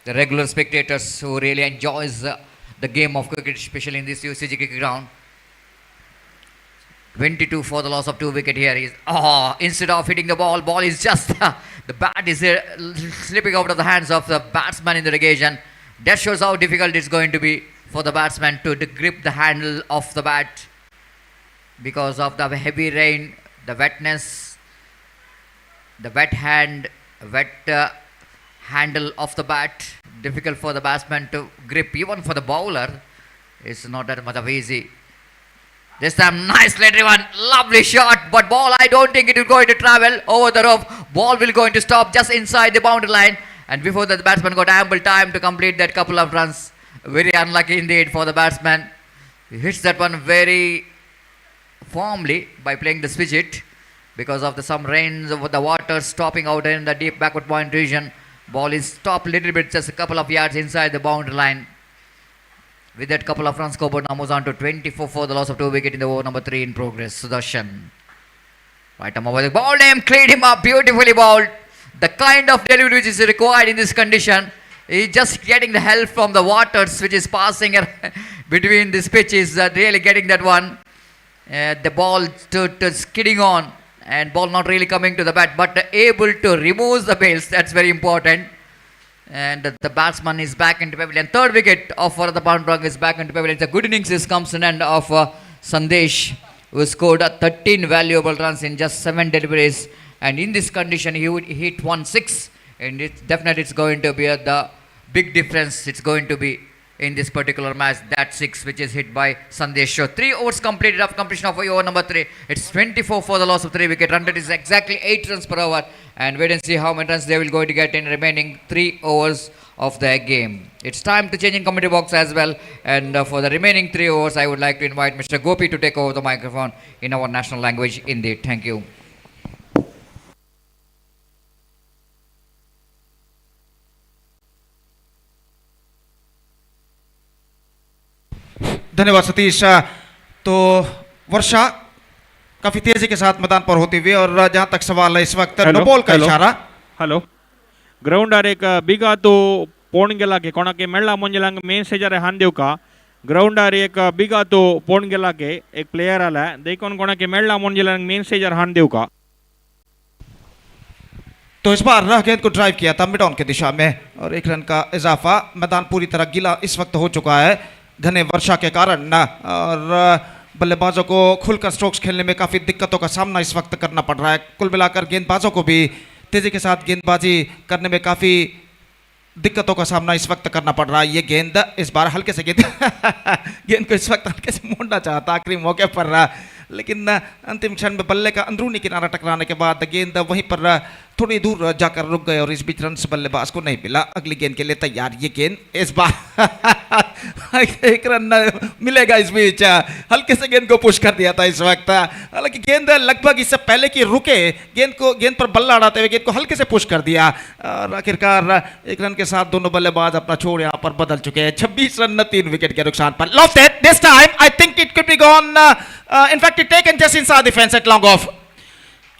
the regular spectators who really enjoys the game of cricket, especially in this UCG cricket ground. 22 for the loss of 2 wicket here. Instead of hitting the ball is just the bat is slipping out of the hands of the batsman in the negation. That shows how difficult it's going to be for the batsman to grip the handle of the bat because of the heavy rain, the wetness, the wet handle of the bat. Difficult for the batsman to grip. Even for the bowler, it's not that much of easy. This time nicely driven, lovely shot, but ball I don't think it is going to travel over the rope. Ball will going to stop just inside the boundary line, and before that the batsman got ample time to complete that couple of runs. Very unlucky indeed for the batsman. He hits that one very firmly by playing the switch hit because of some rains over the water stopping out in the deep backward point region. Ball is stopped a little bit, just a couple of yards inside the boundary line. With that couple of runs scoreboard now moves on to 24 for the loss of 2 wicket in the over number 3 in progress. Sudarshan. Right arm over the ball name, cleared him up, beautifully bowled. The kind of delivery which is required in this condition. He's just getting the help from the waters which is passing between this pitch is really getting that one. The ball to skidding on and ball not really coming to the bat but able to remove the bails. That's very important. And the batsman is back into pavilion. Third wicket of the Pandurang is back into pavilion. The good innings comes in end of Sandesh, who scored 13 valuable runs in just 7 deliveries. And in this condition, he would hit 1-6. And it's going to be the big difference. It's going to be in this particular match, that 6 which is hit by Sandesh. So 3 overs completed after completion of over number 3. It's 24 for the loss of 3 wicket. Run rate is exactly 8 runs per over. And wait and see how many runs they will going to get in remaining 3 overs of their game. It's time to change in committee box as well. And for the remaining 3 overs, I would like to invite Mr. Gopi to take over the microphone in our national language, Hindi. Thank you. धन्यवाद सतीश। तो वर्षा काफी तेजी के साथ मैदान पर होती हुई और जहां तक सवाल है इस वक्त नो बॉल का इशारा। हॅलो ग्राउंड आर एक बिगा तो पोण गेला के कोणाके मेळ्ळा मंजलांग मेन स्टेजार हान देव का ग्राउंड आर एक बिगा तो पोण गेला के एक प्लेयर आला देखोन कोणाके मेळ्ळा मंजलांग मेन स्टेजार हान देव का। तो इस बार गेंद को ड्राइव किया था मिड ऑन की दिशा में और 1 रन का इजाफा। मैदान पूरी तरह गीला इस वक्त हो चुका है घने वर्षा के कारण और बल्लेबाजों को खुलकर स्ट्रोक्स खेलने में काफ़ी दिक्कतों का सामना इस वक्त करना पड़ रहा है। कुल मिलाकर गेंदबाजों को भी तेज़ी के साथ गेंदबाजी करने में काफ़ी दिक्कतों का सामना इस वक्त करना पड़ रहा है। ये गेंद इस बार हल्के से गेंद को इस वक्त हल्के से मोड़ना चाहता आखिरी मौके पर, लेकिन अंतिम क्षण में बल्ले का अंदरूनी किनारा टकराने के बाद गेंद वहीं पर थोड़ी दूर जाकर रुक गए और इस बीच रन बल्लेबाज को नहीं मिला। अगली गेंद के लिए तैयार। ये गेंद इस बार 1 रन मिलेगा। इस बीच हल्के से गेंद को पुश कर दिया था इस वक्त। हालांकि गेंद लगभग इससे पहले कि रुके गेंद पर बल्ला अड़ाते हुए गेंद को हल्के से पुश कर दिया और आखिरकार 1 रन के साथ दोनों बल्लेबाज अपना छोड़ यहाँ पर बदल चुके हैं। 26 रन 3 विकेट के नुकसान पर। Lofted this time I think it could be gone. In fact it taken just inside the fence at long off.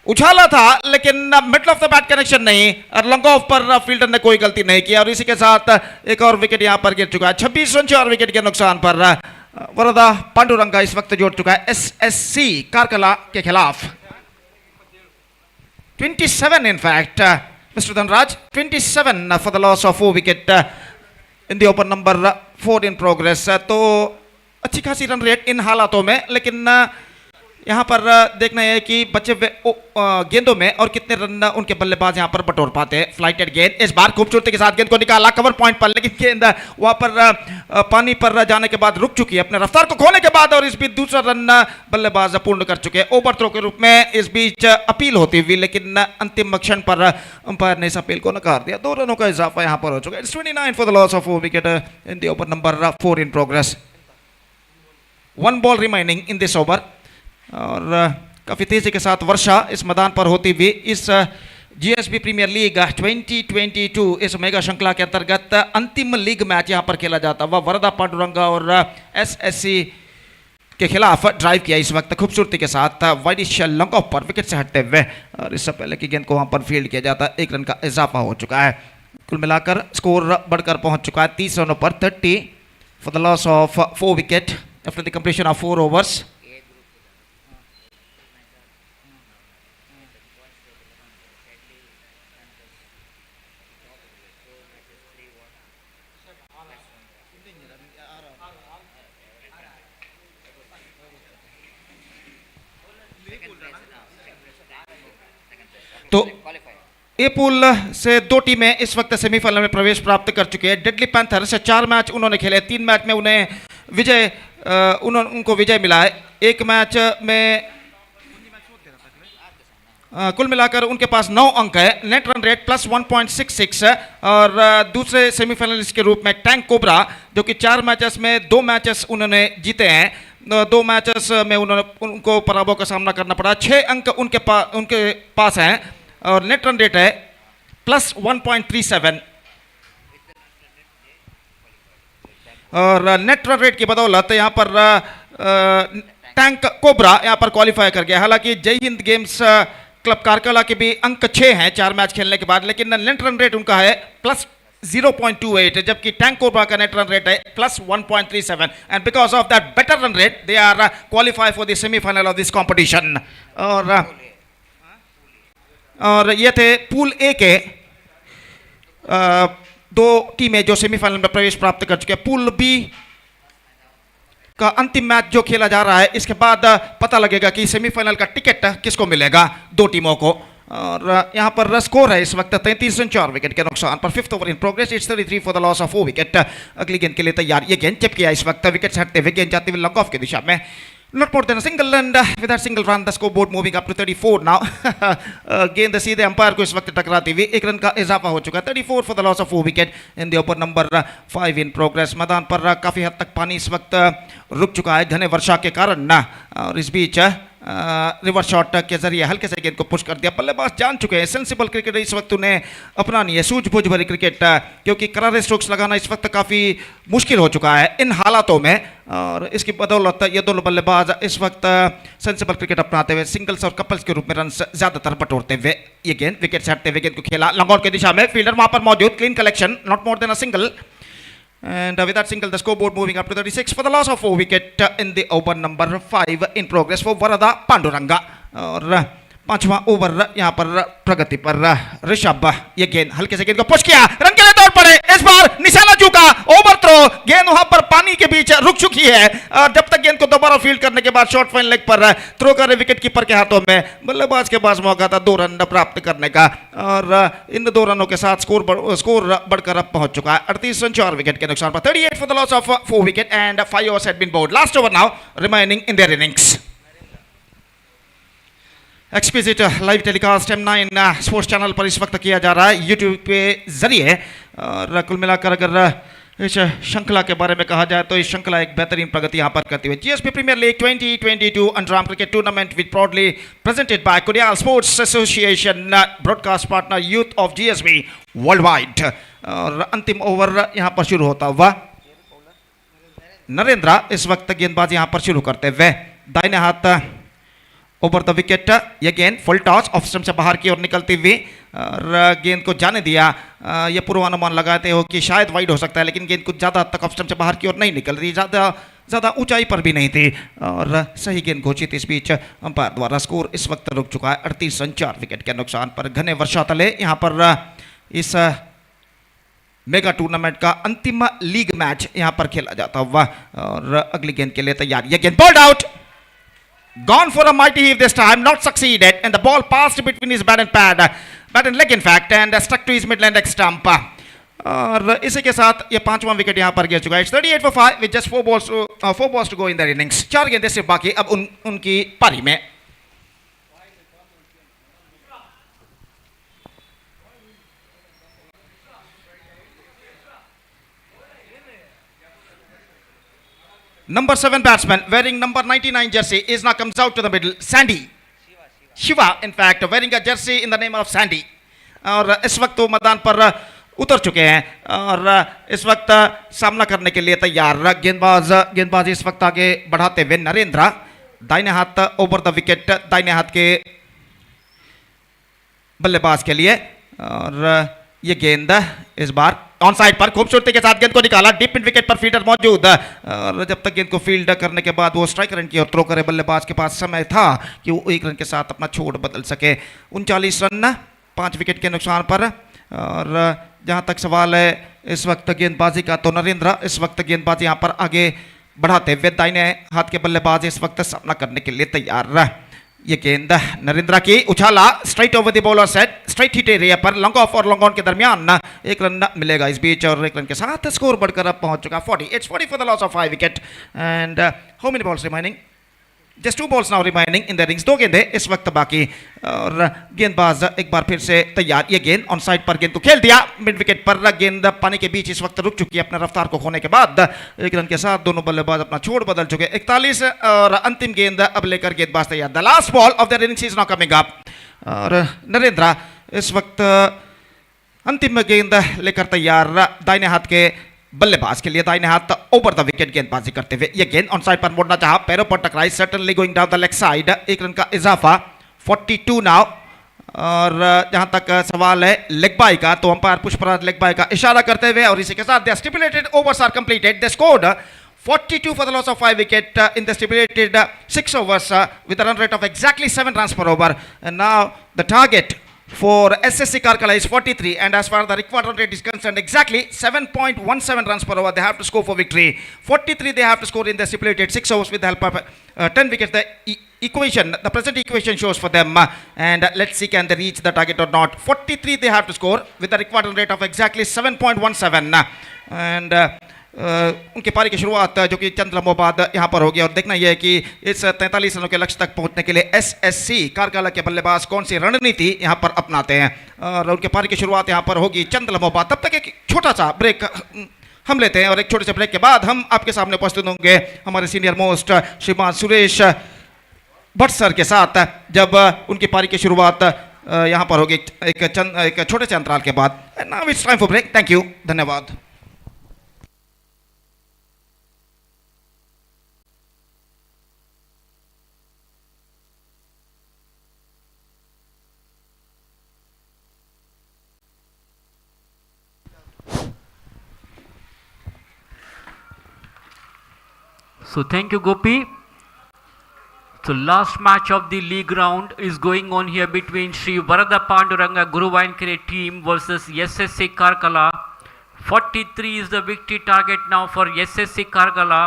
उछाला था लेकिन middle of the bat connection नहीं और लॉन्ग ऑफ पर फील्डर ने कोई गलती नहीं की और इसी के साथ एक और विकेट यहां पर गिर चुका है। 26 रन 4 विकेट के नुकसान पर वरदा पांडुरंगा इस वक्त जोड़ चुका है एसएससी कारकला के खिलाफ। 27 in fact, Mr. Dhanraj, 27 for the loss of 4 wicket in the over number 4 in progress. तो अच्छी खासी रन रेट इन हालातों में, लेकिन यहाँ पर देखना है कि बचे हुए गेंदों में और कितने रन उनके बल्लेबाज यहाँ पर बटोर पाते हैं। फ्लाइटेड गेंद इस बार खूबसूरती के साथ गेंद को निकाला कवर पॉइंट पर, लेकिन गेंद वहाँ पर पानी पर जाने के बाद रुक चुकी है अपने रफ्तार को खोने के बाद, और इस बीच दूसरा रन बल्लेबाज पूर्ण कर चुके हैं ओवर थ्रो के रूप में। इस बीच अपील होती हुई, लेकिन अंतिम क्षण पर अंपायर ने इस अपील को नकार दिया। 2 रनों का इजाफा यहाँ पर हो चुका है। It's 29 for the loss of 4 wicket in the over number 4 in progress. 1 ball remaining in this over, और काफ़ी तेज़ी के साथ वर्षा इस मैदान पर होती हुई इस जीएसबी प्रीमियर लीग 2022 इस मेगा श्रृंखला के अंतर्गत अंतिम लीग मैच यहां पर खेला जाता हुआ वरदा पांडुरंगा और एसएससी के खिलाफ ड्राइव किया इस वक्त खूबसूरती के साथ वाइडिश लॉन्ग ऑफ पर विकेट से हटते हुए, और इससे पहले की गेंद को वहां पर फील्ड किया जाता 1 रन का इजाफा हो चुका है। कुल मिलाकर स्कोर बढ़कर पहुंच चुका है 30 रनों पर 30 for the loss of 4 wicket after the completion of 4 overs. तो ए पूल से 2 टीमें इस वक्त सेमीफाइनल में प्रवेश प्राप्त कर चुके हैं। डेडली पैंथर से 4 मैच उन्होंने खेले, 3 मैच में उन्हें उनको विजय मिला है। 1 मैच में कुल मिलाकर उनके पास 9 अंक है। नेट रन रेट प्लस 1.66 है, और दूसरे सेमीफाइनलिस्ट के रूप में टैंक कोबरा, जो कि 4 मैचेस में 2 मैचेस उन्होंने जीते हैं, 2 मैचेस में उनको पराभव का सामना करना पड़ा। 6 अंक उनके पास हैं, और नेट रन रेट है प्लस 1.37, और नेट रन रेट की बदौलत यहाँ पर टैंक कोबरा यहाँ पर क्वालिफाई कर गया। हालांकि जय हिंद गेम्स क्लब कारकला के भी अंक 6 हैं 4 मैच खेलने के बाद, लेकिन नेट रन रेट उनका है प्लस 0.28, जबकि टैंक कोबरा का नेट रन रेट है plus 1.37, and because of that better run rate they are qualify for the semifinal of this competition. और ये थे पूल ए के 2 टीमें जो सेमीफाइनल में प्रवेश प्राप्त कर चुके हैं। पूल बी का अंतिम मैच जो खेला जा रहा है, इसके बाद पता लगेगा कि सेमीफाइनल का टिकट किसको मिलेगा 2 टीमों को। और यहाँ पर स्कोर है इस वक्त 33 रन 4 विकेट के नुकसान पर। 5th over in progress, it's 33 for the loss of 4 wicket. अगली गेंद के लिए तैयार, ये गेंद चिप किया इस वक्त विकेट से हटते हुए, गेंद जाती हुई लॉन्ग ऑफ की दिशा में। Not more than a single, and with that single run, the scoreboard moving up to 34 now. गेंद सीधे अंपायर को इस वक्त टकराती हुई 1 रन का इजाफा हो चुका है। 34 for the loss of 4 wicket in the over number 5 in progress. मैदान पर काफ़ी हद तक पानी इस वक्त रुक चुका है घने वर्षा के कारण ना, और इस बीच रिवर्स शॉट के जरिए हल्के से गेंद को पुश कर दिया। बल्लेबाज जान चुके हैं सेंसिबल क्रिकेट इस वक्त उन्हें अपनानी है, सूझबूझ भरी क्रिकेट, क्योंकि करारे स्ट्रोक्स लगाना इस वक्त काफ़ी मुश्किल हो चुका है इन हालातों में, और इसकी बदौलत ये दोनों बल्लेबाज इस वक्त सेंसिबल क्रिकेट अपनाते हुए सिंगल्स और कपल्स के रूप में रन ज़्यादातर बटोरते हुए ये गेंद विकेट से हटते हुए गेंद को खेला लॉन्ग ऑन की दिशा में। फील्डर वहां पर मौजूद, clean collection, not more than a single, and with that single the scoreboard moving up to 36 for the loss of 4 wicket in the over number 5 in progress for Varada Panduranga। और 5वां over यहाँ पर प्रगति पर ऋषभ, ये गेंद हल्के से गेंद को पुश किया, रन के लिए दौड़ पड़े, इस बार निशाना चूका, ओवर थ्रो, गेंद वहां पर पानी के बीच रुक चुकी है, और जब तक गेंद को दोबारा फील्ड करने के बाद शॉर्ट फाइन लेग पर थ्रो कर विकेट कीपर के हाथों में। बल्लेबाज के पास मौका था 2 रन प्राप्त करने का, और इन 2 रनों के साथ स्कोर बढ़कर अब पहुंच चुका है 38 रन 4 विकेट के नुकसान पर। 38 for the loss of 4 wicket and 5 overs had been bowled. Last over now remaining in their innings. Exquisite live telecast M9 sports channel पर इस वक्त किया जा रहा है यूट्यूब के जरिए, और कुल मिलाकर अगर इस श्रृंखला के बारे में कहा जाए तो इस श्रृंखला एक बेहतरीन प्रगति यहां पर करती हुई। GSP premier league 2022 underarm cricket tournament with proudly presented by Kudiyal sports association, broadcast partner youth of GSB world wide. और अंतिम ओवर यहां पर शुरू होता हुआ नरेंद्र इस वक्त गेंदबाजी यहां पर शुरू करते हुए दाहिने हाथ ओवर द विकेट, ये गेंद फुल टॉस ऑफ स्टंप से बाहर की ओर निकलती हुई, और गेंद को जाने दिया। ये पूर्वानुमान लगाते हो कि शायद वाइड हो सकता है, लेकिन गेंद कुछ ज़्यादा तक ऑफ स्टंप से बाहर की ओर नहीं निकल रही, ज़्यादा ऊंचाई पर भी नहीं थी, और सही गेंद घोषित। इस बीच अंपायर द्वारा स्कोर इस वक्त रुक चुका है 38 रन 4 विकेट के नुकसान पर। घने वर्षा तले यहाँ पर इस मेगा टूर्नामेंट का अंतिम लीग मैच यहाँ पर खेला जाता हुआ, और अगली गेंद के लिए तैयार, ये गेंद bowled out, Gone for a mighty heave this time, not succeeded, and the ball passed between his bat and pad, bat and leg in fact, and stuck to his mid-land leg stump. और इसी के साथ ये पांचवां wicket यहाँ पर गिर चुका है. 38 for 5 with just 4 balls to go in their innings. 4 गेंदें सिर्फ बाकी अब उनकी पारी में. Number 7 batsman wearing number 99 jersey is now comes out to the middle. Sandy. Shiva, in fact, wearing a jersey in the name of Sandy. और इस वक्त वो मैदान पर उतर चुके हैं और इस वक्त सामना करने के लिए तैयार. गेंदबाज इस वक्त आगे बढ़ाते हुए नरेंद्र. दाहिने हाथ ओवर द विकेट, दाहिने हाथ के बल्लेबाज के लिए. और ये गेंद इस बार ऑन साइड पर खूबसूरती के साथ गेंद को निकाला. डीप मिड विकेट पर फील्डर मौजूद और जब तक गेंद को फील्ड करने के बाद वो स्ट्राइक रन की और थ्रो करे, बल्लेबाज के पास समय था कि वो 1 रन के साथ अपना छोड़ बदल सके. 39 रन 5 विकेट के नुकसान पर. और जहां तक सवाल है इस वक्त गेंदबाजी का, तो नरेंद्र इस वक्त गेंदबाजी यहां पर आगे बढ़ाते हुए दाहिने हाथ के बल्लेबाज इस वक्त सामना करने के लिए तैयार. ये गेंद नरेंद्र की उछाला straight over the bowler set, straight hit area पर लॉन्ग ऑफ और लॉन्ग ऑन के दरमियान 1 रन मिलेगा इस बीच और 1 रन के साथ स्कोर बढ़कर अब पहुंच चुका 40. It's 40 for the loss of 5 wicket and how many balls remaining? Just 2 balls now remaining in the innings. 2 गेंदें इस वक्त बाकी और गेंदबाज एक बार फिर से तैयार. ये गेंद ऑन साइड पर गेंद को खेल दिया. मिड विकेट पर गेंद पानी के बीच इस वक्त रुक चुकी है अपने रफ्तार को खोने के बाद. 1 रन के साथ दोनों बल्लेबाज अपना छोड़ बदल चुके. 41 और अंतिम गेंद अब लेकर गेंदबाज तैयार. The last ball of the innings is now coming up और नरेंद्र इस वक्त अंतिम गेंद लेकर तैयार दाहिने हाथ के बल्लेबाज के लिए. दाहिने हाथ ओवर द विकेट गेंदबाजी करते हुए ये गेंद ऑन साइड पर मोड़ना चाहा, पैरों पर टकराई, certainly going down the leg side. 1 run का इजाफा 42 नाउ. और जहां तक सवाल है लेग बाय का, तो अंपायर पुष्पराज लेग बाय का इशारा करते हुए और इसी के साथ the stipulated overs are completed. They scored 42 for the loss of 5 wicket in the stipulated 6 overs with a run rate of exactly 7 runs per over. And now the target for SSC Karkala is 43, and as far as the required run rate is concerned, exactly 7.17 runs per over they have to score for victory. 43 they have to score in the stipulated 6 overs with the help of 10 wickets. The present equation shows for them, and let's see can they reach the target or not. 43 they have to score with the required run rate of exactly 7.17, and उनकी पारी की शुरुआत जो कि चंद लम्हों बाद यहाँ पर होगी. और देखना यह है कि इस 43 रनों के लक्ष्य तक पहुँचने के लिए एसएससी कारकाला के बल्लेबाज कौन सी रणनीति यहाँ पर अपनाते हैं. और उनके पारी की शुरुआत यहाँ पर होगी चंद लम्हों बाद. तब तक एक छोटा सा ब्रेक हम लेते हैं और एक छोटे से ब्रेक के बाद हम आपके सामने उपस्थित होंगे हमारे सीनियर मोस्ट श्रीमान सुरेश भट्ट सर के साथ, जब उनकी पारी की शुरुआत यहाँ पर होगी एक छोटे से अंतराल के बाद. Now it's time for break. Thank you, धन्यवाद. So thank you, Gopi. So last match of the league round is going on here between Sri Varada Panduranga Guruvankere team versus SSC Karkala. 43 is the victory target now for SSC Karkala.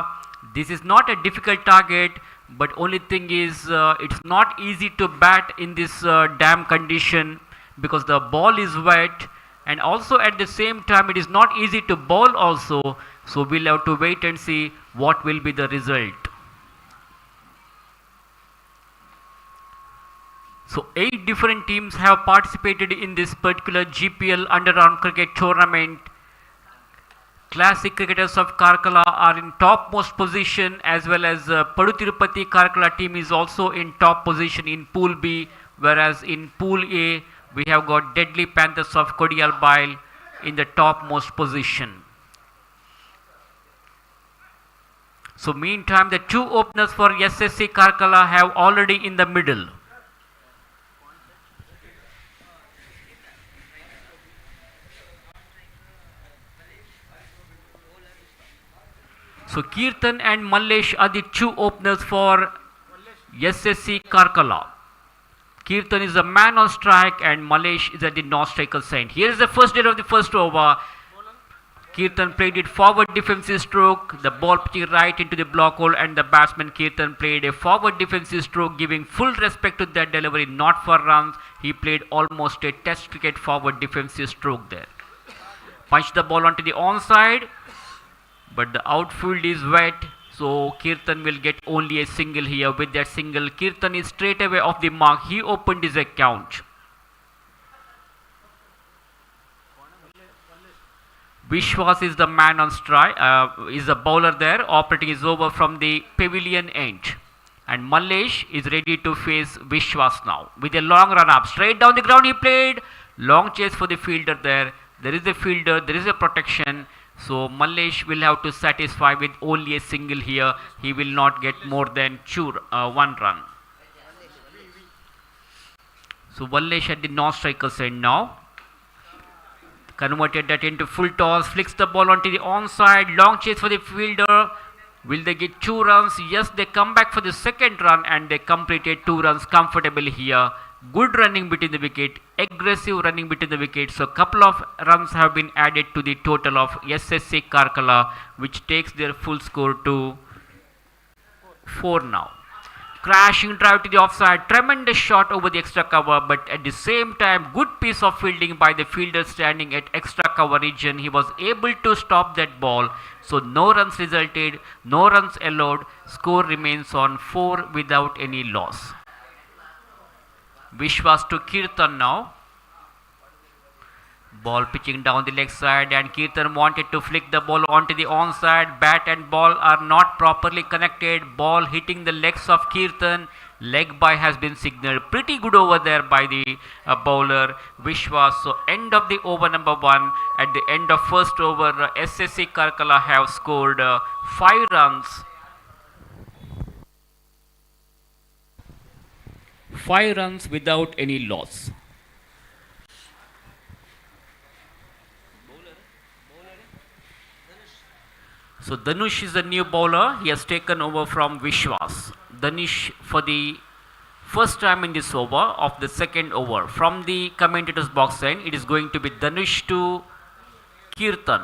This is not a difficult target, but only thing is it's not easy to bat in this damp condition because the ball is wet, and also at the same time it is not easy to bowl also. So we'll have to wait and see what will be the result. So 8 different teams have participated in this particular GPL Underarm cricket tournament. Classic cricketers of Karkala are in topmost position, as well as Padu Tirupati Karkala team is also in top position in Pool B, whereas in Pool A we have got Deadly Panthers of Kodial Bile in the topmost position. So meantime, the 2 openers for SSC Karkala have already in the middle. So Kirtan and Mallesh are the 2 openers for SSC Karkala. Kirtan is the man on strike and Mallesh is at the non-striker side. Here is the first hit of the first over. Kirtan played it forward defensive stroke, the ball pitching right into the block hole, and the batsman Kirtan played a forward defensive stroke, giving full respect to that delivery, not for runs. He played almost a test cricket forward defensive stroke there. Punched the ball onto the onside, but the outfield is wet, so Kirtan will get only a single here. With that single, Kirtan is straight away off the mark. He opened his account. Vishwas is the man on strike, is the bowler there. Operating is over from the pavilion end. And Mallesh is ready to face Vishwas now. With a long run up, straight down the ground he played. Long chase for the fielder there. There is a fielder, there is a protection. So Mallesh will have to satisfy with only a single here. He will not get more than one run. So Mallesh at the non-striker's end now. Converted that into full toss, flicks the ball onto the onside, long chase for the fielder. Will they get 2 runs? Yes, they come back for the second run and they completed 2 runs comfortably here. Good running between the wicket, aggressive running between the wickets. So couple of runs have been added to the total of SSC Karkala, which takes their full score to 4 now. Crashing drive to the offside, tremendous shot over the extra cover, but at the same time, good piece of fielding by the fielder standing at extra cover region. He was able to stop that ball, so no runs resulted, no runs allowed. Score remains on 4 without any loss. Vishwas to Kirtan now. Ball pitching down the leg side, and Kirtan wanted to flick the ball onto the onside. Bat and ball are not properly connected. Ball hitting the legs of Kirtan. Leg by has been signaled. Pretty good over there by the bowler Vishwas. So end of the over number 1. At the end of first over, SSC Karkala have scored 5 runs. 5 runs without any loss. So Dhanush is the new bowler. He has taken over from Vishwas. Dhanush for the first time in this over of the second over. From the commentator's box end, it is going to be Dhanush to Kirtan.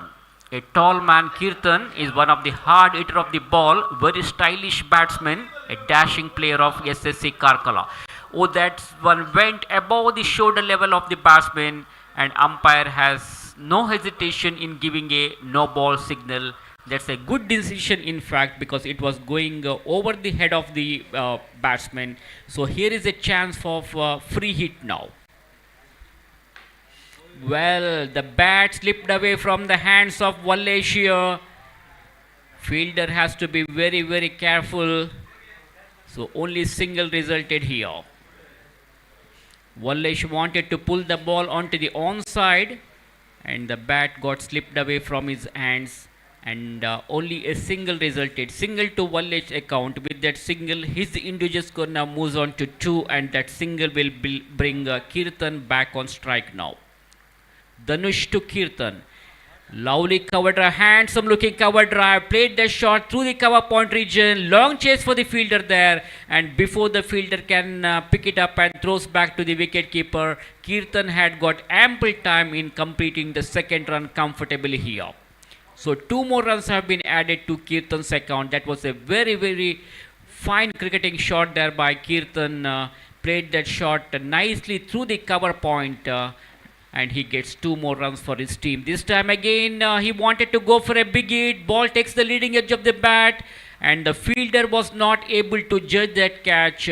A tall man, Kirtan, is one of the hard hitter of the ball. Very stylish batsman. A dashing player of SSC Karkala. Oh, that one went above the shoulder level of the batsman, and umpire has no hesitation in giving a no ball signal. That's a good decision in fact, because it was going over the head of the batsman. So here is a chance for free hit now. Well, the bat slipped away from the hands of Valleshia. Fielder has to be very, very careful. So only single resulted here. Vallesh wanted to pull the ball onto the onside, and the bat got slipped away from his hands, and only a single resulted. Single to Vallesh account. With that single, his individual score now moves on to 2, and that single will bring Kirtan back on strike now. Dhanush to Kirtan. Lovely cover drive, handsome looking cover drive, played the shot through the cover point region, long chase for the fielder there, and before the fielder can pick it up and throws back to the wicket keeper, Kirtan had got ample time in completing the second run comfortably here. So 2 more runs have been added to Kirtan's account. That was a very, very fine cricketing shot there by Kirtan, played that shot nicely through the cover point, and he gets 2 more runs for his team. This time again, he wanted to go for a big hit. Ball takes the leading edge of the bat, and the fielder was not able to judge that catch.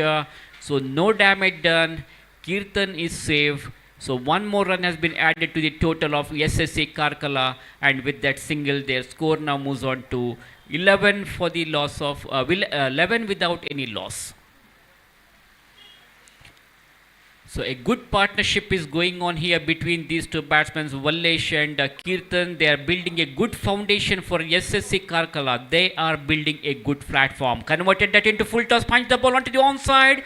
So no damage done. Kirtan is safe. So 1 more run has been added to the total of SSC Karkala, and with that single, their score now moves on to 11 for the loss of 11 without any loss. So a good partnership is going on here between these 2 batsmen, Vallesh and Kirtan. They are building a good foundation for SSC Karkala. They are building a good platform. Converted that into full toss, punch the ball onto the onside.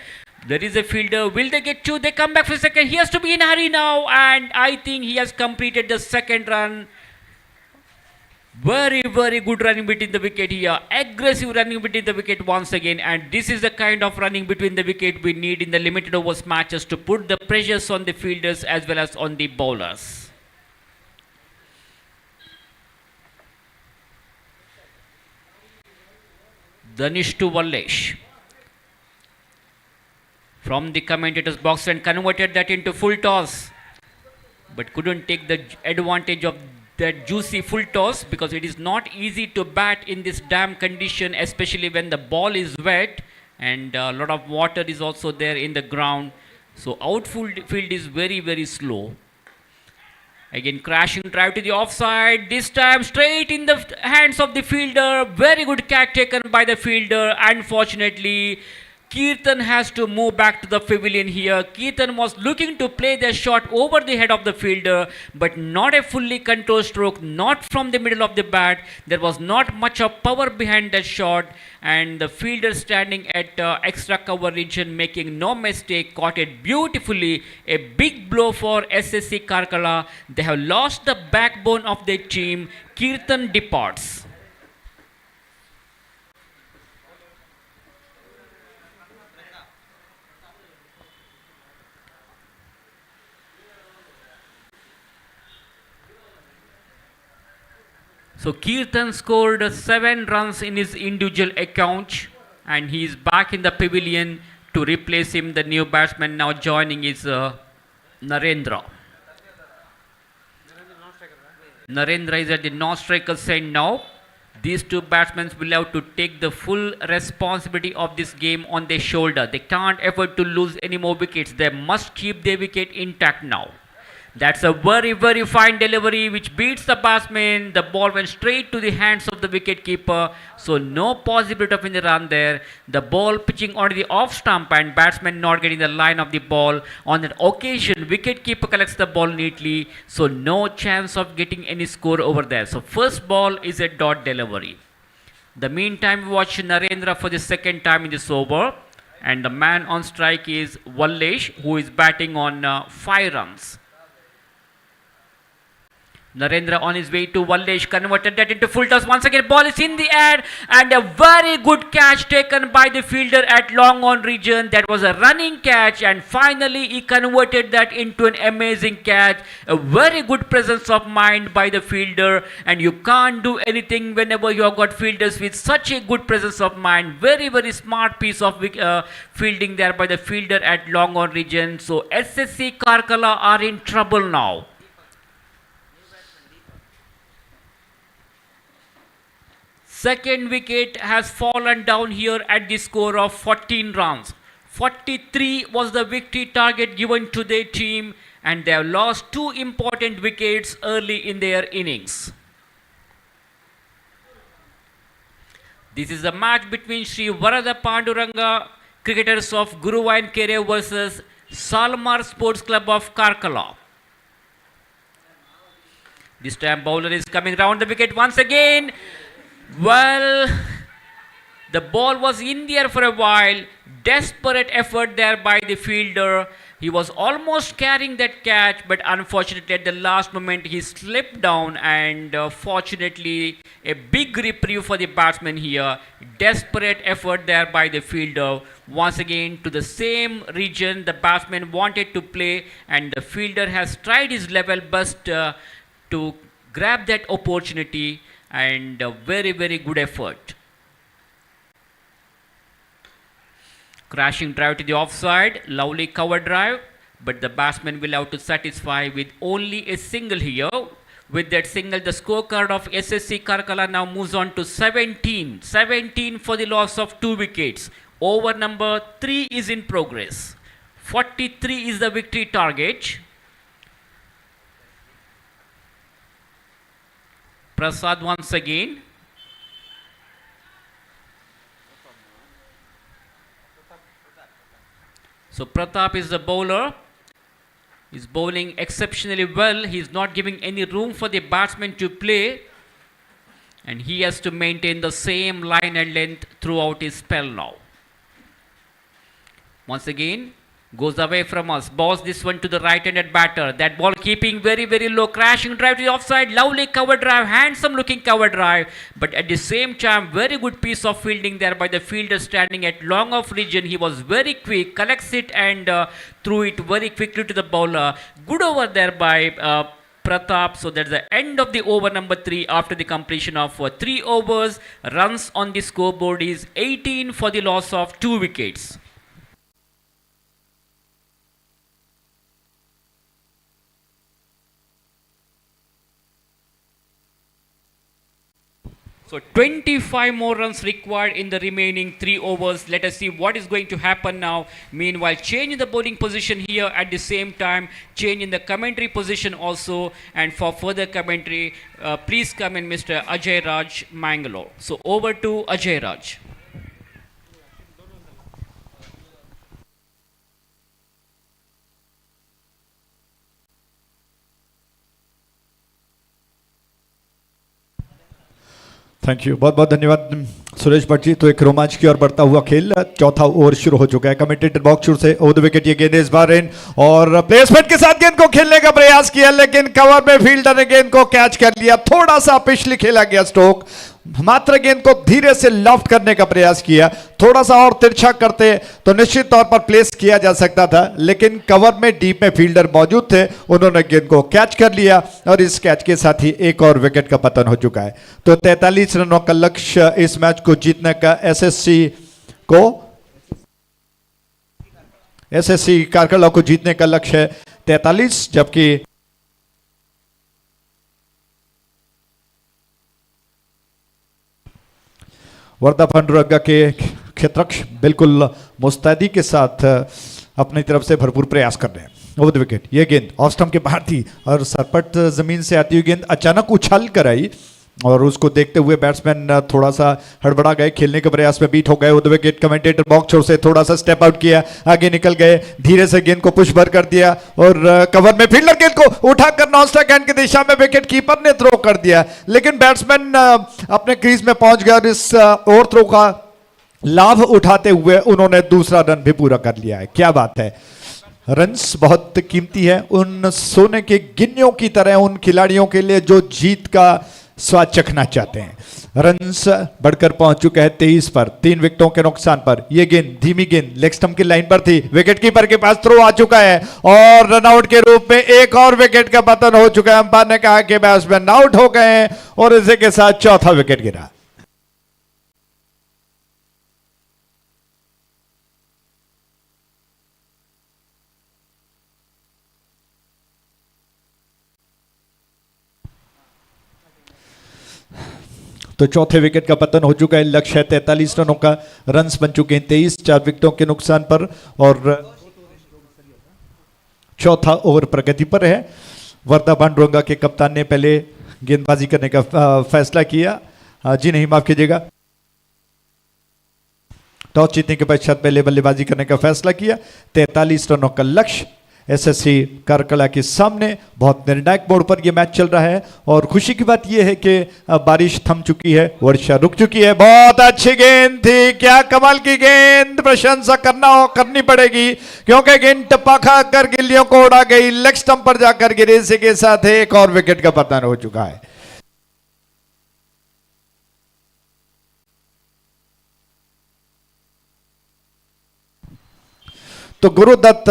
There is a fielder. Will they get 2? They come back for second. He has to be in a hurry now, and I think he has completed the second run. Very, very good running between the wicket here. Aggressive running between the wicket once again. And this is the kind of running between the wicket we need in the limited overs matches to put the pressures on the fielders as well as on the bowlers. Danish to Vallesh. From the commentator's box and converted that into full toss. But couldn't take the advantage of that juicy full toss because it is not easy to bat in this damp condition, especially when the ball is wet and a lot of water is also there in the ground. So outfield is very slow. Again crashing drive to the offside, this time straight in the hands of the fielder. Very good catch taken by the fielder. Unfortunately, Kirtan has to move back to the pavilion here. Kirtan was looking to play the shot over the head of the fielder, but not a fully controlled stroke, not from the middle of the bat. There was not much of power behind that shot, and the fielder standing at extra cover region, making no mistake, caught it beautifully. A big blow for SSC Karkala. They have lost the backbone of their team. Kirtan departs. So Kirtan scored 7 runs in his individual account and he is back in the pavilion. To replace him, the new batsman now joining is Narendra. Narendra is at the non-striker end now. These two batsmen will have to take the full responsibility of this game on their shoulder. They can't afford to lose any more wickets. They must keep their wicket intact now. That's a very fine delivery which beats the batsman. The ball went straight to the hands of the wicket keeper. So no possibility of any run there. The ball pitching on the off stump and batsman not getting the line of the ball. On that occasion, wicket keeper collects the ball neatly. So no chance of getting any score over there. So first ball is a dot delivery. The meantime, we watch Narendra for the second time in this over. And the man on strike is Vallesh, who is batting on 5 runs. Narendra on his way to Vallesh, converted that into full toss. Once again, ball is in the air and a very good catch taken by the fielder at long on region. That was a running catch and finally he converted that into an amazing catch. A very good presence of mind by the fielder, and you can't do anything whenever you have got fielders with such a good presence of mind. Very smart piece of fielding there by the fielder at long on region. So SSC Karkala are in trouble now. Second wicket has fallen down here at the score of 14 runs. 43 was the victory target given to their team, and they have lost 2 important wickets early in their innings. This is a match between Sri Varada Panduranga cricketers of Guruva and Kere versus Salmar Sports Club of Karkala. This time bowler is coming round the wicket once again. Well, the ball was in the air for a while. Desperate effort there by the fielder. He was almost carrying that catch, but unfortunately at the last moment he slipped down, and fortunately a big reprieve for the batsman here. Desperate effort there by the fielder. Once again to the same region the batsman wanted to play, and the fielder has tried his level best to grab that opportunity, and very good effort. Crashing drive to the offside, lovely cover drive, but the batsman will have to satisfy with only a single here. With that single, the scorecard of SSC Karkala now moves on to 17. 17 for the loss of 2 wickets. Over number 3 is in progress. 43 is the victory target. Prasad once again. So Pratap is the bowler. He's bowling exceptionally well. He's not giving any room for the batsman to play. And he has to maintain the same line and length throughout his spell now. Once again, goes away from us. Balls this one to the right-handed batter. That ball keeping very low. Crashing drive to the offside. Lovely cover drive. Handsome looking cover drive. But at the same time, very good piece of fielding there by the fielder standing at long off region. He was very quick. Collects it and threw it very quickly to the bowler. Good over there by Pratap. So that's the end of the over number 3 after the completion of 3 overs. Runs on the scoreboard is 18 for the loss of 2 wickets. So 25 more runs required in the remaining 3 overs. Let us see what is going to happen now. Meanwhile, change in the bowling position here at the same time. Change in the commentary position also. And for further commentary, please come in Mr. Ajay Raj Mangalore. So over to Ajay Raj. Thank you, बहुत बहुत धन्यवाद सुरेश भट्ट जी। तो एक रोमांच की ओर बढ़ता हुआ खेल, चौथा ओवर शुरू हो चुका है। कमेंटेटर बॉक्स शुरू से ओवर द विकेट ये गेंद इस बार इन और प्लेसमेंट के साथ गेंद को खेलने का प्रयास किया, लेकिन कवर में फील्डर ने गेंद को कैच कर लिया। थोड़ा सा पिछली खेला गया स्ट्रोक, मात्र गेंद को धीरे से लॉफ्ट करने का प्रयास किया। थोड़ा सा और तिरछा करते तो निश्चित तौर पर प्लेस किया जा सकता था, लेकिन कवर में डीप में फील्डर मौजूद थे, उन्होंने गेंद को कैच कर लिया और इस कैच के साथ ही एक और विकेट का पतन हो चुका है। तो 43 रनों का लक्ष्य इस मैच को जीतने का एसएससी कारकला को जीतने का लक्ष्य है 43, जबकि वर्धा पांडुरंगा के क्षेत्रक्ष बिल्कुल मुस्तैदी के साथ अपनी तरफ से भरपूर प्रयास कर रहे हैं। ओवर द विकेट ये गेंद ऑफ स्टंप के बाहर थी और सरपट जमीन से आती हुई गेंद अचानक उछाल कर आई और उसको देखते हुए बैट्समैन थोड़ा सा हड़बड़ा गए, खेलने के प्रयास में बीट हो गए। Over the wicket commentator box छोर से थोड़ा सा स्टेप आउट किया, आगे निकल गए, धीरे से गेंद को पुश भर कर दिया और कवर में फील्डर गेंद को उठाकर नॉन स्ट्राइक हैंड की दिशा में विकेट कीपर ने थ्रो कर दिया, लेकिन बैट्समैन अपने क्रीज में पहुंच गया और इस ओवर थ्रो का लाभ उठाते हुए उन्होंने दूसरा रन भी पूरा कर लिया है। क्या बात है, रन्स बहुत कीमती है, उन सोने के गिन्नियों की तरह उन खिलाड़ियों के लिए जो जीत का स्वाद चखना चाहते हैं। रन्स बढ़कर पहुंच चुका है 23 पर, 3 विकेटों के नुकसान पर। यह गेंद धीमी गेंद लेग स्टंप की लाइन पर थी, विकेट कीपर के पास थ्रो आ चुका है और रनआउट के रूप में एक और विकेट का पतन हो चुका है। अंपायर ने कहा कि बैट्समैन आउट हो गए हैं और इसी के साथ चौथा विकेट गिरा। तो चौथे विकेट का पतन हो चुका है, लक्ष्य है 43 रनों का, रन्स बन चुके हैं 23, 4 विकेटों के नुकसान पर और चौथा ओवर प्रगति पर है। वर्धा पांडुरंगा के कप्तान ने पहले गेंदबाजी करने का फैसला किया, जी नहीं माफ कीजिएगा, टॉस जीतने के पश्चात पहले बल्लेबाजी करने का फैसला किया। 43 रनों का लक्ष्य एसएससी कारकला के सामने। बहुत निर्णायक मोड़ पर यह मैच चल रहा है और खुशी की बात यह है कि बारिश थम चुकी है, वर्षा रुक चुकी है। बहुत अच्छी गेंद थी, क्या कमाल की गेंद, प्रशंसा करनी पड़ेगी क्योंकि गेंद टप्पा खाकर गिल्लियों को उड़ा गई, लेग स्टंप पर जाकर गिरी। इसी के साथ एक और विकेट का पतन हो चुका है। तो गुरुदत्त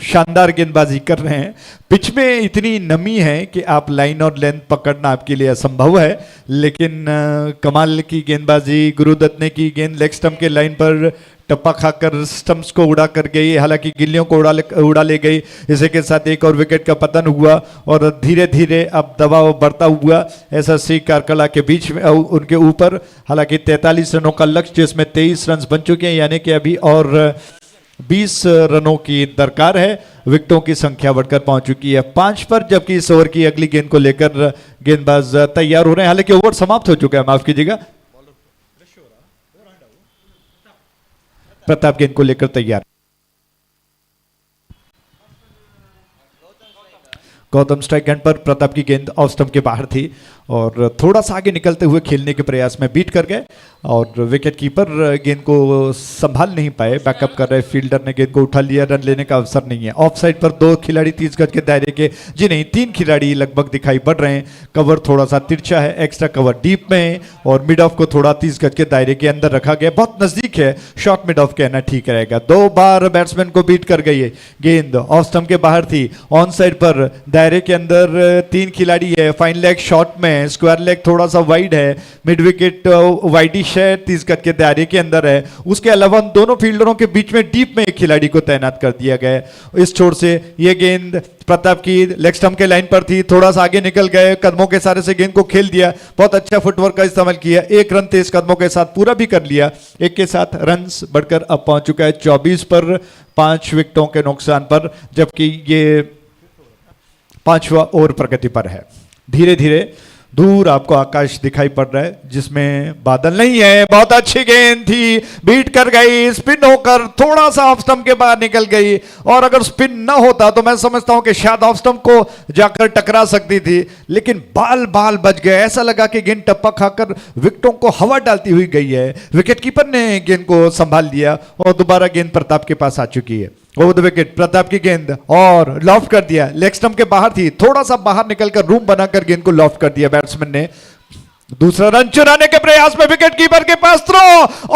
शानदार गेंदबाजी कर रहे हैं, पिच में इतनी नमी है कि आप लाइन और लेंथ पकड़ना आपके लिए असंभव है, लेकिन कमाल की गेंदबाजी गुरुदत्त ने की। गेंद लेग स्टंप के लाइन पर टप्पा खाकर स्टंप्स को उड़ा कर गई, हालांकि गिल्लियों को उड़ा ले गई। इसी के साथ एक और विकेट का पतन हुआ और धीरे धीरे अब दबाव बढ़ता हुआ एसएससी कारकला के बीच में उनके ऊपर। हालांकि 43 रनों का लक्ष्य जिसमें 23 रन बन चुके हैं, यानी कि अभी और 20 रनों की दरकार है। विकेटों की संख्या बढ़कर पहुंच चुकी है 5 पर, जबकि इस ओवर की अगली गेंद को लेकर गेंदबाज तैयार हो रहे हैं। हालांकि ओवर समाप्त हो चुका है, माफ कीजिएगा। प्रताप गेंद को लेकर तैयार। गौतम स्ट्राइक एंड पर, प्रताप की गेंद ऑफ स्टंप के बाहर थी और थोड़ा सा आगे निकलते हुए खेलने के प्रयास में बीट कर गए और विकेट कीपर गेंद को संभाल नहीं पाए, बैकअप कर रहे फील्डर ने गेंद को उठा लिया, रन लेने का अवसर नहीं है। ऑफ साइड पर 2 खिलाड़ी 30 गज के दायरे के, जी नहीं 3 खिलाड़ी लगभग दिखाई पड़ रहे हैं। कवर थोड़ा सा तिरछा है, एक्स्ट्रा कवर डीप में है और मिड ऑफ को थोड़ा 30 गज के दायरे के अंदर रखा गया, बहुत नजदीक है, शॉर्ट मिड ऑफ कहना ठीक रहेगा। 2 बार बैट्समैन को बीट कर गई है, गेंद ऑफ स्टंप के बाहर थी, ऑन साइड पर दायरे के अंदर 3 खिलाड़ी है, फाइन लेग शॉर्ट में, स्क्वायर लेग थोड़ा सा वाइड है, मिड विकेट वाइडिश है, 30 गज के दायरे के अंदर है। उसके अलावा दोनों फील्डरों के बीच में डीप में एक खिलाड़ी को तैनात कर दिया गया है। इस छोर से ये गेंद प्रताप की लेग स्टंप के लाइन पर थी, थोड़ा सा आगे निकल गए, कदमों के सारे से गेंद को खेल दिया, बहुत अच्छा फुटवर्क का इस्तेमाल किया, 1 रन तेज कदमों के साथ पूरा भी कर लिया। एक के साथ रन्स बढ़कर अब पहुंच चुका है 24 पर 5 विकेटों के नुकसान पर, जबकि ये 5वां ओवर प्रगति पर है। धीरे धीरे दूर आपको आकाश दिखाई पड़ रहा है जिसमें बादल नहीं है। बहुत अच्छी गेंद थी, बीट कर गई, स्पिन होकर थोड़ा सा ऑफ स्टंप के बाहर निकल गई और अगर स्पिन ना होता तो मैं समझता हूं कि शायद ऑफ स्टंप को जाकर टकरा सकती थी, लेकिन बाल बाल बच गए। ऐसा लगा कि गेंद टप्पा खाकर विकेटों को हवा डालती हुई गई है। विकेटकीपर ने गेंद को संभाल लिया और दोबारा गेंद प्रताप के पास आ चुकी है। ओवर द विकेट प्रताप की गेंद और लॉफ्ट कर दिया, लेग स्टंप के बाहर थी, थोड़ा सा बाहर निकलकर रूम बनाकर गेंद को लॉफ्ट कर दिया बैट्समैन ने। दूसरा रन चुराने के प्रयास में विकेट कीपर के पास थ्रो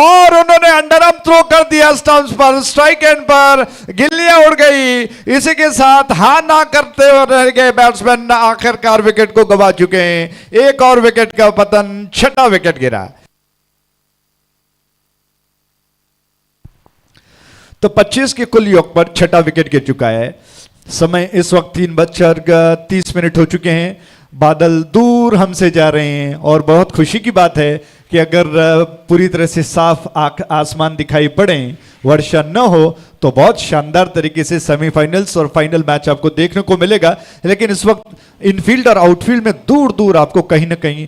और उन्होंने अंडरआर्म थ्रो कर दिया स्टंप्स पर, स्ट्राइक एंड पर गिल्लियां उड़ गई। इसी के साथ हां ना करते हुए रह गए बैट्समैन, आखिरकार विकेट को गवा चुके हैं। एक और विकेट का पतन, 6वां विकेट गिरा। तो 25 के कुल योग पर 6वां विकेट गिर चुका है। समय इस वक्त 3:30 हो चुके हैं। बादल दूर हमसे जा रहे हैं और बहुत खुशी की बात है कि अगर पूरी तरह से साफ आसमान दिखाई पड़े, वर्षा न हो तो बहुत शानदार तरीके से सेमीफाइनल्स और फाइनल मैच आपको देखने को मिलेगा। लेकिन इस वक्त इनफील्ड और आउटफील्ड में दूर दूर आपको कहीं ना कहीं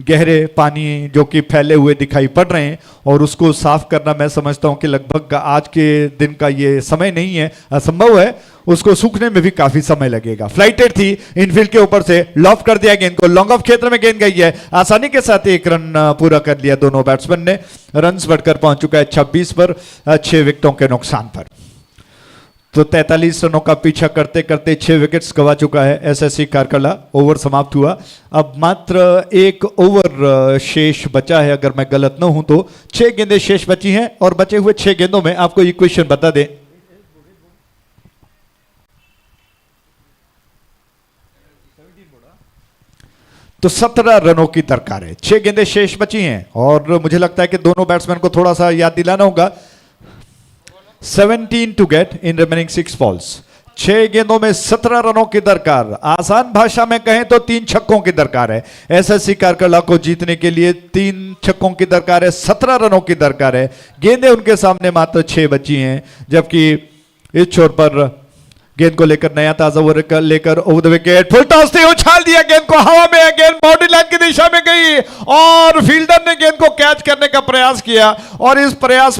गहरे पानी जो कि फैले हुए दिखाई पड़ रहे हैं और उसको साफ करना मैं समझता हूं कि लगभग आज के दिन का ये समय नहीं है, असंभव है, उसको सूखने में भी काफी समय लगेगा। फ्लाइटेड थी, इनफील्ड के ऊपर से लॉफ्ट कर दिया गेंद को, लॉन्ग ऑफ क्षेत्र में गेंद गई है, आसानी के साथ 1 रन पूरा कर लिया दोनों बैट्समैन ने। रन्स बढ़कर पहुंच चुका है 26 पर 6 विकेटों के नुकसान पर। तो 43 रनों का पीछा करते करते 6 विकेट्स गवा चुका है एसएससी कारकला। ओवर समाप्त हुआ, अब मात्र 1 ओवर शेष बचा है, अगर मैं गलत न हूं तो 6 गेंदें शेष बची हैं और बचे हुए 6 गेंदों में आपको इक्वेशन बता दें। तो 17 रनों की दरकार है, 6 गेंदें शेष बची हैं और मुझे लगता है कि दोनों बैट्समैन को थोड़ा सा याद दिलाना होगा। 17 to get in remaining 6 balls, 6 गेंदों में 17 रनों की दरकार। आसान भाषा में कहें तो 3 छक्कों की दरकार है। एसएससी कारकला को जीतने के लिए 3 छक्कों की दरकार है, 17 रनों की दरकार है। गेंदें उनके सामने मात्र 6 बची हैं, जबकि इस छोर पर गेंद को लेकर नया ताजा ओवर लेकर over the wicket full toss से उछाल दिया, गेंद को हवा में, गेंद बाउंड्री लाइन की दिशा में गई और फील्डर ने गेंद को कैच करने का प्रयास किया और इस प्रयास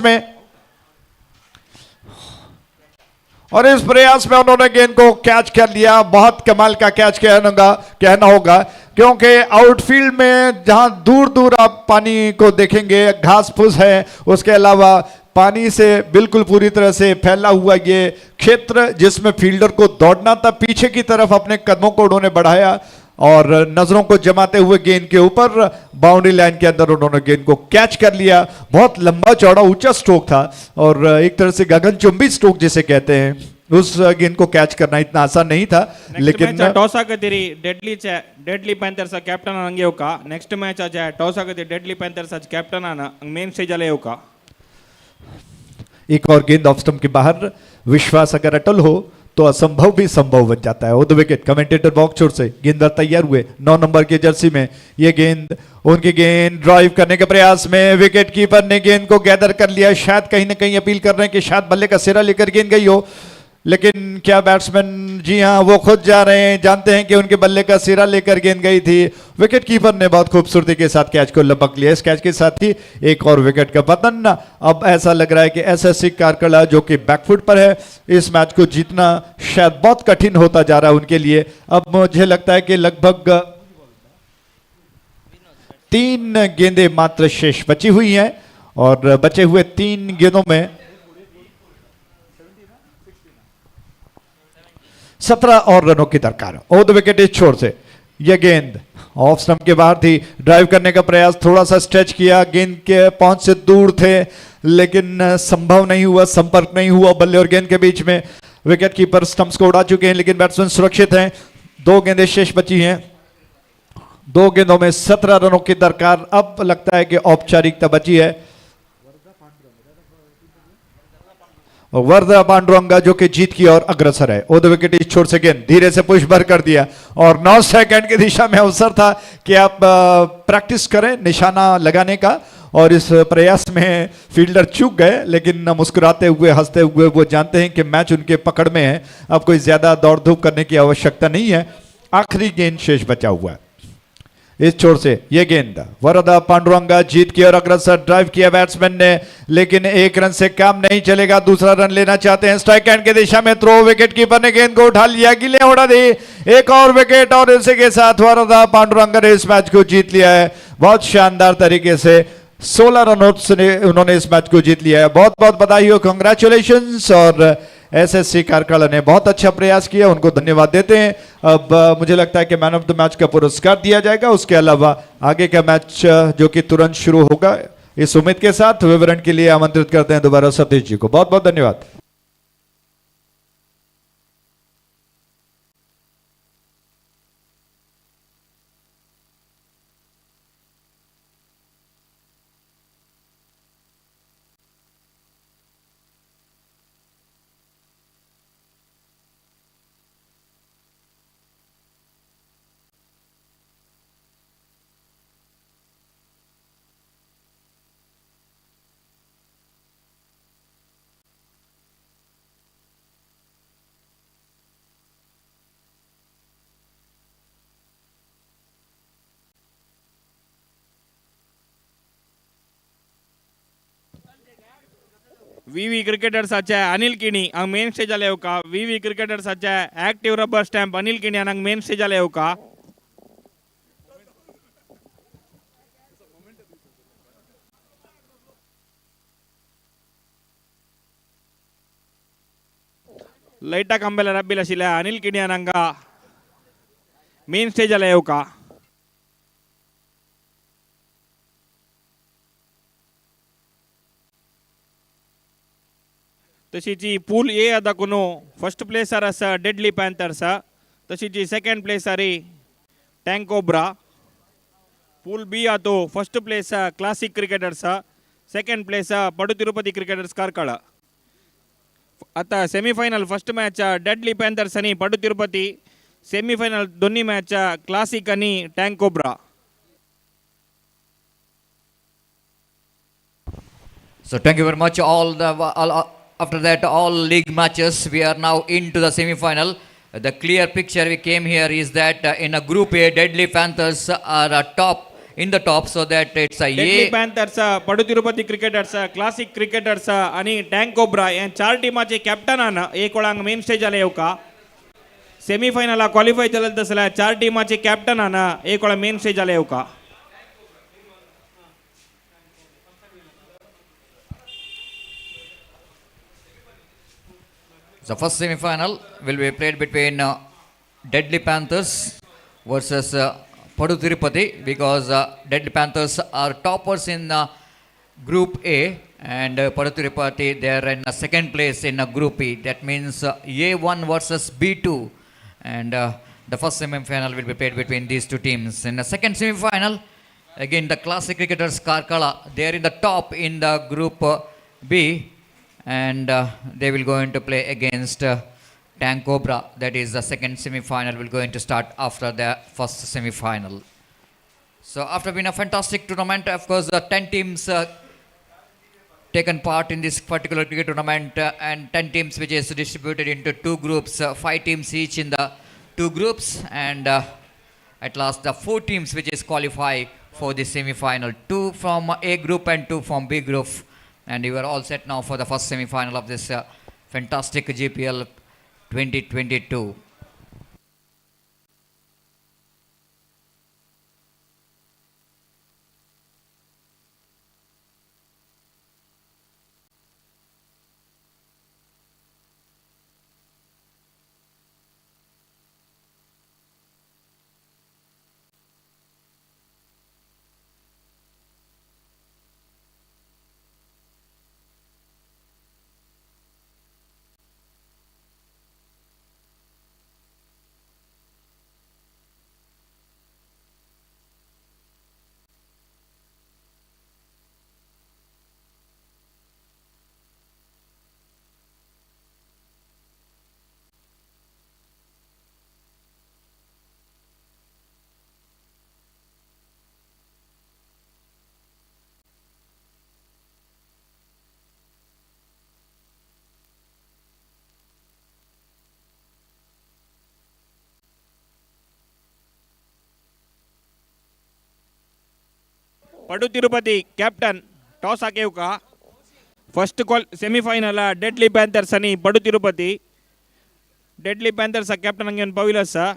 में उन्होंने गेंद को कैच कर लिया। बहुत कमाल का कैच कहना होगा, क्योंकि आउटफील्ड में जहां दूर दूर आप पानी को देखेंगे, घास फूस है, उसके अलावा पानी से बिल्कुल पूरी तरह से फैला हुआ ये क्षेत्र जिसमें फील्डर को दौड़ना था, पीछे की तरफ अपने कदमों को उन्होंने बढ़ाया और नजरों को जमाते हुए गेंद के ऊपर बाउंड्री लाइन के अंदर उन्होंने गेंद को कैच कर लिया। बहुत लंबा चौड़ा ऊंचा स्ट्रोक था और एक तरह से गगनचुंबी स्ट्रोक जिसे कहते हैं, उस गेंद को कैच करना इतना आसान नहीं था। लेकिन टॉस ಆಗದಿರಿ ಡೆಡ್ಲಿ ಪ್ಯಾಂಥರ್ಸ್ ಕ್ಯಾಪ್ಟನ್ ನಂಗೆ ಹೋಕ ನೆಕ್ಸ್ಟ್ ಮ್ಯಾಚ್ ಆಜ टॉस ಆಗದಿ ಡೆಡ್ಲಿ ಪ್ಯಾಂಥರ್ಸ್ आज कैप्टन आना मेन स्टेज अले होका। एक और गेंद ऑफ स्टंप के बाहर, विश्वास अगर अटल हो तो असंभव भी संभव बन जाता है। Over the wicket commentator box छोर से गेंदबाज तैयार हुए 9 नंबर की जर्सी में। ये गेंद उनकी गेंद ड्राइव करने के प्रयास में विकेट कीपर ने गेंद को गैदर कर लिया। शायद कहीं ना कहीं अपील कर रहे हैं कि शायद बल्ले का सिरा लेकर गेंद गई हो, लेकिन क्या बैट्समैन, जी हां, वो खुद जा रहे हैं, जानते हैं कि उनके बल्ले का सिरा लेकर गेंद गई थी। विकेट कीपर ने बहुत खूबसूरती के साथ कैच को लपक लिया। इस कैच के साथ ही एक और विकेट का पतन। अब ऐसा लग रहा है कि एसएससी कारकला जो कि बैकफुट पर है, इस मैच को जीतना शायद बहुत कठिन होता जा रहा है उनके लिए। अब मुझे लगता है कि लगभग 3 गेंदें मात्र शेष बची हुई हैं और बचे हुए 3 गेंदों में 17 और रनों की दरकार। ओवर द विकेट इस छोर से यह गेंद ऑफ स्टंप के बाहर थी। ड्राइव करने का प्रयास, थोड़ा सा स्ट्रेच किया, गेंद के पहुंच से दूर थे लेकिन संभव नहीं हुआ, संपर्क नहीं हुआ बल्ले और गेंद के बीच में। विकेट कीपर स्टंप्स को उड़ा चुके हैं लेकिन बैट्समैन सुरक्षित हैं। 2 गेंदें शेष बची हैं, 2 गेंदों में 17 रनों की दरकार। अब लगता है कि औपचारिकता बची है। वर्धा पांडुरंगा जो कि जीत की ओर अग्रसर है। ओवर द विकेट इस छोर से गेंद धीरे से पुश भर कर दिया और 9 सेकंड की दिशा में अवसर था कि आप प्रैक्टिस करें निशाना लगाने का, और इस प्रयास में फील्डर चूक गए लेकिन मुस्कुराते हुए हंसते हुए वो जानते हैं कि मैच उनके पकड़ में है, अब कोई ज्यादा दौड़ धूप करने की आवश्यकता नहीं है। आखिरी गेंद शेष बचा हुआ है। इस छोर से यह गेंद वरदा पांडुरंगा जीत की और अग्रसर। ड्राइव किया बैट्समैन ने लेकिन 1 रन से काम नहीं चलेगा, दूसरा रन लेना चाहते हैं। स्ट्राइक एंड की दिशा में थ्रो, विकेट कीपर ने गेंद को उठा लिया, गिले उड़ा दी, एक और विकेट और इसी के साथ वरदा पांडुरंगा ने इस मैच को जीत लिया है। बहुत शानदार तरीके से 16 रनों से उन्होंने इस मैच को जीत लिया है। बहुत बहुत बधाई हो, कांग्रेचुलेशंस। और एसएससी कारकला ने बहुत अच्छा प्रयास किया, उनको धन्यवाद देते हैं। अब मुझे लगता है कि मैन ऑफ द मैच का पुरस्कार दिया जाएगा। उसके अलावा आगे का मैच जो कि तुरंत शुरू होगा, इस उम्मीद के साथ विवरण के लिए आमंत्रित करते हैं दोबारा सतीश जी को। बहुत बहुत धन्यवाद। ವಿ ಕ್ರಿಕೆಟರ್ಸ್ ಆಚೆ ಅನಿಲ್ ಕಿಣಿ ಹಂಗೆ ಮೇನ್ ಸ್ಟೇಜ್ ಅಲ್ಲಿ ಹೋಗ ವಿ ಕ್ರಿಕೆಟರ್ಸ್ ಆಚೆ ಆಕ್ಟಿವ್ ರಬ್ಬರ್ ಸ್ಟ್ಯಾಂಪ್ ಅನಿಲ್ ಕಿಣಿ ನಂಗೆ ಮೇನ್ ಸ್ಟೇಜ್ ಅಲ್ಲಿ ಹೋಗ ಲೈಟಾ ಕಂಬೆಲ್ಲ ರಬ್ಬಿಲ ಶಿಲೆ ಅನಿಲ್ ಕಿಣಿ ನಂಗ ಮೇನ್ ಸ್ಟೇಜ್ ಅಲ್ಲಿ ಹೋಗ तशी जी पूल ए अदाकुनो फर्स्ट प्लेसर आसा डेडली पॅन्थर्स, तशी जी second placer tank cobra. Pool B आतो first place classic cricketers, second place Padu Tirupati cricketers Karkala. आता semifinal first match deadly panthers आणि पडु तिरुपति, सेमीफायनल दोन्ही मॅच क्लासिक आणि tank cobra. So thank you very much. After that, all league matches, we are now into the semi-final. The clear picture we came here is that in a group A, Deadly Panthers are in the top, so that it's a deadly panthers, Padu Tirupati cricketers, classic cricketers आणि tank cobra या 4 टीमाचे कॅप्टनान एक वळांग main stage आले येवका। Semifinal qualify जाले तसल्या 4 टीमाचे कॅप्टनान एक वळा main stage आले येवका। The first semi-final will be played between Deadly Panthers versus Padu Tirupati, because Deadly Panthers are toppers in Group A and Padu Tirupati they are in second place in Group E. That means A1 versus B2, and the first semi-final will be played between these two teams. In the second semi-final, again the classic cricketers Karkala, they are in the top in the Group B, and they will going to play against Tank Cobra. That is the second semi-final will going to start after the first semi-final. So after being a fantastic tournament, of course 10 teams taken part in this particular cricket tournament, and 10 teams which is distributed into 2 groups, 5 teams each in the 2 groups, and at last the 4 teams which is qualify for the semi-final, 2 from A group and 2 from B group. And you are all set now for the first semi-final of this fantastic GPL 2022. पडू Tirupati captain toss हाकेव का first call semifinal deadly panthers आणि Padu Tirupati deadly Panthers captain घेऊन Powell आसा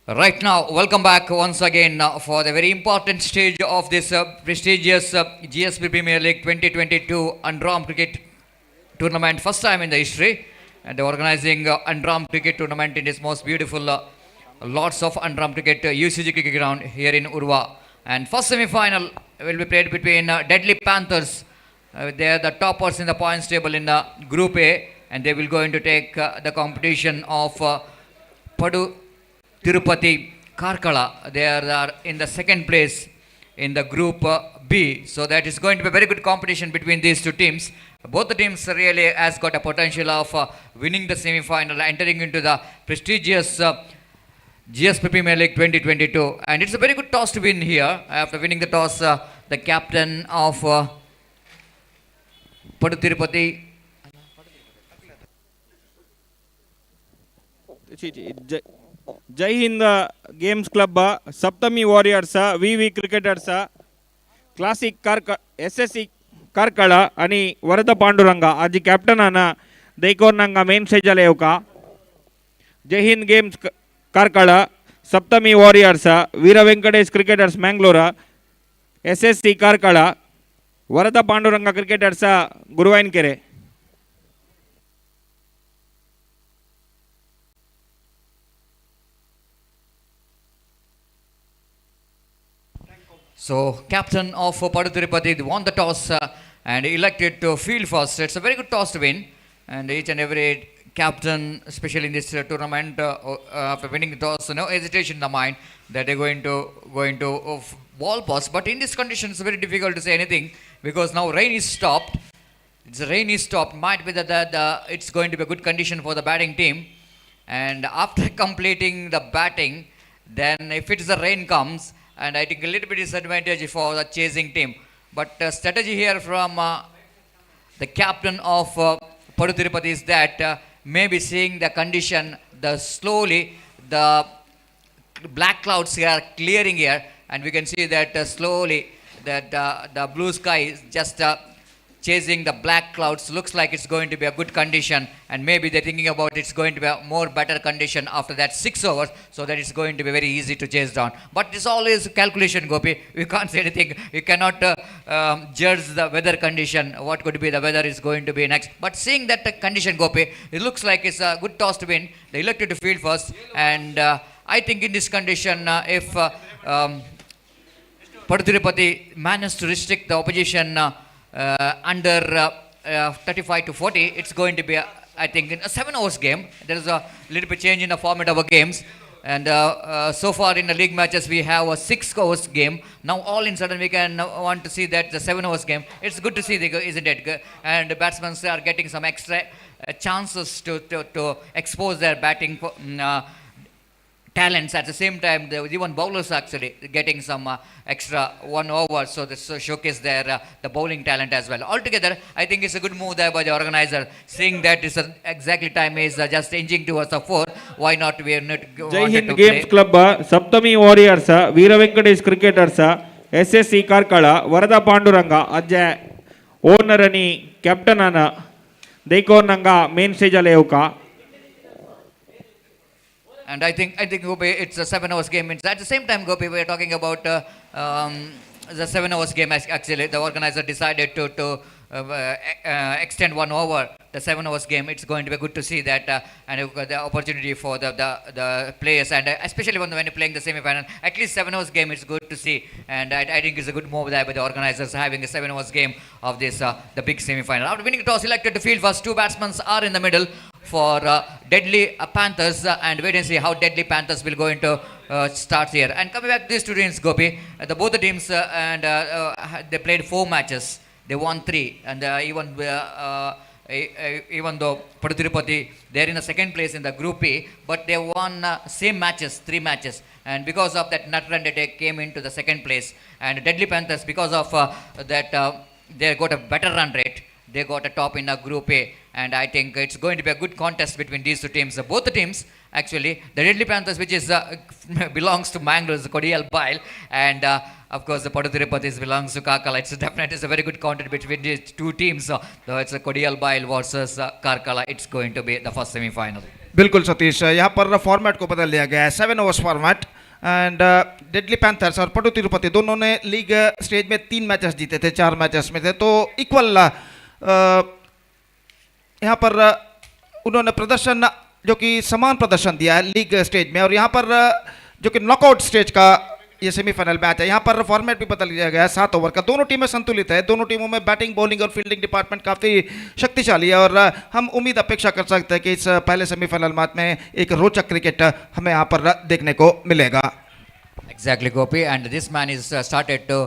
Right now, welcome back once again for the very important stage of this prestigious GSP Premier League 2022 Underarm Cricket Tournament. First time in the history, and they're organizing Underarm Cricket Tournament in this most beautiful lots of Underarm Cricket UCG cricket ground here in Urva. And first semi-final will be played between Deadly Panthers. They are the toppers in the points table in Group A, and they will going to take the competition of Padu Tirupati Karkala. They are in the second place in the Group B. So that is going to be a very good competition between these two teams. Both the teams really has got a potential of winning the semi-final, entering into the prestigious GSP Premier League 2022. And it's a very good toss to win here. After winning the toss, the captain of Padu Tirupati జై Hind games club సప్తమి warriors వివి cricketers classic SSC Karkala आणि ವರದ ಪಾಂಡುರಂಗ ಆಜಿ captain ಅನ ದೈಕೋರ್ನಂಗ main stage ಅಲೆ Jai Hind games Karkala Saptami warriors Veera Venkatesh cricketers Mangalore SSC Karkala Varada Panduranga cricketers Guruvayanakere. So, captain of Padu Tirupati won the toss and elected to field first. It's a very good toss to win, and each and every captain, especially in this tournament, after winning the toss, no hesitation in the mind that they're going to ball pass. But in this condition, it's very difficult to say anything because now rain is stopped. Rain is stopped. Might be that it's going to be a good condition for the batting team. And after completing the batting, then if it's the rain comes, and I think a little bit disadvantage for the chasing team. But strategy here from the captain of Padu Tirupati is that maybe seeing the condition, slowly the black clouds are clearing here, and we can see that slowly that the blue sky is just chasing the black clouds. Looks like it's going to be a good condition, and maybe they're thinking about it's going to be a more better condition after that 6 overs, so that it's going to be very easy to chase down. But it's always calculation, Gopi. We can't say anything. We cannot judge the weather condition, what could be the weather is going to be next. But seeing that condition, Gopi, it looks like it's a good toss to win. They elected to field first, and I think in this condition, if Padu Tirupati managed to restrict the opposition under 35 to 40, it's going to be, I think, in a 7 hours game. There is a little bit change in the format of our games. And so far in the league matches, we have a 6 hours game. Now all in sudden we can want to see that the 7 hours game. It's good to see, isn't it? And the batsmen are getting some extra chances to expose their batting talents. At the same time, even bowlers actually getting some extra 1 over, so this showcase their the bowling talent as well. Altogether, I think it's a good move there by the organizer, seeing that it's exactly time is just inching towards the 4. Why not? We are not Jai Hind games club Saptami warriors Veera Venkatesh cricketers SSC Karkala Varada Panduranga ಅಜ್ಜ owner అని captain ಅನ ದೈಕೋರ್ನಂಗ main stage ಅಲೆ And I think Gopi, it's a 7 hours game. At the same time, Gopi, we are talking about the 7 hours game. Actually, the organizer decided to extend 1 over the 7 hours game. It's going to be good to see that and the opportunity for the players, and especially when you're playing the semi-final. At least 7 hours game, it's good to see, and I think it's a good move there by the organizers having a 7 hours game of this the big semi-final. After winning the toss, elected to field first. 2 batsmen are in the middle for deadly Panthers, and wait and see how deadly Panthers will go into start here. And coming back to these 2 teams, Gopi, both the teams and they played 4 matches. They won 3, and even though Padu Tirupati, they're in the second place in the Group A, but they won same matches, 3 matches, and because of that nut run they came into the second place. And Deadly Panthers, because of that, they got a better run rate. They got a top in the Group A, and I think it's going to be a good contest between these 2 teams. Both the teams, actually, the Deadly Panthers, which is belongs to Mangalore, Kodiyal Bile, and of course the Padu Tirupati belongs to Karkala. It's definitely a very good contest between these 2 teams. So it's a Kodiyal Bile versus Karkala. It's going to be the first semi-final. बिल्कुल सतीश, यहाँ पर format को बदल दिया गया है 7 overs format. And deadly panthers और पटु तिरुपति दोनों ने लीग स्टेज में 3 मैचेस जीते थे, 4 मैचेस में थे, तो इक्वल यहाँ पर उन्होंने प्रदर्शन जो कि समान प्रदर्शन दिया है लीग स्टेज में. और यहाँ पर जो कि नॉकआउट स्टेज का ये सेमीफाइनल मैच है, यहाँ पर फॉर्मेट भी बदल दिया गया है 7 ओवर का. दोनों टीमें संतुलित है, दोनों टीमों में बैटिंग, बॉलिंग और फील्डिंग डिपार्टमेंट काफ़ी शक्तिशाली है, और हम उम्मीद अपेक्षा कर सकते हैं कि इस पहले सेमीफाइनल मैच में एक रोचक क्रिकेट हमें यहाँ पर देखने को मिलेगा. Exactly, Gopi, and this man is started to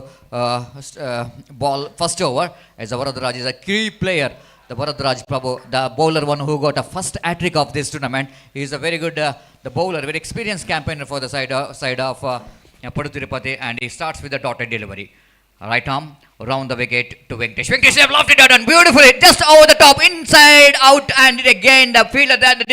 ball first over as Varadaraj is a key player. The Varadaraj Prabhu, the bowler one who got a first hat-trick of this tournament. He is a very good the bowler, very experienced campaigner for the side of Padu Tirupati, and he starts with the dotted delivery. Right arm round the wicket to Venkatesh. Venkatesh have lofted it and beautifully just over the top, inside out, and again the fielder at the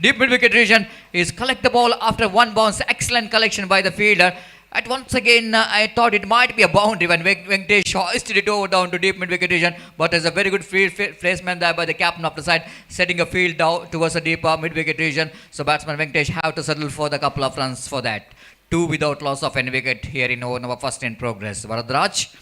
deep mid wicket region is collect the ball after one bounce. Excellent collection by the fielder. At once again, I thought it might be a boundary when Venkatesh hoisted it over down to deep mid wicket region, but there's a very good field placement there by the captain of the side, setting a field down towards the deep mid wicket region. So batsman Venkatesh have to settle for the couple of runs for that. Two without loss of any wicket here in over number first in progress. Varadraj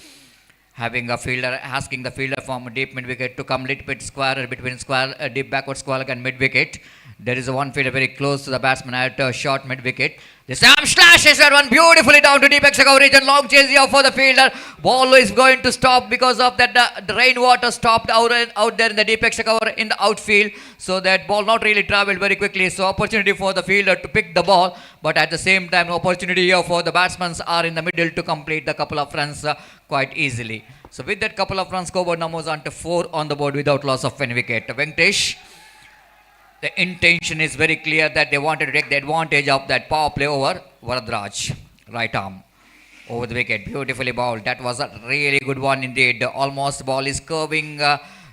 having a fielder, asking the fielder from deep mid wicket to come little bit square between square, deep backward square and mid wicket. There is a one fielder very close to the batsman at short mid wicket. This time slashes that one beautifully down to deep extra coverage and long chase here for the fielder. Ball is going to stop because of that the rainwater stopped out there in the deep extra cover in the outfield. So that ball not really travelled very quickly. So opportunity for the fielder to pick the ball, but at the same time opportunity here for the batsmen are in the middle to complete the couple of runs quite easily. So with that couple of runs, scoreboard numbers on to 4 on the board without loss of any wicket. Venkatesh, the intention is very clear that they wanted to take the advantage of that power play over Varadraj. Right arm over the wicket, beautifully bowled. That was a really good one indeed. Almost ball is curving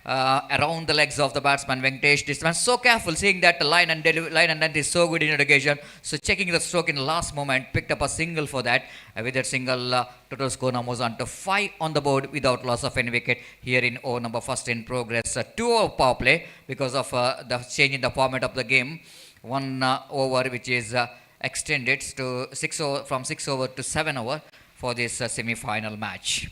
around the legs of the batsman Venkatesh. This man so careful, seeing that the line and length is so good in occasion. So checking the stroke in the last moment, picked up a single for that. With that single, total score numbers on to 5 on the board without loss of any wicket here in over number first in progress. 2 over power play because of the change in the format of the game. 1 over which is extended to 6 over, from 6 over to 7 over for this semi-final match.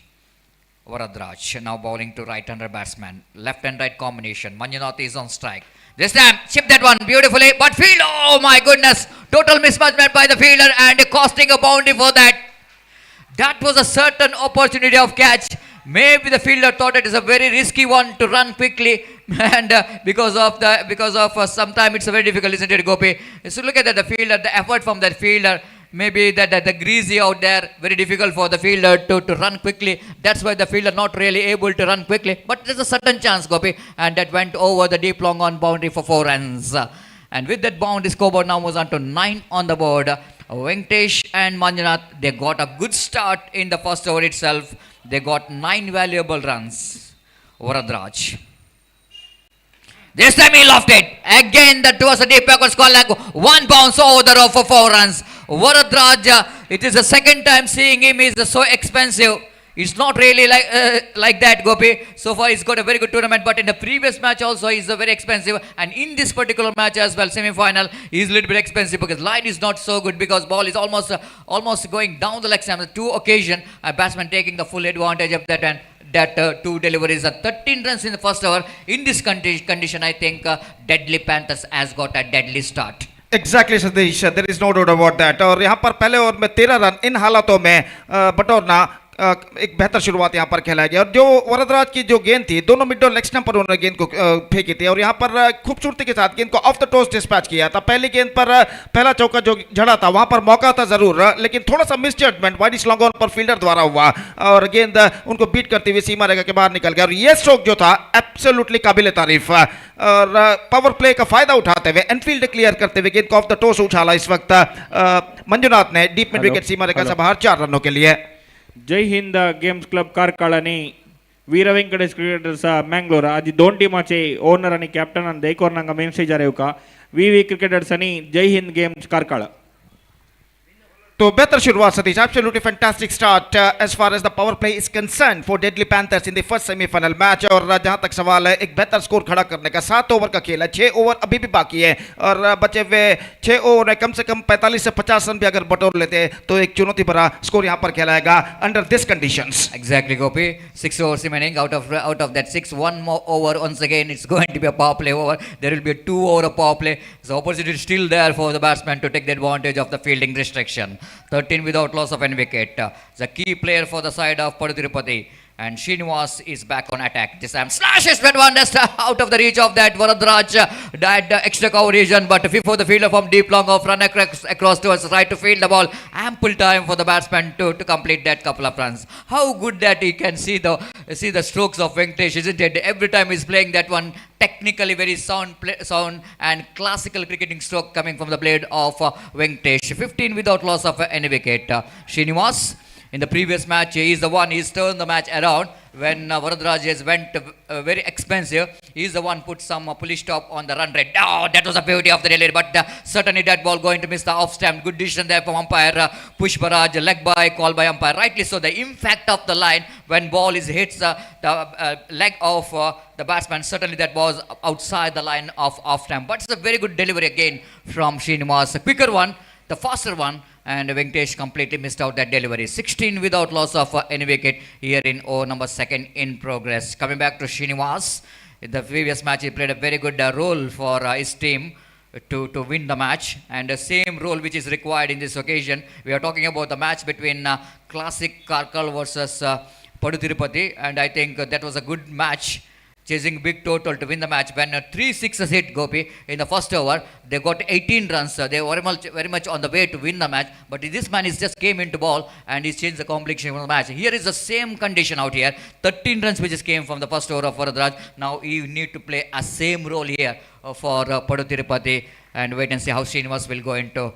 Varadraj now bowling to right-hander batsman. Left and right combination. Manjunath is on strike. This time, chip that one beautifully. But field, oh my goodness. Total mismatch by the fielder and costing a boundary for that. That was a certain opportunity of catch. Maybe the fielder thought it is a very risky one to run quickly, and because of sometime it's a very difficult, isn't it, Gopi? So look at that, the fielder, the effort from that fielder. Maybe that the greasy out there, very difficult for the fielder to run quickly. That's why the fielder not really able to run quickly. But there's a certain chance, Gopi, and that went over the deep long on boundary for 4 runs. And with that boundary, scoreboard now moves on to 9 on the board. Venkatesh and Manjunath, they got a good start in the first over itself. They got 9 valuable runs. Varadraj. This time he lofted. Again, that was a deep backward square leg. One bounce over the row for 4 runs. Varadraj, it is the second time seeing him. He is so expensive. It's not really like that, Gopi. So far, he's got a very good tournament. But in the previous match also, he's very expensive. And in this particular match as well, semi-final, he's a little bit expensive because line is not so good because ball is almost going down the leg side. On 2 occasions, a batsman taking the full advantage of that and that 2 deliveries, 13 runs in the first over. In this condition, I think Deadly Panthers has got a deadly start. Exactly, Satish. There is no doubt about that. और यहाँ पर पहले over में 13 run in हालातों में बटोरना एक बेहतर शुरुआत यहाँ पर खेला गया और जो वरदराज की जो गेंद थी दोनों मिड और लेग स्टंप पर उन्होंने गेंद को फेंकी थी और यहाँ पर खूबसूरती के साथ गेंद को ऑफ द टॉस डिस्पैच किया था। पहली गेंद पर पहला चौका जो झड़ा था वहां पर मौका था जरूर, लेकिन थोड़ा सा misjudgement wide long on पर फील्डर द्वारा हुआ और गेंद उनको बीट करते हुए सीमा रेखा के बाहर निकल गया और ये स्ट्रोक जो था एब्सोल्युटली काबिल तारीफ और पावर प्ले का फायदा उठाते हुए एनफील्ड क्लियर करते हुए गेंद को ऑफ द टॉस उछाला इस वक्त मंजुनाथ ने डीप मिड विकेट सीमा रेखा से बाहर 4 रनों के लिए। जय हिंद गेम्स क्लब कारकाळनी वीर वेंकटेश क्रिकेटर्स मैंगलोर आज 2 टीमाचे ओनर आणि कॅप्टन आणि दैकोरनांगा मेन स्टेजर येवका वीवी क्रिकेटर्स आणि जय हिंद गेम्स कारकाळ। तो बेहतर शुरुआत Satish, absolutely fantastic start as far as the power play is concern for deadly panthers in the first semifinal match और जहां तक सवाल है एक बेहतर स्कोर खड़ा करने का 7 ओवर का खेल है, 6 ओवर अभी भी बाकी है और बचे हुए 6 ओवर में कम से कम 45 से 50 रन भी अगर बटोर लेते तो एक चुनौती भरा स्कोर यहां पर खेलाएगा under this conditions. Exactly, Gopi. 6 overs remaining. Out of that 6, 1 more over. Once again, it's going to be a power play over. There will be a 2 over power play. The opportunity is still there for the batsman to take the advantage of the fielding restriction. 13 without loss of any wicket. The key player for the side of Padutirupati. And Srinivas is back on attack. This time slashes that one just out of the reach of that Varadraj. That extra cover region, but before the fielder from deep long off run across towards right to field the ball. Ample time for the batsman to complete that couple of runs. How good that he can see the strokes of Venkatesh, isn't it? Every time he's playing that one, technically very sound and classical cricketing stroke coming from the blade of Venkatesh. 15 without loss of any wicket. Srinivas In the previous match, he is the one, he's turned the match around when Varadraj went very expensive. He's the one put some pulley stop on the run rate. Oh, that was a beauty of the delivery, but certainly that ball going to miss the off stamp. Good decision there from umpire Pushparaj, leg by, call by umpire. Rightly so, the impact of the line when ball is hits the leg of the batsman, certainly that was outside the line of off stamp. But it's a very good delivery again from Srinivas. A quicker one, the faster one, and Venkatesh completely missed out that delivery. 16 without loss of any wicket here in over number second in progress. Coming back to Srinivas, in the previous match he played a very good role for his team to win the match, and the same role which is required in this occasion. We are talking about the match between Classic Karkal versus Padu Tirupati, and I think that was a good match, chasing big total to win the match. When 3 sixes hit Gopi in the first over, they got 18 runs. They were very much on the way to win the match. But this man is just came into ball and he's changed the complexion of the match. Here is the same condition out here. 13 runs which just came from the first over of Varadraj. Now you need to play a same role here for Padu Tirupati, and wait and see how Srinivas will go into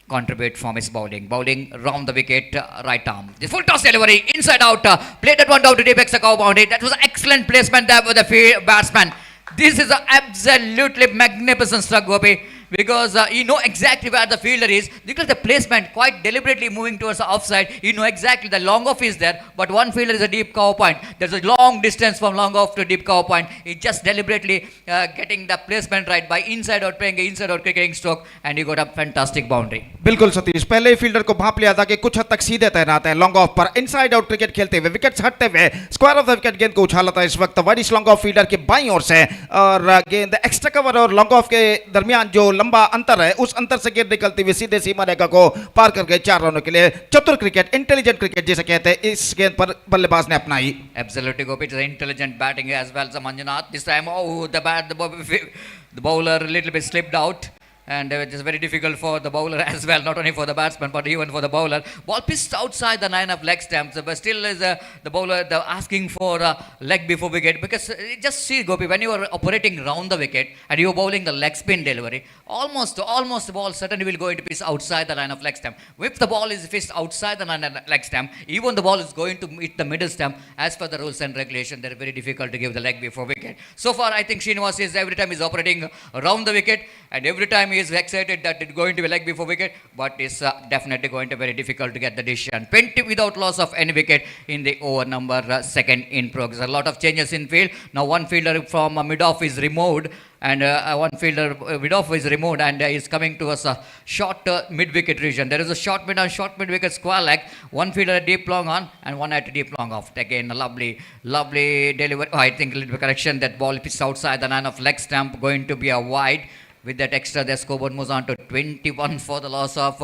contribute from his bowling. Bowling round the wicket, right arm. The full toss delivery, inside out. Played that one down to deep extra cow boundary. That was an excellent placement there with the batsman. This is an absolutely magnificent struck, Gopi, because you know exactly where the fielder is. Because the placement quite deliberately moving towards the offside. You know exactly the long off is there, but one fielder is a deep cover point. There's a long distance from long off to deep cover point. He just deliberately getting the placement right by inside out, playing inside out cricketing stroke, and he got a fantastic boundary. बिल्कुल सतीश, पहले ही fielder को भाप लिया था कि कुछ हद तक सीधे तैनात है लॉन्ग ऑफ पर, इनसाइड आउट क्रिकेट खेलते हुए विकेट्स हटते हुए स्क्वायर ऑफ द विकेट गेंद को उछाला था इस वक्त वाइडिश लॉन्ग ऑफ फील्डर के बाईं ओर से, और गेंद एक्स्ट्रा कवर और लॉन्ग ऑफ के दरमियान जो लंबा अंतर है उस अंतर से गेंद निकलती हुई सीधे सीमा रेखा को पार कर गए 4 रनों के लिए। चतुर क्रिकेट, इंटेलिजेंट क्रिकेट जिसे कहते हैं, इस गेंद पर बल्लेबाज ने अपनाई। Absolutely, Gopi. It's intelligent batting as well as Manjunath. This time, oh, the bowler a little bit slipped out. And it is very difficult for the bowler as well, not only for the batsman, but even for the bowler. Ball pitched outside the line of leg stumps, but still is the bowler asking for leg before wicket. Because just see, Gopi, when you are operating round the wicket and you are bowling the leg spin delivery, almost the ball certainly will go into pitch outside the line of leg stump. If the ball is pitched outside the line of leg stump, even the ball is going to hit the middle stump. As per the rules and regulation, they are very difficult to give the leg before wicket. So far, I think Srinivas is every time is operating around the wicket, and every time he is excited that it's going to be leg before wicket, but it's definitely going to be very difficult to get the decision. 20 without loss of any wicket in the over number second in progress. A lot of changes in field. Now one fielder from mid-off is removed, and one fielder mid-off is removed, and is coming to us a short mid-wicket region. There is a short mid-wicket square leg. One fielder at deep long on, and one at deep long off. Again, a lovely delivery. Oh, I think a little bit correction. That ball pitched outside the line of leg stump, going to be a wide. With that extra, the scoreboard moves on to 21 for the loss of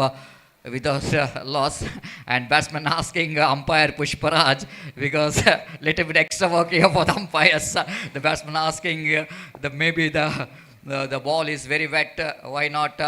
without loss, and batsman asking umpire Pushparaj, because little bit extra work here for the umpires. The batsman asking maybe the ball is very wet. Why not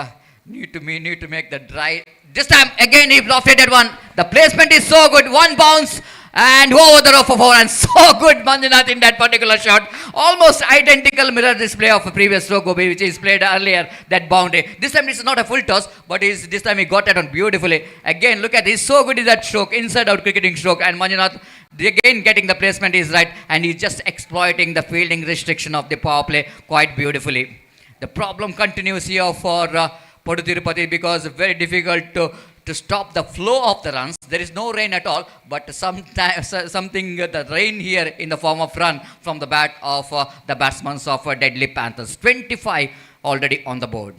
need to make the dry? This time again he lofted that one. The placement is so good. One bounce. And over the row for 4, and so good Manjunath in that particular shot. Almost identical mirror display of a previous stroke, Gopi, which is played earlier, that boundary. This time it's not a full toss, but this time he got it on beautifully. Again, look at this, so good is that stroke, inside out cricketing stroke, and Manjunath again getting the placement is right, and he's just exploiting the fielding restriction of the power play quite beautifully. The problem continues here for Padu Tirupati, because very difficult to stop the flow of the runs. There is no rain at all, but the rain here in the form of run from the bat of the batsmen of Deadly Panthers. 25 already on the board.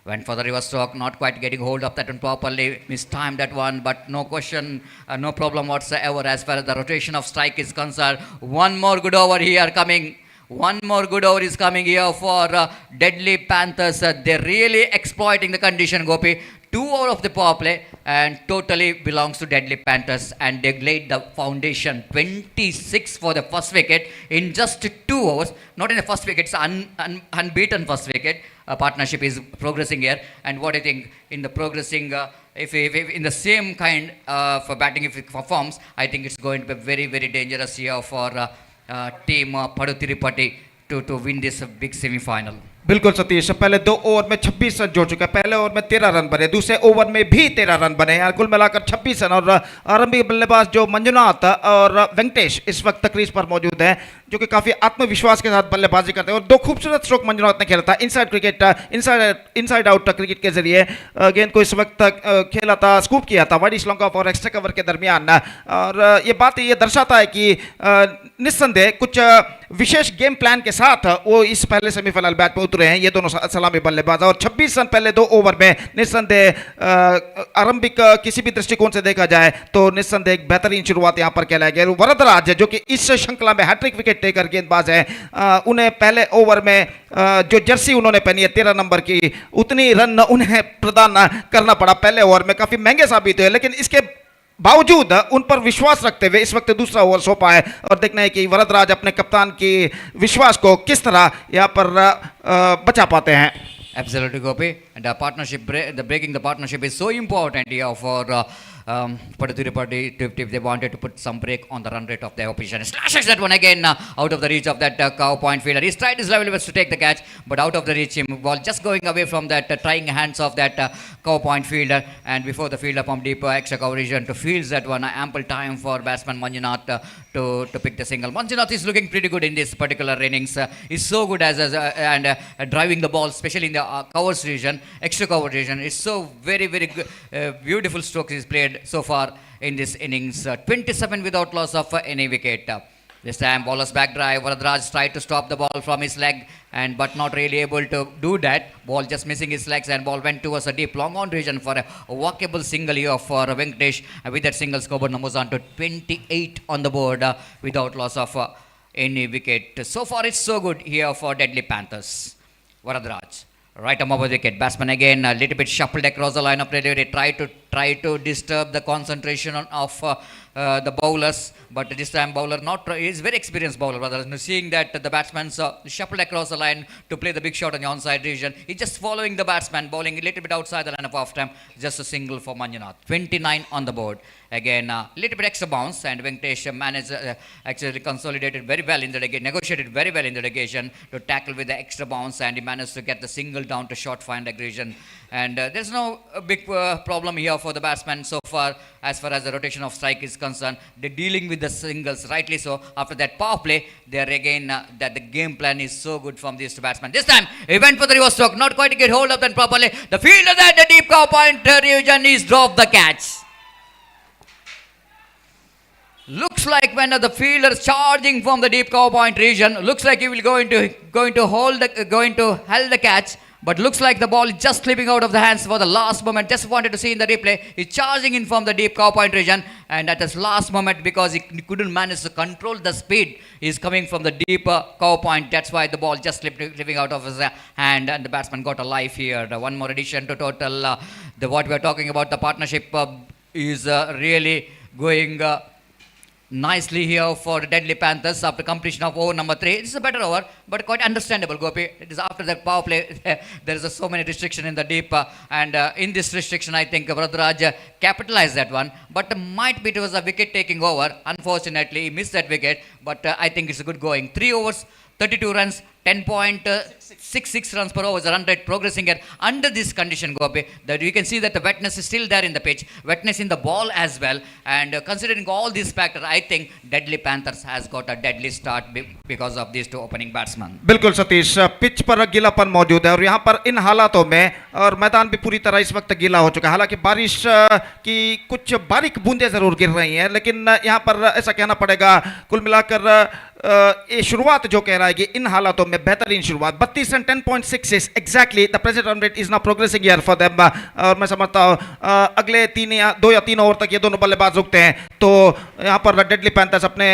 Went for the reverse stroke, not quite getting hold of that one properly, mistimed that one, but no question, no problem whatsoever as far as the rotation of strike is concerned. One more good over here coming. One more good over is coming here for Deadly Panthers. They're really exploiting the condition, Gopi. 2 over of the power play, and totally belongs to Deadly Panthers, and they laid the foundation. 26 for the first wicket in just 2 overs. Not in the first wicket, it's unbeaten first wicket. Partnership is progressing here, and what I think in the progressing, if in the same kind for batting, if it performs, I think it's going to be very, very dangerous here for team Padu Tirupati to win this big semi-final. बिल्कुल सतीश, पहले 2 over में 26 run जोड़ चुका है, पहले over में 13 run बने, दूसरे ओवर में भी 13 रन बने, यार कुल मिलाकर 26 रन। और आरंभिक बल्लेबाज जो मंजुनाथ और वेंकटेश इस वक्त क्रीज पर मौजूद हैं, जो कि काफी आत्मविश्वास के साथ बल्लेबाजी करते हैं। और 2 खूबसूरत स्ट्रोक मंजुनाथ ने खेला था इनसाइड आउट क्रिकेट के जरिए, गेंद को इस वक्त खेला था, स्कूप किया था वाइड लॉन्ग ऑफ और एक्स्ट्रा कवर के दरमियान। और ये बात ये दर्शाता है कि निस्संदेह कुछ विशेष गेम प्लान के साथ वो इस पहले सेमीफाइनल मैच में उतरे हैं ये दोनों सलामी बल्लेबाज। और 26 रन पहले 2 ओवर में निस्संदेह आरंभिक किसी भी दृष्टिकोण से देखा जाए तो निस्संदेह एक बेहतरीन शुरुआत यहां पर कहलाया गया। वरदराज जो कि इस श्रृंखला में हैट्रिक विकेट टेकर गेंदबाज है, उन्हें पहले ओवर में जो जर्सी उन्होंने पहनी है 13 नंबर की, उतनी रन उन्हें प्रदान करना पड़ा पहले ओवर में, काफी महंगे साबित हुए। लेकिन इसके बावजूद उन पर विश्वास रखते हुए इस वक्त दूसरा ओवर सौंपा है और देखना है कि वरदराज अपने कप्तान की विश्वास को किस तरह यहां पर बचा पाते हैं। Absolutely, Gopi. And the partnership, breaking the partnership is so important here for Padaturi party if they wanted to put some break on the run rate of their opposition. Slashes that one again out of the reach of that cow point fielder. He's tried his level best to take the catch, but out of the reach, him ball just going away from that trying hands of that cow point fielder. And before the fielder from deep extra coverage to fields that one, ample time for batsman Manjunath to pick the single. Manjunath is looking pretty good in this particular innings. He's so good as driving the ball, especially in the covers region, extra coverage region. It's so very good, beautiful strokes he's played so far in this innings. 27 without loss of any wicket. This time bowler's back drive. Varadraj tried to stop the ball from his leg but not really able to do that. Ball just missing his legs and ball went towards a deep long on region for a walkable single here for Venkatesh. With that single scoreboard numbers on to 28 on the board without loss of any wicket. So far it's so good here for Deadly Panthers. Varadraj. Right arm over the wicket. Batsman again a little bit shuffled across the line of play. They try to disturb the concentration of the bowlers, but this time bowler is very experienced bowler. Rather than seeing that the batsman shuffled across the line to play the big shot on the onside region, he's just following the batsman, bowling a little bit outside the line of off time. Just a single for Manjunath. 29 on the board. Again, a little bit extra bounce, and Venkatesh managed actually consolidated very well in the negotiated very well in the negation to tackle with the extra bounce, and he managed to get the single down to short fine region. And there's no big problem here for the batsman so far as the rotation of strike is concerned. They're dealing with the singles, rightly so. After that power play, they're again that the game plan is so good from these two batsmen. This time, he went for the reverse stroke, not quite to get hold of that properly. The fielder at the deep cow point region is dropped the catch. Looks like when the fielder charging from the deep cow point region, looks like he will going to hold the catch. But looks like the ball is just slipping out of the hands for the last moment. Just wanted to see in the replay. He's charging in from the deep cow point region. And at his last moment, because he couldn't manage to control the speed, he's coming from the deep cow point. That's why the ball just slipping out of his hand. And the batsman got a life here. One more addition to total. What we are talking about, the partnership is really going nicely here for Deadly Panthers after completion of over number 3. This is a better over, but quite understandable, Gopi. It is after that power play, there is so many restriction in the deep, and in this restriction, I think Varadraj capitalized that one, but might be it was a wicket taking over. Unfortunately, he missed that wicket, but I think it's a good going. 3 overs, 32 runs, 10.66 runs per over is the run rate progressing here under this condition, Gopi. That you can see that the wetness is still there in the pitch, wetness in the ball as well, and considering all these factors, I think Deadly Panthers has got a deadly start because of these two opening batsmen. बिल्कुल Satish, pitch पर गीलापन मौजूद है और यहाँ पर इन हालातों में और मैदान भी पूरी तरह इस वक्त गीला हो चुका है। हालांकि बारिश की कुछ बारीक बूंदें जरूर गिर रही हैं, लेकिन यहाँ पर ऐसा कहना पड़ेगा कुल मिलाकर ये शुरुआत जो कह रहा है कि इन हालातों में बेहतरीन शुरुआत। 32 run 10.66 exactly the present run rate is now progressing here for them. और मैं समझता हूँ अगले 2 या 3 ओवर तक ये दोनों बल्लेबाज रुकते हैं तो यहाँ पर डेडली पैंथर्स अपने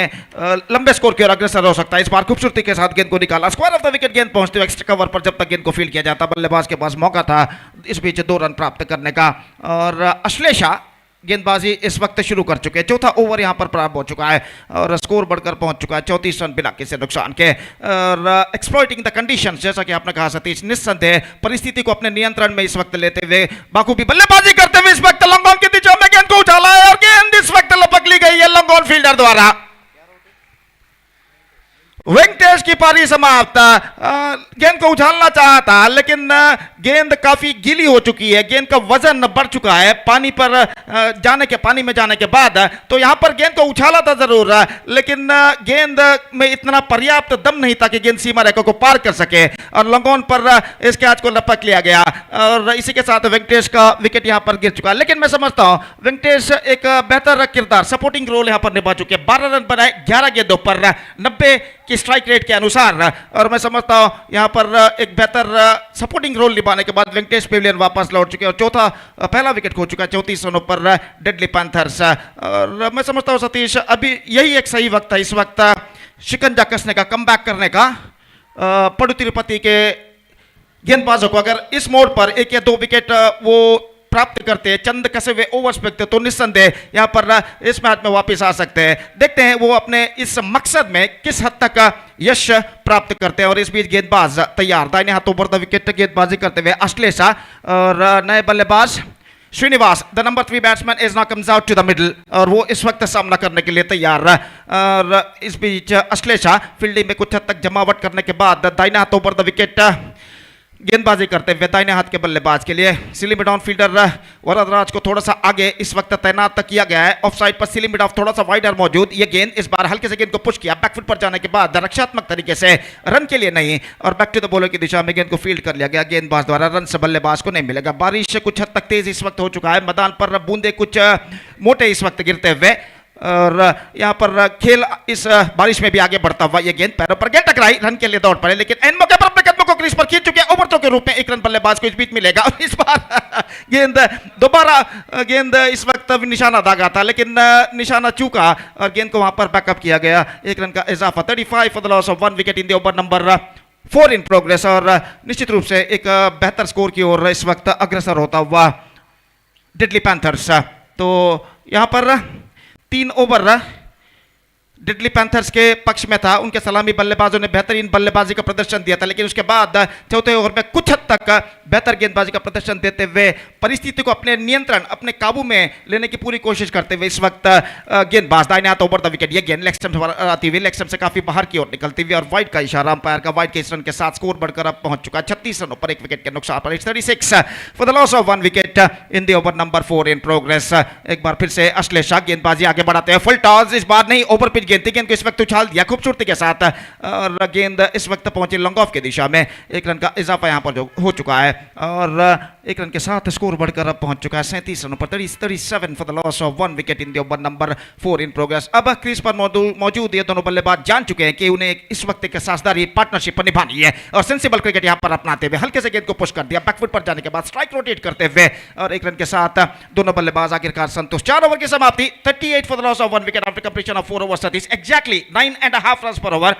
लंबे स्कोर की ओर अग्रसर हो सकता है। इस बार खूबसूरती के साथ गेंद को निकाला, स्क्वायर ऑफ द विकेट गेंद पहुंचते हुए एक्स्ट्रा कवर पर जब तक गेंद को फील्ड किया जाता बल्लेबाज के पास मौका था इस बीच 2 रन प्राप्त करने का। और अश्लेषा गेंदबाजी इस वक्त शुरू कर चुके हैं। चौथा ओवर यहां पर प्रारंभ हो चुका है और स्कोर बढ़कर पहुंच चुका है 34 रन बिना किसी नुकसान के। और एक्सप्लॉइटिंग द कंडीशंस, जैसा कि आपने कहा सतीश, निस्संदेह परिस्थिति को अपने नियंत्रण में इस वक्त लेते हुए बाखूबी बल्लेबाजी करते हुए इस वक्त लॉन्ग ऑन की दिशा में गेंद को उछाला है और गेंद इस वक्त लपक ली गई है लॉन्ग ऑन फील्डर द्वारा। वेंकटेश की पारी समाप्त। गेंद को उछालना चाहा था लेकिन गेंद काफी गीली हो चुकी है, गेंद का वजन बढ़ चुका है पानी में जाने के बाद। तो यहां पर गेंद को उछाला था जरूर लेकिन गेंद में इतना पर्याप्त दम नहीं था कि गेंद सीमा रेखा को पार कर सके और लॉन्ग ऑन पर इस कैच को लपक लिया गया और इसी के साथ वेंकटेश का विकेट यहां पर गिर चुका है। लेकिन मैं समझता हूं वेंकटेश एक बेहतर किरदार, सपोर्टिंग रोल यहां पर निभा चुके। 12 रन बनाए 11 गेंदों पर 90 की स्ट्राइक रेट के अनुसार और मैं समझता हूं यहां पर एक बेहतर सपोर्टिंग रोल निभाने के बाद वेंकटेश पेविलियन वापस लौट चुके और पहला विकेट खो चुका है 34 रनों पर डेडली पैंथर्स। और मैं समझता हूं सतीश अभी यही एक सही वक्त है इस वक्त शिकंजा कसने का, कमबैक करने का। पड़ु तिरुपति के गेंदबाजों को अगर इस मोड़ पर 1 या 2 विकेट वो प्राप्त करते हैं, चंद कसे हुए ओवर्स फेंकते तो निस्संदेह यहां पर इस मैच में वापस आ सकते हैं। देखते हैं वो अपने इस मकसद में किस हद तक यश प्राप्त करते हैं। और इस बीच गेंदबाज तैयार, दाहिने हाथों पर द विकेट गेंदबाजी करते हुए अश्लेषा और नए बल्लेबाज Srinivas the number 3 batsman is now comes out to the middle और वो इस वक्त सामना करने के लिए तैयार। और इस बीच अश्लेषा फील्डिंग में कुछ हद तक जमावट करने के बाद दाहिने हाथों पर द विकेट गेंदबाजी करते हुए दाहिने हाथ के बल्लेबाज के लिए सिली मिड ऑन फील्डर वरदराज को थोड़ा सा आगे इस वक्त तैनात किया गया है। ऑफ साइड पर सिली मिड ऑफ थोड़ा सा वाइडर मौजूद। ये गेंद इस बार हल्के से गेंद को पुश किया, बैकफुट पर जाने के बाद रक्षात्मक तरीके से रन के लिए नहीं और बैक टू द बॉलर की दिशा में गेंद को फील्ड कर लिया गया। गेंदबाज द्वारा रन से बल्लेबाज को नहीं मिलेगा। बारिश से कुछ हद तक तेज इस वक्त हो चुका है, मैदान पर बूंदे कुछ मोटे इस वक्त गिरते हुए और यहां पर खेल इस बारिश में भी आगे बढ़ता हुआ। ये गेंद पैरों पर गेंद टकराई, रन के लिए दौड़ पड़े लेकिन एंड मौके पर अपने कदमों को क्रीज पर खींच चुके। ओवर थ्रो के रूप में 1 रन बल्लेबाज को इस बीच मिलेगा और इस बार गेंद इस वक्त निशाना दागा था लेकिन निशाना चूका और गेंद को वहां पर बैकअप किया गया। 1 रन का इजाफा। 35 for the loss of 1 wicket in the over number 4 in progress और निश्चित रूप से एक बेहतर स्कोर की ओर इस वक्त अग्रसर होता हुआ डेडली पैंथर्स। तो यहां पर 3 ओवर डेडली पैंथर्स के पक्ष में था, उनके सलामी बल्लेबाजों ने बेहतरीन बल्लेबाजी का प्रदर्शन दिया था लेकिन उसके बाद चौथे ओवर में कुछ हद तक बेहतर गेंदबाजी का प्रदर्शन देते हुए परिस्थिति को अपने नियंत्रण, अपने काबू में लेने की पूरी कोशिश करते हुए इस वक्त गेंदबाज दाहिने हाथ ओवर द विकेट। ये गेंद लेग स्टंप आती हुई, लेग स्टंप से काफी बाहर की ओर निकलती हुई और वाइड का इशारा, अंपायर का वाइड के इस रन के साथ स्कोर बढ़कर अब पहुंच चुका है 36 रनों पर 1 विकेट के नुकसान पर। 36 for the loss of 1 wicket in the over number 4 in progress. एक बार फिर से अश्लेषा गेंदबाजी आगे बढ़ाते हैं, फुल टॉस, इस बार नहीं ओवर पिच गेंद थी, गेंद को इस वक्त उछाल दिया खूबसूरती के साथ और गेंद इस वक्त पहुंची लॉन्ग ऑफ की दिशा में। 1 रन का इजाफा यहां पर जो हो चुका है और 1 रन के साथ स्कोर बढ़कर अब पहुंच चुका है 37 रनों पर। 37 for the loss of 1 wicket in the over number 4 in progress. अब क्रीज पर मौजूद ये दोनों बल्लेबाज जान चुके हैं कि उन्हें इस वक्त एक साझेदारी पार्टनरशिप निभानी है और सेंसिबल क्रिकेट यहां पर अपनाते हुए हल्के से गेंद को पुश कर दिया, बैकफुट पर जाने के बाद स्ट्राइक रोटेट करते हुए और 1 रन के साथ दोनों बल्लेबाज आखिरकार संतुष्ट। 4 ओवर की समाप्ति, 38 for the loss of 1 wicket after completion of 4 overs. That is exactly 9.5 runs per over.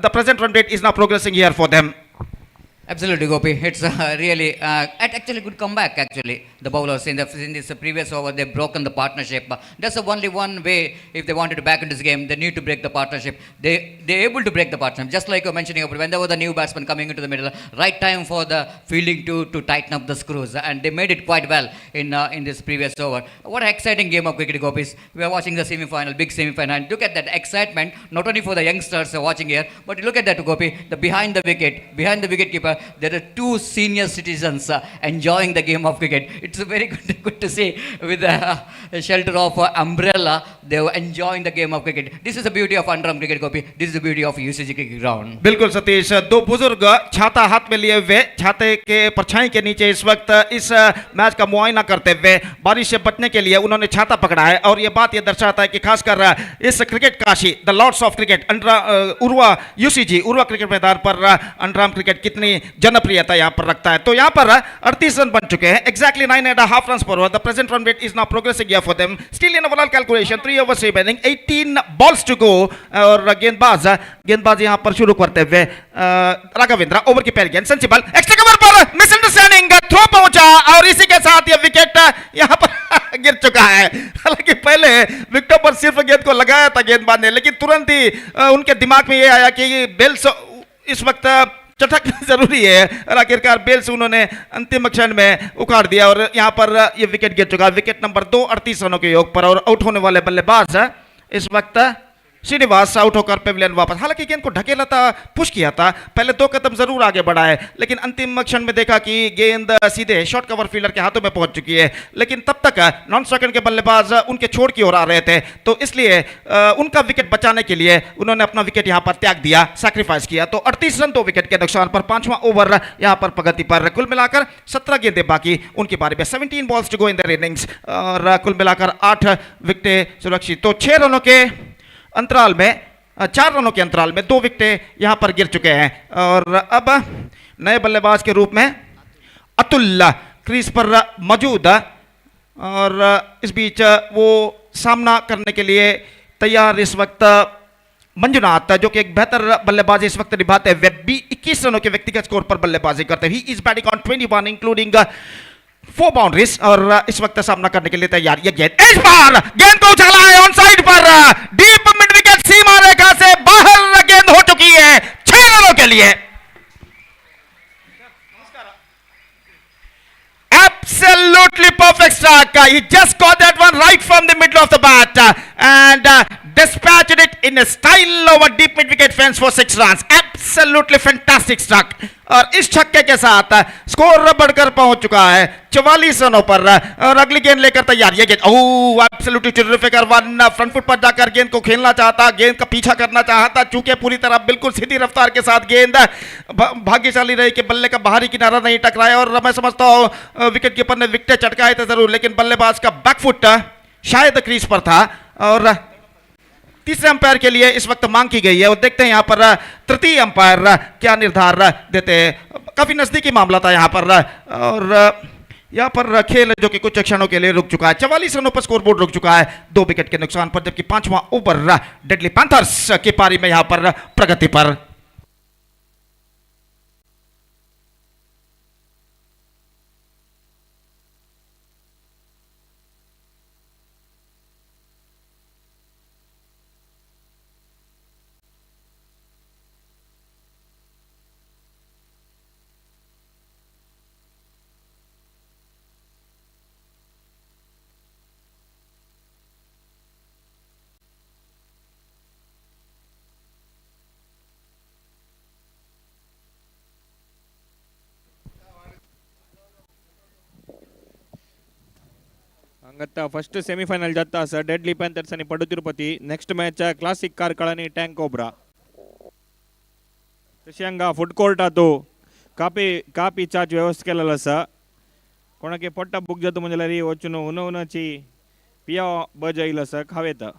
The present run rate is now progressing here for them. Absolutely, Gopi. It's really actually good comeback. Actually, the bowlers in this previous over they've broken the partnership. That's the only one way if they wanted to back into this game. They need to break the partnership. They're able to break the partnership. Just like you're mentioning, when there was the new batsman coming into the middle, right time for the fielding to tighten up the screws, and they made it quite well in this previous over. What an exciting game of cricket, Gopis. We are watching the semi-final, big semi-final. And look at that excitement, not only for the youngsters watching here, but look at that, Gopi. The behind the wicket keeper. There are 2 senior citizens enjoying the game of cricket. It's very good to see with the shelter of umbrella. They were enjoying the game of cricket. This is the beauty of Underarm cricket, Gopi. This is the beauty of UCG cricket ground. बिल्कुल सतीश, 2 बुजुर्ग छाता हाथ में लिए हुए छाते के परछाई के नीचे इस वक्त इस मैच का मुआयना करते हुए बारिश से बचने के लिए उन्होंने छाता पकड़ा है और ये बात ये दर्शाता है कि खासकर इस cricket Kashi the lords of cricket Urwa UCG Urwa cricket मैदान पर अंडरआर्म क्रिकेट कितनी जनप्रियता यहां पर रखता है। तो यहां पर 38 रन बन चुके हैं, exactly 9.5 runs per over. The present run rate is now progressing here for them. Still in overall calculation, 3 overs remaining, 18 balls to go. और गेंदबाज यहां पर शुरू करते हुए राघवेंद्र ओवर की पहली गेंद सेंसिबल एक्स्ट्रा कवर पर मिसअंडरस्टैंडिंग थ्रो पहुंचा और इसी के साथ यह विकेट यहां पर गिर चुका है। हालांकि पहले विकेटों पर सिर्फ गेंद को लगाया था गेंदबाज ने, लेकिन तुरंत ही उनके दिमाग में यह आया कि बेल्स इस वक्त चटकना जरूरी है और आखिरकार बेल्स उन्होंने अंतिम क्षण में उखाड़ दिया और यहां पर यह विकेट गिर चुका। विकेट नंबर 2 38 रनों के योग पर और आउट होने वाले बल्लेबाज इस वक्त श्रीनिवास आउट होकर पेविलियन वापस। हालांकि गेंद को ढकेला था, पुश किया था, पहले 2 कदम जरूर आगे बढ़ा है, लेकिन अंतिम क्षण में देखा कि गेंद सीधे शॉर्ट कवर फील्डर के हाथों में पहुंच चुकी है। लेकिन तब तक नॉन स्ट्राइकर के बल्लेबाज उनके छोड़ की ओर आ रहे थे, तो इसलिए उनका विकेट बचाने के लिए उन्होंने अपना विकेट यहां पर त्याग दिया, सैक्रिफाइस किया। तो 38 रन 2 विकेट के नुकसान पर 5वां ओवर यहां पर प्रगति पर। कुल मिलाकर 17 गेंदें बाकी उनकी पारी में, 17 balls to go in the innings, और कुल मिलाकर 8 विकेटें सुरक्षित। तो 6 रनों के अंतराल में, 4 रनों के अंतराल में 2 विकेटें यहां पर गिर चुके हैं। और अब नए बल्लेबाज के रूप में अतुल क्रीज पर मौजूद, और इस बीच वो सामना करने के लिए तैयार इस वक्त मंजुनाथ, जो कि एक बेहतर बल्लेबाजी इस वक्त निभाते हुए 21 रनों के व्यक्तिगत स्कोर पर बल्लेबाजी करते हुए, he is batting on 21 including 4 boundaries, और इस वक्त सामना करने के लिए तैयार। ये गेंद इस बार गेंद को उछाला है ऑन साइड पर, डीप मिड विकेट सीमा रेखा से बाहर गेंद हो चुकी है 6 रनों के लिए। Absolutely perfect strike. He just got that one right from the middle of the bat and dispatched it in a style over deep mid wicket fence for 6 runs. Absolutely fantastic struck. और इस छक्के के साथ score बढ़कर पहुंच चुका है 44 रनों पर, और अगली गेंद लेकर तैयार। ये गेंद oh absolutely terrific, one front foot पर जाकर गेंद को खेलना चाहता, गेंद का पीछा करना चाहता, चूंकि पूरी तरह बिल्कुल सीधी रफ्तार के साथ गेंद भाग्यशाली रही कि बल्ले का बाहरी किनारा नहीं टकराया, और मैं समझता हूं विकेट कीपर ने विकेट चटकाए थे जरूर, लेकिन बल्लेबाज का बैकफुट शायद क्रीज पर था। और तीसरे अंपायर के लिए इस वक्त मांग की गई है, और देखते हैं यहां पर तृतीय अंपायर क्या निर्धार देते हैं। काफी नजदीकी मामला था यहां पर, और यहां पर खेल जो कि कुछ क्षणों के लिए रुक चुका है। 44 रनों पर स्कोरबोर्ड रुक चुका है 2 विकेट के नुकसान पर, जबकि 5वां ओवर डेडली पैंथर्स की पारी में यहां पर प्रगति पर। ಹಂಗತ್ತ ಫಸ್ಟ್ ಸೆಮಿಫೈನಲ್ ಜತ್ತ ಸರ್ ಡೆಡ್ಲಿ ಪ್ಯಾಂಥರ್ಸ್ आणि Padu Tirupati. Next match classic Karkala आणि टँक कोब्रा. तशी हांगा फूड कोर्ट हा तो कापी चाच व्यवस्था केलेलो आसा. कोणाके पट्टा बूक जाता म्हणजे री वचून उन्हाची पिया बज येईल आसा खावेता.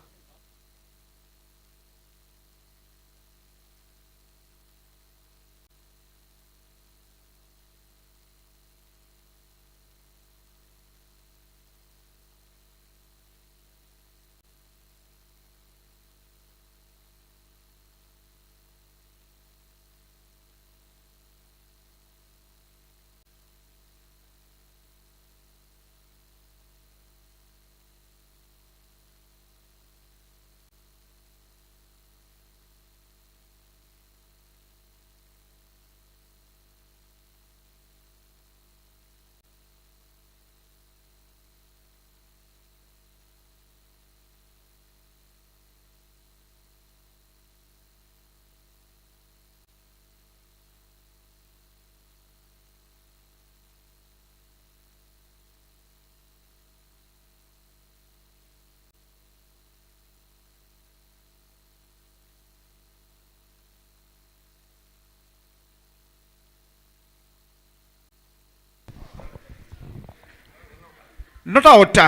Not out.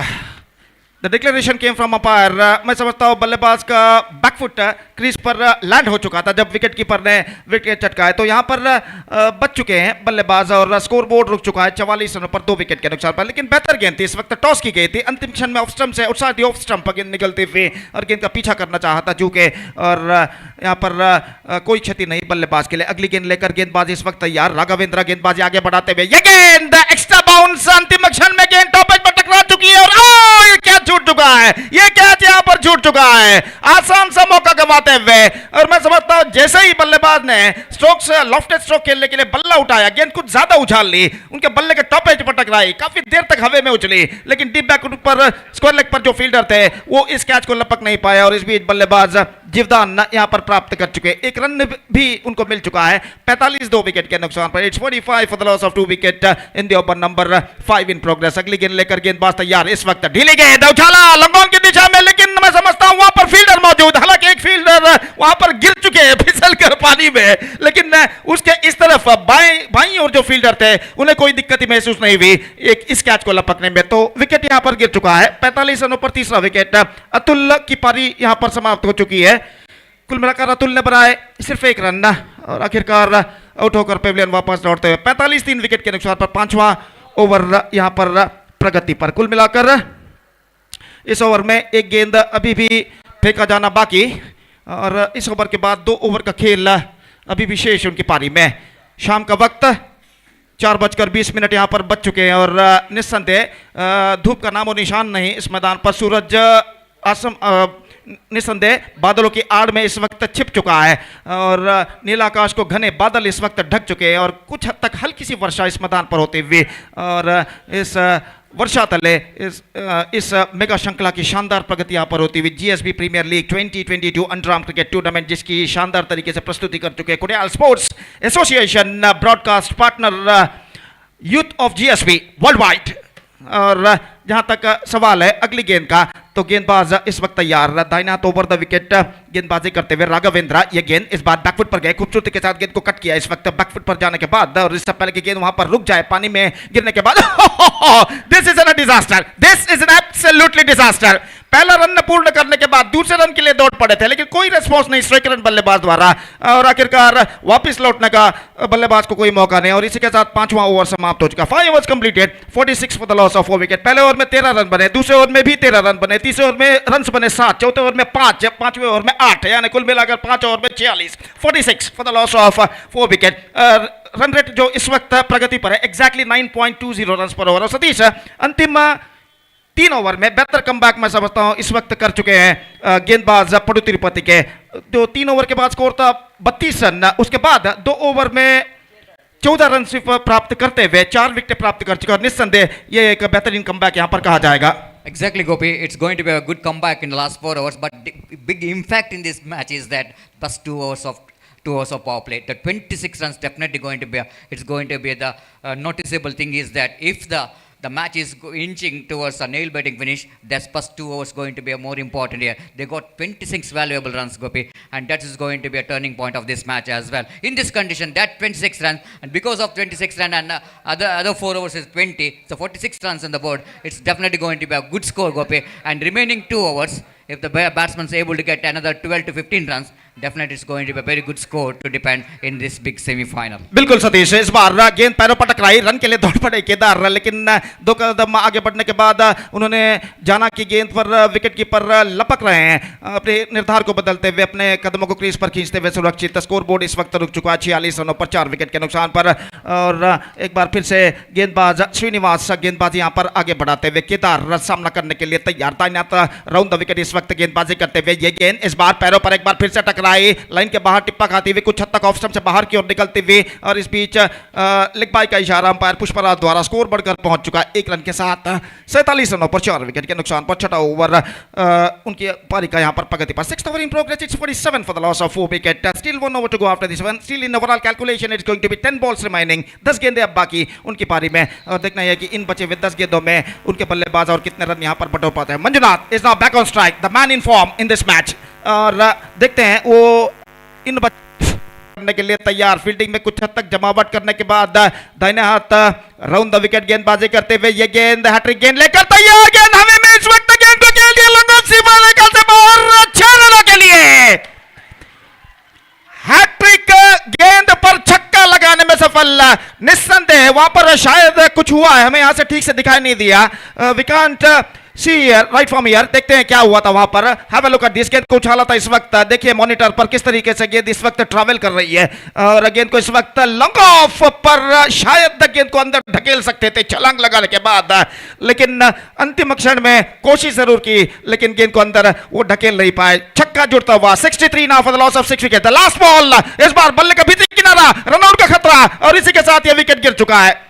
The declaration came from umpire. मैं समझता हूँ बल्लेबाज का बैकफुट क्रीज पर लैंड हो चुका था जब विकेट कीपर ने विकेट चटकाया, तो यहाँ पर बच चुके हैं बल्लेबाज और स्कोर बोर्ड रुक चुका है 44 रनों पर 2 विकेट के नुकसान पर। लेकिन बेहतर गेंद थी, इस वक्त टॉस की गई थी, अंतिम क्षण में ऑफ स्टंप से उत्साह ऑफ स्टंप पर गेंद निकलती हुई और गेंद का पीछा करना चाहता जूके, और यहाँ पर कोई क्षति नहीं बल्लेबाज के लिए। अगली गेंद लेकर गेंदबाजी इस वक्त तैयार, राघवेंद्र गेंदबाजी आगे बढ़ाते हुए, ये गेंद एक्स्ट्रा बाउंस, अंतिम क्षण में गेंद टॉप एज पर टकरा चुकी है, और ये कैच छूट चुका है, ये कैच यहाँ पर छूट चुका है आसान सा मौका गंवाते हुए। और मैं समझता हूं जैसे ही बल्लेबाज ने लॉफ्टेड स्ट्रोक खेलने के लिए बल्ला उठाया, गेंद कुछ ज्यादा उछाल ली, उनके बल्ले के टॉप एज पर टकराई, काफी देर तक हवा में उछली, लेकिन डीप बैक पर स्क्वायर लेग पर जो फील्डर थे वो इस कैच को लपक नहीं पाया। और इस बीच बल्लेबाज जीवदान यहाँ पर प्राप्त कर चुके हैं। एक रन भी उनको मिल चुका है। 45 2 विकेट के नुकसान पर। It's 45 for the loss of 2 wicket in the over number 5 in progress. अगली गेंद लेकर गेंदबाज तैयार। इस वक्त ढीली गेंद उछाला लंबॉन की दिशा में, लेकिन मैं समझता हूं वहां पर फील्डर मौजूद। हालांकि एक फील्डर वहां पर गिर चुके हैं फिसल कर पानी में, लेकिन उसके इस तरफ बाईं और जो फील्डर थे उन्हें कोई दिक्कत ही महसूस नहीं हुई एक इस कैच को लपकने में। तो विकेट यहां पर गिर चुका है। 45 रनों पर तीसरा विकेट। अतुल की पारी यहां पर समाप्त हो चुकी है। कुल मिलाकर अतुल ने बनाए सिर्फ एक रन और आखिरकार आउट होकर पेविलियन वापस लौटते हुए 45 3 विकेट के नुकसान पर पांचवा ओवर यहां पर प्रगति पर। कुल मिलाकर इस ओवर में एक गेंद अभी भी फेंका जाना बाकी और इस ओवर के बाद 2 ओवर का खेल अभी भी शेष उनकी पारी में। शाम का वक्त 4:20 यहां पर बच चुके हैं और निस्संदेह धूप का नामो निशान नहीं इस मैदान पर। सूरज निस्संदेह बादलों की आड़ में इस वक्त छिप चुका है और नीला आकाश को घने बादल इस वक्त ढक चुके हैं और कुछ हद तक हल्की सी वर्षा इस मैदान पर होती हुई और इस वर्षा तले इस मेगा श्रृंखला की शानदार प्रगति यहां पर होती हुई GSB premier league 2022 underarm cricket tournament जिसकी शानदार तरीके से प्रस्तुति कर चुके हैं Kudiyal sports association broadcast partner youth of GSB world wide. और जहां तक सवाल है अगली गेंद का, तो गेंदबाज इस वक्त तैयार। दाहिना हाथ ओवर द विकेट गेंदबाजी करते हुए राघवेंद्र। ये गेंद इस बार बैकफुट पर गए, खूबसूरती के साथ गेंद को कट किया इस वक्त बैकफुट पर जाने के बाद और इससे पहले की गेंद वहां पर रुक जाए पानी में गिरने के बाद। This is an disaster, this is an absolutely disaster. पहला रन पूर्ण करने के बाद दूसरे रन के लिए दौड़ पड़े थे लेकिन कोई रिस्पॉन्स नहीं स्ट्राइक रन बल्लेबाज द्वारा और आखिरकार वापस लौटने का बल्लेबाज को कोई मौका नहीं और इसी के साथ पांचवा ओवर समाप्त हो चुका। 5 overs completed 46 for the loss of 4 wicket. पहले ओवर में 13 रन बने, दूसरे ओवर में भी 13 रन बने, तीसरे ओवर में रन बने 7, चौथे ओवर में 5, पांचवें ओवर में 8, यानी कुल मिलाकर 5 ओवर में 46। 46 for the loss of 4 wicket. Run rate जो इस वक्त प्रगति पर है एग्जैक्टली 9.20 रन पर ओवर। और सतीश अंतिम 3 ओवर में बेहतर कमबैक मैं समझता हूं इस वक्त कर चुके हैं गेंदबाज पडु तिरुपति के। जो 3 ओवर के बाद स्कोर था 32 रन, उसके बाद 2 ओवर में 14 रन सिर्फ प्राप्त करते हुए 4 विकेट प्राप्त कर चुके और निस्संदेह ये एक बेहतरीन कमबैक यहां पर कहा जाएगा। Exactly, Gopi. It's going to be a good comeback in the last 4 hours. But the big impact in this match is that plus 2 hours of power play. The 26 runs definitely going to be. It's going to be the noticeable thing is that if the match is inching towards a nail-biting finish, that's plus 2 hours going to be a more important here. They got 26 valuable runs, Gopi, and that is going to be a turning point of this match as well. In this condition, that 26 runs, and because of 26 runs and other 4 overs is 20, so 46 runs on the board, it's definitely going to be a good score, Gopi. And remaining 2 overs, if the batsman is able to get another 12 to 15 runs, definitely it's going to be a very good score to depend in this big semi-final. बिल्कुल सतीश, इस बार गेंद पैरों पर टकराई, run के लिए दौड़ पड़े केदार, लेकिन 2 कदम आगे बढ़ने के बाद उन्होंने जाना कि गेंद पर विकेट कीपर लपक रहे हैं। अपने निर्धार को बदलते हुए अपने कदमों को क्रीज पर खींचते हुए सुरक्षित। स्कोर बोर्ड इस वक्त रुक चुका है 46 रनों पर 4 विकेट के नुकसान पर और एक बार फिर से गेंदबाज श्रीनिवास गेंदबाजी यहां पर आगे बढ़ाते हुए केदार सामना करने के लिए तैयार। दाहिना राउंड द विकेट इस वक्त गेंदबाजी करते हुए ये गेंद इस बार पैरों पर एक बार फिर से टकराई, लाइन के बाहर टिप्पा खाती हुई कुछ हद तक ऑफ स्टंप से बाहर की ओर निकलती हुई और इस बीच लेग बाय का इशारा अंपायर पुष्पराज द्वारा स्कोर बढ़कर पहुंच चुका है 1 रन के साथ। 47 रनों पर 4 विकेट के नुकसान पर छठा ओवर उनकी पारी का यहां पर प्रगति पर। 6th over in progress, it's 47 for the loss of 4 wicket. Still 1 over to go after this one. Still in overall calculation it's going to be 10 balls remaining. 10 गेंदें अब बाकी उनकी पारी में और देखना है कि इन बचे हुए 10 गेंदों में उनके बल्लेबाज और कितने रन यहां पर बटोर पाते हैं। Manjunath is now back on strike, the man in form in this match और देखते हैं वो इन करने के लिए तैयार। फील्डिंग में कुछ हद तक जमावट करने के बाद दाहिने हाथ राउंड द विकेट गेंदबाजी करते हुए ये गेंद हैट्रिक गेंद लेकर तैयार। गेंद हमें में इस वक्त गेंद को खेल दिया लंगोट सीमा निकल से बाहर 6 रनों के लिए। हैट्रिक गेंद पर छक्का लगाने में सफल। निस्संदेह वहां पर शायद कुछ हुआ है, हमें यहां से ठीक से दिखाई नहीं दिया। We can't see right from here. देखते हैं क्या हुआ था वहां पर। Have a look at this. गेंद को उछाला था इस वक्त, देखिए मॉनिटर पर किस तरीके से गेंद इस वक्त ट्रैवल कर रही है और गेंद को इस वक्त लॉन्ग ऑफ पर शायद गेंद को अंदर ढकेल सकते थे छलांग लगाने के बाद, लेकिन अंतिम क्षण में कोशिश जरूर की लेकिन गेंद को अंदर वो ढकेल नहीं पाए। छक्का जुड़ता हुआ 63 now for the loss of 6 wicket. The last ball, इस बार बल्ले का भीतरी किनारा, रनआउट का खतरा और इसी के साथ यह विकेट गिर चुका है।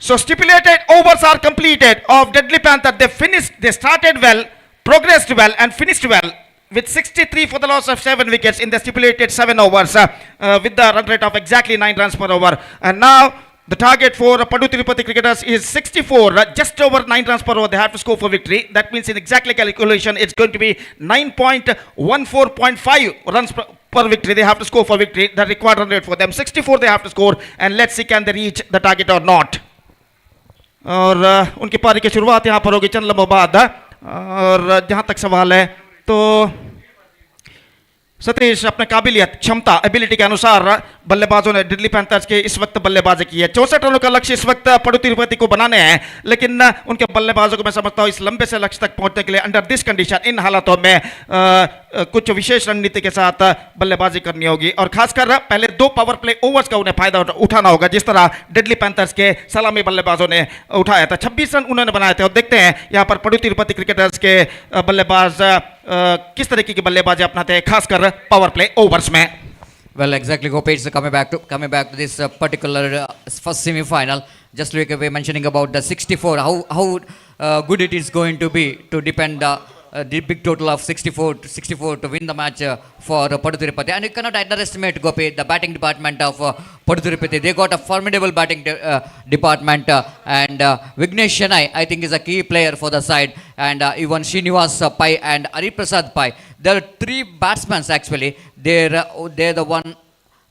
So stipulated overs are completed of Deadly Panther. They started well, progressed well and finished well. with 63 for the loss of 7 wickets in the stipulated 7 overs with the run rate of exactly 9 runs per over. And now the target for Padu Tirupati cricketers is 64, just over 9 runs per over. They have to score for victory. That means in exactly calculation, it's going to be 9.14.5 runs per victory. They have to score for victory. The required run rate for them 64 they have to score, and let's see can they reach the target or not. और उनकी पारी की शुरुआत यहाँ पर होगी चंद लम्हों बाद और जहाँ तक सवाल है तो सतीश अपने काबिलियत क्षमता एबिलिटी के अनुसार बल्लेबाजों ने दिल्ली पैंथर्स के इस वक्त बल्लेबाजी की है 64 रनों का लक्ष्य इस वक्त पडु तिरुपति को बनाने हैं, लेकिन उनके बल्लेबाजों को मैं समझता हूं इस लंबे से लक्ष्य तक पहुंचने के लिए अंडर दिस कंडीशन इन हालातों में कुछ विशेष रणनीति के साथ बल्लेबाजी करनी होगी और खासकर पहले 2 पावर प्ले ओवर्स का उन्हें फायदा उठाना होगा जिस तरह दिल्ली पैंथर्स के सलामी बल्लेबाजों ने उठाया था। 26 रन उन्होंने बनाए थे और देखते हैं यहाँ पर पडु तिरुपति क्रिकेटर्स के बल्लेबाज किस तरीके की बल्लेबाजी अपनाते हैं खासकर पावर प्ले ओवर्स में। Well, exactly, Gopech, coming back to this particular first semi-final. Just like we were mentioning about the 64, how good it is going to be to depend the big total of 64 to win the match for Padu Tirupati. And you cannot underestimate, Gopi, the batting department of Padu Tirupati. They got a formidable batting department and Vignesh Chennai, I think, is a key player for the side, and even Srinivas Pai and Hariprasad Pai. There are 3 batsmen actually. They're the one.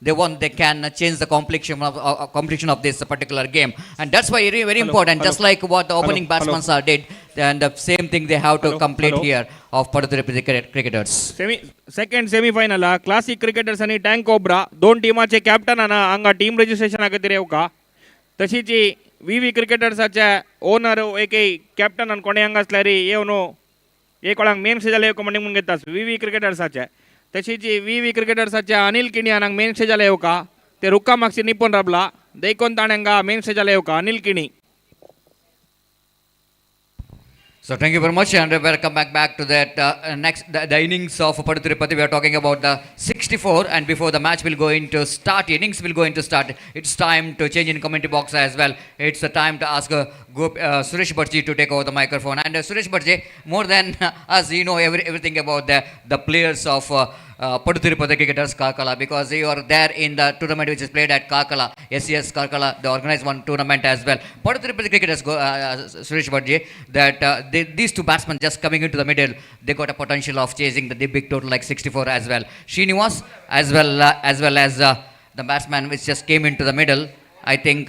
They can change the complexion of this particular game, and that's why very important. Just like what the opening batsmen did, and the same thing they have to complete here of Padu Tirupati cricketers. Second semifinal classic cricketers आणि tank cobra 2 टीमाचे captain हांगा team registration खातीर येवका तशीच V क्रिकेटर्साचे owner एक captain कोणे हांगा आसल्यार येवन एक कोणाक मेन स्टेजाला येवका म्हणून घेतात व्ही क्रिकेटर्साचे तशीच व्ही क्रिकेटर्साच्या अनिल किणी हांगा मेन स्टेजाला येवका ते रुक्का मागची निपून राबला देखून ताणें हांगा मेन स्टेजाला येवका अनिल किणी. So thank you very much, and welcome back to that the innings of Padu Tirupati. We are talking about the 64, and before the match will go into start, innings will go into start. It's time to change in commentary box as well. It's the time to ask Suresh Bhatji to take over the microphone. And Suresh Bhatji, more than us, you know everything about the players of Padu Tirupati cricketers Karkala, because you are there in the tournament which is played at Karkala, SCS Karkala, they organize one tournament as well. Padu Tirupati cricketers, Suresh Bhatji, that these 2 batsmen just coming into the middle, they got a potential of chasing the big total like 64 as well. Srinivas as well as the batsman which just came into the middle, I think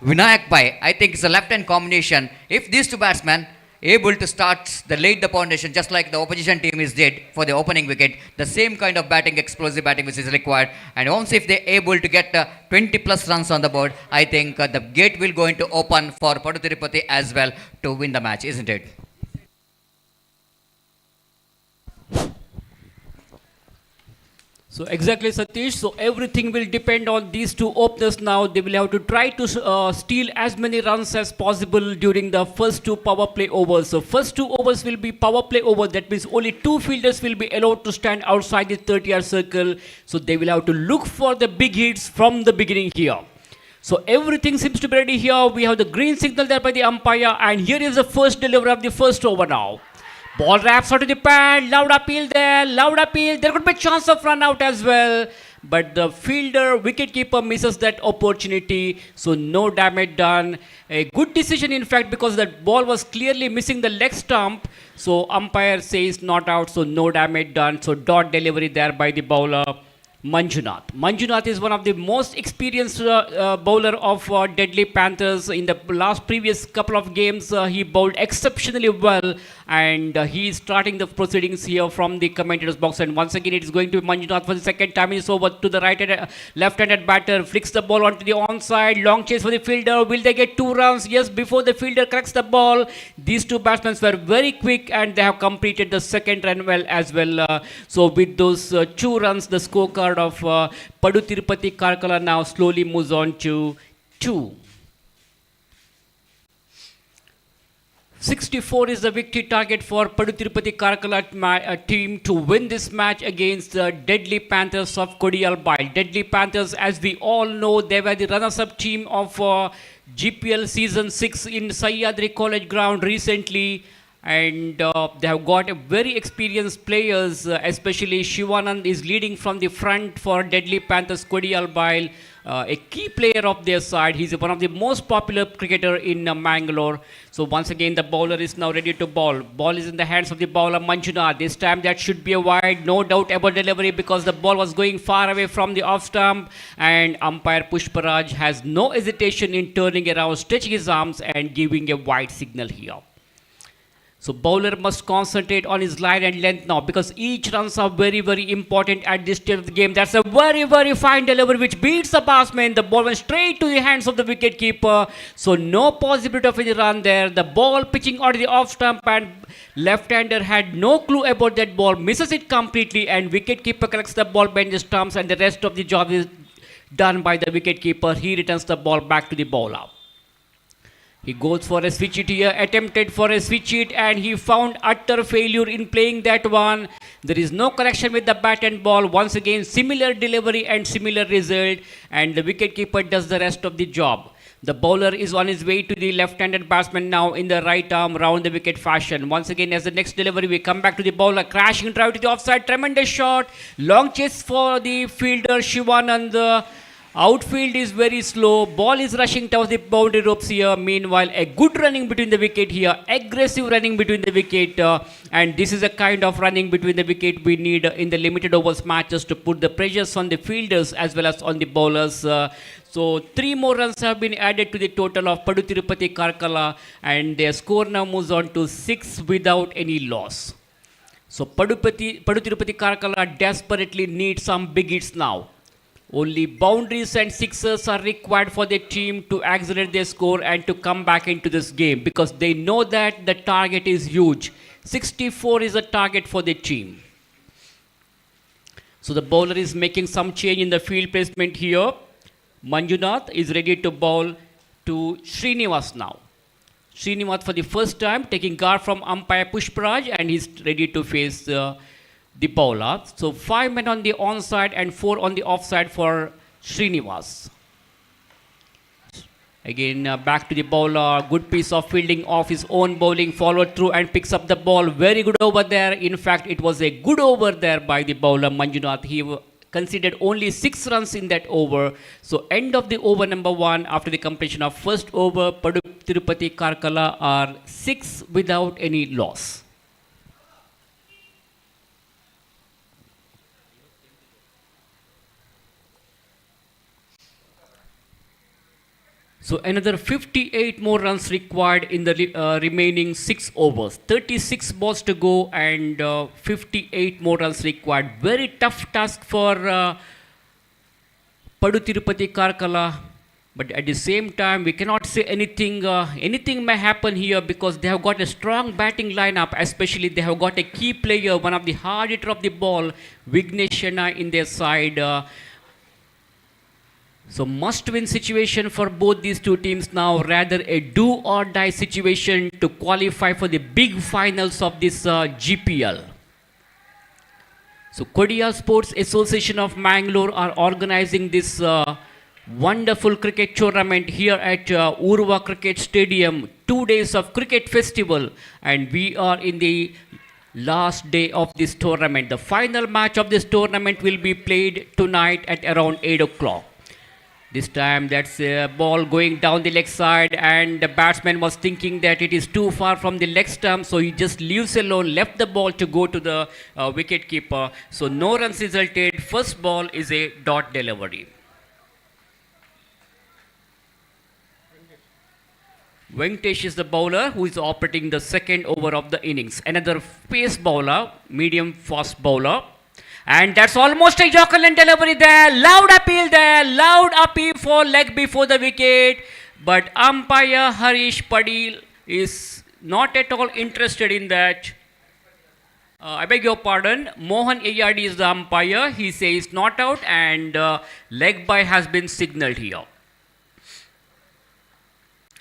Vinayak Pai, I think it's a left-hand combination. If these 2 batsmen able to start the late the foundation just like the opposition team is did for the opening wicket, the same kind of batting, explosive batting which is required, and once if they able to get 20 plus runs on the board, I think the gate will going to open for Padu Tirupati as well to win the match, isn't it? So exactly, Satish. So everything will depend on these 2 openers now. They will have to try to steal as many runs as possible during the first 2 power play overs. So first 2 overs will be power play over. That means only 2 fielders will be allowed to stand outside the 30-yard circle. So they will have to look for the big hits from the beginning here. So everything seems to be ready here. We have the green signal there by the umpire, and here is the first delivery of the first over now. Ball wraps out to the pad, loud appeal there, loud appeal. There could be a chance of run out as well. But the fielder, wicketkeeper misses that opportunity. So no damage done. A good decision in fact, because that ball was clearly missing the leg stump. So umpire says not out, so no damage done. So dot delivery there by the bowler. Manjunath. Manjunath is one of the most experienced bowler of Deadly Panthers. In the previous couple of games, he bowled exceptionally well, and he is starting the proceedings here from the commentator's box. And once again, it is going to be Manjunath for the second time. It's over to the left-handed batter, flicks the ball onto the onside. Long chase for the fielder. Will they get 2 runs? Yes, before the fielder corrects the ball. These 2 batsmen were very quick, and they have completed the second run well as well. So with those 2 runs, the scorecard of Padu Tirupati Karkala now slowly moves on to 2. 64 is the victory target for Padu Tirupati Karkala team to win this match against the Deadly Panthers of Kodiyal Bile. Deadly Panthers, as we all know, they were the runners-up team of GPL Season 6 in Sahyadri College ground recently, and they have got a very experienced players, especially Shivanand is leading from the front for Deadly Panthers Kodialbile, a key player of their side. He's one of the most popular cricketer in Mangalore. So once again the bowler is now ready to bowl. Ball is in the hands of the bowler Manjunath. This time that should be a wide, no doubt about delivery because the ball was going far away from the off stump, and umpire Pushparaj has no hesitation in turning around, stretching his arms and giving a wide signal here. So bowler must concentrate on his line and length now because each runs are very, very important at this stage of the game. That's a very, very fine delivery which beats the batsman. The ball went straight to the hands of the wicket keeper. So no possibility of any run there. The ball pitching out of the off stump, and left-hander had no clue about that ball, misses it completely, and wicket keeper collects the ball behind the stumps, and the rest of the job is done by the wicket keeper. He returns the ball back to the bowler. He goes for a switch hit here, attempted for a switch hit, and he found utter failure in playing that one. There is no connection with the bat and ball. Once again, similar delivery and similar result, and the wicketkeeper does the rest of the job. The bowler is on his way to the left-handed batsman now in the right arm round the wicket fashion. Once again, as the next delivery, we come back to the bowler, crashing drive to the offside, tremendous shot, long chase for the fielder Shivanand. Outfield is very slow. Ball is rushing towards the boundary ropes here. Meanwhile, a good running between the wicket here. Aggressive running between the wicket. And this is a kind of running between the wicket we need in the limited overs matches to put the pressures on the fielders as well as on the bowlers. So 3 more runs have been added to the total of Padu Tirupati Karkala. And their score now moves on to 6 without any loss. So Padu Tirupati Karkala desperately needs some big hits now. Only boundaries and sixers are required for the team to accelerate their score and to come back into this game because they know that the target is huge. 64 is a target for the team. So the bowler is making some change in the field placement here. Manjunath is ready to bowl to Srinivas now. Srinivas for the first time taking guard from umpire Pushparaj, and he's ready to face the bowler. So 5 men on the onside and 4 on the offside for Srinivas. Again, back to the bowler. Good piece of fielding off his own bowling, followed through and picks up the ball. Very good over there. In fact, it was a good over there by the bowler Manjunath. He conceded only 6 runs in that over. So end of the over number 1 after the completion of first over. Padu Tirupati Karkala are 6 without any loss. So another 58 more runs required in the remaining 6 overs. 36 balls to go and 58 more runs required. Very tough task for Padu Tirupati Karkala. But at the same time, we cannot say anything. Anything may happen here because they have got a strong batting lineup. Especially they have got a key player, one of the hard hitter of the ball, Vignesh Sharma in their side. So must-win situation for both these two teams now, rather a do-or-die situation to qualify for the big finals of this GPL. So Kodia Sports Association of Mangalore are organizing this wonderful cricket tournament here at Urva Cricket Stadium. 2 days of cricket festival, and we are in the last day of this tournament. The final match of this tournament will be played tonight at around 8 o'clock. This time that's a ball going down the leg side, and the batsman was thinking that it is too far from the leg stump, so he just leaves alone, left the ball to go to the wicket keeper. So no runs resulted. First ball is a dot delivery. Venkatesh is the bowler who is operating the second over of the innings. Another pace bowler, medium fast bowler. And that's almost a Yorker delivery there. Loud appeal there. Loud appeal for leg before the wicket. But umpire Harish Padil is not at all interested in that. I beg your pardon. Mohan Ayadi is the umpire. He says not out, and leg by has been signaled here.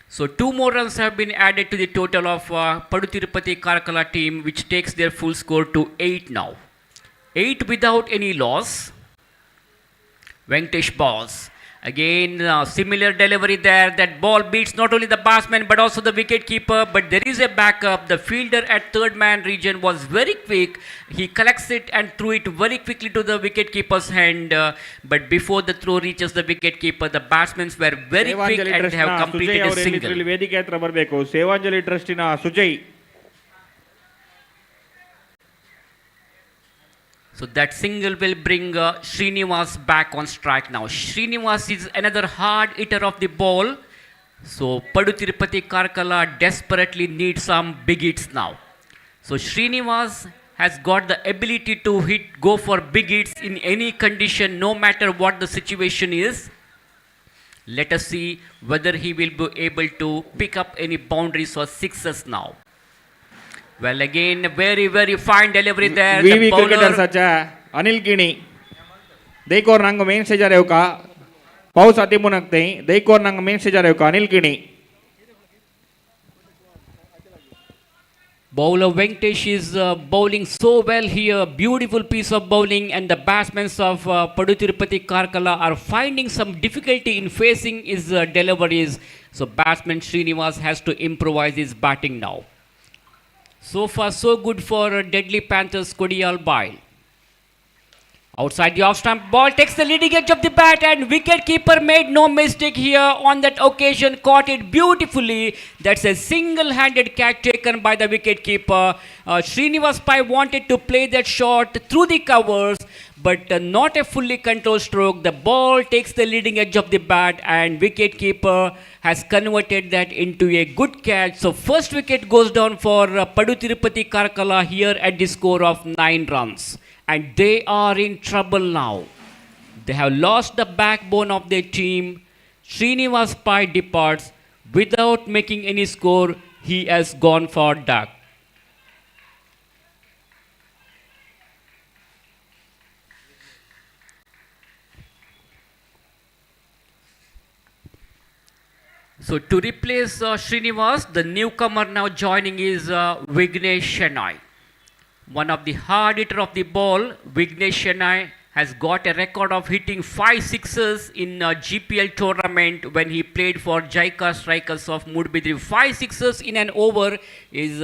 So 2 more runs have been added to the total of Padu Tirupati Karkala team, which takes their full score to 8 now. 8 without any loss. Venkatesh balls. Again, similar delivery there. That ball beats not only the batsman but also the wicket keeper. But there is a backup. The fielder at third man region was very quick. He collects it and threw it very quickly to the wicket keeper's hand. But before the throw reaches the wicket keeper, the batsmen were very quick Sevanjali and have ಟ್ರಸ್ಟ್ನ completed Sujay a ಅವರು single. ಇಲ್ಲಿ ವೇದಿಕೆ ಹತ್ರ ಬರಬೇಕು. ಸೇವಾಂಜಲಿ ಟ್ರಸ್ಟಿನ Sujay. So that single will bring Srinivas back on strike now. Srinivas is another hard hitter of the ball. So Padu Tirupati Karkala desperately needs some big hits now. So Srinivas has got the ability to go for big hits in any condition, no matter what the situation is. Let us see whether he will be able to pick up any boundaries or sixes now. Well, again, very fine delivery there. वी The cricketers bowler, अच्छा अनिल किणी देखोर नंग main स्टेजर येवका पाऊस अति मुनकते देखोर नंग main स्टेजर येवका Anil किणी bowler Venkatesh is bowling so well here. Beautiful piece of bowling, and the batsmen of Padu Tirupati Karkala are finding some difficulty in facing his deliveries. So batsman Srinivas has to improvise his batting now. So far, so good for Deadly Panthers Kodial Bile. Outside the off stump, ball takes the leading edge of the bat, and wicket keeper made no mistake here on that occasion, caught it beautifully. That's a single-handed catch taken by the wicket keeper. Srinivas Pai wanted to play that shot through the covers, but not a fully controlled stroke. The ball takes the leading edge of the bat, and wicket keeper has converted that into a good catch. So first wicket goes down for Padu Tirupati Karkala here at the score of 9 runs. And they are in trouble now. They have lost the backbone of their team. Srinivas Pai departs without making any score. He has gone for duck. So to replace Srinivas, the newcomer now joining is Vignesh Shenoy. One of the hard hitter of the ball. Vignesh Shenoy has got a record of hitting 5 sixes in a GPL tournament when he played for Jaika Strikers of Mudbidri. 5 sixes in an over is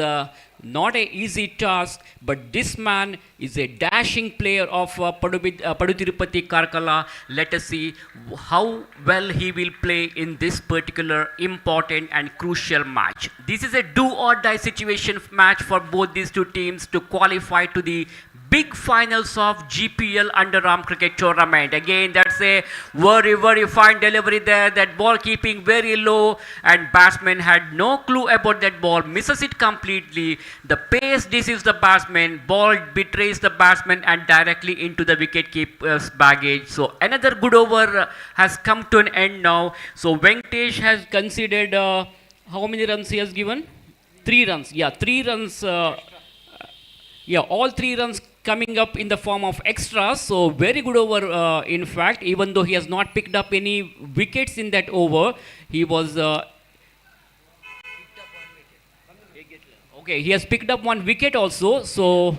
not an easy task, but this man is a dashing player of Padu Tirupati Karkala. Let us see how well he will play in this particular important and crucial match. This is a do or die situation match for both these two teams to qualify to the big finals of GPL Underarm cricket tournament. Again, that's a very fine delivery there. That ball keeping very low, and batsman had no clue about that ball. Misses it completely. The pace deceives the batsman. Ball betrays the batsman and directly into the wicket keeper's baggage. So another good over has come to an end now. So Venkatesh has considered how many runs he has given? 3 runs. Yeah, 3 runs. All 3 runs coming up in the form of extras. So very good over, in fact, even though he has not picked up any wickets in that over. He was he has picked up 1 wicket also. So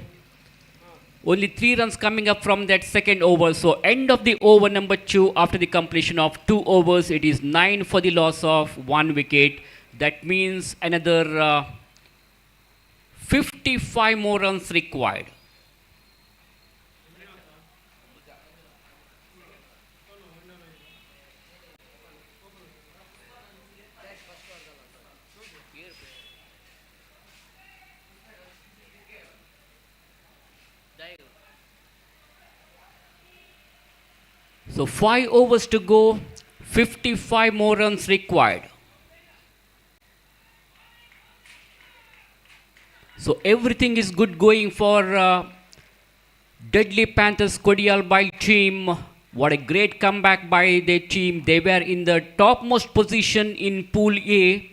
only 3 runs coming up from that second over. So end of the over number 2 after the completion of 2 overs. It is 9 for the loss of 1 wicket. That means another 55 more runs required. So 5 overs to go, 55 more runs required. So everything is good going for Deadly Panthers Kodial Bile team. What a great comeback by their team. They were in the topmost position in Pool A.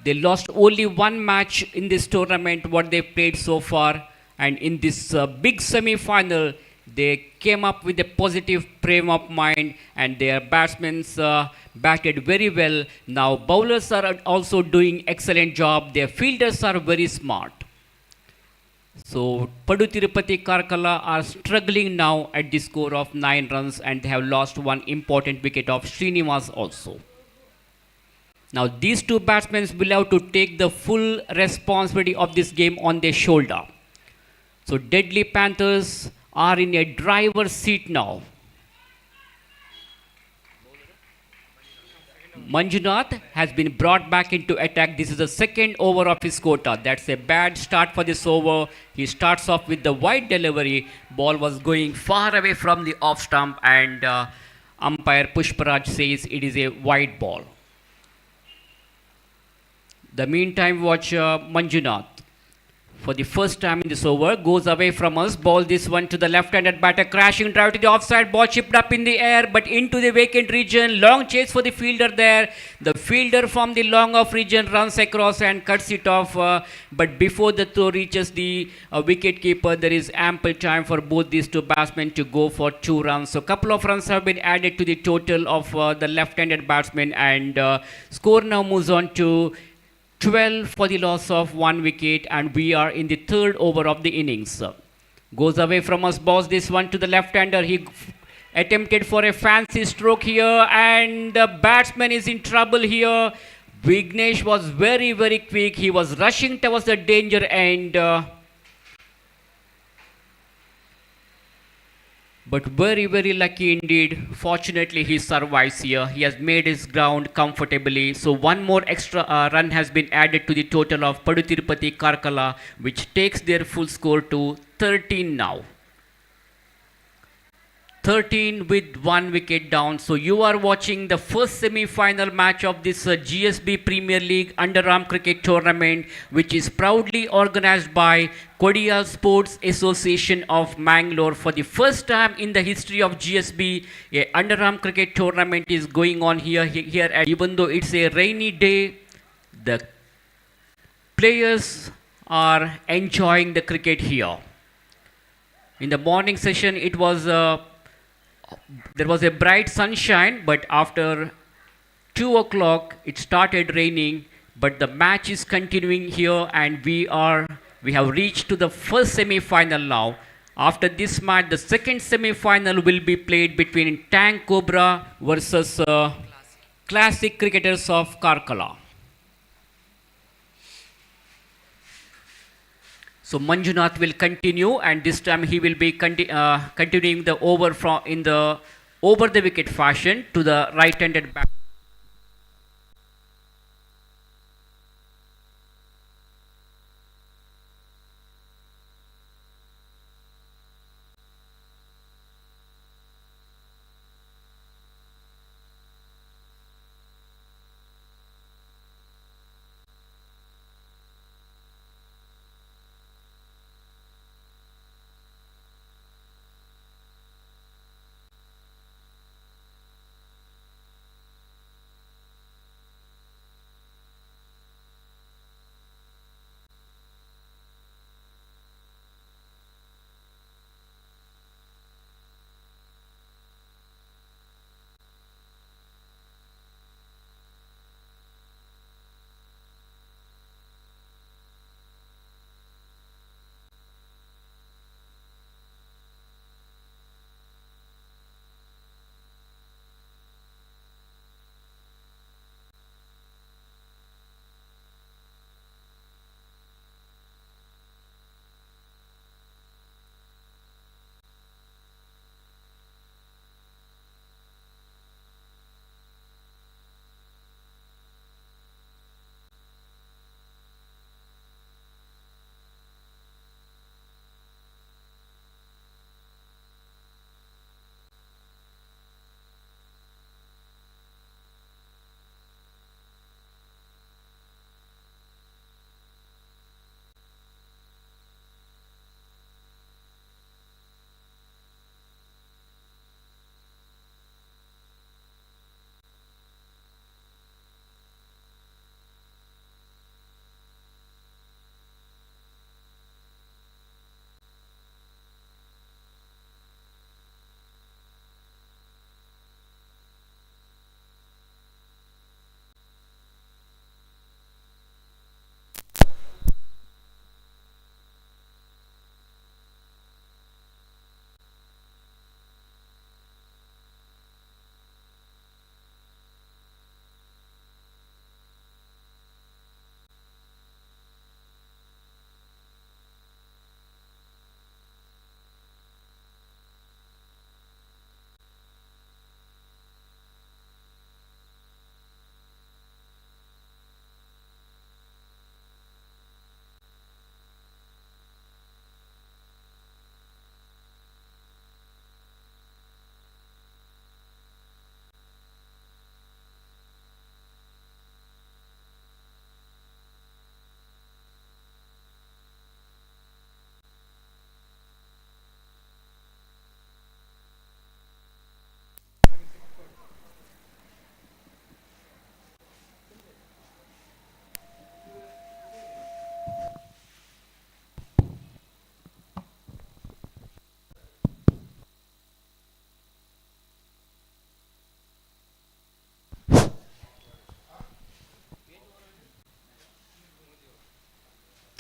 They lost only 1 match in this tournament, what they played so far. And in this big semi-final, they came up with a positive frame of mind, and their batsmen batted very well. Now bowlers are also doing excellent job. Their fielders are very smart. So Padu Tirupati Karkala are struggling now at the score of 9 runs and they have lost one important wicket of Srinivas also. Now these two batsmen will have to take the full responsibility of this game on their shoulder. So Deadly Panthers are in a driver's seat now. Manjunath has been brought back into attack. This is the second over of his quota. That's a bad start for this over. He starts off with the wide delivery. Ball was going far away from the off stump and umpire Pushparaj says it is a wide ball. The meantime, watch Manjunath. For the first time in this over, goes away from us. Ball this one to the left-handed batter, crashing drive to the offside. Ball chipped up in the air, but into the vacant region. Long chase for the fielder there. The fielder from the long off region runs across and cuts it off. But before the throw reaches the wicket keeper, there is ample time for both these two batsmen to go for 2 runs. So a couple of runs have been added to the total of the left-handed batsman, and score now moves on to 12 for the loss of 1 wicket, and we are in the third over of the innings. Goes away from us, balls this one to the left-hander. He attempted for a fancy stroke here, and the batsman is in trouble here. Vignesh was very, very quick. He was rushing towards the danger end. But very, very lucky indeed. Fortunately, he survives here. He has made his ground comfortably. So one more extra run has been added to the total of Padu Tirupati Karkala, which takes their full score to 13 now. 13 with 1 wicket down. So you are watching the first semi-final match of this GSB Premier League Underarm Cricket Tournament, which is proudly organized by Kodiyal Sports Association of Mangalore. For the first time in the history of GSB, a Underarm Cricket Tournament is going on here. And even though it's a rainy day, the players are enjoying the cricket here. In the morning session, it was there was a bright sunshine, but after 2 o'clock it started raining. But the match is continuing here, and we have reached to the first semi-final now. After this match, the second semi-final will be played between Tank Cobra versus Classic Cricketers of Karkala. So Manjunath will continue, and this time he will be continuing the over in the over the wicket fashion to the right-handed back.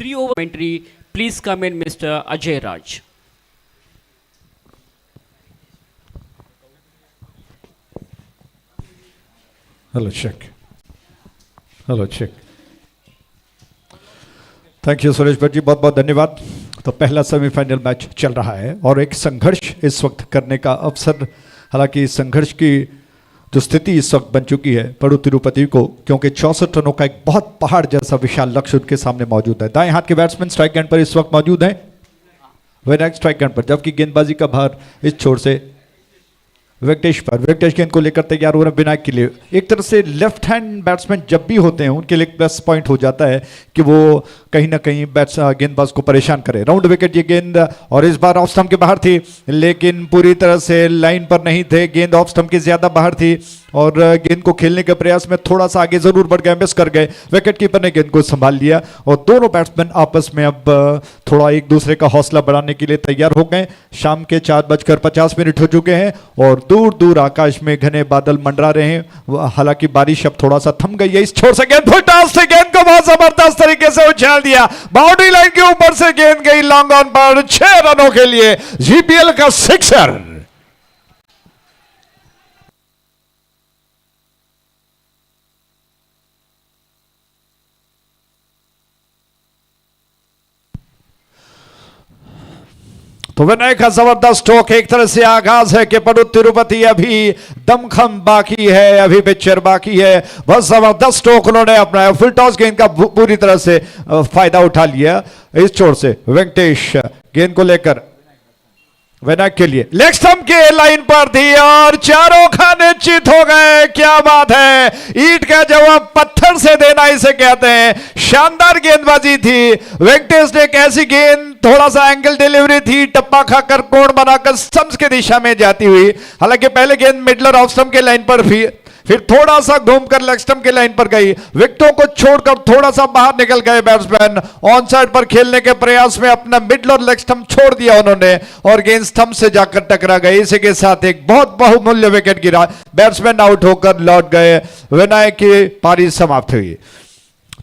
3 over commentary. Please come in, Mr. Ajay Raj. Hello check, hello check. Thank you Suresh Bhat ji, बहुत बहुत धन्यवाद। तो पहला semifinal match चल रहा है और एक संघर्ष इस वक्त करने का अवसर, हालांकि संघर्ष की जो स्थिति इस वक्त बन चुकी है पड़ू तिरुपति को, क्योंकि 64 रनों का एक बहुत पहाड़ जैसा विशाल लक्ष्य उनके सामने मौजूद है। दाएं हाथ के बैट्समैन स्ट्राइक एंड पर इस वक्त मौजूद हैं, विनायक स्ट्राइक एंड पर, जबकि गेंदबाजी का भार इस छोर से वेंकटेश पर। वेंकटेश गेंद को लेकर तैयार हो रहे हैं विनायक के लिए। एक तरह से लेफ्ट हैंड बैट्समैन जब भी होते हैं उनके लिए एक प्लस पॉइंट हो जाता है कि वो कहीं ना कहीं गेंदबाज को परेशान करे। राउंड विकेट ये गेंद, और इस बार ऑफ स्टंप के बाहर थी, लेकिन पूरी तरह से लाइन पर नहीं थे। गेंद ऑफ स्टंप की ज्यादा बाहर थी और गेंद को खेलने के प्रयास में थोड़ा सा आगे जरूर बढ़ गए, मिस कर गए। विकेट कीपर ने गेंद को संभाल लिया और दोनों बैट्समैन आपस में अब थोड़ा एक दूसरे का हौसला बढ़ाने के लिए तैयार हो गए। शाम के 4:50 हो चुके हैं और दूर दूर आकाश में घने बादल मंडरा रहे हैं। हालांकि बारिश अब थोड़ा सा थम गई है। इस छोर से गेंद फुल टॉस से गेंद को बहुत जबरदस्त तरीके से उछाल दिया, बाउंड्री लाइन के ऊपर से गेंद गई लॉन्ग ऑन पर 6 रनों के लिए, जीपीएल का सिक्सर। तो विनय का जबरदस्त स्ट्रोक, एक तरह से आगाज है कि पड़ू तिरुपति अभी दमखम बाकी है, अभी पिक्चर बाकी है। बहुत जबरदस्त स्ट्रोक उन्होंने अपनाया, फुल टॉस गेंद का पूरी तरह से फायदा उठा लिया। इस छोर से वेंकटेश गेंद को लेकर विनायक के लिए लेग स्टंप के लाइन पर थी और चारों खाने निश्चित हो गए। क्या बात है, ईंट का जवाब पत्थर से देना इसे कहते हैं। शानदार गेंदबाजी थी। वेंकटेश ने एक ऐसी गेंद, थोड़ा सा एंगल डिलीवरी थी, टप्पा खाकर कोण बनाकर स्टंप्स की दिशा में जाती हुई। हालांकि पहले गेंद मिडलर ऑफ स्टंप के लाइन पर फिर थोड़ा सा घूमकर लेग स्टंप के लाइन पर गई। विकेटों को छोड़कर थोड़ा सा बाहर निकल गए बैट्समैन। ऑन साइड पर खेलने के प्रयास में अपना मिडल और लेग स्टंप छोड़ दिया उन्होंने और गेंद स्टंप से जाकर टकरा गई। इसी के साथ एक बहुत बहुमूल्य विकेट गिरा, बैट्समैन आउट होकर लौट गए। विनायक की पारी समाप्त हुई।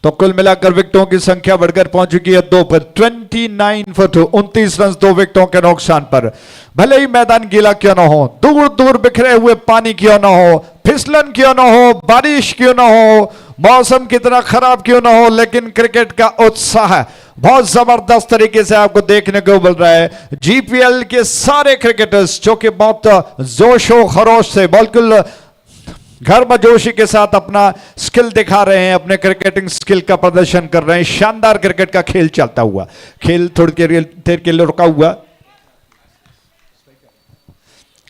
तो कुल मिलाकर विकेटों की संख्या बढ़कर पहुंच चुकी है 2 पर, 29 for 2, 29 रन 2 विकेटों के नुकसान पर। भले ही मैदान गीला क्यों ना हो, दूर दूर बिखरे हुए पानी क्यों ना हो, फिसलन क्यों ना हो, बारिश क्यों ना हो, मौसम कितना खराब क्यों ना हो, लेकिन क्रिकेट का उत्साह बहुत जबरदस्त तरीके से आपको देखने को मिल रहा है। जीपीएल के सारे क्रिकेटर्स जो कि बहुत जोशो खरोश से, बिल्कुल गर्मजोशी के साथ अपना स्किल दिखा रहे हैं, अपने क्रिकेटिंग स्किल का प्रदर्शन कर रहे हैं। शानदार क्रिकेट का खेल चलता हुआ, खेल थोड़ी देर के लिए रुका हुआ।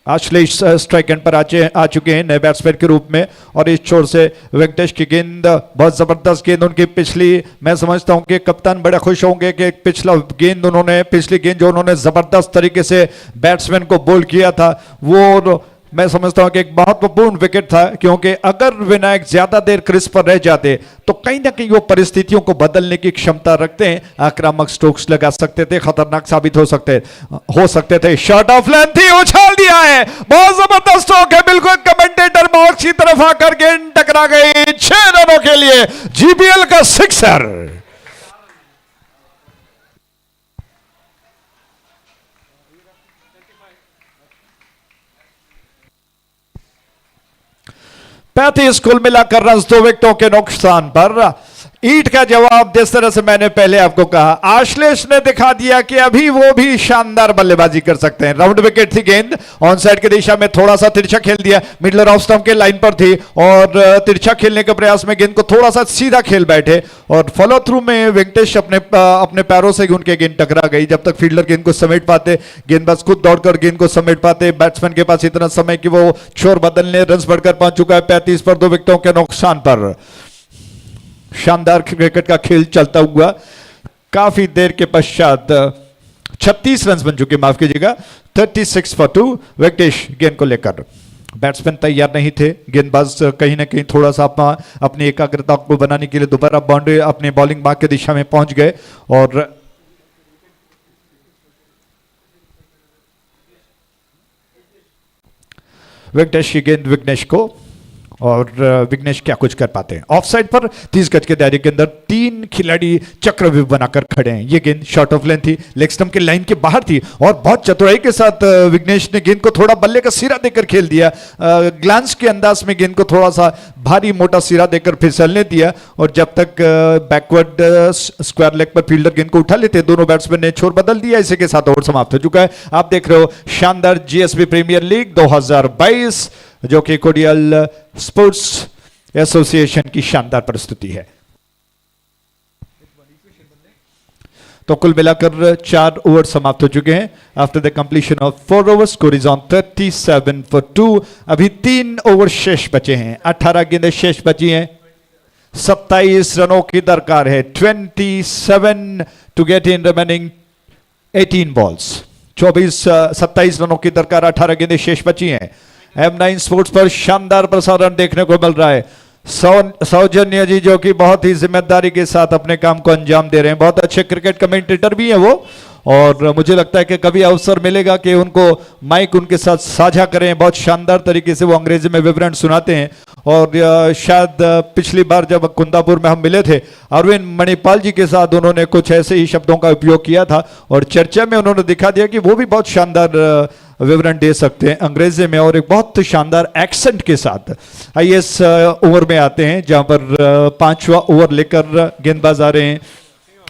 आश्लेष स्ट्राइक एंड पर आ चुके हैं नए बैट्समैन के रूप में और इस छोर से वेंकटेश की गेंद, बहुत जबरदस्त गेंद उनकी पिछली। मैं समझता हूं कि कप्तान बड़े खुश होंगे कि पिछली गेंद जो उन्होंने जबरदस्त तरीके से बैट्समैन को बोल किया था, वो मैं समझता हूं कि एक महत्वपूर्ण विकेट था, क्योंकि अगर विनायक ज्यादा देर क्रीज पर रह जाते तो कहीं ना कहीं वो परिस्थितियों को बदलने की क्षमता रखते हैं, आक्रामक स्ट्रोक्स लगा सकते थे, खतरनाक साबित हो सकते थे। शॉट ऑफ लेंथ थी, उछाल दिया है, बहुत जबरदस्त स्ट्रोक है। बिल्कुल कमेंटेटर बॉक्स की तरफ आकर गेंद टकरा गई। 6 रनों के लिए जीपीएल का सिक्सर। पैंतीस कुल मिलाकर रन 2 विकेटों के नुकसान पर। ईट का जवाब, जिस तरह से मैंने पहले आपको कहा, आश्लेष ने दिखा दिया कि अभी वो भी शानदार बल्लेबाजी कर सकते हैं। राउंड विकेट थी गेंद, ऑन साइड की दिशा में थोड़ा सा तिरछा खेल दिया, मिडलर ऑफ स्टंप के लाइन पर थी और तिरछा खेलने के प्रयास में गेंद को थोड़ा सा सीधा खेल बैठे और फॉलो थ्रू में वेंकटेश अपने पैरों से उनके गेंद टकरा गई। जब तक फील्डर गेंद को समेट पाते, गेंदबाज खुद दौड़कर गेंद को समेट पाते, बैट्समैन के पास इतना समय कि वो छोर बदलने, रन बढ़कर पहुंच चुका है 35 पर 2 विकेटों के नुकसान पर। शानदार क्रिकेट का खेल चलता हुआ काफी देर के पश्चात 36 रन बन चुके, माफ कीजिएगा, 36 for 2। वेंकटेश गेंद को लेकर, बैट्समैन तैयार नहीं थे, गेंदबाज कहीं ना कहीं थोड़ा सा अपनी एकाग्रता को बनाने के लिए दोबारा बाउंड्री अपने बॉलिंग मार्क की दिशा में पहुंच गए और वेंकटेश की गेंद विघ्नेश को, और विघ्नेश क्या कुछ कर पाते हैं। ऑफ साइड पर 30 गज के दायरे के अंदर 3 खिलाड़ी चक्रव्यूह बनाकर खड़े हैं। ये गेंद शॉर्ट ऑफ लेंथ थी, लेग स्टंप के लाइन के बाहर थी और बहुत चतुराई के साथ विघ्नेश ने गेंद को थोड़ा बल्ले का सिरा देकर खेल दिया। ग्लांस के अंदाज में गेंद को थोड़ा सा भारी मोटा सिरा देकर फिसलने दिया और जब तक बैकवर्ड स्क्वायर लेग पर फील्डर गेंद को उठा लेते, दोनों बैट्समैन ने छोर बदल दिया। इसी के साथ ओवर समाप्त हो चुका है। आप देख रहे हो शानदार जीएसबी प्रीमियर लीग 2022 जो कि कोडियल स्पोर्ट्स एसोसिएशन की शानदार प्रस्तुति है। तो कुल मिलाकर 4 ओवर समाप्त हो चुके हैं। After the completion of 4 overs score is on 37 for 2। अभी 3 ओवर शेष बचे हैं, 18 गेंदें शेष बची हैं, 27 रनों की दरकार है। 27 to get in remaining 18 balls. 27 रनों की दरकार, 18 गेंदें शेष बची हैं। M9 स्पोर्ट्स पर शानदार प्रसारण देखने को मिल रहा है। सौजन्य जी जो कि बहुत ही जिम्मेदारी के साथ अपने काम को अंजाम दे रहे हैं, बहुत अच्छे क्रिकेट कमेंटेटर भी हैं वो, और मुझे लगता है कि कभी अवसर मिलेगा कि उनको माइक उनके साथ साझा करें। बहुत शानदार तरीके से वो अंग्रेजी में विवरण सुनाते हैं। और शायद पिछली बार जब कुंदापुर में हम मिले थे, अरविंद मणिपाल जी के साथ उन्होंने कुछ ऐसे ही शब्दों का उपयोग किया था और चर्चा में उन्होंने दिखा दिया कि वो भी बहुत शानदार विवरण दे सकते हैं अंग्रेजी में और एक बहुत शानदार एक्सेंट के साथ। आइए इस ओवर में आते हैं जहां पर 5वां ओवर लेकर गेंदबाज आ रहे हैं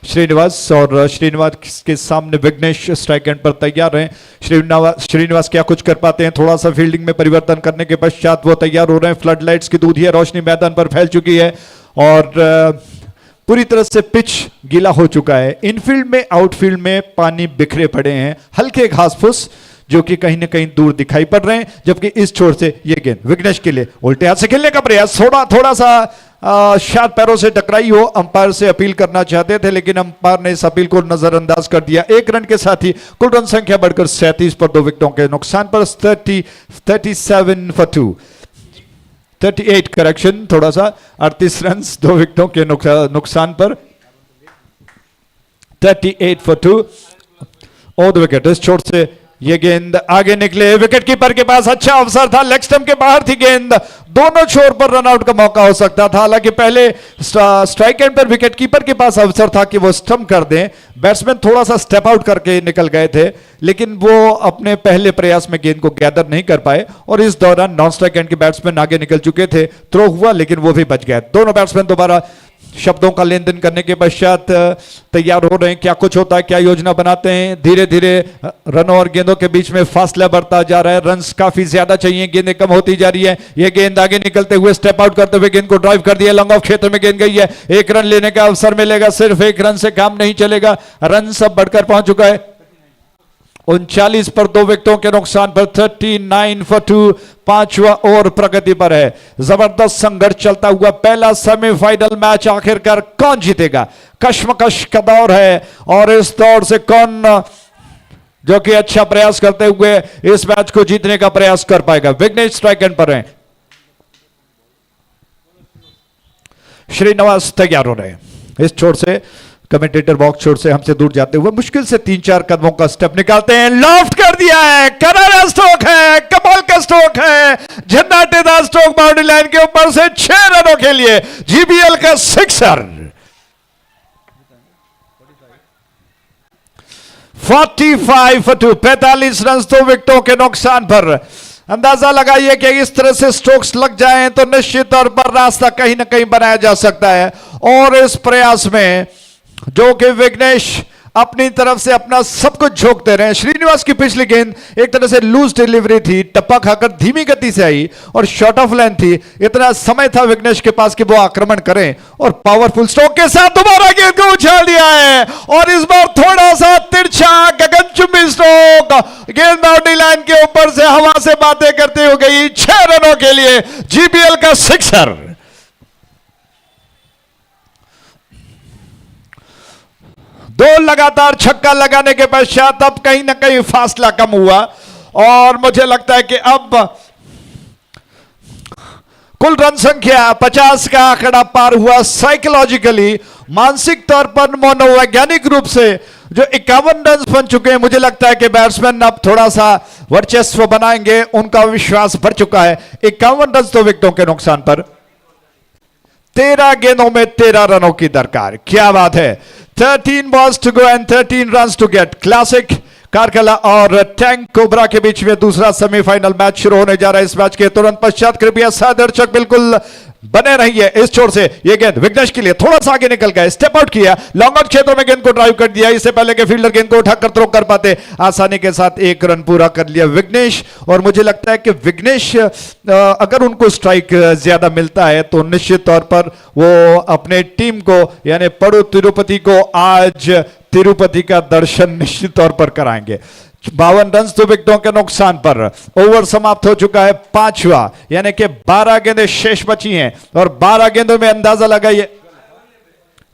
श्रीनिवास, और श्रीनिवास के सामने विघ्नेश स्ट्राइक एंड पर तैयार हैं। श्रीनिवास क्या कुछ कर पाते हैं, थोड़ा सा फील्डिंग में परिवर्तन करने के पश्चात वो तैयार हो रहे हैं। फ्लड लाइट्स की दूधिया रोशनी मैदान पर फैल चुकी है और पूरी तरह से पिच गीला हो चुका है। इनफील्ड में आउटफील्ड में पानी बिखरे पड़े हैं, हल्के घास फूस जो कि कहीं ना कहीं दूर दिखाई पड़ रहे हैं, जबकि इस छोर से ये गेंद विघ्नेश के लिए उल्टे हाथ से खेलने का प्रयास, थोड़ा सा शार्प पैरों से टकराई हो। अंपायर से अपील करना चाहते थे लेकिन अंपायर ने इस अपील को नजरअंदाज कर दिया। 1 रन के साथ ही कुल रन संख्या बढ़कर 37 पर 2 विकेटों के नुकसान पर 37 for 2, 38 करेक्शन, थोड़ा सा 38 रन 2 विकेटों के नुकसान पर 38 for 2 और 2 विकेट। इस छोर से ये गेंद आगे निकले, विकेट कीपर के पास अच्छा अवसर था, लेग स्टंप के बाहर थी गेंद, दोनों छोर पर रन आउट का मौका हो सकता था। हालांकि पहले स्ट्राइक एंड पर विकेट कीपर के पास अवसर था कि वो स्टंप कर दें, बैट्समैन थोड़ा सा स्टेप आउट करके निकल गए थे लेकिन वो अपने पहले प्रयास में गेंद को गैदर नहीं कर पाए और इस दौरान नॉन स्ट्राइक एंड के बैट्समैन आगे निकल चुके थे, थ्रो हुआ लेकिन वो भी बच गए। दोनों बैट्समैन दोबारा शब्दों का लेन देन करने के पश्चात तैयार हो रहे हैं। क्या कुछ होता है, क्या योजना बनाते हैं। धीरे धीरे रनों और गेंदों के बीच में फासला बढ़ता जा रहा है, रन्स काफी ज्यादा चाहिए, गेंदें कम होती जा रही है। ये गेंद आगे निकलते हुए स्टेप आउट करते हुए गेंद को ड्राइव कर दिया, लॉन्ग ऑफ क्षेत्र में गेंद गई है। 1 रन लेने का अवसर मिलेगा, सिर्फ 1 रन से काम नहीं चलेगा, रन सब बढ़कर पहुंच चुका है। 39 पर 2 विकेटों के नुकसान पर 39 for 2, 5वां ओवर प्रगति पर है। जबरदस्त संघर्ष चलता हुआ पहला सेमीफाइनल मैच, आखिरकार कौन जीतेगा, कश्मकश का दौर है और इस दौर से कौन जो कि अच्छा प्रयास करते हुए इस मैच को जीतने का प्रयास कर पाएगा। विघ्नेश स्ट्राइक एंड पर हैं, श्रीनिवास तैयार हो रहे हैं। इस छोर से कमेंटेटर बॉक्स छोर से हमसे दूर जाते हुए मुश्किल से 3-4 कदमों का स्टेप निकालते हैं, लॉफ्ट कर दिया है, करारा स्ट्रोक है, कमाल का स्ट्रोक है, झन्नाटेदार स्ट्रोक बाउंड्री लाइन के ऊपर से 6 रनों के लिए जीबीएल का सिक्सर। 45 for 2, 45 रन 2 विकेटों के नुकसान पर। अंदाजा लगाइए कि इस तरह से स्ट्रोक्स लग जाएं तो निश्चित तौर पर रास्ता कहीं ना कहीं बनाया जा सकता है और इस प्रयास में जो कि विघ्नेश अपनी तरफ से अपना सब कुछ झोंकते रहे। श्रीनिवास की पिछली गेंद एक तरह से लूज डिलीवरी थी, टप्पा खाकर धीमी गति से आई और शॉर्ट ऑफ लेंथ थी। इतना समय था विघ्नेश के पास कि वो आक्रमण करें और पावरफुल स्ट्रोक के साथ दोबारा गेंद को उछाल दिया है और इस बार थोड़ा सा तिरछा गगनचुंबी स्ट्रोक, गेंद बाउंड्री लाइन के ऊपर से हवा से बातें करते हो गई। 6 रनों के लिए जीबीएल का सिक्सर। दो लगातार छक्का लगाने के पश्चात अब कहीं ना कहीं फासला कम हुआ और मुझे लगता है कि अब कुल रन संख्या 50 का आंकड़ा पार हुआ। साइकोलॉजिकली, मानसिक तौर पर, मनोवैज्ञानिक रूप से जो 51 रन बन चुके हैं, मुझे लगता है कि बैट्समैन अब थोड़ा सा वर्चस्व बनाएंगे, उनका विश्वास बढ़ चुका है। 51 रन तो विकेटों के नुकसान पर, 13 गेंदों में 13 रनों की दरकार, क्या बात है। 13 balls to go and 13 runs to get। Classic Karkala और टैंक कोबरा के बीच में दूसरा सेमीफाइनल मैच शुरू होने जा रहा है। इस मैच के तुरंत पश्चात कृपया दर्शक बिल्कुल बने रहिए। इस छोर से ये गेंद विघ्नेश के लिए थोड़ा सा आगे निकल गया, स्टेप आउट किया, लॉन्ग आउट क्षेत्र में गेंद को ड्राइव कर दिया। इससे पहले के फील्डर गेंद को उठाकर थ्रो कर पाते, आसानी के साथ 1 रन पूरा कर लिया विघ्नेश। और मुझे लगता है कि विघ्नेश अगर उनको स्ट्राइक ज्यादा मिलता है तो निश्चित तौर पर वो अपने टीम को यानी पड़ो तिरुपति को आज तिरुपति का दर्शन निश्चित तौर पर कराएंगे। 52 रन तो विकेटों के नुकसान पर। ओवर समाप्त हो चुका है 5वां, यानी कि 12 गेंदें शेष बची हैं और 12 गेंदों में अंदाजा लगाइए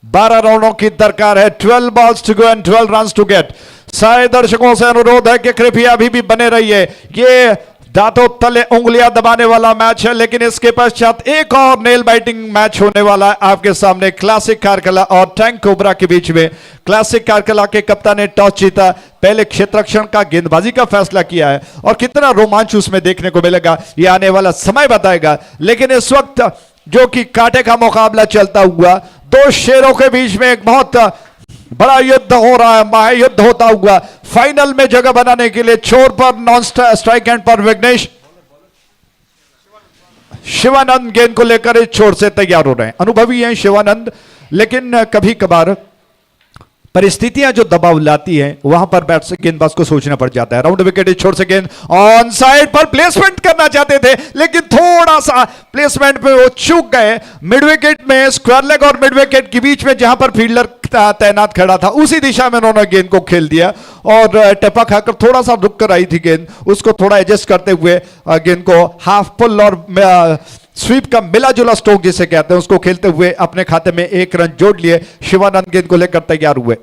12 रनों की दरकार है। 12 balls to go and 12 runs to get। सारे दर्शकों से अनुरोध है कि कृपया अभी भी बने रहिए। ये दांतों तले उंगलियां दबाने वाला मैच है, लेकिन इसके पश्चात एक और नेल बाइटिंग मैच होने वाला है आपके सामने। क्लासिक कारकला और टैंक कोबरा के बीच में। क्लासिक कारकला के कप्तान ने टॉस जीता, पहले क्षेत्ररक्षण का गेंदबाजी का फैसला किया है और कितना रोमांच उसमें देखने को मिलेगा यह आने वाला समय बताएगा। लेकिन इस वक्त जो कि कांटे का मुकाबला चलता हुआ, 2 शेरों के बीच में एक बहुत बड़ा युद्ध हो रहा है, महायुद्ध होता हुआ। फाइनल में जगह बनाने के लिए छोर पर नॉन स्ट्राइक एंड पर विघ्नेश, शिवानंद गेंद को लेकर इस छोर से तैयार हो रहे हैं। अनुभवी हैं शिवानंद, लेकिन कभी कभार परिस्थितियां जो दबाव लाती हैं वहां पर गेंदबाज को सोचना पड़ जाता है। राउंड विकेट इस छोर से गेंद ऑन साइड पर प्लेसमेंट करना चाहते थे, लेकिन थोड़ा सा प्लेसमेंट पे वो चूक गए। मिड विकेट में स्क्वायर लेग और मिड विकेट के बीच में जहां पर फील्डर तैनात खड़ा था उसी दिशा में उन्होंने गेंद को खेल दिया और टप्पा खाकर थोड़ा सा रुक कर आई थी गेंद, उसको थोड़ा एडजस्ट करते हुए गेंद को हाफ पुल और स्वीप का मिला जुला स्ट्रोक जिसे कहते हैं उसको खेलते हुए अपने खाते में 1 रन जोड़ लिए। शिवानंद गेंद को लेकर तैयार हुए।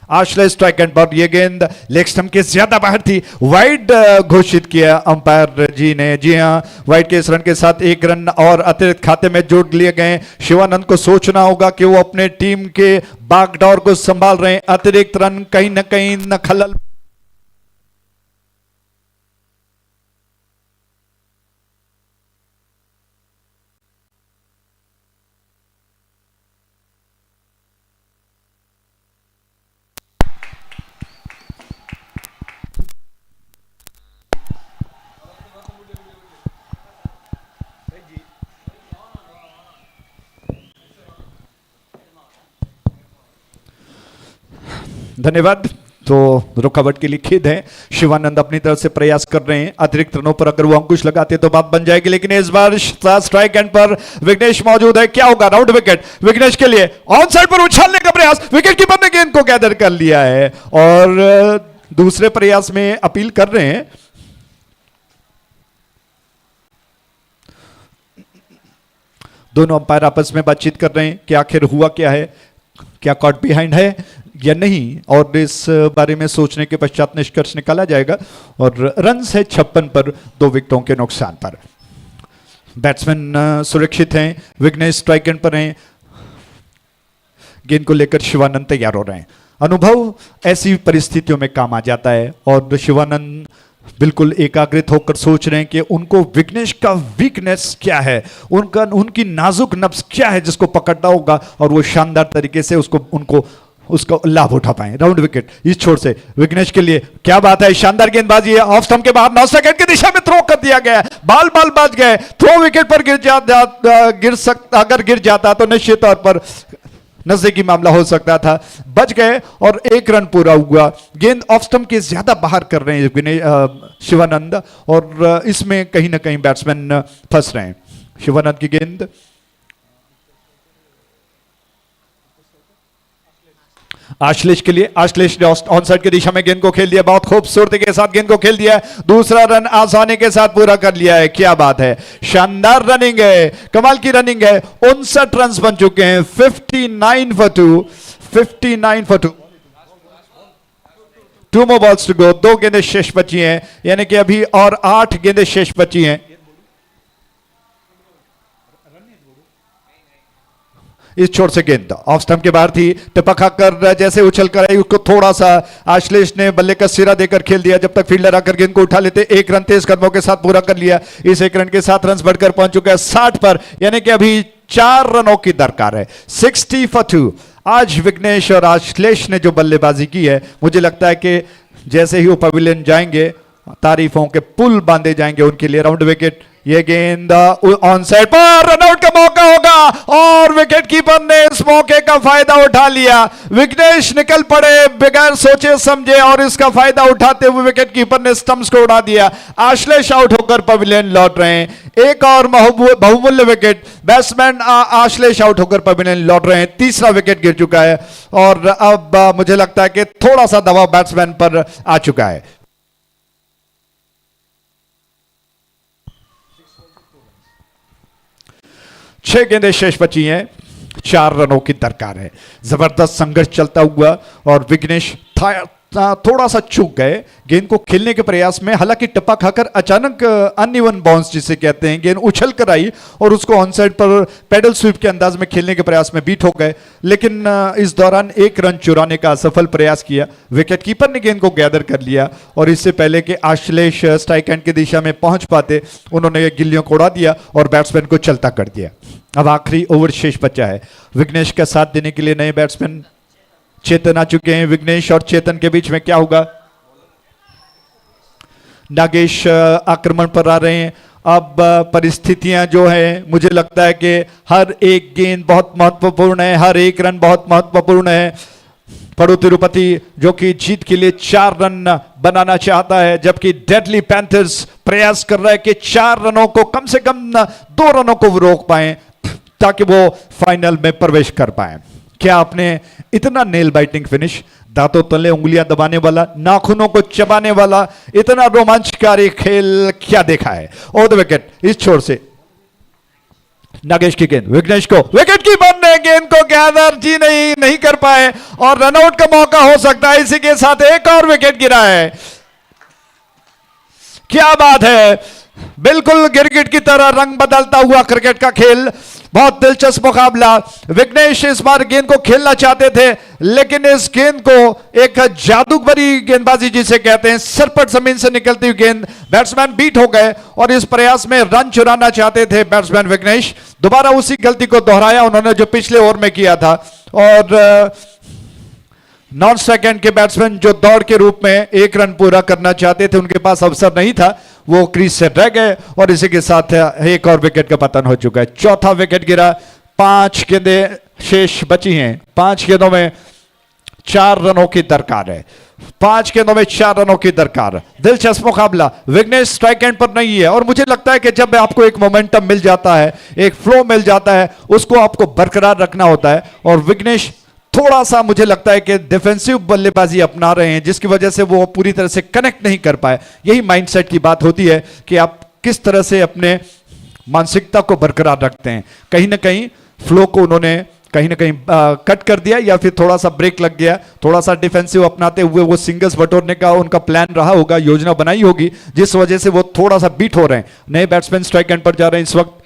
आश्रय स्ट्राइक एंड पर यह गेंद लेग स्टंप के ज्यादा बाहर थी, वाइड घोषित किया अंपायर जी ने। जी हां, वाइड के इस रन के साथ 1 रन और अतिरिक्त खाते में जोड़ लिए गए। शिवानंद को सोचना होगा कि वो अपने टीम के बागडोर को संभाल रहे हैं। अतिरिक्त रन कहीं न कहीं न खलल धन्यवाद। तो रुकावट के लिए खेद है। शिवानंद अपनी तरफ से प्रयास कर रहे हैं, अतिरिक्त रनों पर अगर वो अंकुश लगाते तो बात बन जाएगी, लेकिन इस बार स्ट्राइक एंड पर विघ्नेश मौजूद है। क्या होगा? राउंड विकेट विघ्नेश के लिए, ऑन साइड पर उछालने का प्रयास, विकेट कीपर ने गेंद को गैदर कर लिया है और दूसरे प्रयास में अपील कर रहे हैं। दोनों अंपायर आपस में बातचीत कर रहे हैं कि आखिर हुआ क्या है, क्या कॉट बिहाइंड है या नहीं, और इस बारे में सोचने के पश्चात निष्कर्ष निकाला जाएगा। और रन्स है 56 पर, 2 विकेटों के नुकसान पर। बैट्समैन सुरक्षित हैं, विघ्नेश स्ट्राइक एंड पर हैं, गेंद को लेकर शिवानंद तैयार हो रहे हैं। अनुभव ऐसी परिस्थितियों में काम आ जाता है और शिवानंद बिल्कुल एकाग्रित होकर सोच रहे हैं कि उनको विघ्नेश का वीकनेस क्या है, उनकी नाजुक नब्ज क्या है जिसको पकड़ना होगा और वो शानदार तरीके से उसका लाभ उठा पाए। राउंड विकेट इस छोर से विघ्नेश के लिए, क्या बात है, शानदार गेंदबाजी है। ऑफ स्टंप के बाहर 9 सेकंड की दिशा में थ्रो कर दिया गया, बाल बच गए। थ्रो विकेट पर अगर गिर जाता तो निश्चित तौर पर नजदीकी मामला हो सकता था, बच गए और 1 रन पूरा हुआ। गेंद ऑफ स्टंप के ज्यादा बाहर कर रहे हैं शिवानंद और इसमें कहीं ना कहीं बैट्समैन फंस रहे हैं। शिवानंद की गेंद आश्लेष के लिए, आश्लेष ने ऑन साइड की दिशा में गेंद को खेल दिया, बहुत खूबसूरती के साथ गेंद को खेल दिया, दूसरा रन आसानी के साथ पूरा कर लिया है। क्या बात है, शानदार रनिंग है, कमाल की रनिंग है। 59 रन बन चुके हैं, 59 for 2। 2 more balls to go, 2 गेंदें शेष बची हैं, यानी कि अभी और 8 गेंदें शेष बची हैं। इस छोर से गेंद ऑफ स्टंप के बाहर थी, टपका कर जैसे उछल कर आई उसको थोड़ा सा आश्लेष ने बल्ले का सिरा देकर खेल दिया। जब तक फील्डर आकर गेंद को उठा लेते, एक रन तेज कदमों के साथ पूरा कर लिया। इस एक रन के 7 रन बढ़कर पहुंच चुका है 60 पर, यानी कि अभी 4 रनों की दरकार है। 60 for 2। आज विघ्नेश और आश्लेष ने जो बल्लेबाजी की है, मुझे लगता है कि जैसे ही वो पवेलियन जाएंगे तारीफों के पुल बांधे जाएंगे उनके लिए। राउंड विकेट, ये गेंद ऑन साइड पर रनआउट का मौका होगा और विकेट कीपर ने इस मौके का फायदा उठा लिया। विघ्नेश निकल पड़े बगैर सोचे समझे और इसका फायदा उठाते हुए विकेट कीपर ने स्टंप्स को उड़ा दिया। आश्लेष आउट होकर पवेलियन लौट रहे हैं। एक और बहुमूल्य विकेट, बैट्समैन आश्लेष आउट होकर पवेलियन लौट रहे हैं। तीसरा विकेट गिर चुका है और अब मुझे लगता है कि थोड़ा सा दबाव बैट्समैन पर आ चुका है। 6 गेंदें शेष बची हैं, 4 रनों की दरकार है। जबरदस्त संघर्ष चलता हुआ और विघ्नेश थोड़ा सा चूक गए गेंद को खेलने के प्रयास में। हालांकि टप्पा खाकर अचानक अनइवन बाउंस जिसे कहते हैं, गेंद उछल कर आई और उसको ऑन साइड पर पैडल स्वीप के अंदाज में खेलने के प्रयास में बीट हो गए, लेकिन इस दौरान 1 रन चुराने का असफल प्रयास किया। विकेट कीपर ने गेंद को गैदर कर लिया और इससे पहले कि आश्लेष स्ट्राइक एंड की दिशा में पहुंच पाते, उन्होंने गिल्लियों को उड़ा दिया और बैट्समैन को चलता कर दिया। अब आखिरी ओवर शेष बचा है। विघ्नेश का साथ देने के लिए नए बैट्समैन चेतन आ चुके हैं। विघ्नेश और चेतन के बीच में क्या होगा? नागेश आक्रमण पर आ रहे हैं। अब परिस्थितियां जो है, मुझे लगता है कि हर एक गेंद बहुत महत्वपूर्ण है, हर एक रन बहुत महत्वपूर्ण है। पड़ू तिरुपति जो कि जीत के लिए 4 रन बनाना चाहता है, जबकि डेडली पैंथर्स प्रयास कर रहा है कि 4 रनों को कम से कम 2 रनों को रोक पाए ताकि वो फाइनल में प्रवेश कर पाए। क्या आपने इतना नेल बाइटिंग फिनिश, दांतों तले उंगलियां दबाने वाला, नाखूनों को चबाने वाला, इतना रोमांचकारी खेल क्या देखा है? और द विकेट, इस छोर से नागेश की गेंद विघ्नेश को, विकेट कीपर ने गेंद को गैदर जी नहीं कर पाए और रनआउट का मौका हो सकता है। इसी के साथ एक और विकेट गिरा है। क्या बात है, बिल्कुल गिरगिट की तरह रंग बदलता हुआ क्रिकेट का खेल, बहुत दिलचस्प मुकाबला। विघ्नेश इस बार गेंद को खेलना चाहते थे, लेकिन इस गेंद को एक जादूगरी गेंदबाजी जिसे कहते हैं, सरपट जमीन से निकलती हुई गेंद, बैट्समैन बीट हो गए और इस प्रयास में रन चुराना चाहते थे बैट्समैन विघ्नेश। दोबारा उसी गलती को दोहराया उन्होंने जो पिछले ओवर में किया था और नॉन स्ट्राइक एंड के बैट्समैन जो दौड़ के रूप में 1 रन पूरा करना चाहते थे, उनके पास अवसर नहीं था, वो क्रीज से रह गए और इसी के साथ एक और विकेट का पतन हो चुका है। चौथा विकेट गिरा। 5 गेंदें शेष बची हैं। 5 गेंदों में 4 रनों की दरकार है। 5 गेंदों में 4 रनों की दरकार। दिलचस्प मुकाबला। विघ्नेश स्ट्राइक एंड पर नहीं है और मुझे लगता है कि जब आपको एक मोमेंटम मिल जाता है, एक फ्लो मिल जाता है, उसको आपको बरकरार रखना होता है और विघ्नेश थोड़ा सा मुझे लगता है कि डिफेंसिव बल्लेबाजी अपना रहे हैं, जिसकी वजह से वो पूरी तरह से कनेक्ट नहीं कर पाए। यही माइंडसेट की बात होती है कि आप किस तरह से अपने मानसिकता को बरकरार रखते हैं। कहीं ना कहीं फ्लो को उन्होंने कहीं ना कहीं कट कर दिया या फिर थोड़ा सा ब्रेक लग गया, थोड़ा सा डिफेंसिव अपनाते हुए वो सिंगल्स बटोरने का उनका प्लान रहा होगा, योजना बनाई होगी, जिस वजह से वो थोड़ा सा बीट हो रहे हैं। नए बैट्समैन स्ट्राइक एंड पर जा रहे हैं इस वक्त।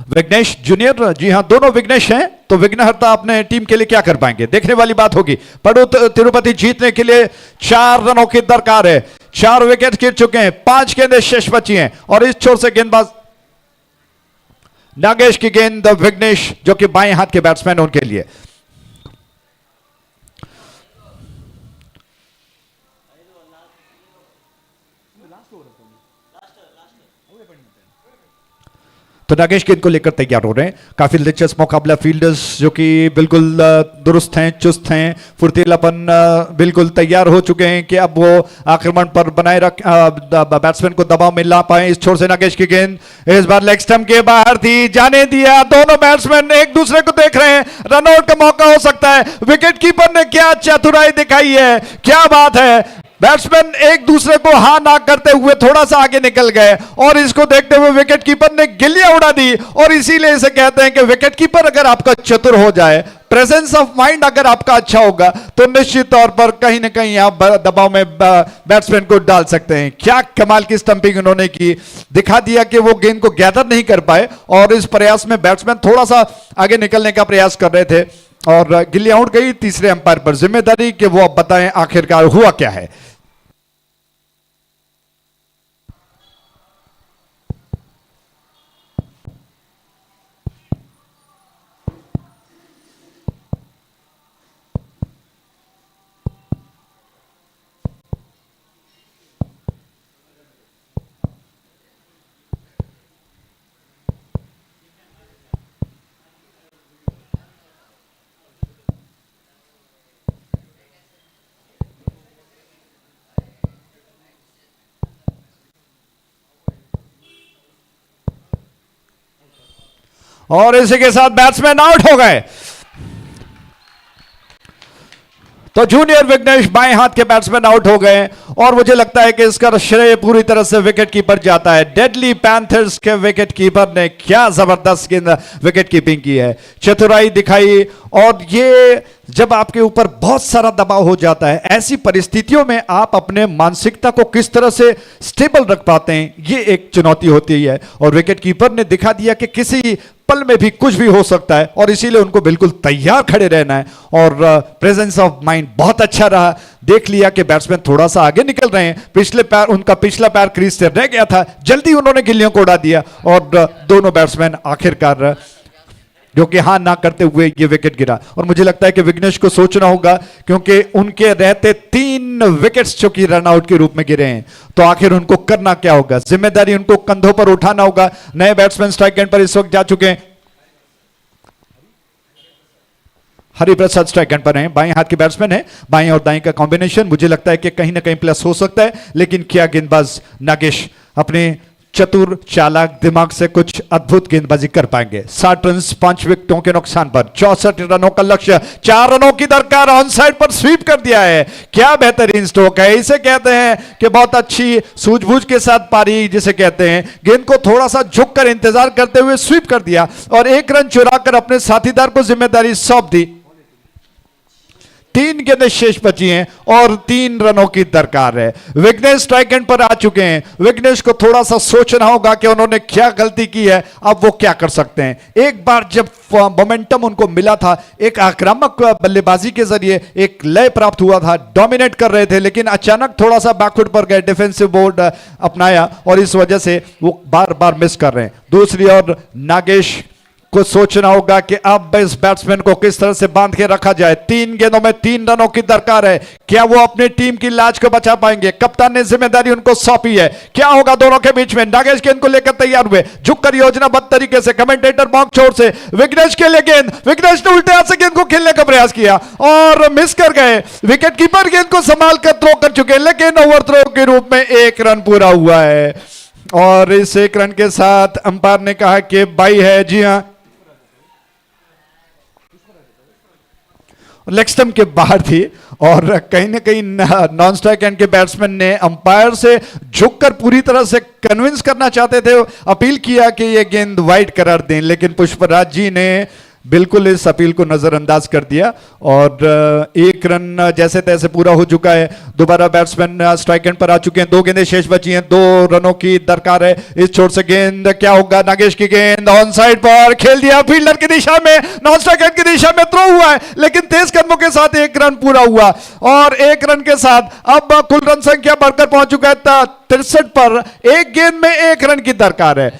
विघ्नेश जूनियर, जी हां, दोनों विघ्नेश हैं, तो विघ्नहर्ता अपने टीम के लिए क्या कर पाएंगे, देखने वाली बात होगी। पड़ू तिरुपति जीतने के लिए 4 रनों की दरकार है। 4 विकेट गिर चुके हैं, 5 गेंदें शेष बची हैं और इस छोर से गेंदबाज नागेश की गेंद विघ्नेश जो कि बाएं हाथ के बैट्समैन उनके लिए। तो नागेश गेंद को लेकर तैयार हो रहे हैं। काफी दिलचस्प मुकाबला। फील्डर्स जो कि बिल्कुल दुरुस्त हैं, चुस्त हैं, फुर्तीलापन बिल्कुल तैयार हो चुके हैं कि अब वो आक्रमण पर बनाए रख बैट्समैन को दबाव में ला पाए। इस छोर से नागेश की गेंद इस बार लेग स्टंप के बाहर थी, जाने दिया। दोनों बैट्समैन एक दूसरे को देख रहे हैं, रनआउट का मौका हो सकता है। विकेट कीपर ने क्या चतुराई दिखाई है, क्या बात है। बैट्समैन एक दूसरे को हाँ ना करते हुए थोड़ा सा आगे निकल गए और इसको देखते हुए विकेट कीपर ने गिल्लियां उड़ा दी और इसीलिए इसे कहते हैं कि विकेट कीपर अगर आपका चतुर हो जाए, प्रेजेंस ऑफ माइंड अगर आपका अच्छा होगा, तो निश्चित तौर पर कहीं ना कहीं आप दबाव में बैट्समैन को डाल सकते हैं। क्या कमाल की स्टंपिंग उन्होंने की, दिखा दिया कि वो गेंद को गैदर नहीं कर पाए और इस प्रयास में बैट्समैन थोड़ा सा आगे निकलने का प्रयास कर रहे थे और गिल्लियां उड़ गई। तीसरे अंपायर पर जिम्मेदारी कि वो अब बताएं आखिरकार हुआ क्या है। और इसी के साथ बैट्समैन आउट हो गए। तो जूनियर विघ्नेश बाएं हाथ के बैट्समैन आउट हो गए और मुझे लगता है कि इसका श्रेय पूरी तरह से विकेट कीपर जाता है। डेडली पैंथर्स के विकेट कीपर ने क्या जबरदस्त विकेट कीपिंग की है, चतुराई दिखाई। और ये जब आपके ऊपर बहुत सारा दबाव हो जाता है, ऐसी परिस्थितियों में आप अपने मानसिकता को किस तरह से स्टेबल रख पाते हैं, ये एक चुनौती होती है। और विकेट कीपर ने दिखा दिया कि किसी पल में भी कुछ भी हो सकता है और इसीलिए उनको बिल्कुल तैयार खड़े रहना है। और प्रेजेंस ऑफ माइंड बहुत अच्छा रहा। देख लिया कि बैट्समैन थोड़ा सा आगे निकल रहे हैं, पिछले पैर उनका पिछला पैर क्रीज से रह गया था, जल्दी उन्होंने गिल्लियों को उड़ा दिया और दोनों बैट्समैन आखिरकार जो कि हां ना करते हुए ये विकेट गिरा। और मुझे लगता है कि विघ्नेश को सोचना होगा, क्योंकि उनके रहते 3 विकेट्स जो कि रन आउट के रूप में गिरे हैं, तो आखिर उनको करना क्या होगा, जिम्मेदारी उनको कंधों पर उठाना होगा। नए बैट्समैन स्ट्राइक एंड पर इस वक्त जा चुके हैं। हरिप्रसाद स्ट्राइक एंड पर हैं, बाएं हाथ के बैट्समैन है। बाएं और दाएं का कॉम्बिनेशन मुझे लगता है कि कहीं ना कहीं प्लस हो सकता है, लेकिन क्या गेंदबाज नागेश अपने चतुर चालाक दिमाग से कुछ अद्भुत गेंदबाजी कर पाएंगे। 60 रन 5 विकेटों के नुकसान पर 64 रनों का लक्ष्य, 4 रनों की दरकार, ऑन साइड पर स्वीप कर दिया है। क्या बेहतरीन स्ट्रोक है, इसे कहते हैं कि बहुत अच्छी सूझबूझ के साथ पारी जिसे कहते हैं। गेंद को थोड़ा सा झुककर इंतजार करते हुए स्वीप कर दिया और 1 रन चुराकर अपने साथीदार को जिम्मेदारी सौंप दी। 3 गेंदें शेष बची हैं और 3 रनों की दरकार है। विघ्नेश स्ट्राइक एंड पर आ चुके हैं। विघ्नेश को थोड़ा सा सोचना होगा कि उन्होंने क्या गलती की है, अब वो क्या कर सकते हैं। एक बार जब मोमेंटम उनको मिला था, एक आक्रामक बल्लेबाजी के जरिए एक लय प्राप्त हुआ था, डोमिनेट कर रहे थे, लेकिन अचानक थोड़ा सा बैकफुट पर गए, डिफेंसिव बोर्ड अपनाया और इस वजह से वो बार बार मिस कर रहे हैं। दूसरी ओर नागेश को सोचना होगा कि अब इस बैट्समैन को किस तरह से बांध के रखा जाए। 3 गेंदों में 3 रनों की दरकार है। क्या वो अपनी टीम की लाज को बचा पाएंगे? कप्तान ने जिम्मेदारी उनको सौंपी है। क्या होगा दोनों के बीच में? नागेश गेंद को लेकर तैयार हुए, झुककर योजनाबद्ध तरीके से कमेंटेटर मॉक छोर से विघ्नेश के लिए गेंद, विघ्नेश ने उल्टे हाथ से गेंद को खेलने का प्रयास किया और मिस कर गए। विकेट कीपर गेंद को संभाल कर थ्रो कर चुके, लेकिन ओवर थ्रो के रूप में 1 रन पूरा हुआ है। और इस 1 रन के साथ अंपायर ने कहा कि बाई है। जी हां, लेग स्टंप के बाहर थी और कहीं ना कहीं नॉन स्ट्राइक एंड के बैट्समैन ने अंपायर से झुककर पूरी तरह से कन्विंस करना चाहते थे, अपील किया कि ये गेंद वाइड करार दें, लेकिन पुष्पराज जी ने बिल्कुल इस अपील को नजरअंदाज कर दिया और 1 रन जैसे तैसे पूरा हो चुका है। दोबारा बैट्समैन स्ट्राइक एंड पर आ चुके हैं। 2 गेंदें शेष बची हैं, 2 रनों की दरकार है। इस छोर से गेंद क्या होगा? नागेश की गेंद ऑन साइड पर खेल दिया, फील्डर की दिशा में, नॉन स्ट्राइक एंड की दिशा में थ्रो हुआ है, लेकिन तेज कदमों के साथ 1 रन पूरा हुआ और 1 रन के साथ अब कुल रन संख्या बढ़कर पहुंच चुका है 63 पर। 1 गेंद में 1 रन की दरकार है।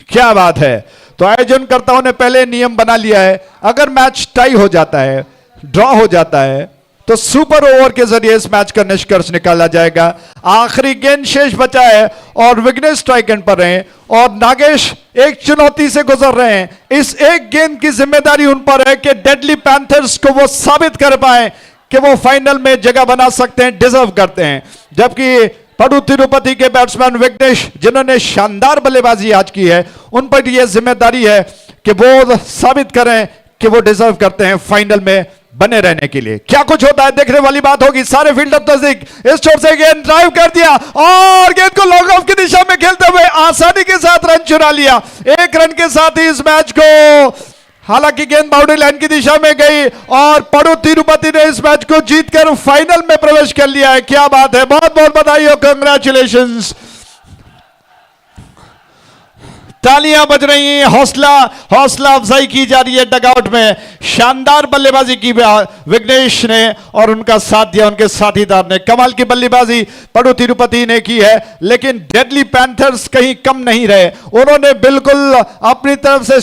क्या बात है। तो आयोजनकर्ताओं ने पहले नियम बना लिया है, अगर मैच टाई हो जाता है, ड्रॉ हो जाता है, तो सुपर ओवर के जरिए इस मैच का निष्कर्ष निकाला जाएगा। आखिरी गेंद शेष बचा है और विघ्नेश स्ट्राइक एंड पर हैं और नागेश एक चुनौती से गुजर रहे हैं। इस 1 गेंद की जिम्मेदारी उन पर है कि डेडली पैंथर्स को वो साबित कर पाए कि वो फाइनल में जगह बना सकते हैं, डिजर्व करते हैं। जबकि पडु तिरुपति के बैट्समैन विघ्नेश, जिन्होंने शानदार बल्लेबाजी आज की है, उन पर यह जिम्मेदारी है कि वो साबित करें कि वो डिजर्व करते हैं फाइनल में बने रहने के लिए। क्या कुछ होता है देखने वाली बात होगी। सारे फील्डर नजदीक, इस छोर से गेंद ड्राइव कर दिया और गेंद को लॉन्ग ऑफ की दिशा में खेलते हुए आसानी के साथ रन चुरा लिया। एक रन के साथ ही इस मैच को, हालांकि गेंद बाउंड्री लाइन की दिशा में गई और पड़ु तिरुपति ने इस मैच को जीतकर फाइनल में प्रवेश कर लिया है। क्या बात है, बहुत बहुत बधाई हो, कंग्रेचुलेशंस। तालियां बज रही हैं, हौसला अफजाई की जा रही है डगआउट में। शानदार बल्लेबाजी की विघ्नेश ने और उनका साथ दिया उनके साथीदार ने। कमाल की बल्लेबाजी पड़ु तिरुपति ने की है, लेकिन डेडली पैंथर्स कहीं कम नहीं रहे। उन्होंने बिल्कुल अपनी तरफ से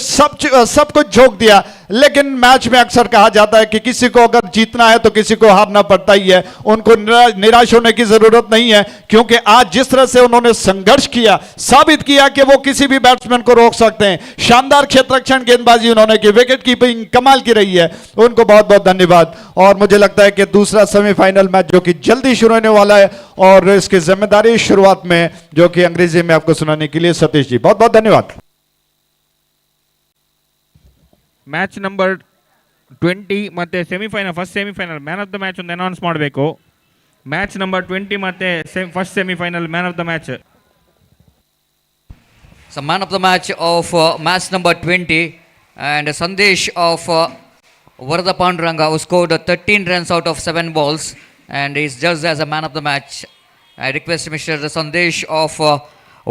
सब कुछ झोंक दिया। लेकिन मैच में अक्सर कहा जाता है कि किसी को अगर जीतना है तो किसी को हारना पड़ता ही है। उनको निराश होने की जरूरत नहीं है, क्योंकि आज जिस तरह से उन्होंने संघर्ष किया, साबित किया कि वो किसी भी बैट्समैन को रोक सकते हैं। शानदार क्षेत्ररक्षण गेंदबाजी उन्होंने की, विकेट कीपिंग कमाल की रही है। उनको बहुत बहुत धन्यवाद। और मुझे लगता है कि दूसरा सेमीफाइनल मैच जो कि जल्दी शुरू होने वाला है, और इसकी जिम्मेदारी शुरुआत में जो कि अंग्रेजी में आपको सुनाने के लिए सतीश जी, बहुत बहुत धन्यवाद। ಮ್ಯಾಚ್ ನಂಬರ್ 20 ಮತ್ತೆ semifinal, first semifinal man of the match ಒಂದು ಅನೌನ್ಸ್ ಮಾಡಬೇಕು. ಮ್ಯಾಚ್ ನಂಬರ್ 20 ಮತ್ತೆ first semifinal man of the match. So man of the match of match number 20 and Sandesh of Varada Panduranga, who scored 13 runs out of 7 balls and is judged as a man of the match. I request Mr. Sandesh of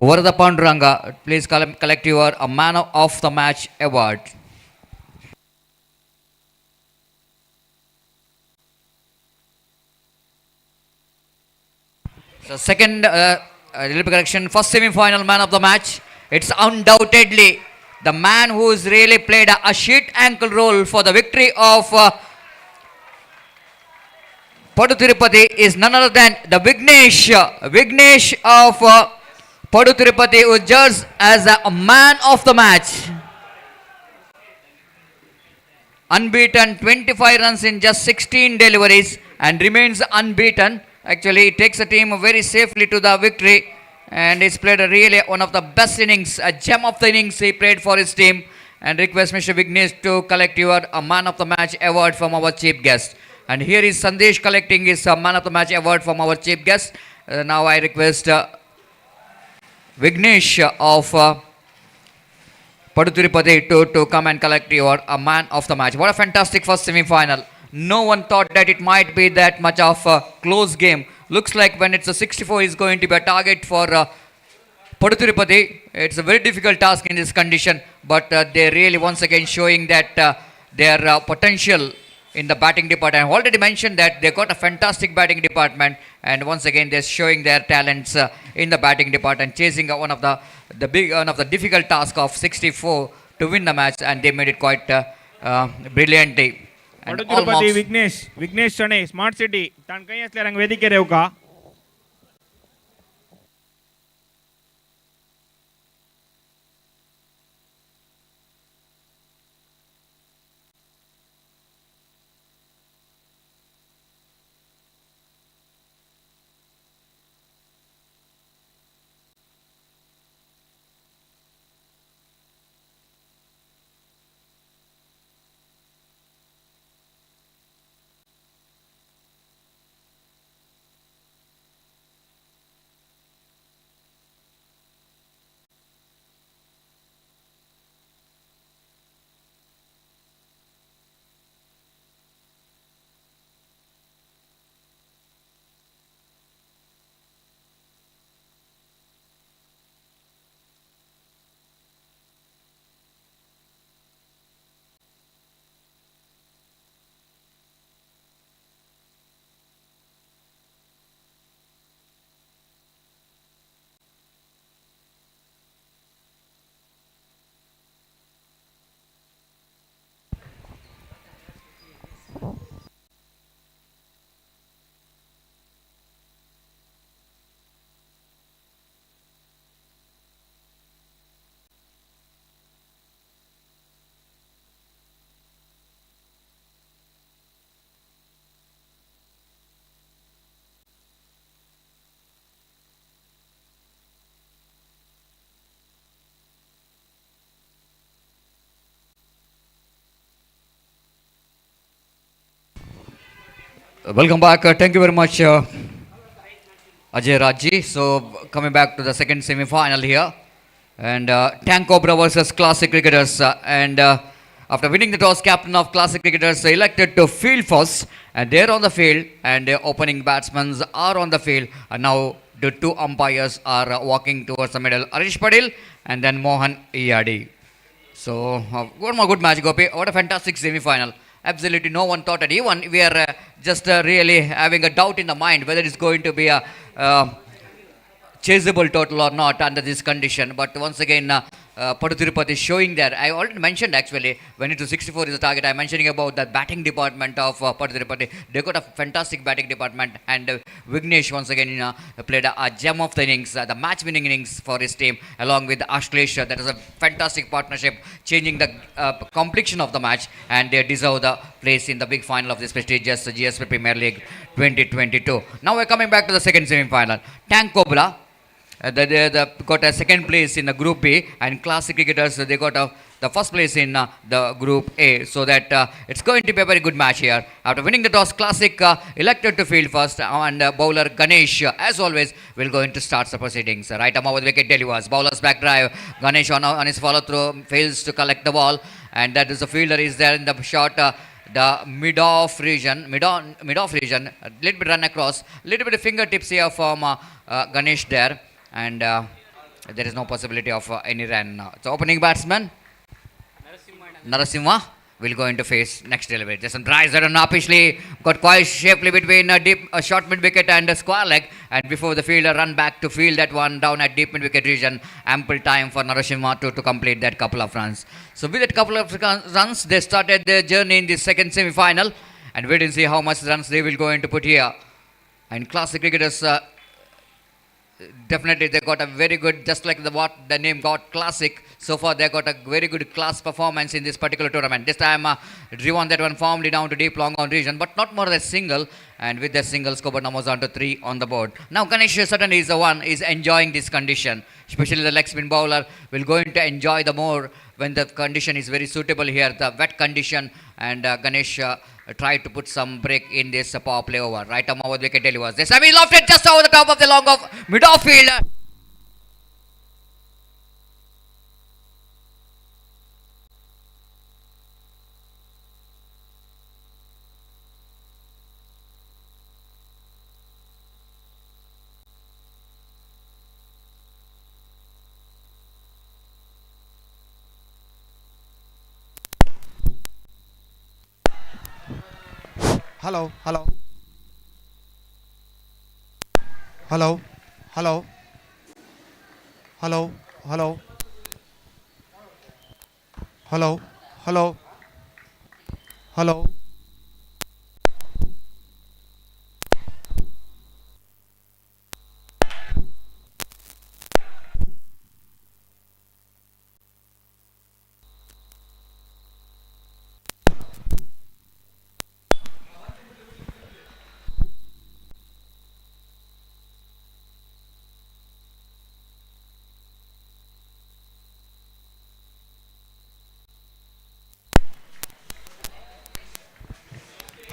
Varada Panduranga, please collect your man of the match award. So second, little correction, first semi-final man of the match. It's undoubtedly the man who's really played a sheet ankle role for the victory of Padu Tirupati is none other than the Vignesh of Padu Tirupati, who is judged as a man of the match. Unbeaten, 25 runs in just 16 deliveries and remains unbeaten. Actually, it takes the team very safely to the victory, and he's played a really one of the best innings, a gem of the innings he played for his team. And request Mr. Vignesh to collect your man of the match award from our chief guest. And here is Sandesh collecting his man of the match award from our chief guest. Now I request Vignesh of Padu Tirupati to come and collect your man of the match. What a fantastic first semi-final. No one thought that it might be that much of a close game. Looks like when it's a 64 is going to be a target for Padu Tirupati. It's a very difficult task in this condition, but they really once again showing that their potential in the batting department. I already mentioned that they got a fantastic batting department, and once again they're showing their talents in the batting department, chasing one of the difficult task of 64 to win the match, and they made it quite brilliantly. पडू Tirupati Vighnesh शणे smart city ताण कहीं असल्या रंग वेदिके रेव का Welcome back. Thank you very much, Ajay Raji. So, coming back to the second semi-final here, and Tank Cobra versus Classic Cricketers. After winning the toss, captain of Classic Cricketers elected to field first, and they're on the field, and the opening batsmen are on the field, and now the two umpires are walking towards the middle. Arish Padil and then Mohan Iyadi. So, one more good match, Gopi. What a fantastic semi-final. Absolutely no one thought it. Even we are just really having a doubt in the mind whether it's going to be a chaseable total or not under this condition. But once again, Padu Tirupati is showing there. I already mentioned actually when it was 64 is the target. I'm mentioning about the batting department of Padu Tirupati. They got a fantastic batting department, and Vignesh once again played a gem of the innings, the match-winning innings for his team, along with Ashlesh. That is a fantastic partnership, changing the complexion of the match, and they deserve the place in the big final of this prestigious GSP Premier League 2022. Now we're coming back to the second semi-final. Tank Cobra. They got a second place in the Group B, and Classic Cricketers they got the first place in the Group A. So that it's going to be a very good match here. After winning the toss, Classic elected to field first, and bowler Ganesh, as always, will going to start the proceedings. Right arm over the wicket delivers. Bowler's back drive. Ganesh on his follow through fails to collect the ball, and that is the fielder is there in the shot. The mid-off region, a little bit run across, little bit of fingertips here from Ganesh there. And there is no possibility of any run. So opening batsman Narasimha will go into face next delivery. Jason drives that on Apishly, got quite shapely between a short mid wicket and a square leg, and before the fielder run back to field that one down at deep mid wicket region, ample time for Narasimha to complete that couple of runs. So with that couple of runs, they started their journey in the second semi-final, and wait and see how much runs they will go into put here. And Classic Cricketers definitely they got a very good, just like what the name got Classic. So far they got a very good class performance in this particular tournament. This time driven that one firmly down to deep long on region, but not more than a single, and with the single score numbers down to 3 on the board. Now Ganesh certainly is the one is enjoying this condition, especially the leg spin bowler will going to enjoy the more when the condition is very suitable here, the wet condition, and Ganesh tried to put some break in this power play over. Right arm over the wicket delivers. This time he lofted just over the top of the long of mid-off field. Hello, hello. Hello, hello. Hello, hello. Hello, hello.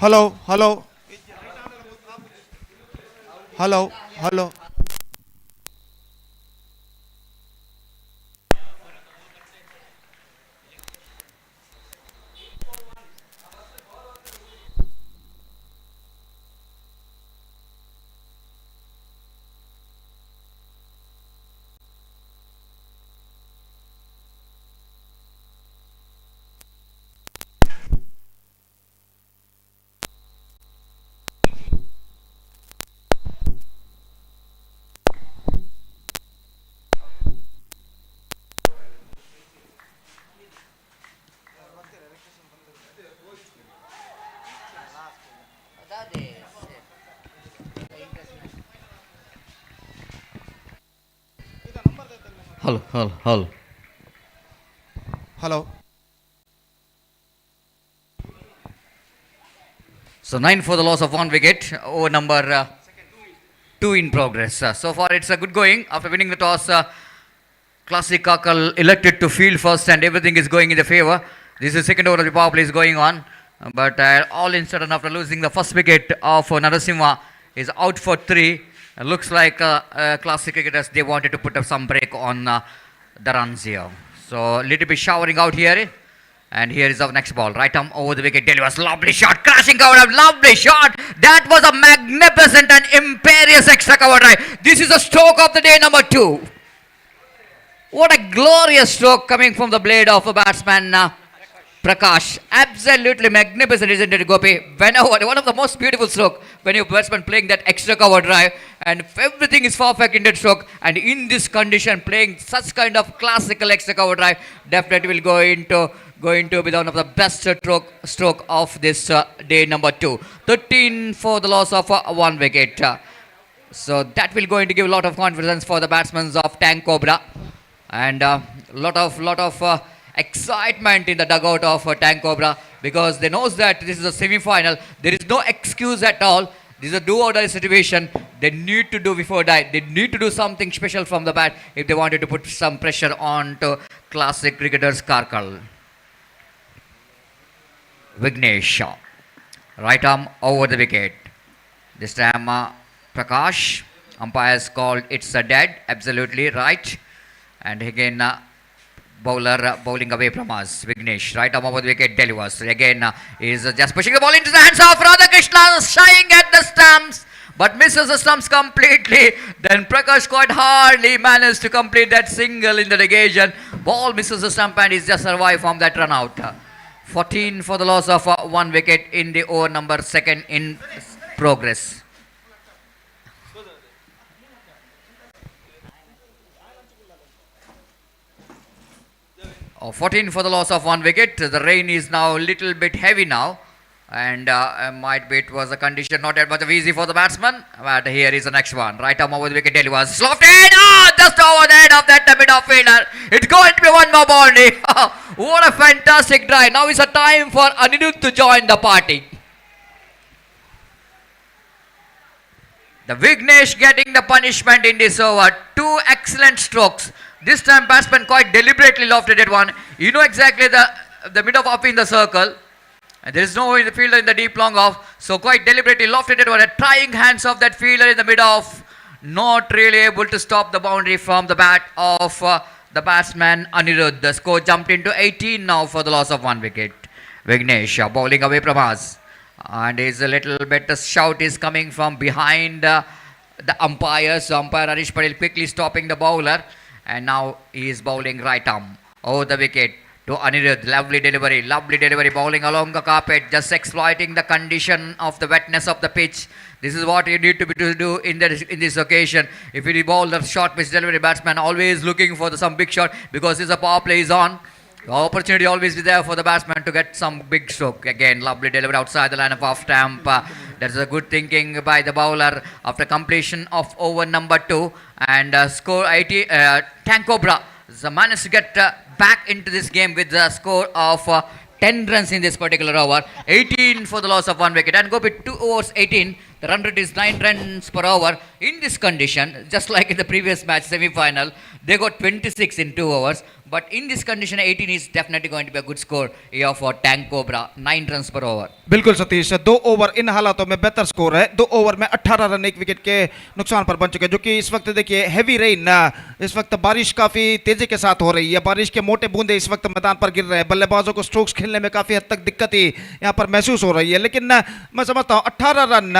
Hello. Hello, hello. Hello, hello. Hello. Hello. So 9 for the loss of 1 wicket. Over number 2 in progress. So far it's a good going. After winning the toss, Classic Kakal elected to field first, and everything is going in the favor. This is second over of the power play is going on. But all in sudden, after losing the first wicket of Narasimha, is out for 3. Looks like classic cricketers, they wanted to put up some break on the runs here. So, little bit showering out here. And here is our next ball. Right arm over the wicket. Delivers lovely shot. Crashing cover drive. Lovely shot. That was a magnificent and imperious extra cover drive. This is a stroke of the day number 2. What a glorious stroke coming from the blade of a batsman Prakash. Absolutely magnificent, isn't it, Gopi? Whenever, one of the most beautiful stroke when your batsman playing that extra cover drive and everything is perfect in that stroke, and in this condition playing such kind of classical extra cover drive definitely will go into be one of the best stroke of this day number 2. 13 for the loss of 1 wicket. So that will going to give a lot of confidence for the batsmen of Tank Cobra, and lot of excitement in the dugout of Tank Cobra, because they knows that this is a semi-final. There is no excuse at all. This is a do-or-die situation. They need to do before die. They need to do something special from the bat if they wanted to put some pressure on to classic cricketers Karkal. Vignesh, right arm over the wicket. This time Prakash, umpires called it's a dead, absolutely right. And again bowler bowling away from us. Vignesh, right arm over the wicket, delivers. Again is just pushing the ball into the hands of Radhakrishnan, shying at the stumps, but misses the stumps completely. Then Prakash quite hardly managed to complete that single in the negation. Ball misses the stump and is just survived from that run out. 14 for the loss of 1 wicket in the over number 2nd in progress. Oh, 14 for the loss of 1 wicket. The rain is now a little bit heavy now, and might be it was a condition not that much of easy for the batsman. But here is the next one. Right arm over the wicket, delivers. Lofted! Just over the head of that mid-off-fielder. It's going to be one more boundary. What a fantastic drive. Now is a time for Anirudh to join the party. The Vignesh getting the punishment in this over. 2 excellent strokes. This time batsman quite deliberately lofted it one. You know exactly the mid of up in the circle. And there is no in the fielder in the deep long off. So quite deliberately lofted it one. Trying hands of that fielder in the mid off. Not really able to stop the boundary from the bat of the batsman Anirudh. The score jumped into 18 now for the loss of 1 wicket. Vignesh bowling away from us. And is a little bit, the shout is coming from behind the umpire. So umpire Harish Patel quickly stopping the bowler. And now he is bowling right arm over the wicket to Anirudh. Lovely delivery, bowling along the carpet, just exploiting the condition of the wetness of the pitch. This is what you need to do in this occasion. If you bowl the short pitch delivery, batsman always looking for some big shot, because his power play is on. The opportunity always be there for the batsman to get some big stroke. Again, lovely delivery outside the line of off stamp. That's a good thinking by the bowler after completion of over number 2. And score 80. Tank Cobra managed to get back into this game with the score of 10 runs in this particular over. 18 for the loss of 1 wicket. And go with 2 overs 18. The run rate is 9 runs per over. In this condition, just like in the previous match semi-final, they got 26 in 2 overs. But in this condition, 18 is definitely going to be a good score here for Tank Cobra. 9 runs per over. बिल्कुल Satish, 2 over in हालातों में बेहतर score है. 2 over में 18 run 1 wicket के नुकसान पर बन चुके हैं, जो कि इस वक्त देखिए हैवी रेन, इस वक्त बारिश काफी तेजी के साथ हो रही है. बारिश के मोटे बूंदे इस वक्त मैदान पर गिर रहे हैं. बल्लेबाजों को स्ट्रोक्स खेलने में काफी हद तक दिक्कत ही यहाँ पर महसूस हो रही है. लेकिन मैं समझता हूँ 18 रन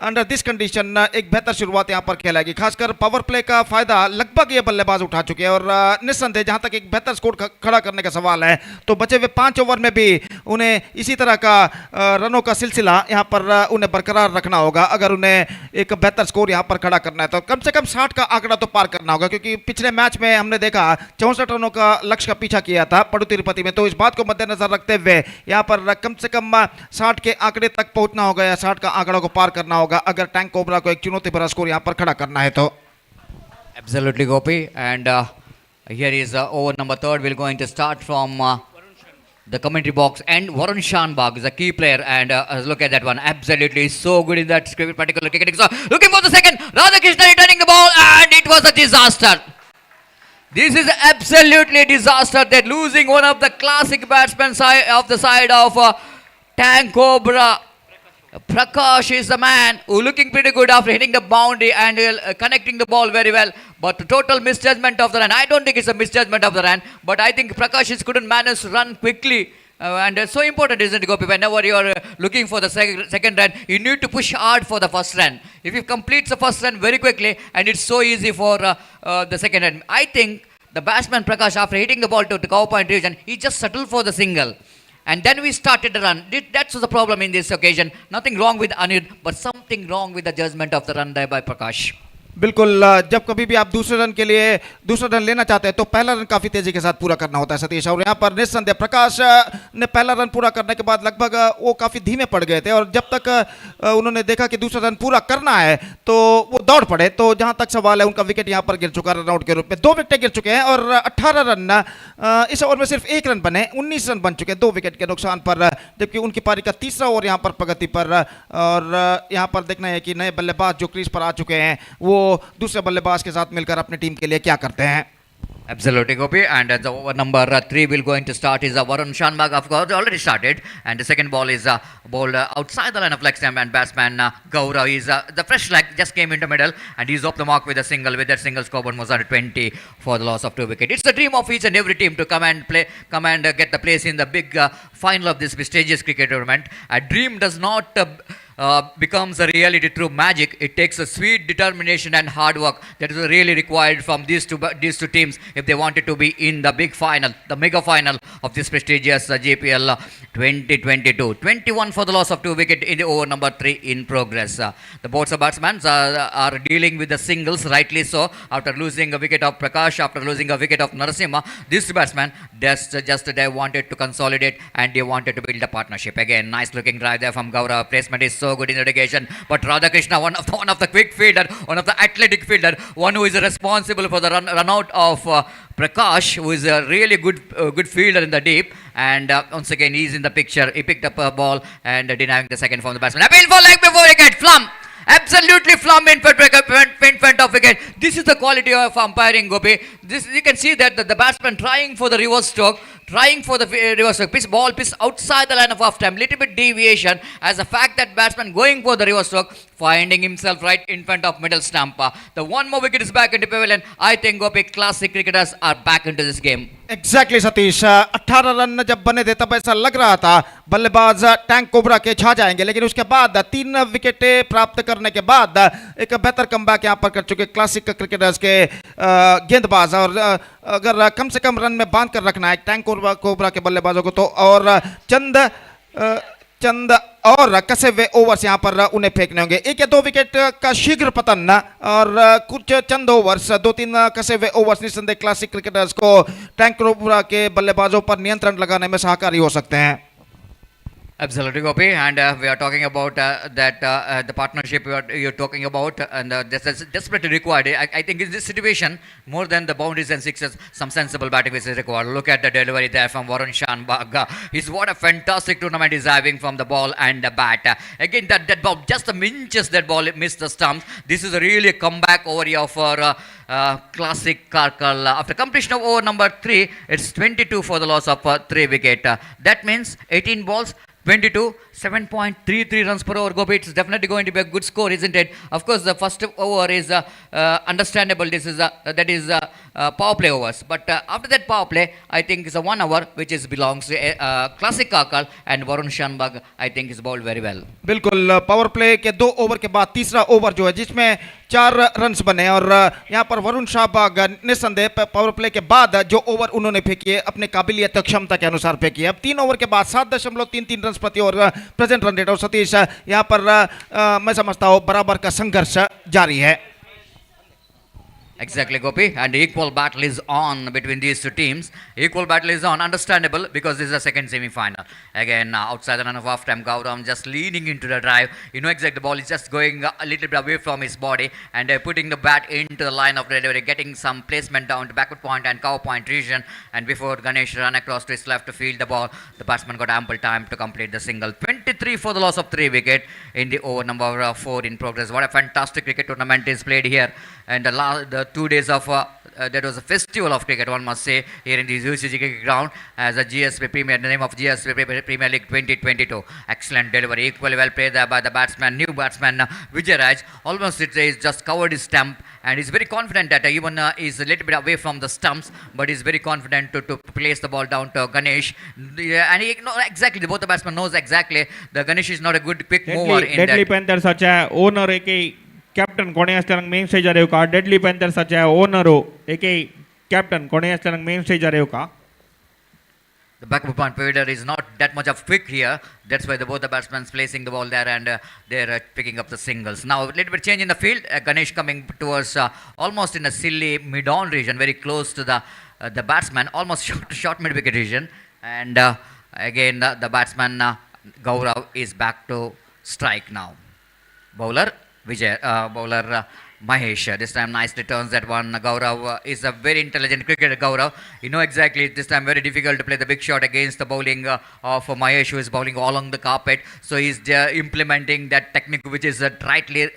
अंडर दिस कंडीशन एक बेहतर शुरुआत यहाँ पर खेलेगी. खासकर पावर प्ले का फायदा लगभग ये बल्लेबाज उठा चुके हैं, और निस्संदेह जहाँ तक एक बेहतर स्कोर खड़ा करने का सवाल है, तो बचे हुए 5 ओवर में भी उन्हें इसी तरह का रनों का सिलसिला यहाँ पर उन्हें बरकरार रखना होगा. अगर उन्हें एक बेहतर स्कोर यहाँ पर खड़ा करना है तो कम से कम 60 का आंकड़ा तो पार करना होगा, क्योंकि पिछले मैच में हमने देखा 64 रनों का लक्ष्य का पीछा किया था पड़ू तिरुपति में. तो इस बात को मद्देनजर रखते हुए यहाँ पर कम से कम 60 के आंकड़े तक पहुंचना होगा, या 60 का आंकड़ा को पार करना होगा अगर टैंक कोबरा को एक चुनौती भरा स्कोर यहाँ पर खड़ा करना है तो. Absolutely, Gopi. And here is over number 3rd. We're going to start from the commentary box. And Varun Shanbag is a key player. And look at that one. Absolutely so good in that particular cricketing. So looking for the second. Radhakrishnan returning the ball. And it was a disaster. This is absolutely a disaster. They're losing one of the classic batsmen of the side of Tank Cobra. Prakash is the man who looking pretty good after hitting the boundary and connecting the ball very well. But total misjudgment of the run. I don't think it's a misjudgment of the run, but I think Prakash couldn't manage to run quickly. And it's so important, isn't it, Gopi? Whenever you're looking for the second run, you need to push hard for the first run. If you complete the first run very quickly, and it's so easy for the second run. I think the batsman Prakash, after hitting the ball to the cover point region, he just settled for the single. And then we started the run. That's the problem in this occasion. Nothing wrong with Anirudh, but something wrong with the judgment of the run there by Prakash. बिल्कुल जब कभी भी आप दूसरे run के लिए दूसरा run लेना चाहते हैं तो पहला रन काफी तेजी के साथ पूरा करना होता है सतीश, और यहाँ पर निस्संदेह प्रकाश ने पहला रन पूरा करने के बाद लगभग वो काफी धीमे पड़ गए थे, और जब तक उन्होंने देखा कि दूसरा रन पूरा करना है तो वो दौड़ पड़े। तो जहां तक सवाल है, उनका विकेट यहाँ पर गिर चुका रन आउट के रूप में, 2 विकेट गिर चुके हैं और 18 रन इस ओवर में सिर्फ 1 रन बने, 19 रन बन चुके हैं 2 विकेट के नुकसान पर, जबकि उनकी पारी का तीसरा ओवर यहाँ पर प्रगति पर। और यहाँ पर देखना है कि नए बल्लेबाज जो क्रीज पर आ चुके हैं वो दूसरे बल्लेबाज के साथ मिलकर अपनी टीम के लिए क्या करते हैं। Absolutely, Gopi. And the over number 3 will going to start is Varun Shanbag, of course, already started. And the second ball is bowled outside the line of leg stump, and batsman Gaurav is the fresh leg, just came into middle, and he's off the mark with a single. With that single, scoreboard was under 20 for the loss of 2 wickets. It's the dream of each and every team to come and get the place in the big final of this prestigious cricket tournament. A dream does not becomes a reality through magic. It takes a sweet determination and hard work that is really required from these two teams if they wanted to be in the big final, the mega final of this prestigious JPL 2022. 21 for the loss of 2 wickets in the over number 3 in progress. The both batsmen are dealing with the singles, rightly so, after losing a wicket of Prakash, after losing a wicket of Narasimha. This batsman just they wanted to consolidate and they wanted to build a partnership. Again, nice looking drive there from Gaurav. Placement is so good in irrigation, but Radhakrishna, one of the quick fielder, one of the athletic fielder, one who is responsible for the run out of Prakash, who is a really good fielder in the deep, and once again he's in the picture. He picked up a ball and denying the second from the batsman. Appeal for leg before wicket, flum. Absolutely flum in front of wicket. This is the quality of umpiring, Gopi. This you can see that the batsman trying for the reverse stroke, ball pitch outside the line of off stump, little bit deviation, as the fact that batsman going for the reverse stroke, finding himself right in front of middle stump. The one more wicket is back into pavilion. I think Gopi, classic cricketers are back into this game. Exactly Satish, 18 run जब बने थे तब ऐसा लग रहा था बल्लेबाज tank cobra के छा जाएंगे, लेकिन उसके बाद 3 विकेटें प्राप्त करने के बाद एक बेहतर कमबैक यहां पर कर चुके क्लासिक क्रिकेटर्स के गेंदबाज। और अगर कम से कम रन में बांध कर रखना है टैंक कोबरा के बल्लेबाजों को तो और चंद और कसे हुए ओवर्स यहां पर उन्हें फेंकने होंगे। 1 या 2 विकेट का शीघ्र पतन और कुछ चंद ओवर्स, 2-3 कसे हुए ओवर्स निस्संदेह क्लासिक क्रिकेटर्स को टैंक कोबरा के बल्लेबाजों पर नियंत्रण लगाने में सहकारी हो सकते हैं। Absolutely, Gopi, and we are talking about the partnership you're talking about, and that's desperately required. I think in this situation, more than the boundaries and sixes, some sensible batting is required. Look at the delivery there from Varun Shanbag. What a fantastic tournament he's having from the ball and the bat. Again, that ball, just the inches that ball missed the stumps. This is a really a comeback over here for classic Karkal. After completion of over number 3, it's 22 for the loss of 3 wicket. That means 18 balls, 22, 7.33 runs per over. Gopi, it's definitely going to be a good score, isn't it? Of course, the first over is understandable. This is power play overs. But after that power play, I think it's a 1 hour which belongs to classic Kakal, and Varun Shanbag, I think, is bowled very well. बिल्कुल, power play के 2 over के बाद तीसरा over जो है जिसमें 4 runs बने, और यहाँ पर वरुण शाहबाग निस्संदेह पावर प्ले के बाद जो ओवर उन्होंने फेंकी है अपने काबिलियत क्षमता के अनुसार फेंकी है। अब 3 ओवर के बाद 7.33 रन प्रति ओवर प्रेजेंट रन रेट। और सतीश, यहाँ पर मैं समझता हूँ बराबर का संघर्ष जारी है। Exactly, Gopi, and equal battle is on between these two teams. Equal battle is on, understandable, because this is the second semi-final. Again, outside the run of off-time, Gautam just leaning into the drive. You know exactly, the ball is just going a little bit away from his body, and putting the bat into the line of delivery, getting some placement down to backward point and cover point region. And before Ganesh ran across to his left to field the ball, the batsman got ample time to complete the single. 23 for the loss of 3 wicket in the over number 4 in progress. What a fantastic cricket tournament is played here. And the 2 days of that was a festival of cricket, one must say, here in the UCG cricket ground as a GSP Premier, the name of GSP Premier League 2022. Excellent delivery, equally well played there by the batsman, new batsman Vijay Raj. Almost it is just covered his stump, and he's very confident that even is a little bit away from the stumps, but he's very confident to place the ball down to Ganesh. And he know exactly, both the batsmen knows exactly the Ganesh is not a good quick mover in deadly that. Panther सचा owner एके captain कोणे असताना main stage आरे का deadly panther सचा owner एके captain कोणे असताना main stage आरे का The backup point fielder is not that much of quick here. That's why both the batsmen placing the ball there, and they're picking up the singles. Now a little bit change in the field. Ganesh coming towards almost in a silly mid-on region, very close to the batsman, almost short mid wicket region. And again the batsman Gaurav is back to strike now. Bowler Vijay, bowler Mahesh. This time nicely turns that one. Gaurav is a very intelligent cricketer. Gaurav, you know exactly. This time very difficult to play the big shot against the bowling of Mahesh, who is bowling all along the carpet. So he's implementing that technique, which is rightly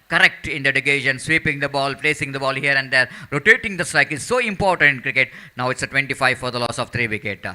correct in that occasion. Sweeping the ball, placing the ball here and there, rotating the strike is so important in cricket. Now it's a 25 for the loss of 3 wicket.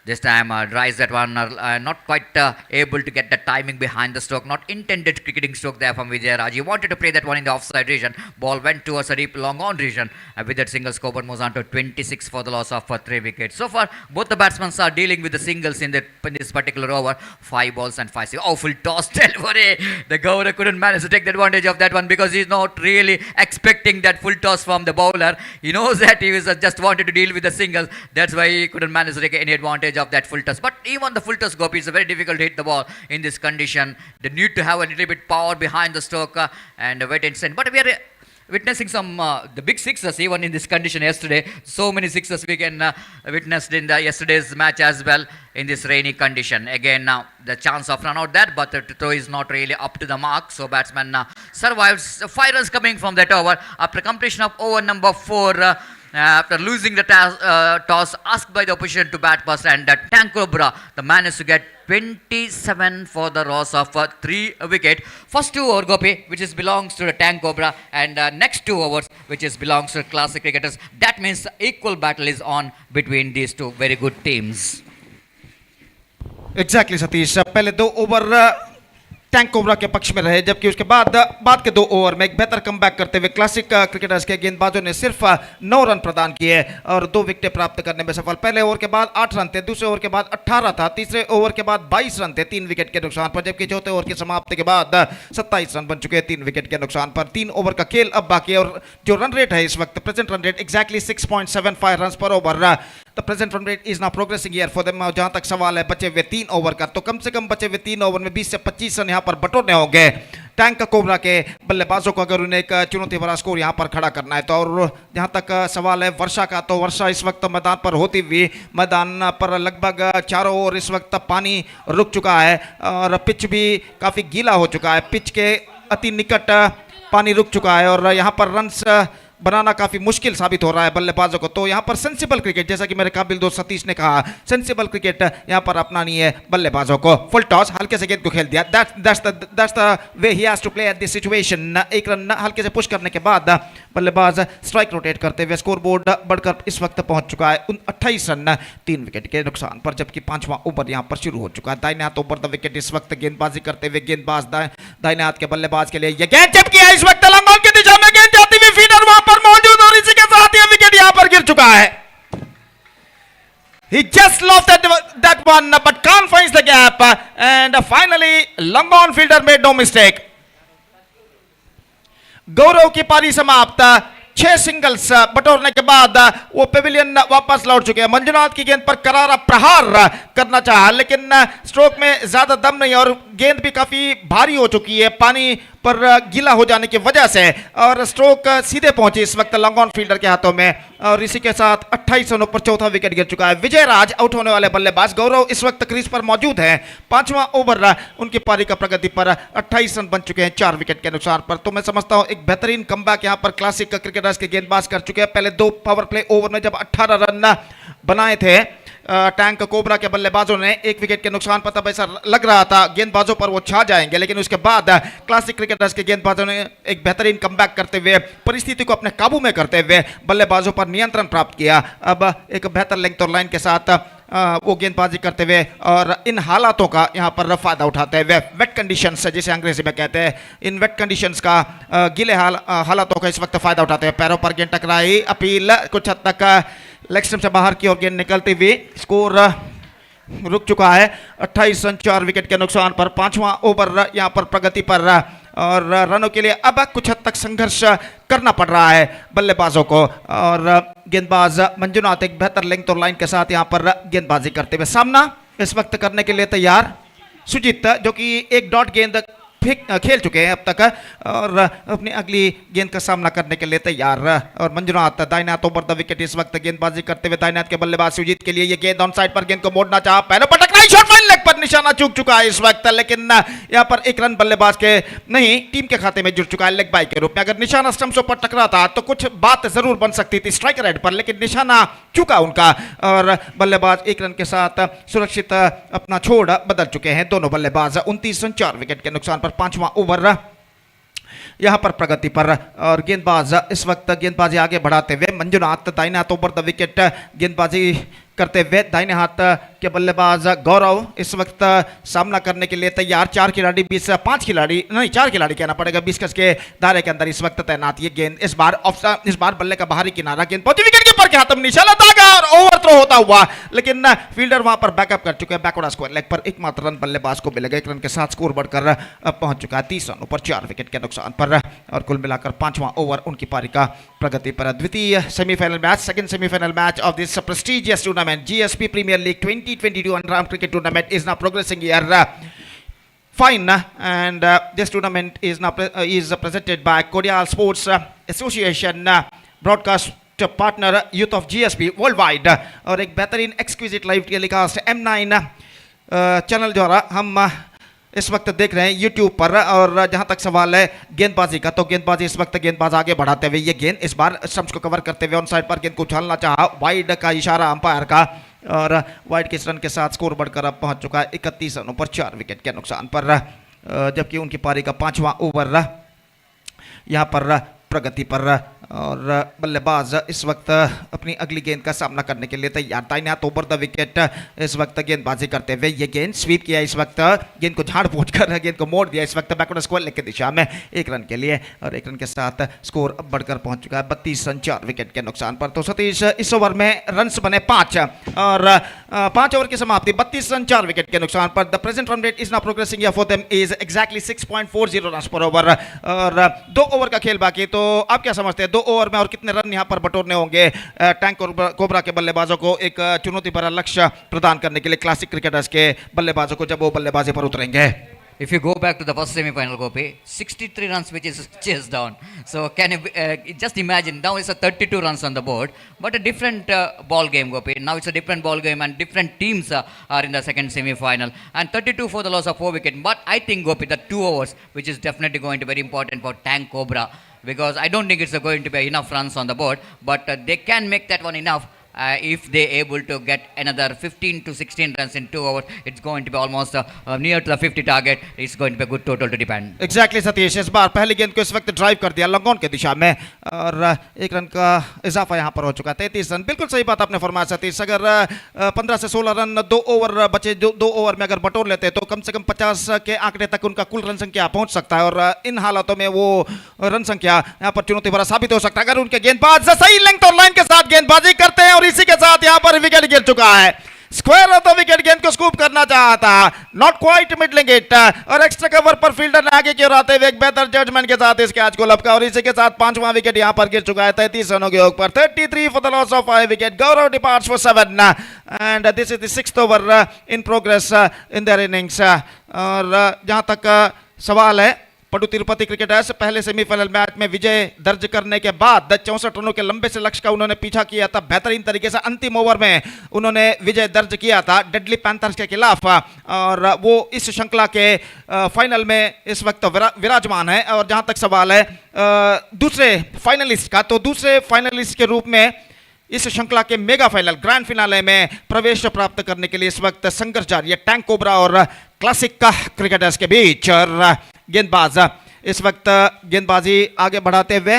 This time drives that one, not quite able to get the timing behind the stroke, not intended cricketing stroke there from Vijay Raj. He wanted to play that one in the offside region. Ball went towards a deep long on region. With that single scorer moves on to 26 for the loss of 3 wickets. So far, both the batsmen are dealing with the singles in this particular over. 5 balls and 5 singles. Oh, full toss delivery. The Gaurav couldn't manage to take the advantage of that one because he's not really expecting that full toss from the bowler. He knows that he was just wanted to deal with the singles. That's why he couldn't manage to take any advantage of that full toss. But even the full toss, Gopi, is very difficult to hit the ball in this condition. They need to have a little bit power behind the stroke and wait and send. But we are witnessing some the big sixes even in this condition yesterday. So many sixes we can witnessed in the yesterday's match as well in this rainy condition. Again now the chance of run out there, but the throw is not really up to the mark. So batsman survives. 5 runs coming from that over after completion of over number 4. After losing the toss asked by the opposition to bat first, and Tank Cobra, the managed to get 27 for the loss of 3 wicket. First 2 over, Gopi, which is belongs to the Tank Cobra, and next 2 overs, which is belongs to classic cricketers. That means equal battle is on between these two very good teams. Exactly, Satish. पहले 2 over tank cobra के पक्ष में रहे, जबकि उसके बाद के 2 over में एक बेहतर कमबैक करते हुए क्लासिक क्रिकेटर्स के गेंदबाजों ने सिर्फ 9 रन प्रदान किए और 2 विकेटें प्राप्त करने में सफल। पहले ओवर के बाद 8 रन थे, दूसरे ओवर के बाद 18 था, तीसरे ओवर के बाद 22 रन थे 3 विकेट के नुकसान पर, जबकि चौथे ओवर की समाप्ति के बाद 27 रन बन चुके हैं 3 विकेट के नुकसान पर। 3 ओवर का खेल अब बाकी है और जो रन रेट है इस वक्त, present run rate exactly 6.75 run per over. The present run rate is now progressing here for them. जहां तक सवाल है बचे हुए 3 ओवर का, तो कम से कम बचे हुए 3 ओवर में 20 से 25 रन यहां पर बटोरने होंगे टैंक कोबरा के बल्लेबाजों को, अगर उन्हें एक चुनौती भरा स्कोर यहां पर खड़ा करना है तो। और जहां तक सवाल है वर्षा का, तो वर्षा इस वक्त मैदान पर होती हुई मैदान पर लगभग चारों ओर इस वक्त पानी रुक चुका है और पिच भी काफी गीला हो चुका है। पिच के अति निकट पानी रुक चुका है और यहां पर रन्स बनाना काफी मुश्किल साबित हो रहा है बल्लेबाजों को। तो यहां पर सेंसिबल क्रिकेट, जैसा कि मेरे काबिल दोस्त सतीश ने कहा, सेंसिबल क्रिकेट यहां पर अपनानी है बल्लेबाजों को। फुल टॉस, हल्के से गेंद को खेल दिया। That's the way he has to play at this situation. एक रन हल्के से पुश करने के बाद बल्लेबाज स्ट्राइक रोटेट करते हुए स्कोर बोर्ड बढ़कर इस वक्त पहुंच चुका है 28 रन 3 विकेट के नुकसान पर, जबकि 5वां ओवर यहां पर शुरू हो चुका है। दाहिने हाथ ओवर द विकेट इस वक्त गेंदबाजी करते हुए गेंदबाज दाहिने हाथ के बल्लेबाज के लिए ये गेंद जब किया इस वक्त लंगोन की दिशा में गेंद जाती हुई फीडर वहां पर मौजूद और इसी के साथ ये विकेट यहां पर गिर चुका है। He just lost that one but can't find the gap and finally long on fielder made no mistake. गौरव की पारी समाप्त। 6 सिंगल्स बटोरने के बाद वो पेविलियन वापस लौट चुके हैं। मंजुनाथ की गेंद पर करारा प्रहार करना चाहा लेकिन स्ट्रोक में ज्यादा दम नहीं और गेंद भी काफी भारी हो चुकी है पानी पर गीला हो जाने की वजह से, और स्ट्रोक सीधे पहुंची इस वक्त लॉन्ग ऑन फील्डर के हाथों में और इसी के साथ 28 रनों पर चौथा विकेट गिर चुका है। विजय राज आउट होने वाले बल्लेबाज, गौरव इस वक्त क्रीज पर मौजूद है। 5वां ओवर उनकी पारी का प्रगति पर 28 रन बन चुके हैं 4 विकेट के नुकसान पर। तो मैं समझता हूं एक बेहतरीन कमबैक यहां पर क्लासिक क्रिकेटर्स के गेंदबाज कर चुके हैं। पहले 2 पावर प्ले ओवर में जब 18 रन बनाए थे टैंक कोबरा के बल्लेबाजों ने 1 विकेट के नुकसान पर, तब ऐसा लग रहा था गेंदबाजों पर वो छा जाएंगे, लेकिन उसके बाद क्लासिक क्रिकेटर्स के गेंदबाजों ने एक बेहतरीन कमबैक करते हुए परिस्थिति को अपने काबू में करते हुए बल्लेबाजों पर नियंत्रण प्राप्त किया। अब एक बेहतर लेंथ और लाइन के साथ वो गेंदबाजी करते हुए और इन हालातों का यहाँ पर फायदा उठाते हुए, वेट कंडीशंस जिसे अंग्रेजी में कहते हैं, इन वेट कंडीशंस का गीले हालातों का इस वक्त फायदा उठाते हैं। पैरों पर गेंद टकराई, अपील कुछ हद तक लेग स्टंप से बाहर की ओर गेंद निकलती हुई, स्कोर रुक चुका है 28 रन 4 विकेट के नुकसान पर। 5वां ओवर यहाँ पर प्रगति पर और रनों के लिए अब कुछ हद तक संघर्ष करना पड़ रहा है बल्लेबाजों को, और गेंदबाज मंजुनाथ एक बेहतर लेंथ और लाइन के साथ यहाँ पर गेंदबाजी करते हुए सामना इस वक्त करने के लिए तैयार। सुजीत जो कि एक डॉट गेंद खेल चुके हैं अब तक और अपनी अगली गेंद का सामना करने के लिए तैयार, और मंजुनाथ दाहिने हाथ ओवर द विकेट इस वक्त गेंदबाजी करते हुए दाहिने हाथ के बल्लेबाज सुजीत के लिए ये गेंद ऑन साइड पर, गेंद को मोड़ना चाहा, पैरों पर टकराई, शॉट माइन लेग पर निशाना चूक चुका है इस वक्त, लेकिन यहाँ पर एक रन बल्लेबाज के नहीं टीम के खाते में जुड़ चुका है लेग बाई के रूप में। अगर निशाना स्टंप्सों पर टकराता तो कुछ बात जरूर बन सकती थी स्ट्राइकर हेड पर, लेकिन निशाना चूका उनका और बल्लेबाज 1 रन के साथ सुरक्षित अपना छोड़ बदल चुके हैं दोनों बल्लेबाज। 29 रन 4 विकेट के नुकसान पर 5वां ओवर यहां पर प्रगति पर, और गेंदबाज इस वक्त गेंदबाजी आगे बढ़ाते हुए मंजुनाथ दाहिने हाथ ओवर द विकेट गेंदबाजी करते हुए दाहिने हाथ के बल्लेबाज गौरव इस वक्त सामना करने के लिए तैयार। 4 खिलाड़ी 5 खिलाड़ी नहीं 4 खिलाड़ी कहना पड़ेगा 20 गज के दायरे के अंदर इस वक्त तैनात। ये गेंद इस बार बल्ले का बाहरी किनारा, गेंद पहुंची विकेट कीपर के हाथ में, निशाना दागा और ओवर थ्रो होता हुआ, लेकिन फील्डर वहां पर बैकअप कर चुके हैं। बैकवर्ड स्क्वायर लेग पर एकमात्र रन बल्लेबाज को मिलेगा। 1 रन के साथ स्कोर बढ़कर पहुंच चुका है 30 रनों पर 4 विकेट के नुकसान पर, और कुल मिलाकर 5वां ओवर उनकी पारी का प्रगति पर। द्वितीय semifinal match, second semifinal match of this prestigious tournament GSP Premier League 2022 Underarm Cricket Tournament is now progressing here. Fine, and this tournament is now is presented by Cordial Sports Association, broadcast partner Youth of GSP Worldwide, और एक बेहतरीन exquisite live telecast M9 channel द्वारा हम इस वक्त देख रहे हैं यूट्यूब पर। और जहां तक सवाल है गेंदबाजी का, तो गेंदबाजी इस वक्त गेंदबाज आगे बढ़ाते हुए ये गेंद इस बार स्टंप्स को कवर करते हुए ऑन साइड पर गेंद को उछालना चाहा, वाइड का इशारा अंपायर का, और वाइड के इस रन के साथ स्कोर बढ़कर अब पहुंच चुका है 31 रनों पर 4 विकेट के नुकसान पर, जबकि उनकी पारी का 5वां ओवर यहां पर प्रगति पर, और बल्लेबाज इस वक्त अपनी अगली गेंद का सामना करने के लिए तैयार। दाहिने हाथ ओवर द विकेट इस वक्त गेंदबाजी करते हुए ये गेंद स्वीप किया इस वक्त, गेंद को झाड़ फूट कर गेंद को मोड़ दिया इस वक्त बैकवर्ड स्क्वायर लेग की दिशा में 1 रन के लिए, और 1 रन के साथ स्कोर अब बढ़कर पहुंच चुका है 32 रन 4 विकेट के नुकसान पर। तो सतीश इस ओवर में रन्स बने 5 और 5 ओवर की समाप्ति 32 रन 4 विकेट के नुकसान पर। The present run rate is now progressing for them is exactly 6.40 run per over, और 2 ओवर का खेल बाकी। तो आप क्या समझते हैं 2 ओवर में और कितने रन यहां पर बटोरने होंगे टैंक कोबरा के बल्लेबाजों को एक चुनौती भरा लक्ष्य प्रदान करने के लिए क्लासिक क्रिकेटर्स के बल्लेबाजों को जब वो बल्लेबाजी पर उतरेंगे? If you go back to the first semi-final, Gopi, 63 runs which is chased down. So can you just imagine, now it's a 32 runs on the board, but a different ball game, Gopi. Now it's a different ball game and different teams are in the second semi-final. And 32 for the loss of 4 wickets. But I think, Gopi, the 2 overs, which is definitely going to be very important for Tank Cobra, because I don't think it's going to be enough runs on the board, but they can make that one enough. If they able to get another 15 to 16 runs in 2 overs, it's going to be almost near to the 50 target. It's going to be a good total to depend. Exactly Satish, इस बार पहली गेंद को इस वक्त drive कर दिया long on के दिशा में, और 1 रन का इजाफा यहां पर हो चुका है 33 रन। बिल्कुल सही बात आपने फरमाया सतीश, अगर 15 से 16 रन 2 ओवर बचे, 2 ओवर में अगर बटोर लेते तो कम से कम 50 के आंकड़े तक उनका कुल रन संख्या पहुंच सकता है, और इन हालातों में वो रन संख्या यहां पर चुनौती भरा साबित हो सकता है अगर उनके गेंदबाज सही लेंथ और लाइन के साथ गेंदबाजी करते हैं। और इसी के साथ यहां पर विकेट गिर चुका है, स्क्वायर ऑफ द विकेट गेंद को स्कूप करना चाहा था, नॉट क्वाइट मिडलिंग इट, और एक्स्ट्रा कवर पर फील्डर ने आगे की ओर आते हुए एक बेहतर जजमेंट के साथ इस कैच को लपका, और इसी के साथ 5वां विकेट यहां पर गिर चुका है 33 रनों के ऊपर। 33 for the loss of 5 wicket. Gaurav departs for 7 and this is the 6th over in progress in their innings. और जहां तक सवाल है पटु तिरुपति क्रिकेटर्स पहले सेमीफाइनल मैच में विजय दर्ज करने के बाद 64 रनों के लंबे से लक्ष्य का उन्होंने पीछा किया था बेहतरीन तरीके से। अंतिम ओवर में उन्होंने विजय दर्ज किया था डेडली पैंथर्स के खिलाफ, और वो इस श्रृंखला के फाइनल में इस वक्त विराजमान है। और जहां तक सवाल है दूसरे फाइनलिस्ट का, तो दूसरे फाइनलिस्ट के रूप में इस श्रृंखला के मेगा फाइनल ग्रैंड फिनाले में प्रवेश प्राप्त करने के लिए इस वक्त संघर्ष जारी है टैंक कोबरा और क्लासिक का क्रिकेटर्स के बीच। और गेंदबाज इस वक्त गेंदबाजी आगे बढ़ाते हुए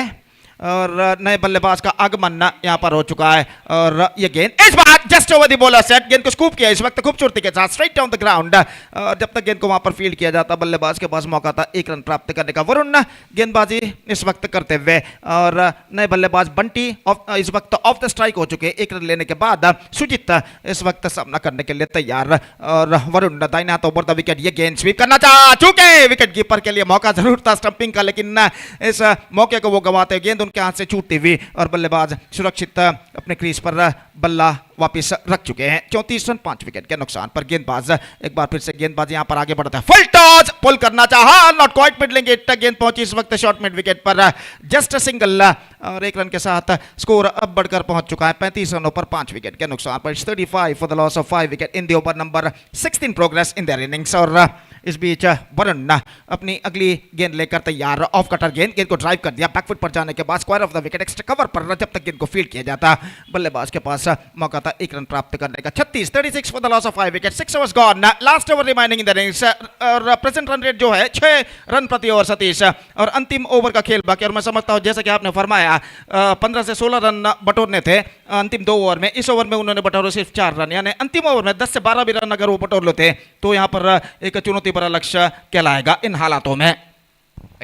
और नए बल्लेबाज का आगमन यहाँ पर हो चुका है। और ये गेंद इस बार just over the bowler set, गेंद को स्कूप किया इस वक्त खूबसूरती के साथ स्ट्रेट डाउन द ग्राउंड। और जब तक गेंद को वहां पर फील्ड किया जाता बल्लेबाज के पास मौका था 1 रन प्राप्त करने का। वरुण गेंदबाजी इस वक्त करते हुए और नए बल्लेबाज बंटी इस वक्त ऑफ द स्ट्राइक हो चुके। 1 रन लेने के बाद सुजीत इस वक्त सामना करने के लिए तैयार। और वरुण दाहिने हाथ ओवर द विकेट, ये गेंद स्वीप करना चाह चुके। विकेट कीपर के लिए मौका जरूर था स्टंपिंग का, लेकिन इस मौके को वो गंवाते गेंद के हाथ से छूटती हुई और बल्लेबाज सुरक्षित अपने क्रीज पर बल्ला वापस रख चुके हैं। 34 रन 5 विकेट के नुकसान पर गेंदबाज एक बार फिर से गेंदबाज यहां पर आगे बढ़ता है। फुल टॉस पुल करना चाहा, नॉट क्वाइट मिडलिंग इट, गेंद पहुंची इस वक्त शॉर्ट मिड विकेट पर जस्ट सिंगल। और 1 रन के साथ स्कोर अब बढ़कर पहुंच चुका है 35 रनों पर 5 विकेट के नुकसान पर। 35 for the loss of 5 wicket in the over number 16 progress in their innings. और इस बीच वरुण अपनी अगली गेंद लेकर तैयार। ऑफ कटर गेंद को ड्राइव कर दिया बैकफुट पर जाने के बाद square of the wicket extra cover पर जब तक गेंद को फील्ड किया जाता बल्लेबाज के पास मौका था 1 रन प्राप्त करने का। 36 for the loss of 5 wicket, 6 overs gone, last over remaining in the innings. और प्रेजेंट रन रेट जो है 6 रन प्रति ओवर सतीश। और अंतिम ओवर का खेल बाकी। और मैं समझता हूं जैसा कि आपने फरमाया 15 से 16 रन बटोरने थे अंतिम 2 ओवर में। इस ओवर में उन्होंने बटोरे सिर्फ 4 रन, यानी अंतिम ओवर में 10 से 12 भी रन अगर वो बटोर लेते तो यहाँ पर एक चुनौती भरा लक्ष्य कहलाएगा इन हालातों में।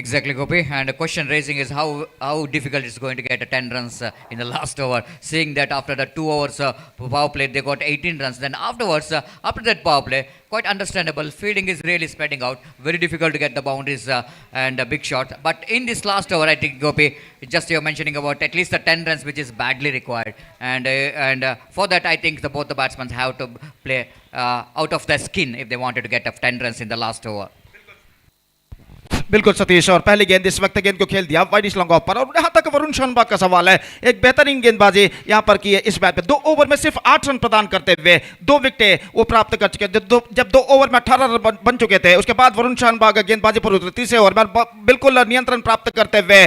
Exactly, Gopi. And the question raising is how difficult it's going to get 10 runs in the last over. Seeing that after the 2 overs power play, they got 18 runs. Then afterwards, after that power play, quite understandable. Fielding is really spreading out. Very difficult to get the boundaries and a big shot. But in this last over, I think, Gopi, just you're mentioning about at least the 10 runs, which is badly required. And for that, I think both the batsmen have to play out of their skin if they wanted to get 10 runs in the last over. बिल्कुल सतीश। और पहली गेंद इस वक्त गेंद को खेल दिया वाइडिश लॉन्ग ऑफ पर। और यहां तक वरुण शानबाग का सवाल है, एक बेहतरीन गेंदबाजी यहां पर की है इस बैट पे। 2 ओवर में सिर्फ 8 रन प्रदान करते हुए 2 विकेटें वो प्राप्त कर चुके। जब 2 ओवर में 18 रन बन चुके थे उसके बाद वरुण शानबाग गेंदबाजी पर उतरे। तीसरे ओवर में बिल्कुल नियंत्रण प्राप्त करते हुए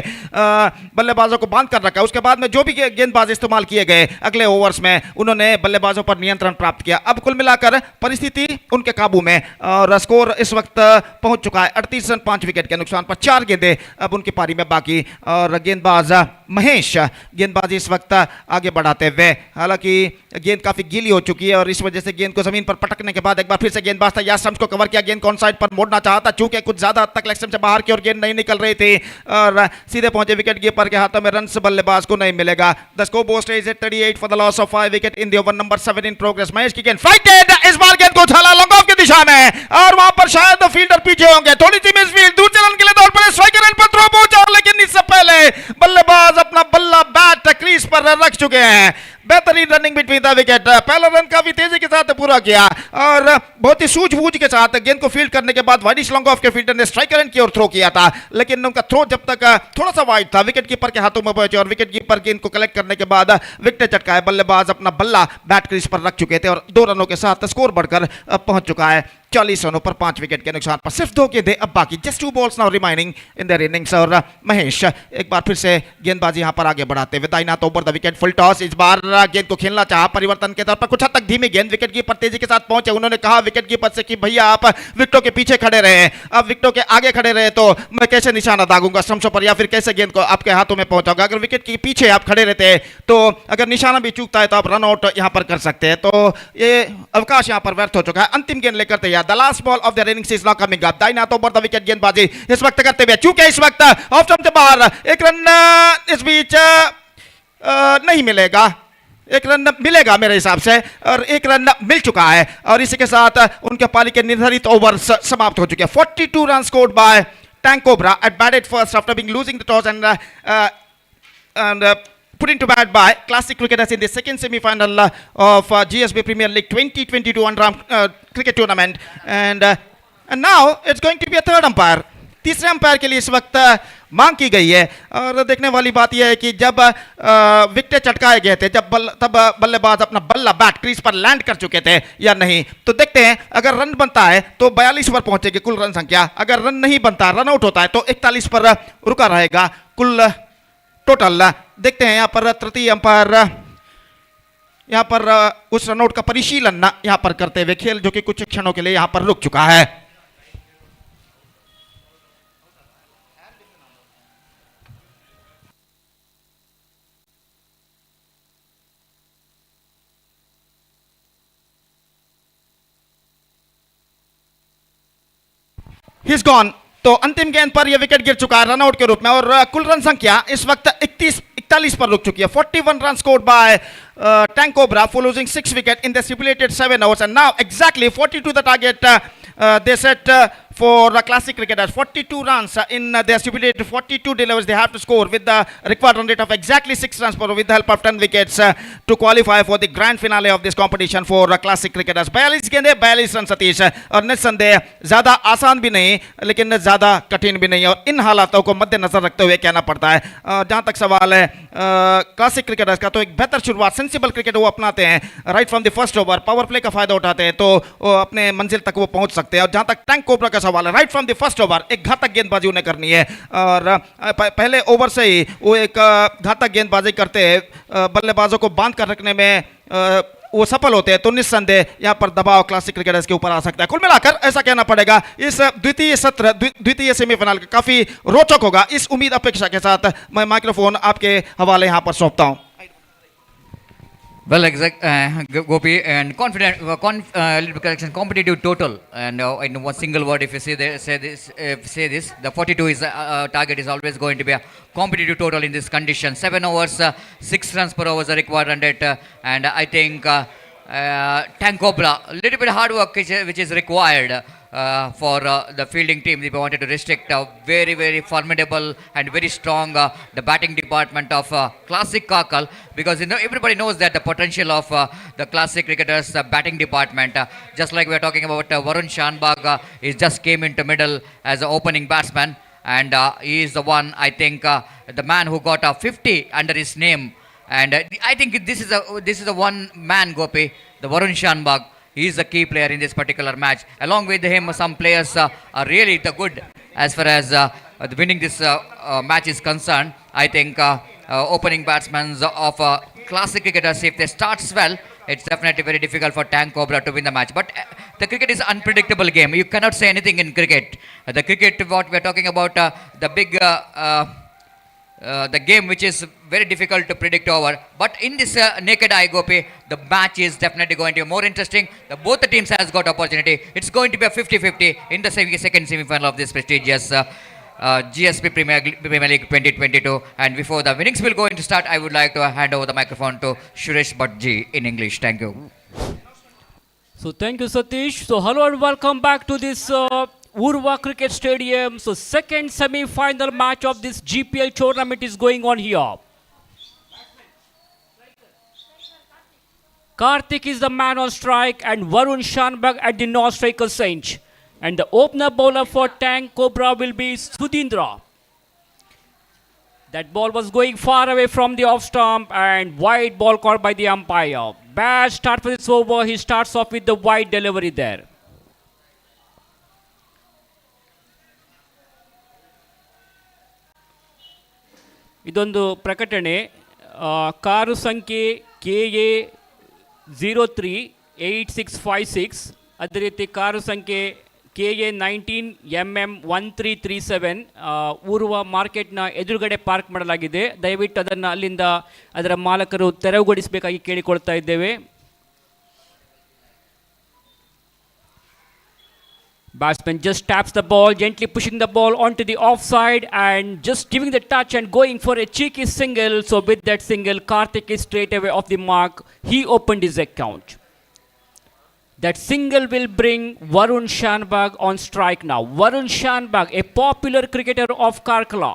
बल्लेबाजों को बांध कर रखा। उसके बाद में जो भी गेंदबाज इस्तेमाल किए गए अगले ओवर्स में उन्होंने बल्लेबाजों पर नियंत्रण प्राप्त किया। अब कुल मिलाकर परिस्थिति उनके काबू में और स्कोर इस वक्त पहुंच चुका है 38 रन 5 विकेट के नुकसान पर। 4 गेंदें अब उनकी पारी में बाकी। और गेंदबाज महेश गेंदबाजी इस वक्त आगे बढ़ाते हुए, हालांकि गेंद काफी गीली हो चुकी है और इस वजह से गेंद को जमीन पर पटकने के बाद एक बार फिर से गेंदबाज तैयार स्टंप्स को कवर किया। गेंद को ऑन साइड पर मोड़ना चाहता, चूंकि कुछ ज्यादा हद तक लेग स्टंप से बाहर की और गेंद नहीं निकल रही थी और सीधे पहुंचे विकेट कीपर के हाथों में। रन बल्लेबाज को नहीं मिलेगा। The scoreboard stands at 38 for the loss of 5 wicket in the over number 7 in progress. Mahesh की गेंद फाइटेड, इस बार गेंद को उछाला लॉन्ग ऑफ की दिशा में और वहां पर शायद फील्डर पीछे होंगे। थोड़ी सी मिसफील्ड, दूसरे रन के लिए दौड़ पड़े, स्ट्राइकर रन पर थ्रो पहुंचा, लेकिन इससे पहले बल्लेबाज अपना बल्ला बैट क्रीज पर रख चुके हैं। बेहतरीन रनिंग बिटवीन द विकेट। पहला रन काफी तेजी के साथ पूरा किया और बहुत ही सूझबूझ के साथ गेंद को फील्ड करने के बाद वाइडिश लॉन्ग ऑफ के फील्डर ने स्ट्राइकर रन की ओर थ्रो किया था, लेकिन उनका थ्रो जब तक थोड़ा सा वाइड था विकेट कीपर के हाथों में पहुंचे और विकेट कीपर गेंद को कलेक्ट करने के बाद विकेट चटकाए। बल्लेबाज अपना बल्ला बैट क्रीज पर रख चुके थे और 2 रनों के साथ स्कोर बढ़कर पहुंच चुका है 40 रनों पर 5 विकेट के नुकसान पर। सिर्फ 2 गेंदें अब बाकी, just 2 balls now remaining in their innings. और महेश एक बार फिर से गेंदबाजी यहां पर आगे बढ़ाते हुए दाहिना हाथ over the wicket, full toss. इस बार गेंद को खेलना चाहा परिवर्तन के तौर पर, कुछ हद तक धीमी गेंद। विकेट कीपर तेजी के साथ पहुंचे। उन्होंने कहा विकेट कीपर से कि भैया आप विकेटों के पीछे खड़े रहे, अब विकेटों के आगे खड़े रहे तो मैं कैसे निशाना दागूंगा स्टंप्सों पर या फिर कैसे गेंद को आपके हाथों में पहुंचाऊंगा। अगर विकेट के पीछे आप खड़े रहते तो अगर निशाना भी चूकता है तो आप रन आउट यहां पर कर सकते हैं। तो ये अवकाश यहां पर व्यर्थ हो चुका है। अंतिम गेंद लेकर तैयार, the last ball of their innings is now coming up. दाहिना हाथ ओवर द विकेट गेंदबाजी इस वक्त करते हुए, चूंकि इस वक्त ऑफ स्टंप से बाहर 1 रन इस बीच नहीं मिलेगा। 1 रन मिलेगा मेरे हिसाब से और 1 रन मिल चुका है और इसी के साथ उनके पारी के निर्धारित ओवर समाप्त हो चुके हैं। 42 run scored by tank cobra at batted first after being losing the toss and putting to bat by Classic Cricketers in the second semi-final of GSB Premier League 2022 Underarm cricket tournament and now it's going to be a third umpire. तीसरे umpire के लिए इस वक्त मांग की गई है और देखने वाली बात यह है कि जब विकेट चटकाए गए थे तब बल्लेबाज अपना बल्ला बैट क्रीज पर लैंड कर चुके थे या नहीं। तो देखते हैं, अगर रन बनता है तो 42 पर पहुंचेगी कुल रन संख्या, अगर रन नहीं बनता रन आउट होता है तो 41 पर रुका रहेगा कुल टोटल। देखते हैं यहाँ पर तृतीय अंपायर यहाँ पर उस रनआउट का परिशीलन यहाँ पर करते हुए खेल जो कि कुछ क्षणों के लिए यहाँ पर रुक चुका है। He's gone। तो अंतिम गेंद पर यह विकेट गिर चुका है रनआउट के रूप में और कुल रन संख्या इस वक्त 41 पर रुक चुकी है। 41 run scored by Tank Cobra for losing 6 wickets in the stipulated 7 overs, and now exactly 42 the target they set for the classic cricketers. 42 runs in their stipulated 42 deliveries they have to score with the required run rate of exactly 6 runs per over with the help of 10 wickets to qualify for the grand finale of this competition for classic cricketers। 42 गेंदे 42 run Satish, और निस्संदेह ज्यादा आसान भी नहीं लेकिन ज्यादा कठिन भी नहीं, और इन हालातों को मद्देनजर रखते हुए कहना पड़ता है। जहां तक सवाल है क्लासिक क्रिकेटर्स का, तो एक बेहतर शुरुआत सेंसिबल क्रिकेट वो अपनाते हैं, right from the first over power play का फायदा उठाते हैं तो अपने मंजिल तक वो पहुंच सकते हैं। और जहां तक टैंक कोबरा का सवाल है, right from the first over एक घातक गेंदबाजी उन्हें करनी है, और पहले ओवर से ही वो एक घातक गेंदबाजी करते हैं, बल्लेबाजों को बांध कर रखने में वो सफल होते हैं, तो निस्संदेह यहाँ पर दबाव क्लासिक क्रिकेटर्स के ऊपर आ सकता है। कुल मिलाकर ऐसा कहना पड़ेगा इस द्वितीय सत्र द्वितीय सेमीफाइनल काफी रोचक होगा। इस उम्मीद अपेक्षा के साथ मैं माइक्रोफोन आपके हवाले यहाँ पर सौंपता हूँ। Well, Gopi, and confident, correction, competitive total, and in one single word, if you say this, the 42 is target is always going to be a competitive total in this condition. 7 overs, 6 runs per over is the required run rate, and I think Tank Cobra, a little bit hard work which is required for the fielding team. They wanted to restrict very, very formidable and very strong the batting department of Classic Kakal, because everybody knows that the potential of the Classic cricketers batting department, just like we are talking about Varun Shanbag, he just came into middle as an opening batsman, and he is the one, I think, the man who got a 50 under his name, and I think this is a one man, Gopi, the Varun Shanbag. He is the key player in this particular match. Along with him, some players are really the good as far as winning this match is concerned. I think opening batsmen of Classic cricketers, if they start well, it's definitely very difficult for Tank Cobra to win the match. But the cricket is an unpredictable game. You cannot say anything in cricket. The cricket, what we are talking about, the big the game which is very difficult to predict over, but in this naked eye, Gopi, the match is definitely going to be more interesting. Both the teams has got opportunity. It's going to be a 50-50 in the second semi-final of this prestigious GSP Premier League 2022. And before the winnings will go into start, I would like to hand over the microphone to Suresh Bhattji in English. Thank you. So thank you, Satish. So hello and welcome back to this Urva Cricket Stadium. So second semi-final match of this GPL tournament is going on here. Karthik is the man on strike and Varun Shanbag at the non-striker bench. And the opener bowler for Tank Cobra will be Sudhindra. That ball was going far away from the off stump and wide ball called by the umpire. Bad start for this over. He starts off with the wide delivery there. ಇದೊಂದು ಪ್ರಕಟಣೆ, car ಸಂಖ್ಯೆ KA038656, ಅದೇ ರೀತಿ car ಸಂಖ್ಯೆ KA19MM1337 Urwa ಮಾರ್ಕೆಟ್ನ ಎದುರುಗಡೆ park ಮಾಡಲಾಗಿದೆ. ದಯವಿಟ್ಟು ಅದನ್ನು ಅಲ್ಲಿಂದ ಅದರ ಮಾಲಕರು ತೆರವುಗೊಳಿಸಬೇಕಾಗಿ ಕೇಳಿಕೊಳ್ತಾ ಇದ್ದೇವೆ. Batsman just taps the ball, gently pushing the ball onto the offside and just giving the touch and going for a cheeky single. So with that single, Karthik is straight away off the mark. He opened his account. That single will bring Varun Shanbag on strike now. Varun Shanbag, a popular cricketer of Karkala.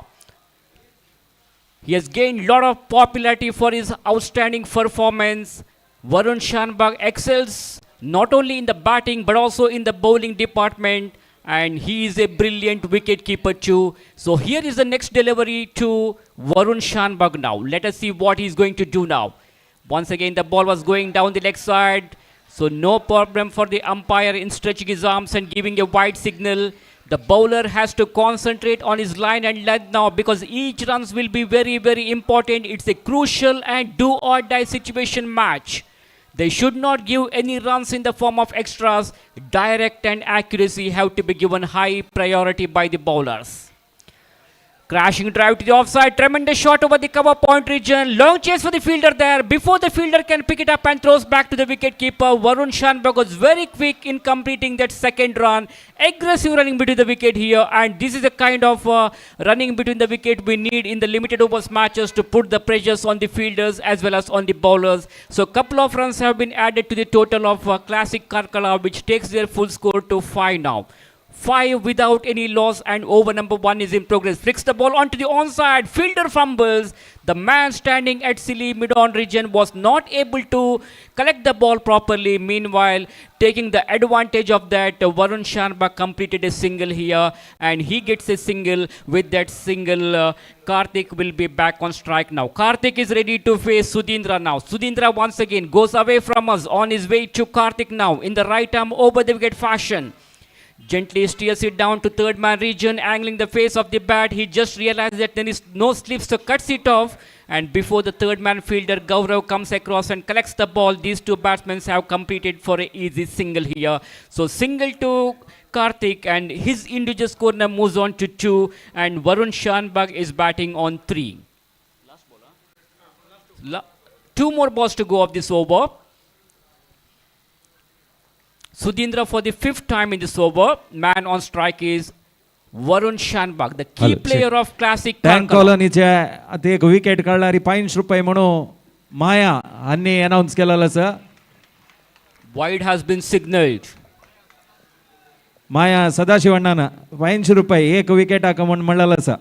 He has gained a lot of popularity for his outstanding performance. Varun Shanbag excels not only in the batting but also in the bowling department, and he is a brilliant wicket keeper too. So here is the next delivery to Varun Shanbag now. Let us see what he is going to do now. Once again the ball was going down the leg side, so no problem for the umpire in stretching his arms and giving a wide signal. The bowler has to concentrate on his line and length now, because each runs will be very, very important. It's a crucial and do or die situation match. They should not give any runs in the form of extras. Direct and accuracy have to be given high priority by the bowlers. Crashing drive to the offside, tremendous shot over the cover point region. Long chase for the fielder there. Before the fielder can pick it up and throws back to the wicket keeper, Varun Shanbhag was very quick in completing that second run. Aggressive running between the wicket here, and this is the kind of running between the wicket we need in the limited overs matches to put the pressures on the fielders as well as on the bowlers. So couple of runs have been added to the total of Classic Karkala, which takes their full score to 5 now. 5 without any loss, and over number 1 is in progress. Flicks the ball onto the onside. Fielder fumbles. The man standing at silly mid-on region was not able to collect the ball properly. Meanwhile, taking the advantage of that, Varun Shanbhag completed a single here, and he gets a single. With that single, Karthik will be back on strike now. Karthik is ready to face Sudhindra now. Sudhindra once again goes away from us on his way to Karthik now in the right arm over the wicket fashion. Gently steers it down to third man region, angling the face of the bat. He just realized that there is no slip, so cuts it off. And before the third man fielder Gaurav comes across and collects the ball, these two batsmen have completed for an easy single here. So single to Karthik, and his individual score now moves on to 2, and Varun Shanbhag is batting on 3. 2 more balls to go of this over. Sudhindra for the 5th time in this over. Man on strike is Varun Shanbhag, the key player of Classic tank Karkala. कॉलनीच्या आता एक wicket काढणारी ₹5 म्हणून माया यांनी announce केलेलं sir. Wide has been signaled. माया सदाशिवण्णानं ₹5 एक wicket हाका म्हणून म्हणलेलं sir.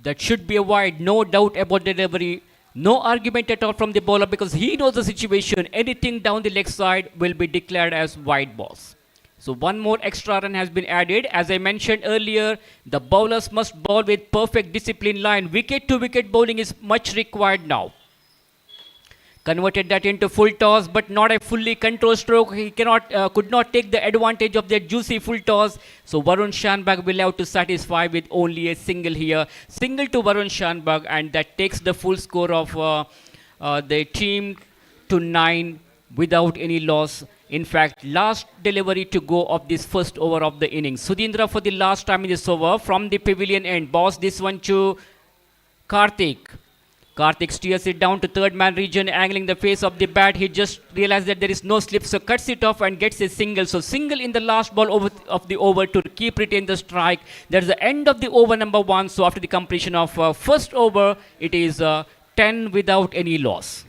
That should be a wide, no doubt about the delivery. No argument at all from the bowler, because he knows the situation. Anything down the leg side will be declared as wide balls. So one more extra run has been added. As I mentioned earlier, the bowlers must bowl with perfect discipline line. Wicket to wicket bowling is much required now. Converted that into full toss, but not a fully controlled stroke. He could not take the advantage of that juicy full toss. So Varun Shanbhag will have to satisfy with only a single here. Single to Varun Shanbhag, and that takes the full score of the team to 9 without any loss. In fact, last delivery to go of this first over of the innings. Sudhindra for the last time in this over from the pavilion end. Boss this one to Karthik. Karthik steers it down to third man region, angling the face of the bat. He just realized that there is no slip, so cuts it off and gets a single. So single in the last ball of the over to keep retain the strike. That's the end of the over number 1. So after the completion of first over, it is 10 without any loss.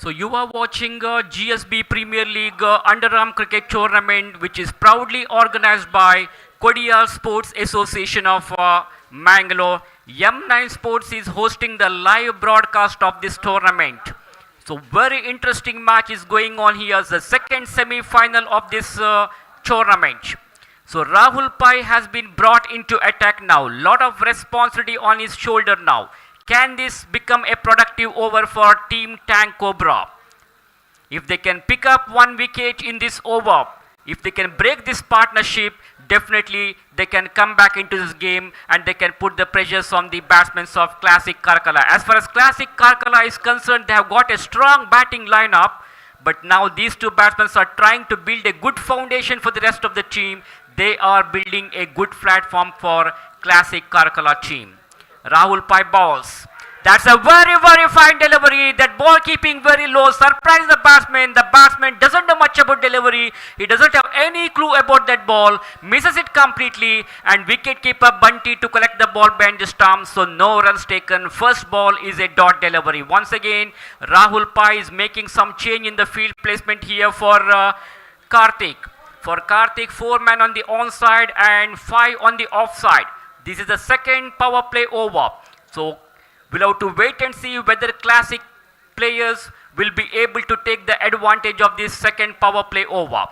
So you are watching GSB Premier League Underarm Cricket Tournament, which is proudly organized by Kodiyar Sports Association of Mangalore. M9 Sports is hosting the live broadcast of this tournament. So very interesting match is going on here. The second semi-final of this tournament. So Rahul Pai has been brought into attack now. Lot of responsibility on his shoulder now. Can this become a productive over for Team Tank Cobra? If they can pick up 1 wicket in this over, if they can break this partnership, definitely they can come back into this game and they can put the pressures on the batsmen of Classic Karkala. As far as Classic Karkala is concerned, they have got a strong batting lineup, but now these two batsmen are trying to build a good foundation for the rest of the team. They are building a good platform for Classic Karkala team. Rahul Pai balls. That's a very, very fine delivery. That ball keeping very low. Surprise the batsman. The batsman doesn't know much about delivery. He doesn't have any clue about that ball. Misses it completely. And wicketkeeper Bunty to collect the ball behind the stump. So no runs taken. First ball is a dot delivery. Once again, Rahul Pai is making some change in the field placement here for Karthik. For Karthik, 4 men on the onside and 5 on the offside. This is the second power play over. So we'll have to wait and see whether Classic players will be able to take the advantage of this second power play over.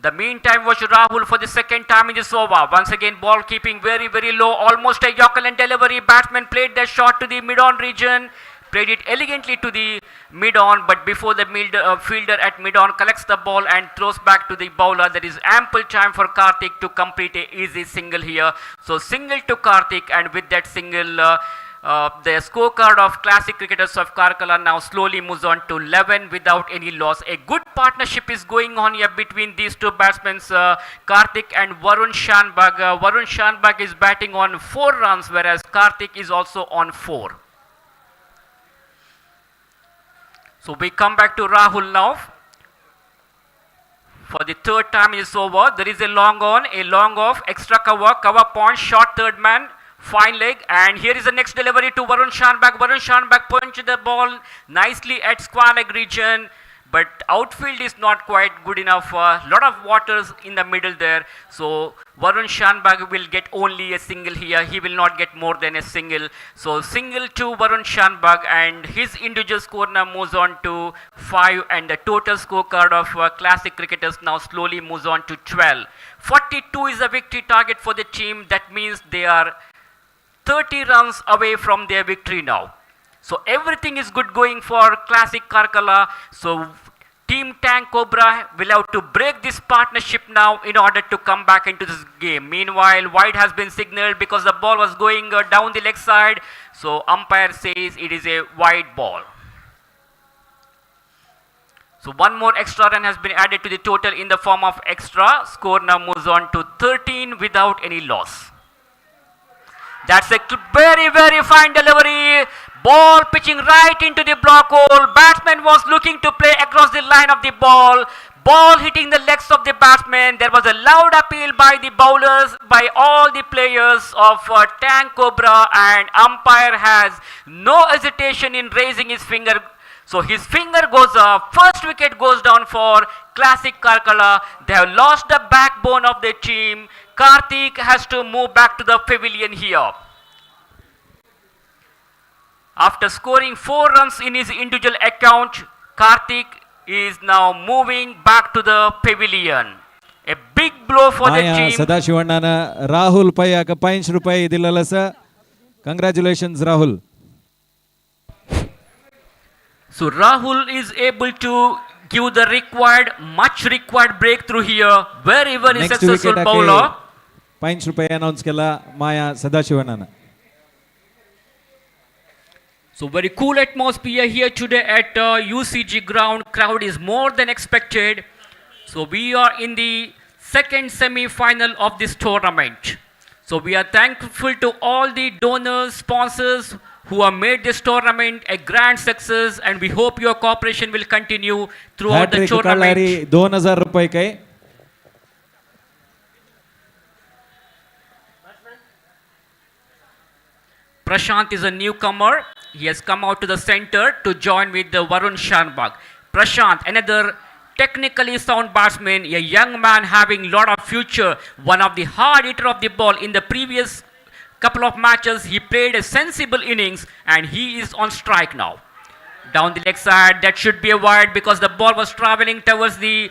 The meantime was Rahul for the second time in this over. Once again, ball keeping very, very low. Almost a Yorker delivery. Batsman played the shot to the mid-on region. played it elegantly to the mid-on, but before the fielder at mid-on collects the ball and throws back to the bowler, there is ample time for Karthik to complete a easy single here. So single to Karthik, and with that single, the scorecard of classic cricketers of Karkala now slowly moves on to 11 without any loss. A good partnership is going on here between these two batsmen, Karthik and Varun Shanbag. Varun Shanbag is batting on 4 runs, whereas Karthik is also on 4. So we come back to Rahul now. For the third time in this over, there is a long on, a long off, extra cover, cover point, short third man, fine leg, and here is the next delivery to Varun Shanbag. Varun Shanbag punched the ball nicely at square leg region, but outfield is not quite good enough. Lot of waters in the middle there, so Varun Shanbag will get only a single here. He will not get more than a single. So single to Varun Shanbag, and his individual score now moves on to 5, and the total scorecard of classic cricketers now slowly moves on to 12. 42 is the victory target for the team. That means they are 30 runs away from their victory now. So everything is good going for classic Karkala. So Team Tank Cobra will have to break this partnership now in order to come back into this game. Meanwhile, wide has been signaled because the ball was going down the leg side. So umpire says it is a wide ball. So one more extra run has been added to the total in the form of extra. Score now moves on to 13 without any loss. That's a very, very fine delivery. Ball pitching right into the block hole. Batsman was looking to play across the line of the ball. Ball hitting the legs of the batsman. There was a loud appeal by the bowlers, by all the players of Tank Cobra, and umpire has no hesitation in raising his finger. So his finger goes up. First wicket goes down for Classic Karkala. They have lost the backbone of their team. Karthik has to move back to the pavilion here. After scoring 4 runs in his individual account, Karthik is now moving back to the pavilion. A big blow for the Maya team. Sadashivannana Rahul Paya ka ₹5 idilalasa. Congratulations Rahul. So Rahul is able to give the much required breakthrough here. Very, very Next successful wicket bowler. ₹5 announce kela Maya Sadashivannana. So very cool atmosphere here today at UCG ground. Crowd is more than expected. So we are in the second semi-final of this tournament. So we are thankful to all the donors, sponsors who have made this tournament a grand success, and we hope your cooperation will continue throughout the Hat-trick tournament. Kallari ₹2000 kai. Prashant is a newcomer. He has come out to the center to join with the Varun Shanbag. Prashant, another technically sound batsman, a young man having lot of future, one of the hard hitter of the ball. In the previous couple of matches, he played a sensible innings, and he is on strike now. Down the leg side, that should be a wide because the ball was traveling towards the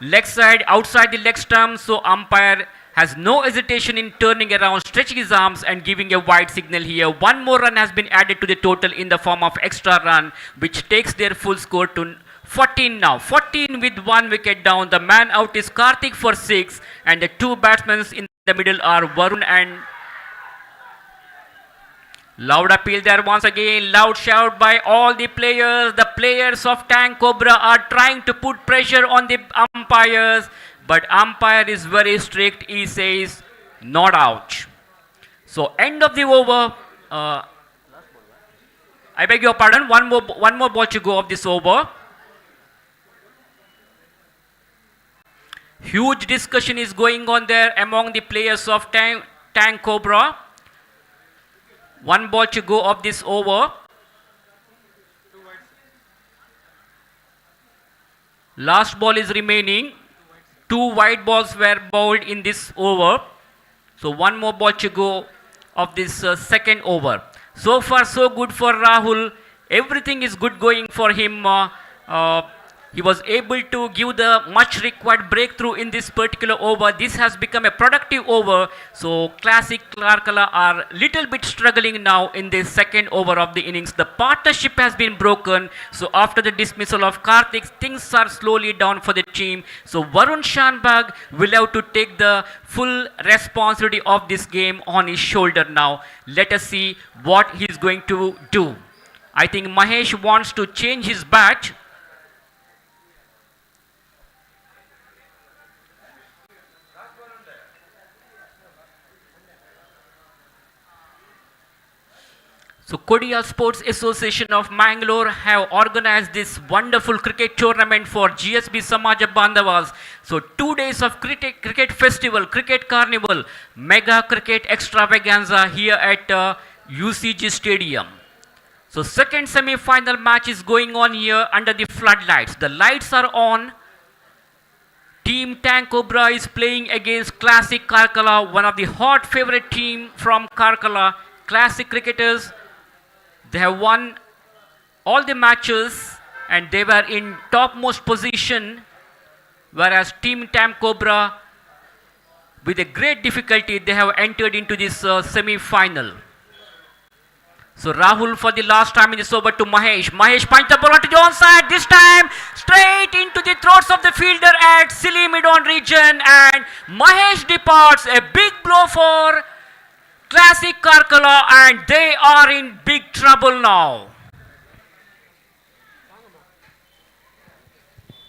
leg side, outside the leg stump. So umpire has no hesitation in turning around, stretching his arms and giving a wide signal here. One more run has been added to the total in the form of extra run, which takes their full score to 14 now. 14 with 1 wicket down. The man out is Karthik for 6, and the 2 batsmen in the middle are Varun and... Loud appeal there once again, loud shout by all the players. The players of Tank Cobra are trying to put pressure on the umpires, but umpire is very strict. He says not out. So end of the over. I beg your pardon, one more ball to go of this over. Huge discussion is going on there among the players of Tank Cobra. One ball to go of this over. Last ball is remaining. 2 wide balls were bowled in this over. So one more ball to go of this second over. So far so good for Rahul. Everything is good going for him. He was able to give the much required breakthrough in this particular over. This has become a productive over. So Classic Clarkala are little bit struggling now in the second over of the innings. The partnership has been broken. So after the dismissal of Karthik, things are slowly down for the team. So Varun Shanbag will have to take the full responsibility of this game on his shoulder now. Let us see what he is going to do. I think Mahesh wants to change his bat. So Kodia Sports Association of Mangalore have organized this wonderful cricket tournament for GSB Samaja Bandhavas. So 2 days of cricket festival, cricket carnival, mega cricket extravaganza here at UCG Stadium. So second semi-final match is going on here under the floodlights. The lights are on. Team Tank Cobra is playing against Classic Karkala, one of the hot favorite team from Karkala. Classic cricketers, they have won all the matches and they were in topmost position, whereas Team Tam Cobra, with a great difficulty, they have entered into this semi-final. So Rahul for the last time in this over to Mahesh. Mahesh punch the ball onto the onside. This time straight into the throats of the fielder at silly mid-on region, and Mahesh departs. A big blow for Classic Karkala, and they are in big trouble now.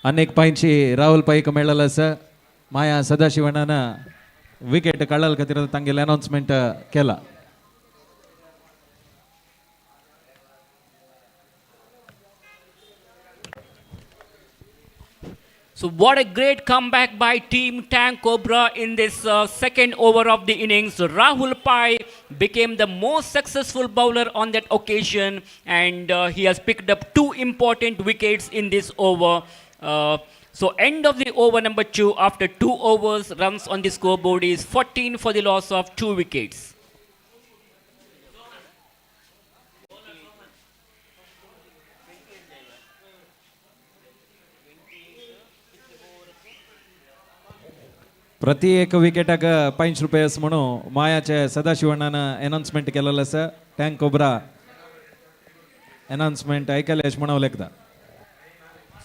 अनेक पांयची राहुल पाईक मेळ्ळलो आसा. माया सदाशिवणान wicket caudal खातीर तांगेले announcement केला. So what a great comeback by Team Tank Cobra in this second over of the innings. Rahul Pai became the most successful bowler on that occasion, and he has picked up 2 important wickets in this over. So end of the over number 2 after 2 overs, runs on the scoreboard is 14 for the loss of 2 wickets. प्रति एक विकेटाक ₹5 म्हणून मायाचे सदाशिवणान announcement केलेलो आसा. Tank cobra announcement ऐकलेश म्हणून एकदा.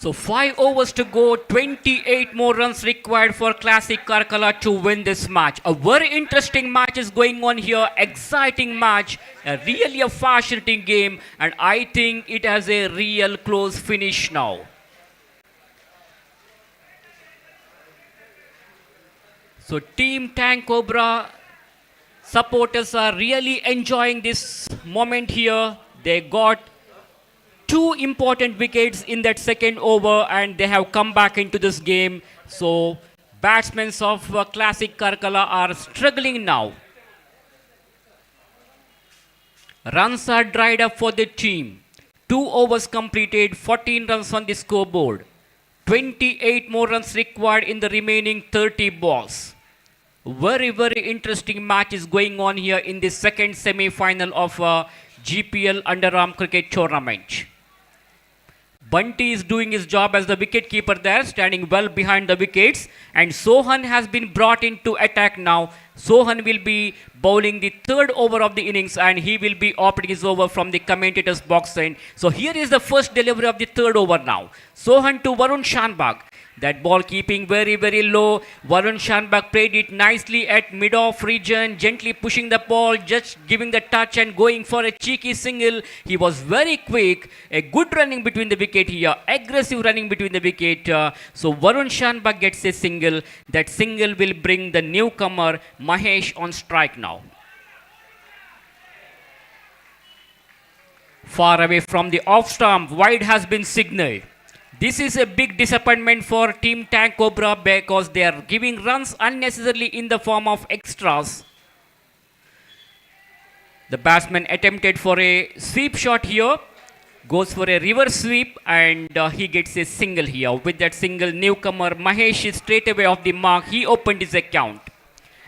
So 5 overs to go, 28 more runs required for Classic Karkala to win this match. A very interesting match is going on here, exciting match, really a fast-hitting game, and I think it has a real close finish now. So Team Tank Cobra supporters are really enjoying this moment here. They got 2 important wickets in that second over and they have come back into this game. So batsmen of Classic Karkala are struggling now. Runs are dried up for the team. 2 overs completed, 14 runs on the scoreboard. 28 more runs required in the remaining 30 balls. Very, very interesting match is going on here in the second semi-final of GPL Underarm Cricket Tournament. Bunty is doing his job as the wicket keeper there, standing well behind the wickets, and Sohan has been brought into attack now. Sohan will be bowling the 3rd over of the innings and he will be opting his over from the commentator's box end. So here is the first delivery of the 3rd over now. Sohan to Varun Shanbag. That ball keeping very, very low. Varun Shanbag played it nicely at mid-off region, gently pushing the ball, just giving the touch and going for a cheeky single. He was very quick. A good running between the wicket here. Aggressive running between the wicket. So Varun Shanbag gets a single. That single will bring the newcomer Mahesh on strike now. Far away from the off stump, wide has been signaled. This is a big disappointment for Team Tank Cobra because they are giving runs unnecessarily in the form of extras. The batsman attempted for a sweep shot here, goes for a reverse sweep and he gets a single here. With that single, newcomer Mahesh is straight away off the mark. He opened his account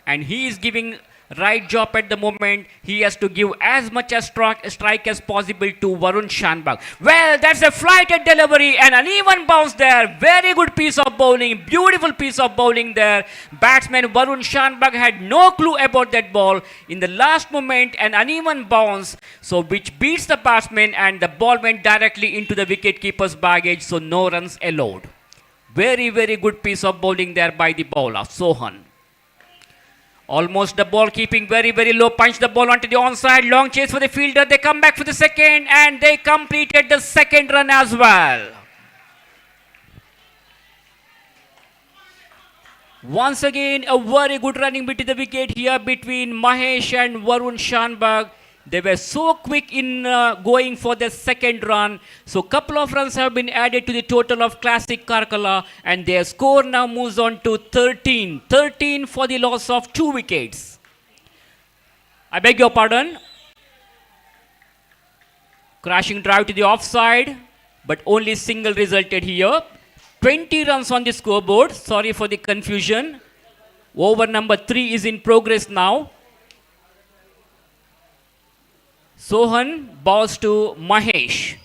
and he is giving right job at the moment. He has to give as much as strike as possible to Varun Shanbag. Well, that's a flighted delivery and an even bounce there. Very good piece of bowling, beautiful piece of bowling there. Batsman Varun Shanbag had no clue about that ball. In the last moment, an uneven bounce, so which beats the batsman, and the ball went directly into the wicket-keeper's baggage, so no runs allowed. Very, very good piece of bowling there by the bowler, Sohan. Almost the ball keeping very, very low. Punch the ball onto the onside. Long chase for the fielder. They come back for the second and they completed the second run as well. Once again, a very good running between the wicket here between Mahesh and Varun Shanbag. They were so quick in going for the second run. So couple of runs have been added to the total of Classic Karkala, and their score now moves on to 13. 13 for the loss of 2 wickets. I beg your pardon. Crashing drive to the offside, but only single resulted here. 20 runs on the scoreboard. Sorry for the confusion. Over number 3 is in progress now. Sohan bowls to Mahesh.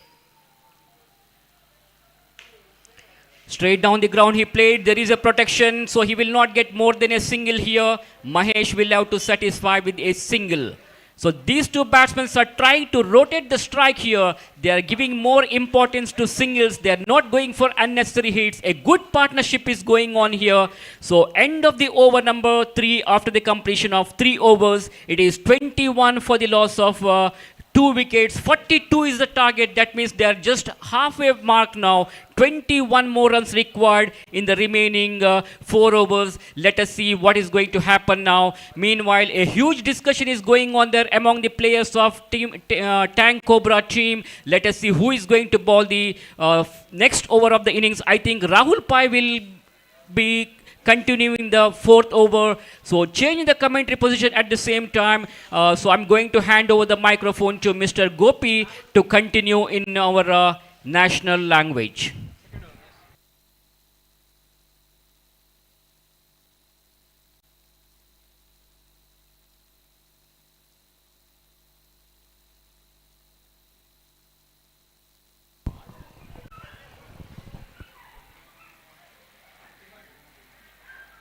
Straight down the ground he played. There is a protection, so he will not get more than a single here. Mahesh will have to satisfy with a single. So these two batsmen are trying to rotate the strike here. They are giving more importance to singles. They are not going for unnecessary hits. A good partnership is going on here. So end of the over number 3 after the completion of 3 overs. It is 21 for the loss of 2 wickets. 42 is the target. That means they are just halfway mark now. 21 more runs required in the remaining 4 overs. Let us see what is going to happen now. Meanwhile, a huge discussion is going on there among the players of Tank Cobra team. Let us see who is going to bowl the next over of the innings. I think Rahul Pai will be continuing the 4th over. So changing the commentary position at the same time. So I'm going to hand over the microphone to Mr. Gopi to continue in our national language.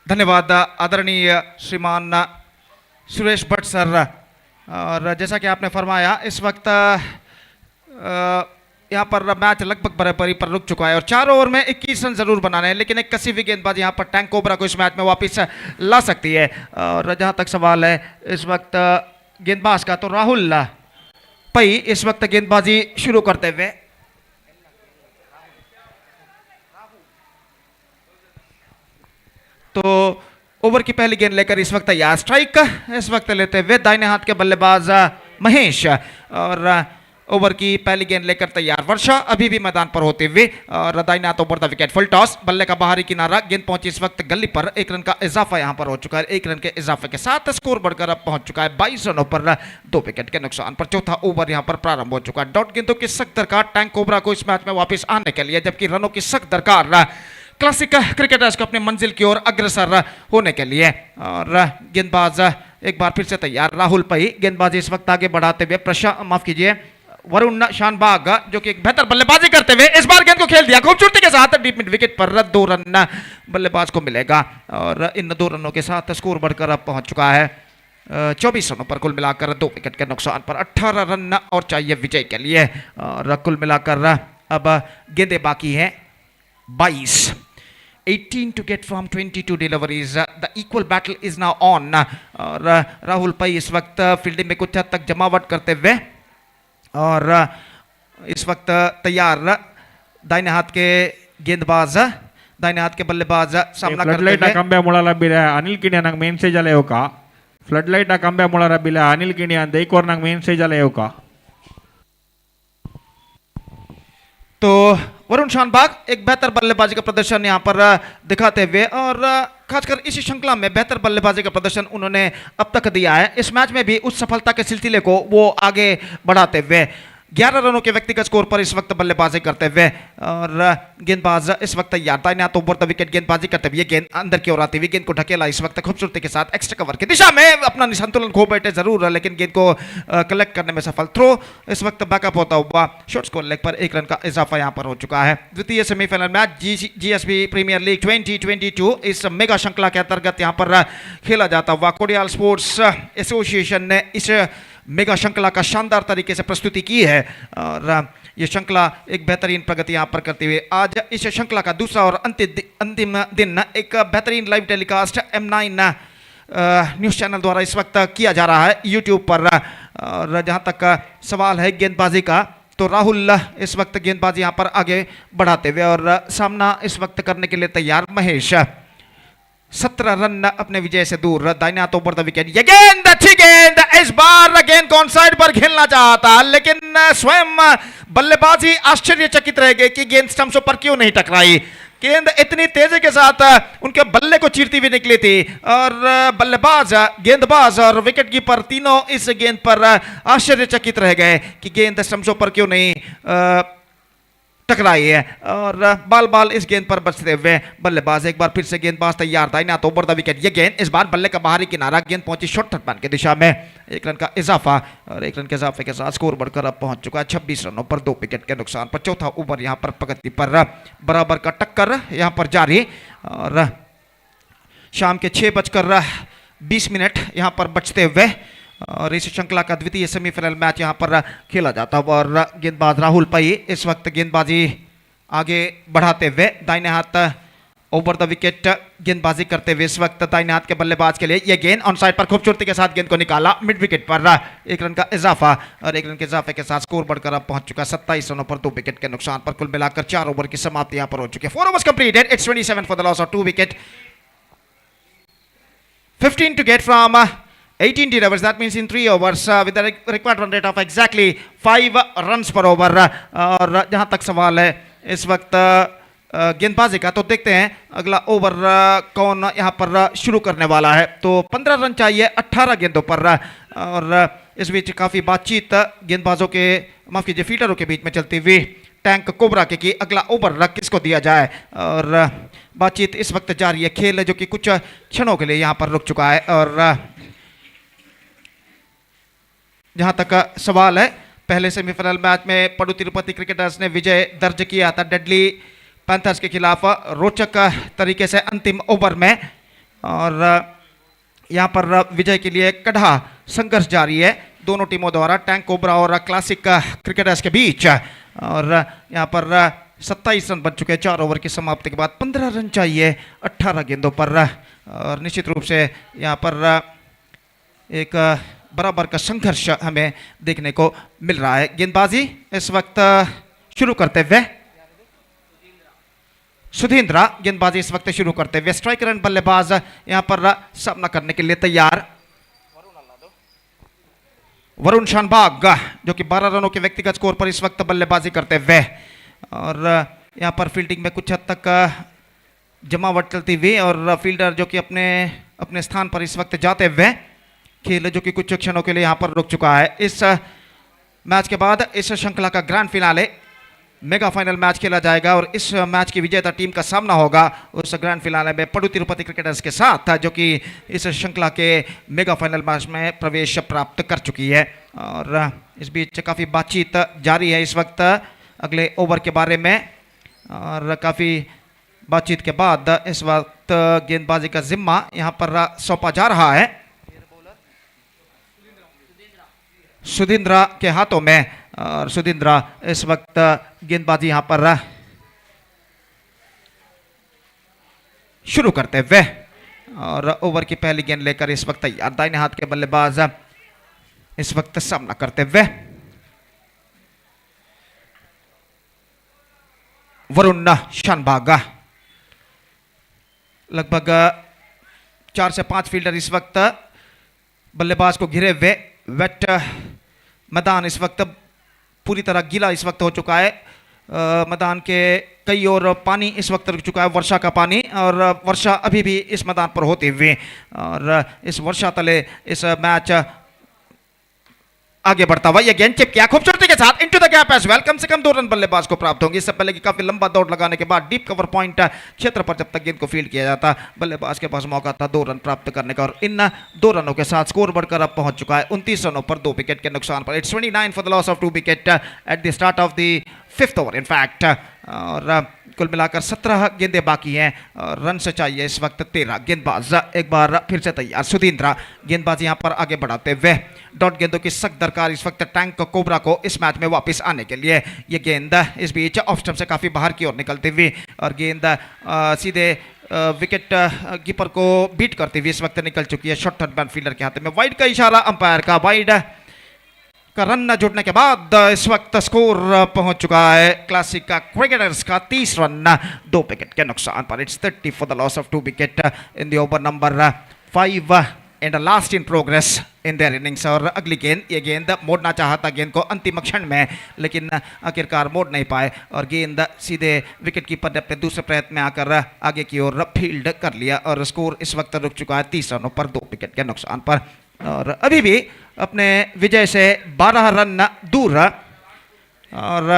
धन्यवाद आदरणीय श्रीमान Suresh Bhatt sir. और जैसा कि आपने फरमाया, इस वक्त यहाँ पर मैच लगभग बराबरी पर रुक चुका है और 4 ओवर में 21 रन जरूर बनाने हैं, लेकिन एक कसीवी गेंदबाजी यहाँ पर टैंक कोबरा को इस मैच में वापस ला सकती है। और जहाँ तक सवाल है इस वक्त गेंदबाज का, तो राहुल पई इस वक्त गेंदबाजी शुरू करते हुए तो ओवर की पहली गेंद लेकर इस वक्त तैयार। स्ट्राइक इस वक्त लेते हुए दाहिने हाथ के बल्लेबाज महेश, और ओवर की पहली गेंद लेकर तैयार वर्षा अभी भी मैदान पर होते हुए, और दाहिने हाथ over the wicket. Full toss, बल्ले का बाहरी किनारा, गेंद पहुंची इस वक्त गली पर। 1 रन का इजाफा यहां पर हो चुका है। 1 रन के इजाफे के साथ स्कोर बढ़कर अब पहुंच चुका है 22 रनों पर 2 विकेट के नुकसान पर। चौथा ओवर यहां पर प्रारंभ हो चुका है। डॉट गेंदों की सख्त दरकार टैंक कोबरा को इस मैच में वापस आने के लिए, जबकि रनों की सख्त दरकार क्लासिक क्रिकेटर्स को अपने मंजिल की ओर अग्रसर होने के लिए। और गेंदबाज एक बार फिर से तैयार, राहुल पई गेंदबाजी इस वक्त आगे बढ़ाते हुए, वरुण शानबाग जो कि एक बेहतर बल्लेबाजी करते हुए इस बार गेंद को खेल दिया खूबसूरती के साथ डीप मिड विकेट पर। 2 रन बल्लेबाज को मिलेगा और इन 2 रनों के साथ स्कोर बढ़कर अब पहुंच चुका है 24 रनों पर, कुल मिलाकर 2 विकेट के नुकसान पर। 18 रन और चाहिए विजय के लिए, और कुल मिलाकर अब गेंदें बाकी हैं 22। 18 to get from 22 deliveries. The equal battle is now on. और राहुल पई इस वक्त फील्डिंग में कुछ हद तक जमावट करते हुए, और इस वक्त तैयार दाहिने हाथ के गेंदबाज, दाहिने हाथ के बल्लेबाज सामना करते हुए। ಕಂಬೆ ಮುಳಲ ಬಿಲೆ ಅನಿಲ್ ಕಿಣಿ ನಂಗೆ ಮೇನ್ ಸ್ಟೇಜ್ ಅಲ್ಲೇ ಹೋಕ ಫ್ಲಡ್ ಲೈಟ್ ಕಂಬೆ ಮುಳರ ಬಿಲೆ ಅನಿಲ್ ಕಿಣಿ ಅಂತ ಈಕೋರ್ ನಂಗೆ ಮೇನ್ ಸ್ಟೇಜ್ ಅಲ್ಲೇ ಹೋಕ। तो वरुण शानबाग एक बेहतर बल्लेबाजी का प्रदर्शन यहां पर दिखाते हुए, और खासकर इसी श्रृंखला में बेहतर बल्लेबाजी का प्रदर्शन उन्होंने अब तक दिया है। इस मैच में भी उस सफलता के सिलसिले को वो आगे बढ़ाते हुए 11 रनों के व्यक्तिगत स्कोर पर इस वक्त बल्लेबाजी करते हुए, और गेंदबाज इस वक्त तैयार, दाहिने हाथ ओवर द विकेट गेंदबाजी करते हुए, ये गेंद अंदर की ओर आती हुई, गेंद को ढकेला इस वक्त खूबसूरती के साथ एक्स्ट्रा कवर की दिशा में, अपना संतुलन खो बैठे जरूर लेकिन गेंद को कलेक्ट करने में सफल। थ्रो इस वक्त बैकअप होता हुआ शॉर्ट स्कोर लेग पर 1 रन का इजाफा यहां पर हो चुका है। द्वितीय semifinal match GSB premier league 2022 इस मेगा श्रृंखला के अंतर्गत यहां पर खेला जाता हुआ कोडियाल स्पोर्ट्स एसोसिएशन ने इस मेगा श्रृंखला का शानदार तरीके से प्रस्तुति की है, और ये श्रृंखला एक बेहतरीन प्रगति यहां पर करते हुए आज इस श्रृंखला का दूसरा और अंतिम दिन एक बेहतरीन live telecast M9 news channel द्वारा इस वक्त किया जा रहा है यूट्यूब पर। और जहां तक सवाल है गेंदबाजी का, तो राहुल इस वक्त गेंदबाजी यहां पर आगे बढ़ाते हुए, और सामना इस वक्त करने के लिए तैयार महेश। 17 रन अपने विजय से दूर, दाहिने हाथ ओवर द विकेट, ये गेंद अच्छी गेंद, इस बार गेंद कौन साइड पर खेलना चाहता लेकिन स्वयं बल्लेबाजी आश्चर्यचकित रह गए कि गेंद स्टंप्स पर क्यों नहीं टकराई। गेंद इतनी तेजी के साथ उनके बल्ले को चीरती हुई निकली थी, और बल्लेबाज, गेंदबाज और विकेट कीपर तीनों इस गेंद पर आश्चर्यचकित रह गए कि गेंद स्टंप्सों पर क्यों नहीं टकराई है। और बाल बाल इस गेंद पर बचते हुए बल्लेबाज एक बार फिर से गेंदबाज तैयार, दाहिने हाथ ओवर द विकेट, ये गेंद इस बार बल्ले का बाहरी किनारा, गेंद पहुंची शॉर्ट थर्ड मैन की दिशा में, 1 रन का इजाफा, और 1 रन के इजाफे के साथ स्कोर बढ़कर अब पहुंच चुका है 26 रनों पर 2 विकेट के नुकसान पर। चौथा ओवर यहां पर प्रगति पर बराबर का टक्कर यहां पर जारी, और शाम के 6:20 यहां पर बचते हुए, और इस श्रृंखला का द्वितीय सेमीफाइनल मैच यहां पर खेला जाता है। और गेंदबाज राहुल पई इस वक्त गेंदबाजी आगे बढ़ाते हुए, दाहिने हाथ ओवर द विकेट गेंदबाजी करते हुए इस वक्त दाहिने हाथ के बल्लेबाज के लिए ये गेंद ऑन साइड पर खूबसूरती के साथ गेंद को निकाला, मिड विकेट पर 1 रन का इजाफा, और 1 रन के इजाफे के साथ स्कोर बढ़कर अब पहुंच चुका 27 रनों पर 2 विकेट के नुकसान पर। कुल मिलाकर 4 ओवर की समाप्ति यहां पर हो चुकी है। 4 overs completed, it's 27 for the loss of 2 wicket, 15 to get from 18 overs. That means in 3 overs with the required run rate of exactly 5 runs per over. और जहां तक सवाल है इस वक्त गेंदबाजी का, तो देखते हैं अगला ओवर कौन यहां पर शुरू करने वाला है। तो 15 रन चाहिए 18 गेंदों पर, और इस बीच काफी बातचीत गेंदबाजों के, माफ कीजिए फील्डरों के बीच में चलती हुई टैंक कोबरा के कि अगला ओवर किसको दिया जाए, और बातचीत इस वक्त जारी है। खेल जो कि कुछ क्षणों के लिए यहां पर रुक चुका है, और जहां तक सवाल है, पहले सेमीफाइनल मैच में पडु तिरुपति क्रिकेटर्स ने विजय दर्ज किया था डेडली पैंथर्स के खिलाफ रोचक तरीके से अंतिम ओवर में, और यहां पर विजय के लिए कड़ा संघर्ष जारी है दोनों टीमों द्वारा, टैंक कोबरा और क्लासिक क्रिकेटर्स के बीच। और यहां पर 27 रन बन चुके हैं 4 ओवर की समाप्ति के बाद। 15 रन चाहिए 18 गेंदों पर, और निश्चित रूप से यहां पर एक बराबर का संघर्ष हमें देखने को मिल रहा है। गेंदबाजी इस वक्त शुरू करते हुए सुधींद्रा गेंदबाजी इस वक्त शुरू करते हुए, स्ट्राइकर एंड बल्लेबाज यहां पर सामना करने के लिए तैयार। वरुण शानबाग जो कि 12 रनों के व्यक्तिगत स्कोर पर इस वक्त बल्लेबाजी करते हुए, और यहां पर फील्डिंग में कुछ हद तक जमावट चलती हुई, और फील्डर जो कि अपने अपने स्थान पर इस वक्त जाते हुए, खेल जो कि कुछ क्षणों के लिए यहां पर रुक चुका है। इस मैच के बाद इस श्रृंखला का grand finale mega final match खेला जाएगा, और इस मैच की विजेता टीम का सामना होगा उस ग्रैंड फिनाले में पडु तिरुपति क्रिकेटर्स के साथ, जो कि इस श्रृंखला के मेगा फाइनल मैच में प्रवेश प्राप्त कर चुकी है। और इस बीच काफ़ी बातचीत जारी है इस वक्त अगले ओवर के बारे में, और काफ़ी बातचीत के बाद इस वक्त गेंदबाजी का जिम्मा यहाँ पर सौंपा जा रहा है सुधींद्रा के हाथों में, और सुधींद्रा इस वक्त गेंदबाजी यहां पर शुरू करते हुए, और ओवर की पहली गेंद लेकर इस वक्त तैयार, दाहिने हाथ के बल्लेबाज इस वक्त सामना करते हुए। वरुण शानबाग लगभग 4 से 5 फील्डर इस वक्त बल्लेबाज को घिरे हुए, वेट मैदान इस वक्त पूरी तरह गीला इस वक्त हो चुका है। मैदान के कई और पानी इस वक्त रुक चुका है, वर्षा का पानी, और वर्षा अभी भी इस मैदान पर होते हुए, और इस वर्षा तले इस मैच आगे बढ़ता हुआ ये गेंद चिप किया खूबसूरती के साथ into the gap as well, कम से कम 2 रन बल्लेबाज को प्राप्त होंगे। इससे पहले कि काफी लंबा दौड़ लगाने के बाद डीप कवर पॉइंट क्षेत्र पर जब तक गेंद को फील्ड किया जाता, बल्लेबाज के पास मौका था 2 रन प्राप्त करने का, और इन 2 रनों के साथ स्कोर बढ़कर अब पहुंच चुका है 29 रनों पर 2 विकेट के नुकसान पर। It's 29 for the loss of 2 wicket at the start of the 5th over in fact. और कुल मिलाकर 17 गेंदें बाकी हैं और रन से चाहिए इस वक्त 13। गेंदबाज एक बार फिर से तैयार, सुधींद्रा गेंदबाज यहां पर आगे बढ़ाते हुए, डॉट गेंदों की सख्त दरकार इस वक्त टैंक कोबरा को इस मैच में वापस आने के लिए। ये गेंद इस बीच ऑफ स्टंप से काफी बाहर की ओर निकलती हुई और गेंद सीधे विकेट कीपर को बीट करती हुई इस वक्त निकल चुकी है शॉर्ट थर्ड मैन फील्डर के हाथ में। वाइड का इशारा अंपायर का, वाइड का रन जुड़ने के बाद इस वक्त स्कोर पहुंच चुका है क्लासिक का क्रिकेटर्स का 30 रन 2 विकेट के नुकसान पर। It's 30 for the loss of 2 wicket in the over number 5 and last in progress in their innings. और अगली गेंद, ये गेंद मोड़ना चाहता गेंद को अंतिम क्षण में, लेकिन आखिरकार मोड़ नहीं पाए और गेंद सीधे विकेट कीपर ने अपने दूसरे प्रयत्न में आकर आगे की ओर फील्ड कर लिया और स्कोर इस वक्त रुक चुका है 30 रनों पर 2 विकेट के नुकसान पर। और अभी भी अपने विजय से 12 रन दूर और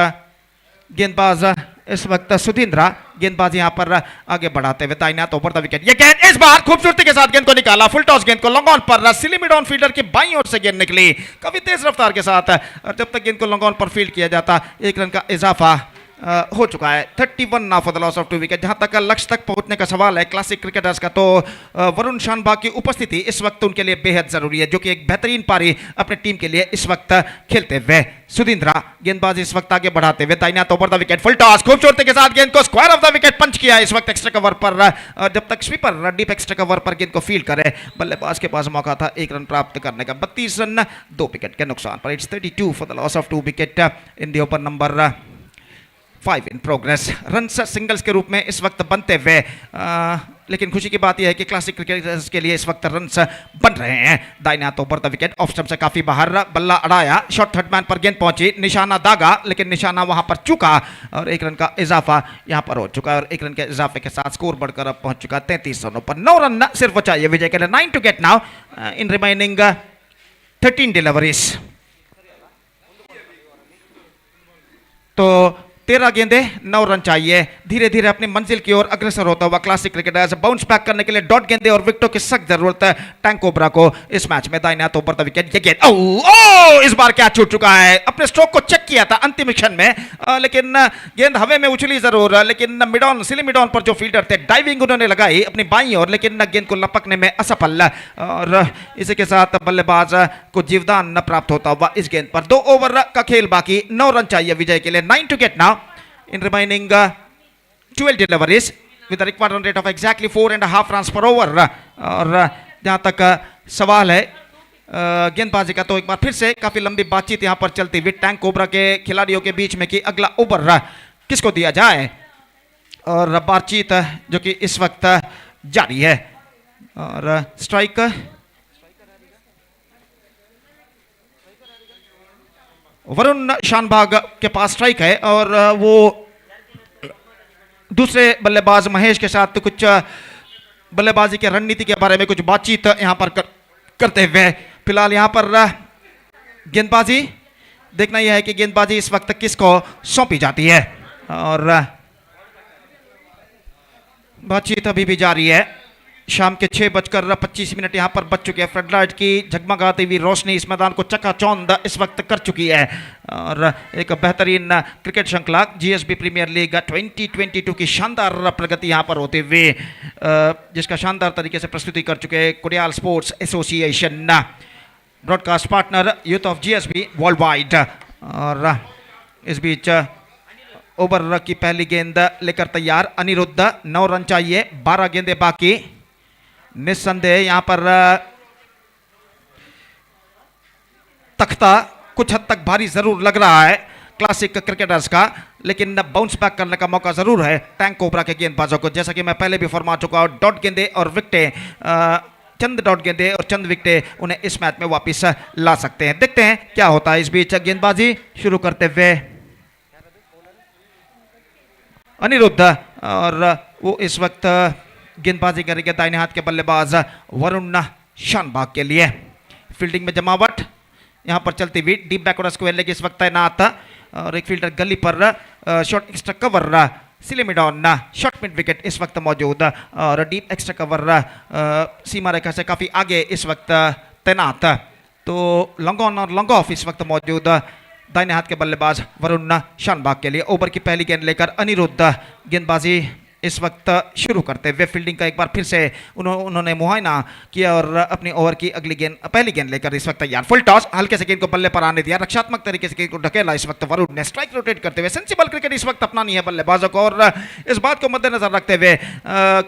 गेंदबाज इस वक्त सुधींद्रा गेंदबाज यहां पर आगे बढ़ाते हुए दाहिना तो ओवर द विकेट। ये गेंद इस बार खूबसूरती के साथ गेंद को निकाला, फुल टॉस गेंद को लॉन्ग ऑन पर सिली मिड ऑन फील्डर की बाईं ओर से गेंद निकली काफी तेज रफ्तार के साथ और जब तक गेंद को लॉन्ग ऑन पर फील्ड किया जाता 1 रन का इजाफा हो चुका है। 31 now for the loss of 2 wicket. जहां तक लक्ष्य तक पहुंचने का सवाल है क्लासिक क्रिकेटर्स का, तो वरुण शानभाग की उपस्थिति इस वक्त उनके लिए बेहद जरूरी है, जो कि एक बेहतरीन पारी अपने टीम के लिए इस वक्त खेलते हुए। सुधींद्रा गेंदबाज इस वक्त आगे बढ़ाते हुए दाहिना तो over the wicket, full toss खूबसूरती के साथ गेंद को स्क्वायर ऑफ द विकेट पंच किया इस वक्त एक्स्ट्रा कवर पर। जब तक स्वीपर डीप एक्स्ट्रा कवर पर गेंद को फील्ड करे, बल्लेबाज के पास मौका था 1 रन प्राप्त करने का। 32 रन 2 विकेट के नुकसान पर। It's 32 for the loss of 2 wicket in the over number 5 in progress. Run singles के रूप में इस वक्त बनते हुए, लेकिन खुशी की बात यह है कि क्लासिक क्रिकेटर्स के लिए इस वक्त रन्स बन रहे हैं। दाहिना तो over the wicket, off stump से काफी बाहर, बल्ला अड़ाया, शॉर्ट थर्ड मैन पर गेंद पहुंची, निशाना दागा लेकिन निशाना वहां पर चूका और 1 रन का इजाफा यहां पर हो चुका है और 1 रन के इजाफे के साथ स्कोर बढ़कर अब पहुंच चुका 33 रनों पर। 9 रन सिर्फ चाहिए विजय के लिए। 9 to get now in remaining 13 deliveries. तो 13 गेंदें 9 रन चाहिए। धीरे धीरे अपनी मंजिल की ओर अग्रसर होता हुआ क्लासिक क्रिकेटर्स बाउंस बैक करने के लिए डॉट गेंदे और विकेटों की सख्त जरूरत है टैंक कोबरा को इस मैच में। दाहिना तो ओवर द विकेट, ये गेंद ओ इस बार क्या छूट चुका है। अपने स्ट्रोक को चेक किया था अंतिम क्षण में, लेकिन गेंद हवा में उछली जरूर, लेकिन mid on silly mid on पर जो फील्डर थे डाइविंग उन्होंने लगाई अपनी बाईं ओर, लेकिन गेंद को लपकने में असफल और इसी के साथ बल्लेबाज को जीवदान न प्राप्त होता हुआ इस गेंद पर। 2 ओवर का खेल बाकी, 9 रन चाहिए विजय के लिए। 9 to get now in remaining 12 deliveries with a required run rate of exactly 4.5 runs per over। और जहां तक सवाल है गेंदबाजी का, तो एक बार फिर से काफी लंबी बातचीत यहां पर चलती हुई टैंक कोबरा के खिलाड़ियों के बीच में कि अगला ओवर किसको दिया जाए, और बातचीत जो कि इस वक्त जारी है। और स्ट्राइक वरुण शानभाग के पास स्ट्राइक है और वो दूसरे बल्लेबाज महेश के साथ कुछ बल्लेबाजी के रणनीति के बारे में कुछ बातचीत यहां पर करते हुए। फिलहाल यहां पर गेंदबाजी देखना यह है कि गेंदबाजी इस वक्त किसको सौंपी जाती है और बातचीत अभी भी जारी है। शाम के 6:25 यहां पर बच चुके हैं। फ्लडलाइट की झगमगाती हुई रोशनी इस मैदान को चकाचौंध इस वक्त कर चुकी है और एक बेहतरीन क्रिकेट श्रृंखला जीएसबी प्रीमियर लीग 2022 की शानदार प्रगति यहां पर होते हुए, जिसका शानदार तरीके से प्रस्तुति कर चुके हैं Kudiyal sports association, broadcast partner youth of GSB world wide. और इस बीच ओवर की पहली गेंद लेकर तैयार अनिरुद्ध, 9 रन चाहिए, 12 गेंदें बाकी। निस्संदेह यहां पर तख्ता कुछ हद तक भारी जरूर लग रहा है क्लासिक क्रिकेटर्स का, लेकिन बाउंस बैक करने का मौका जरूर है टैंक कोबरा के गेंदबाजों को। जैसा कि मैं पहले भी फरमा चुका हूं, डॉट गेंदे और विकेटें, चंद डॉट गेंदे और चंद विकेटें उन्हें इस मैच में वापस ला सकते हैं। देखते हैं क्या होता है। इस बीच गेंदबाजी शुरू करते हुए अनिरुद्ध और वो इस वक्त गेंदबाजी करेंगे दाहिने हाथ के बल्लेबाज वरुण शानभाग के लिए। फील्डिंग में जमावट यहाँ पर चलती हुई डीप बैकवर्ड स्क्वायर लेग इस वक्त तैनात और एक फील्डर गली पर short extra cover silly mid on short mid wicket इस वक्त मौजूद और डीप एक्स्ट्रा कवर सीमा रेखा से काफ़ी आगे इस वक्त तैनात। तो लॉन्ग ऑन और लॉन्ग ऑफ इस वक्त मौजूद दाहिने हाथ के बल्लेबाज वरुण शानबाग के लिए। ओवर की पहली गेंद लेकर अनिरुद्ध गेंदबाजी इस वक्त शुरू करते हुए फील्डिंग का एक बार फिर से उन्होंने मुआयना किया और अपनी ओवर की अगली गेंद पहली गेंद लेकर इस वक्त तैयार। फुल टॉस हल्के से गेंद को बल्ले पर आने दिया, रक्षात्मक तरीके से गेंद को ढकेला इस वक्त वरुण ने। स्ट्राइक रोटेट करते हुए सेंसिबल क्रिकेट इस वक्त अपनानी है बल्लेबाजों को और इस बात को मद्देनजर रखते हुए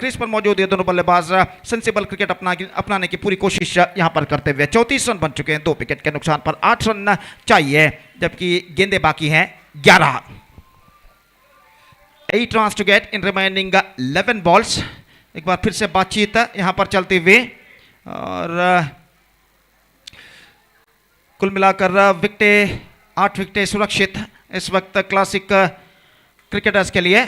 क्रीज पर मौजूद ये दोनों बल्लेबाज सेंसिबल क्रिकेट अपनाने की पूरी कोशिश यहाँ पर करते हुए। 34 रन बन चुके हैं, 2 विकेट के नुकसान पर 8 रन चाहिए जबकि गेंदें बाकी हैं 11। 8 runs to get in remaining 11 balls। एक बार फिर से बातचीत यहां पर चलती हुई और कुल मिलाकर विकेटें 8 विकेटें सुरक्षित इस वक्त क्लासिक क्रिकेटर्स के लिए।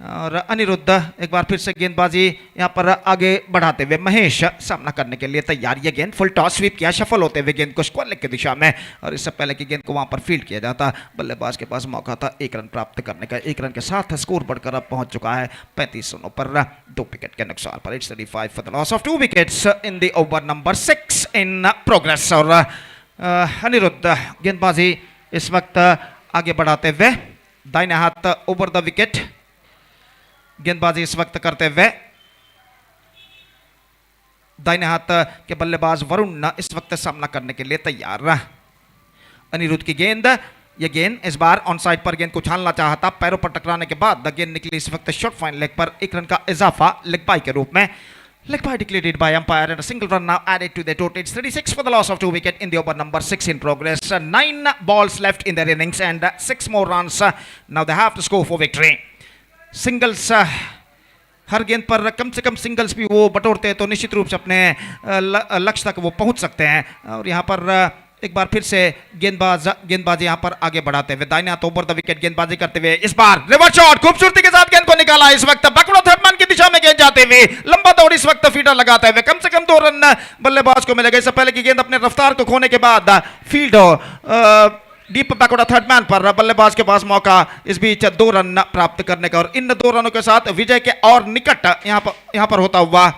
और अनिरुद्ध एक बार फिर से गेंदबाजी यहां पर आगे बढ़ाते हुए। महेश सामना करने के लिए तैयार। ये गेंद फुल टॉस स्वीप किया, शफल होते हुए गेंद को स्क्वायर लेग की दिशा में और इससे पहले की गेंद को वहां पर फील्ड किया जाता बल्लेबाज के पास मौका था 1 रन प्राप्त करने का। 1 रन के साथ स्कोर बढ़कर अब पहुंच चुका है 35 रनों पर 2 विकेट के नुकसान पर। 835 for the loss of 2 wickets in the over number 6 in progress. और अनिरुद्ध गेंदबाजी इस वक्त आगे बढ़ाते हुए दाहिने हाथ ओवर द विकेट गेंदबाजी इस वक्त करते हुए। दाहिने हाथ के बल्लेबाज वरुण इस वक्त सामना करने के लिए तैयार। अनिरुद्ध की गेंद, यह गेंद इस बार ऑन साइड पर गेंद को उछालना चाहता, पैरों पर टकराने के बाद गेंद निकली इस वक्त शॉर्ट फाइन लेग पर। 1 रन का इजाफा लेग बाई के रूप में। Leg by declared by umpire and a single run now added to the total. It's 36 for the loss of 2 wicket in the over number 6 in progress. 9 balls left in their innings and 6 more runs. Now they have to score for victory. Singles हर गेंद पर कम से कम singles भी वो बटोरते हैं तो निश्चित रूप से अपने लक्ष्य तक वो पहुंच सकते हैं। और यहाँ पर एक बार फिर से गेंदबाजी यहाँ पर आगे बढ़ाते हुए दाहिने हाथ ओवर द विकेट गेंदबाजी करते हुए। इस बार रिवर्स शॉट खूबसूरती के साथ गेंद को निकाला इस वक्त बैकवर्ड थर्डमैन की दिशा में गेंद जाते हुए। लंबा दौड़ इस वक्त फील्डर लगाते हुए कम से कम 2 रन बल्लेबाज को मिलेगा। इससे पहले की गेंद अपने रफ्तार को खोने के बाद फील्ड डीप बैकवर्ड थर्डमैन पर बल्लेबाज के पास मौका इस बीच 2 रन प्राप्त करने का। और इन 2 रनों के साथ विजय के और निकट यहां पर होता हुआ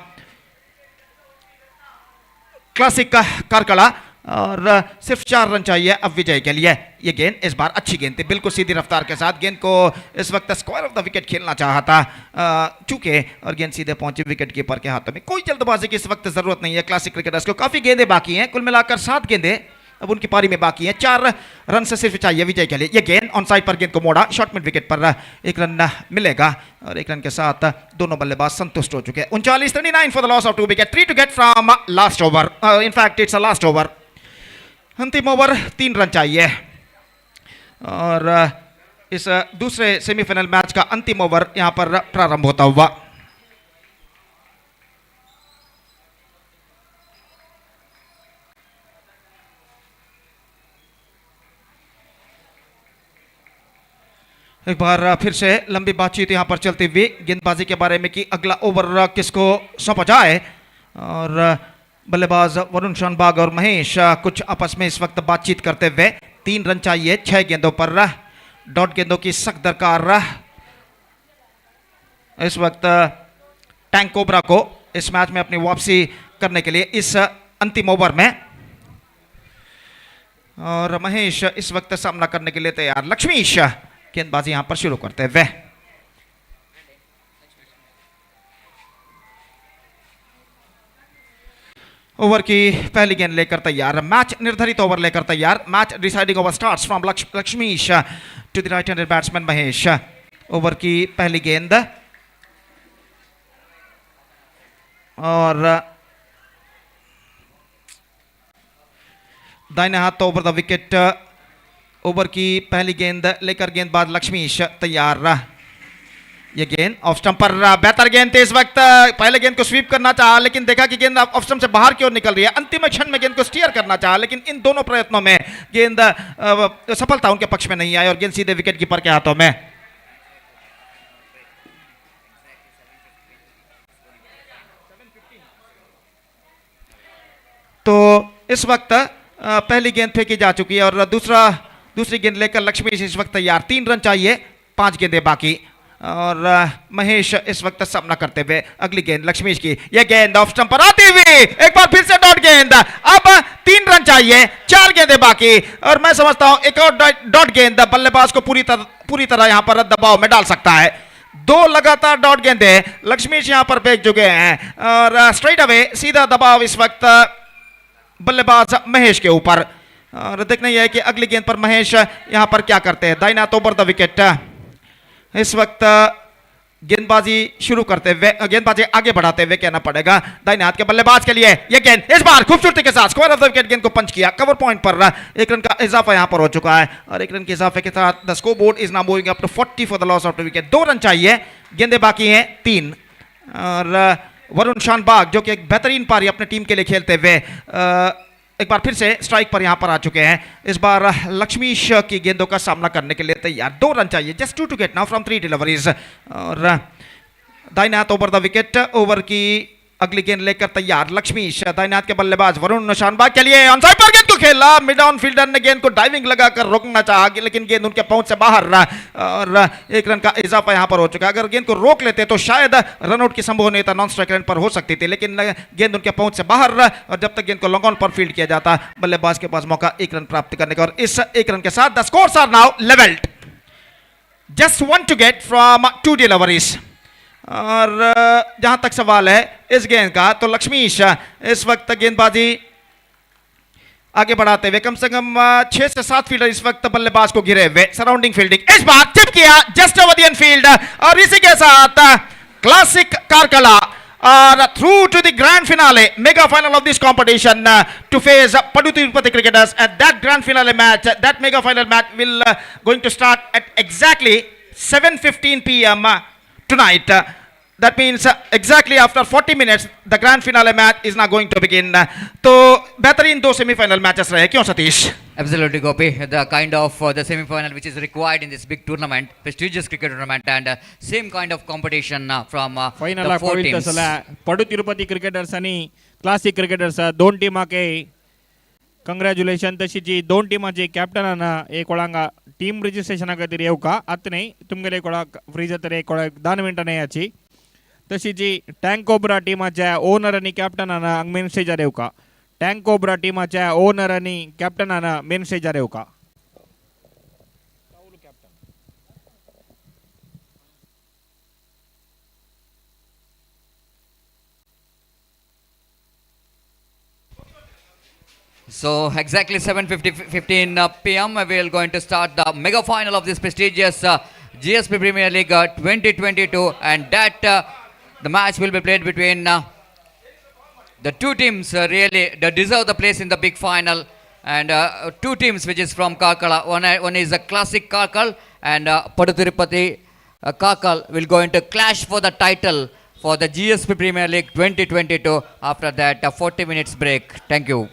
क्लासिक का कारकड़ा और सिर्फ 4 रन चाहिए अब विजय के लिए। ये गेंद इस बार अच्छी गेंद थी, बिल्कुल सीधी रफ्तार के साथ गेंद को इस वक्त स्क्वायर ऑफ द विकेट खेलना चाहता चूके और गेंद सीधे पहुंची विकेट कीपर के हाथों में। कोई जल्दबाजी की इस वक्त जरूरत नहीं है क्लासिक क्रिकेटर्स को। काफी गेंदें बाकी हैं, कुल मिलाकर 7 गेंदें अब उनकी पारी में बाकी है। 4 रन से सिर्फ चाहिए विजय के लिए। ये गेंद ऑन साइड पर गेंद को मोड़ा, शॉर्ट मिड विकेट पर 1 रन मिलेगा और 1 रन के साथ दोनों बल्लेबाज संतुष्ट हो चुके हैं। 39 for the loss of 2 wicket, 3 to get from last over. In fact it's a last over, अंतिम ओवर 3 रन चाहिए और इस दूसरे सेमीफाइनल मैच का अंतिम ओवर यहां पर प्रारंभ होता हुआ। एक बार फिर से लंबी बातचीत यहां पर चलती हुई गेंदबाजी के बारे में कि अगला ओवर किसको सौंपा जाए। और बल्लेबाज वरुण शानबाग और महेश कुछ आपस में इस वक्त बातचीत करते हुए। 3 रन चाहिए 6 गेंदों पर, डॉट गेंदों की सख्त दरकार इस वक्त टैंक कोबरा को इस मैच में अपनी वापसी करने के लिए इस अंतिम ओवर में। और महेश इस वक्त सामना करने के लिए तैयार। लक्ष्मीश गेंदबाजी यहां पर शुरू करते हुए। ओवर की पहली गेंद लेकर तैयार, मैच निर्धारित ओवर लेकर तैयार। Match deciding over starts from Lakshmish to the right handed batsman Mahesh. Over की पहली गेंद और दाहिने हाथ ओवर द विकेट। ओवर की पहली गेंद लेकर गेंदबाज लक्ष्मीश तैयार। ये गेंद ऑफ स्टंप पर बेहतर गेंद थी इस वक्त। पहले गेंद को स्वीप करना चाहा लेकिन देखा कि गेंद ऑफ स्टंप से बाहर की ओर निकल रही है। अंतिम क्षण में गेंद को स्टीयर करना चाहा लेकिन इन दोनों प्रयत्नों में गेंद सफलता उनके पक्ष में नहीं आई और गेंद सीधे विकेट कीपर के हाथों में। तो इस वक्त पहली गेंद फेंकी जा चुकी है और दूसरी गेंद लेकर लक्ष्मीश इस वक्त तैयार, 3 रन चाहिए, 5 गेंदें बाकी और महेश इस वक्त सामना करते हुए। अगली गेंद लक्ष्मीश की, यह गेंद ऑफ स्टंप पर आती हुई एक बार फिर से डॉट गेंद, अब 3 रन चाहिए, 4 गेंदें बाकी और मैं समझता हूं एक और डॉट गेंद बल्लेबाज को पूरी तरह यहां पर दबाव में डाल सकता है। 2 लगातार डॉट गेंदें लक्ष्मीश यहां पर फेंक चुके हैं और स्ट्रेट अवे सीधा दबाव इस वक्त बल्लेबाज महेश के ऊपर और देखना यह है कि अगली गेंद पर महेश यहां पर क्या करते हैं। दाईनाथ ओवर द विकेट इस वक्त गेंदबाजी शुरू करते हुए, गेंदबाजी आगे बढ़ाते हुए कहना पड़ेगा दाहिने हाथ के बल्लेबाज के लिए। यह गेंद इस बार खूबसूरती के साथ स्क्वायर ऑफ द विकेट गेंद को पंच किया, कवर पॉइंट पर 1 रन का इजाफा यहां पर हो चुका है और 1 रन के इजाफे के साथ the scoreboard is now moving up to 40 for the loss of the wicket. 2 run चाहिए, गेंदें बाकी हैं 3 और वरुण शानबाग जो कि एक बेहतरीन पारी अपने टीम के लिए खेलते हुए एक बार फिर से स्ट्राइक पर यहां पर आ चुके हैं। इस बार लक्ष्मीश की गेंदों का सामना करने के लिए तैयार। 2 रन चाहिए, just 2 to get now from 3 deliveries और दाहिने हाथ ओवर द विकेट। ओवर की अगली गेंद लेकर तैयार लक्ष्मीश, दाहिने हाथ के बल्लेबाज वरुण शानबाग के लिए ऑन साइड पर गेंद को खेला, मिड ऑन फील्डर ने गेंद को डाइविंग लगाकर रोकना चाहा लेकिन गेंद उनके पहुंच से बाहर और 1 रन का इजाफा यहां पर हो चुका है। अगर गेंद को रोक लेते तो शायद रनआउट की संभावना नॉन स्ट्राइक रन पर हो सकती थी लेकिन गेंद उनके पहुंच से बाहर और जब तक गेंद को लॉन्ग ऑन पर फील्ड किया जाता बल्लेबाज के पास मौका 1 रन प्राप्त करने का और इस 1 रन के साथ the scores are now levelled, just 1 to get from 2 deliveries. और जहां तक सवाल है इस गेंद का तो लक्ष्मीश इस वक्त गेंदबाजी आगे बढ़ाते हुए कम से कम 6 से 7 फील्डर इस वक्त बल्लेबाज को घिरे हुए, सराउंडिंग फील्डिंग, इस बार टिप किया जस्ट ओवर द फील्ड और इसी के साथ क्लासिक कारकला और through to the grand finale mega final of this competition to face Paduttirupati cricketers at that grand finale match. That mega final match will going to start at exactly 7:15 p.m. tonight. That means exactly after 40 minutes the grand finale match is now going to begin. तो बेहतरीन 2 semifinal matches रहे, क्यों Satish? Absolutely, Gopi. The kind of the semi-final which is required in this big tournament, prestigious cricket tournament, and same kind of competition from final the 4 पवित्र teams. सला पडू Tirupati Cricketers आणि Classic cricketers 2 टिमाके कंग्रॅच्युलेशन. तशी जी 2 टिमाचे कॅप्टनांना एक वळांगा team रजिस्ट्रेशना खातीर येवका आतां न्ही तुमगेले एक वळा फ्री जाता एक वळा 10 मिनटां याची. तशी जी टँक कोब्रा टीमाच्या ओनर आणि कॅप्टनांना मेन स्टेजार येवका. टँक कोब्रा टीमाच्या ओनर आणि कॅप्टनांना मेन स्टेजार येवका. So exactly 7:15 p.m. we are going to start the mega final of this prestigious GSP Premier League 2022, and that the match will be played between the 2 teams really that deserve the place in the big final, and 2 teams which is from Karkala. One is a classic Karkal and Paduttirupati Karkal will going to clash for the title for the GSP Premier League 2022. After that 40 minutes break. Thank you.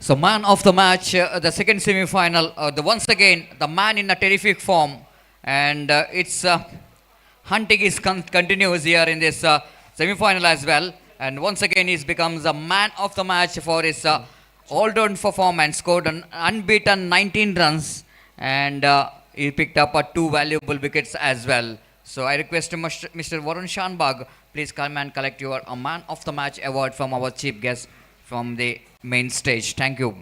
So man of the match, the second semi-final, once again the man in a terrific form, and its hunting is continues here in this semi-final as well. And once again he becomes the man of the match for his all-round performance. Scored an unbeaten 19 runs, and he picked up 2 valuable wickets as well. So I request Mr. Varun Shanbag, please come and collect your man of the match award from our chief guest from the main stage. Thank you.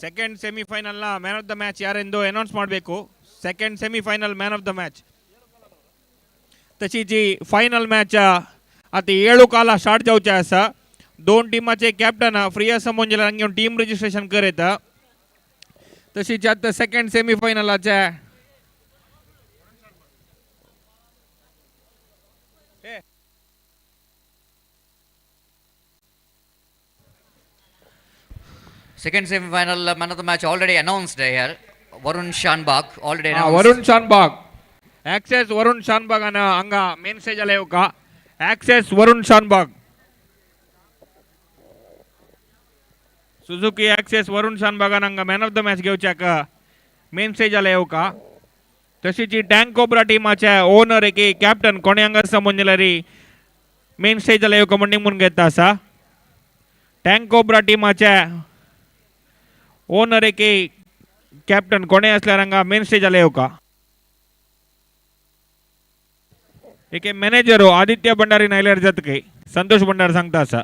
Second ಸೆಮಿಫೈನಲ್ನ man of the match ಯಾರೆಂದು announce ಮಾಡಬೇಕು. Second semifinal man of the match तशी जी final match आता 7 काला start जावचे आसा. दोन टिमाचे कॅप्टन फ्री आसा म्हणजे हांगा येवन टीम रजिस्ट्रेशन करता. तशीच आता second सेमीफायनलाचे Second semi-final man of the match already announced here. Varun Shanbag already announced. Varun Shanbag Access Varun Shanbag आणि हांगा मेन स्टेजला येऊ का. Access Varun Shanbag Suzuki Access Varun शानबागान हांगा मॅन ऑफ द मॅच घेवच्याक मेन स्टेजला येऊ का. तशीच टँक कोब्रा टीमाचे ओनर एक कॅप्टन कोणे हांगा आसा म्हणजे मेन स्टेजला येऊ का म्हणून घेता आसा. टँक कोब्रा टीमाचे ओनर एक कॅप्टन कोणे असल्यार हांगा मेन स्टेजला येऊ का. एक मॅनेजर आदित्य भंडारी नायल्यार जातके संतोष भंडार सांगता आसा.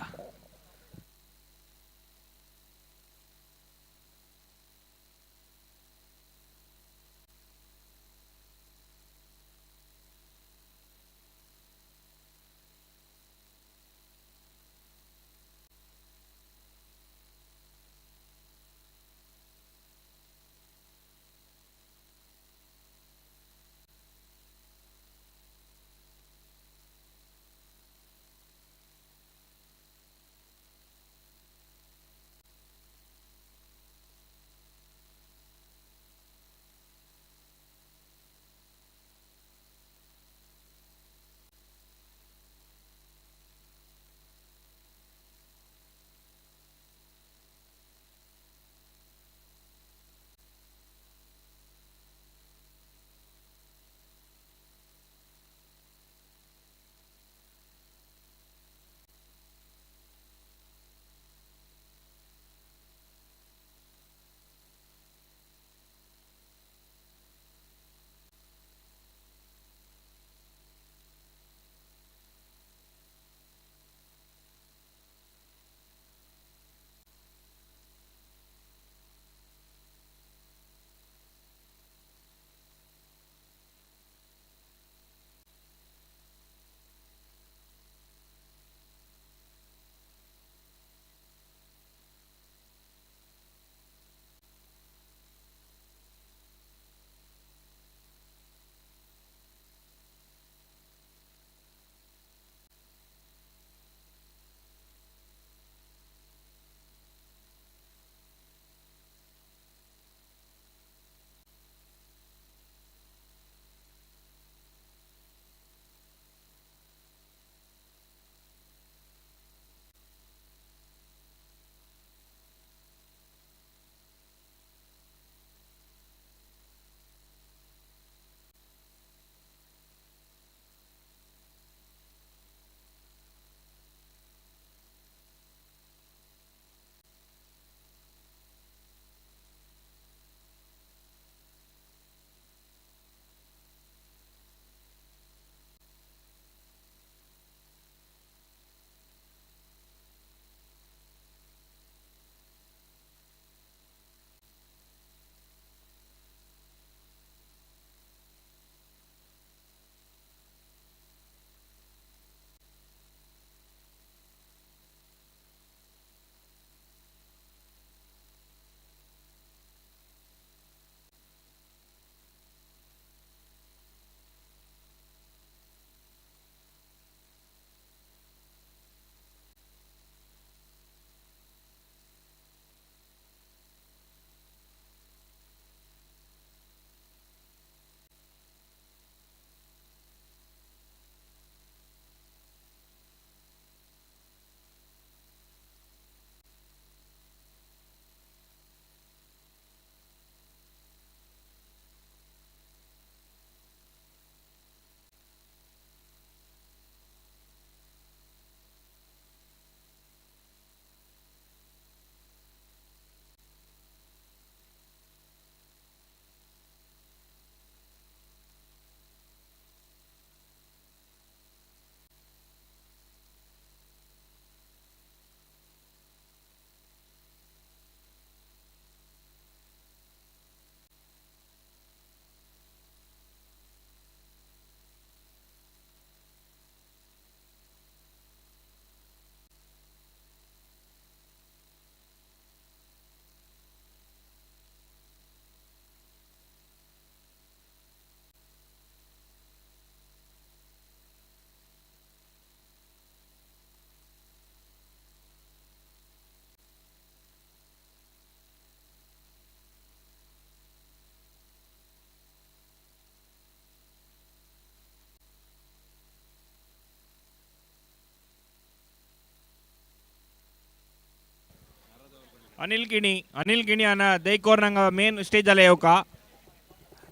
अनिल किणी हांगा दैकोर हांगा मेन स्टेजाला येवका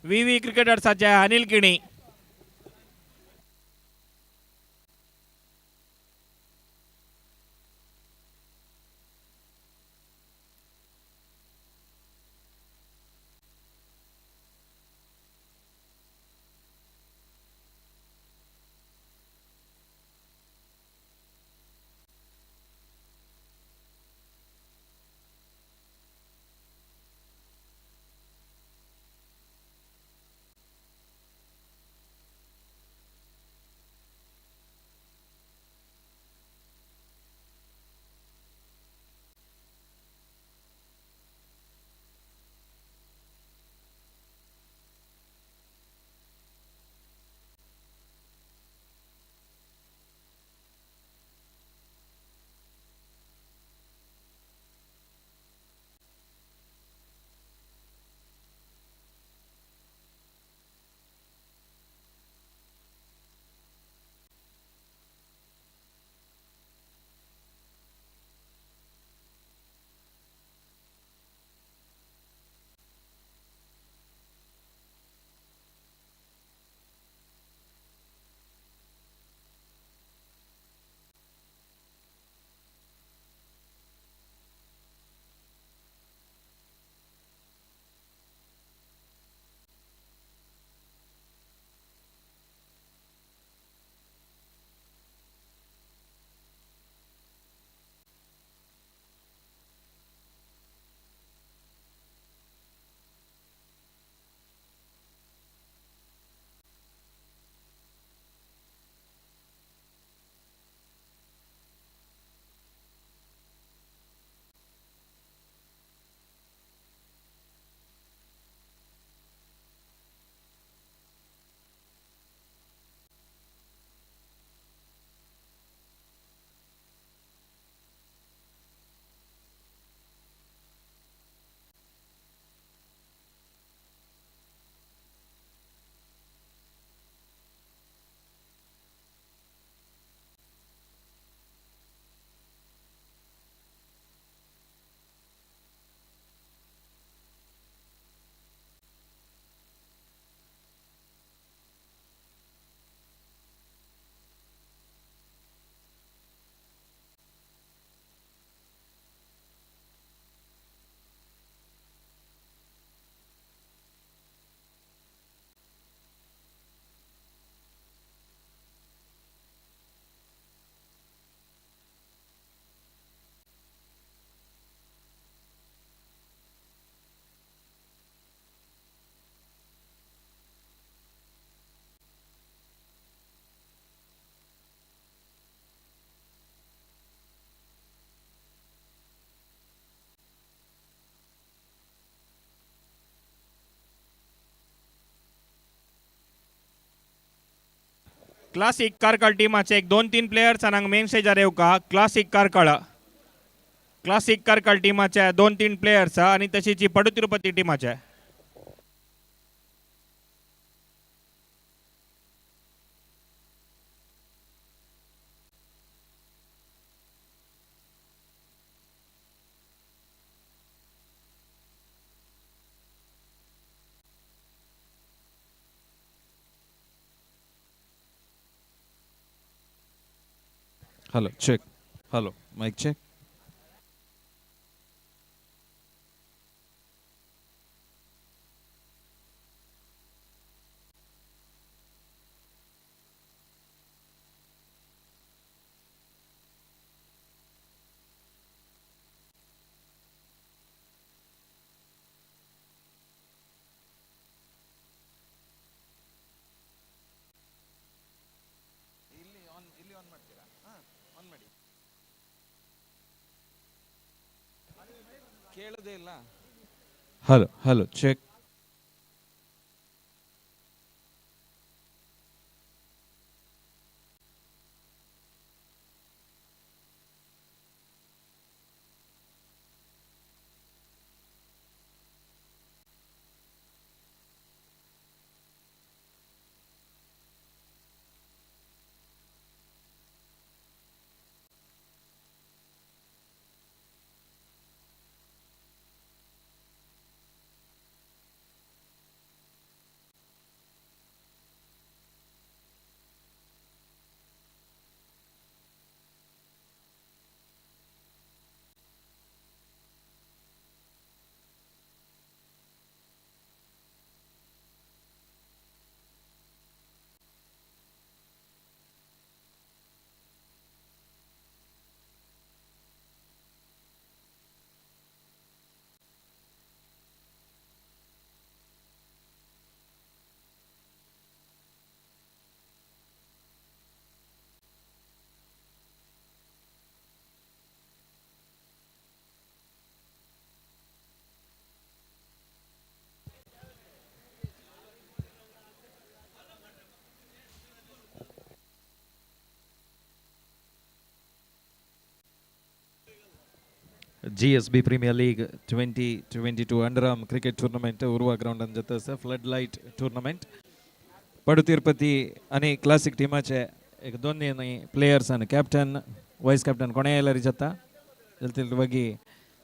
व्ही क्रिकेटर्साचे अनिल किणी क्लासिक कारकळ टीमाचे एक 2-3 प्लेयर्स हांगा मेन स्टेजार येवका क्लासिक कारकळ टीमाचे 2-3 प्लेयर्स आणि तशीच पडू तिरुपती टीमाचे hello check hello mic check ಕೇಳದೇ ಇಲ್ಲ hello hello check GSB Premier League 2022 Underarm Cricket Tournament Urva Ground and jata Floodlight Tournament. Padu Tirupati ani classic team ache ek donni ani players and captain vice captain kone elari jata jeltilvagi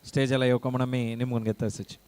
stage ala yokamanami nimgun getta sich.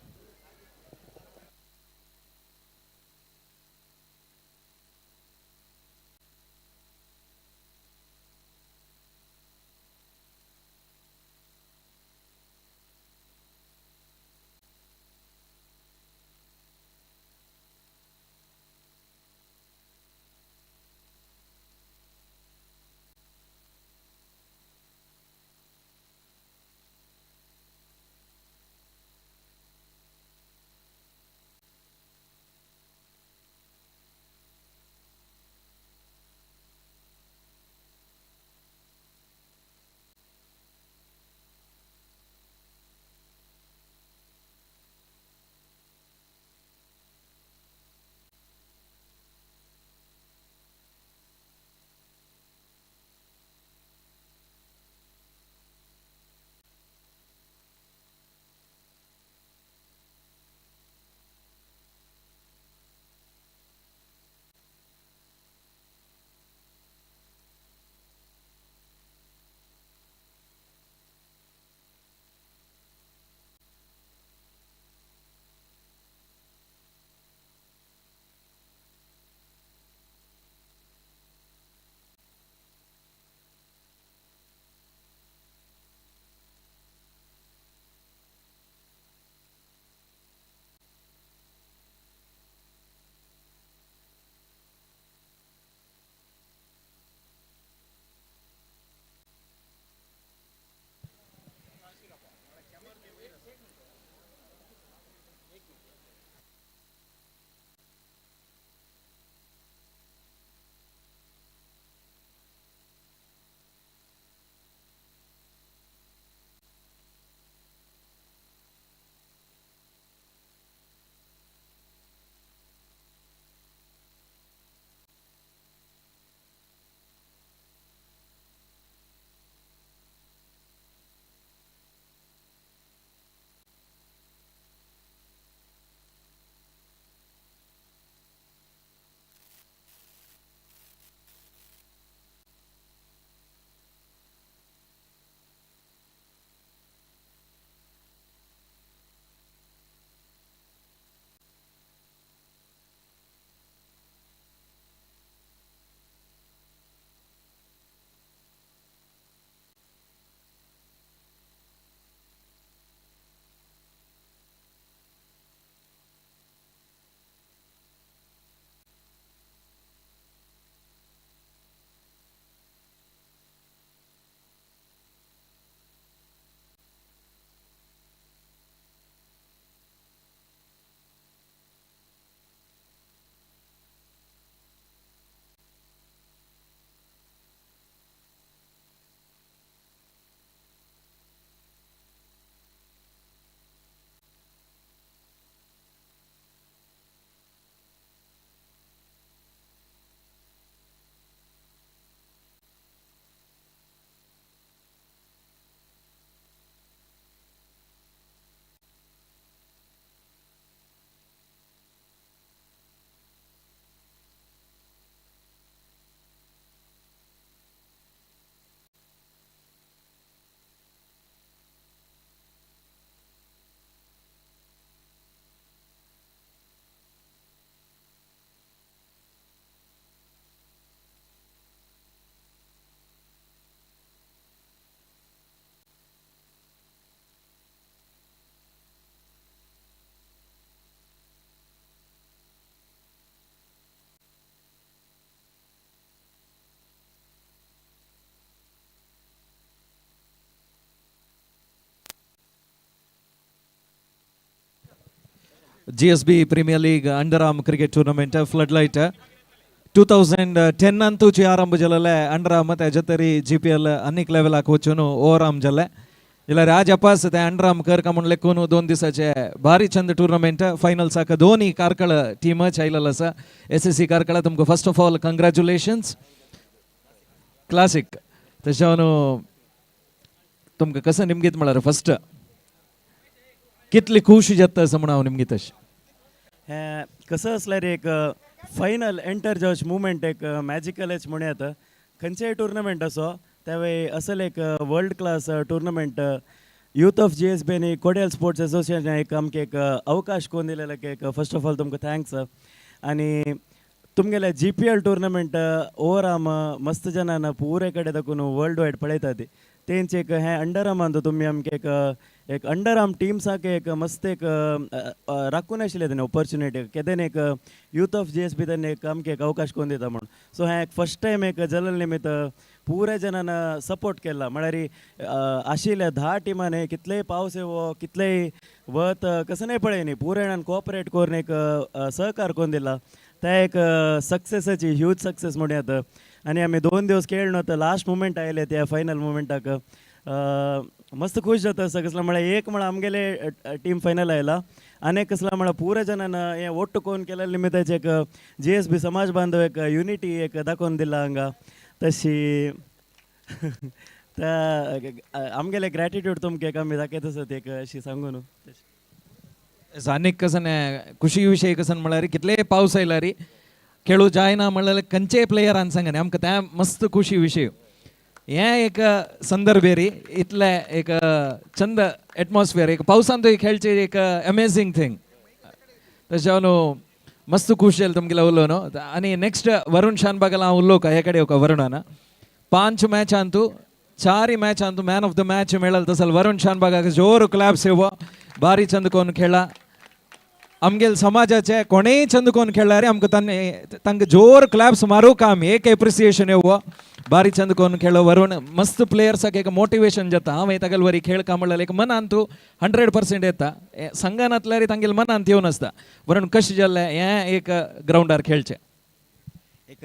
GSB Premier League Underarm Cricket Tournament Floodlight 2010 ಅಂತೂ ಆರಂಭ ಜಲಲೆ ಅಂಡರಾಮ್ ಮತ್ತೆ ಜೊತೆರಿ GPL ಅನೇಕ level ಹಾಕೋಚುನು ಓವರಾಮ್ ಜಲ್ಲೆ ಇಲ್ಲ ರಾಜಪಾಸ್ ते अंडराम ಕರ್ಕಮನ್ ಲೆಕ್ಕುನು दोन दिसाचे भारी चंद टूर्नामेंट फाइनल साक दोन्ही कारकळ टीम चायलल असा SSC कारकळ तुमको फर्स्ट ऑफ ऑल कंग्रॅच्युलेशन्स क्लासिक तशावनु तुमका कसं निमगीत म्हळार फर्स्ट कितली खुश जाता असं म्हणा निमगे तशें हें कसं असल्यार रे एक फायनल एंटर जस्ट मुवमेंट एक मॅजिकलच म्हणून येता खंयचेय टुर्नामेंट असो त्यावेळी असल एक world class tournament youth of GSB आनी कोडेल स्पोर्ट्स एसोसिएशन एक आमकां एक अवकाश कोन्न दिलेलो एक फर्स्ट ऑफ ऑल तुमकां थँक्स आनी तुमगेले GPL टुर्नामेंट ओवरआर्म मस्त जनान पुरे कडेन दाखोवन वर्ल्ड वायड पळयता ती तेंच एक हें अंडरआर्मान तुमी आमकां एक अंडरआर्म टीम्साक एक मस्त एक राखून आशिल्लें तेणें ऑपॉर्च्युनिटी केदें एक यूथ ऑफ GSB तेन्ना एक आमकां एक अवकाश कोन्न दिता म्हणून सो हें एक फर्स्ट टायम एक जल्ले निमित्त पुरे जनान सपोर्ट केला म्हळ्यार आशिल्ल्या 10 टिमांनी कितलेय पावस येवो कितलेय वत कसं नाही पळय न्ही पुरे जाणान कोऑपरेट करून एक सहकार कोन्न दिला त्या एक सक्सेसाची ह्यूज सक्सेस म्हणून येता आनी आमी 2 दिवस खेळलो तर लास्ट मुमेंट आयले त्या फायनल मुमेंटाक मस्त खुश जाता असं कसलं म्हळ्यार एक म्हळ्यार आमगेले टीम फायनल आयला आनी कसला म्हळ्यार पुरे जनान हें ओट्ट कोन्न केल्या निमित्ताचे एक GSB समाज बांधव एक युनिटी एक दाखोवन दिला हांगा तशी त्या आमगेले ग्रॅटिट्यूड तुमकां एक आमी दाखयत आसत एक अशी सांगू न्हू आनीक कसन खुशी विशय कसन म्हळ्यार कितलेय पावस आयला रे खेळू जायना म्हणल्यार खंयचेय प्लेयरान सांगनी आमकां त्या मस्त खुशी विशय हें एक संदर्भ रे इतले एक चंद एटमॉस्फियर एक पावसांतूय खेळचे एक अमेझींग थिंग तशें न्हू मस्त खुश जालें तुमगेला उलोवन न्हू आनी नेक्स्ट वरुण शानबागला हांव उलोवं का हे कडेन येवं वरुणान 5 मॅचांतू 4 मॅचांतू मॅन ऑफ द मॅच मेळल तसल वरुण शानबागाक जोर क्लॅप्स येवो भारी चंद कोन खेळ्ळा आमगेल समाजाचे कोणेय चंद कोन खेळ्ळा रे आमकां तांकां जोर क्लॅप्स मारूं का आमी एक एप्रिसिएशन येवो भारी चंद कोन खेळ्ळो वरुण मस्त प्लेयर्साक एक मोटिवेशन जाता हांव तागेल वरी खेळ का म्हणल्यार एक मनान तूं 100% येता संघान आतल्यार तांगेल मनांत येवन आसता वरुण कशें जाल्लें हें एक ग्रावंडार खेळचें एक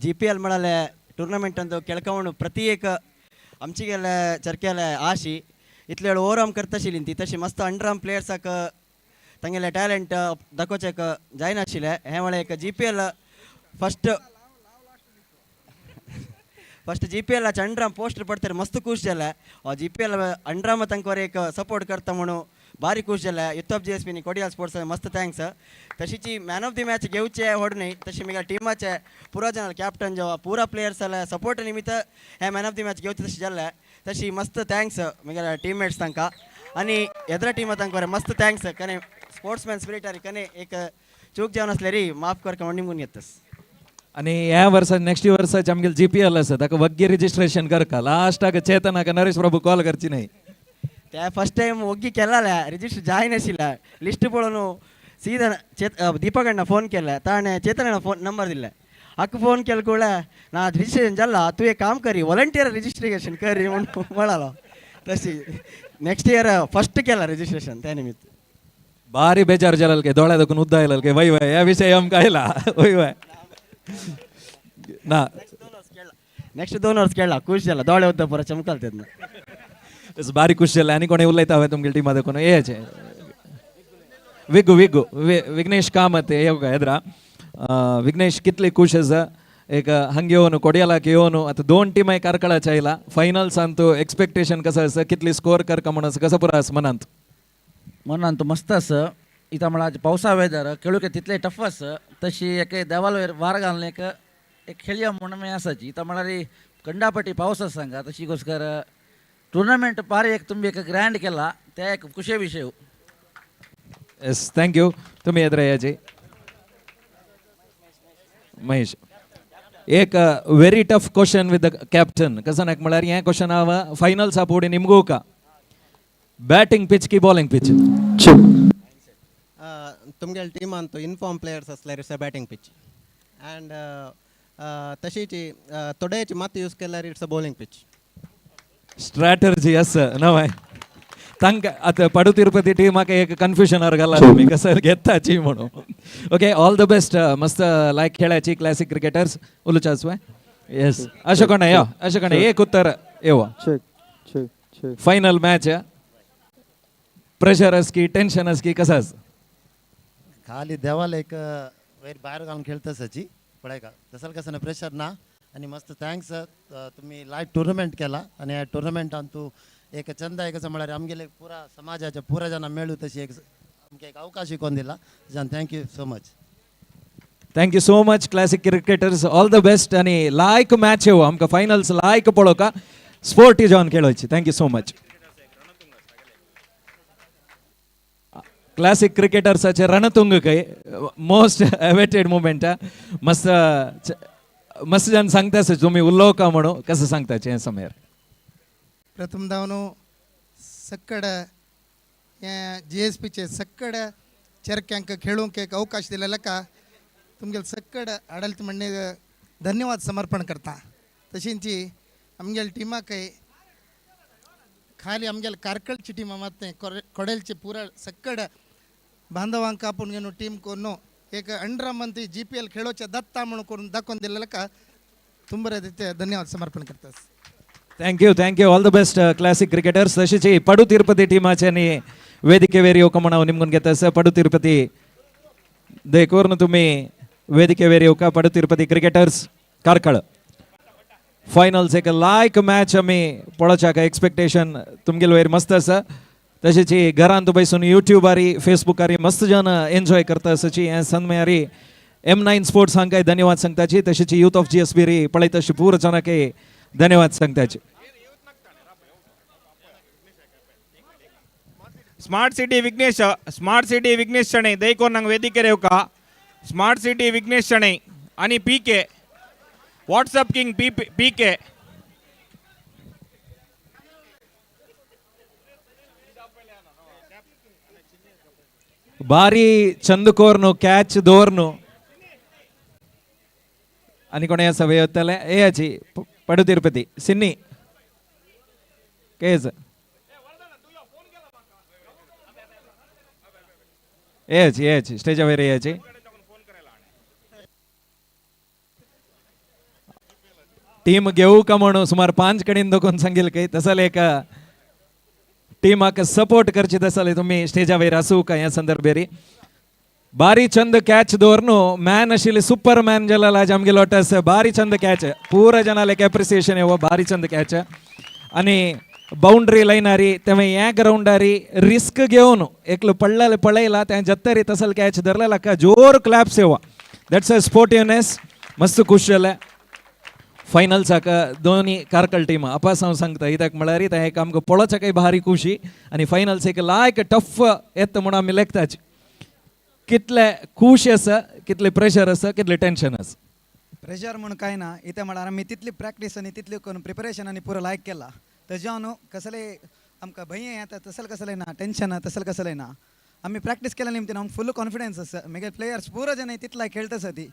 GPL म्हणाले टुर्नामेंटांत खेळकावण प्रति एक आमची गेले चर्केले आशी इतले वेळ ओवरआर्म करता आशिल्ली ती तशी मस्त अंडरआर्म प्लेयर्साक तांगेले टॅलंट दाखोवचेक जायनाशिल्ले हे म्हळ्यार एक GPL फस्ट GPLाचे अंडरआर्म पोस्टर पडटा मस्त खुश जाले GPL अंडरआर्म तांकां एक सपोर्ट करता म्हणून भारी खुश जाले यूथ ऑफ GSB नी कोडियाल स्पोर्ट्स मस्त थँक्स तशीची मॅन ऑफ द मॅच घेवचे व्हड न्ही तशी म्हगे टिमाचे पुरा जन कॅप्टन जो पुरा प्लेयर्स जाले सपोर्ट निमित्त हे मॅन ऑफ द मॅच घेवचे तशें जाल्ले तशी मस्त थँक्स म्हगे टीममेट्स तांकां आनी येदरा टिमा तांकां मस्त थँक्स कने स्पोर्ट्समॅन स्पिरीट कने एक चूक जावन आसले रे माफ कर म्हणून निघून येतस आनी ह्या वर्सा नेक्स्ट वर्साचे आमगेले GPL आसा ताका वग्गी रजिस्ट्रेशन करका लास्टाक चेतनाक नरेश प्रभू कॉल करची न्हय त्या फर्स्ट टाइम ओग्गी केल्ले रिजिस्टर जायनाशिल्ले लिस्ट पळोवन सीदा दीपकಣ್ಣ फोन केला ताणें चेतन फोन नंबर दिले हाका फोन केले कूळ ना रजिस्ट्रेशन जाला तूं एक काम करी वॉलंटियर रजिस्ट्रेशन करी म्हणून म्हणालो तशी नेक्स्ट इयर फर्स्ट केला रजिस्ट्रेशन त्या निमित्त भारी बेजार जालेल के दोळ्या दाखून उद्दा आयलेल के वय वय ह्या विशय आमकां आयला वय वय ना नेक्स्ट 2 वर्स खेळला खुश जाला दोळे उद्दा पुरा चमकाल तेन्ना भारी खुश जालें आनी कोणें उलयता हांवें तुमगे टिमा देखून हेचे विघ्नेश कामत येवं येद्रा विघ्नेश कितले खुश आसा एक हंगे येवन कोडयालाक येवन आतां 2 टिमाय कारकळाचे आयला फायनल्सांत एक्सपेक्टेशन कसो आसा कितली स्कोर करका म्हणून कसो पुरो आसा मनांत मनांत मस्त आसा इता म्हळ्यार पावसा वेदर खेळूक तितले टफ आसा तशी एक देवाल वयर वार घालून एक खेळया म्हणून आसाची इता म्हळ्यार कंडापटी पावस आसा हांगा तशी घोस्कर टुर्नामेंट पार एक तुम्ही एक ग्रँड केला त्या एक खुशी विषय येस थँक्यू तुमी येद्रा याची महेश एक very tough question with the captain कसं नाक म्हळ्यार हें क्वेश्चन हांव फायनल्सा फुडें निमगो का बॅटिंग पिच की बॉलिंग पिच तुमगेल टिमान तो इनफॉर्म प्लेयर्स असल्यार it's a batting pitch and तशीची थोडेची मात यूज केल्यार it's a bowling pitch strategy असं नवय तांकां आतां पडू तिरुपती टिमाक एक कन्फ्युजनार घाला तुमी कसं घेताची म्हणून ओके ऑल द बेस्ट मस्त लायक खेळाची क्लासीक क्रिकेटर्स उलूचाच वय येस अशें कोण यो अशें कोण एक उत्तर येवो फायनल मॅच प्रेशर आस की टेन्शन आस की कसं आस खाली देवाला एक वयर भायर घालून खेळता सची पळय का तसल कसं प्रेशर ना आणि मस्त थँक्स तुम्ही लायव्ह टुर्नामेंट केला आणि ह्या टुर्नामेंटान तू एक चंदा एक म्हळ्यार आमगेले पुरा समाजाच्या पुरा जाणां मेळू तशी एक आमकां एक अवकाश शिकोवन दिला जान thank you so much. Thank you so much Classic Cricketers, all the best. आणि लायक मॅच येऊ आमकां फायनल्स लायक पळोवका स्पोर्ट इज ऑन खेळोची. Thank you so much. क्लासिक क्रिकेटर्साचे रणतुंग काय मोस्ट अवेटेड मुमेंट. मस्त मस्त जन सांगता तुम्ही उल्लोका म्हणू कसं सांगता समयर. प्रथम धावनो सक्कड GSPचे सक्कड चरक्यांक खेळूंक एक अवकाश दिलेला का तुमगेल सक्कड आडळत म्हणणे धन्यवाद समर्पण करता. तशींची आमगेल टिमाक खाली आमगेल कारकळची टीम मात कोडेलचे पुरा सक्कड बांधवांक आपण घेऊन टीम कोण एक अंडर मंत्री GPL खेळोचे दत्ता म्हणून करून दाखवून दिलेला का ತುಂಬ धन्यवाद समर्पण करतात. Thank you all the best Classic Cricketers. ತಶಿಚಿ ಪಡು ತಿರುಪತಿ ಟೀಮಾचे ವೇದಿಕೆ ವೇರಿ येवका म्हणा निमगून घेता सर. पडू तिरुपती देखोरन तुम्ही वेदिके वेरी येवका पडू तिरुपती क्रिकेटर्स कारकळ फायनल्स एक लायक मॅच आमी पळोवच्याक एक्सपेक्टेशन तुमगेल वयर मस्त आसा. तशेंच घरांत बसून युट्यूबारी फेसबुकारी मस्त जन एन्जॉय करता आसाची हे सन्मयारी M9 स्पोर्ट्स हांकाय धन्यवाद सांगताची. तशेंच यूथ ऑफ GSB री पळयता अशी पूर जनाके धन्यवाद सांगताचे. स्मार्ट सिटी विघ्नेश शणे दयकोन ನಂಗೆ ವೇದಿಕೆ ರೇವಕ स्मार्ट सिटी विघ्नेश शणे आणि PK व्हाट्सअप किंग PK भारी चंदकोरनु कॅच दोरनु आणि कोणी असा वे होतले ए याची पडू तिरुपती सिन्नी केज याची स्टेज वगैरे याची टीम घेऊ का म्हणून सुमार 5 कडेन दोन सांगेल काही तसं एक टीमाक सपोर्ट करची तसले तुम्ही स्टेजा वयर आसू का या संदर्भेरी भारी चंद कॅच दवरनु मॅन आशिल्ले सुपर मॅन जलाल आज आमगे लोटस भारी चंद कॅच पूरा जनाले एप्रिसिएशन येवो भारी चंद कॅच आणि बाउंड्री लायनारी तेव्हा या ग्राउंडारी रिस्क घेऊन एकलो पडला पळयला त्या जत्तरी तसल कॅच धरलेला का जोर क्लॅप्स येवा दॅट्स अ स्पोर्टिवनेस मस्त खुश जाले. फायनल साका दोन्ही कारकल टीम अपास हांव सांगता इत्याक म्हळ्यार ते एक आमकां पळोवच्या काही भारी खुशी आणि फायनल्स एक लायक टफ येता म्हणून आमी लेखताच. कितले खुश आसा कितले प्रेशर आसा कितले टेन्शन आसा. प्रेशर म्हणून काय ना इथे म्हळ्यार आमी तितली प्रॅक्टीस आनी तितली करून प्रिपरेशन आनी पुरो लायक केला तेज्या न्हू कसले आमकां भंय येता तसल कसलें ना टेन्शन तसल कसलें ना आमी प्रॅक्टीस केल्या निमतान आमकां फुल कॉन्फिडन्स आसा म्हगे प्लेयर्स पुरो जन तितलाय खेळटा आसा ती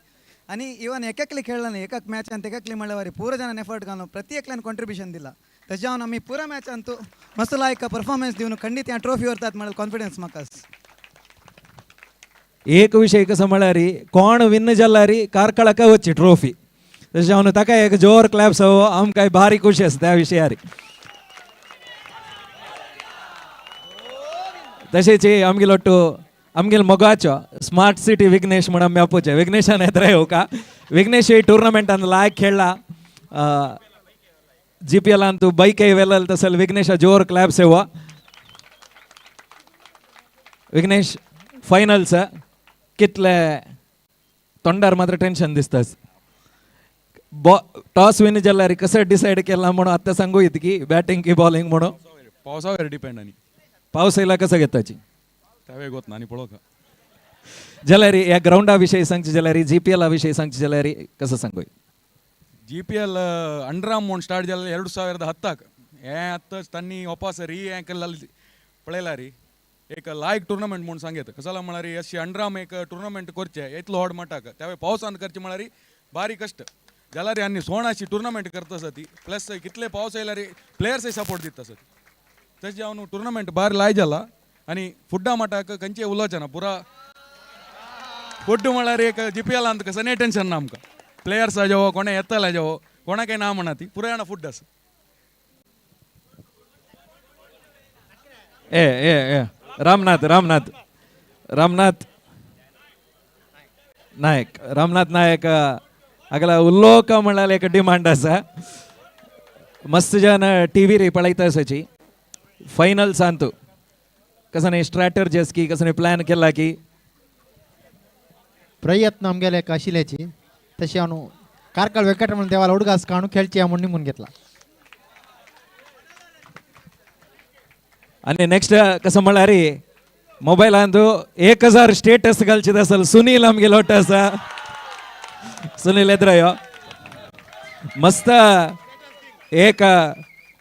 आणि इवन एकली खेळला न्ही एकाक मॅचान एकली म्हणल्यार पुरो जणांनी एफर्ट घालून प्रति एकल्यान कॉन्ट्रिब्युशन दिला तेज्या आमी पुरा मॅचान तूं मस्त लायक परफॉर्मन्स दिवन खंडीत ह्या ट्रॉफी व्हरतात म्हळ्यार कॉन्फिडन्स म्हाका. एक विषय कसं म्हळ्यार कोण विन जाल्यार री कारकळाक वच्ची ट्रॉफी तशें हांव ताका एक जोर क्लॅप्स हवो आमकां भारी खुशी आसा त्या विशयार. तशेंच आमगेलो आमगेल मोगाचो स्मार्ट सिटी विघ्नेश म्हणून आमी आपोवचे विघ्नेशान येता येवका. विघ्नेश टुर्नामेंटान लायक खेळला GPLान तूं बायकय वेलल तसल विघ्नेशा जोर क्लॅप्स येवा. विघ्नेश फायनल्स कितले तोंडार मात्र टेन्शन दिसता. टॉस विन जाल्यार कसं डिसायड केला म्हणून आतां सांगू की बॅटिंग की बॉलिंग म्हणून पावसा वयर डिपेंड आनी पावस येयला कसं घेताची त्यावे गोत ना पळोवका जाल्यार ह्या ग्राउंडा विशयी सांगचे जाल्यार GPL विशयी सांगचे जाल्यार कसं सांगू. GPL अंडरआर्म म्हणून स्टार्ट जालें 2010 हें आतां तांणी वापस हें केला पळयला री एक लायक टुर्नामेंट म्हणून सांगेत कसं जालां म्हळ्यार अशी अंडरआर्म एक टुर्नामेंट करचे येतलो व्हड मटाक त्या पावसान करचे म्हळ्यार भारी कश्ट जाल्यार आनी सोणाची टुर्नामेंट करता आसा ती प्लस कितले पावस येयल्यार प्लेयर्सय सपोर्ट दिता आसा तशें हांव टुर्नामेंट भायर लाय जाला आनी फुड्डा मटाक खंयचे उलोवचें ना पुरा फुड्ड म्हळ्यार एक GPLांत कसं टेन्शन ना आमकां प्लेयर्स जावो कोणें येतले जावो कोणाकय ना म्हणा ती पुराय जाणां फुड्ड आसा. ए रामनाथ नायक हागला उल्लोक म्हळ्यार एक डिमांड आसा. मस्त जन TV री पळयता आसाची फायनल सांगतो कसं स्ट्रॅटर्जीस की कसं प्लॅन केला की प्रयत्न आमगेले एक आशिल्ल्याची तशी हांव कारकाळ वेंकट म्हणून देवाला उडगास काणू खेळची म्हणून निमून घेतला. आणि नेक्स्ट कसं म्हळ्यार मोबायलान 1000 स्टेटस घालचीत असल सुनील आमगे लोट आसा सुनील येद्रयो मस्त एक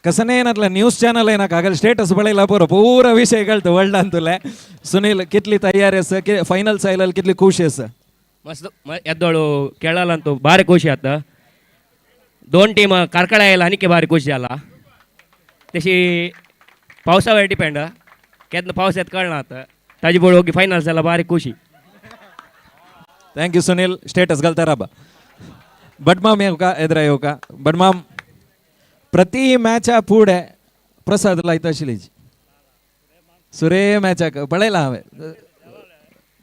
कसं येनातला न्यूज चॅनल आहे ना कागल स्टेटस पळयला पूरा विषय कळतो वर्ल्डान तुला सुनील कितली तयारी आसा फायनल सायलाल कितली खुशी आसा मस्त ಎದ್ದೋಳು ಕೇಳಲ್ಲಂತೂ ಭಾರಿ ಖುಷಿ ಆತ दोन टीम कारकळा येयला आनी बारी खुशी जाला तशी पावसा वयर डिपेंड केन्ना पावस येत कळना आतां ताजे पळोवंक की फायनल्स जाला बारी खुशी थँक्यू सुनील स्टेटस घालता राबा बडमाम येवका एद्रा येवका बडमाम प्रति मॅचा फुडें प्रसाद लायता आशिल्ली सुरे मॅचाक पळयला हांवें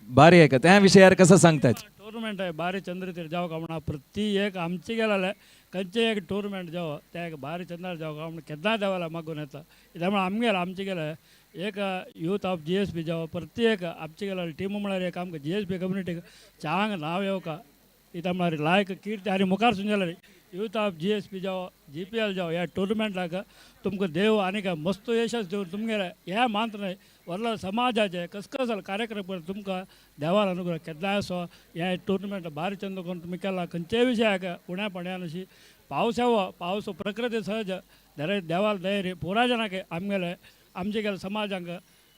बारी आहे का त्या विशयार कसं सांगतात टूर्नामेंट आहे भारी चंद्रतीर जावं का म्हणा प्रति एक आमची गेला खंयचे एक टूर्नामेंट जावं त्या एक भारी चंद्र जावं का म्हणून केन्ना देवाला मागून येता त्यामुळे आमगेला आमची गेला एक यूथ ऑफ GSP जावं प्रति एक आमची गेला टीम म्हळ्यार एक आमकां GSP कम्युनिटीक चांग नाव येवका इता म्हळ्यार लायक कीर्ती आनी मुखार सुंजला यूथ ऑफ GSP जावं GPL जावं ह्या टुर्नामेंटाक तुमकां देव आनी मस्त यशस देव तुमगेले हे मात्र न्हय व्हडलो समाजाचे कसं कार्यक्रम कर तुमकां देवाला अनुग्रह केन्नाय असो हे टुर्नामेंट भारी चंद करून तुमी केला खंयच्याय विशयाक उण्यापण्यान अशी पावस येवो पावस प्रकृती सहज देवाला दयरी पुराय जनाक आमगेले आमचे गेले समाजांक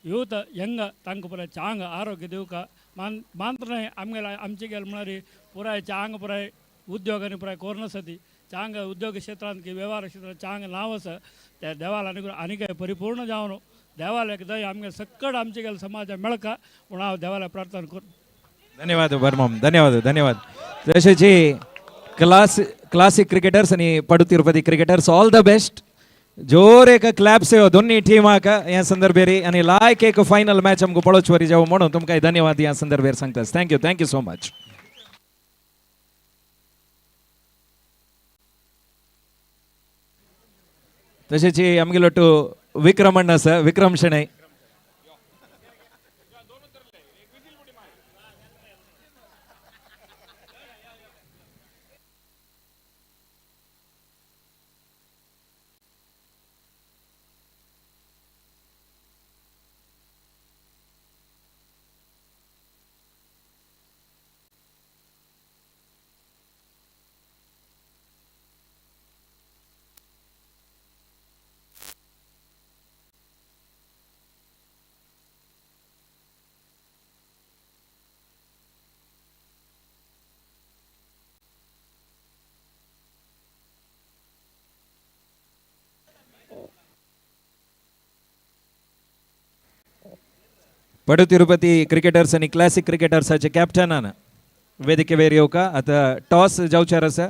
यूथ यंग तांकां पुराय चांग आरोग्य दिवका मात्र न्हय आमगेले आमचे गेले म्हळ्यार पुराय चांग पुराय उद्योग आनी पुराय कोरना सती चांग उद्योग क्षेत्रांत की वेव्हार क्षेत्रांत चांग नांव आसा त्या देवाला अनुग्रह आनी परिपूर्ण जावन देवाला दय आमगे सक्कड आमचे गेले समाज मेळका म्हणून हांव देवाला प्रार्थना करता धन्यवाद बर्मम धन्यवाद तशेंच क्लासिक क्रिकेटर्स आणि Padu Tirupati cricketers all the best जोर एक क्लॅप्स येव दोन्ही टीमाक ह्या संदर्भेरी आणि लायक एक फायनल मॅच आमकां पळोवचवरी जावं म्हणून तुमकां धन्यवाद ह्या संदर्भेर सांगतास थँक्यू सो मच तशेंच आमगेलो टू विक्रमण आसा विक्रम शेणै पडू तिरुपती क्रिकेटर्स आणि क्लासिक क्रिकेटर्साचे कॅप्टनान वेदिकेवेर येवका आता टॉस जावचार आसा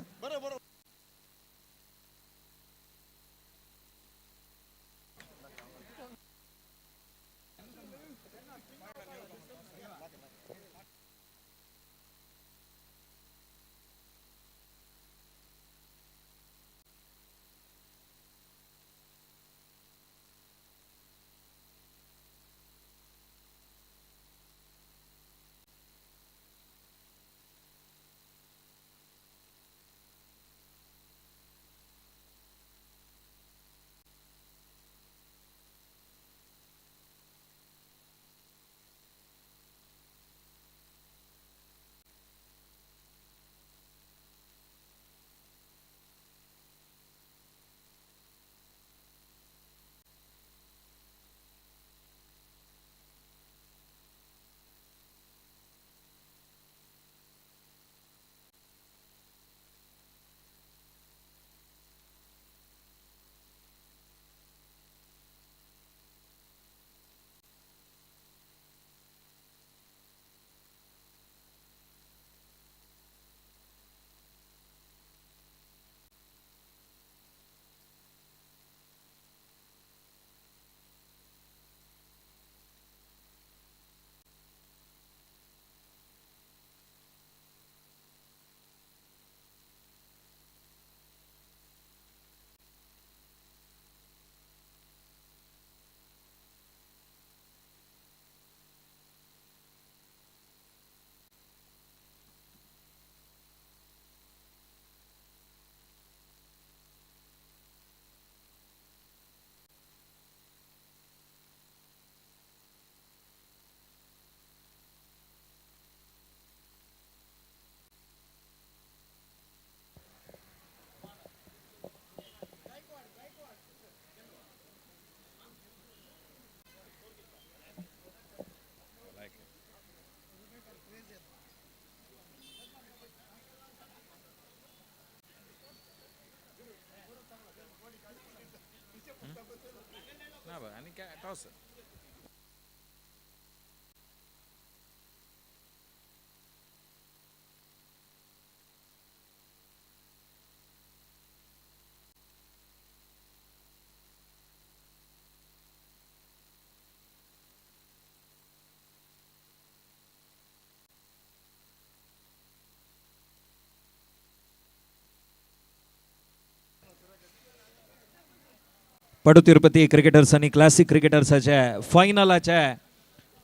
पडू तिरुपती क्रिकेटर्स आणि क्लासिक क्रिकेटर्साच्या फायनलाच्या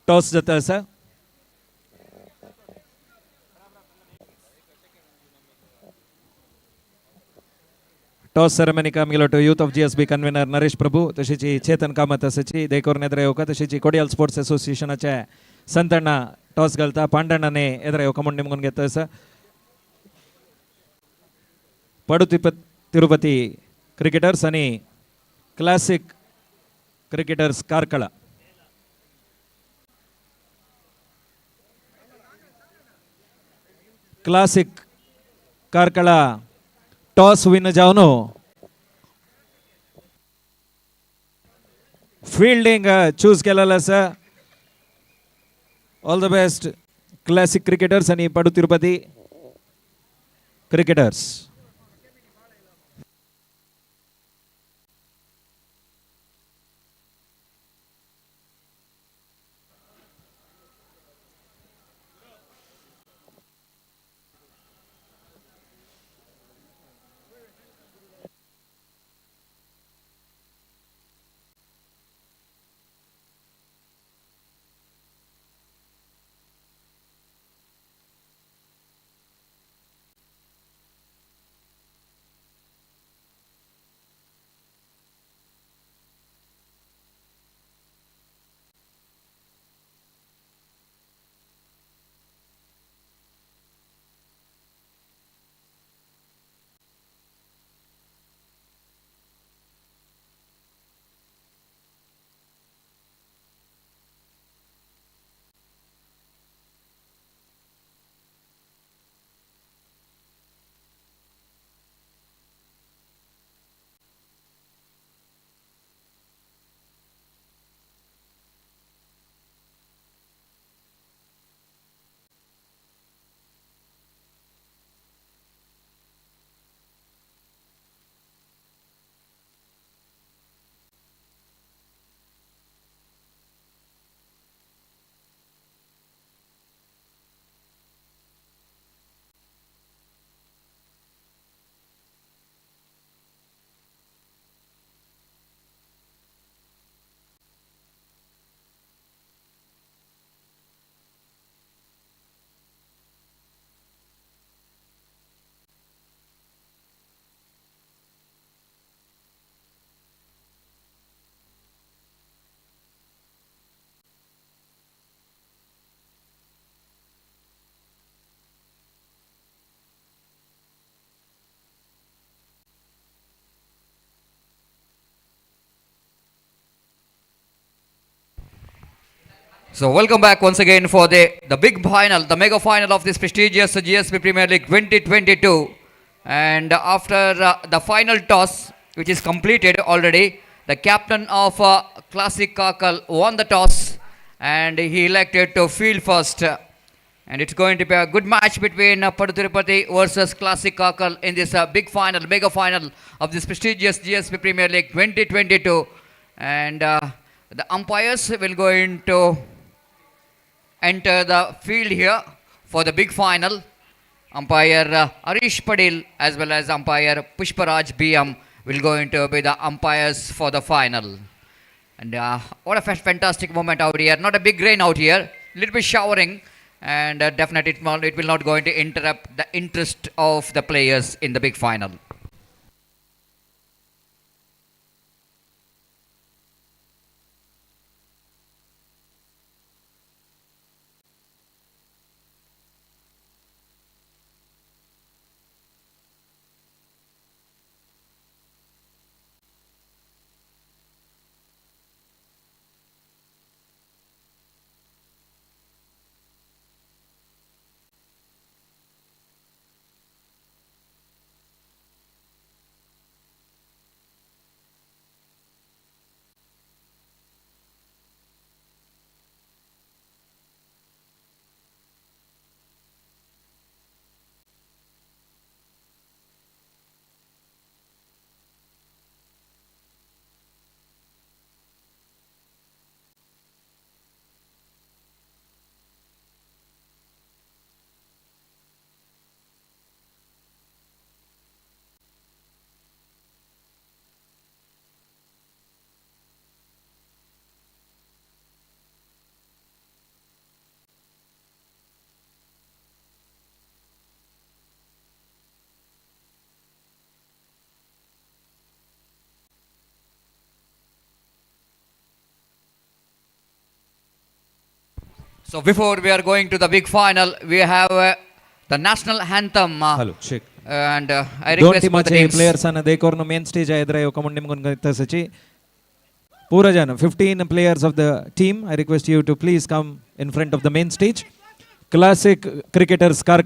टॉस जाता आसा. टॉस सेरेमनीक आमगेलो youth of GSB convener Naresh Prabhu तशेंच चेतन कामत आसाची देखोर नेद्र येवका तशेंच कोडियल स्पोर्ट्स असोसिएशनाचे संतण्णा टॉस घालता पांडण्णाने एद्र येवका म्हूण निमगून घेता आसा. पडू तिरुपती क्रिकेटर्स आणि Classic Cricketers Karkala. Classic Karkala toss win जावन फील्डिंग चूज केलेलं आसा. All the best classic cricketers आणि Padu Tirupati cricketers. So welcome back once again for the big final, the mega final of this prestigious GSB Premier League 2022. And after the final toss, which is completed already, the captain of Classic Kakal won the toss and he elected to field first. And it's going to be a good match between Padu Tirupati versus Classic Kakal in this big final, mega final of this prestigious GSB Premier League 2022. And the umpires will go into enter the field here for the big final. Umpire Arish Padil as well as umpire Pushparaj BM will go into be the umpires for the final. And what a fantastic moment out here. Not a big rain out here, little bit showering, and definitely it will not going to interrupt the interest of the players in the big final. So before we are going to the big final, we have the national anthem. Hello, check. And I दोन request for the टीमाचे teams. प्लेयर्सांना देखोर main stage एदरा योकमुंड निमगुन गतसची पूरा जन 15 players of the team. I request you to please come in front of the main stage. Classic cricketers